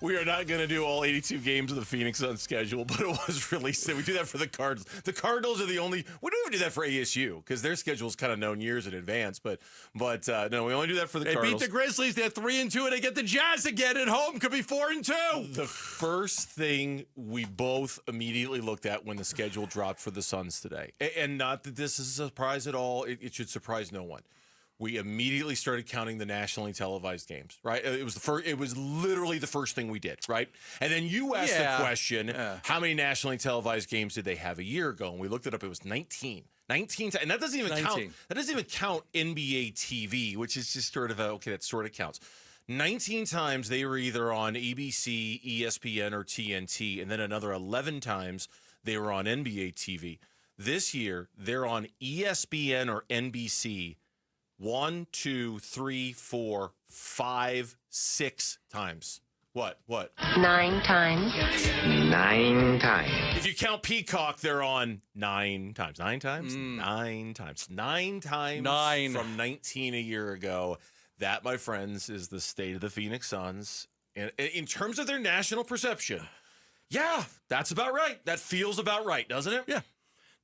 We are not going to do all 82 games of the Phoenix Suns schedule, but it was really silly. We do that for the Cardinals. The Cardinals are the only. We don't even do that for ASU because their schedule is kind of known years in advance. But no, we only do that for the Cardinals. They beat the Grizzlies. They're 3-2, and they get the Jazz again at home. Could be 4-2. The first thing we both immediately looked at when the schedule dropped for the Suns today, and not that this is a surprise at all. It should surprise no one. We immediately started counting the nationally televised games, right? It was the first. It was literally the first thing we did, right? And then you asked the question, how many nationally televised games did they have a year ago? And we looked it up. It was 19. 19, and that doesn't even count. That doesn't even count NBA TV, which is just sort of that sort of counts. 19 times they were either on ABC, ESPN, or TNT, and then another 11 times they were on NBA TV. This year, they're on ESPN or NBC 1, 2, 3, 4, 5, 6 times. What? 9 times. 9 times. If you count Peacock, they're on 9 times. 9 times? 9 times. 9 times 9. From 19 a year ago. That, my friends, is the state of the Phoenix Suns. And in terms of their national perception, yeah, that's about right. That feels about right, doesn't it? Yeah.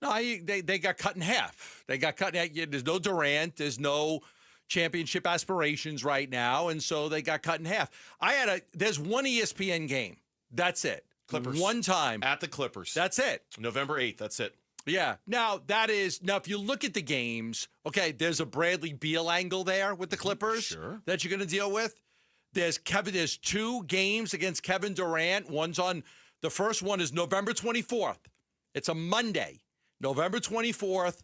No, they got cut in half. They got cut in half. There's no Durant. There's no championship aspirations right now, and so they got cut in half. There's one ESPN game. That's it. Clippers. One time. At the Clippers. That's it. November 8th. That's it. Yeah. Now, if you look at the games, okay, there's a Bradley Beal angle there with the Clippers that you're going to deal with. There's 2 games against Kevin Durant. The first one is November 24th. It's a Monday. November 24th,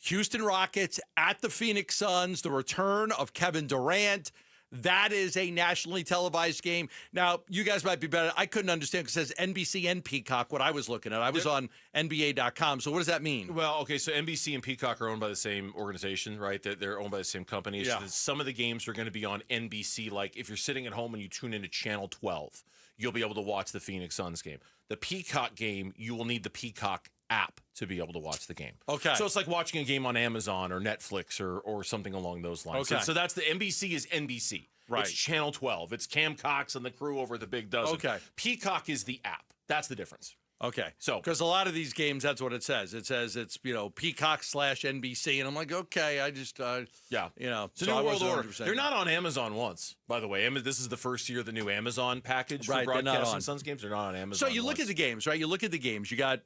Houston Rockets at the Phoenix Suns, the return of Kevin Durant. That is a nationally televised game. Now, you guys might be better. I couldn't understand because it says NBC and Peacock, what I was looking at. I was on NBA.com. So what does that mean? Well, okay, so NBC and Peacock are owned by the same organization, right? They're owned by the same company. Yeah. So some of the games are going to be on NBC. Like if you're sitting at home and you tune into Channel 12, you'll be able to watch the Phoenix Suns game. The Peacock game, you will need the Peacock app to be able to watch the game. Okay. So it's like watching a game on Amazon or Netflix or something along those lines. Okay. So that's the NBC is NBC. Right. It's Channel 12. It's Cam Cox and the crew over the Big Dozen. Okay. Peacock is the app. That's the difference. Okay. So because a lot of these games, that's what it says. It says it's Peacock/NBC, and I'm like, okay, I just It's a new world order. They're not on Amazon once, by the way. This is the first year of the new Amazon package for broadcasting Suns games. They're not on Amazon. So you look at the games, right? You look at the games. You got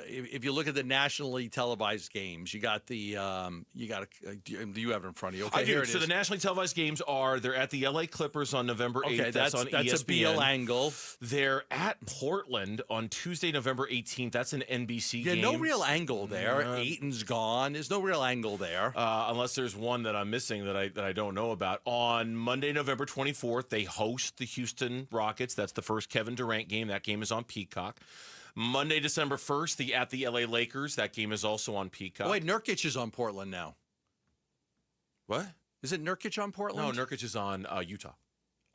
if you look at the nationally televised games, you got the do you have it in front of you? Okay, I do. here it So is. the nationally televised games they're at the LA Clippers on November 8th. Okay, that's on ESPN. a Beal angle. They're at Portland on Tuesday, November 18th. That's an NBC game. Yeah, no real angle there. Ayton's gone. There's no real angle there. Unless there's one that I'm missing that I don't know about. On Monday, November 24th, they host the Houston Rockets. That's the first Kevin Durant game. That game is on Peacock. Monday, December 1st, at the LA Lakers. That game is also on Peacock. Oh, wait, Nurkic is on Portland now. What? Is it Nurkic on Portland? No, Nurkic is on Utah.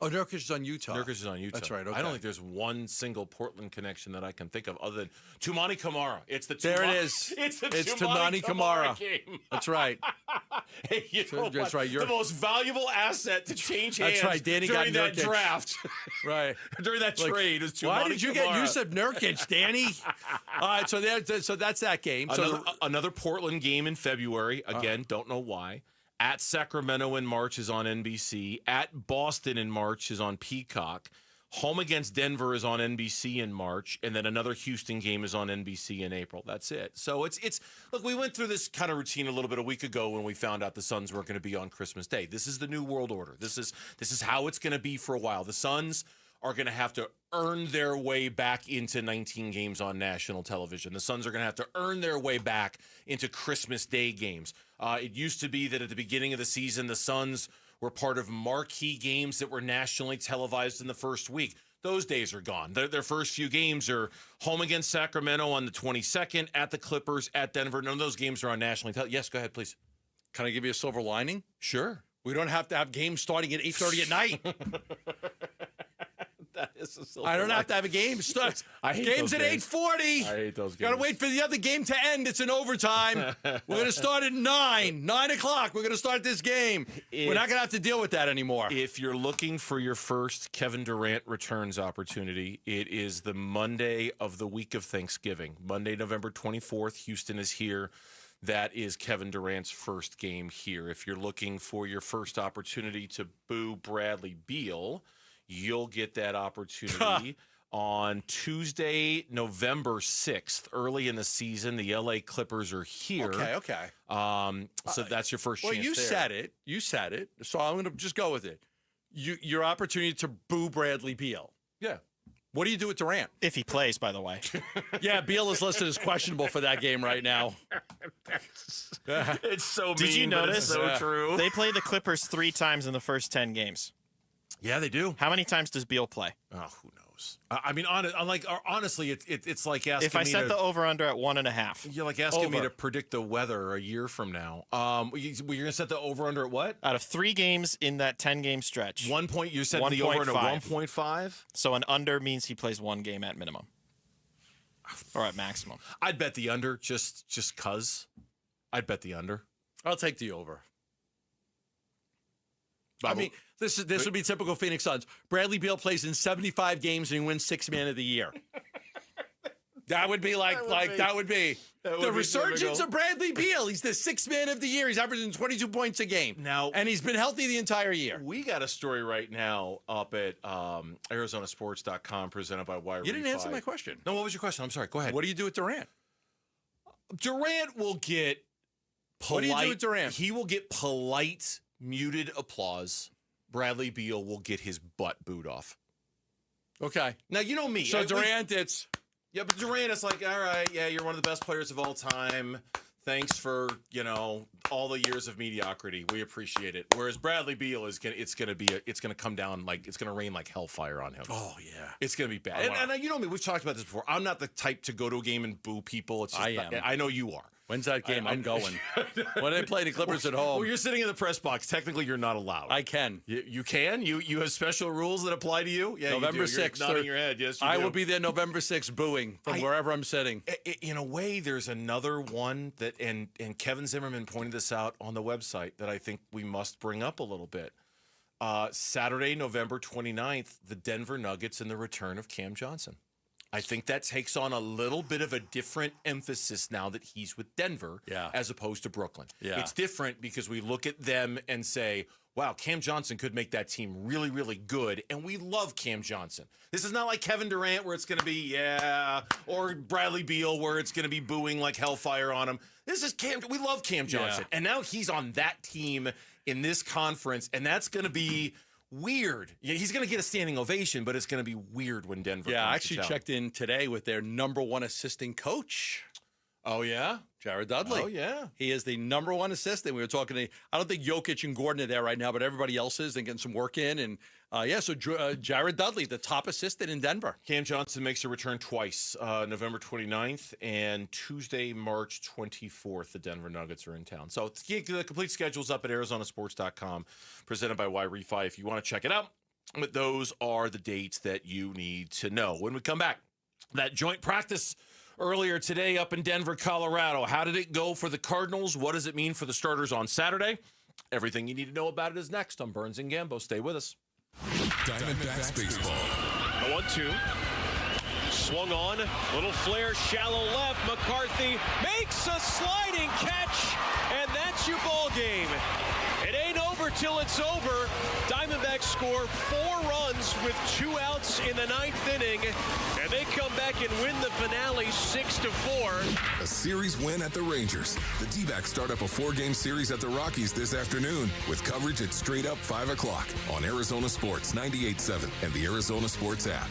Oh, Nurkic is on Utah. Nurkic is on Utah. That's right. Okay. I don't think there's one single Portland connection that I can think of other than Tumani Kamara. It's the there it is. It's the Tumani Kamara game. That's right. Hey, that's right. You're the most valuable asset to change hands. That's right. Danny during got that Nurkic. draft. Right. During that trade, it was Tumani Why did you get Kamara. Yusuf Nurkic, Danny? All right. So that's that game. Another Portland game in February. Again, don't know why. At Sacramento in March is on NBC. At Boston in March is on Peacock. Home against Denver is on NBC in March, and then another Houston game is on NBC in April. That's it. So it's look, we went through this kind of routine a little bit a week ago when we found out the Suns weren't going to be on Christmas Day. This is the new world order. This is how it's going to be for a while. The Suns are going to have to earn their way back into 19 games on national television. The Suns are going to have to earn their way back into Christmas Day games. It used to be that at the beginning of the season, the Suns were part of marquee games that were nationally televised in the first week. Those days are gone. Their first few games are home against Sacramento on the 22nd, at the Clippers, at Denver. None of those games are on nationally televised. Yes, go ahead, please. Can I give you a silver lining? Sure. We don't have to have games starting at 8:30 at night. That is a silver I don't lining. have to have a game start. I hate games those at games. 8:40. I hate those games. Got to wait for the other game to end. It's an overtime. We're going to start at 9 o'clock. We're going to start this game. We're not going to have to deal with that anymore. If you're looking for your first Kevin Durant returns opportunity, it is the Monday of the week of Thanksgiving. Monday, November 24th, Houston is here. That is Kevin Durant's first game here. If you're looking for your first opportunity to boo Bradley Beal, you'll get that opportunity on Tuesday, November 6th. Early in the season, the LA Clippers are here. Okay. So that's your first chance you there. said it. You said it. So I'm going to just go with it. Your opportunity to boo Bradley Beal. Yeah. What do you do with Durant? If he plays, by the way. Yeah, Beal is listed as questionable for that game right now. It's so mean, Did you but notice? it's so true. They play the Clippers 3 times in the first 10 games. Yeah, they do. How many times does Beal play? Oh, who knows? I mean, honestly, it's like asking If I me set to, the over-under at 1.5. You're like asking me to predict the weather a year from now. You're going to set the over-under at what? Out of 3 games in that 10-game stretch. 1 point. You're setting the over-under at 1.5? So an under means he plays 1 game at minimum. Or at maximum. I'd bet the under just because. I'd bet the under. I'll take the over. I mean, this would be typical Phoenix Suns. Bradley Beal plays in 75 games and he wins 6th Man of the Year. That would be the resurgence typical. of Bradley Beal. He's the 6th Man of the Year. He's averaging 22 points a game. And he's been healthy the entire year. We got a story right now up at ArizonaSports.com presented by Wire. You didn't answer my question. No, what was your question? I'm sorry. Go ahead. What do you do with Durant? Durant will get polite. What do you do with Durant? He will get polite, muted applause. Bradley Beal will get his butt booed off. Okay. Now, you know me. So Durant, it's... Yeah, but Durant is like, all right, yeah, you're one of the best players of all time. Thanks for, all the years of mediocrity. We appreciate it. Whereas Bradley Beal is it's gonna come down it's gonna rain like hellfire on him. Oh yeah, it's gonna be bad. And you know me, we've talked about this before. I'm not the type to go to a game and boo people. It's just, I am. I know you are. When's that game? I'm going. When they play the Clippers at home. Well, you're sitting in the press box. Technically, you're not allowed. I can. You can? You have special rules that apply to you? Yeah, November you do. 6th. You're nodding your head. Yes, you I do. will be there November 6th booing from wherever I'm sitting. In a way, there's another one that, and Kevin Zimmerman pointed this out on the website that I think we must bring up a little bit. Saturday, November 29th, the Denver Nuggets and the return of Cam Johnson. I think that takes on a little bit of a different emphasis now that he's with Denver as opposed to Brooklyn. Yeah. It's different because we look at them and say, wow, Cam Johnson could make that team really, really good, and we love Cam Johnson. This is not like Kevin Durant where it's going to be, or Bradley Beal where it's going to be booing like hellfire on him. This is Cam. We love Cam Johnson, and now he's on that team in this conference, and that's going to be weird. Yeah, he's going to get a standing ovation, but it's going to be weird when Denver comes I actually to town. checked in today with their number 1 assistant coach. Oh, yeah? Jared Dudley. Oh, yeah. He is the number 1 assistant. We were talking to, I don't think Jokic and Gordon are there right now, but everybody else is. They're getting some work in. And, Jared Dudley, the top assistant in Denver. Cam Johnson makes a return twice, November 29th and Tuesday, March 24th. The Denver Nuggets are in town. So the complete schedule's up at ArizonaSports.com, presented by Y-Refi. If you want to check it out, but those are the dates that you need to know. When we come back, that joint practice earlier today up in Denver, Colorado. How did it go for the Cardinals? What does it mean for the starters on Saturday? Everything you need to know about it is next on Burns and Gambo. Stay with us. Diamondbacks baseball. The 1-2. swung on, little flare, shallow left. McCarthy makes a sliding catch, and that's your ball game. It ain't over till it's over. Diamondbacks score 4 runs with 2 outs in the 9th inning, and they come back and win the finale 6-4. A series win at the Rangers. The D-backs start up a 4-game series at the Rockies this afternoon with coverage at straight up 5 o'clock on Arizona Sports 98.7 and the Arizona Sports app.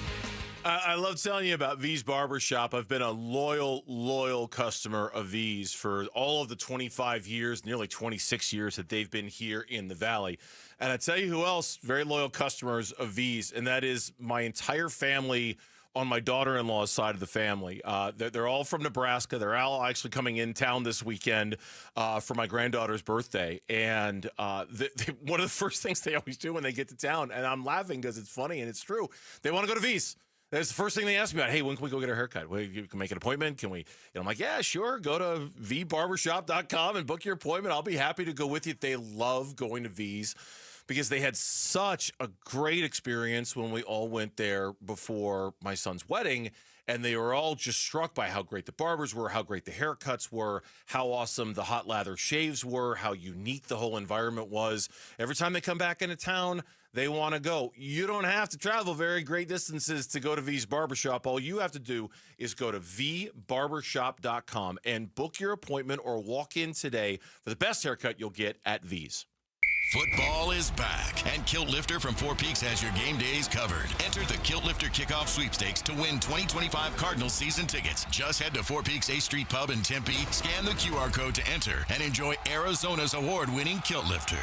I love telling you about V's Barbershop. I've been a loyal customer of V's for all of the 25 years, nearly 26 years that they've been here in the Valley. And I tell you who else, very loyal customers of V's, and that is my entire family on my daughter-in-law's side of the family. They're all from Nebraska. They're all actually coming in town this weekend for my granddaughter's birthday. And one of the first things they always do when they get to town, and I'm laughing because it's funny and it's true, they want to go to V's. That's the first thing they ask me about. Hey, when can we go get a haircut? You can make an appointment. Can we? And I'm like, yeah, sure. Go to vbarbershop.com and book your appointment. I'll be happy to go with you. They love going to V's because they had such a great experience when we all went there before my son's wedding. And they were all just struck by how great the barbers were, how great the haircuts were, how awesome the hot lather shaves were, how unique the whole environment was. Every time they come back into town, they want to go. You don't have to travel very great distances to go to V's Barbershop. All you have to do is go to vbarbershop.com and book your appointment or walk in today for the best haircut you'll get at V's. Football is back, and Kilt Lifter from Four Peaks has your game days covered. Enter the Kilt Lifter Kickoff Sweepstakes to win 2025 Cardinals season tickets. Just head to Four Peaks 8th Street Pub in Tempe, scan the QR code to enter, and enjoy Arizona's award-winning Kilt Lifter.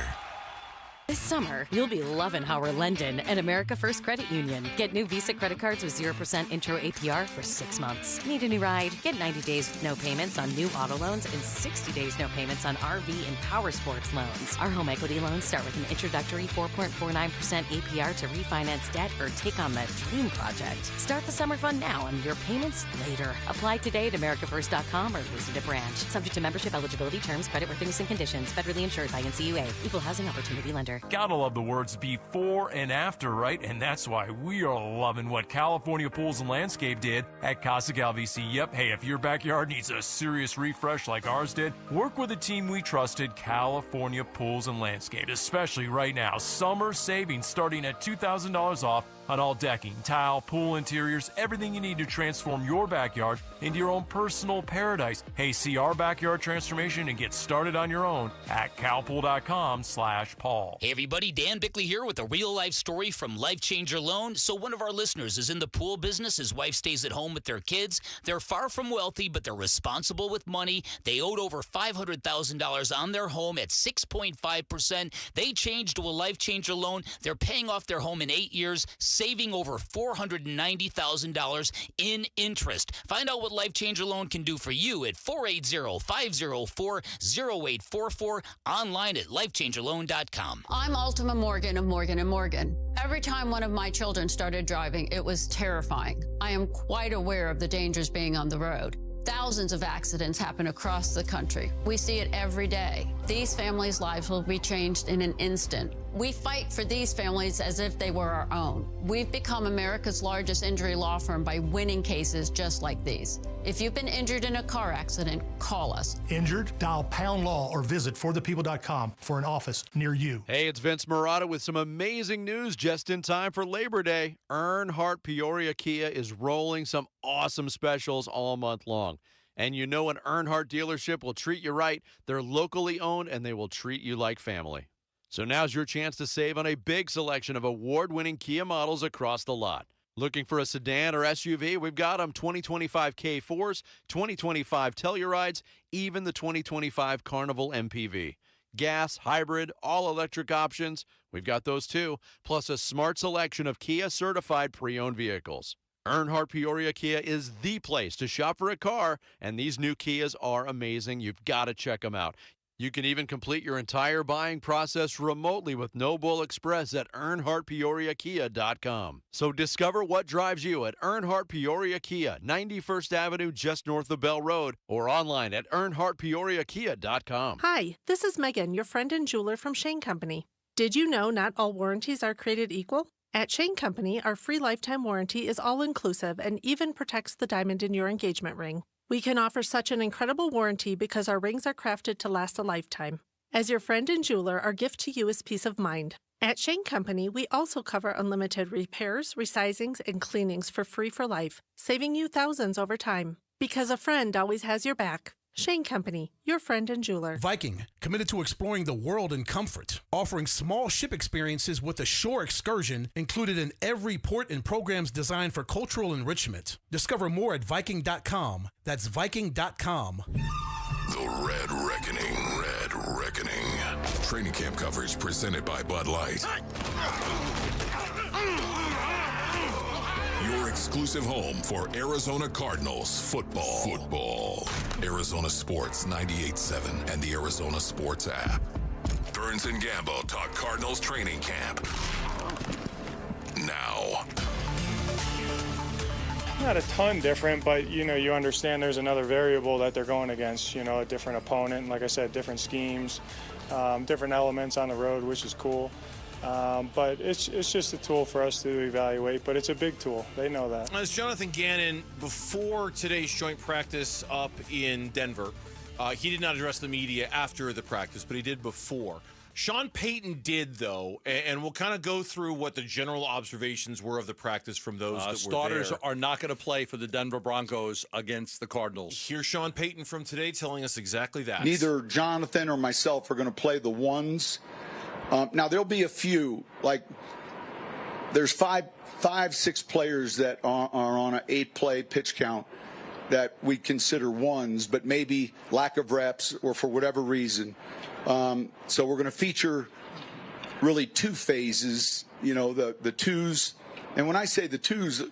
This summer, you'll be loving how we're lending at America First Credit Union. Get new Visa credit cards with 0% intro APR for 6 months. Need a new ride? Get 90 days with no payments on new auto loans and 60 days no payments on RV and power sports loans. Our home equity loans start with an introductory 4.49% APR to refinance debt or take on that dream project. Start the summer fun now and your payments later. Apply today at americafirst.com or visit a branch. Subject to membership, eligibility, terms, creditworthiness, and conditions. Federally insured by NCUA. Equal housing opportunity lender. Gotta love the words before and after, right? And that's why we are loving what California Pools and Landscape did at Casa Galvisi. Yep, hey, if your backyard needs a serious refresh like ours did, work with a team we trusted, California Pools and Landscape. Especially right now, summer savings starting at $2,000 off on all decking, tile, pool interiors, everything you need to transform your backyard into your own personal paradise. Hey, see our backyard transformation and get started on your own at calpool.com/Paul. Hey everybody, Dan Bickley here with a real-life story from Life Changer Loan. So one of our listeners is in the pool business. His wife stays at home with their kids. They're far from wealthy, but they're responsible with money. They owed over $500,000 on their home at 6.5%. They changed to a Life Changer Loan. They're paying off their home in 8 years, saving over $490,000 in interest. Find out what Life Changer Loan can do for you at 480-504-0844, online at lifechangerloan.com. I'm Ultima Morgan of Morgan & Morgan. Every time one of my children started driving, it was terrifying. I am quite aware of the dangers being on the road. Thousands of accidents happen across the country. We see it every day. These families' lives will be changed in an instant. We fight for these families as if they were our own. We've become America's largest injury law firm by winning cases just like these. If you've been injured in a car accident, call us. Injured? Dial Pound Law or visit forthepeople.com for an office near you. Hey, it's Vince Marotta with some amazing news just in time for Labor Day. Earnhardt Peoria Kia is rolling some awesome specials all month long. And you know an Earnhardt dealership will treat you right. They're locally owned and they will treat you like family. So now's your chance to save on a big selection of award-winning Kia models across the lot. Looking for a sedan or SUV? We've got them. 2025 K4s, 2025 Tellurides, even the 2025 Carnival MPV. Gas, hybrid, all-electric options, we've got those too, plus a smart selection of Kia-certified pre-owned vehicles. Earnhardt Peoria Kia is the place to shop for a car, and these new Kias are amazing. You've got to check them out. You can even complete your entire buying process remotely with No Bull Express at EarnhardtPeoriaKia.com. So discover what drives you at Earnhardt Peoria Kia, 91st Avenue, just north of Bell Road, or online at EarnhardtPeoriaKia.com. Hi, this is Megan, your friend and jeweler from Shane Company. Did you know not all warranties are created equal? At Shane Company, our free lifetime warranty is all-inclusive and even protects the diamond in your engagement ring. We can offer such an incredible warranty because our rings are crafted to last a lifetime. As your friend and jeweler, our gift to you is peace of mind. At Shane Company, we also cover unlimited repairs, resizings, and cleanings for free for life, saving you thousands over time. Because a friend always has your back. Shane Company, your friend and jeweler. Viking, committed to exploring the world in comfort, offering small ship experiences with a shore excursion included in every port and programs designed for cultural enrichment. Discover more at Viking.com. That's Viking.com. The Red Reckoning. Red Reckoning. Training camp coverage presented by Bud Light. Your exclusive home for Arizona Cardinals football. Arizona Sports 98.7 and the Arizona Sports app. Burns and Gambo talk Cardinals training camp. Now. Not a ton different, but, you understand there's another variable that they're going against, a different opponent. And like I said, different schemes, different elements on the road, which is cool. But it's just a tool for us to evaluate, but it's a big tool. They know that. As Jonathan Gannon, before today's joint practice up in Denver, he did not address the media after the practice, but he did before. Sean Payton did, though, and we'll kind of go through what the general observations were of the practice from those that were starters there. are not going to play for the Denver Broncos against the Cardinals. Here's Sean Payton from today telling us exactly that. Neither Jonathan or myself are going to play the ones. Now, there'll be a few, like there's five, 6 players that are on an 8-play pitch count that we consider ones, but maybe lack of reps or for whatever reason. So we're going to feature really 2 phases, the twos. And when I say the twos,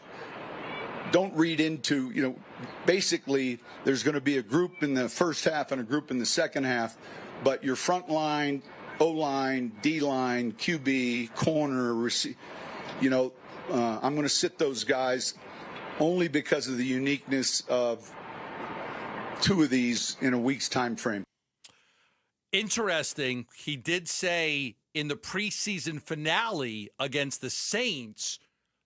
don't read into, basically there's going to be a group in the first half and a group in the second half, but your front line, O-line, D-line, QB, corner, I'm going to sit those guys only because of the uniqueness of 2 of these in a week's time frame. Interesting. He did say in the preseason finale against the Saints,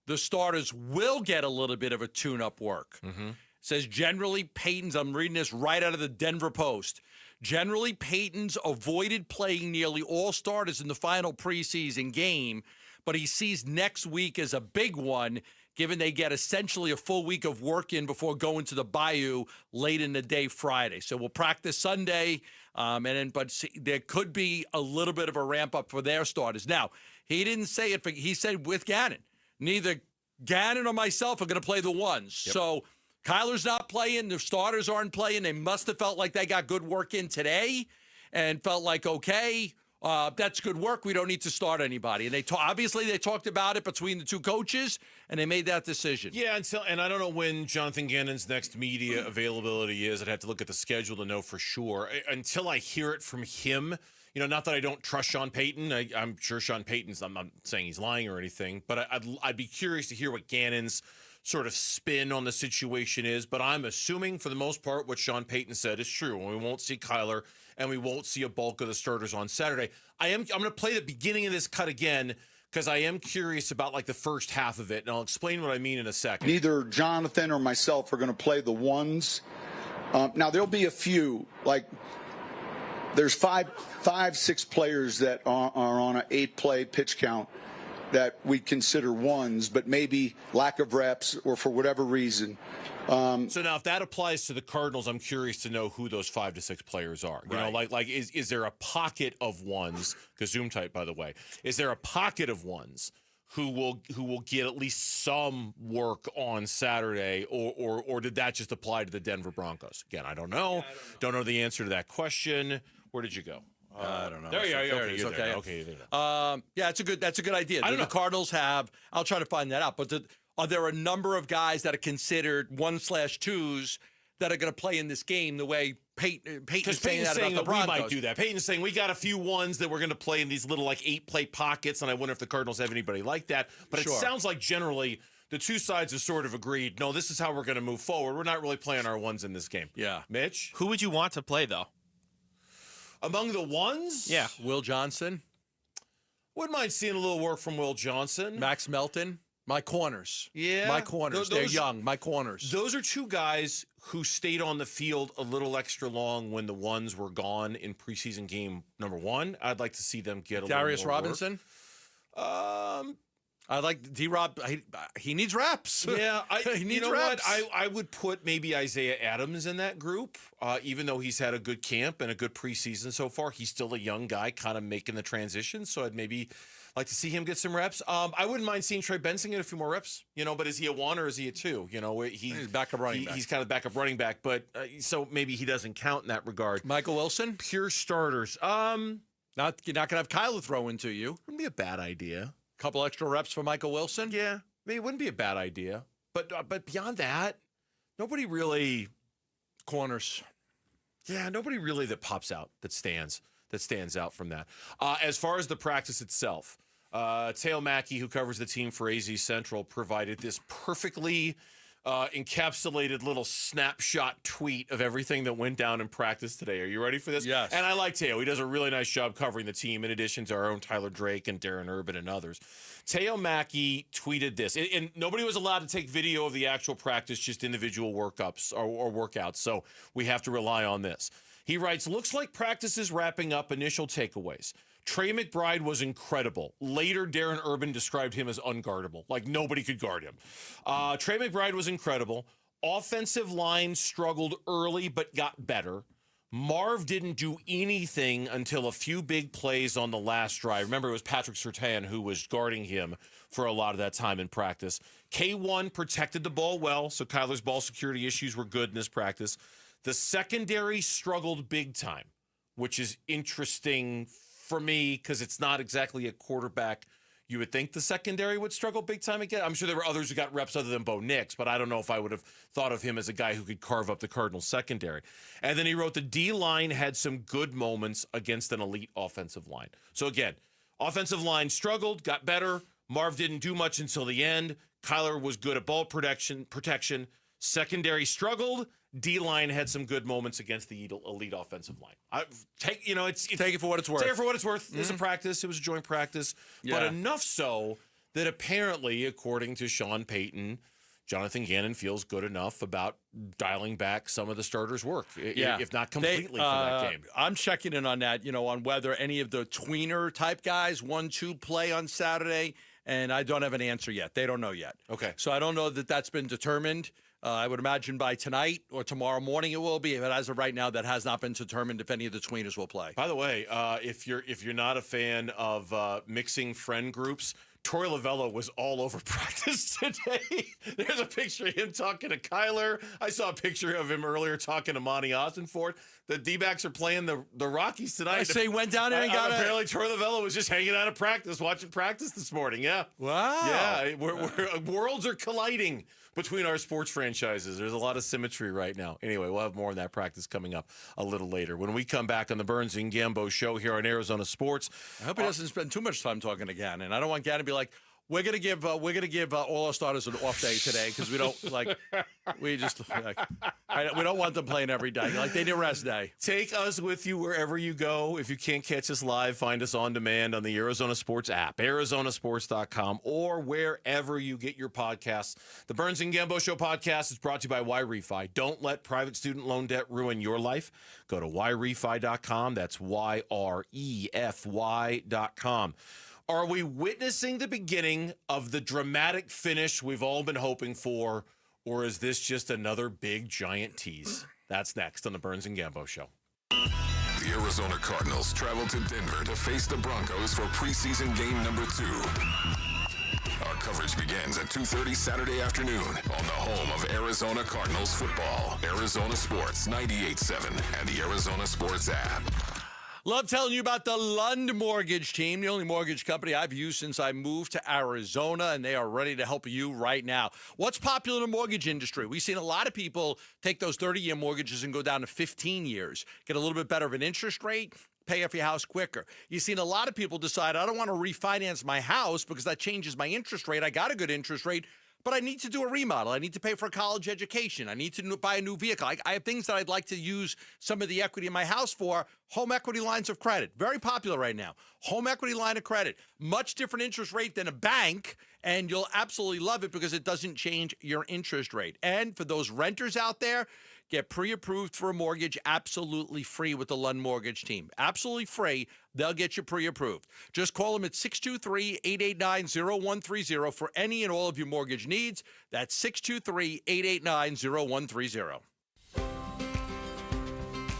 the starters will get a little bit of a tune-up work. Mm-hmm. Says generally Payton's, I'm reading this right out of the Denver Post, generally Payton's avoided playing nearly all starters in the final preseason game, but he sees next week as a big one, given they get essentially a full week of work in before going to the Bayou late in the day Friday. So we'll practice Sunday, but there could be a little bit of a ramp up for their starters. Now, he didn't say it, he said with Gannon. Neither Gannon or myself are going to play the ones. Yep. So Kyler's not playing. The starters aren't playing. They must have felt like they got good work in today and felt like, okay, that's good work. We don't need to start anybody. And obviously they talked about it between the 2 coaches, and they made that decision. Yeah, and I don't know when Jonathan Gannon's next media availability is. I'd have to look at the schedule to know for sure. Until I hear it from him, not that I don't trust Sean Payton. I'm sure Sean Payton's, I'm not saying he's lying or anything, but I'd be curious to hear what Gannon's sort of spin on the situation is. But I'm assuming for the most part what Sean Payton said is true. And we won't see Kyler and we won't see a bulk of the starters on Saturday. I'm going to play the beginning of this cut again because I am curious about like the first half of it, and I'll explain what I mean in a second. Neither Jonathan or myself are going to play the ones. Now, there'll be a few, like there's 5, 6 players that are on an 8-play pitch count that we consider ones, but maybe lack of reps or for whatever reason. So now if that applies to the Cardinals, I'm curious to know who those 5 to 6 players are. You know, like is there a pocket of ones, Gazoom type, by the way, is there a pocket of ones who will get at least some work on Saturday, or did that just apply to the Denver Broncos? Again, I don't know. Yeah, don't know the answer to that question. Where did you go? I don't know. There you are. There it is. Okay. Okay. Yeah, that's a good idea. The Cardinals have. I'll try to find that out. But are there a number of guys that are considered 1/2s that are going to play in this game the way Peyton's saying that about the Broncos? We might do that. Peyton's saying we got a few ones that we're going to play in these little like 8-play pockets, and I wonder if the Cardinals have anybody like that. But it sounds like generally the two sides have sort of agreed. No, this is how we're going to move forward. We're not really playing our ones in this game. Yeah, Mitch, who would you want to play though? Among the ones? Yeah. Will Johnson. Wouldn't mind seeing a little work from Will Johnson. Max Melton. My corners. Yeah. My corners. They're young. My corners. Those are two guys who stayed on the field a little extra long when the ones were gone in preseason game number 1. I'd like to see them get a Darius little more Robinson? Work. I like D-Rob. He needs reps. Yeah. he needs you know reps. what? I would put maybe Isaiah Adams in that group. Even though he's had a good camp and a good preseason so far, he's still a young guy kind of making the transition. So I'd maybe like to see him get some reps. I wouldn't mind seeing Trey Benson get a few more reps, but is he a 1 or is he a 2? He's backup running back. He's kind of backup running back, but so maybe he doesn't count in that regard. Michael Wilson? Pure starters. You're not going to have Kyler throw into you. Wouldn't be a bad idea. Couple extra reps for Michael Wilson? Yeah. It wouldn't be a bad idea. But beyond that, nobody really. Corners. Yeah, nobody really that pops out, that stands out from that. As far as the practice itself, Teo Mackey, who covers the team for AZ Central, provided this perfectly encapsulated little snapshot tweet of everything that went down in practice today. Are you ready for this? Yes. And I like Teo. He does a really nice job covering the team, in addition to our own Tyler Drake and Darren Urban and others. Teo Mackey tweeted this, and nobody was allowed to take video of the actual practice, just individual workups or workouts, so we have to rely on this. He writes, "Looks like practice is wrapping up. Initial takeaways. Trey McBride was incredible. Later, Darren Urban described him as unguardable, like nobody could guard him. Trey McBride was incredible. Offensive line struggled early but got better. Marv didn't do anything until a few big plays on the last drive. Remember, it was Patrick Surtain who was guarding him for a lot of that time in practice. K1 protected the ball well, so Kyler's ball security issues were good in this practice. The secondary struggled big time, which is interesting for me because it's not exactly a quarterback. You would think the secondary would struggle big time again. I'm sure there were others who got reps other than Bo Nix, but I don't know if I would have thought of him as a guy who could carve up the Cardinals secondary. And then he wrote the D-line had some good moments against an elite offensive line. So again, offensive line struggled, got better. Marv didn't do much until the end. Kyler was good at ball protection. Secondary struggled. D-line had some good moments against the elite offensive line. Take it for what it's worth. Take it for what it's worth. It was a practice. It was a joint practice. Yeah. But enough so that apparently, according to Sean Payton, Jonathan Gannon feels good enough about dialing back some of the starters' work, if not completely for that game. I'm checking in on that, on whether any of the tweener-type guys 1-2 play on Saturday, and I don't have an answer yet. They don't know yet. Okay. So I don't know that that's been determined. I would imagine by tonight or tomorrow morning it will be. But as of right now, that has not been determined if any of the tweeners will play. By the way, if you're not a fan of mixing friend groups, Troy Lavello was all over practice today. There's a picture of him talking to Kyler. I saw a picture of him earlier talking to Monty Ossenfort. The D-backs are playing the Rockies tonight. I say he went down there and got apparently Troy Lavello was just hanging out of practice, watching practice this morning. Yeah. Wow. Yeah. Worlds are colliding between our sports franchises. There's a lot of symmetry right now. Anyway, we'll have more on that practice coming up a little later. When we come back on the Burns and Gambo show here on Arizona Sports. I hope he doesn't spend too much time talking to Gannon. I don't want Gannon to be like, we're gonna give all our starters an off day today because we don't we don't want them playing every day. Like they did rest day. Take us with you wherever you go. If you can't catch us live, find us on demand on the Arizona Sports app, arizonasports.com, or wherever you get your podcasts. The Burns and Gambo Show podcast is brought to you by YRefi. Don't let private student loan debt ruin your life. Go to YRefi.com. That's YREFY.com. Are we witnessing the beginning of the dramatic finish we've all been hoping for, or is this just another big, giant tease? That's next on the Burns and Gambo Show. The Arizona Cardinals travel to Denver to face the Broncos for preseason game number 2. Our coverage begins at 2:30 Saturday afternoon on the home of Arizona Cardinals football, Arizona Sports 98.7 and the Arizona Sports app. Love telling you about the Lund Mortgage Team, the only mortgage company I've used since I moved to Arizona, and they are ready to help you right now. What's popular in the mortgage industry? We've seen a lot of people take those 30-year mortgages and go down to 15 years, get a little bit better of an interest rate, pay off your house quicker. You've seen a lot of people decide, I don't want to refinance my house because that changes my interest rate. I got a good interest rate. but I need to do a remodel. I need to pay for a college education. I need to buy a new vehicle. I have things that I'd like to use some of the equity in my house for. Home equity lines of credit. Very popular right now. Home equity line of credit. Much different interest rate than a bank, and you'll absolutely love it because it doesn't change your interest rate. And for those renters out there, get pre-approved for a mortgage absolutely free with the Lund Mortgage team. Absolutely free. They'll get you pre-approved. Just call them at 623-889-0130 for any and all of your mortgage needs. That's 623-889-0130.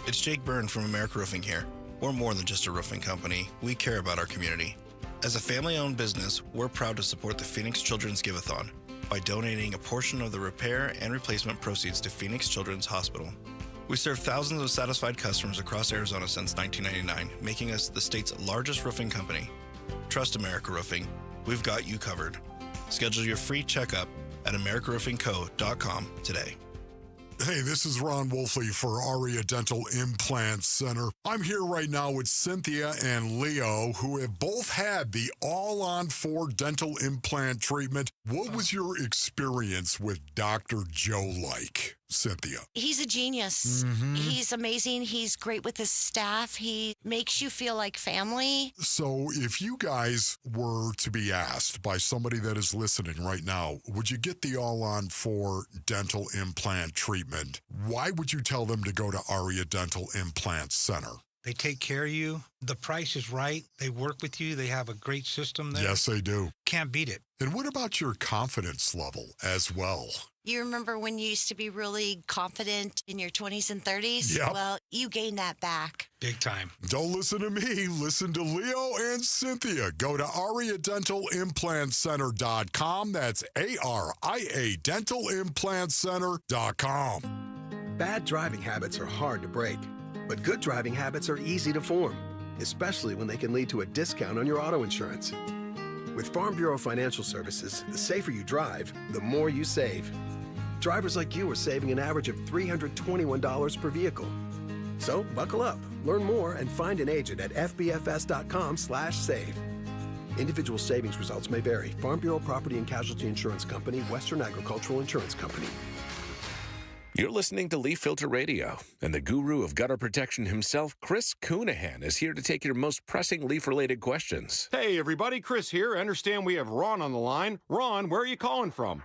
It's Jake Byrne from America Roofing here. We're more than just a roofing company. We care about our community. As a family-owned business, we're proud to support the Phoenix Children's Give-a-thon by donating a portion of the repair and replacement proceeds to Phoenix Children's Hospital. We serve thousands of satisfied customers across Arizona since 1999, making us the state's largest roofing company. Trust America Roofing. We've got you covered. Schedule your free checkup at americaroofingco.com today. Hey, this is Ron Wolfley for Aria Dental Implant Center. I'm here right now with Cynthia and Leo, who have both had the all-on-4 dental implant treatment. What was your experience with Dr. Joe like, Cynthia? He's a genius. Mm-hmm. He's amazing. He's great with his staff. He makes you feel like family. So if you guys were to be asked by somebody that is listening right now, would you get the all-on-4 dental implant treatment? Why would you tell them to go to Aria Dental Implant Center? They take care of you. The price is right. They work with you. They have a great system there. Yes, they do. Can't beat it. And what about your confidence level as well? You remember when you used to be really confident in your 20s and 30s? Yep. Well, you gained that back. Big time. Don't listen to me. Listen to Leo and Cynthia. Go to AriaDentalImplantCenter.com. That's ARIA DentalImplantCenter.com. Bad driving habits are hard to break, but good driving habits are easy to form, especially when they can lead to a discount on your auto insurance. With Farm Bureau Financial Services, the safer you drive, the more you save. Drivers like you are saving an average of $321 per vehicle. So buckle up, learn more, and find an agent at fbfs.com/save. Individual savings results may vary. Farm Bureau Property and Casualty Insurance Company, Western Agricultural Insurance Company. You're listening to Leaf Filter Radio, and the guru of gutter protection himself, Chris Coonahan, is here to take your most pressing leaf-related questions. Hey, everybody, Chris here. I understand we have Ron on the line. Ron, where are you calling from?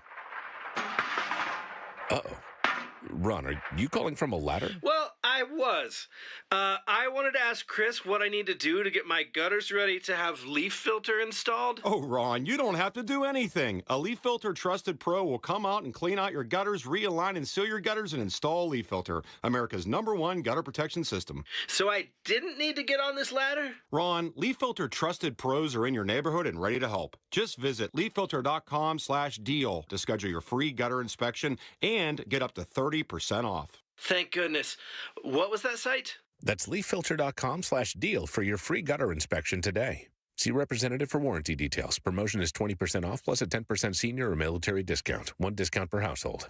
Uh-oh. Ron, are you calling from a ladder? Well, I was. I wanted to ask Chris what I need to do to get my gutters ready to have Leaf Filter installed. Oh, Ron, you don't have to do anything. A Leaf Filter Trusted Pro will come out and clean out your gutters, realign and seal your gutters, and install Leaf Filter, America's #1 gutter protection system. So I didn't need to get on this ladder? Ron, Leaf Filter Trusted Pros are in your neighborhood and ready to help. Just visit leaffilter.com/deal to schedule your free gutter inspection and get up to 30% off. Thank goodness. What was that site? That's leaffilter.com/deal for your free gutter inspection today. See representative for warranty details. Promotion is 20% off plus a 10% senior or military discount. One discount per household.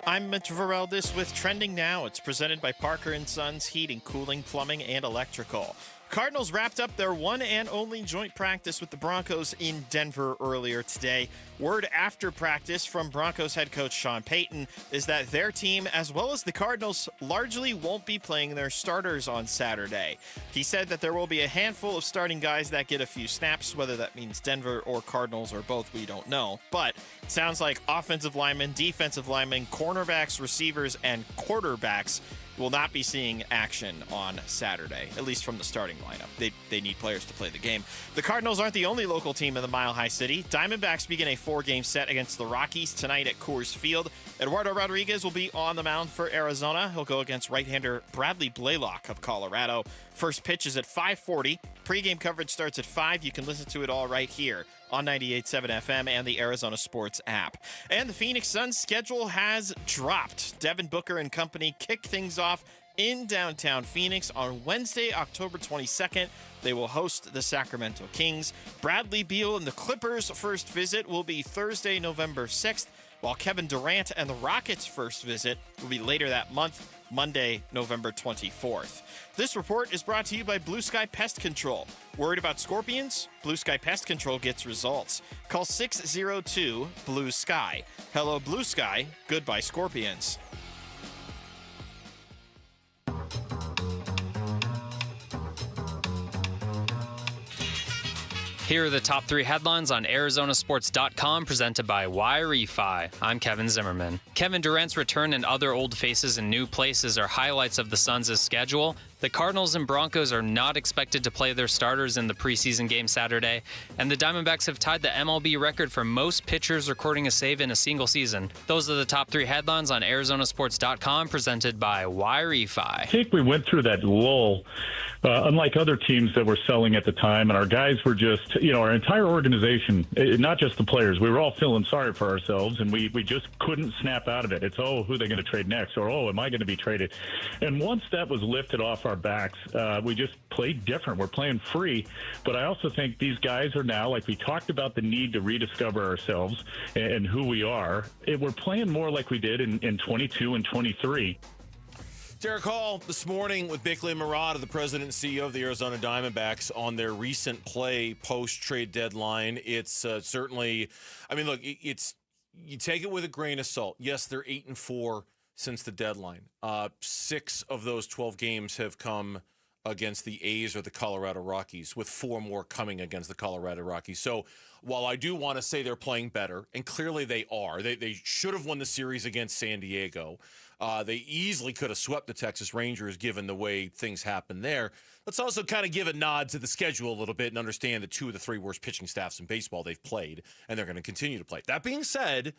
I'm Mitch Vareldes with Trending Now. It's presented by Parker & Sons Heating, Cooling, Plumbing, and Electrical. Cardinals wrapped up their one and only joint practice with the Broncos in Denver earlier today. Word after practice from Broncos head coach Sean Payton is that their team, as well as the Cardinals, largely won't be playing their starters on Saturday. He said that there will be a handful of starting guys that get a few snaps, whether that means Denver or Cardinals or both, we don't know. But it sounds like offensive linemen, defensive linemen, cornerbacks, receivers, and quarterbacks will not be seeing action on Saturday, at least from the starting lineup. They need players to play the game. The Cardinals aren't the only local team in the Mile High City. Diamondbacks begin a 4-game set against the Rockies tonight at Coors Field. Eduardo Rodriguez will be on the mound for Arizona. He'll go against right-hander Bradley Blaylock of Colorado. First pitch is at 5:40. Pre-game coverage starts at 5. You can listen to it all right here on 98.7 FM and the Arizona Sports app. And the Phoenix Suns schedule has dropped. Devin Booker and company kick things off in downtown Phoenix on Wednesday, October 22nd. They will host the Sacramento Kings. Bradley Beal and the Clippers' first visit will be Thursday, November 6th, while Kevin Durant and the Rockets' first visit will be later that month Monday, November 24th. This report is brought to you by Blue Sky Pest Control. Worried about scorpions? Blue Sky Pest Control gets results. Call 602-BLUE-SKY. Hello, Blue Sky. Goodbye, scorpions. Here are the top 3 headlines on Arizonasports.com, presented by Y-Refi. I'm Kevin Zimmerman. Kevin Durant's return and other old faces in new places are highlights of the Suns' schedule. The Cardinals and Broncos are not expected to play their starters in the preseason game Saturday, and the Diamondbacks have tied the MLB record for most pitchers recording a save in a single season. Those are the top 3 headlines on Arizonasports.com, presented by Y-Refi. I think we went through that lull, unlike other teams that were selling at the time, and our guys were just, our entire organization, not just the players, we were all feeling sorry for ourselves, and we just couldn't snap out of it. It's, who are they going to trade next? Or, am I going to be traded? And once that was lifted off our backs, we just played different. We're playing free, but I also think these guys are now, like we talked about, the need to rediscover ourselves and who we are. We're playing more like we did in 22 and 23. Derek Hall this morning with Bickley and Murata, the president and CEO of the Arizona Diamondbacks, on their recent play post-trade deadline. It's certainly, look, it's, you take it with a grain of salt. Yes, they're 8-4 since the deadline. 6 of those 12 games have come against the A's or the Colorado Rockies, with 4 more coming against the Colorado Rockies. So while I do want to say they're playing better, and clearly they are, they should have won the series against San Diego. They easily could have swept the Texas Rangers given the way things happened there. Let's also kind of give a nod to the schedule a little bit and understand the 2 of the 3 worst pitching staffs in baseball they've played, and they're going to continue to play. That being said,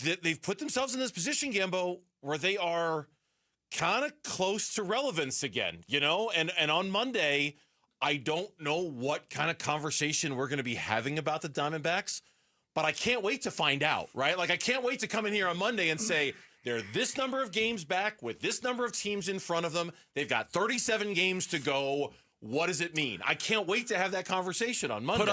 they've put themselves in this position, Gambo, where they are kind of close to relevance again, And on Monday, I don't know what kind of conversation we're going to be having about the Diamondbacks, but I can't wait to find out, right? Like, I can't wait to come in here on Monday and say, they're this number of games back with this number of teams in front of them. They've got 37 games to go. What does it mean? I can't wait to have that conversation on Monday. I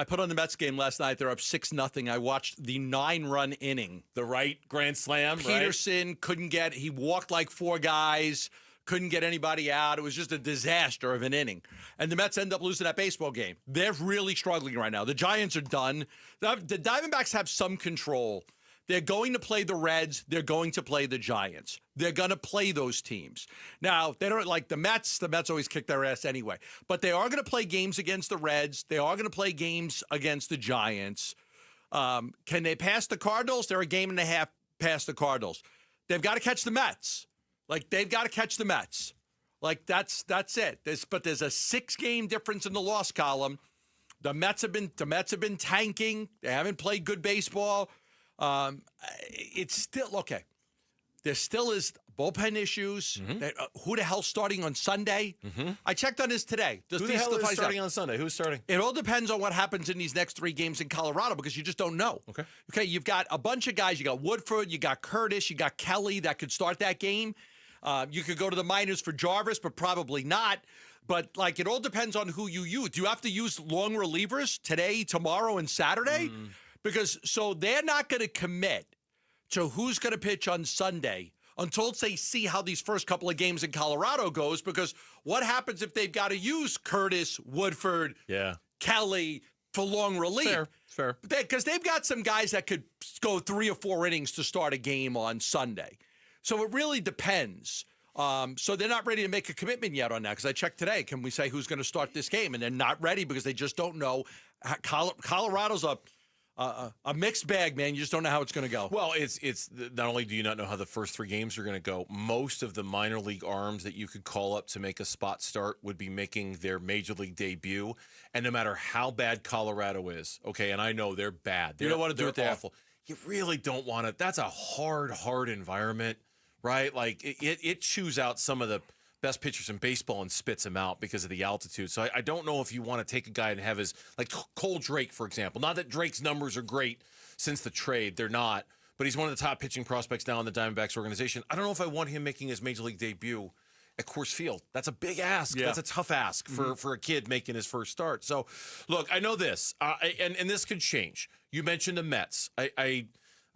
put on the Mets game last night. They're up 6-0. I watched the 9-run inning. The right grand slam, Peterson couldn't get, he walked like 4 guys, couldn't get anybody out. It was just a disaster of an inning. And the Mets end up losing that baseball game. They're really struggling right now. The Giants are done. The Diamondbacks have some control. They're going to play the Reds. They're going to play the Giants. They're going to play those teams. Now, they don't like the Mets. The Mets always kick their ass anyway. But they are going to play games against the Reds. They are going to play games against the Giants. Can they pass the Cardinals? They're a game and a half past the Cardinals. They've got to catch the Mets. They've got to catch the Mets. That's it. But there's a 6-game difference in the loss column. The Mets have been tanking. They haven't played good baseball. It's still okay. There still is bullpen issues. Who the hell's starting on Sunday? I checked on this today. Who the hell is starting on Sunday? Who's starting? It all depends on what happens in these next 3 games in Colorado, because you just don't know. Okay. You've got a bunch of guys. You got Woodford. You got Curtis. You got Kelly that could start that game. You could go to the minors for Jarvis, but probably not. But it all depends on who you use. Do you have to use long relievers today, tomorrow, and Saturday? Because they're not going to commit to who's going to pitch on Sunday until they see how these first couple of games in Colorado goes. Because what happens if they've got to use Curtis, Woodford, Kelly for long relief? Fair. Because they've got some guys that could go 3 or 4 innings to start a game on Sunday. So it really depends. So they're not ready to make a commitment yet on that, because I checked today. Can we say who's going to start this game? And they're not ready because they just don't know. Colorado's a mixed bag, man. You just don't know how it's going to go. Well, it's not only do you not know how the first 3 games are going to go, most of the minor league arms that you could call up to make a spot start would be making their major league debut. And no matter how bad Colorado is, okay, and I know they're bad. You don't want to do it there. Awful. You really don't want to. That's a hard environment, right? It chews out some of the best pitchers in baseball and spits him out because of the altitude. So I don't know if you want to take a guy and have his, like Cole Drake, for example. Not that Drake's numbers are great since the trade. They're not. But he's one of the top pitching prospects now in the Diamondbacks organization. I don't know if I want him making his major league debut at Coors Field. That's a big ask. Yeah. That's a tough ask for a kid making his first start. So, look, I know this, and this could change. You mentioned the Mets. I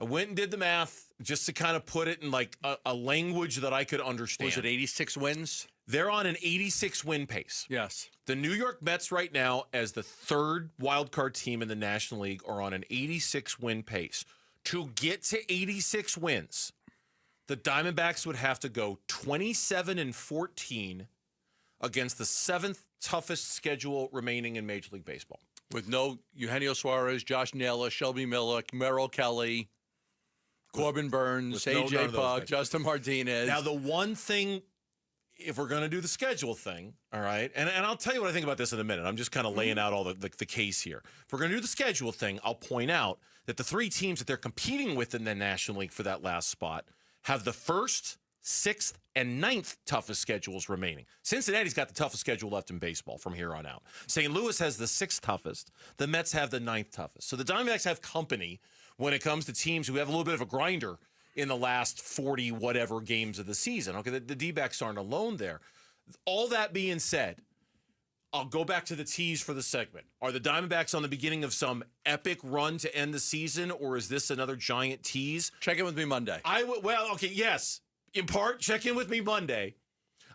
I went and did the math just to kind of put it in like a language that I could understand. Was it 86 wins? They're on an 86 win pace. Yes. The New York Mets right now, as the third wildcard team in the National League, are on an 86 win pace. To get to 86 wins, the Diamondbacks would have to go 27-14 against the seventh toughest schedule remaining in Major League Baseball. With no Eugenio Suarez, Josh Naylor, Shelby Miller, Merrill Kelly, Corbin Burns, A.J. Pug, Justin Martinez. Now, the one thing, if we're going to do the schedule thing, all right, and I'll tell you what I think about this in a minute. I'm just kind of laying out all the case here. If we're going to do the schedule thing, I'll point out that the three teams that they're competing with in the National League for that last spot have the first, sixth, and ninth toughest schedules remaining. Cincinnati's got the toughest schedule left in baseball from here on out. St. Louis has the sixth toughest. The Mets have the ninth toughest. So the Diamondbacks have company when it comes to teams who have a little bit of a grinder in the last 40 whatever games of the season. Okay, the D-backs aren't alone there. All that being said, I'll go back to the tease for the segment. Are the Diamondbacks on the beginning of some epic run to end the season, or is this another giant tease? Check in with me Monday. Yes. In part, check in with me Monday.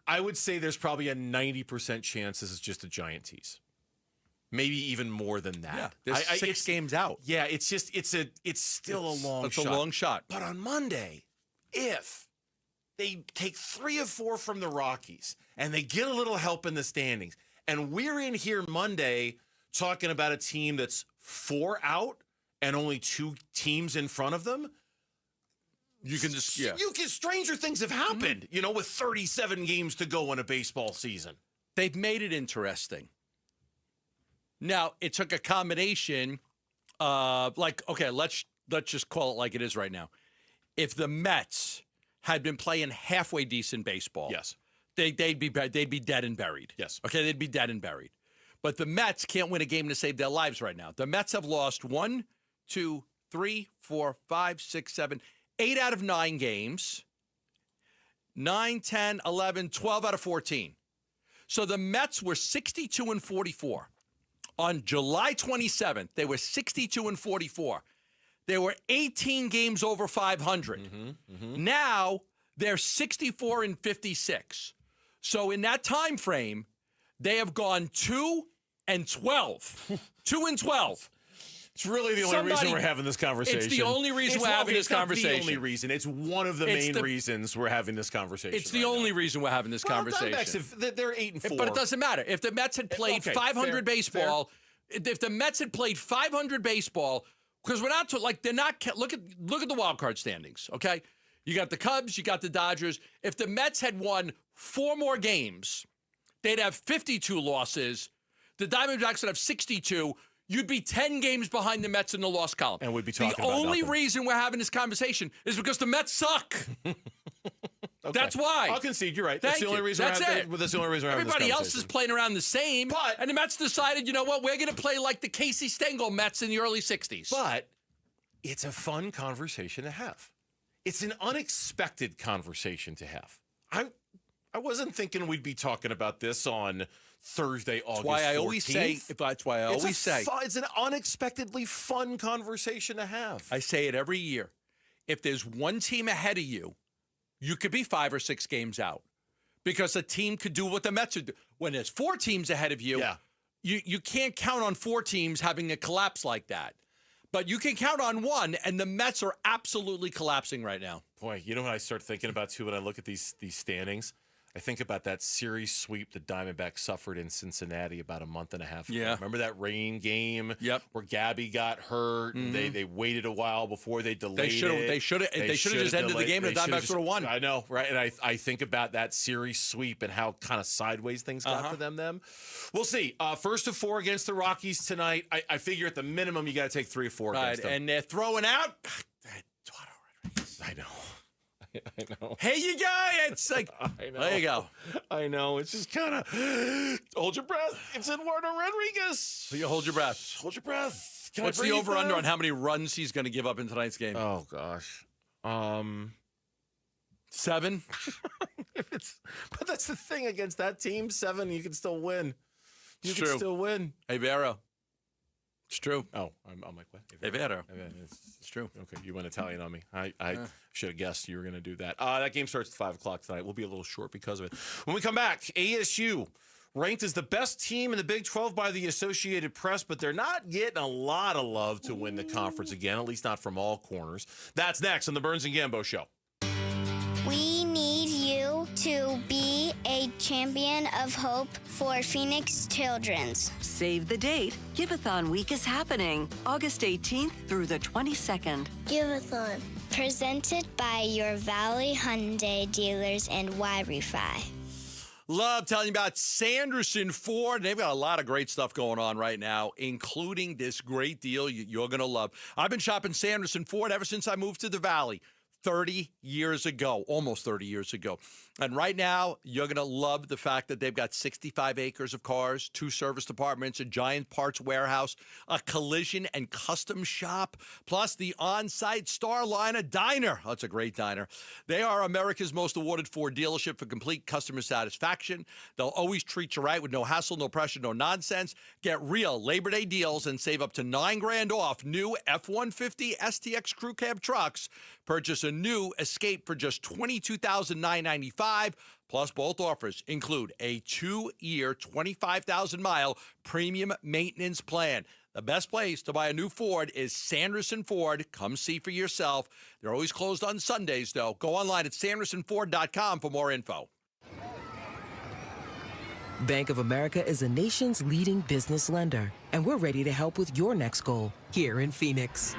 I would say there's probably a 90% chance this is just a giant tease. Maybe even more than that. Yeah, there's 6 games out. Yeah, it's still a long shot. It's a long shot. But on Monday, if they take 3 of 4 from the Rockies and they get a little help in the standings, and we're in here Monday talking about a team that's 4 out and only 2 teams in front of them, stranger things have happened, with 37 games to go in a baseball season. They've made it interesting. Now, it took a combination let's just call it like it is right now. If the Mets had been playing halfway decent baseball, yes, they'd be dead and buried. Yes. Okay, they'd be dead and buried. But the Mets can't win a game to save their lives right now. The Mets have lost 1, 2, 3, 4, 5, 6, 7, 8 out of 9 games, 9, 10, 11, 12 out of 14. So the Mets were 62-44. On July 27th, they were 62-44. They were 18 games over 500. Now they're 64-56. So in that time frame, they have gone 2-12. 2-12. It's really the only reason we're having this conversation. It's the only reason we're having this conversation. It's the only reason. It's one of the main reasons we're having this conversation. It's the only reason we're having this conversation. They're 8-4. But it doesn't matter. If the Mets had played 500 baseball, if the Mets had played 500 baseball, because we're not they're not. Look at the wild card standings. Okay, you got the Cubs, you got the Dodgers. If the Mets had won 4 more games, they'd have 52 losses. The Diamondbacks would have 62. You'd be 10 games behind the Mets in the loss column. And we'd be talking about The only nothing. reason we're having this conversation is because the Mets suck. Okay. That's why. I'll concede. You're right. That's the only reason. That's the only reason we're having this Everybody conversation. else is playing around the same. And the Mets decided, you know what? We're going to play like the Casey Stengel Mets in the early 60s. But it's a fun conversation to have. It's an unexpected conversation to have. I wasn't thinking we'd be talking about this on Thursday, August 14th. That's why I always say. It's an unexpectedly fun conversation to have. I say it every year. If there's one team ahead of you, you could be 5 or 6 games out because a team could do what the Mets are doing. When there's 4 teams ahead of you, you can't count on 4 teams having a collapse like that. But you can count on 1, and the Mets are absolutely collapsing right now. Boy, you know what I start thinking about, too, when I look at these standings? I think about that series sweep the Diamondbacks suffered in Cincinnati about a month and a half ago. Yeah. Remember that rain game? Yep. Where Gabby got hurt and they waited a while before they delayed it. They should have just ended the game and the Diamondbacks would have won. I know, right? And I think about that series sweep and how kind of sideways things got for them. We'll see. First of 4 against the Rockies tonight. I figure at the minimum you got to take 3 or 4 against them. And they're throwing out. I know. I know. Hey, you go. It's like, I know. There you go. I know. It's just kind of hold your breath. It's Eduardo Rodriguez. So you hold your breath. Hold your breath. What's the over-under on how many runs he's going to give up in tonight's game? Oh, gosh. 7? But that's the thing against that team. 7, you can still win. You can True. still win. Hey, Vero. It's true. Oh, I'm like, what? È vero. It's true. Okay, you went Italian on me. I should have guessed you were going to do that. That game starts at 5 o'clock tonight. We'll be a little short because of it. When we come back, ASU ranked as the best team in the Big 12 by the Associated Press, but they're not getting a lot of love to win the conference again, at least not from all corners. That's next on the Burns and Gambo Show. We need you to be a champion of hope for Phoenix Children's. Save the date. Give-a-thon week is happening August 18th through the 22nd. Give-a-thon. Presented by your Valley Hyundai dealers and Wi-Fi. Love telling you about Sanderson Ford. They've got a lot of great stuff going on right now, including this great deal you're going to love. I've been shopping Sanderson Ford ever since I moved to the Valley 30 years ago, almost 30 years ago. And right now, you're going to love the fact that they've got 65 acres of cars, 2 service departments, a giant parts warehouse, a collision and custom shop, plus the on-site Starliner diner. That's a great diner. They are America's most awarded Ford dealership for complete customer satisfaction. They'll always treat you right with no hassle, no pressure, no nonsense. Get real Labor Day deals and save up to $9,000 off new F-150 STX crew cab trucks. Purchase a new Escape for just $22,995. Plus, both offers include a 2-year, 25,000-mile premium maintenance plan. The best place to buy a new Ford is Sanderson Ford. Come see for yourself. They're always closed on Sundays, though. Go online at sandersonford.com for more info. Bank of America is the nation's leading business lender, and we're ready to help with your next goal here in Phoenix.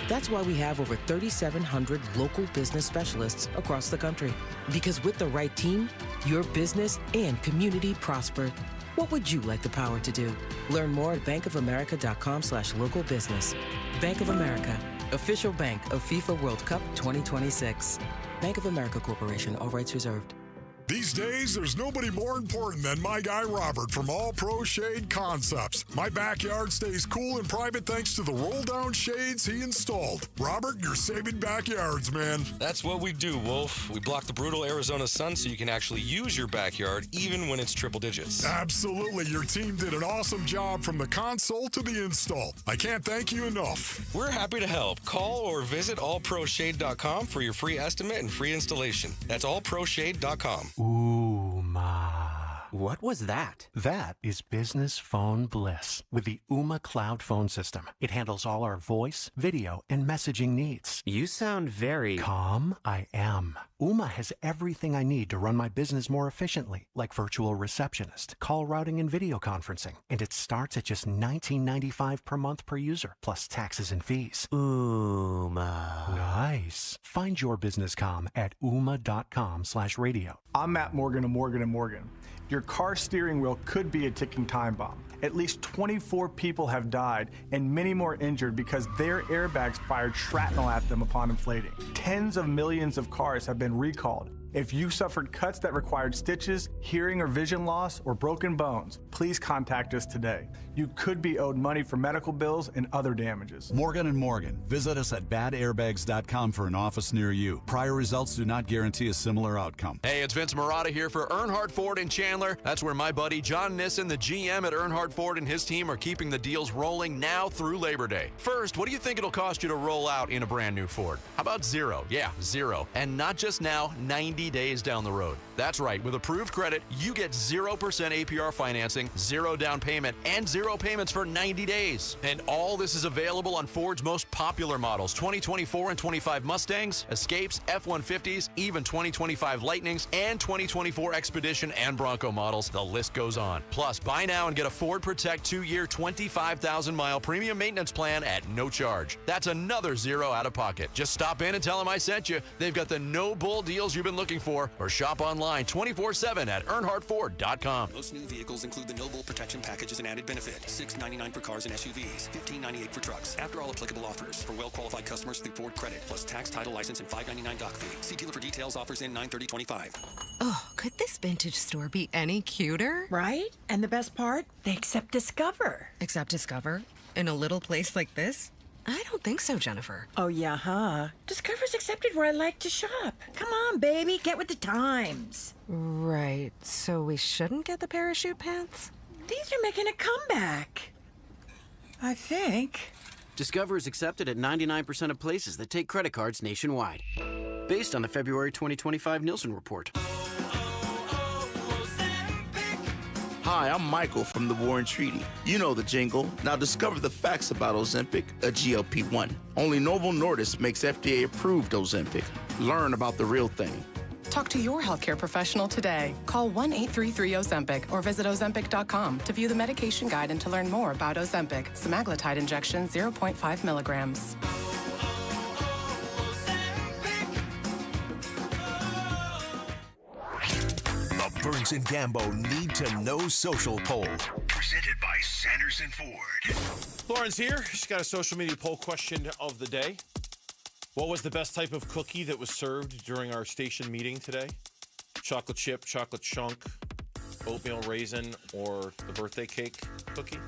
That's why we have over 3,700 local business specialists across the country. Because with the right team, your business and community prosper. What would you like the power to do? Learn more at bankofamerica.com/local business. Bank of America, official bank of FIFA World Cup 2026. Bank of America Corporation, all rights reserved. These days, there's nobody more important than my guy Robert from All Pro Shade Concepts. My backyard stays cool and private thanks to the roll-down shades he installed. Robert, you're saving backyards, man. That's what we do, Wolf. We block the brutal Arizona sun so you can actually use your backyard even when it's triple digits. Absolutely. Your team did an awesome job from the console to the install. I can't thank you enough. We're happy to help. Call or visit allproshade.com for your free estimate and free installation. That's allproshade.com. Ooh, ma. What was that? That is business phone bliss with the Ooma Cloud Phone System. It handles all our voice, video, and messaging needs. You sound very... Calm? I am. Ooma has everything I need to run my business more efficiently, like virtual receptionist, call routing, and video conferencing. And it starts at just $19.95 per month per user, plus taxes and fees. Ooma. Nice. Find your business calm at ooma.com/radio. I'm Matt Morgan of Morgan & Morgan. Your car steering wheel could be a ticking time bomb. At least 24 people have died and many more injured because their airbags fired shrapnel at them upon inflating. Tens of millions of cars have been recalled. If you suffered cuts that required stitches, hearing or vision loss, or broken bones, please contact us today. You could be owed money for medical bills and other damages. Morgan & Morgan. Visit us at badairbags.com for an office near you. Prior results do not guarantee a similar outcome. Hey, it's Vince Marotta here for Earnhardt Ford in Chandler. That's where my buddy John Nissen, the GM at Earnhardt Ford, and his team are keeping the deals rolling now through Labor Day. First, what do you think it'll cost you to roll out in a brand new Ford? How about zero? Yeah, zero. And not just now, 90 days down the road. That's right. With approved credit, you get 0% APR financing, 0 down payment, and 0 payments for 90 days. And all this is available on Ford's most popular models, 2024 and 25 Mustangs, Escapes, F-150s, even 2025 Lightnings, and 2024 Expedition and Bronco models. The list goes on. Plus, buy now and get a Ford Protect 2-year, 25,000-mile premium maintenance plan at no charge. That's another 0 out of pocket. Just stop in and tell them I sent you. They've got the no-bull deals you've been looking for, or shop online 24/7 at earnhardtford.com. Most new vehicles include the No Bull Protection Package as an added benefit. $699 for cars and SUVs, $1598 for trucks. After all applicable offers. For well-qualified customers through Ford Credit, plus tax, title, license, and $599 dock fee. See dealer for details. Offers in 9/30/25. Oh, could this vintage store be any cuter? Right? And the best part? They accept Discover. Accept Discover? In a little place like this? I don't think so, Jennifer. Oh, yeah, huh? Discover's accepted where I like to shop. Come on, baby, get with the times. Right, so we shouldn't get the parachute pants? These are making a comeback. I think. Discover is accepted at 99% of places that take credit cards nationwide. Based on the February 2025 Nielsen report. Hi, I'm Michael from the War and Treaty. You know the jingle. Now discover the facts about Ozempic, a GLP-1. Only Novo Nordisk makes FDA-approved Ozempic. Learn about the real thing. Talk to your healthcare professional today. Call 1-833-OZEMPIC or visit Ozempic.com to view the medication guide and to learn more about Ozempic, semaglutide injection 0.5 milligrams. The Burns and Gambo Need to Know Social Poll. Presented by Sanderson Ford. Lauren's here. She's got a social media poll question of the day. What was the best type of cookie that was served during our station meeting today? Chocolate chip, chocolate chunk, oatmeal raisin, or the birthday cake cookie?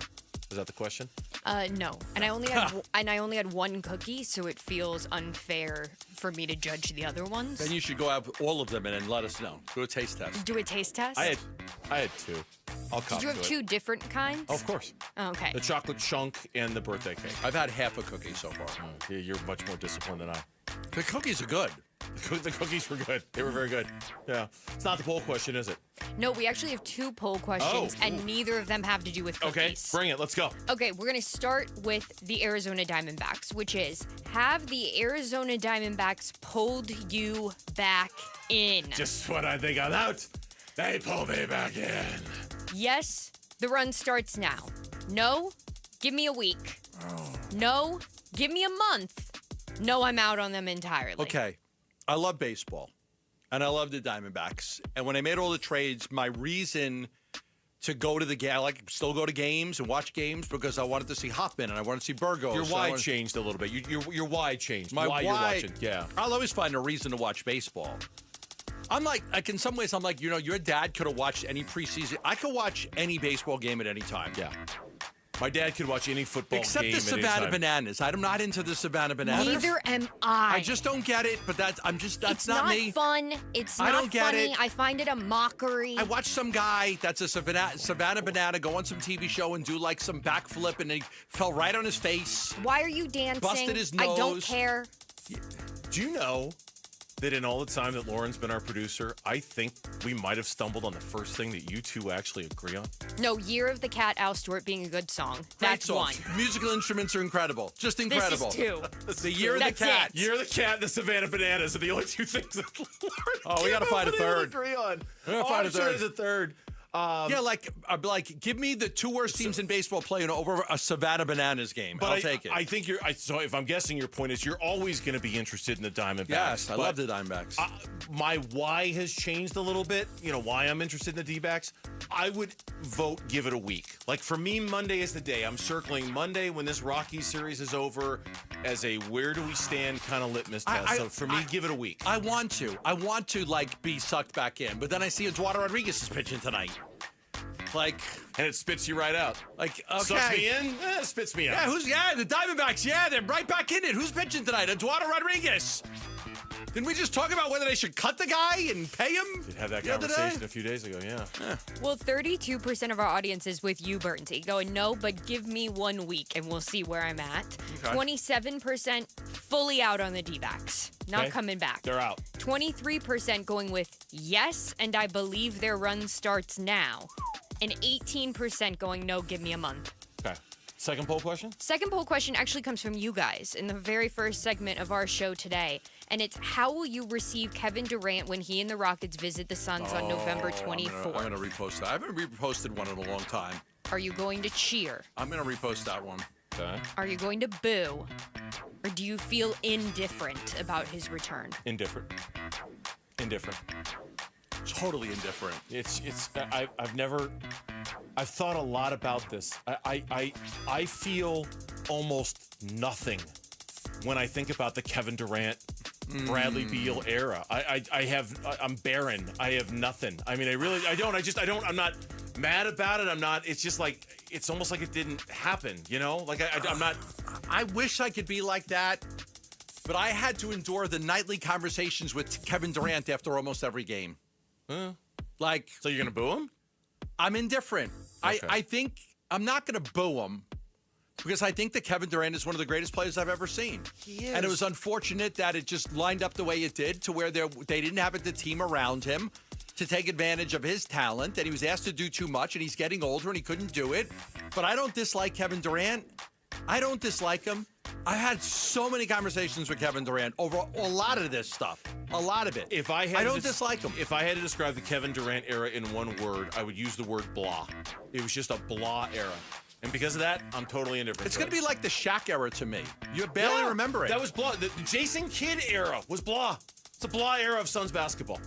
Is that the question? No. And I only had one cookie, so it feels unfair for me to judge the other ones. Then you should go have all of them and then let us know. Do a taste test. Do a taste test? I had two. I'll copy. Did you have two different kinds? Oh, of course. Oh, okay. The chocolate chunk and the birthday cake. I've had half a cookie so far. Yeah, you're much more disciplined than I. The cookies are good. The cookies were good. They were very good. Yeah. It's not the poll question, is it? No, we actually have two poll questions, and neither of them have to do with cookies. Okay, bring it. Let's go. Okay, we're going to start with the Arizona Diamondbacks, which is, have the Arizona Diamondbacks pulled you back in? Just when I think I'm out, they pull me back in. Yes, the run starts now. No, give me a week. No, give me a month. No, I'm out on them entirely. Okay. I love baseball, and I love the Diamondbacks. And when I made all the trades, my reason to go to the game, I still go to games and watch games because I wanted to see Hoffman and I wanted to see Burgos. Your why changed a little bit. Your why changed. Why you're watching. Yeah. I'll always find a reason to watch baseball. I'm like in some ways, I'm like, your dad could have watched any preseason. I could watch any baseball game at any time. Yeah. My dad could watch any football except game the Savannah Bananas. I'm not into the Savannah Bananas. Neither am I. I just don't get it, but that's not me. It's not fun. It's not I don't get funny. it. I find it a mockery. I watched some guy that's a Savannah Banana go on some TV show and do like some backflip, and he fell right on his face. Why are you dancing? Busted his nose. I don't care. Do you know that in all the time that Lauren's been our producer, I think we might have stumbled on the first thing that you two actually agree on? No, Year of the Cat, Al Stewart being a good song. That's one. Musical instruments are incredible. Just incredible. This is two. The Year of the Cat. Year of the Cat and the Savannah Bananas are the only two things that Lauren we got to find a third. Agree on. I'm sure there's a third. Yeah, give me the two worst teams in baseball playing over a Savannah Bananas game. But I'll take it. I think so if I'm guessing your point is you're always going to be interested in the Diamondbacks. Yes, I love the Diamondbacks. My why has changed a little bit. Why I'm interested in the D-backs. I would vote give it a week. Like for me, Monday is the day. I'm circling Monday when this Rockies series is over as a where do we stand kind of litmus test. So for me, give it a week. I want to be sucked back in, but then I see Eduardo Rodriguez is pitching tonight. And it spits you right out. Okay. Sucks me in, spits me out. The Diamondbacks, they're right back in it. Who's pitching tonight? Eduardo Rodriguez. Didn't we just talk about whether they should cut the guy and pay him? Did have that conversation a few days ago, yeah. Well, 32% of our audience is with you, Bernsey, going, no, but give me 1 week and we'll see where I'm at. Okay. 27% fully out on the D-backs. Not coming back. They're out. 23% going with yes, and I believe their run starts now. And 18% going, no, give me a month. Okay. Second poll question? Second poll question actually comes from you guys in the very first segment of our show today. And it's, how will you receive Kevin Durant when he and the Rockets visit the Suns on November 24th? I'm going to repost that. I haven't reposted one in a long time. Are you going to cheer? I'm going to repost that one. Okay. Are you going to boo? Or do you feel indifferent about his return? Indifferent. Totally indifferent. I've thought a lot about this. I feel almost nothing when I think about the Kevin Durant, Bradley Beal era. I'm barren. I have nothing. I mean, I don't. I'm not mad about it. It's just like, it's almost like it didn't happen, I'm not. I wish I could be like that, but I had to endure the nightly conversations with Kevin Durant after almost every game. So you're going to boo him? I'm indifferent. Okay. I think I'm not going to boo him, because I think that Kevin Durant is one of the greatest players I've ever seen. He is. And it was unfortunate that it just lined up the way it did to where they didn't have the team around him to take advantage of his talent, and he was asked to do too much, and he's getting older, and he couldn't do it. But I don't dislike Kevin Durant. I don't dislike him. I had so many conversations with Kevin Durant over a lot of this stuff. A lot of it. I don't dislike him. If I had to describe the Kevin Durant era in one word, I would use the word blah. It was just a blah era. And because of that, I'm totally indifferent. It's going to be like the Shaq era to me. You barely remember it. That was blah. The Jason Kidd era was blah. It's a blah era of Suns basketball.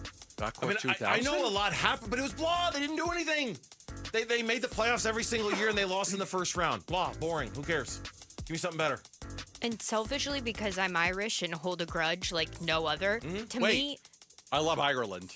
I know a lot happened, but it was blah. They didn't do anything. They made the playoffs every single year, and they lost in the first round. Blah, boring. Who cares? Give me something better. And selfishly, because I'm Irish and hold a grudge like no other, to me... I love Ireland.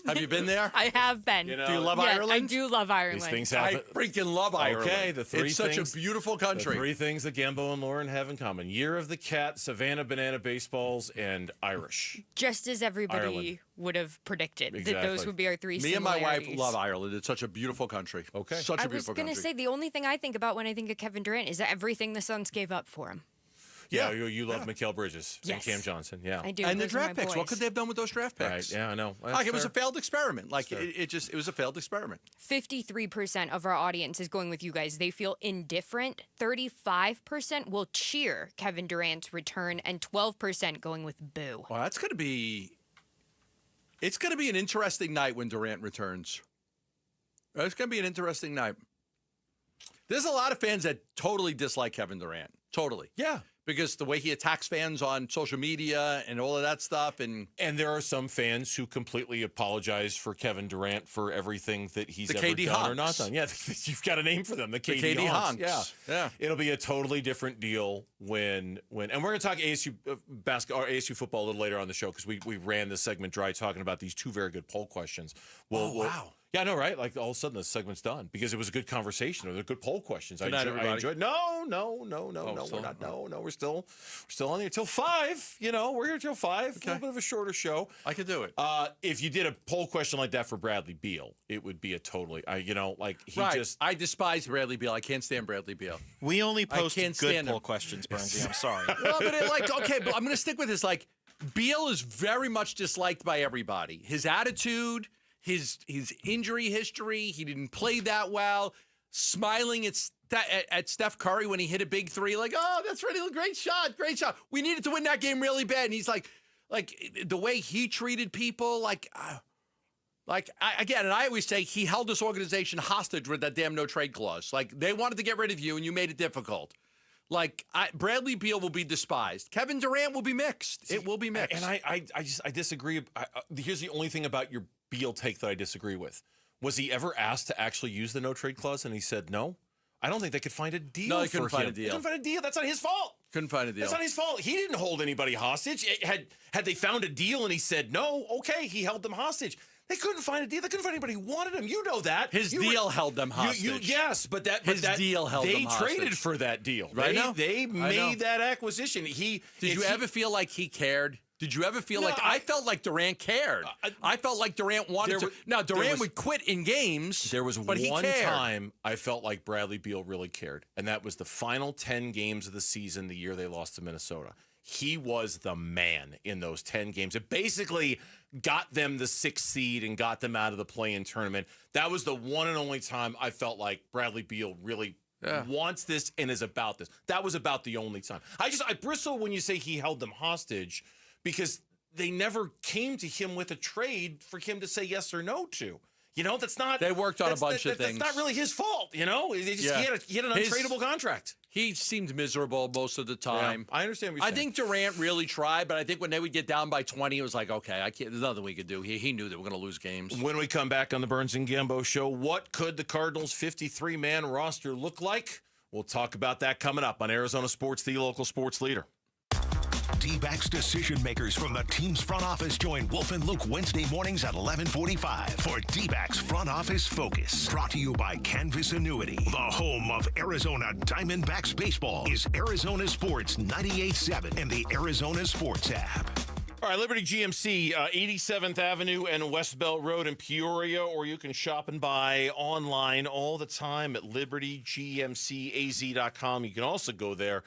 Have you been there? I have been. Do you love Ireland? I do love Ireland. These things happen. I freaking love Ireland. Okay, it's such a beautiful country. The three things that Gambo and Lauren have in common. Year of the Cat, Savannah Banana Baseballs, and Irish. Just as everybody Ireland. would have predicted. Exactly. That those would be our three Me and my similarities. wife love Ireland. It's such a beautiful country. Okay. Such a beautiful country. I was going to say, the only thing I think about when I think of Kevin Durant is everything the Suns gave up for him. Yeah, you love Mikal Bridges and Cam Johnson. Yeah, I do. And the Those are my draft picks. boys. What could they have done with those draft picks? Right. Yeah, I know. Like it was a failed experiment. Like it was a failed experiment. 53% of our audience is going with you guys. They feel indifferent. 35% will cheer Kevin Durant's return, and 12% going with boo. Well, it's going to be an interesting night when Durant returns. It's going to be an interesting night. There's a lot of fans that totally dislike Kevin Durant. Totally. Yeah. Because the way he attacks fans on social media and all of that stuff. And there are some fans who completely apologize for Kevin Durant for everything that he's The ever KD done honks. or not done. Yeah, you've got a name for them. The KD honks. honks. Yeah. It'll be a totally different deal when and we're going to talk ASU basketball or ASU football a little later on the show because we ran this segment dry talking about these two very good poll questions. Wow. Yeah, I know, right? Like all of a sudden the segment's done because it was a good conversation or they're good poll questions. Good night, I everybody. enjoyed. No, we're not. No, we're still on here till 5. You know, we're here till 5. A little bit of a shorter show. I could do it. If you did a poll question like that for Bradley Beal, it would be a totally, I despise Bradley Beal. I can't stand Bradley Beal. We only post can't good stand poll him. questions, Bernsey. I'm sorry. Well, but but I'm going to stick with this. Like, Beal is very much disliked by everybody. His attitude, his injury history, he didn't play that well. Smiling at Steph Curry when he hit a big three, like, oh, that's really great shot. We needed to win that game really bad. And he's like the way he treated people, again, and I always say he held this organization hostage with that damn no trade clause. Like, they wanted to get rid of you, and you made it difficult. Like, Bradley Beal will be despised. Kevin Durant will be mixed. It will be mixed. And I disagree. Here's the only thing about your Beal take that I disagree with. Was he ever asked to actually use the no trade clause, and he said no? I don't think they could find a deal. No, they couldn't for find him. a deal. They couldn't find a deal. That's not his fault. Couldn't find a deal. That's not his fault. He didn't hold anybody hostage. Had they found a deal and he said no, okay, he held them hostage. They couldn't find a deal. They couldn't find anybody who wanted him. You know that. His deal held them hostage. Yes, but that deal held them hostage. They traded for that deal. Right? They made that acquisition. Did you ever feel like he cared? Did you ever feel I felt like Durant cared. I felt like Durant wanted to. Now, Durant would quit in games. There was but one he cared. time I felt like Bradley Beal really cared, and that was the final 10 games of the season, the year they lost to Minnesota. He was the man in those 10 games. It basically got them the 6th seed and got them out of the play-in tournament. That was the one and only time I felt like Bradley Beal really wants this and is about this. That was about the only time. I bristle when you say he held them hostage, because they never came to him with a trade for him to say yes or no to. You know, that's not. They worked on a bunch of things. That's not really his fault. You know, he had an untradeable contract. He seemed miserable most of the time. Yeah, I understand what you're saying. I think Durant really tried, but I think when they would get down by 20, it was like, okay, there's nothing we could do. He knew they were going to lose games. When we come back on the Burns and Gambo show, what could the Cardinals' 53-man roster look like? We'll talk about that coming up on Arizona Sports, the local sports leader. Dbacks decision makers from the team's front office join Wolf and Luke Wednesday mornings at 11:45 for Dbacks Front Office Focus. Brought to you by Canvas Annuity. The home of Arizona Diamondbacks baseball is Arizona Sports 98.7 and the Arizona Sports app. All right, Liberty GMC, 87th Avenue and West Belt Road in Peoria, or you can shop and buy online all the time at libertygmcaz.com. You can also go there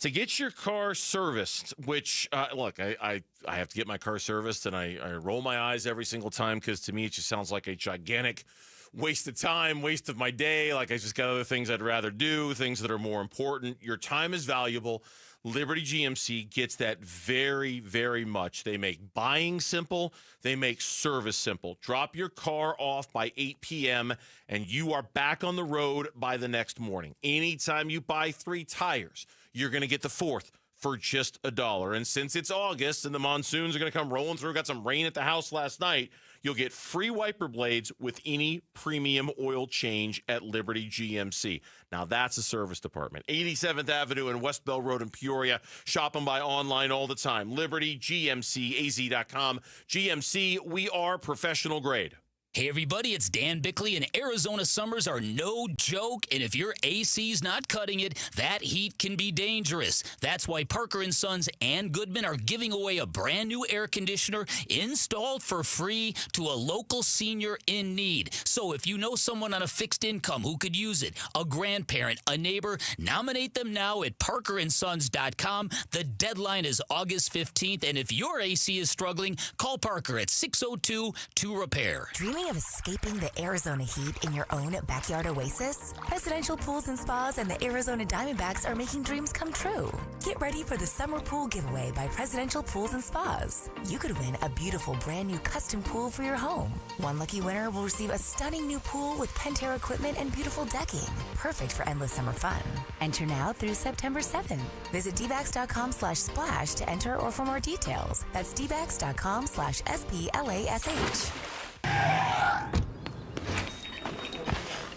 to get your car serviced, which, look, I have to get my car serviced, and I roll my eyes every single time because to me it just sounds like a gigantic waste of time, waste of my day. Like I just got other things I'd rather do, things that are more important. Your time is valuable. Liberty GMC gets that very, very much. They make buying simple. They make service simple. Drop your car off by 8 p.m. and you are back on the road by the next morning. Anytime you buy 3 tires, you're going to get the 4th for just $1. And since it's August and the monsoons are going to come rolling through, got some rain at the house last night, you'll get free wiper blades with any premium oil change at Liberty GMC. Now, that's a service department. 87th Avenue and West Bell Road in Peoria. Shop and buy online all the time. LibertyGMCAZ.com. GMC, we are professional grade. Hey everybody, it's Dan Bickley, and Arizona summers are no joke, and if your AC's not cutting it, that heat can be dangerous. That's why Parker & Sons and Goodman are giving away a brand new air conditioner installed for free to a local senior in need. So if you know someone on a fixed income who could use it, a grandparent, a neighbor, nominate them now at parkerandsons.com. The deadline is August 15th, and if your AC is struggling, call Parker at 602-2REPAIR. Dreaming of escaping the Arizona heat in your own backyard oasis? Presidential Pools and Spas and the Arizona Diamondbacks are making dreams come true. Get ready for the Summer Pool Giveaway by Presidential Pools and Spas. You could win a beautiful brand new custom pool for your home. One lucky winner will receive a stunning new pool with Pentair equipment and beautiful decking. Perfect for endless summer fun. Enter now through September 7th. Visit dbacks.com/splash to enter or for more details. That's dbacks.com/SPLASH.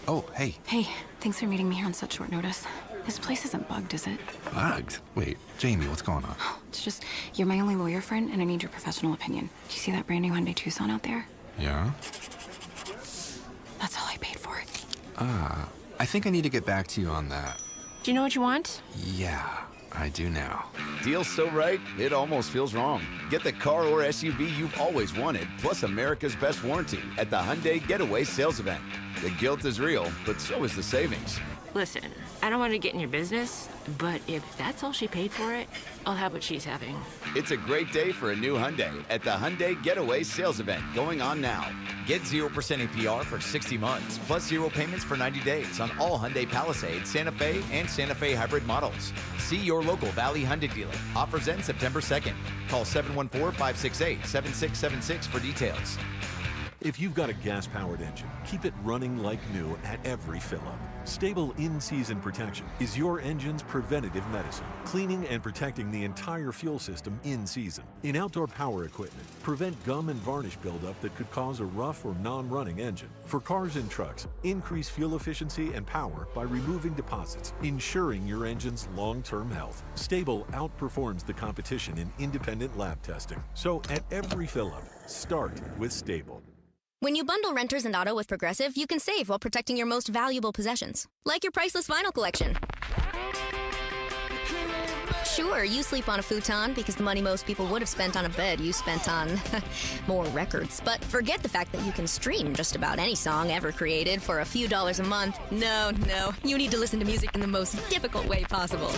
Oh, hey. Hey, thanks for meeting me here on such short notice. This place isn't bugged, is it? Bugged? Wait, Jamie, what's going on? It's just, you're my only lawyer friend, and I need your professional opinion. Do you see that brand new Hyundai Tucson out there? Yeah? That's all I paid for it. I think I need to get back to you on that. Do you know what you want? Yeah, I do now. Deal's so right, it almost feels wrong. Get the car or SUV you've always wanted, plus America's best warranty at the Hyundai Getaway Sales Event. The guilt is real, but so is the savings. Listen, I don't want to get in your business, but if that's all she paid for it, I'll have what she's having. It's a great day for a new Hyundai at the Hyundai Getaway Sales Event going on now. Get 0% APR for 60 months, plus 0 payments for 90 days on all Hyundai Palisade, Santa Fe, and Santa Fe hybrid models. See your local Valley Hyundai dealer. Offers end September 2nd. Call 714-568-7676 for details. If you've got a gas-powered engine, keep it running like new at every fill-up. Stable in-season protection is your engine's preventative medicine, cleaning and protecting the entire fuel system in season. In outdoor power equipment, prevent gum and varnish buildup that could cause a rough or non-running engine. For cars and trucks, increase fuel efficiency and power by removing deposits, ensuring your engine's long-term health. Stable outperforms the competition in independent lab testing. So at every fill-up, start with Stable. When you bundle renters and auto with Progressive, you can save while protecting your most valuable possessions, like your priceless vinyl collection. Sure, you sleep on a futon because the money most people would have spent on a bed you spent on more records. But forget the fact that you can stream just about any song ever created for a few dollars a month. No, you need to listen to music in the most difficult way possible.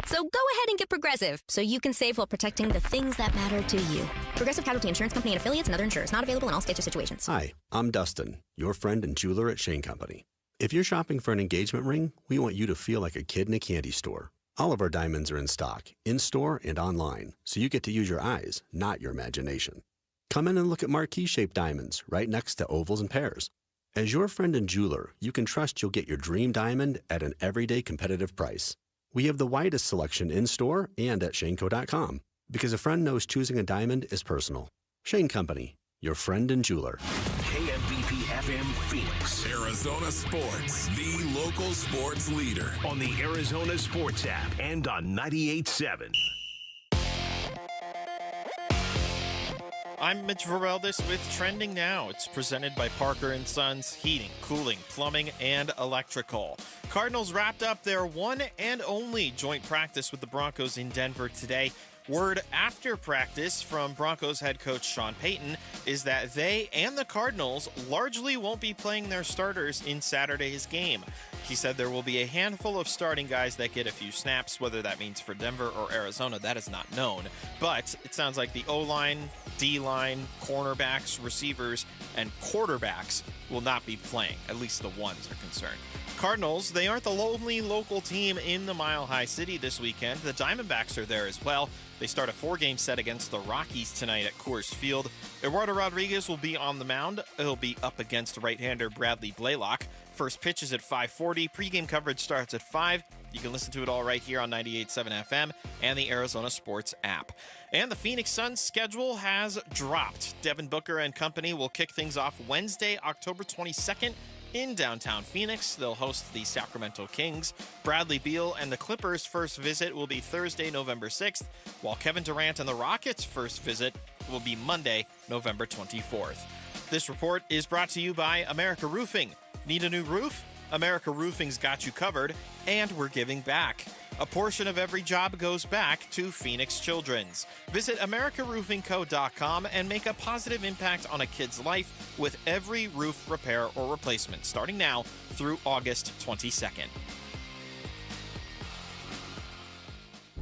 So go ahead and get Progressive so you can save while protecting the things that matter to you. Progressive Casualty Insurance Company and affiliates and other insurers. Not available in all states or situations. Hi, I'm Dustin, your friend and jeweler at Shane Company. If you're shopping for an engagement ring, we want you to feel like a kid in a candy store. All of our diamonds are in stock, in-store and online, so you get to use your eyes, not your imagination. Come in and look at marquee-shaped diamonds right next to ovals and pears. As your friend and jeweler, you can trust you'll get your dream diamond at an everyday competitive price. We have the widest selection in-store and at shaneco.com, because a friend knows choosing a diamond is personal. Shane Company, your friend and jeweler. KMBP FM Phoenix. Arizona Sports, the local sports leader. On the Arizona Sports app and on 98.7. I'm Mitch Vereldes with Trending Now. It's presented by Parker & Sons Heating, Cooling, Plumbing, and Electrical. Cardinals wrapped up their one and only joint practice with the Broncos in Denver today. Word after practice from Broncos head coach Sean Payton is that they and the Cardinals largely won't be playing their starters in Saturday's game. He said there will be a handful of starting guys that get a few snaps. Whether that means for Denver or Arizona, that is not known. But it sounds like the O-line, D-line, cornerbacks, receivers, and quarterbacks will not be playing. At least the ones are concerned. Cardinals, they aren't the only local team in the Mile High City this weekend. The Diamondbacks are there as well. They start a 4-game set against the Rockies tonight at Coors Field. Eduardo Rodriguez will be on the mound. He'll be up against right-hander Bradley Blaylock. First pitch is at 5:40. Pre-game coverage starts at 5. You can listen to it all right here on 98.7 FM and the Arizona Sports app. And the Phoenix Suns schedule has dropped. Devin Booker and company will kick things off Wednesday, October 22nd. In downtown Phoenix, they'll host the Sacramento Kings. Bradley Beal and the Clippers' first visit will be Thursday, November 6th, while Kevin Durant and the Rockets' first visit will be Monday, November 24th. This report is brought to you by America Roofing. Need a new roof? America Roofing's got you covered, and we're giving back. A portion of every job goes back to Phoenix Children's. Visit AmericaRoofingCo.com and make a positive impact on a kid's life with every roof repair or replacement, starting now through August 22nd.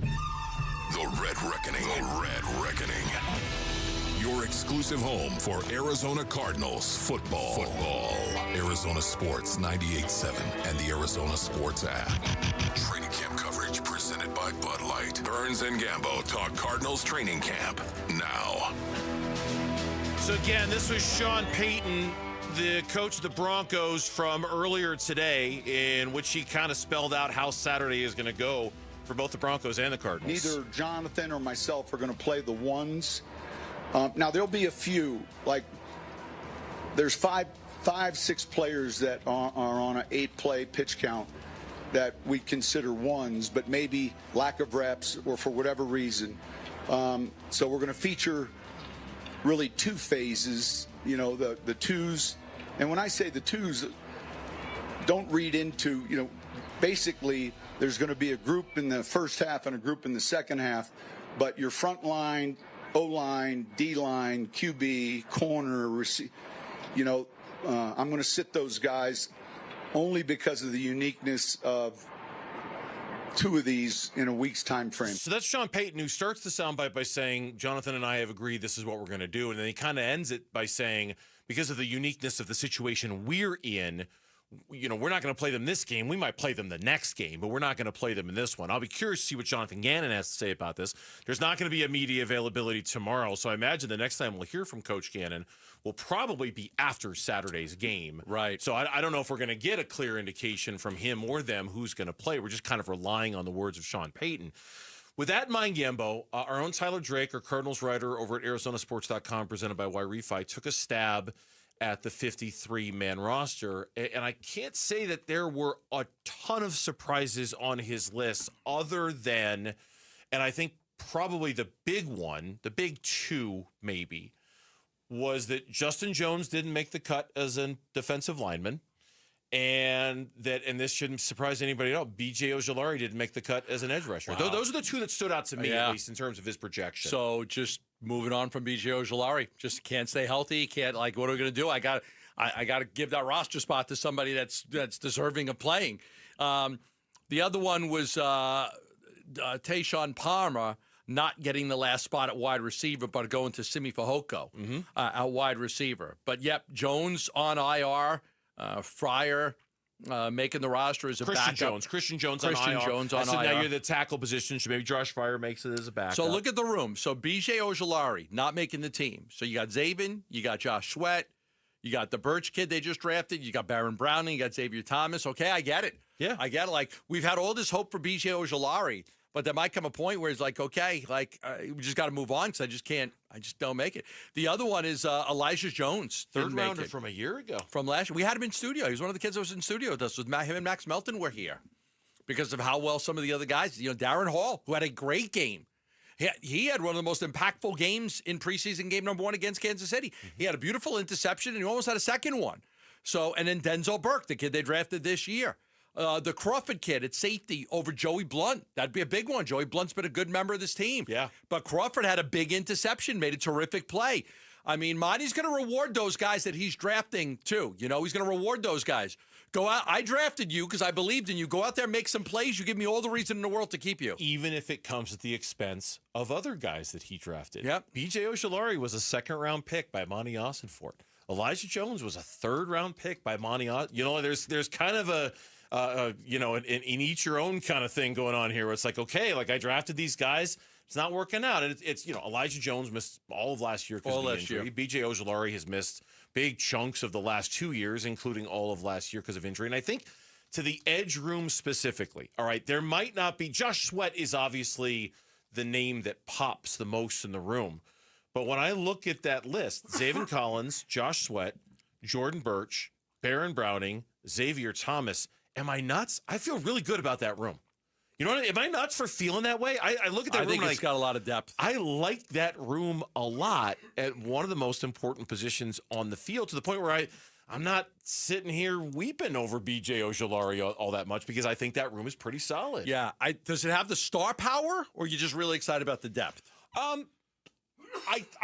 The Red Reckoning. The Red Reckoning. Your exclusive home for Arizona Cardinals football. Arizona Sports 98.7 and the Arizona Sports app. Training camp coverage presented by Bud Light. Burns and Gambo talk Cardinals training camp now. So again, this was Sean Payton, the coach of the Broncos, from earlier today, in which he kind of spelled out how Saturday is going to go for both the Broncos and the Cardinals. Neither Jonathan or myself are going to play the ones. Now, there'll be a few, like there's five, 6 players that are on an 8-play pitch count that we consider ones, but maybe lack of reps or for whatever reason. So we're going to feature really 2 phases, you know, the twos. And when I say the twos, don't read into, you know, basically there's going to be a group in the first half and a group in the second half, but your front line, O-line, D-line, QB, corner, you know, I'm going to sit those guys only because of the uniqueness of 2 of these in a week's time frame. So that's Sean Payton, who starts the soundbite by saying, Jonathan and I have agreed this is what we're going to do. And then he kind of ends it by saying, because of the uniqueness of the situation we're in, you know, we're not going to play them this game. We might play them the next game, but we're not going to play them in this one. I'll be curious to see what Jonathan Gannon has to say about this. There's not going to be a media availability tomorrow, so I imagine the next time we'll hear from Coach Gannon will probably be after Saturday's game. Right. So I don't know if we're going to get a clear indication from him or them who's going to play. We're just kind of relying on the words of Sean Payton. With that in mind, Gambo, our own Tyler Drake, our Cardinals writer over at ArizonaSports.com, presented by Y-Refi, took a stab at the 53-man roster. And I can't say that there were a ton of surprises on his list other than, and I think probably the big one, the big 2 maybe, was that Justin Jones didn't make the cut as a defensive lineman. And this shouldn't surprise anybody at all, B.J. Ojulari didn't make the cut as an edge rusher. Wow. Those are the 2 that stood out to me, at least in terms of his projection. So just moving on from B.J. Ojulari, just can't stay healthy. Can't, like, what are we going to do? I got to give that roster spot to somebody that's deserving of playing. The other one was Tayshaun Palmer not getting the last spot at wide receiver, but going to Simi Fehoko at wide receiver. But yep, Jones on IR. Fryer making the roster as a backup. Christian Jones on IR. So now you're the tackle position. So maybe Josh Fryer makes it as a backup. So look at the room. So B.J. Ojulari not making the team. So you got Zabin, you got Josh Sweat, you got the Birch kid they just drafted, you got Baron Browning, you got Xavier Thomas. Okay, I get it. Yeah. I get it. Like, we've had all this hope for B.J. Ojulari, but there might come a point where it's like, okay, like, we just got to move on because I just don't make it. The other one is Elijah Jones. Third rounder from a year ago. From last year. We had him in studio. He was one of the kids that was in studio with us. Him and Max Melton were here because of how well some of the other guys, you know, Darren Hall, who had a great game. He had one of the most impactful games in preseason game number 1 against Kansas City. He had a beautiful interception, and he almost had a second one. So, and then Denzel Burke, the kid they drafted this year. the Crawford kid at safety over Joey Blunt. That'd be a big one. Joey Blunt's been a good member of this team. Yeah. But Crawford had a big interception, made a terrific play. I mean, Monty's going to reward those guys that he's drafting, too. You know, he's going to reward those guys. Go out. I drafted you because I believed in you. Go out there, make some plays. You give me all the reason in the world to keep you. Even if it comes at the expense of other guys that he drafted. Yep. B.J. Ojulari was a second-round pick by Monty Ossenfort. Elijah Jones was a third-round pick by Monty Ossenfort. You know, there's kind of an each your own kind of thing going on here where it's like, okay, like I drafted these guys. It's not working out. And it's Elijah Jones missed all of last year because of the injury. B.J. Ojulari has missed big chunks of the last 2 years, including all of last year because of injury. And I think to the edge room specifically, all right, there might not be – Josh Sweat is obviously the name that pops the most in the room. But when I look at that list, Zaven Collins, Josh Sweat, Jordan Birch, Baron Browning, Xavier Thomas, am I nuts? I feel really good about that room. You know what? Am I nuts for feeling that way? I look at that room. I think it's got a lot of depth. I like that room a lot at one of the most important positions on the field, to the point where I'm not sitting here weeping over B.J. Ojulari all that much because I think that room is pretty solid. Yeah. Does it have the star power, or are you just really excited about the depth? I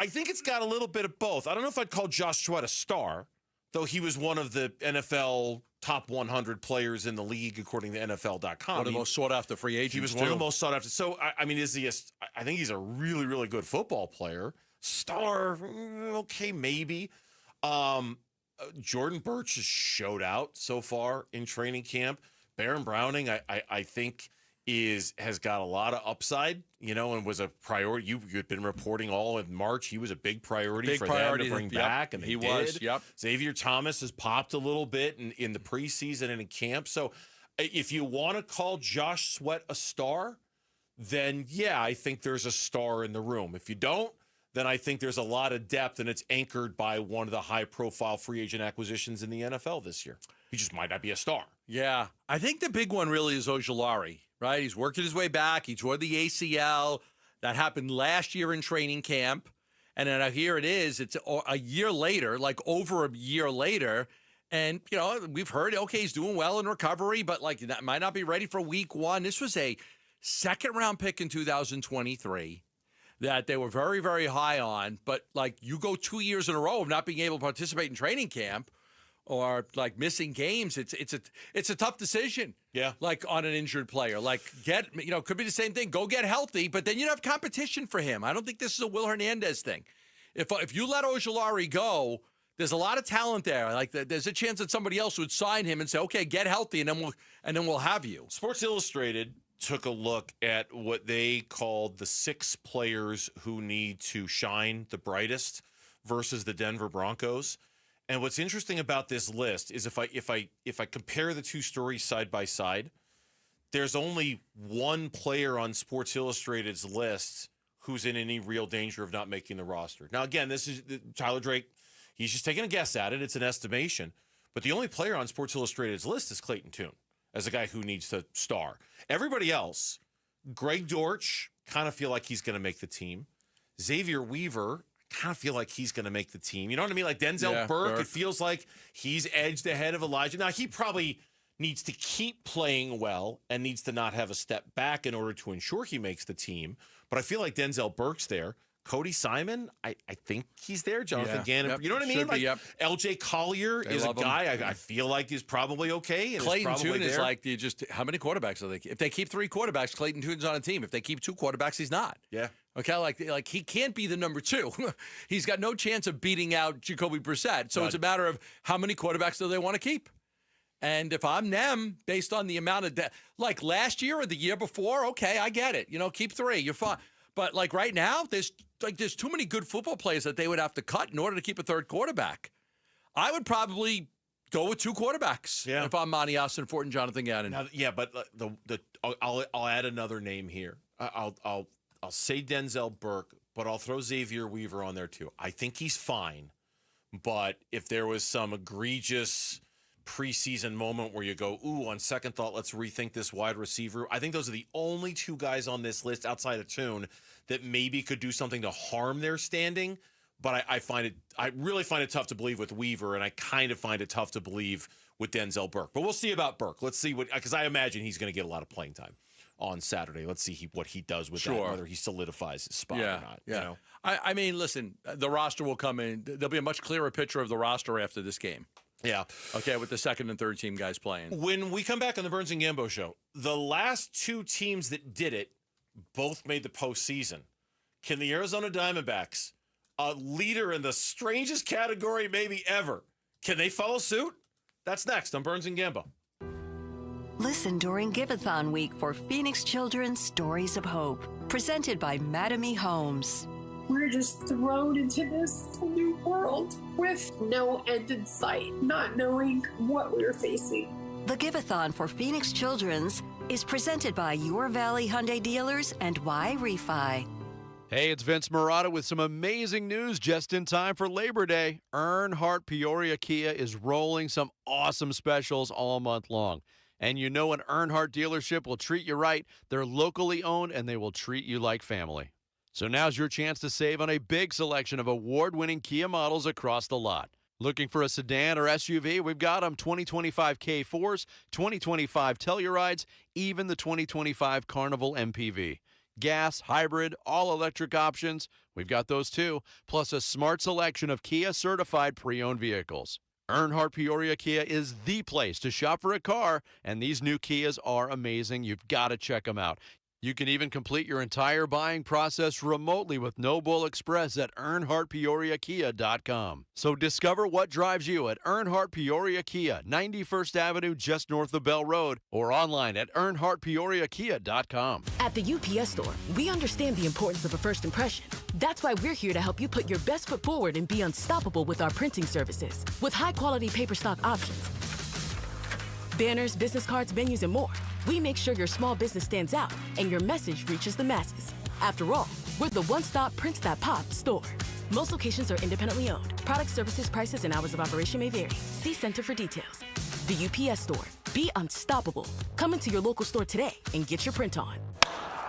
think it's got a little bit of both. I don't know if I'd call Josh Sweat a star, though he was one of the NFL top 100 players in the league, according to NFL.com. One of the most sought-after free agents, He was one of the most sought-after. So, I mean, I think he's a really, really good football player. Star, okay, maybe. Jordan Birch has showed out so far in training camp. Baron Browning, I think, has got a lot of upside, and was a priority. You had been reporting all in March. He was a big priority for them to bring back, and they did. Was. Yep. Xavier Thomas has popped a little bit in the preseason and in camp. So if you want to call Josh Sweat a star, then yeah, I think there's a star in the room. If you don't, then I think there's a lot of depth, and it's anchored by one of the high-profile free agent acquisitions in the NFL this year. He just might not be a star. Yeah. I think the big one really is Ojulari, right? He's working his way back. He tore the ACL. That happened last year in training camp. And then here it is. It's a year later, like over a year later. And, we've heard, okay, he's doing well in recovery, but that might not be ready for week one. This was a second-round pick in 2023 that they were very, very high on. But, you go 2 years in a row of not being able to participate in training camp, or missing games, it's a tough decision. Yeah. On an injured player. Could be the same thing. Go get healthy, but then you'd have competition for him. I don't think this is a Will Hernandez thing. If you let Ojulari go, there's a lot of talent there. There's a chance that somebody else would sign him and say, okay, get healthy, and then we'll have you. Sports Illustrated took a look at what they called the 6 players who need to shine the brightest versus the Denver Broncos. And what's interesting about this list is if I compare the two stories side by side, there's only one player on Sports Illustrated's list who's in any real danger of not making the roster. Now, again, this is Tyler Drake. He's just taking a guess at it. It's an estimation. But the only player on Sports Illustrated's list is Clayton Tune as a guy who needs to star. Everybody else, Greg Dortch, kind of feel like he's going to make the team. Xavier Weaver, kind of feel like he's going to make the team. You know what I mean? Like Denzel Burke, it feels like he's edged ahead of Elijah. Now, he probably needs to keep playing well and needs to not have a step back in order to ensure he makes the team. But I feel like Denzel Burke's there. Cody Simon, I think he's there. Jonathan Gannon, you know what I mean? LJ Collier is a guy I feel like is probably okay. And Clayton Tune is there. how many quarterbacks are they? If they keep 3 quarterbacks, Clayton Tune's on a team. If they keep 2 quarterbacks, he's not. Yeah. Okay, he can't be the number 2. He's got no chance of beating out Jacoby Brissett. So it's a matter of how many quarterbacks do they want to keep? And if I'm them, based on the amount of last year or the year before, okay, I get it. Keep 3, you're fine. But right now, there's too many good football players that they would have to cut in order to keep a 3rd quarterback. I would probably go with 2 quarterbacks if I'm Monty Ossenfort and Jonathan Gannon. Now, but I'll add another name here. I'll say Denzel Burke, but I'll throw Xavier Weaver on there too. I think he's fine, but if there was some egregious preseason moment where you go, ooh, on second thought, let's rethink this wide receiver. I think those are the only 2 guys on this list outside of Tune that maybe could do something to harm their standing. But I really find it tough to believe with Weaver, and I kind of find it tough to believe with Denzel Burke. But we'll see about Burke. Let's see because I imagine he's going to get a lot of playing time on Saturday. Let's see what he does with that, whether he solidifies his spot or not. Yeah. You know? I mean, listen, the roster will come in. There'll be a much clearer picture of the roster after this game. Yeah. Okay, with the second and third team guys playing. When we come back on the Burns and Gambo show, the last two teams that did it both made the postseason. Can the Arizona Diamondbacks, a leader in the strangest category maybe ever, can they follow suit? That's next on Burns and Gambo. Listen during Give-a-thon week for Phoenix Children's Stories of Hope, presented by Madame E. Homes. We're just thrown into this new world with no end in sight, not knowing what we're facing. The Give-a-thon for Phoenix Children's is presented by Your Valley Hyundai Dealers and Y Refi. Hey, it's Vince Marotta with some amazing news just in time for Labor Day. Earnhardt Peoria Kia is rolling some awesome specials all month long. And you know an Earnhardt dealership will treat you right. They're locally owned, and they will treat you like family. So now's your chance to save on a big selection of award-winning Kia models across the lot. Looking for a sedan or SUV? We've got them 2025 K4s, 2025 Tellurides, even the 2025 Carnival MPV. Gas, hybrid, all-electric options, we've got those too, plus a smart selection of Kia-certified pre-owned vehicles. Earnhardt Peoria Kia is the place to shop for a car, and these new Kias are amazing. You've got to check them out. You can even complete your entire buying process remotely with No Bull Express at EarnhardtPeoriaKia.com. So discover what drives you at Earnhardt Peoria Kia, 91st Avenue just north of Bell Road, or online at EarnhardtPeoriaKia.com. At the UPS Store, we understand the importance of a first impression. That's why we're here to help you put your best foot forward and be unstoppable with our printing services. With high-quality paper stock options, banners, business cards, menus, and more, we make sure your small business stands out and your message reaches the masses. After all, we're the one-stop prints that pop store. Most locations are independently owned. Product, services, prices, and hours of operation may vary. See Center for details. The UPS Store. Be unstoppable. Come into your local store today and get your print on.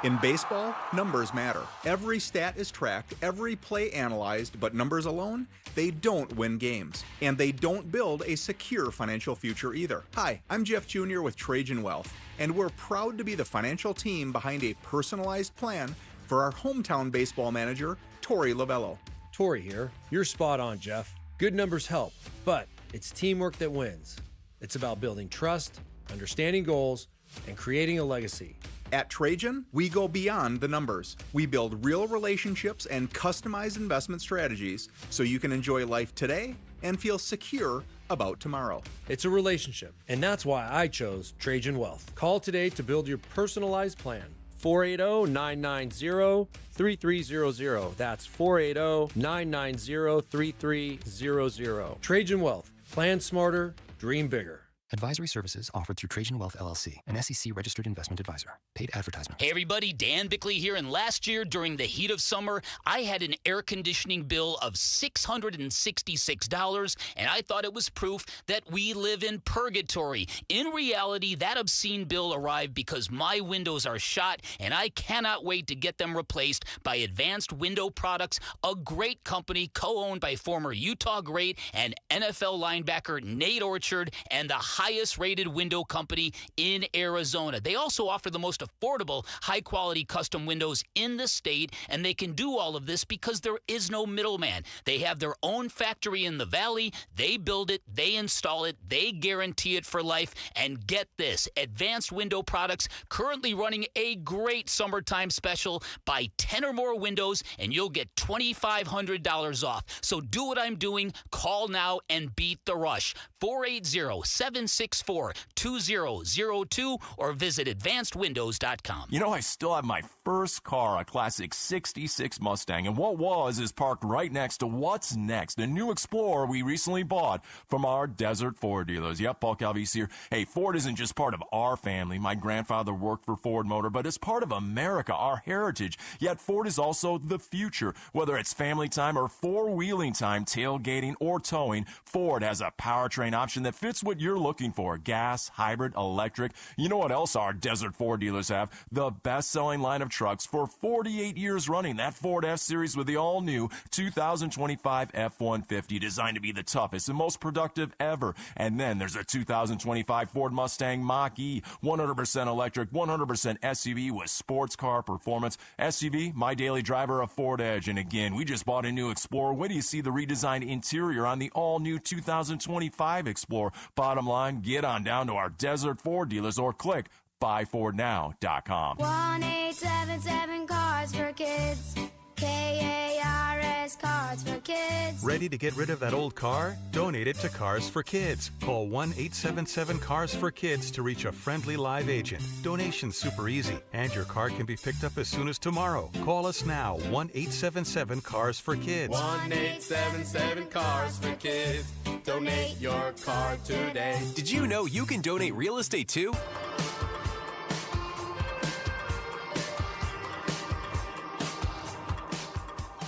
In baseball, numbers matter. Every stat is tracked, every play analyzed, but numbers alone, they don't win games. And they don't build a secure financial future either. Hi, I'm Jeff Jr. with Trajan Wealth, and we're proud to be the financial team behind a personalized plan for our hometown baseball manager, Tori Lovello. Tori here. You're spot on, Jeff. Good numbers help, but it's teamwork that wins. It's about building trust, understanding goals, and creating a legacy. At Trajan, we go beyond the numbers. We build real relationships and customized investment strategies so you can enjoy life today and feel secure about tomorrow. It's a relationship, and that's why I chose Trajan Wealth. Call today to build your personalized plan. 480-990-3300. That's 480-990-3300. Trajan Wealth. Plan smarter, dream bigger. Advisory services offered through Trajan Wealth LLC, an SEC-registered investment advisor. Paid advertisement. Hey everybody, Dan Bickley here, and last year during the heat of summer, I had an air conditioning bill of $666, and I thought it was proof that we live in purgatory. In reality, that obscene bill arrived because my windows are shot, and I cannot wait to get them replaced by Advanced Window Products, a great company co-owned by former Utah great and NFL linebacker Nate Orchard, and the highest-rated window company in Arizona. They also offer the most affordable, high-quality custom windows in the state, and they can do all of this because there is no middleman. They have their own factory in the valley. They build it, they install it, they guarantee it for life. And get this, Advanced Window Products currently running a great summertime special. Buy 10 or more windows, and you'll get $2,500 off. So do what I'm doing. Call now and beat the rush. 480-764-2002 or visit advancedwindows.com. You know, I still have my first car, a classic 66 Mustang, and what was is parked right next to What's Next, a new Explorer we recently bought from our Desert Ford dealers. Yep, Paul Calvisi here. Hey, Ford isn't just part of our family. My grandfather worked for Ford Motor, but it's part of America, our heritage. Yet Ford is also the future. Whether it's family time or four-wheeling time, tailgating or towing, Ford has a powertrain option that fits what you're looking looking for. Gas, hybrid, electric. You know what else our Desert Ford dealers have? The best-selling line of trucks for 48 years running. That Ford F-Series with the all-new 2025 F-150, designed to be the toughest and most productive ever. And then there's a 2025 Ford Mustang Mach-E, 100% electric, 100% SUV with sports car performance. SUV, my daily driver, a Ford Edge. And again, we just bought a new Explorer. Wait till you see the redesigned interior on the all-new 2025 Explorer. Bottom line, get on down to our Desert Ford dealers or click buyfordnow.com. 1-877 Cars for Kids. KARS Cars for Kids. Ready to get rid of that old car? Donate it to Cars for Kids. Call 1-877 for Kids to reach a friendly live agent. Donation's super easy, and your car can be picked up as soon as tomorrow. Call us now, 1-877 for Kids. 1-877 for Kids. Donate your car today. Did you know you can donate real estate too?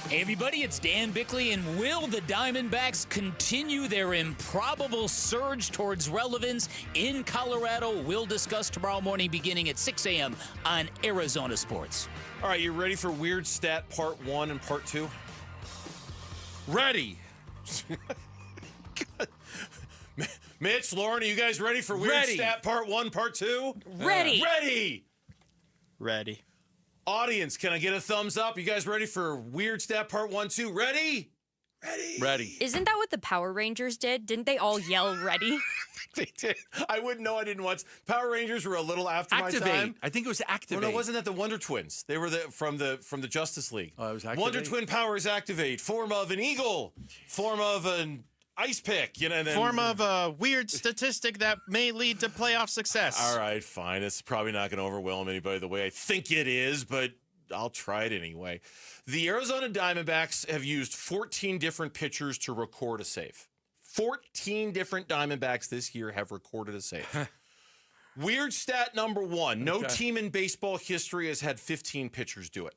Hey everybody, it's Dan Bickley, and will the Diamondbacks continue their improbable surge towards relevance in Colorado? We'll discuss tomorrow morning beginning at 6 a.m. on Arizona Sports. All right, you ready for Weird Stat Part 1 and Part 2? Ready. Mitch, Lauren, are you guys ready for Weird Stat Part 1, Part 2? Ready. Ready. Ready. Audience, can I get a thumbs up? You guys ready for Weird Stat Part 1, 2? Ready? Ready. Isn't that what the Power Rangers did? Didn't they all yell ready? They did. I wouldn't know. I didn't watch. Power Rangers were a little after Activate. my time. I think it was Activate. Oh, no, wasn't that the Wonder Twins? They were from the Justice League. Oh, it was Activate. Wonder Twin powers activate. Form of an eagle. Form of an ice pick. You know. And then, Form of a weird statistic that may lead to playoff success. All right, fine. It's probably not going to overwhelm anybody the way I think it is, but I'll try it anyway. The Arizona Diamondbacks have used 14 different pitchers to record a save. 14 different Diamondbacks this year have recorded a save. Weird stat number 1. No team in baseball history has had 15 pitchers do it.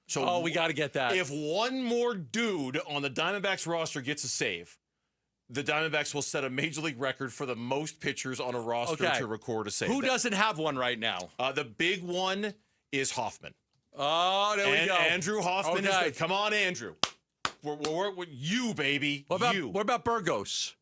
So we got to get that. If one more dude on the Diamondbacks roster gets a save, the Diamondbacks will set a major league record for the most pitchers on a roster to record a save. Who doesn't have one right now? The big one is Hoffman. Oh, there we go. Andrew Hoffman is come on, Andrew. We're with you, baby. What about Burgos?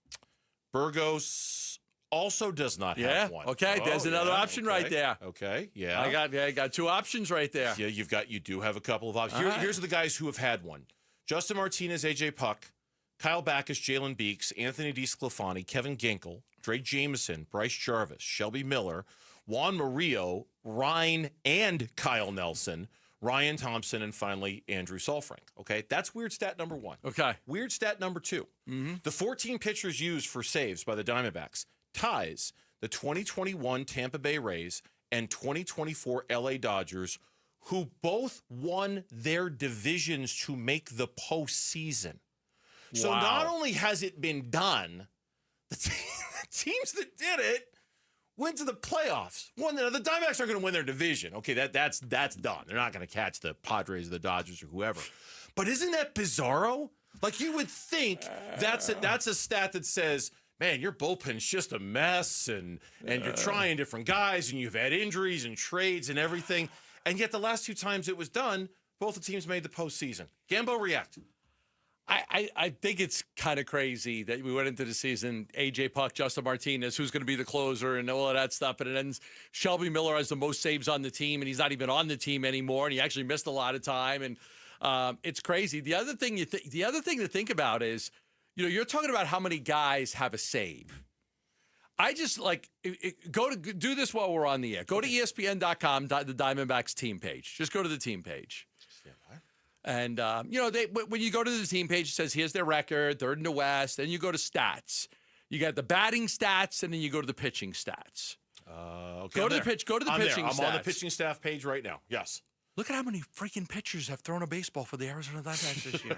Burgos also does not have one. Okay, there's another option right there. Okay, yeah. I got two options right there. Yeah, you do have a couple of options. Here's the guys who have had one. Justin Martinez, AJ Puck, Kyle Backus, Jalen Beeks, Anthony DeSclafani, Kevin Ginkel, Dre Jameson, Bryce Jarvis, Shelby Miller, Juan Murillo, Ryan and Kyle Nelson, Ryan Thompson, and finally Andrew Saalfrank. Okay, that's weird stat number 1. Okay. Weird stat number 2. The 14 pitchers used for saves by the Diamondbacks ties the 2021 Tampa Bay Rays and 2024 LA Dodgers, who both won their divisions to make the postseason. So not only has it been done, the teams that did it went to the playoffs. The Diamondbacks aren't going to win their division. Okay, that's done. They're not going to catch the Padres or the Dodgers or whoever. But isn't that bizarro? Like, you would think that's a stat that says, man, your bullpen's just a mess, and you're trying different guys, and you've had injuries and trades and everything. And yet the last 2 times it was done, both the teams made the postseason. Gambo, react. I think it's kind of crazy that we went into the season, AJ Puck, Justin Martinez, who's going to be the closer and all of that stuff. And then Shelby Miller has the most saves on the team, and he's not even on the team anymore. And he actually missed a lot of time. And it's crazy. The other thing to think about is, you're talking about how many guys have a save. I just do this while we're on the air. Go to ESPN.com, the Diamondbacks team page. Just go to the team page. And, when you go to the team page, it says, here's their record, third in the West. Then you go to stats. You got the batting stats, and then you go to the pitching stats. Okay. Go to the pitching stats. I'm on the pitching staff page right now. Yes. Look at how many freaking pitchers have thrown a baseball for the Arizona Diamondbacks this year.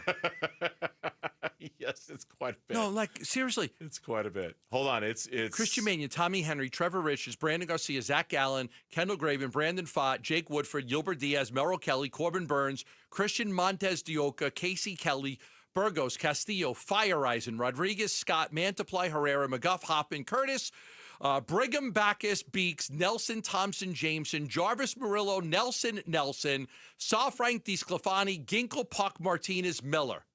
Yes, it's quite a bit. No, seriously. It's quite a bit. Hold on. It's Christian Mania, Tommy Henry, Trevor Richards, Brandon Garcia, Zach Gallen, Kendall Graven, Brandon Pfaadt, Jake Woodford, Gilbert Diaz, Merrill Kelly, Corbin Burns, Christian Montez de Oca, Casey Kelly, Burgos, Castillo, Fire Eisen, Rodriguez, Scott, Mantiply, Herrera, McGuff, Hoffman, Curtis, Brigham, Backus, Beeks, Nelson, Thompson, Jameson, Jarvis, Murillo, Nelson, Safrank, DeSclafani, Ginkle, Puck, Martinez, Miller.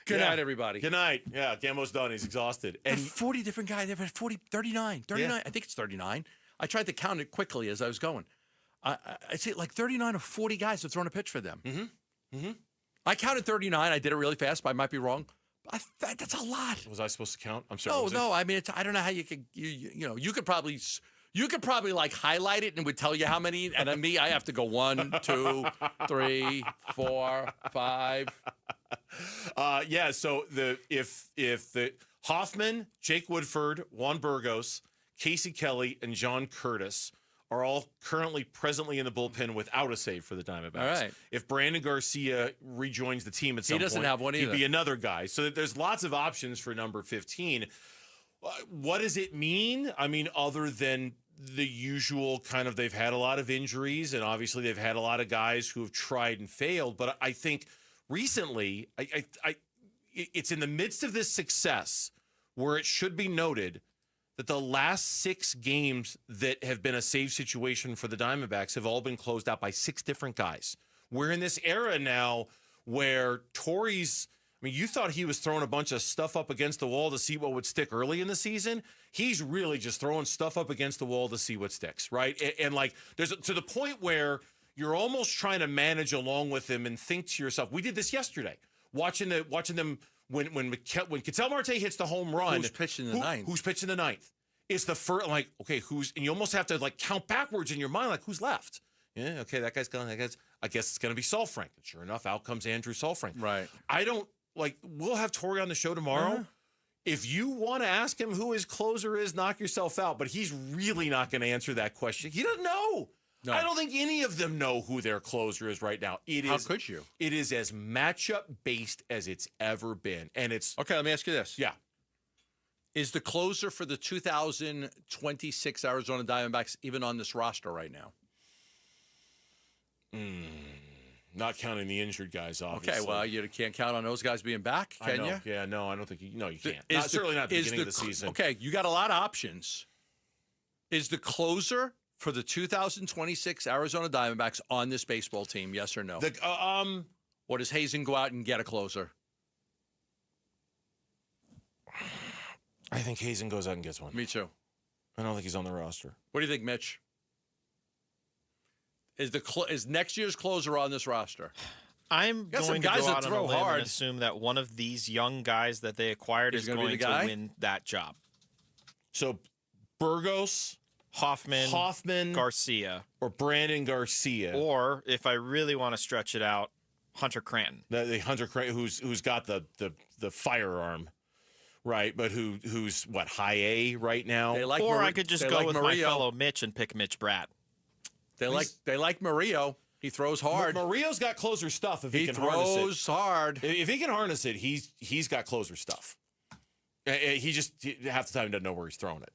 Good night, everybody. Good night. Yeah, Gamo's done. He's exhausted. And 40 different guys. They've had 39. Yeah. I think it's 39. I tried to count it quickly as I was going. I see like 39 or 40 guys have thrown a pitch for them. I counted 39. I did it really fast, but I might be wrong. That's a lot. Was I supposed to count? I'm sorry. No. I mean, I don't know how you could. You could probably like highlight it and it would tell you how many. And then me, I have to go 1, 2, 3, 4, 5. Yeah. So if the Hoffman, Jake Woodford, Juan Burgos, Casey Kelly, and John Curtis are all presently in the bullpen without a save for the Diamondbacks. All right. If Brandon Garcia rejoins the team at some point, he doesn't have one either. He'd be another guy. So there's lots of options for number 15. What does it mean? I mean, other than the usual kind of they've had a lot of injuries and obviously they've had a lot of guys who have tried and failed. But I think recently, it's in the midst of this success where it should be noted that the last 6 games that have been a save situation for the Diamondbacks have all been closed out by 6 different guys. We're in this era now where Torrey's, I mean, you thought he was throwing a bunch of stuff up against the wall to see what would stick early in the season. He's really just throwing stuff up against the wall to see what sticks, right? And like, there's to the point where you're almost trying to manage along with him and think to yourself, we did this yesterday, watching them when Ketel Marte hits the home run. Who's pitching the ninth? Who's pitching the ninth? It's the first, like, okay, and you almost have to like count backwards in your mind, like who's left? Yeah, okay, that guy's gone. I guess it's going to be Saalfrank. And sure enough, out comes Andrew Saalfrank. Right. I don't we'll have Torrey on the show tomorrow. Uh-huh. If you want to ask him who his closer is, knock yourself out. But he's really not going to answer that question. He doesn't know. No. I don't think any of them know who their closer is right now. How could you? It is as matchup based as it's ever been. And it's okay, let me ask you this. Yeah. Is the closer for the 2026 Arizona Diamondbacks even on this roster right now? Not counting the injured guys, obviously. Okay, well, you can't count on those guys being back, can you? Yeah, no, I don't think you can't. Certainly not at the beginning of the season. Okay, you got a lot of options. Is the closer for the 2026 Arizona Diamondbacks on this baseball team, yes or no? Or does Hazen go out and get a closer? I think Hazen goes out and gets one. Me too. I don't think he's on the roster. What do you think, Mitch? Is next year's closer on this roster? I'm going to go out on a limb and assume that one of these young guys that they acquired is going to win that job. So Burgos, Hoffman, Garcia. Or Brandon Garcia. Or, if I really want to stretch it out, Hunter Cranton. The Hunter Cranton, who's got the firearm. Right, but who's what, high A right now? I could just go with my fellow Mitch and pick Mitch Bratt. They like Murillo. He throws hard. Murillo's got closer stuff if he can harness it. He throws hard. If he can harness it, he's got closer stuff. He just half the time doesn't know where he's throwing it.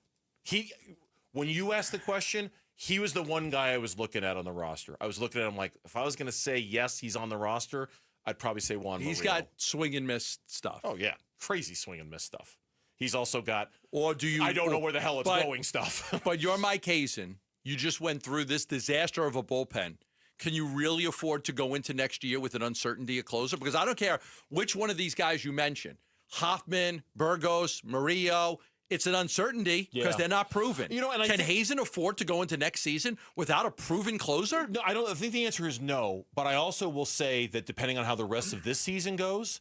When you asked the question, he was the one guy I was looking at on the roster. I was looking at him like, if I was going to say yes, he's on the roster, I'd probably say Juan Murillo. He's got swing and miss stuff. Oh yeah, crazy swing and miss stuff. He's also got. I don't know where the hell it's going stuff. But you're Mike Hazen. You just went through this disaster of a bullpen. Can you really afford to go into next year with an uncertainty at closer? Because I don't care which one of these guys you mention. Hoffman, Burgos, Murillo. It's an uncertainty because they're not proven. Can Hazen afford to go into next season without a proven closer? No, I don't. I think the answer is no. But I also will say that depending on how the rest of this season goes,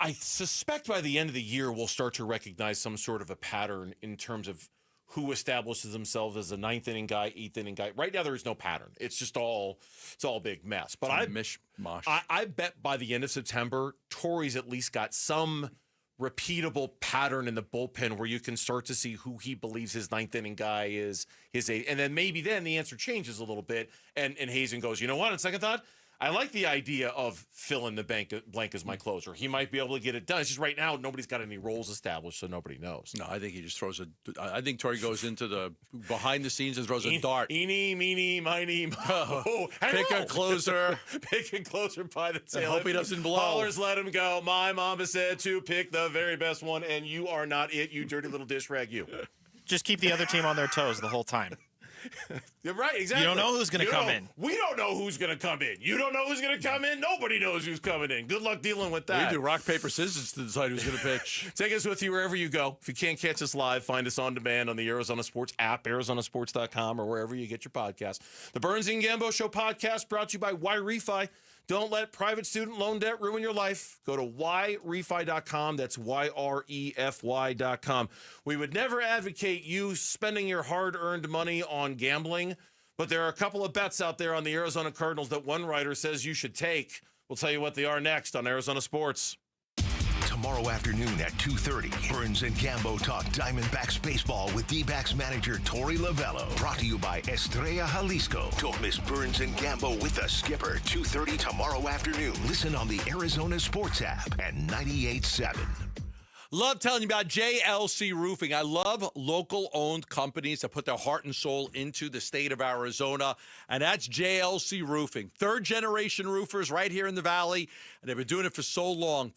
I suspect by the end of the year we'll start to recognize some sort of a pattern in terms of who establishes themselves as a ninth inning guy, eighth inning guy. Right now there is no pattern. It's just all a big mess. But I bet by the end of September, Torrey's at least got some repeatable pattern in the bullpen where you can start to see who he believes his ninth inning guy is, and then maybe then the answer changes a little bit, and Hazen goes, you know what? On second thought, I like the idea of fill in the blank as my closer. He might be able to get it done. It's just right now nobody's got any roles established, so nobody knows. No, I think he just throws I think Torrey goes into the behind the scenes and throws a dart. Eeny, meeny, miny, mo. Pick a closer. Pick a closer by the tail. I hope he doesn't blow. Hollers, let him go. My mama said to pick the very best one, and you are not it, you dirty little dish rag, you. Just keep the other team on their toes the whole time. You're right, exactly. You don't know who's going to come in. We don't know who's going to come in. You don't know who's going to come in. Nobody knows who's coming in. Good luck dealing with that. We do rock, paper, scissors to decide who's going to pitch. Take us with you wherever you go. If you can't catch us live, find us on demand on the Arizona Sports app, arizonasports.com, or wherever you get your podcasts. The Burns and Gambo Show podcast brought to you by YRefi. Don't let private student loan debt ruin your life. Go to YRefi.com. That's YREFY.com. We would never advocate you spending your hard-earned money on gambling, but there are a couple of bets out there on the Arizona Cardinals that one writer says you should take. We'll tell you what they are next on Arizona Sports. Tomorrow afternoon at 2:30, Burns and Gambo talk Diamondbacks baseball with D-backs manager Torey Lovello. Brought to you by Estrella Jalisco. Don't miss Burns and Gambo with the skipper, 2:30 tomorrow afternoon. Listen on the Arizona Sports app and 98.7. Love telling you about JLC Roofing. I love local-owned companies that put their heart and soul into the state of Arizona, and that's JLC Roofing. Third-generation roofers right here in the Valley, and they've been doing it for so long.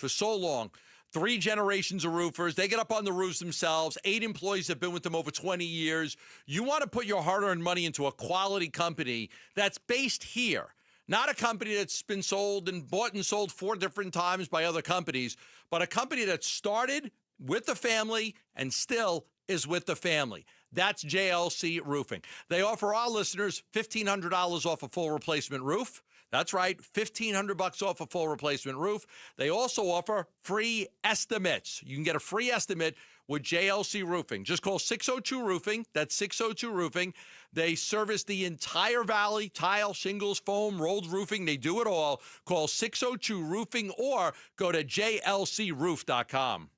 3 generations of roofers. They get up on the roofs themselves. 8 employees have been with them over 20 years. You want to put your hard-earned money into a quality company that's based here. Not a company that's been sold and bought and sold 4 different times by other companies, but a company that started with the family and still is with the family. That's JLC Roofing. They offer our listeners $1,500 off a full replacement roof. That's right, $1,500 off a full replacement roof. They also offer free estimates. You can get a free estimate with JLC Roofing. Just call 602 Roofing. That's 602 Roofing. They service the entire valley, tile, shingles, foam, rolled roofing. They do it all. Call 602 Roofing or go to jlcroof.com.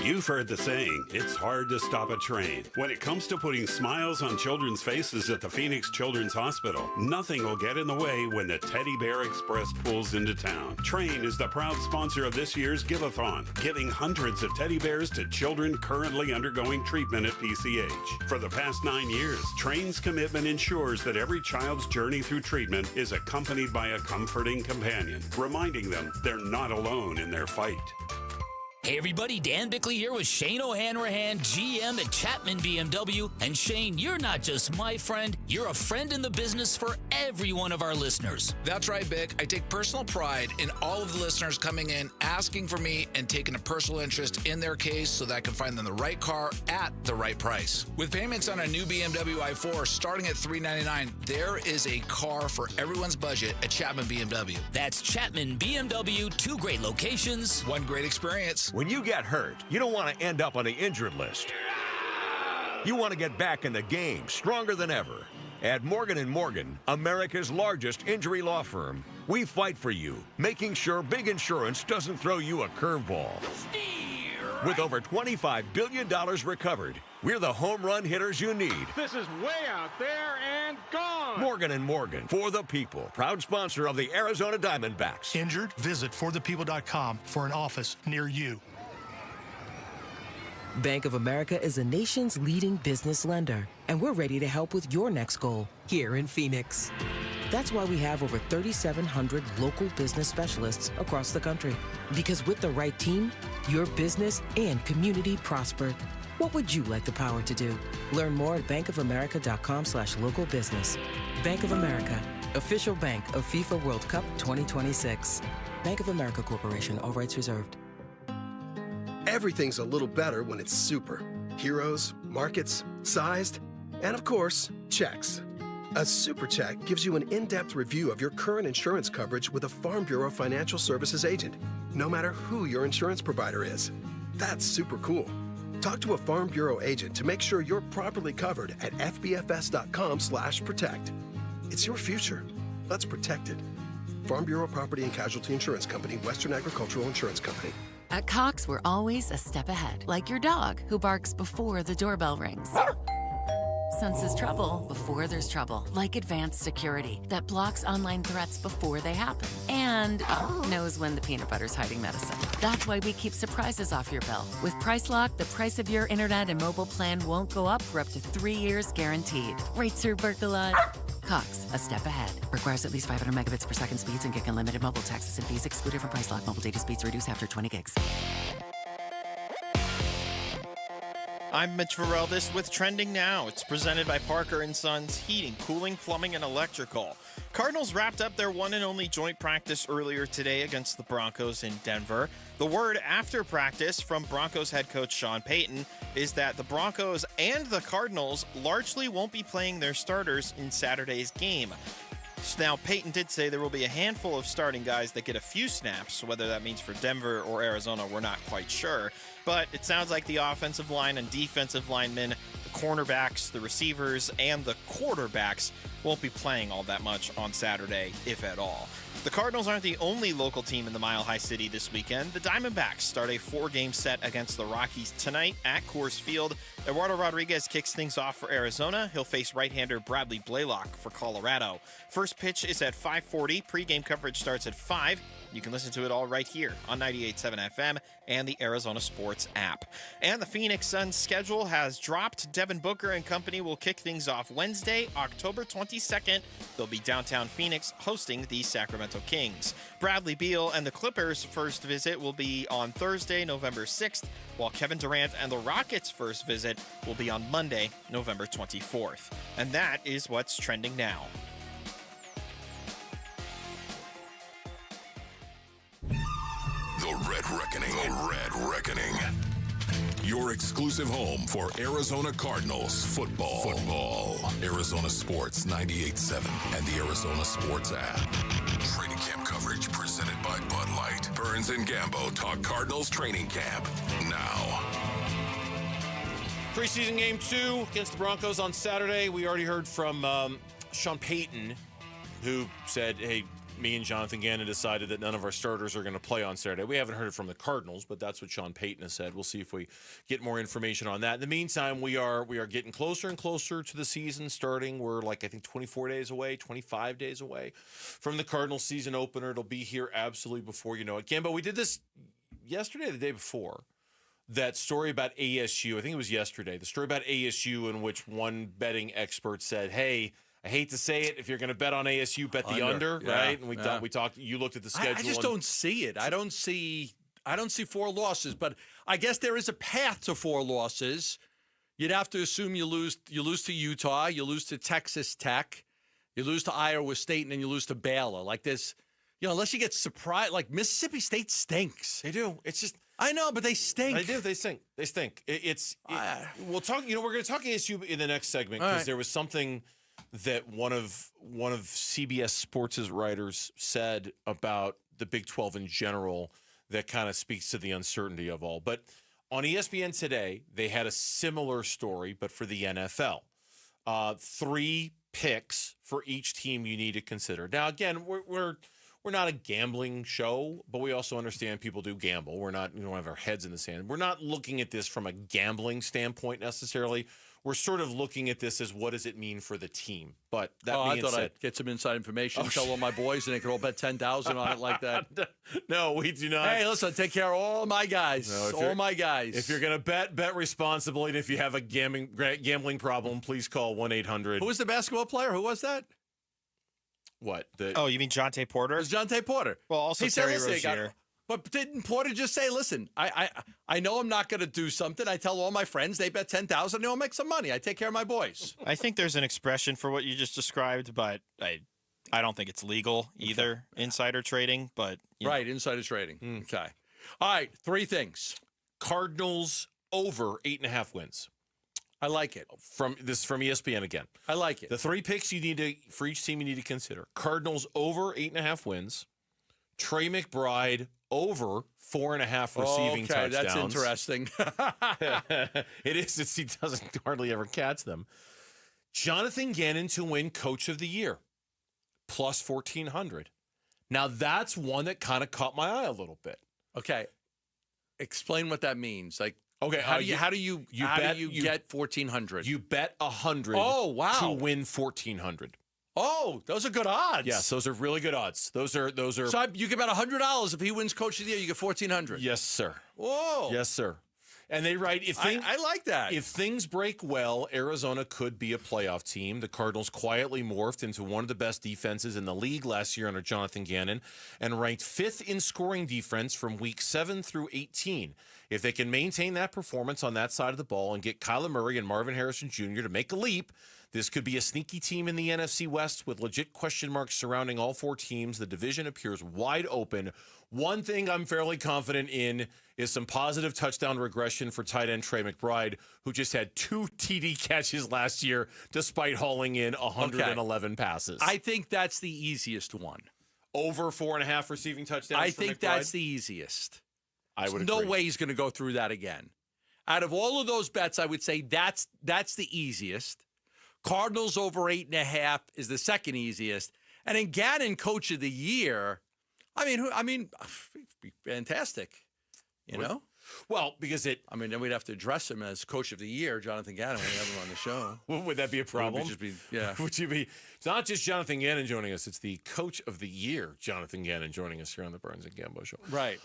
You've heard the saying, it's hard to stop a train. When it comes to putting smiles on children's faces at the Phoenix Children's Hospital, nothing will get in the way when the Teddy Bear Express pulls into town. Train is the proud sponsor of this year's Give-a-thon, giving hundreds of teddy bears to children currently undergoing treatment at PCH. For the past 9 years, Train's commitment ensures that every child's journey through treatment is accompanied by a comforting companion, reminding them they're not alone in their fight. Hey everybody, Dan Bickley here with Shane O'Hanrahan, GM at Chapman BMW. And Shane, you're not just my friend, you're a friend in the business for every one of our listeners. That's right, Bick. I take personal pride in all of the listeners coming in, asking for me, and taking a personal interest in their case so that I can find them the right car at the right price. With payments on a new BMW i4 starting at $399, there is a car for everyone's budget at Chapman BMW. That's Chapman BMW, 2 great locations, 1 great experience. When you get hurt, you don't want to end up on the injured list. You want to get back in the game, stronger than ever. At Morgan & Morgan, America's largest injury law firm, we fight for you, making sure big insurance doesn't throw you a curveball. With over $25 billion recovered, we're the home run hitters you need. This is way out there and gone. Morgan & Morgan, for the people. Proud sponsor of the Arizona Diamondbacks. Injured? Visit forthepeople.com for an office near you. Bank of America is a nation's leading business lender, and we're ready to help with your next goal here in Phoenix. That's why we have over 3,700 local business specialists across the country. Because with the right team, your business and community prosper. What would you like the power to do? Learn more at bankofamerica.com/local business. Bank of America, official bank of FIFA World Cup 2026. Bank of America Corporation, all rights reserved. Everything's a little better when it's super. Heroes, markets, sized, and of course, checks. A super check gives you an in-depth review of your current insurance coverage with a Farm Bureau Financial Services agent, no matter who your insurance provider is. That's super cool. Talk to a Farm Bureau agent to make sure you're properly covered at fbfs.com/protect. It's your future. Let's protect it. Farm Bureau Property and Casualty Insurance Company, Western Agricultural Insurance Company. At Cox, we're always a step ahead, like your dog who barks before the doorbell rings. senses trouble before there's trouble, like advanced security that blocks online threats before they happen and knows when the peanut butter's hiding medicine. That's why we keep surprises off your bill. With PriceLock, the price of your internet and mobile plan won't go up for up to 3 years guaranteed. Right, Sir Berkalot? Cox, a step ahead. Requires at least 500 megabits per second speeds and get unlimited mobile taxes and fees excluded from PriceLock. Mobile data speeds reduce after 20 gigs. I'm Mitch Vareldis with Trending Now. It's presented by Parker & Sons Heating, Cooling, Plumbing, and Electrical. Cardinals wrapped up their one and only joint practice earlier today against the Broncos in Denver. The word after practice from Broncos head coach Sean Payton is that the Broncos and the Cardinals largely won't be playing their starters in Saturday's game. Now, Payton did say there will be a handful of starting guys that get a few snaps. Whether that means for Denver or Arizona, we're not quite sure. But it sounds like the offensive line and defensive linemen, the cornerbacks, the receivers, and the quarterbacks won't be playing all that much on Saturday, if at all. The Cardinals aren't the only local team in the Mile High City this weekend. The Diamondbacks start a 4-game set against the Rockies tonight at Coors Field. Eduardo Rodriguez kicks things off for Arizona. He'll face right-hander Bradley Blaylock for Colorado. First pitch is at 5:40. Pre-game coverage starts at 5. You can listen to it all right here on 98.7 FM and the Arizona Sports app. And the Phoenix Suns schedule has dropped. Devin Booker and company will kick things off Wednesday, October 22nd. They'll be downtown Phoenix hosting the Sacramento Kings. Bradley Beal and the Clippers' first visit will be on Thursday, November 6th, while Kevin Durant and the Rockets' first visit will be on Monday, November 24th. And that is what's trending now. The Red Reckoning. The Red Reckoning. Your exclusive home for Arizona Cardinals football. Arizona Sports 98.7 and the Arizona Sports app. Training camp coverage presented by Bud Light. Burns and Gambo talk Cardinals training camp now. Preseason game 2 against the Broncos on Saturday. We already heard from Sean Payton, who said, hey, me and Jonathan Gannon decided that none of our starters are going to play on Saturday. We haven't heard it from the Cardinals, but that's what Sean Payton has said. We'll see if we get more information on that. In the meantime, we are getting closer and closer to the season starting. We're I think 24 days away, 25 days away from the Cardinals season opener. It'll be here absolutely before you know it. Gambo, we did this yesterday or the day before. That story about ASU, I think it was yesterday, the story about ASU in which one betting expert said, hey, I hate to say it, if you're going to bet on ASU, bet the under, right? And we talked. You looked at the schedule. I just don't see it. I don't see 4 losses, but I guess there is a path to 4 losses. You'd have to assume you lose to Utah, you lose to Texas Tech, you lose to Iowa State, and then you lose to Baylor. Like this, unless you get surprised. Like Mississippi State stinks. They do. It's just. I know, but they stink. They do. They stink. They stink. We'll talk. We're going to talk ASU in the next segment because there was something that one of CBS Sports' writers said about the Big 12 in general that kind of speaks to the uncertainty of all. But on ESPN today, they had a similar story, but for the NFL. 3 picks for each team you need to consider. Now, again, we're not a gambling show, but we also understand people do gamble. We don't have our heads in the sand. We're not looking at this from a gambling standpoint necessarily. We're sort of looking at this as what does it mean for the team. But that being said, I thought I'd get some inside information, tell all my boys, and they could all bet 10,000 on it like that. No, we do not. Hey, listen, take care of all my guys. All my guys. If you're going to bet responsibly, and if you have a gambling problem, please call 1-800. Who was the basketball player? Who was that? What? You mean Jonte Porter? It was Jonte Porter. Well, also Terry Rozier. But didn't Porter just say, listen, I know I'm not going to do something. I tell all my friends, they bet 10,000, they'll make some money. I take care of my boys. I think there's an expression for what you just described, but I don't think it's legal either, insider trading. But right, insider trading. Okay. All right, 3 things. Cardinals over 8.5 wins. I like it. From ESPN again. I like it. The 3 picks for each team you need to consider. Cardinals over 8.5 wins. Trey McBride over 4.5 receiving touchdowns. That's interesting. It is. He doesn't hardly ever catch them. Jonathan Gannon to win Coach of the Year, plus 1,400. Now, that's one that kind of caught my eye a little bit. Okay. Explain what that means. Okay, How do you get 1,400? You bet 100. Oh, wow. To win 1,400. Oh, those are good odds. Yes, those are really good odds. Those are. So you get about $100 if he wins Coach of the Year. You get 1,400. Yes, sir. Whoa. Yes, sir. And they write I like that. If things break well, Arizona could be a playoff team. The Cardinals quietly morphed into one of the best defenses in the league last year under Jonathan Gannon and ranked 5th in scoring defense from week 7 through 18. If they can maintain that performance on that side of the ball and get Kyler Murray and Marvin Harrison Jr. to make a leap, this could be a sneaky team in the NFC West with legit question marks surrounding all 4 teams. The division appears wide open. One thing I'm fairly confident in is some positive touchdown regression for tight end Trey McBride, who just had 2 TD catches last year despite hauling in 111 passes. I think that's the easiest one. Over 4.5 receiving touchdowns I for think McBride? that's the easiest. I would There's agree. no way he's going to go through that again. Out of all of those bets, I would say that's the easiest. Cardinals over 8.5 is the second easiest. And then Gannon, Coach of the Year, I mean, be fantastic, you know? Well, because then we'd have to address him as Coach of the Year, Jonathan Gannon, when we have him on the show. Would that be a problem? Yeah. Would you be? It's not just Jonathan Gannon joining us; it's the Coach of the Year, Jonathan Gannon, joining us here on the Burns and Gambo Show. Right.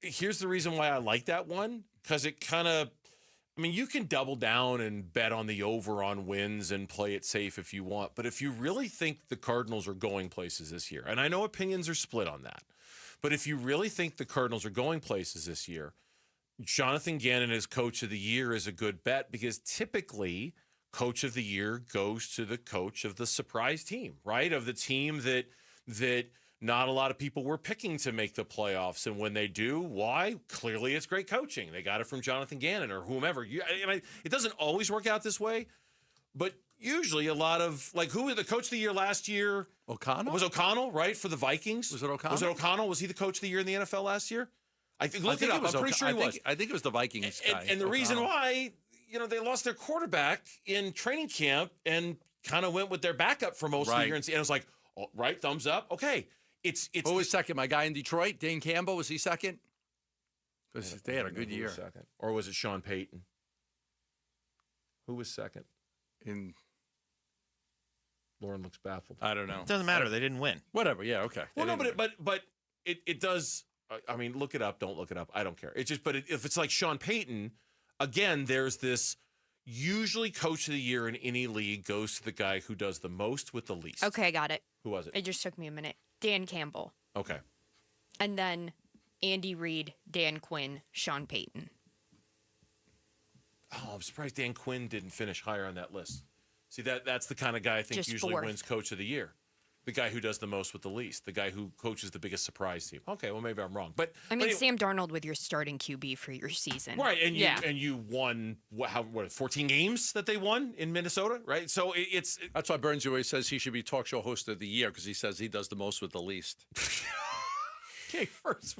Here's the reason why I like that one, because it kind of. You can double down and bet on the over on wins and play it safe if you want. But if you really think the Cardinals are going places this year, and I know opinions are split on that, but if you really think the Cardinals are going places this year, Jonathan Gannon as Coach of the Year is a good bet, because typically Coach of the Year goes to the coach of the surprise team, right? Of the team that not a lot of people were picking to make the playoffs. And when they do, why? Clearly it's great coaching. They got it from Jonathan Gannon or whomever. It doesn't always work out this way, but usually a lot of, who was the Coach of the Year last year? O'Connell? Was O'Connell, right, for the Vikings? Was it O'Connell? Was it O'Connell? Was he the Coach of the Year in the NFL last year? I'm pretty sure he was. I think it was the Vikings guy. And the reason why, they lost their quarterback in training camp and kind of went with their backup for most of the year. And it was like, oh, right, thumbs up. Okay. Who was second? My guy in Detroit, Dan Campbell, was he second? Because they had a good year. Second. Or was it Sean Payton? Who was second? Lauren looks baffled. I don't know. It doesn't matter. They didn't win. Whatever. Yeah. Okay. Well, no, but it does. Look it up. Don't look it up. I don't care. It's just, if it's like Sean Payton, again, there's this. Usually, Coach of the Year in any league goes to the guy who does the most with the least. Okay, got it. Who was it? It just took me a minute. Dan Campbell. Okay. And then Andy Reid, Dan Quinn, Sean Payton. Oh, I'm surprised Dan Quinn didn't finish higher on that list. See, that's the kind of guy I think Just usually fourth. wins Coach of the Year. The guy who does the most with the least. The guy who coaches the biggest surprise team. Okay, well, maybe I'm wrong. But anyway, Sam Darnold with your starting QB for your season. Right, and you won, 14 games that they won in Minnesota, right? So it's that's why Burns always says he should be talk show host of the year, because he says he does the most with the least. Okay, first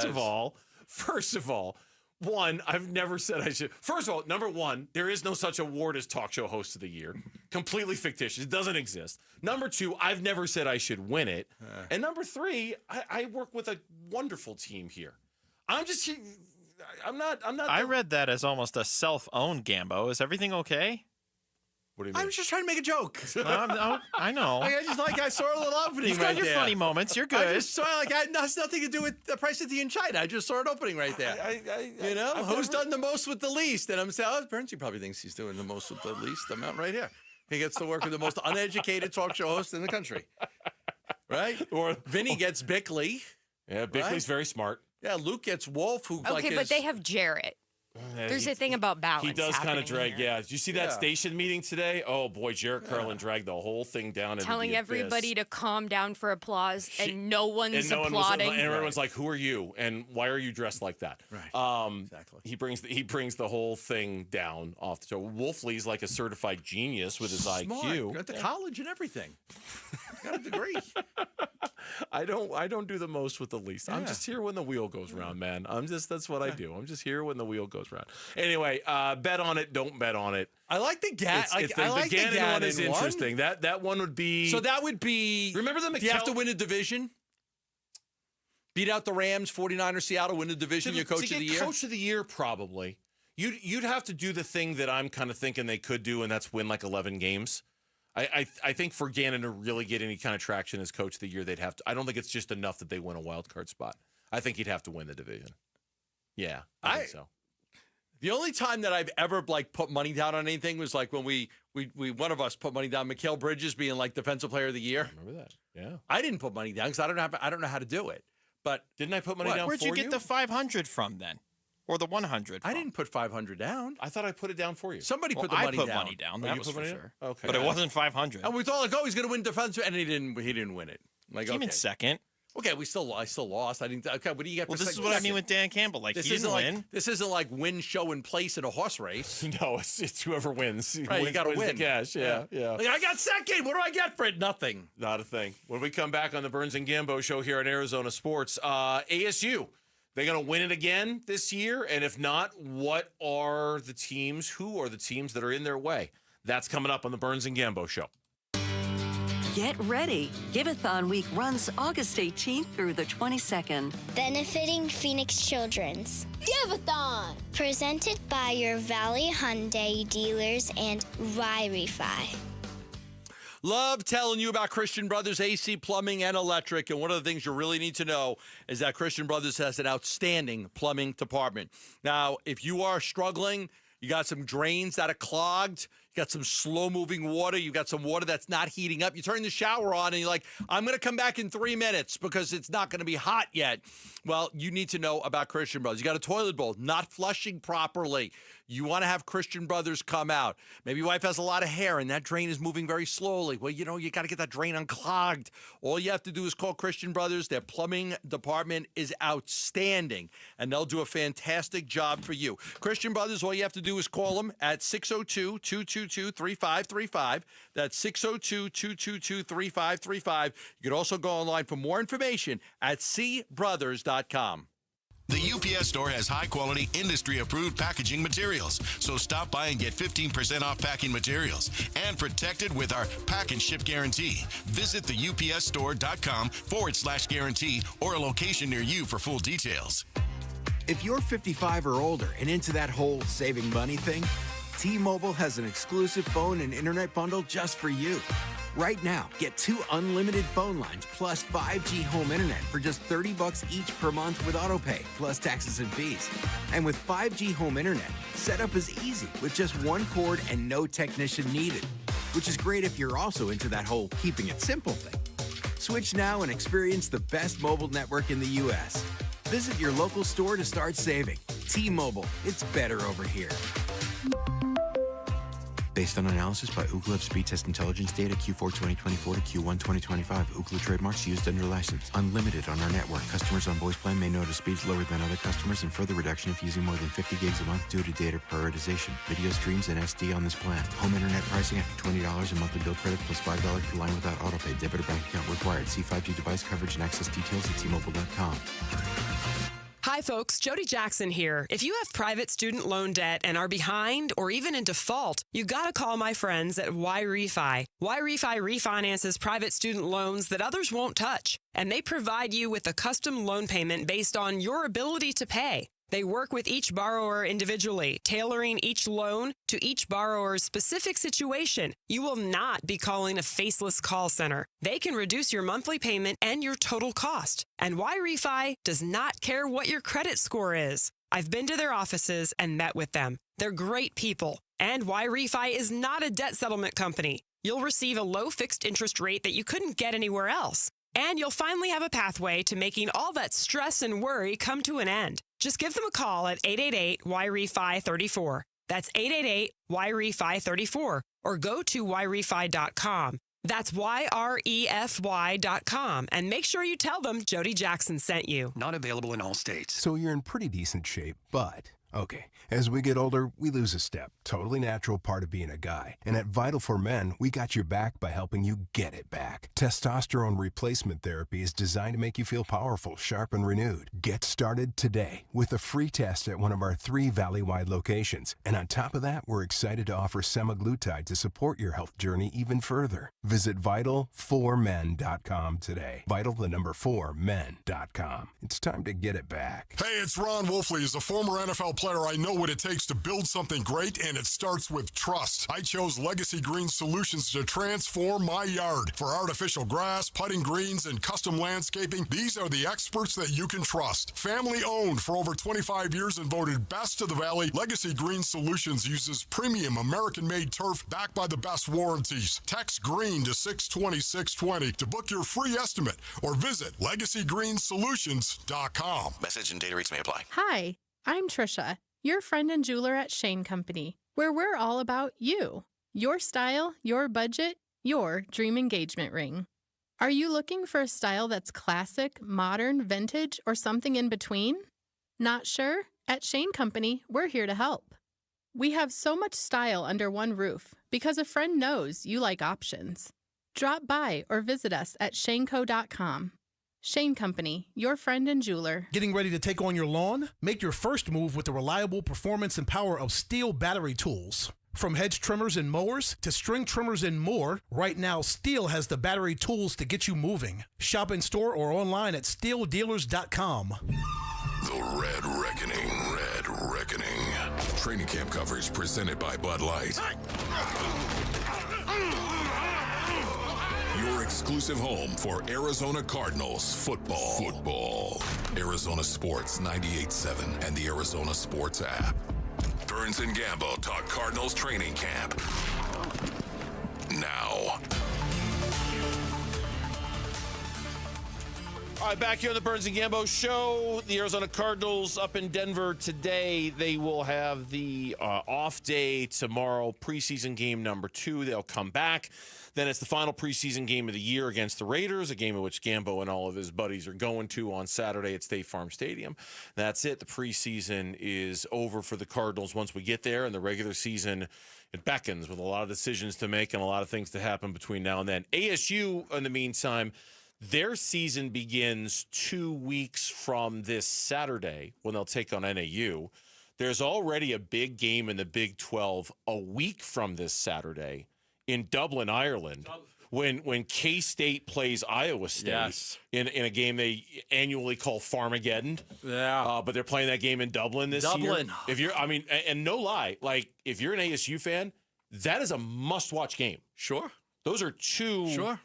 of all, one, I've never said I should. First of all, number one, there is no such award as talk show host of the year. Completely fictitious. It doesn't exist. Number two, I've never said I should win it. And number three, I work with a wonderful team here. I'm just here. I'm not. I read that as almost a self-owned Gambo. Is everything okay? What do you mean? I was just trying to make a joke. I know. I saw a little opening You've right got your there. funny moments. You're good. I just saw it has nothing to do with the price of tea in China. I just saw an opening right there. Who's done the most with the least? And I'm saying, Burns, he probably thinks he's doing the most with the least amount right here. He gets to work with the most uneducated talk show host in the country. Right? Or Vinny gets Bickley. Yeah, Bickley's very smart. Yeah, Luke gets Wolf, who but they have Jarrett. There's a thing about balance. He does kind of drag. Here. Yeah. Did you see that station meeting today? Oh boy, Jarrett Carlin dragged the whole thing down. Telling into the everybody abyss. to calm down for applause, and no one's applauding. And everyone's like, "Who are you? And why are you dressed like that?" Right. Exactly. He brings the whole thing down off the show. Wolfley's like a certified genius with his Smart. IQ. Got to college and everything. Got a degree. I don't do the most with the least. I'm just here when the wheel goes round, man. That's what I do. I'm just here when the wheel goes round. Anyway, bet on it. Don't bet on it. I like the the Gannon one is interesting. That one would be. So that would be. Remember the Do you have to win a division? Beat out the Rams, 49ers, Seattle, win the division, your coach of the year? Coach of the year, probably. You'd have to do the thing that I'm kind of thinking they could do, and that's win like 11 games. I think for Gannon to really get any kind of traction as coach of the year, they'd have to. I don't think it's just enough that they win a wild card spot. I think he'd have to win the division. Yeah, I think so. The only time that I've ever put money down on anything was like when we one of us put money down Mikal Bridges being like defensive player of the year. I remember that. Yeah, I didn't put money down because I don't know how to do it. But didn't I put money down? Where'd you get the 500 from then? Or the 100? I didn't put 500 down. I thought I put it down for you. Somebody put the money down. I put money down. That was for sure. Okay, but it wasn't 500. And we thought like, oh, he's going to win defensive, and he didn't win it. Like, Came in second. Okay, I still lost. I didn't. Okay, what do you get? Well, for this is second? what I mean with Dan Campbell. Like, This he didn't isn't win. This isn't like win, show, and place in a horse race. No, it's whoever wins. Right, you got to win. The cash. Yeah. Like, I got second. What do I get for it? Nothing. Not a thing. When we come back on the Burns and Gambo show here on Arizona Sports, ASU, they're going to win it again this year? And if not, what are the teams? Who are the teams that are in their way? That's coming up on the Burns and Gambo show. Get ready. Give-a-thon week runs August 18th through the 22nd. Benefiting Phoenix Children's. Give-a-thon! Presented by your Valley Hyundai dealers and Wi-Fi. Love telling you about Christian Brothers AC Plumbing and Electric. And one of the things you really need to know is that Christian Brothers has an outstanding plumbing department. Now, if you are struggling, you got some drains that are clogged, you got some slow-moving water, you got some water that's not heating up. You turn the shower on and you're like, I'm going to come back in 3 minutes because it's not going to be hot yet. Well, you need to know about Christian Brothers. You got a toilet bowl not flushing properly. You want to have Christian Brothers come out. Maybe your wife has a lot of hair and that drain is moving very slowly. Well, you got to get that drain unclogged. All you have to do is call Christian Brothers. Their plumbing department is outstanding, and they'll do a fantastic job for you. Christian Brothers, all you have to do is call them at 602-222-3535. That's 602-222-3535. You can also go online for more information at cbrothers.com. The UPS Store has high-quality, industry-approved packaging materials. So stop by and get 15% off packing materials and protected with our Pack and Ship Guarantee. Visit theupsstore.com/guarantee or a location near you for full details. If you're 55 or older and into that whole saving money thing, T-Mobile has an exclusive phone and internet bundle just for you. Right now, get 2 unlimited phone lines plus 5G home internet for just $30 each per month with autopay, plus taxes and fees. And with 5G home internet, setup is easy with just 1 cord and no technician needed, which is great if you're also into that whole keeping it simple thing. Switch now and experience the best mobile network in the U.S. Visit your local store to start saving. T-Mobile, it's better over here. Based on analysis by Ookla of speed test intelligence data Q4 2024 to Q1 2025. Ookla trademarks used under license. Unlimited on our network. Customers on voice plan may notice speeds lower than other customers and further reduction if using more than 50 gigs a month due to data prioritization. Video streams and SD on this plan. Home internet pricing after $20 a monthly bill credit plus $5 per line without autopay. Debit or bank account required. See 5G device coverage and access details at tmobile.com. Hi, folks. Jody Jackson here. If you have private student loan debt and are behind or even in default, you got to call my friends at YRefi. YRefi refinances private student loans that others won't touch, and they provide you with a custom loan payment based on your ability to pay. They work with each borrower individually, tailoring each loan to each borrower's specific situation. You will not be calling a faceless call center. They can reduce your monthly payment and your total cost. And YRefi does not care what your credit score is. I've been to their offices and met with them. They're great people. And YRefi is not a debt settlement company. You'll receive a low fixed interest rate that you couldn't get anywhere else. And you'll finally have a pathway to making all that stress and worry come to an end. Just give them a call at 888-YRefi-34. That's 888-YRefi-34. Or go to YRefi.com. That's YREFY.com. And make sure you tell them Jody Jackson sent you. Not available in all states. So you're in pretty decent shape, but Okay, as we get older, we lose a step. Totally natural part of being a guy. And at Vital for Men, we got your back by helping you get it back. Testosterone replacement therapy is designed to make you feel powerful, sharp, and renewed. Get started today with a free test at one of our 3 Valley-wide locations. And on top of that, we're excited to offer semaglutide to support your health journey even further. Visit Vital4Men.com today. Vital4Men.com. It's time to get it back. Hey, it's Ron Wolfley. As a former NFL player, I know what it takes to build something great, and it starts with trust. I chose Legacy Green Solutions to transform my yard. For artificial grass, putting greens, and custom landscaping, these are the experts that you can trust. Family owned for over 25 years and voted best of the Valley, Legacy Green Solutions uses premium American-made turf backed by the best warranties. Text GREEN to 620-620 to book your free estimate or visit LegacyGreenSolutions.com. Message and data rates may apply. Hi, I'm Trisha, your friend and jeweler at Shane Company, where we're all about you, your style, your budget, your dream engagement ring. Are you looking for a style that's classic, modern, vintage, or something in between? Not sure? At Shane Company, we're here to help. We have so much style under one roof because a friend knows you like options. Drop by or visit us at shaneco.com. Shane Company, your friend and jeweler. Getting ready to take on your lawn? Make your first move with the reliable performance and power of Steel battery tools. From hedge trimmers and mowers to string trimmers and more, right now Steel has the battery tools to get you moving. Shop in store or online at steeldealers.com. The Red Reckoning. Red Reckoning. Training camp coverage presented by Bud Light. Your exclusive home for Arizona Cardinals football. Arizona Sports 98.7 and the Arizona Sports app. Burns and Gambo talk Cardinals training camp. Now. All right, back here on the Burns and Gambo show. The Arizona Cardinals up in Denver today. They will have the off day tomorrow, preseason game number 2. They'll come back. Then it's the final preseason game of the year against the Raiders, a game in which Gambo and all of his buddies are going to on Saturday at State Farm Stadium. That's it. The preseason is over for the Cardinals once we get there, and the regular season, it beckons with a lot of decisions to make and a lot of things to happen between now and then. ASU, in the meantime, their season begins 2 weeks from this Saturday when they'll take on NAU. There's already a big game in the Big 12 a week from this Saturday in Dublin, Ireland, when K-State plays Iowa State in a game they annually call Farmageddon. Yeah. But they're playing that game in Dublin this year. If you're, and no lie, like if you're an ASU fan, that is a must-watch game. Sure. Those are two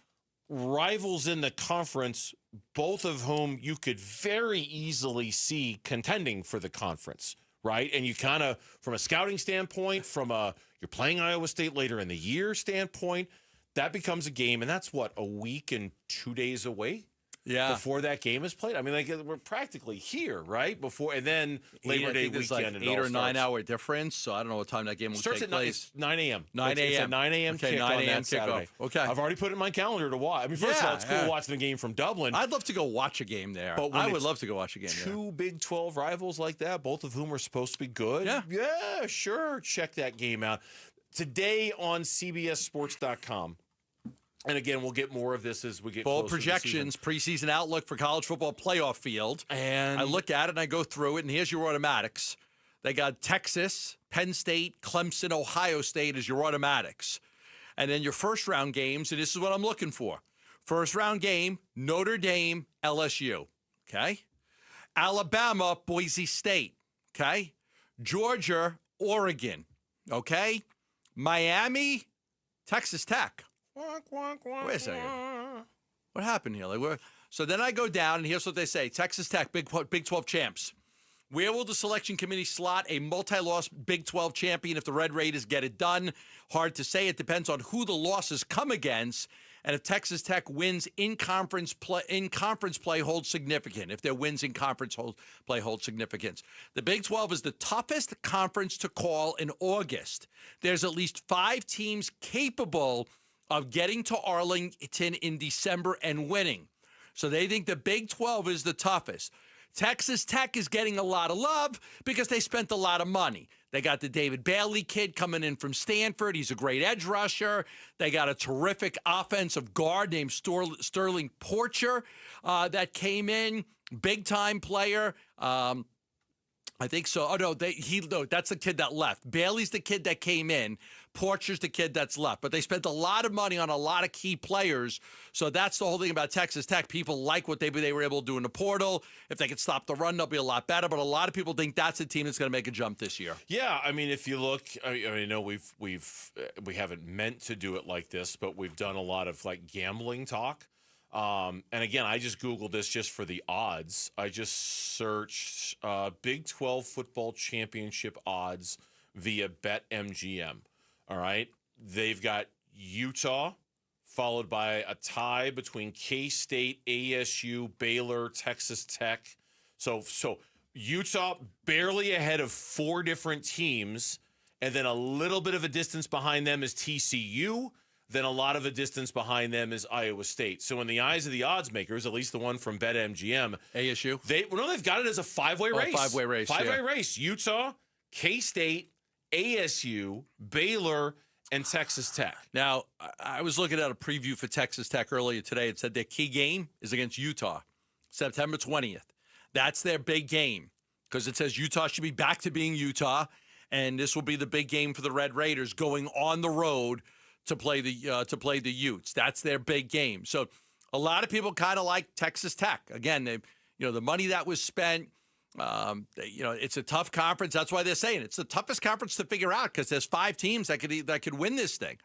rivals in the conference, both of whom you could very easily see contending for the conference, right? And you kind of, from a scouting standpoint, you're playing Iowa State later in the year standpoint, that becomes a game, and that's what, a week and 2 days away? Yeah. Before that game is played? I mean, like, we're practically here, right? Before, and then Labor Day weekend. Like and 8 or 9 hour difference, so I don't know what time that game will starts take at place. 9 a.m. 9 a.m. It's a 9 a.m. Okay, kick 9 on a.m. that Saturday. Okay. I've already put it in my calendar to watch. I mean, first of all, it's cool watching the game from Dublin. I'd love to go watch a game there. But I would love to go watch a game there. Two Big 12 rivals like that, both of whom are supposed to be good. Yeah, sure. Check that game out. Today on CBSSports.com. And again, we'll get more of this as we get Bowl closer projections, to the season. preseason outlook for college football playoff field. And I look at it and I go through it, and here's your automatics. They got Texas, Penn State, Clemson, Ohio State as your automatics. And then your first round games, and this is what I'm looking for. First round game, Notre Dame, LSU. Okay? Alabama, Boise State. Okay? Georgia, Oregon. Okay? Miami, Texas Tech. Wait a second. What happened here? So then I go down, and here's what they say. Texas Tech, Big 12 champs. Where will the selection committee slot a multi-loss Big 12 champion if the Red Raiders get it done? Hard to say. It depends on who the losses come against, and if Texas Tech wins in conference play holds significant. If their wins in conference play hold significance. The Big 12 is the toughest conference to call in August. There's at least 5 teams capable of getting to Arlington in December and winning. So they think the Big 12 is the toughest. Texas Tech is getting a lot of love because they spent a lot of money. They got the David Bailey kid coming in from Stanford. He's a great edge rusher. They got a terrific offensive guard named Sterling Porcher that came in, big-time player. I think so. Oh, no, that's the kid that left. Bailey's the kid that came in. Porcher's the kid that's left. But they spent a lot of money on a lot of key players. So that's the whole thing about Texas Tech. People like what they were able to do in the portal. If they could stop the run, they'll be a lot better. But a lot of people think that's a team that's going to make a jump this year. Yeah, I mean, if you look, I know we haven't meant to do it like this, but we've done a lot of like gambling talk. And again, I just Googled this just for the odds. I just searched Big 12 football championship odds via BetMGM. All right. They've got Utah, followed by a tie between K-State, ASU, Baylor, Texas Tech. So Utah barely ahead of 4 different teams, and then a little bit of a distance behind them is TCU. Then a lot of a distance behind them is Iowa State. So in the eyes of the odds makers, at least the one from BetMGM, ASU, they've got it as a 5-way race. 5-way race. 5-way race. Utah, K-State, ASU, Baylor, and Texas Tech. Now, I was looking at a preview for Texas Tech earlier today. It said their key game is against Utah, September 20th. That's their big game because it says Utah should be back to being Utah, and this will be the big game for the Red Raiders going on the road to play the Utes. That's their big game. So a lot of people kind of like Texas Tech. Again, the money that was spent, it's a tough conference. That's why they're saying it's the toughest conference to figure out because there's 5 teams that could win this thing.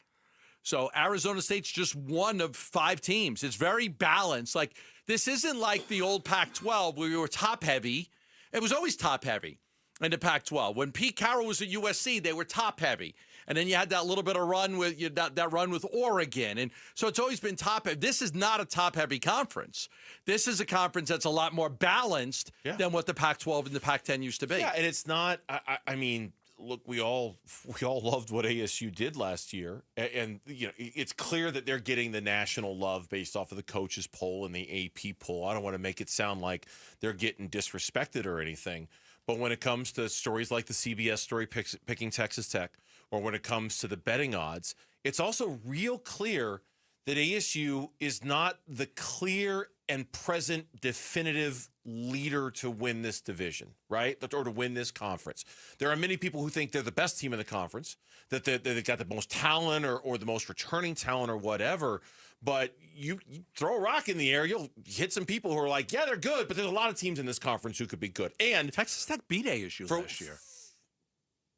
So Arizona State's just one of 5 teams. It's very balanced. Like this isn't like the old Pac-12 where we were top heavy. It was always top heavy in the Pac-12. When Pete Carroll was at USC, they were top heavy. And then you had that little bit of run with that run with Oregon. And so it's always been top heavy. This is not a top heavy conference. This is a conference that's a lot more balanced than what the Pac-12 and the Pac-10 used to be. Yeah, and it's not, I mean, look, we all loved what ASU did last year. And it's clear that they're getting the national love based off of the coaches poll and the AP poll. I don't want to make it sound like they're getting disrespected or anything. But when it comes to stories like the CBS story picking Texas Tech, or when it comes to the betting odds, it's also real clear that ASU is not the clear and present definitive leader to win this division, right? Or to win this conference. There are many people who think they're the best team in the conference, that they've got the most talent or the most returning talent or whatever. But you throw a rock in the air, you'll hit some people who are like, yeah, they're good, but there's a lot of teams in this conference who could be good. And Texas Tech beat ASU last year,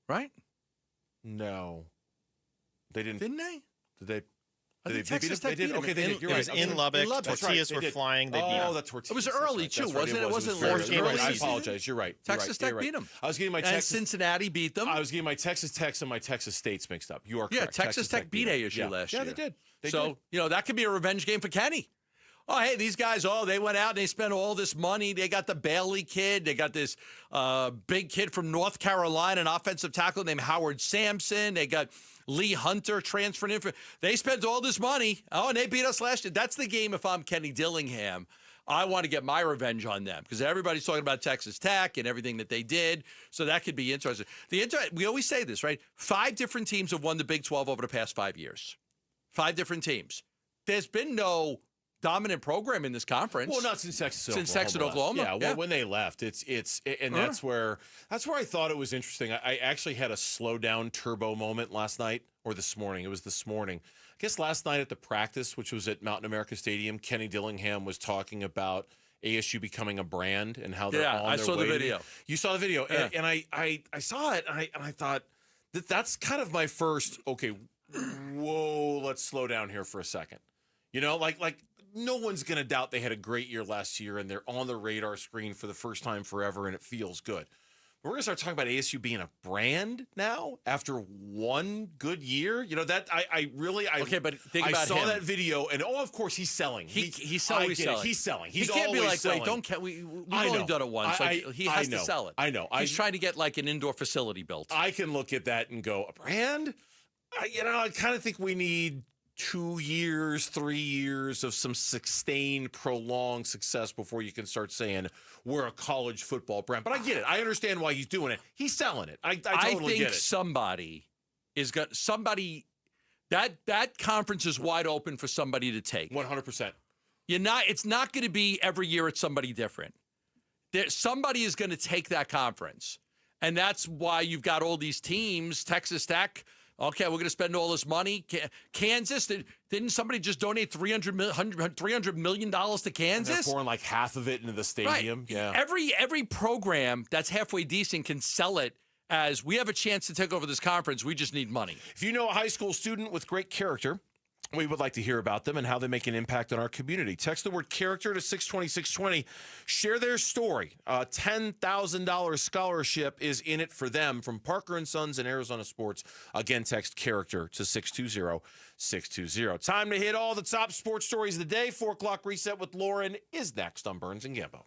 right? No, they didn't. Didn't they? Did they? Texas Tech beat them. Okay, they did. You're right. It was in Lubbock. Tortillas were flying. They beat them. Oh, that's tortillas. It was early too, wasn't it? It wasn't fourth game. I apologize. You're right. Texas Tech beat them. I was getting my and Cincinnati beat them. I was getting my Texas Techs and my Texas States mixed up. You are correct. Yeah, Texas Tech beat ASU last year. Yeah, they did. So that could be a revenge game for Kenny. Oh, hey, these guys, they went out and they spent all this money. They got the Bailey kid. They got this big kid from North Carolina, an offensive tackle named Howard Sampson. They got Lee Hunter transferred in. They spent all this money. Oh, and they beat us last year. That's the game if I'm Kenny Dillingham. I want to get my revenge on them because everybody's talking about Texas Tech and everything that they did. So that could be interesting. We always say this, right? 5 different teams have won the Big 12 over the past 5 years. 5 different teams. There's been no dominant program in this conference. Well, not since Texas and Oklahoma. Yeah, well, when they left, that's where I thought it was interesting. I actually had a slow down turbo moment last night or this morning. It was this morning. I guess last night at the practice, which was at Mountain America Stadium, Kenny Dillingham was talking about ASU becoming a brand and how they're on their way. I saw the video. You saw the video, and I saw it, and I thought that's kind of my first. Okay, whoa, let's slow down here for a second. Like. No one's going to doubt they had a great year last year, and they're on the radar screen for the first time forever, and it feels good. But we're going to start talking about ASU being a brand now after one good year. Okay, but think about I saw that video, and of course he's selling. He's selling. He's selling. He can't be like, selling. Wait, we've only done it once. He has to sell it. I know. He's trying to get like an indoor facility built. I can look at that and go, a brand? I kind of think we need 2 years, 3 years of some sustained, prolonged success before you can start saying we're a college football brand. But I get it. I understand why he's doing it. He's selling it. I totally get it. Somebody is got somebody that conference is wide open for somebody to take. 100%. It's not going to be every year it's somebody different. Somebody is going to take that conference. And that's why you've got all these teams, Texas Tech. Okay, we're going to spend all this money. Kansas, didn't somebody just donate $300 million to Kansas? And they're pouring like half of it into the stadium. Right. Yeah. Every program that's halfway decent can sell it as we have a chance to take over this conference. We just need money. If you know a high school student with great character, we would like to hear about them and how they make an impact on our community. Text the word character to 620-620. Share their story. A $10,000 scholarship is in it for them from Parker & Sons and Arizona Sports. Again, text character to 620-620. Time to hit all the top sports stories of the day. 4 o'clock reset with Lauren is next on Burns and Gambo.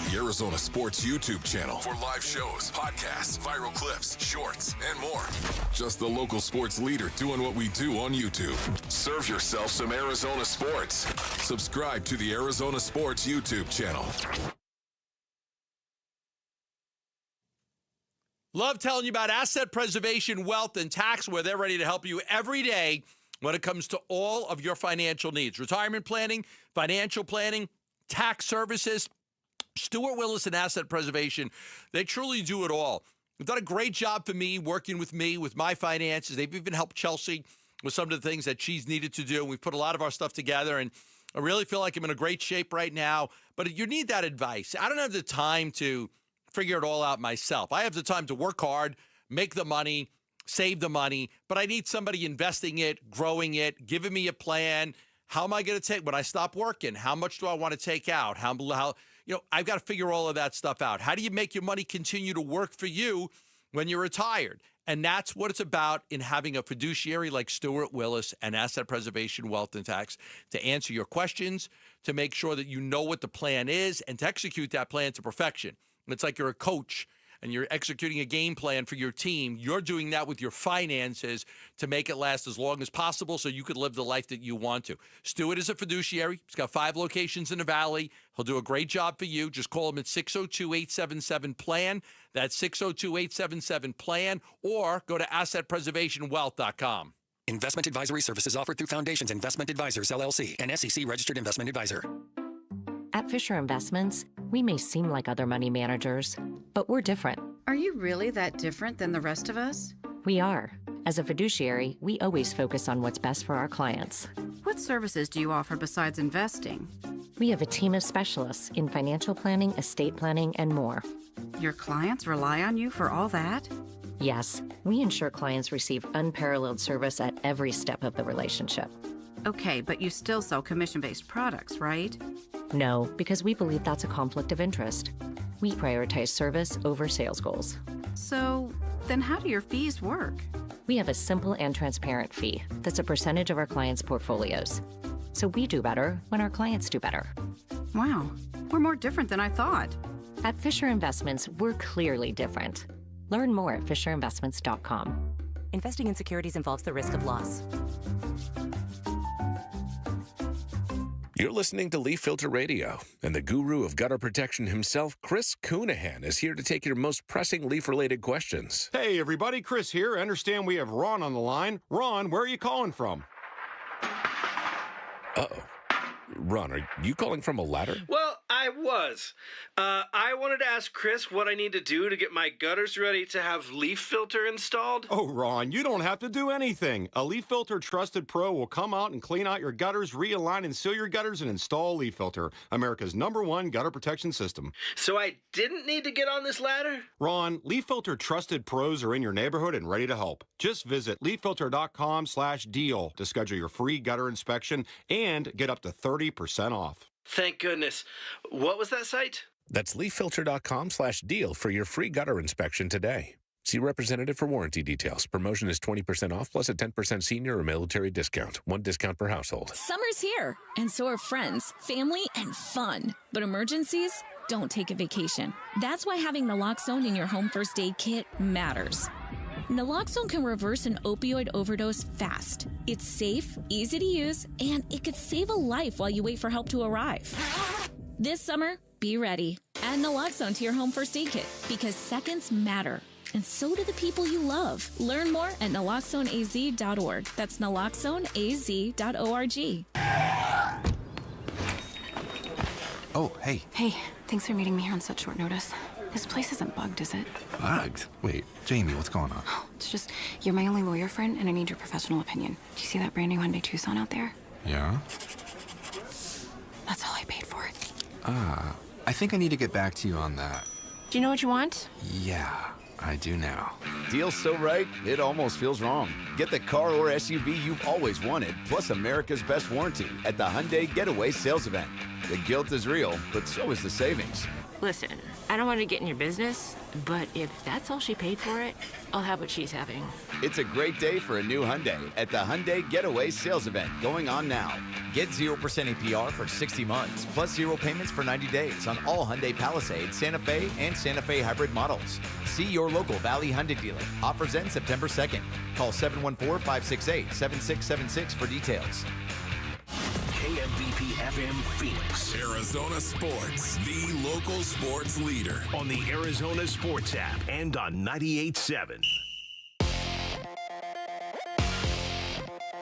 The Arizona Sports YouTube channel for live shows, podcasts, viral clips, shorts, and more. Just the local sports leader doing what we do on YouTube. Serve yourself some Arizona sports. Subscribe to the Arizona Sports YouTube channel. Love telling you about asset preservation, wealth, and tax, where they're ready to help you every day when it comes to all of your financial needs. Retirement planning, financial planning, tax services. Stuart Willis and Asset Preservation, they truly do it all. They've done a great job for me, working with me, with my finances. They've even helped Chelsea with some of the things that she's needed to do. We've put a lot of our stuff together, and I really feel like I'm in a great shape right now. But you need that advice. I don't have the time to figure it all out myself. I have the time to work hard, make the money, save the money, but I need somebody investing it, growing it, giving me a plan. How am I going to take, when I stop working, how much do I want to take out? How I've got to figure all of that stuff out. How do you make your money continue to work for you when you're retired? And that's what it's about in having a fiduciary like Stuart Willis and Asset Preservation, Wealth, and Tax to answer your questions, to make sure that you know what the plan is, and to execute that plan to perfection. And it's like you're a coach and you're executing a game plan for your team. You're doing that with your finances to make it last as long as possible so you could live the life that you want to. Stuart is a fiduciary. He's got 5 locations in the Valley. He'll do a great job for you. Just call him at 602-877-PLAN. That's 602-877-PLAN, or go to assetpreservationwealth.com. Investment advisory services offered through Foundations Investment Advisors, LLC, an SEC-registered investment advisor. At Fisher Investments, we may seem like other money managers, but we're different. Are you really that different than the rest of us? We are. As a fiduciary, we always focus on what's best for our clients. What services do you offer besides investing? We have a team of specialists in financial planning, estate planning, and more. Your clients rely on you for all that? Yes, we ensure clients receive unparalleled service at every step of the relationship. Okay, but you still sell commission-based products, right? No, because we believe that's a conflict of interest. We prioritize service over sales goals. So, then how do your fees work? We have a simple and transparent fee that's a percentage of our clients' portfolios. So we do better when our clients do better. Wow, we're more different than I thought. At Fisher Investments, we're clearly different. Learn more at FisherInvestments.com. Investing in securities involves the risk of loss. You're listening to Leaf Filter Radio, and the guru of gutter protection himself, Chris Coonahan, is here to take your most pressing leaf-related questions. Hey, everybody, Chris here. I understand we have Ron on the line. Ron, where are you calling from? Uh-oh. Ron, are you calling from a ladder? Well, I was. I wanted to ask Chris what I need to do to get my gutters ready to have Leaf Filter installed. Oh, Ron, you don't have to do anything. A Leaf Filter Trusted Pro will come out and clean out your gutters, realign and seal your gutters, and install Leaf Filter, America's #1 gutter protection system. So I didn't need to get on this ladder? Ron, Leaf Filter Trusted Pros are in your neighborhood and ready to help. Just visit leaffilter.com/deal to schedule your free gutter inspection and get up to 30% off. Thank goodness. What was that site? That's leaffilter.com/deal for your free gutter inspection today. See representative for warranty details. Promotion is 20% off plus a 10% senior or military discount. 1 discount per household. Summer's here, and so are friends, family, and fun. But emergencies don't take a vacation. That's why having naloxone in your home first aid kit matters. Naloxone can reverse an opioid overdose fast. It's safe, easy to use, and it could save a life while you wait for help to arrive. This summer, be ready. Add naloxone to your home first aid kit because seconds matter. And so do the people you love. Learn more at naloxoneaz.org. That's naloxoneaz.org. Oh, hey. Hey, thanks for meeting me here on such short notice. This place isn't bugged, is it? Bugged? Wait, Jamie, what's going on? It's just, you're my only lawyer friend, and I need your professional opinion. Do you see that brand new Hyundai Tucson out there? Yeah? That's all I paid for it. I think I need to get back to you on that. Do you know what you want? Yeah, I do now. Deal's so right, it almost feels wrong. Get the car or SUV you've always wanted, plus America's best warranty at the Hyundai Getaway Sales Event. The guilt is real, but so is the savings. Listen, I don't want to get in your business, but if that's all she paid for it, I'll have what she's having. It's a great day for a new Hyundai at the Hyundai Getaway Sales Event going on now. Get 0% APR for 60 months, plus 0 payments for 90 days on all Hyundai Palisade, Santa Fe, and Santa Fe hybrid models. See your local Valley Hyundai dealer. Offers end September 2nd. Call 714-568-7676 for details. KMVP FM Phoenix. Arizona Sports, the local sports leader. On the Arizona Sports app and on 98.7.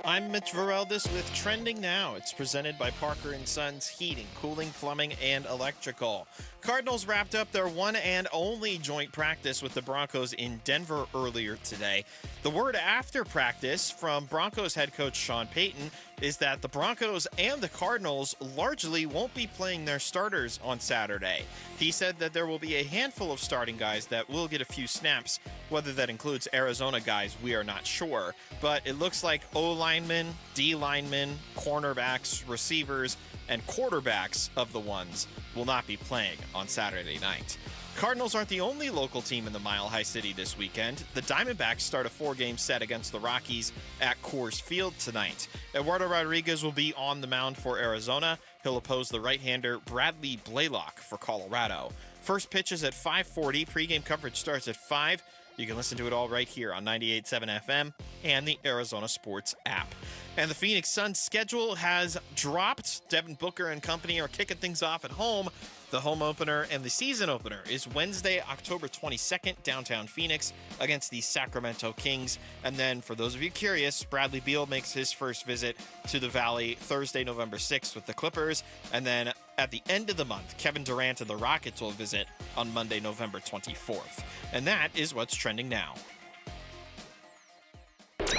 I'm Mitch Vareldis with Trending Now. It's presented by Parker & Sons Heating, Cooling, Plumbing, and Electrical. Cardinals wrapped up their one and only joint practice with the Broncos in Denver earlier today. The word after practice from Broncos head coach Sean Payton is that the Broncos and the Cardinals largely won't be playing their starters on Saturday. He said that there will be a handful of starting guys that will get a few snaps. Whether that includes Arizona guys, we are not sure. But it looks like O-linemen, D-linemen, cornerbacks, receivers, and quarterbacks of the ones will not be playing on Saturday night. Cardinals aren't the only local team in the Mile High City this weekend. The Diamondbacks start a 4-game set against the Rockies at Coors Field tonight. Eduardo Rodriguez will be on the mound for Arizona. He'll oppose the right-hander Bradley Blaylock for Colorado. First pitch is at 5:40. Pre-game coverage starts at 5. You can listen to it all right here on 98.7 FM and the Arizona Sports app. And the Phoenix Suns schedule has dropped. Devin Booker and company are kicking things off at home. The home opener and the season opener is Wednesday, October 22nd, downtown Phoenix against the Sacramento Kings. And then, for those of you curious, Bradley Beal makes his first visit to the Valley Thursday, November 6th with the Clippers. And then at the end of the month, Kevin Durant and the Rockets will visit on Monday, November 24th. And that is what's trending now.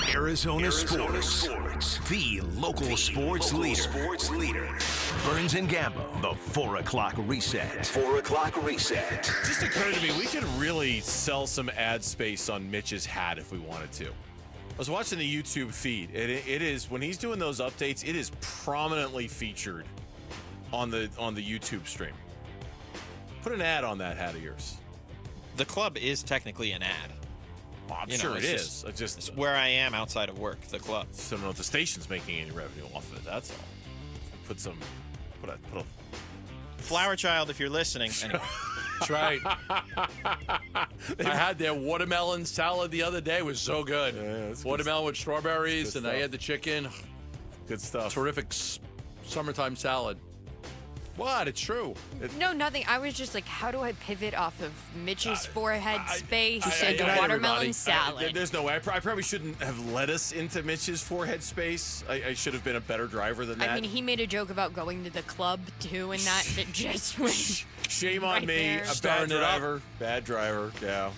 Arizona Sports, the local sports leader. Burns and Gambo, the 4 o'clock reset. 4 o'clock reset. It just occurred to me, we could really sell some ad space on Mitch's hat if we wanted to. I was watching the YouTube feed. It is, when he's doing those updates, it is prominently featured on the YouTube stream. Put an ad on that hat of yours. The club is technically an ad. Well, I'm sure it is. It's where I am outside of work, the club. I don't know if the station's making any revenue off of it. That's all. Put a Flower Child, if you're listening. Anyway. That's right. I had their watermelon salad the other day. It was so good. Yeah, watermelon with strawberries, and I had the chicken. Good stuff. Terrific summertime salad. What? It's true. No, nothing. I was just like, how do I pivot off of Mitch's forehead space and I watermelon salad? There's no way. I probably shouldn't have led us into Mitch's forehead space. I should have been a better driver than that. I mean, he made a joke about going to the club, too, and that just went Shame on right me. there. A bad driver. Bad driver. Yeah.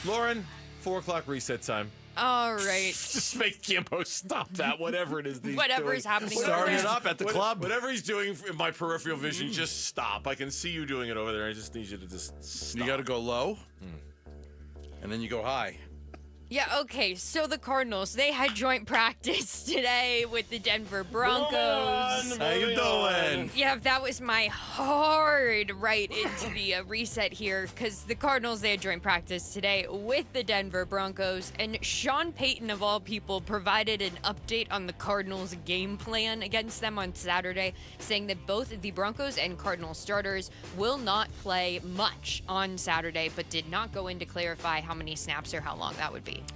Lauren, 4 o'clock reset time. All right. Just make Kimbo stop that, whatever it is. Whatever is happening. Starting it up at the club. Whatever he's doing in my peripheral vision, just stop. I can see you doing it over there. I just need you to just stop. You got to go low, and then you go high. Yeah, okay, so the Cardinals, they had joint practice today with the Denver Broncos. How you doing? Yeah, that was my hard right into the reset here, because the Cardinals, they had joint practice today with the Denver Broncos, and Sean Payton, of all people, provided an update on the Cardinals' game plan against them on Saturday, saying that both the Broncos and Cardinals starters will not play much on Saturday, but did not go in to clarify how many snaps or how long that would be. be.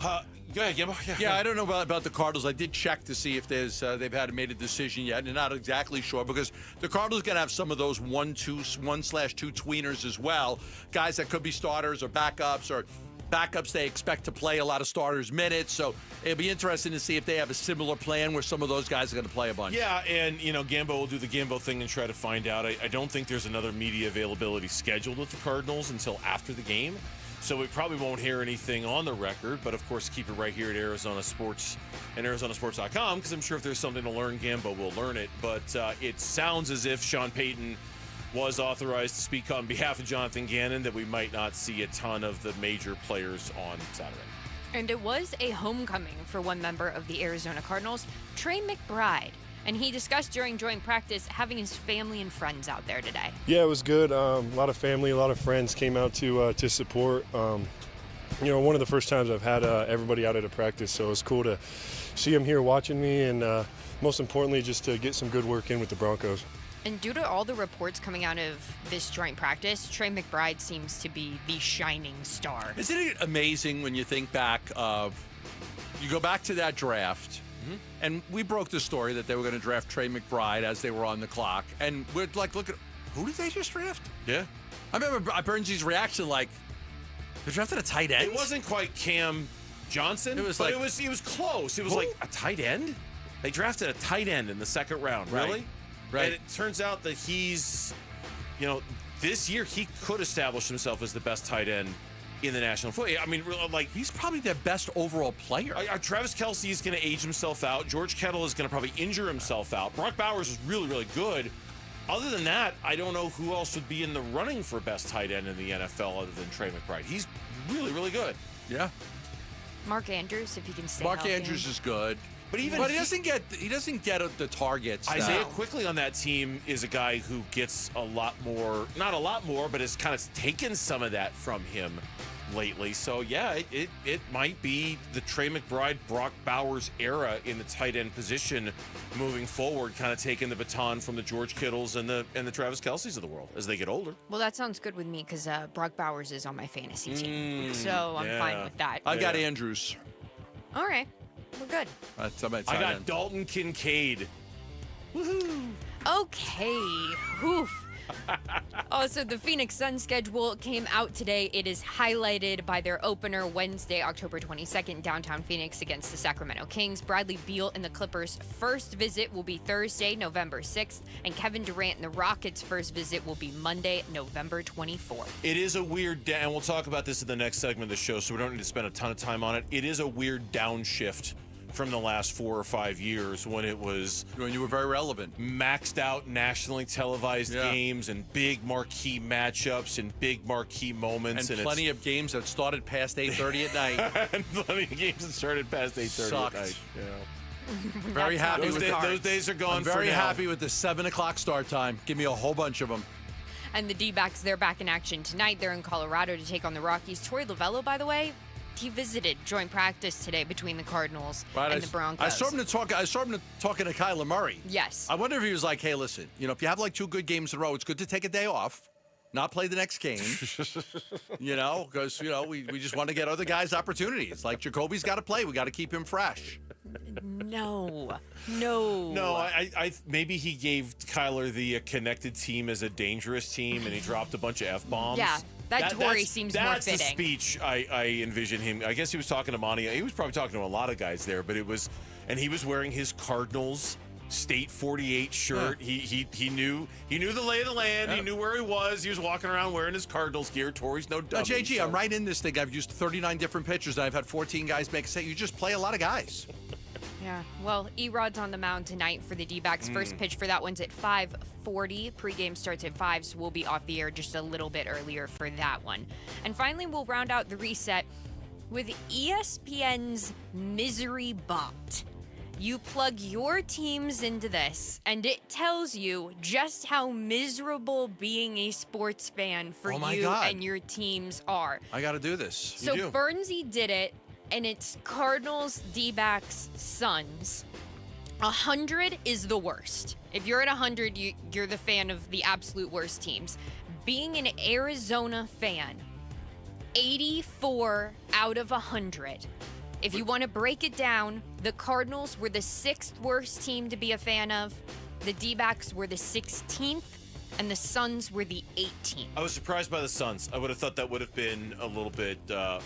Go ahead, Gimbo. Yeah, I don't know about the Cardinals. I did check to see if they've had made a decision yet, and not exactly sure because the Cardinals going to have some of those 1/2 tweeners as well, guys that could be starters or backups they expect to play a lot of starters minutes. So it'll be interesting to see if they have a similar plan where some of those guys are going to play a bunch. Yeah, and Gambo will do the Gambo thing and try to find out. I don't think there's another media availability scheduled with the Cardinals until after the game. So we probably won't hear anything on the record, but of course keep it right here at Arizona Sports and ArizonaSports.com because I'm sure if there's something to learn, Gambo will learn it. But it sounds as if Sean Payton was authorized to speak on behalf of Jonathan Gannon, that we might not see a ton of the major players on Saturday. And it was a homecoming for one member of the Arizona Cardinals, Trey McBride. And he discussed during joint practice having his family and friends out there today. Yeah, it was good. A lot of family, a lot of friends came out to support. One of the first times I've had everybody out at a practice, so it was cool to see them here watching me, and most importantly, just to get some good work in with the Broncos. And due to all the reports coming out of this joint practice, Trey McBride seems to be the shining star. Isn't it amazing when you think back you go back to that draft, and we broke the story that they were going to draft Trey McBride as they were on the clock, and we're like, look at who did they just draft? Yeah. I remember Burnsy's reaction, like, they drafted a tight end? It wasn't quite Cam Johnson, it was close. It was like a tight end? They drafted a tight end in the second round, really? Right. And it turns out that he's, this year he could establish himself as the best tight end in the National Football. I mean, like, he's probably their best overall player. Travis Kelce is going to age himself out. George Kittle is going to probably injure himself out. Brock Bowers is really, really good. Other than that, I don't know who else would be in the running for best tight end in the NFL other than Trey McBride. He's really, really good. Yeah. Mark Andrews, if he can stay Mark healthy. Andrews is good. But he doesn't get the targets. Isaiah Quickly on that team is a guy who gets a lot more, not a lot more, but has kind of taken some of that from him lately. So yeah, it might be the Trey McBride, Brock Bowers era in the tight end position moving forward, kind of taking the baton from the George Kittles and the Travis Kelces of the world as they get older. Well, that sounds good with me because Brock Bowers is on my fantasy team, so I'm fine with that. I got Andrews. All right, we're good. I got Dalton Kincaid. Woohoo! Okay. Oof. Also, the Phoenix Suns schedule came out today. It is highlighted by their opener Wednesday, October 22nd, downtown Phoenix against the Sacramento Kings. Bradley Beal and the Clippers' first visit will be Thursday, November 6th, and Kevin Durant and the Rockets' first visit will be Monday, November 24th. It is a weird, and we'll talk about this in the next segment of the show, so we don't need to spend a ton of time on it. It is a weird downshift from the last 4 or 5 years when you were very relevant, maxed out nationally televised games and big marquee matchups and big marquee moments and plenty of games that started past 8:30 at night. And plenty of games that started past 8:30 at night. Very happy with those days are gone. I'm very happy with the 7 o'clock start time. Give me a whole bunch of them. And the D-backs, they're back in action tonight. They're in Colorado to take on the Rockies. Torey Lovello, by the way, he visited joint practice today between the Cardinals and the Broncos. I saw him talking to Kyler Murray. Yes. I wonder if he was like, "Hey, listen, if you have like 2 good games in a row, it's good to take a day off, not play the next game, because we just want to get other guys opportunities. Like Jacoby's got to play, we got to keep him fresh." No. I maybe he gave Kyler the connected team as a dangerous team, and he dropped a bunch of F-bombs. Yeah. That Torey seems more fitting. That's the speech I envision him. I guess he was talking to Monty. He was probably talking to a lot of guys there, but and he was wearing his Cardinals State 48 shirt. Yeah. He knew the lay of the land. Yeah. He knew where he was. He was walking around wearing his Cardinals gear. Torey's no dummy. JG, I'm right in this thing. I've used 39 different pitchers, and I've had 14 guys make a say. You just play a lot of guys. Yeah, well, Erod's on the mound tonight for the D-backs. First pitch for that one's at 5:40. Pre-game starts at 5, so we'll be off the air just a little bit earlier for that one. And finally, we'll round out the reset with ESPN's Misery Bot. You plug your teams into this, and it tells you just how miserable being a sports fan for you and your teams are. I got to do this. So Burnsy did it. And it's Cardinals, D-backs, Suns. 100 is the worst. If you're at 100, you're the fan of the absolute worst teams. Being an Arizona fan, 84 out of 100 If you want to break it down, the Cardinals were the 6th worst team to be a fan of. The D-backs were the 16th, and the Suns were the 18th. I was surprised by the Suns. I would have thought that would have been a little bit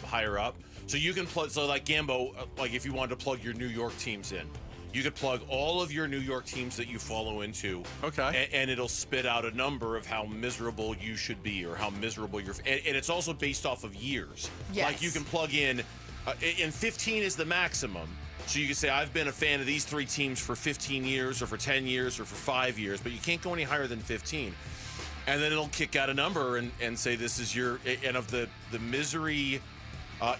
higher up. So you can plug, so like Gambo, like if you wanted to plug your New York teams in, you could plug all of your New York teams that you follow into. Okay. And it'll spit out a number of how miserable you should be or how miserable you're. And it's also based off of years. Yes. Like you can plug in, and 15 is the maximum. So you can say, I've been a fan of these 3 teams for 15 years or for 10 years or for 5 years, but you can't go any higher than 15. And then it'll kick out a number and say, this is your, and of the misery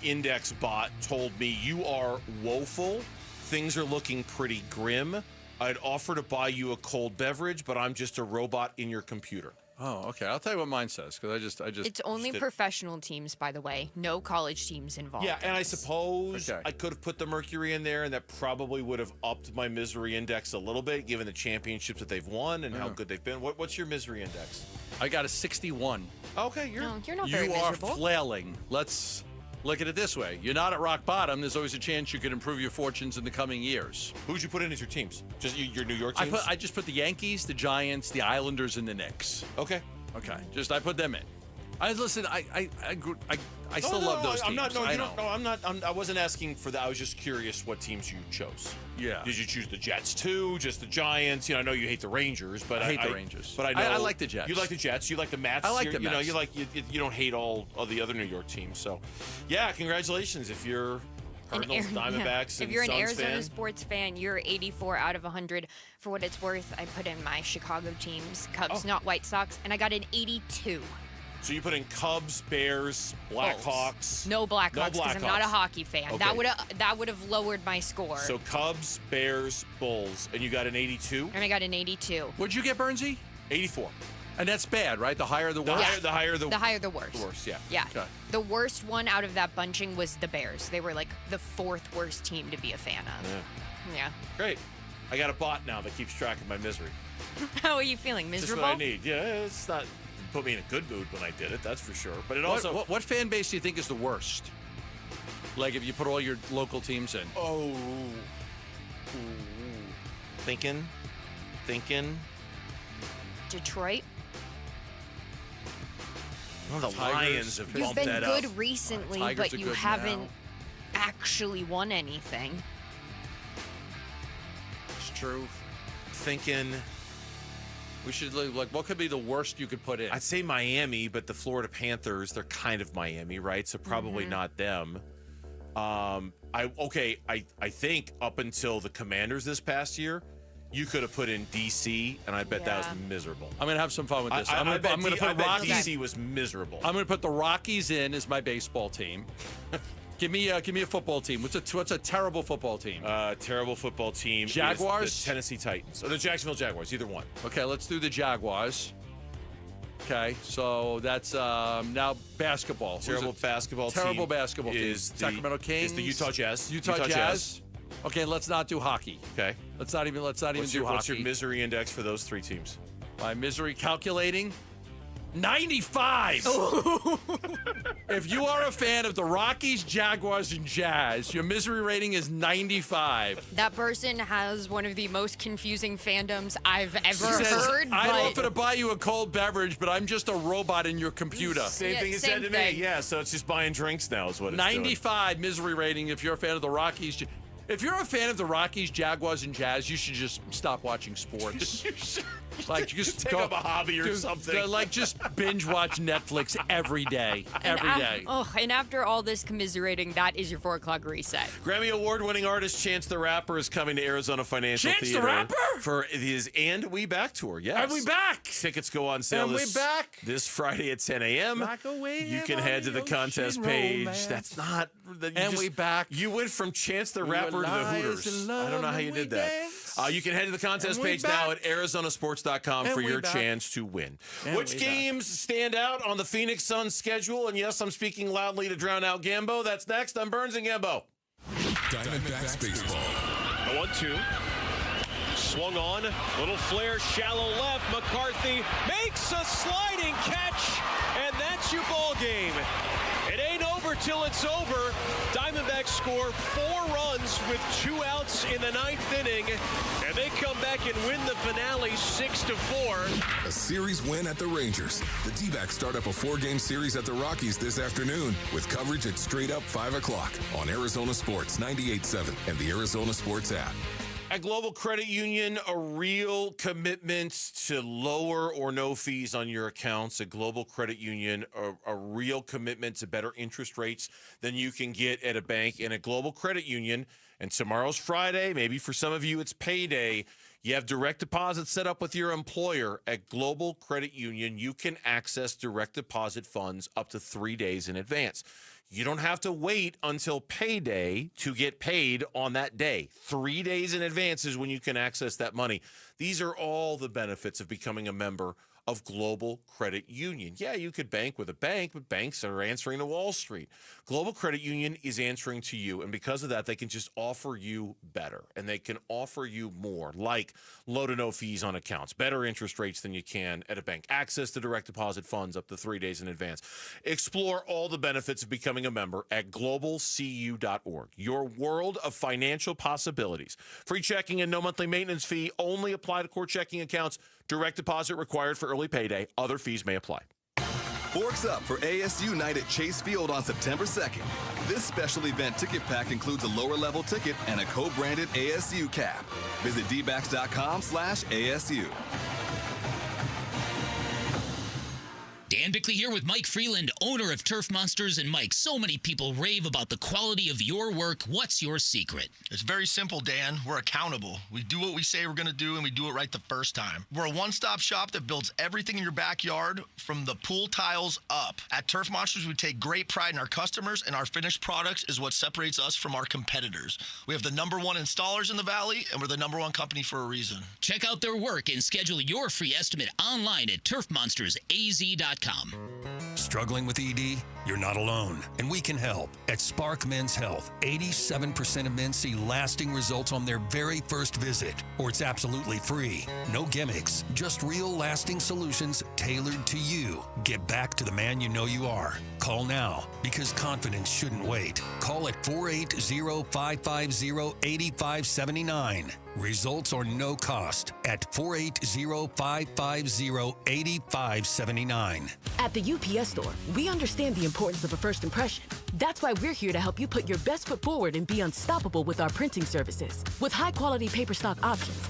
index bot told me, you are woeful. Things are looking pretty grim. I'd offer to buy you a cold beverage, but I'm just a robot in your computer. Oh, okay. I'll tell you what mine says, because I just. It's only professional teams, by the way. No college teams involved. Yeah, and I suppose I could have put the Mercury in there, and that probably would have upped my misery index a little bit, given the championships that they've won and how good they've been. What's your misery index? I got a 61. Okay, you're not very You miserable. are flailing. Let's look at it this way. You're not at rock bottom. There's always a chance you could improve your fortunes in the coming years. Who'd you put in as your teams? Just your New York teams? I just put the Yankees, the Giants, the Islanders, and the Knicks. Okay. Okay. Just I put them in. I still love those teams. I wasn't asking for that. I was just curious what teams you chose. Yeah. Did you choose the Jets too? Just the Giants? I know you hate the Rangers, but I hate the Rangers. But I know I like the Jets. You like the Jets. You like the Mets. I like the Mets. You don't hate all of the other New York teams. So, yeah, congratulations if you're Cardinals, Diamondbacks, and If you're an Suns Arizona fan. sports fan, you're 84 out of 100. For what it's worth, I put in my Chicago teams, Cubs, not White Sox, and I got an 82. So you put in Cubs, Bears, Blackhawks. No Blackhawks because I'm not a hockey fan. Okay. That would have lowered my score. So Cubs, Bears, Bulls, and you got an 82? And I got an 82. What'd you get, Bernsey? 84. And that's bad, right? The higher the worse? The higher the worse. The worst, yeah. Yeah. Okay. The worst one out of that bunching was the Bears. They were like the 4th worst team to be a fan of. Yeah. Great. I got a bot now that keeps track of my misery. How are you feeling? Miserable? Just what I need. Yeah, it's not put me in a good mood when I did it, that's for sure. But it also... What fan base do you think is the worst? Like if you put all your local teams in. Oh. Thinking. Detroit? Well, the Tigers Lions have You've bumped been that good up. recently, Tigers but are you good haven't now. actually won anything. It's true. Thinking... We should like what could be the worst you could put in? I'd say Miami, but the Florida Panthers, they're kind of Miami, right? So probably not them. I think up until the Commanders this past year, you could have put in DC, and I bet that was miserable. I'm gonna have some fun with this. I I'm gonna bet put Rockies. DC was miserable. I'm gonna put the Rockies in as my baseball team. Give me a football team. What's a terrible football team? Terrible football team. Jaguars? Is the Tennessee Titans or the Jacksonville Jaguars, either one. Okay, let's do the Jaguars. Okay, so that's now basketball. Terrible basketball team. Terrible basketball team. Is the Sacramento Kings. Is the Utah Jazz. Utah Jazz. Okay, let's not do hockey. Okay. Let's not even do hockey. What's your misery index for those 3 teams? My misery calculating 95. If you are a fan of the Rockies, Jaguars, and Jazz, your misery rating is 95. That person has one of the most confusing fandoms I've ever She says, heard. I'd offer to buy you a cold beverage, but I'm just a robot in your computer. Same thing he said to me. Yeah, so it's just buying drinks now is what it's 95 misery rating if you're a fan of the Rockies. If you're a fan of the Rockies, Jaguars, and Jazz, you should just stop watching sports. Like just take up a hobby or something. Like just binge watch Netflix every day. Every day. And after all this commiserating, that is your 4 o'clock reset. Grammy Award-winning artist Chance the Rapper is coming to Arizona Financial Chance Theater the Rapper? for his And We Back tour. Yes. And we back. Tickets go on sale And we back. this Friday at 10 a.m. Back away You can head to the contest page. romance. That's not... We back. You went from Chance the Rapper to the Hooters. I don't know how you did that. You can head to the contest page now at ArizonaSports.com for your chance to win. Which games stand out on the Phoenix Suns schedule? And yes, I'm speaking loudly to drown out Gambo. That's next. I'm Burns and Gambo. Diamondbacks baseball. A 1-2. Swung on. Little flare, shallow left. McCarthy makes a sliding catch. And that's your ball game. It ain't over till it's over. Diamondbacks score 4 runs with 2 outs in the 9th inning, and they come back and win the finale 6-4. A series win at the Rangers. The D-backs start up a 4-game series at the Rockies this afternoon with coverage at straight up 5 o'clock on Arizona Sports 98.7 and the Arizona Sports app. At Global Credit Union, a real commitment to lower or no fees on your accounts. At Global Credit Union, a real commitment to better interest rates than you can get at a bank. And at Global Credit Union, and tomorrow's Friday, maybe for some of you it's payday, you have direct deposit set up with your employer. At Global Credit Union, you can access direct deposit funds up to 3 days in advance. You don't have to wait until payday to get paid on that day. 3 days in advance is when you can access that money. These are all the benefits of becoming a member of Global Credit Union. Yeah, you could bank with a bank, but banks are answering to Wall Street. Global Credit Union is answering to you, and because of that, they can just offer you better, and they can offer you more, like low to no fees on accounts, better interest rates than you can at a bank, access to direct deposit funds up to 3 days in advance. Explore all the benefits of becoming a member at globalcu.org. Your world of financial possibilities. Free checking and no monthly maintenance fee only apply to core checking accounts. Direct deposit required for early payday. Other fees may apply. Forks up for ASU night at Chase Field on September 2nd. This special event ticket pack includes a lower level ticket and a co-branded ASU cap. Visit dbacks.com/ASU. Dan Bickley here with Mike Freeland, owner of Turf Monsters. And Mike, so many people rave about the quality of your work. What's your secret? It's very simple, Dan. We're accountable. We do what we say we're going to do, and we do it right the first time. We're a one-stop shop that builds everything in your backyard from the pool tiles up. At Turf Monsters, we take great pride in our customers, and our finished products is what separates us from our competitors. We have the #1 installers in the Valley, and we're the #1 company for a reason. Check out their work and schedule your free estimate online at turfmonstersaz.com. Struggling with ED? You're not alone, and we can help. At Spark Men's Health, 87% of men see lasting results on their very first visit, or it's absolutely free. No gimmicks, just real lasting solutions tailored to you. Get back to the man you know you are. Call now, because confidence shouldn't wait. Call at 480-550-8579. Results are no cost at 480-550-8579. At the UPS Store, we understand the importance of a first impression. That's why we're here to help you put your best foot forward and be unstoppable with our printing services. With high-quality paper stock options,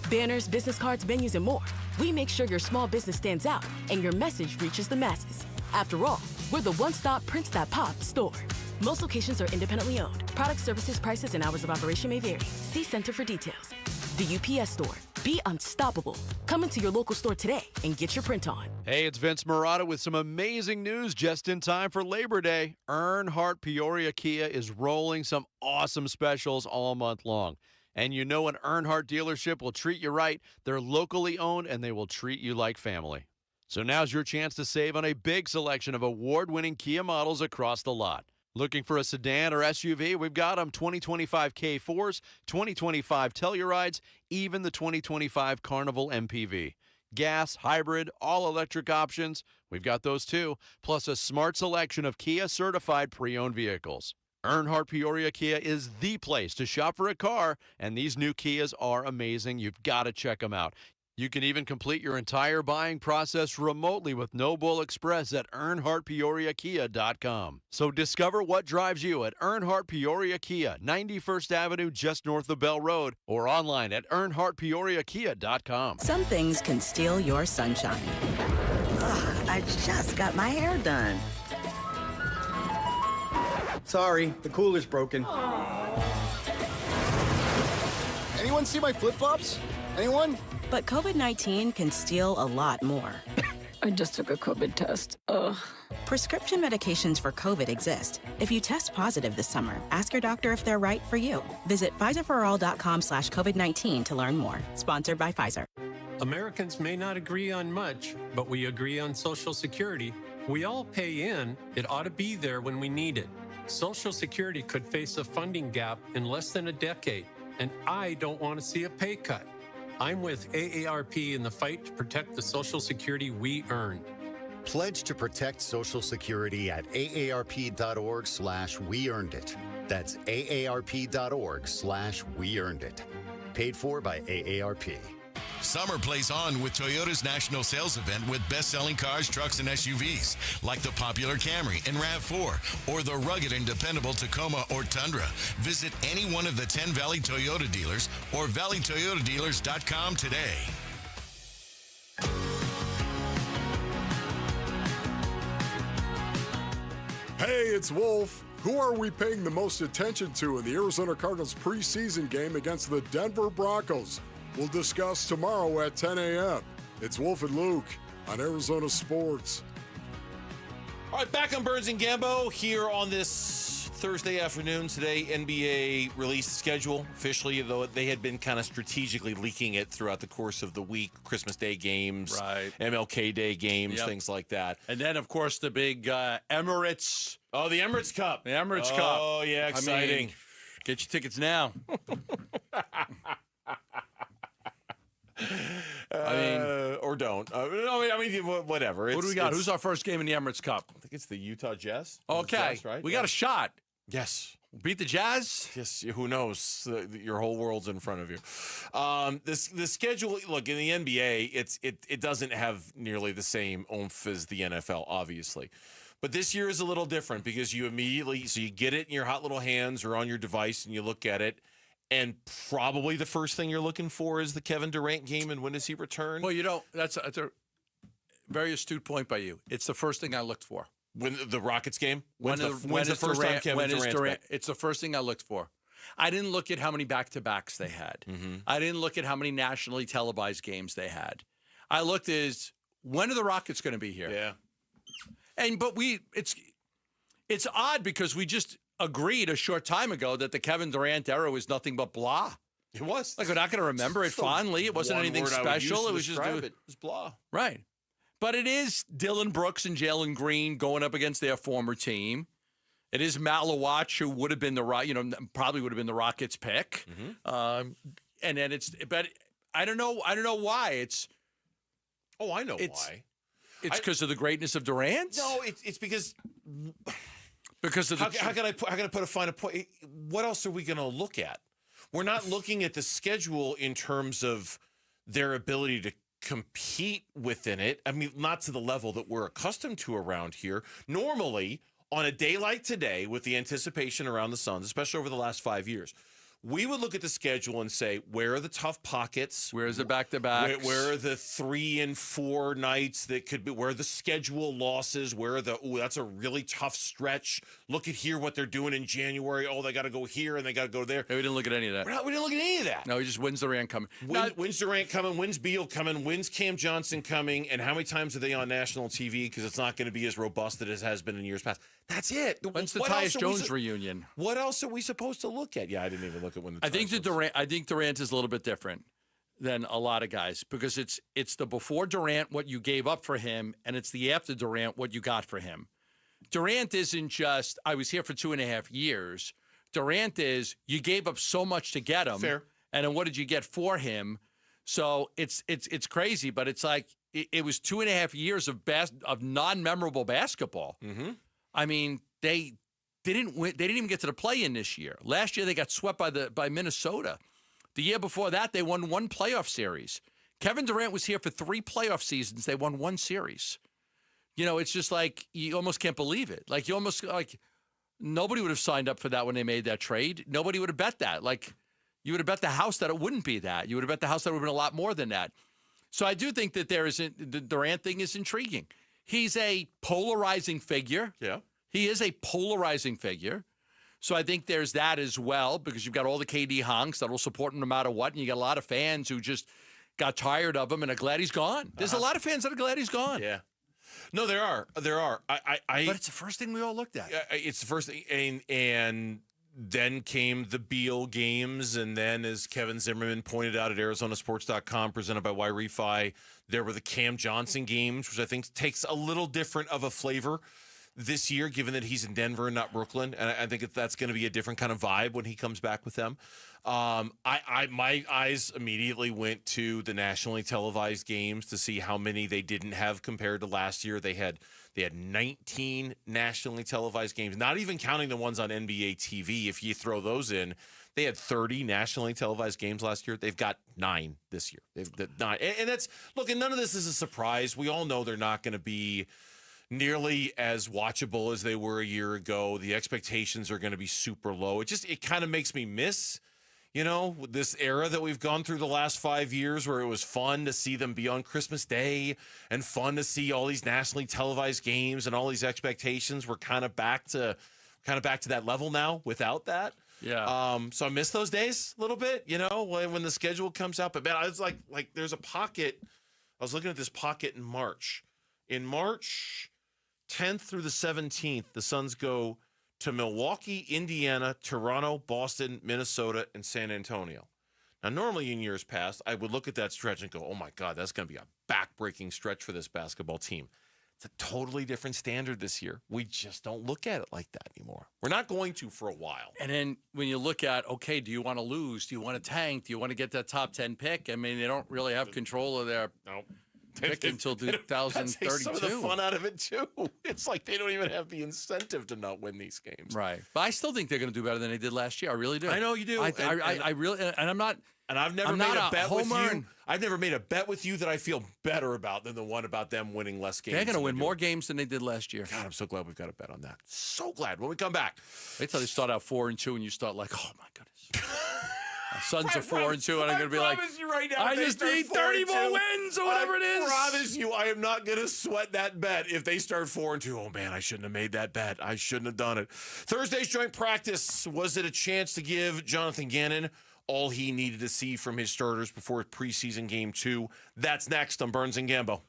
banners, business cards, menus, and more, we make sure your small business stands out and your message reaches the masses. After all, we're the one-stop prints that pop store. Most locations are independently owned. Product, services, prices, and hours of operation may vary. See Center for details. The UPS Store. Be unstoppable. Come into your local store today and get your print on. Hey, it's Vince Marotta with some amazing news just in time for Labor Day. Earnhardt Peoria Kia is rolling some awesome specials all month long. And you know an Earnhardt dealership will treat you right. They're locally owned, and they will treat you like family. So now's your chance to save on a big selection of award-winning Kia models across the lot. Looking for a sedan or SUV? We've got them. 2025 K4s, 2025 Tellurides, even the 2025 Carnival MPV. Gas, hybrid, all-electric options, we've got those too, plus a smart selection of Kia-certified pre-owned vehicles. Earnhardt Peoria Kia is the place to shop for a car, and these new Kias are amazing. You've got to check them out. You can even complete your entire buying process remotely with No Bull Express at EarnhardtPeoriaKia.com. So discover what drives you at Earnhardt Peoria Kia, 91st Avenue, just north of Bell Road, or online at EarnhardtPeoriaKia.com. Some things can steal your sunshine. Ugh, I just got my hair done. Sorry, the cooler's broken. Anyone see my flip-flops? Anyone? But COVID-19 can steal a lot more. I just took a COVID test. Ugh. Prescription medications for COVID exist. If you test positive this summer, ask your doctor if they're right for you. Visit PfizerForAll.com/COVID-19 to learn more. Sponsored by Pfizer. Americans may not agree on much, but we agree on Social Security. We all pay in. It ought to be there when we need it. Social Security could face a funding gap in less than a decade, and I don't want to see a pay cut. I'm with AARP in the fight to protect the Social Security we earned. Pledge to protect Social Security at aarp.org/weearnedit. That's aarp.org/weearnedit. Paid for by AARP. Summer plays on with Toyota's national sales event with best-selling cars, trucks, and SUVs like the popular Camry and RAV4 or the rugged and dependable Tacoma or Tundra. Visit any one of the 10 Valley Toyota dealers or valleytoyotadealers.com today. Hey, it's Wolf. Who are we paying the most attention to in the Arizona Cardinals preseason game against the Denver Broncos? We'll discuss tomorrow at 10 a.m. It's Wolf and Luke on Arizona Sports. All right, back on Burns and Gambo here on this Thursday afternoon. Today, NBA released the schedule officially, though they had been kind of strategically leaking it throughout the course of the week. Christmas Day games, right. MLK Day games, things like that. And then, of course, the big Emirates. Oh, the Emirates Cup. The Emirates Cup. Oh, yeah, exciting. I mean, get your tickets now. Or don't. Whatever. Who do we got? Who's our first game in the Emirates Cup? I think it's the Utah Jazz. Okay. Jazz, right? We got a shot. Yes. Beat the Jazz? Yes. Who knows? Your whole world's in front of you. The schedule, look, in the NBA, it doesn't have nearly the same oomph as the NFL, obviously. But this year is a little different because you get it in your hot little hands or on your device and you look at it. And probably the first thing you're looking for is the Kevin Durant game and when does he return? Well, that's a very astute point by you. It's the first thing I looked for. When the Rockets game? When's the first Durant, time Kevin Durant's back? It's the first thing I looked for. I didn't look at how many back-to-backs they had. Mm-hmm. I didn't look at how many nationally televised games they had. I looked as when are the Rockets going to be here? Yeah. But it's odd because we just agreed a short time ago that the Kevin Durant era was nothing but blah. It was. Like, we're not going to remember it fondly. It wasn't anything special. It was just it was blah. Right. But it is Dylan Brooks and Jalen Green going up against their former team. It is Matt Lawach, who would have been probably would have been the Rockets' pick. Mm-hmm. And then but I don't know why it's. Oh, I know why. It's because of the greatness of Durant. No, it's because. Because of how can I put a finer point? What else are we going to look at? We're not looking at the schedule in terms of their ability to compete within it. I mean, not to the level that we're accustomed to around here. Normally, on a day like today, with the anticipation around the Suns, especially over the last 5 years, we would look at the schedule and say, where are the tough pockets? Where's the back-to-backs? Where are the 3 and 4 nights that could be? Where are the schedule losses? Where are that's a really tough stretch. Look at here what they're doing in January. Oh, they got to go here and they got to go there. Hey, we didn't look at any of that. We didn't look at any of that. No, he just wins Durant coming. Wins Durant coming, wins Beal coming, wins Cam Johnson coming, and how many times are they on national TV? Because it's not going to be as robust as it has been in years past. That's it. When's the Tyus Jones reunion? What else are we supposed to look at? Yeah, I didn't even look at when the I think Durant is a little bit different than a lot of guys because it's the before Durant what you gave up for him, and it's the after Durant what you got for him. Durant isn't just I was here for 2.5 years. Durant is you gave up so much to get him, fair, and then what did you get for him? So it's crazy, but it's like it was 2.5 years of non-memorable basketball. Mm-hmm. I mean, they didn't win. They didn't even get to the play-in this year. Last year, they got swept by Minnesota. The year before that, they won 1 playoff series. Kevin Durant was here for 3 playoff seasons. They won 1 series. It's just like you almost can't believe it. Like nobody would have signed up for that when they made that trade. Nobody would have bet that. Like you would have bet the house that it wouldn't be that. You would have bet the house that it would have been a lot more than that. So I do think that the Durant thing is intriguing. He's a polarizing figure. Yeah. He is a polarizing figure. So I think there's that as well because you've got all the KD honks that will support him no matter what. And you got a lot of fans who just got tired of him and are glad he's gone. There's a lot of fans that are glad he's gone. Yeah. No, there are. But it's the first thing we all looked at. It's the first thing. And then came the Beal games. And then, as Kevin Zimmerman pointed out at ArizonaSports.com, presented by Y-Refi, there were the Cam Johnson games, which I think takes a little different of a flavor this year, given that he's in Denver and not Brooklyn. And I think that's going to be a different kind of vibe when he comes back with them. My eyes immediately went to the nationally televised games to see how many they didn't have compared to last year. They had 19 nationally televised games, not even counting the ones on NBA TV. If you throw those in, they had 30 nationally televised games last year. They've got 9 this year. They've got 9. And that's, look, and none of this is a surprise. We all know they're not going to be nearly as watchable as they were a year ago. The expectations are going to be super low. It kind of makes me miss, this era that we've gone through the last 5 years where it was fun to see them be on Christmas Day and fun to see all these nationally televised games and all these expectations. We're kind of back to that level now without that. Yeah. So I miss those days a little bit, when the schedule comes out. But man, I was like there's a pocket. I was looking at this pocket in March. In March 10th through the 17th, the Suns go to Milwaukee, Indiana, Toronto, Boston, Minnesota, and San Antonio. Now, normally in years past, I would look at that stretch and go, oh my God, that's going to be a back-breaking stretch for this basketball team. It's a totally different standard this year. We just don't look at it like that anymore. We're not going to for a while. And then when you look at, okay, do you want to lose? Do you want to tank? Do you want to get that top 10 pick? I mean, they don't really have control of their pick until 2032. That's some of the fun out of it, too. It's like they don't even have the incentive to not win these games. Right. But I still think they're going to do better than they did last year. I really do. I know you do. I really, and I'm not. And I've never made a bet with you. I've never made a bet with you that I feel better about than the one about them winning less games. They're going to win more games than they did last year. God, I'm so glad we've got a bet on that. So glad. When we come back. Wait till they start out 4-2 and you start like, oh my goodness. Suns are 4-2 and I'm going to be like, you right now, I just need 30 more wins or whatever it is. I promise you, I am not going to sweat that bet if they start 4-2. Oh man, I shouldn't have made that bet. I shouldn't have done it. Thursday's joint practice. Was it a chance to give Jonathan Gannon all he needed to see from his starters before preseason game 2? That's next on Burns and Gambo.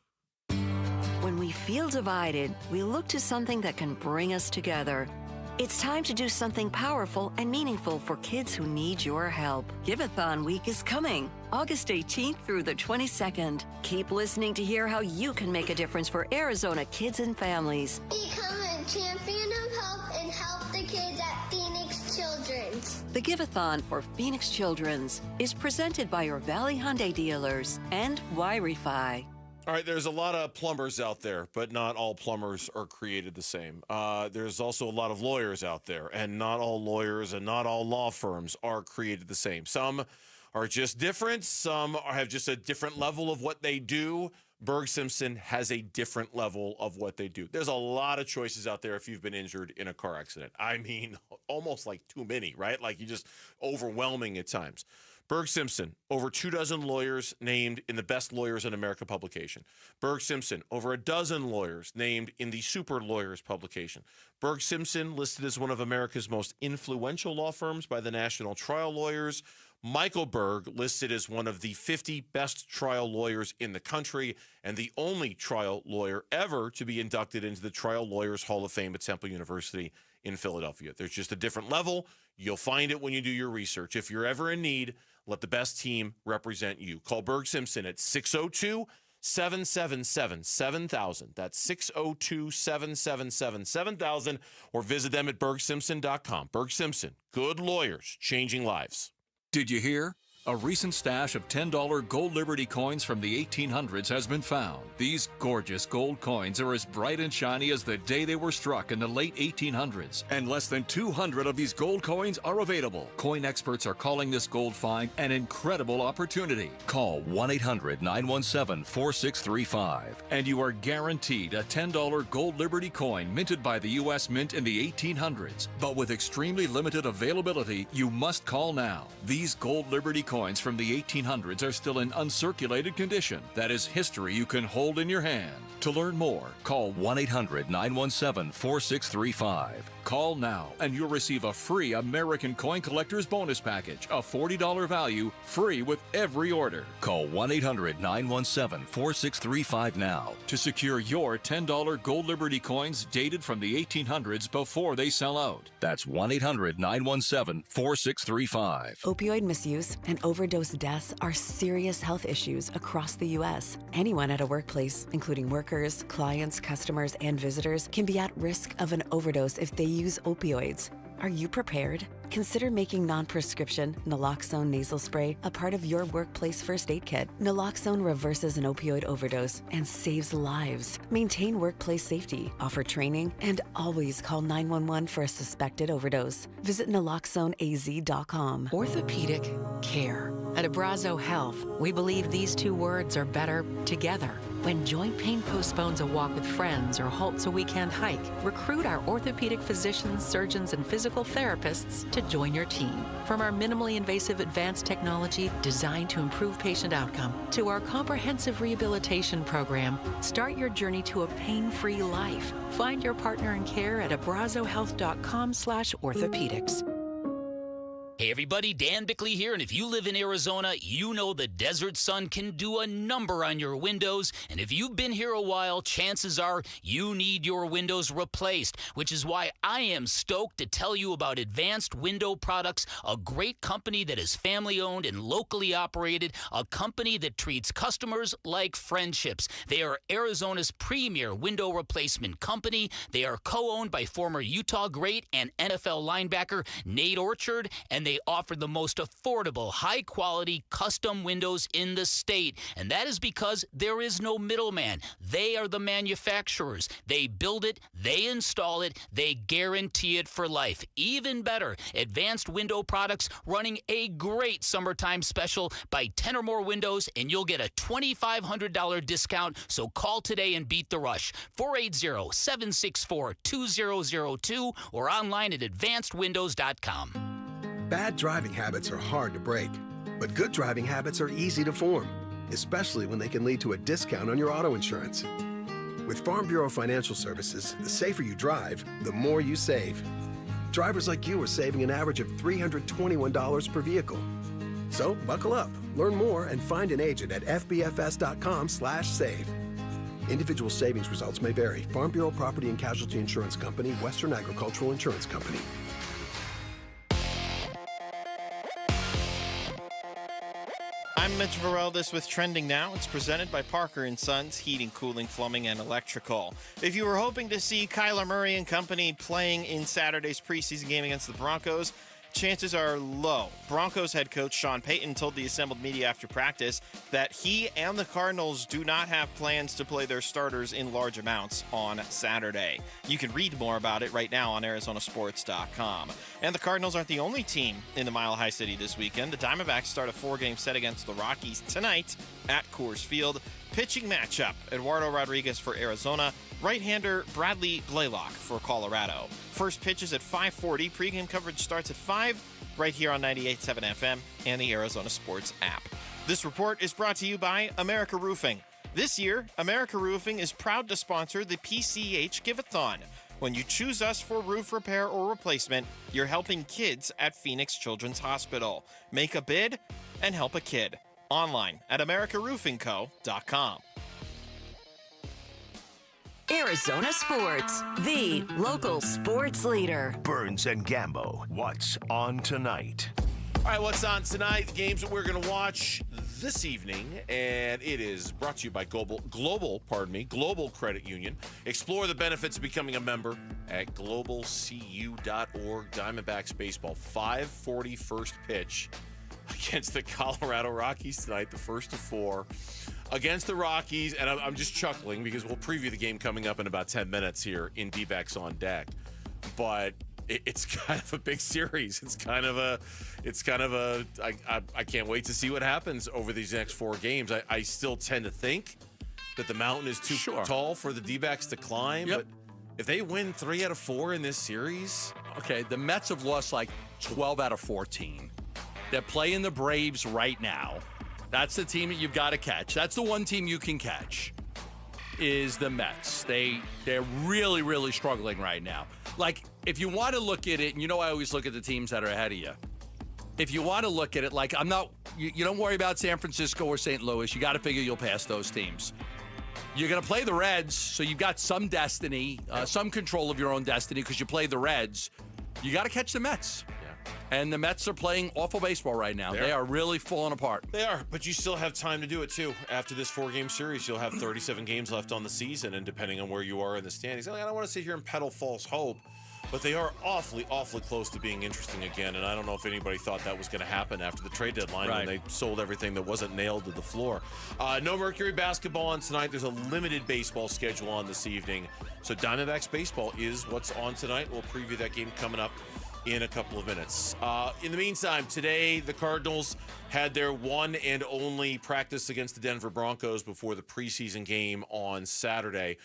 When we feel divided, we look to something that can bring us together. It's time to do something powerful and meaningful for kids who need your help. Give-a-thon week is coming, August 18th through the 22nd. Keep listening to hear how you can make a difference for Arizona kids and families. Become a champion of hope and help the kids at Phoenix Children's. The Give-a-thon for Phoenix Children's is presented by your Valley Hyundai dealers and Wi-Fi. All right, there's a lot of plumbers out there, but not all plumbers are created the same. There's also a lot of lawyers out there, and not all lawyers and not all law firms are created the same. Some are just different. Some have just a different level of what they do. Berg Simpson has a different level of what they do. There's a lot of choices out there if you've been injured in a car accident. I mean, almost like too many, right? Like you just overwhelming at times. Berg Simpson, over 24 lawyers named in the Best Lawyers in America publication. Berg Simpson, over 12 lawyers named in the Super Lawyers publication. Berg Simpson listed as one of America's most influential law firms by the National Trial Lawyers. Michael Berg listed as one of the 50 best trial lawyers in the country and the only trial lawyer ever to be inducted into the Trial Lawyers Hall of Fame at Temple University in Philadelphia. There's just a different level. You'll find it when you do your research. If you're ever in need, let the best team represent you. Call Berg Simpson at 602-777-7000. That's 602-777-7000, or visit them at bergsimpson.com. Berg Simpson, good lawyers, changing lives. Did you hear? A recent stash of $10 gold Liberty coins from the 1800s has been found. These gorgeous gold coins are as bright and shiny as the day they were struck in the late 1800s. And less than 200 of these gold coins are available. Coin experts are calling this gold find an incredible opportunity. Call 1-800-917-4635 and you are guaranteed a $10 gold Liberty coin minted by the U.S. Mint in the 1800s. But with extremely limited availability, you must call now. These gold Liberty coins from the 1800s are still in uncirculated condition. That is history you can hold in your hand. To learn more, call 1-800-917-4635. Call now and you'll receive a free American Coin Collector's Bonus Package, a $40 value, free with every order. Call 1-800-917-4635 now to secure your $10 gold Liberty coins dated from the 1800s before they sell out. That's 1-800-917-4635. Opioid misuse and overdose deaths are serious health issues across the U.S. Anyone at a workplace, including workers, clients, customers, and visitors, can be at risk of an overdose if they use opioids. Are you prepared? Consider making non-prescription naloxone nasal spray a part of your workplace first aid kit. Naloxone reverses an opioid overdose and saves lives. Maintain workplace safety, offer training, and always call 911 for a suspected overdose. Visit naloxoneaz.com. Orthopedic care. At Abrazo Health, we believe these two words are better together. When joint pain postpones a walk with friends or halts a weekend hike, recruit our orthopedic physicians, surgeons, and physical therapists to join your team. From our minimally invasive advanced technology designed to improve patient outcome to our comprehensive rehabilitation program, start your journey to a pain-free life. Find your partner in care at abrazohealth.com/orthopedics. Hey everybody, Dan Bickley here, and if you live in Arizona, you know the desert sun can do a number on your windows, and if you've been here a while, chances are you need your windows replaced, which is why I am stoked to tell you about Advanced Window Products, a great company that is family-owned and locally operated, a company that treats customers like friendships. They are Arizona's premier window replacement company. They are co-owned by former Utah great and NFL linebacker Nate Orchard, and they offer the most affordable, high-quality custom windows in the state. And that is because there is no middleman. They are the manufacturers. They build it, they install it, they guarantee it for life. Even better, Advanced Window Products running a great summertime special. Buy 10 or more windows and you'll get a $2,500 discount. So call today and beat the rush. 480-764-2002 or online at advancedwindows.com. Bad driving habits are hard to break, but good driving habits are easy to form, especially when they can lead to a discount on your auto insurance. With Farm Bureau Financial Services, the safer you drive, the more you save. Drivers like you are saving an average of $321 per vehicle. So buckle up, learn more, and find an agent at fbfs.com/save. Individual savings results may vary. Farm Bureau Property and Casualty Insurance Company, Western Agricultural Insurance Company. I'm Mitch Vareldis with Trending Now. It's presented by Parker & Sons Heating, Cooling, Plumbing, and Electrical. If you were hoping to see Kyler Murray and company playing in Saturday's preseason game against the Broncos, chances are low. Broncos head coach Sean Payton told the assembled media after practice that he and the Cardinals do not have plans to play their starters in large amounts on Saturday. You can read more about it right now on ArizonaSports.com. And the Cardinals aren't the only team in the Mile High City this weekend. The Diamondbacks start a 4-game set against the Rockies tonight at Coors Field. Pitching matchup, Eduardo Rodriguez for Arizona, right-hander Bradley Blaylock for Colorado. First pitch is at 5:40. Pre-game coverage starts at 5 right here on 98.7 FM and the Arizona Sports app. This report is brought to you by America Roofing. This year, America Roofing is proud to sponsor the PCH Give-A-Thon. When you choose us for roof repair or replacement, you're helping kids at Phoenix Children's Hospital. Make a bid and help a kid. Online at AmericaRoofingCo.com. Arizona Sports, the local sports leader. Burns and Gambo, what's on tonight? All right, what's on tonight? The games that we're going to watch this evening, and it is brought to you by Global Credit Union. Explore the benefits of becoming a member at globalcu.org. Diamondbacks baseball, 5:40 first pitch against the Colorado Rockies tonight, the first of 4 against the Rockies. And I'm just chuckling because we'll preview the game coming up in about 10 minutes here in Dbacks on Deck. But it's kind of a big series. I can't wait to see what happens over these next 4 games. I still tend to think that the mountain is too tall for the D-backs to climb. Yep. But if they win 3 out of 4 in this series. Okay, the Mets have lost like 12 out of 14. They're playing the Braves right now. That's the team that you've got to catch. That's the one team you can catch is the Mets. They're really, really struggling right now. Like, if you want to look at it, and you know I always look at the teams that are ahead of you. If you want to look at it, like, you don't worry about San Francisco or St. Louis. You got to figure you'll pass those teams. You're going to play the Reds, so you've got some destiny, some control of your own destiny because you play the Reds. You got to catch the Mets. And the Mets are playing awful baseball right now. They are really falling apart. They are, but you still have time to do it, too. After this 4-game series, you'll have 37 games left on the season, and depending on where you are in the standings, I don't want to sit here and peddle false hope, but they are awfully, awfully close to being interesting again, and I don't know if anybody thought that was going to happen after the trade deadline when they sold everything that wasn't nailed to the floor. No Mercury basketball on tonight. There's a limited baseball schedule on this evening, so Diamondbacks baseball is what's on tonight. We'll preview that game coming up in a couple of minutes. In the meantime, today the Cardinals had their one and only practice against the Denver Broncos before the preseason game on Saturday.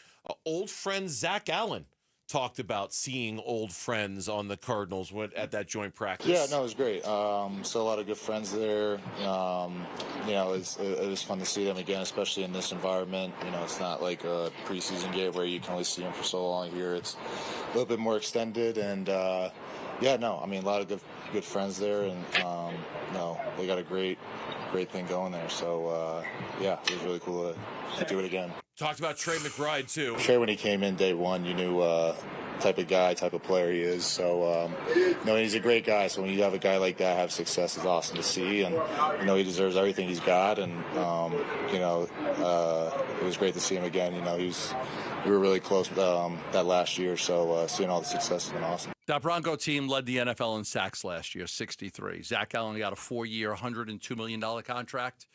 Old friend Zach Allen talked about seeing old friends on the Cardinals at that joint practice. Yeah, no, it was great. Still a lot of good friends there. It was fun to see them again, especially in this environment. It's not like a preseason game where you can only see them for so long. Here it's a little bit more extended, and a lot of good friends there, and they got a great thing going there. So it was really cool to do it again. Talked about Trey McBride too. Trey, when he came in day one, you knew type of guy, type of player he is. So he's a great guy. So when you have a guy like that have success, it's awesome to see, and he deserves everything he's got. And it was great to see him again. We were really close that last year, so seeing all the success has been awesome. That Bronco team led the NFL in sacks last year, 63. Zach Allen got a 4-year, $102 million contract.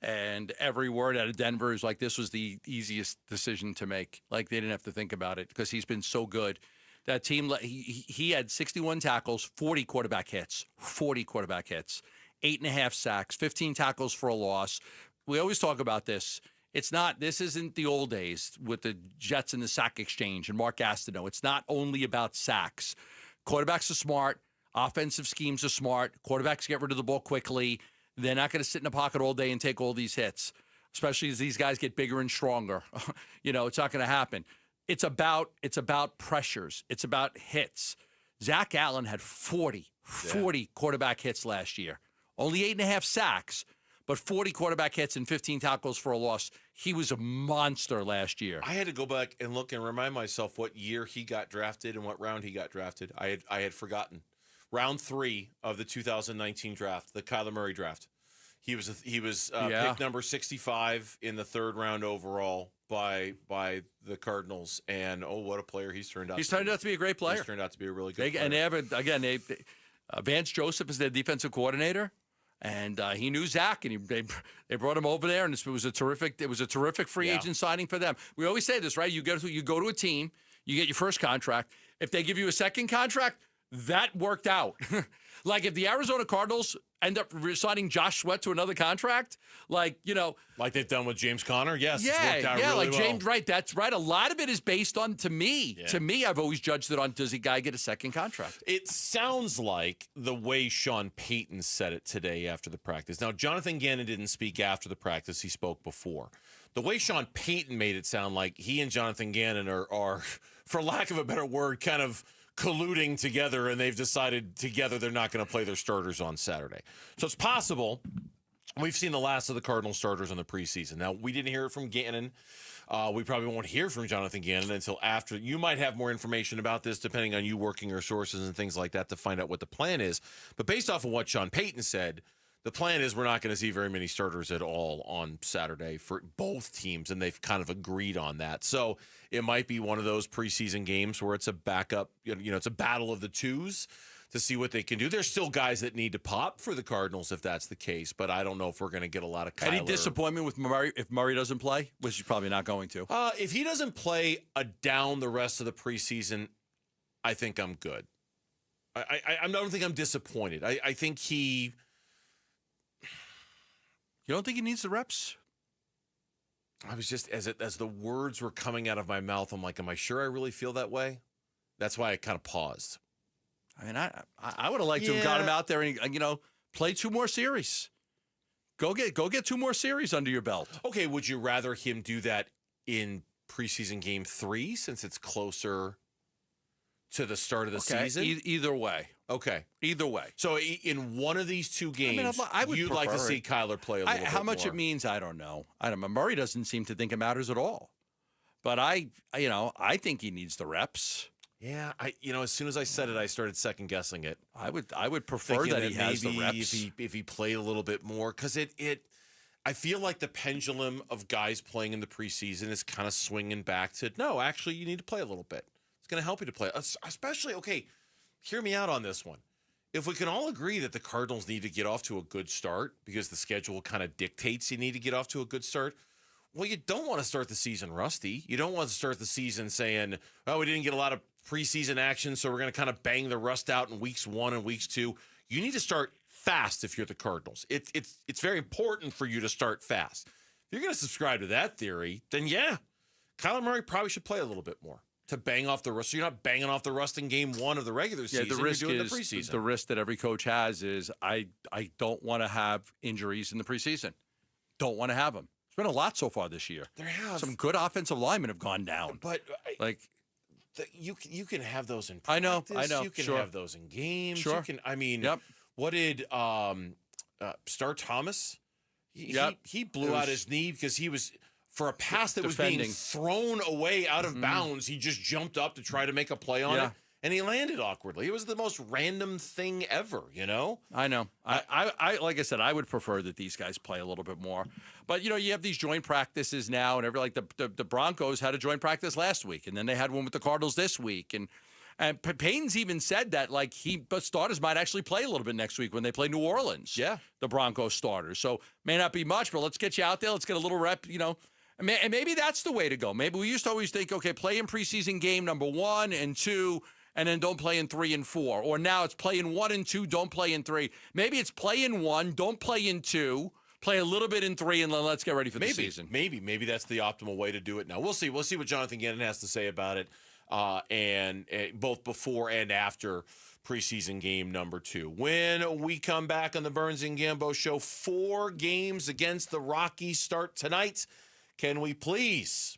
And every word out of Denver is like this was the easiest decision to make. Like they didn't have to think about it because he's been so good. That team, he had 61 tackles, 40 quarterback hits, 8.5 sacks, 15 tackles for a loss. We always talk about this. This isn't the old days with the Jets and the sack exchange and Mark Gastineau. It's not only about sacks. Quarterbacks are smart. Offensive schemes are smart. Quarterbacks get rid of the ball quickly. They're not going to sit in the pocket all day and take all these hits, especially as these guys get bigger and stronger. It's not going to happen. It's about pressures. It's about hits. Zach Allen had 40 quarterback hits last year. Only 8.5 sacks, but 40 quarterback hits and 15 tackles for a loss. He was a monster last year. I had to go back and look and remind myself what year he got drafted and what round he got drafted. I had forgotten. Round 3 of the 2019 draft, the Kyler Murray draft. He was pick number 65 in the 3rd round overall by the Cardinals, and what a player he's turned out. He's turned out to be a great player. He's turned out to be a really good player. And they have Vance Joseph is their defensive coordinator, and he knew Zach, and they brought him over there, and it was a terrific free agent signing for them. We always say this, right? You go to a team, you get your first contract. If they give you a second contract, that worked out. Like if the Arizona Cardinals end up signing Josh Sweat to another contract, like they've done with James Conner, yes, yeah, it's worked out really like well. James, right? That's right. A lot of it is based on to me. I've always judged it on does the guy get a second contract? It sounds like the way Sean Payton said it today after the practice. Now, Jonathan Gannon didn't speak after the practice; he spoke before. The way Sean Payton made it sound like he and Jonathan Gannon are, for lack of a better word, kind of colluding together, and they've decided together they're not going to play their starters on Saturday. So it's possible we've seen the last of the Cardinal starters in the preseason. Now, we didn't hear it from Gannon. We probably won't hear from Jonathan Gannon until after. You might have more information about this, depending on you working your sources and things like that, to find out what the plan is. But based off of what Sean Payton said, the plan is we're not going to see very many starters at all on Saturday for both teams, and they've kind of agreed on that. So it might be one of those preseason games where it's a backup, it's a battle of the twos to see what they can do. There's still guys that need to pop for the Cardinals if that's the case, but I don't know if we're going to get a lot of Kyler. Any disappointment with Murray if Murray doesn't play, which he's probably not going to? If he doesn't play down the rest of the preseason, I think I'm good. I don't think I'm disappointed. I think he... You don't think he needs the reps? I was just, as the words were coming out of my mouth, I'm like, am I sure I really feel that way? That's why I kind of paused. I mean, I would have liked to have got him out there and, play 2 more series. Go get 2 more series under your belt. Okay, would you rather him do that in preseason game 3 since it's closer to the start of the season? Either way. Okay. Either way. So in one of these 2 games, I would you'd like to see Kyler play a little bit How much more. it means, I don't know. Murray doesn't seem to think it matters at all. But I think he needs the reps. Yeah, as soon as I said it, I started second guessing it. I would prefer that he has the reps. If he played a little bit more, because I feel like the pendulum of guys playing in the preseason is kind of swinging back to, no, actually, you need to play a little bit. It's going to help you to play. Especially, okay, hear me out on this one. If we can all agree that the Cardinals need to get off to a good start because the schedule kind of dictates you need to get off to a good start, well, you don't want to start the season rusty. You don't want to start the season saying, oh, we didn't get a lot of preseason action, so we're going to kind of bang the rust out in weeks 1 and weeks 2. You need to start fast if you're the Cardinals. It's very important for you to start fast. If you're going to subscribe to that theory, then yeah, Kyler Murray probably should play a little bit more to bang off the rust. So you're not banging off the rust in game 1 of the regular season. The risk you're doing is the preseason. the risk that every coach has is I don't want to have injuries in the preseason. Don't want to have them. There's been a lot so far this year. There have. Some good offensive linemen have gone down. But you can have those in practice. I know. You can Sure. have those in games. Sure. You can. Yep. What did Star Thomas? He blew out his knee because he was for a pass that was being thrown away out of bounds. He just jumped up to try to make a play on it, and he landed awkwardly. It was the most random thing ever. I know. I like I said, I would prefer that these guys play a little bit more. But you have these joint practices now, and the Broncos had a joint practice last week, and then they had one with the Cardinals this week, and Payton's even said that but starters might actually play a little bit next week when they play New Orleans. Yeah, the Broncos starters. So may not be much, but let's get you out there. Let's get a little rep. And maybe that's the way to go. Maybe we used to always think, okay, play in preseason game number 1 and 2. And then don't play in 3 and 4. Or now it's play in 1 and 2, don't play in 3. Maybe it's play in 1, don't play in 2, play a little bit in 3, and then let's get ready for the season. Maybe that's the optimal way to do it now. We'll see. We'll see what Jonathan Gannon has to say about it, and both before and after preseason game number 2. When we come back on the Burns and Gambo Show, 4 games against the Rockies start tonight. Can we please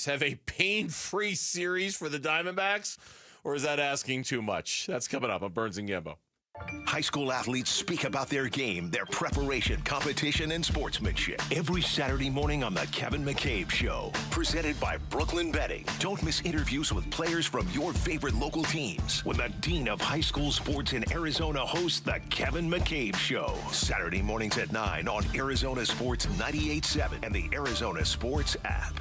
have a pain-free series for the Diamondbacks? Or is that asking too much? That's coming up on Burns and Gambo. High school athletes speak about their game, their preparation, competition, and sportsmanship. Every Saturday morning on The Kevin McCabe Show. Presented by Brooklyn Betting. Don't miss interviews with players from your favorite local teams when the Dean of High School Sports in Arizona hosts The Kevin McCabe Show. Saturday mornings at 9 on Arizona Sports 98.7 and the Arizona Sports app.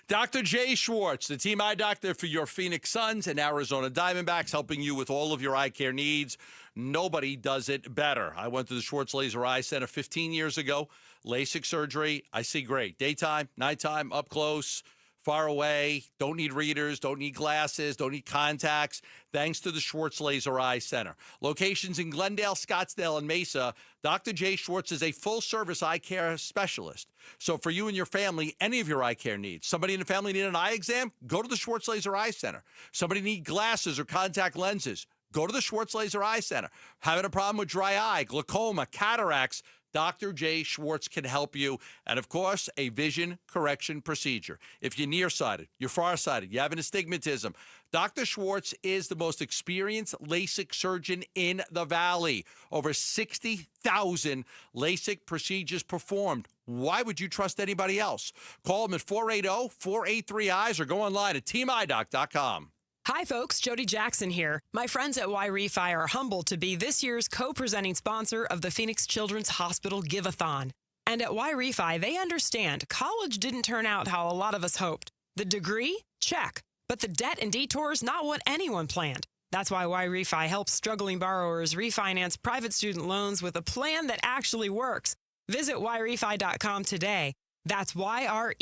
Dr. Jay Schwartz, the team eye doctor for your Phoenix Suns and Arizona Diamondbacks, helping you with all of your eye care needs. Nobody does it better. I went to the Schwartz Laser Eye Center 15 years ago. LASIK surgery, I see great. Daytime, nighttime, up close, far away. Don't need readers, don't need glasses, don't need contacts. Thanks to the Schwartz Laser Eye Center. Locations in Glendale, Scottsdale, and Mesa. Dr. Jay Schwartz is a full-service eye care specialist. So for you and your family, any of your eye care needs. Somebody in the family need an eye exam? Go to the Schwartz Laser Eye Center. Somebody need glasses or contact lenses? Go to the Schwartz Laser Eye Center. Having a problem with dry eye, glaucoma, cataracts? Dr. Jay Schwartz can help you. And, of course, a vision correction procedure. If you're nearsighted, you're farsighted, you have an astigmatism, Dr. Schwartz is the most experienced LASIK surgeon in the Valley. Over 60,000 LASIK procedures performed. Why would you trust anybody else? Call him at 480-483-EYES or go online at teamidoc.com. Hi, folks. Jody Jackson here. My friends at Y-Refi are humbled to be this year's co-presenting sponsor of the Phoenix Children's Hospital Give-a-thon. And at Y-Refi, they understand college didn't turn out how a lot of us hoped. The degree? Check. But the debt and detours, not what anyone planned. That's why Y-Refi helps struggling borrowers refinance private student loans with a plan that actually works. Visit YRefi.com today. That's YREFY.com.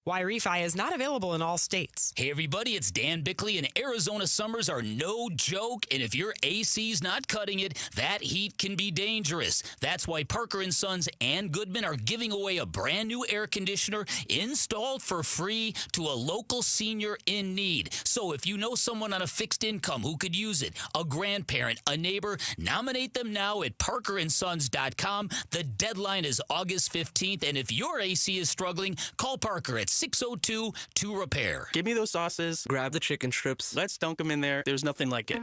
Y-Refi is not available in all states. Hey, everybody, it's Dan Bickley, and Arizona summers are no joke, and if your AC's not cutting it, that heat can be dangerous. That's why Parker & Sons and Goodman are giving away a brand-new air conditioner installed for free to a local senior in need. So if you know someone on a fixed income who could use it, a grandparent, a neighbor, nominate them now at parkerandsons.com. The deadline is August 15th, and if your AC is struggling, call Parker at 602-2-REPAIR. Give me those sauces, grab the chicken strips, let's dunk them in there. There's nothing like it.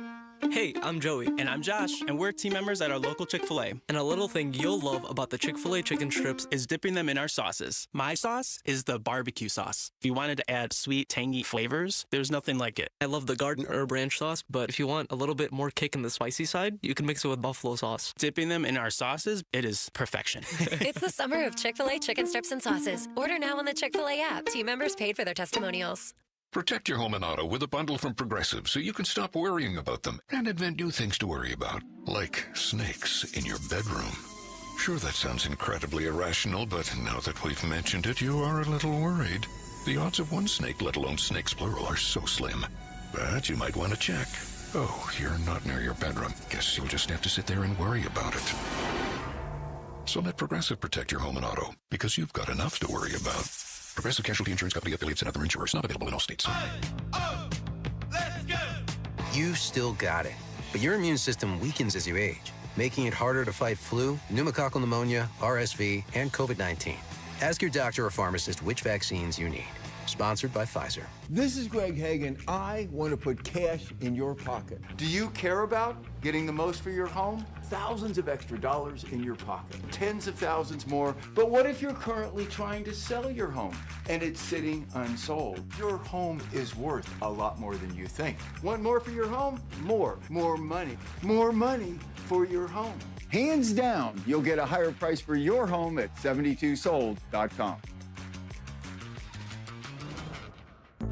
Hey, I'm Joey. And I'm Josh. And we're team members at our local Chick-fil-A. And a little thing you'll love about the Chick-fil-A chicken strips is dipping them in our sauces. My sauce is the barbecue sauce. If you wanted to add sweet, tangy flavors, there's nothing like it. I love the garden herb ranch sauce, but if you want a little bit more kick in the spicy side, you can mix it with buffalo sauce. Dipping them in our sauces, it is perfection. It's the summer of Chick-fil-A chicken strips and sauces. Order now on the Chick-fil-A app. Team members paid for their testimonials. Protect your home and auto with a bundle from Progressive so you can stop worrying about them and invent new things to worry about, like snakes in your bedroom. Sure, that sounds incredibly irrational, but now that we've mentioned it, you are a little worried. The odds of one snake, let alone snakes plural, are so slim. But you might want to check. Oh, you're not near your bedroom. Guess you'll just have to sit there and worry about it. So let Progressive protect your home and auto, because you've got enough to worry about. Progressive Casualty Insurance Company, affiliates, and other insurers. Not available in all states. You still got it, but your immune system weakens as you age, making it harder to fight flu, pneumococcal pneumonia, RSV, and COVID-19. Ask your doctor or pharmacist which vaccines you need. Sponsored by Pfizer. This is Greg Hagan. I want to put cash in your pocket. Do you care about getting the most for your home? Thousands of extra dollars in your pocket. Tens of thousands more. But what if you're currently trying to sell your home and it's sitting unsold? Your home is worth a lot more than you think. Want more for your home? More. More money. More money for your home. Hands down, you'll get a higher price for your home at 72sold.com.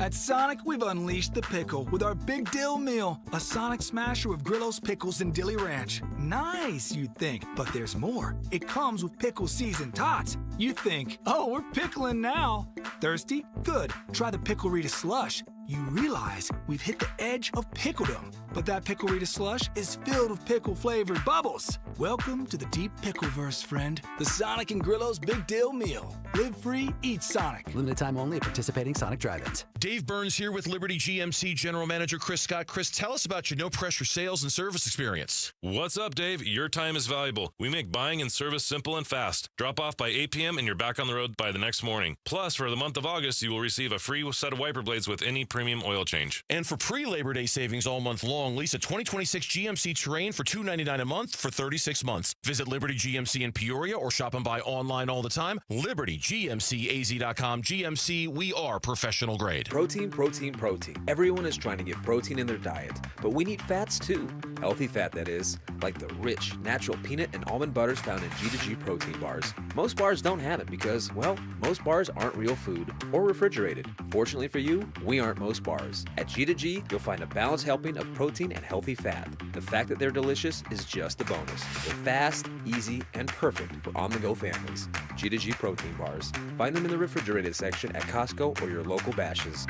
At Sonic, we've unleashed the pickle with our Big Dill Meal, a Sonic smasher with Grillo's pickles and Dilly Ranch. Nice, you'd think, but there's more. It comes with pickle seasoned tots. You think, oh, we're pickling now. Thirsty? Good. Try the Pickle Rita Slush. You realize we've hit the edge of pickledom, but that Pickle Rita Slush is filled with pickle-flavored bubbles. Welcome to the deep pickleverse, friend. The Sonic and Grillo's Big Deal Meal. Live free, eat Sonic. Limited time only at participating Sonic drive-ins. Dave Burns here with Liberty GMC General Manager Chris Scott. Chris, tell us about your no-pressure sales and service experience. What's up, Dave? Your time is valuable. We make buying and service simple and fast. Drop off by 8 p.m. and you're back on the road by the next morning. Plus, for the month of August, you will receive a free set of wiper blades with any premium oil change. And for pre-Labor Day savings all month long, lease a 2026 GMC Terrain for $299 a month for 36 months. Visit Liberty GMC in Peoria or shop and buy online all the time. LibertyGMCAZ.com. GMC, we are professional grade. Protein, protein, protein. Everyone is trying to get protein in their diet, but we need fats too. Healthy fat, that is, like the rich, natural peanut and almond butters found in G2G protein bars. Most bars don't have it because, well, most bars aren't real food or refrigerated. Fortunately for you, we aren't most bars. At G2G, you'll find a balanced helping of protein and healthy fat. The fact that they're delicious is just a bonus. They're fast, easy, and perfect for on-the-go families. G2G protein bars. Find them in the refrigerated section at Costco or your local Bashes.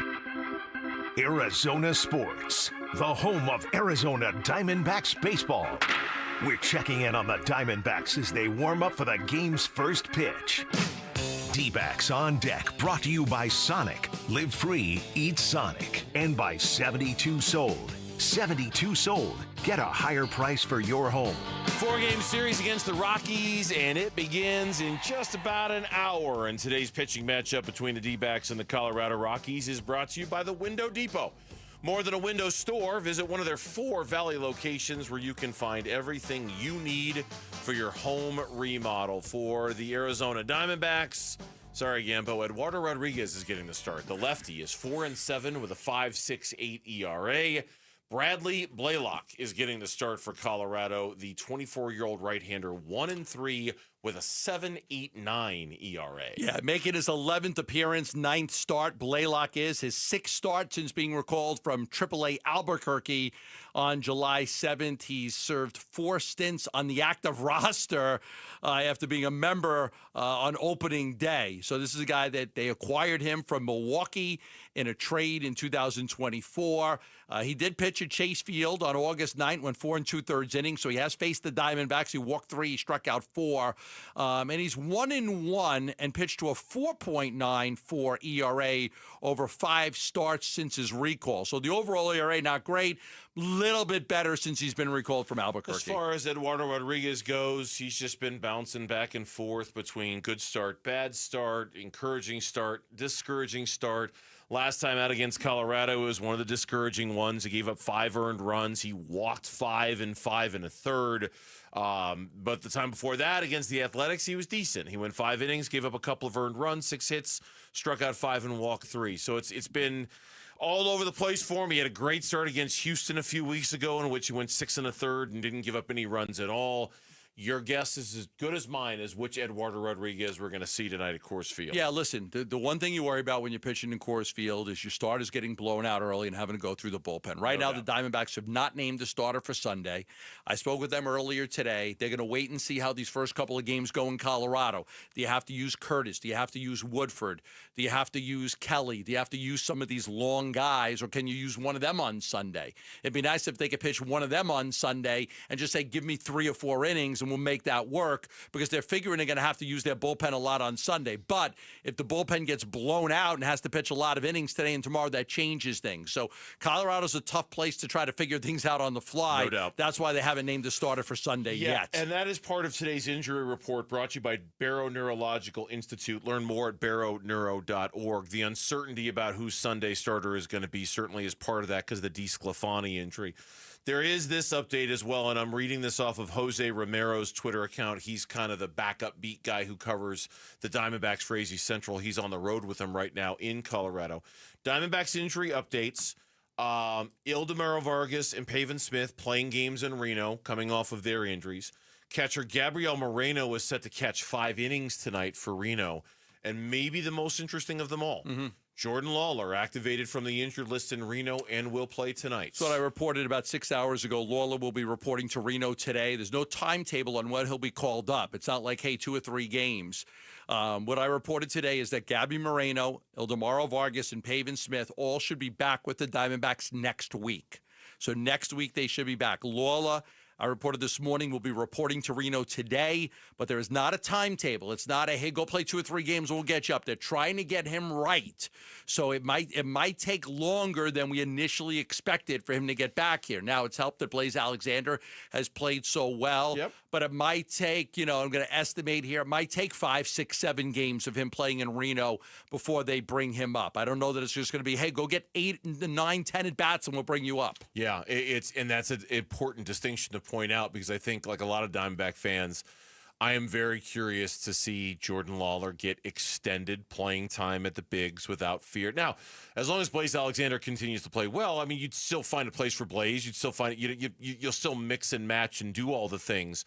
Arizona Sports, the home of Arizona Diamondbacks baseball. We're checking in on the Diamondbacks as they warm up for the game's first pitch. Dbacks on Deck, brought to you by Sonic. Live free, eat Sonic. And by 72 Sold. 72 Sold. Get a higher price for your home. 4-game series against the Rockies, and it begins in just about an hour. And today's pitching matchup between the D-backs and the Colorado Rockies is brought to you by the Window Depot. More than a window store, visit one of their 4 Valley locations where you can find everything you need for your home remodel. For the Arizona Diamondbacks, sorry, Gambo, Eduardo Rodriguez is getting the start. The lefty is 4-7 with a 5.68 ERA. Bradley Blaylock is getting the start for Colorado. The 24-year-old right-hander, 1-3 with a 7.89 ERA. Yeah, making his 11th appearance, 9th start. Blaylock is his 6th start since being recalled from AAA Albuquerque on July 7th. He's served 4 stints on the active roster after being a member on opening day. So this is a guy that they acquired him from Milwaukee in a trade in 2024. He did pitch at Chase Field on August 9th, went 4 2/3 innings. So he has faced the Diamondbacks. He walked 3, he struck out 4. And he's 1-1 and pitched to a 4.94 ERA over 5 starts since his recall. So the overall ERA, not great. Little bit better since he's been recalled from Albuquerque. As far as Eduardo Rodriguez goes, he's just been bouncing back and forth between good start, bad start, encouraging start, discouraging start. Last time out against Colorado was one of the discouraging ones. He gave up 5 earned runs. He walked 5 and 5 1/3. But the time before that against the Athletics, he was decent. He went 5 innings, gave up a couple of earned runs, 6 hits, struck out 5 and walked 3. So it's been all over the place for him. He had a great start against Houston a few weeks ago in which he went 6 1/3 and didn't give up any runs at all. Your guess is as good as mine as which Eduardo Rodriguez we're going to see tonight at Coors Field. Yeah, listen, the one thing you worry about when you're pitching in Coors Field is your starters getting blown out early and having to go through the bullpen. Right now, the Diamondbacks have not named a starter for Sunday. I spoke with them earlier today. They're going to wait and see how these first couple of games go in Colorado. Do you have to use Curtis? Do you have to use Woodford? Do you have to use Kelly? Do you have to use some of these long guys, or can you use one of them on Sunday? It'd be nice if they could pitch one of them on Sunday and just say, give me 3 or 4 innings and we'll make that work, because they're figuring they're going to have to use their bullpen a lot on Sunday. But if the bullpen gets blown out and has to pitch a lot of innings today and tomorrow, that changes things. So Colorado's a tough place to try to figure things out on the fly. No doubt. That's why they haven't named a starter for Sunday yet. And that is part of today's injury report brought to you by Barrow Neurological Institute. Learn more at barrowneuro.org. The uncertainty about who Sunday starter is going to be certainly is part of that because of the DeSclafani injury. There is this update as well, and I'm reading this off of Jose Romero's Twitter account. He's kind of the backup beat guy who covers the Diamondbacks for AZ Central. He's on the road with them right now in Colorado. Diamondbacks injury updates. Ildemaro Vargas and Pavin Smith playing games in Reno, coming off of their injuries. Catcher Gabriel Moreno is set to catch 5 innings tonight for Reno. And maybe the most interesting of them all, Jordan Lawler, activated from the injured list in Reno and will play tonight. That's what I reported about 6 hours ago. Lawler will be reporting to Reno today. There's no timetable on when he'll be called up. It's not like, hey, 2 or 3 games. What I reported today is that Gabby Moreno, Ildemaro Vargas, and Pavin Smith all should be back with the Diamondbacks next week. So next week they should be back. Lawler, I reported this morning, will be reporting to Reno today, but there is not a timetable. It's not a, hey, go play 2 or 3 games, we'll get you up. They're trying to get him right. So it might take longer than we initially expected for him to get back here. Now, it's helped that Blaze Alexander has played so well, but it might take, I'm going to estimate here, it might take 5, 6, 7 games of him playing in Reno before they bring him up. I don't know that it's just going to be, hey, go get 8, 9, 10 at-bats and we'll bring you up. Yeah, and that's an important distinction to point out, because I think, like a lot of Diamondback fans, I am very curious to see Jordan Lawler get extended playing time at the bigs without fear. Now, as long as Blaze Alexander continues to play well, I mean, you'd still find a place for Blaze. You'd still find you'll still mix and match and do all the things.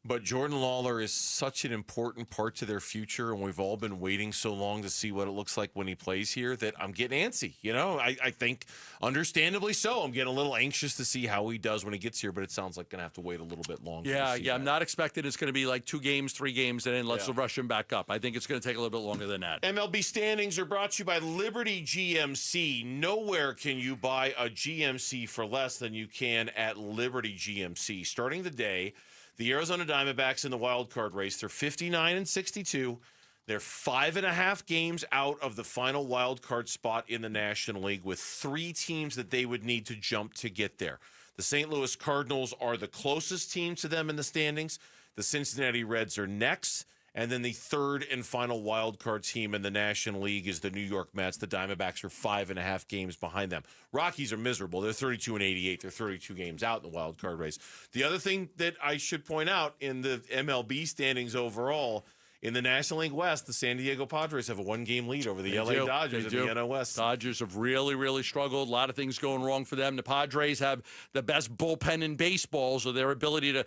But Jordan Lawler is such an important part to their future, and we've all been waiting so long to see what it looks like when he plays here that I'm getting antsy. I think understandably so. I'm getting a little anxious to see how he does when he gets here, but it sounds like going to have to wait a little bit longer. Yeah. I'm not expecting it's going to be like 2 games, 3 games, and then let's rush him back up. I think it's going to take a little bit longer than that. MLB standings are brought to you by Liberty GMC. Nowhere can you buy a GMC for less than you can at Liberty GMC. Starting the day, the Arizona Diamondbacks in the wild card race, they're 59-62. They're 5.5 games out of the final wild card spot in the National League, with 3 teams that they would need to jump to get there. The St. Louis Cardinals are the closest team to them in the standings. The Cincinnati Reds are next. And then the third and final wild card team in the National League is the New York Mets. The Diamondbacks are 5.5 games behind them. Rockies are miserable. They're 32-88. They're 32 games out in the wild card race. The other thing that I should point out in the MLB standings overall, in the National League West, the San Diego Padres have a 1-game lead over the LA Dodgers in the NL West. Dodgers have really, really struggled. A lot of things going wrong for them. The Padres have the best bullpen in baseball, so their ability to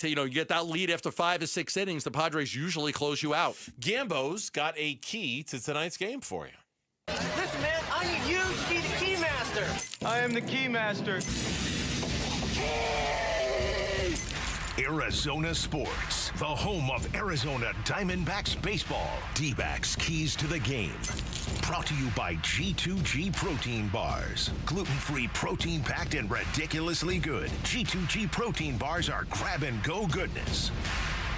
you get that lead after 5 or 6 innings, the Padres usually close you out. Gambo's got a key to tonight's game for you. Listen, man, I need you to be the key master. I am the key master. Arizona Sports, the home of Arizona Diamondbacks baseball. Dbacks Keys to the Game. Brought to you by G2G Protein Bars. Gluten-free, protein-packed, and ridiculously good. G2G Protein Bars are grab-and-go goodness.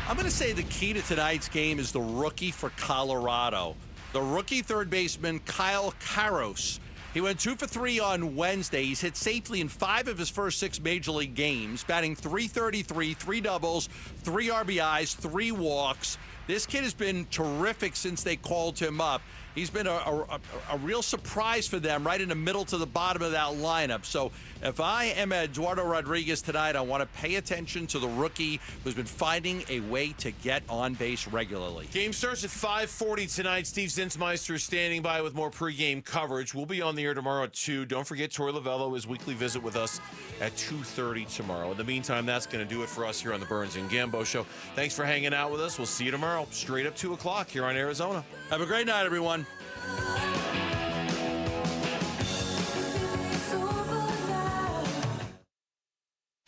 I'm going to say the key to tonight's game is the rookie for Colorado. The rookie third baseman, Kyle Karros. He went 2 for 3 on Wednesday. He's hit safely in 5 of his first 6 major league games, batting .333, 3 doubles, 3 RBIs, 3 walks. This kid has been terrific since they called him up. He's been a real surprise for them, right in the middle to the bottom of that lineup. So if I am Eduardo Rodriguez tonight, I want to pay attention to the rookie who's been finding a way to get on base regularly. Game starts at 5:40 tonight. Steve Zinsmeister is standing by with more pregame coverage. We'll be on the air tomorrow at 2. Don't forget Troy Lavello, his weekly visit with us at 2:30 tomorrow. In the meantime, that's going to do it for us here on the Burns and Gambo Show. Thanks for hanging out with us. We'll see you tomorrow, straight up 2 o'clock here on Arizona. Have a great night, everyone.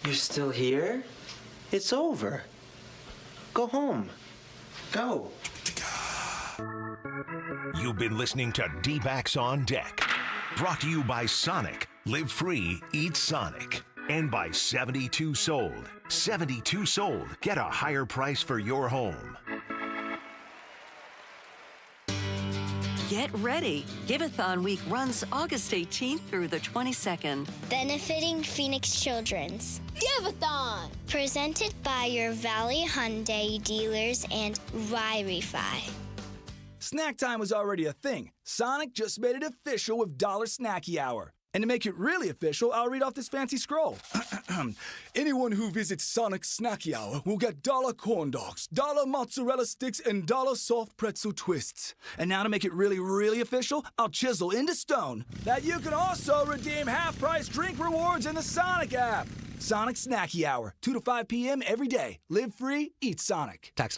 You're still here? It's over. Go home. Go. You've been listening to Dbacks on Deck. Brought to you by Sonic. Live free, eat Sonic. And by 72 Sold. 72 Sold. Get a higher price for your home. Get ready. Giveathon Week runs August 18th through the 22nd. Benefiting Phoenix Children's. Giveathon! Presented by your Valley Hyundai dealers and Y-Refi. Snack time was already a thing. Sonic just made it official with Dollar Snacky Hour. And to make it really official, I'll read off this fancy scroll. Anyone who visits Sonic Snacky Hour will get dollar corn dogs, dollar mozzarella sticks, and dollar soft pretzel twists. And now to make it really, really official, I'll chisel into stone that you can also redeem half-price drink rewards in the Sonic app. Sonic Snacky Hour, 2 to 5 p.m. every day. Live free, eat Sonic. Tax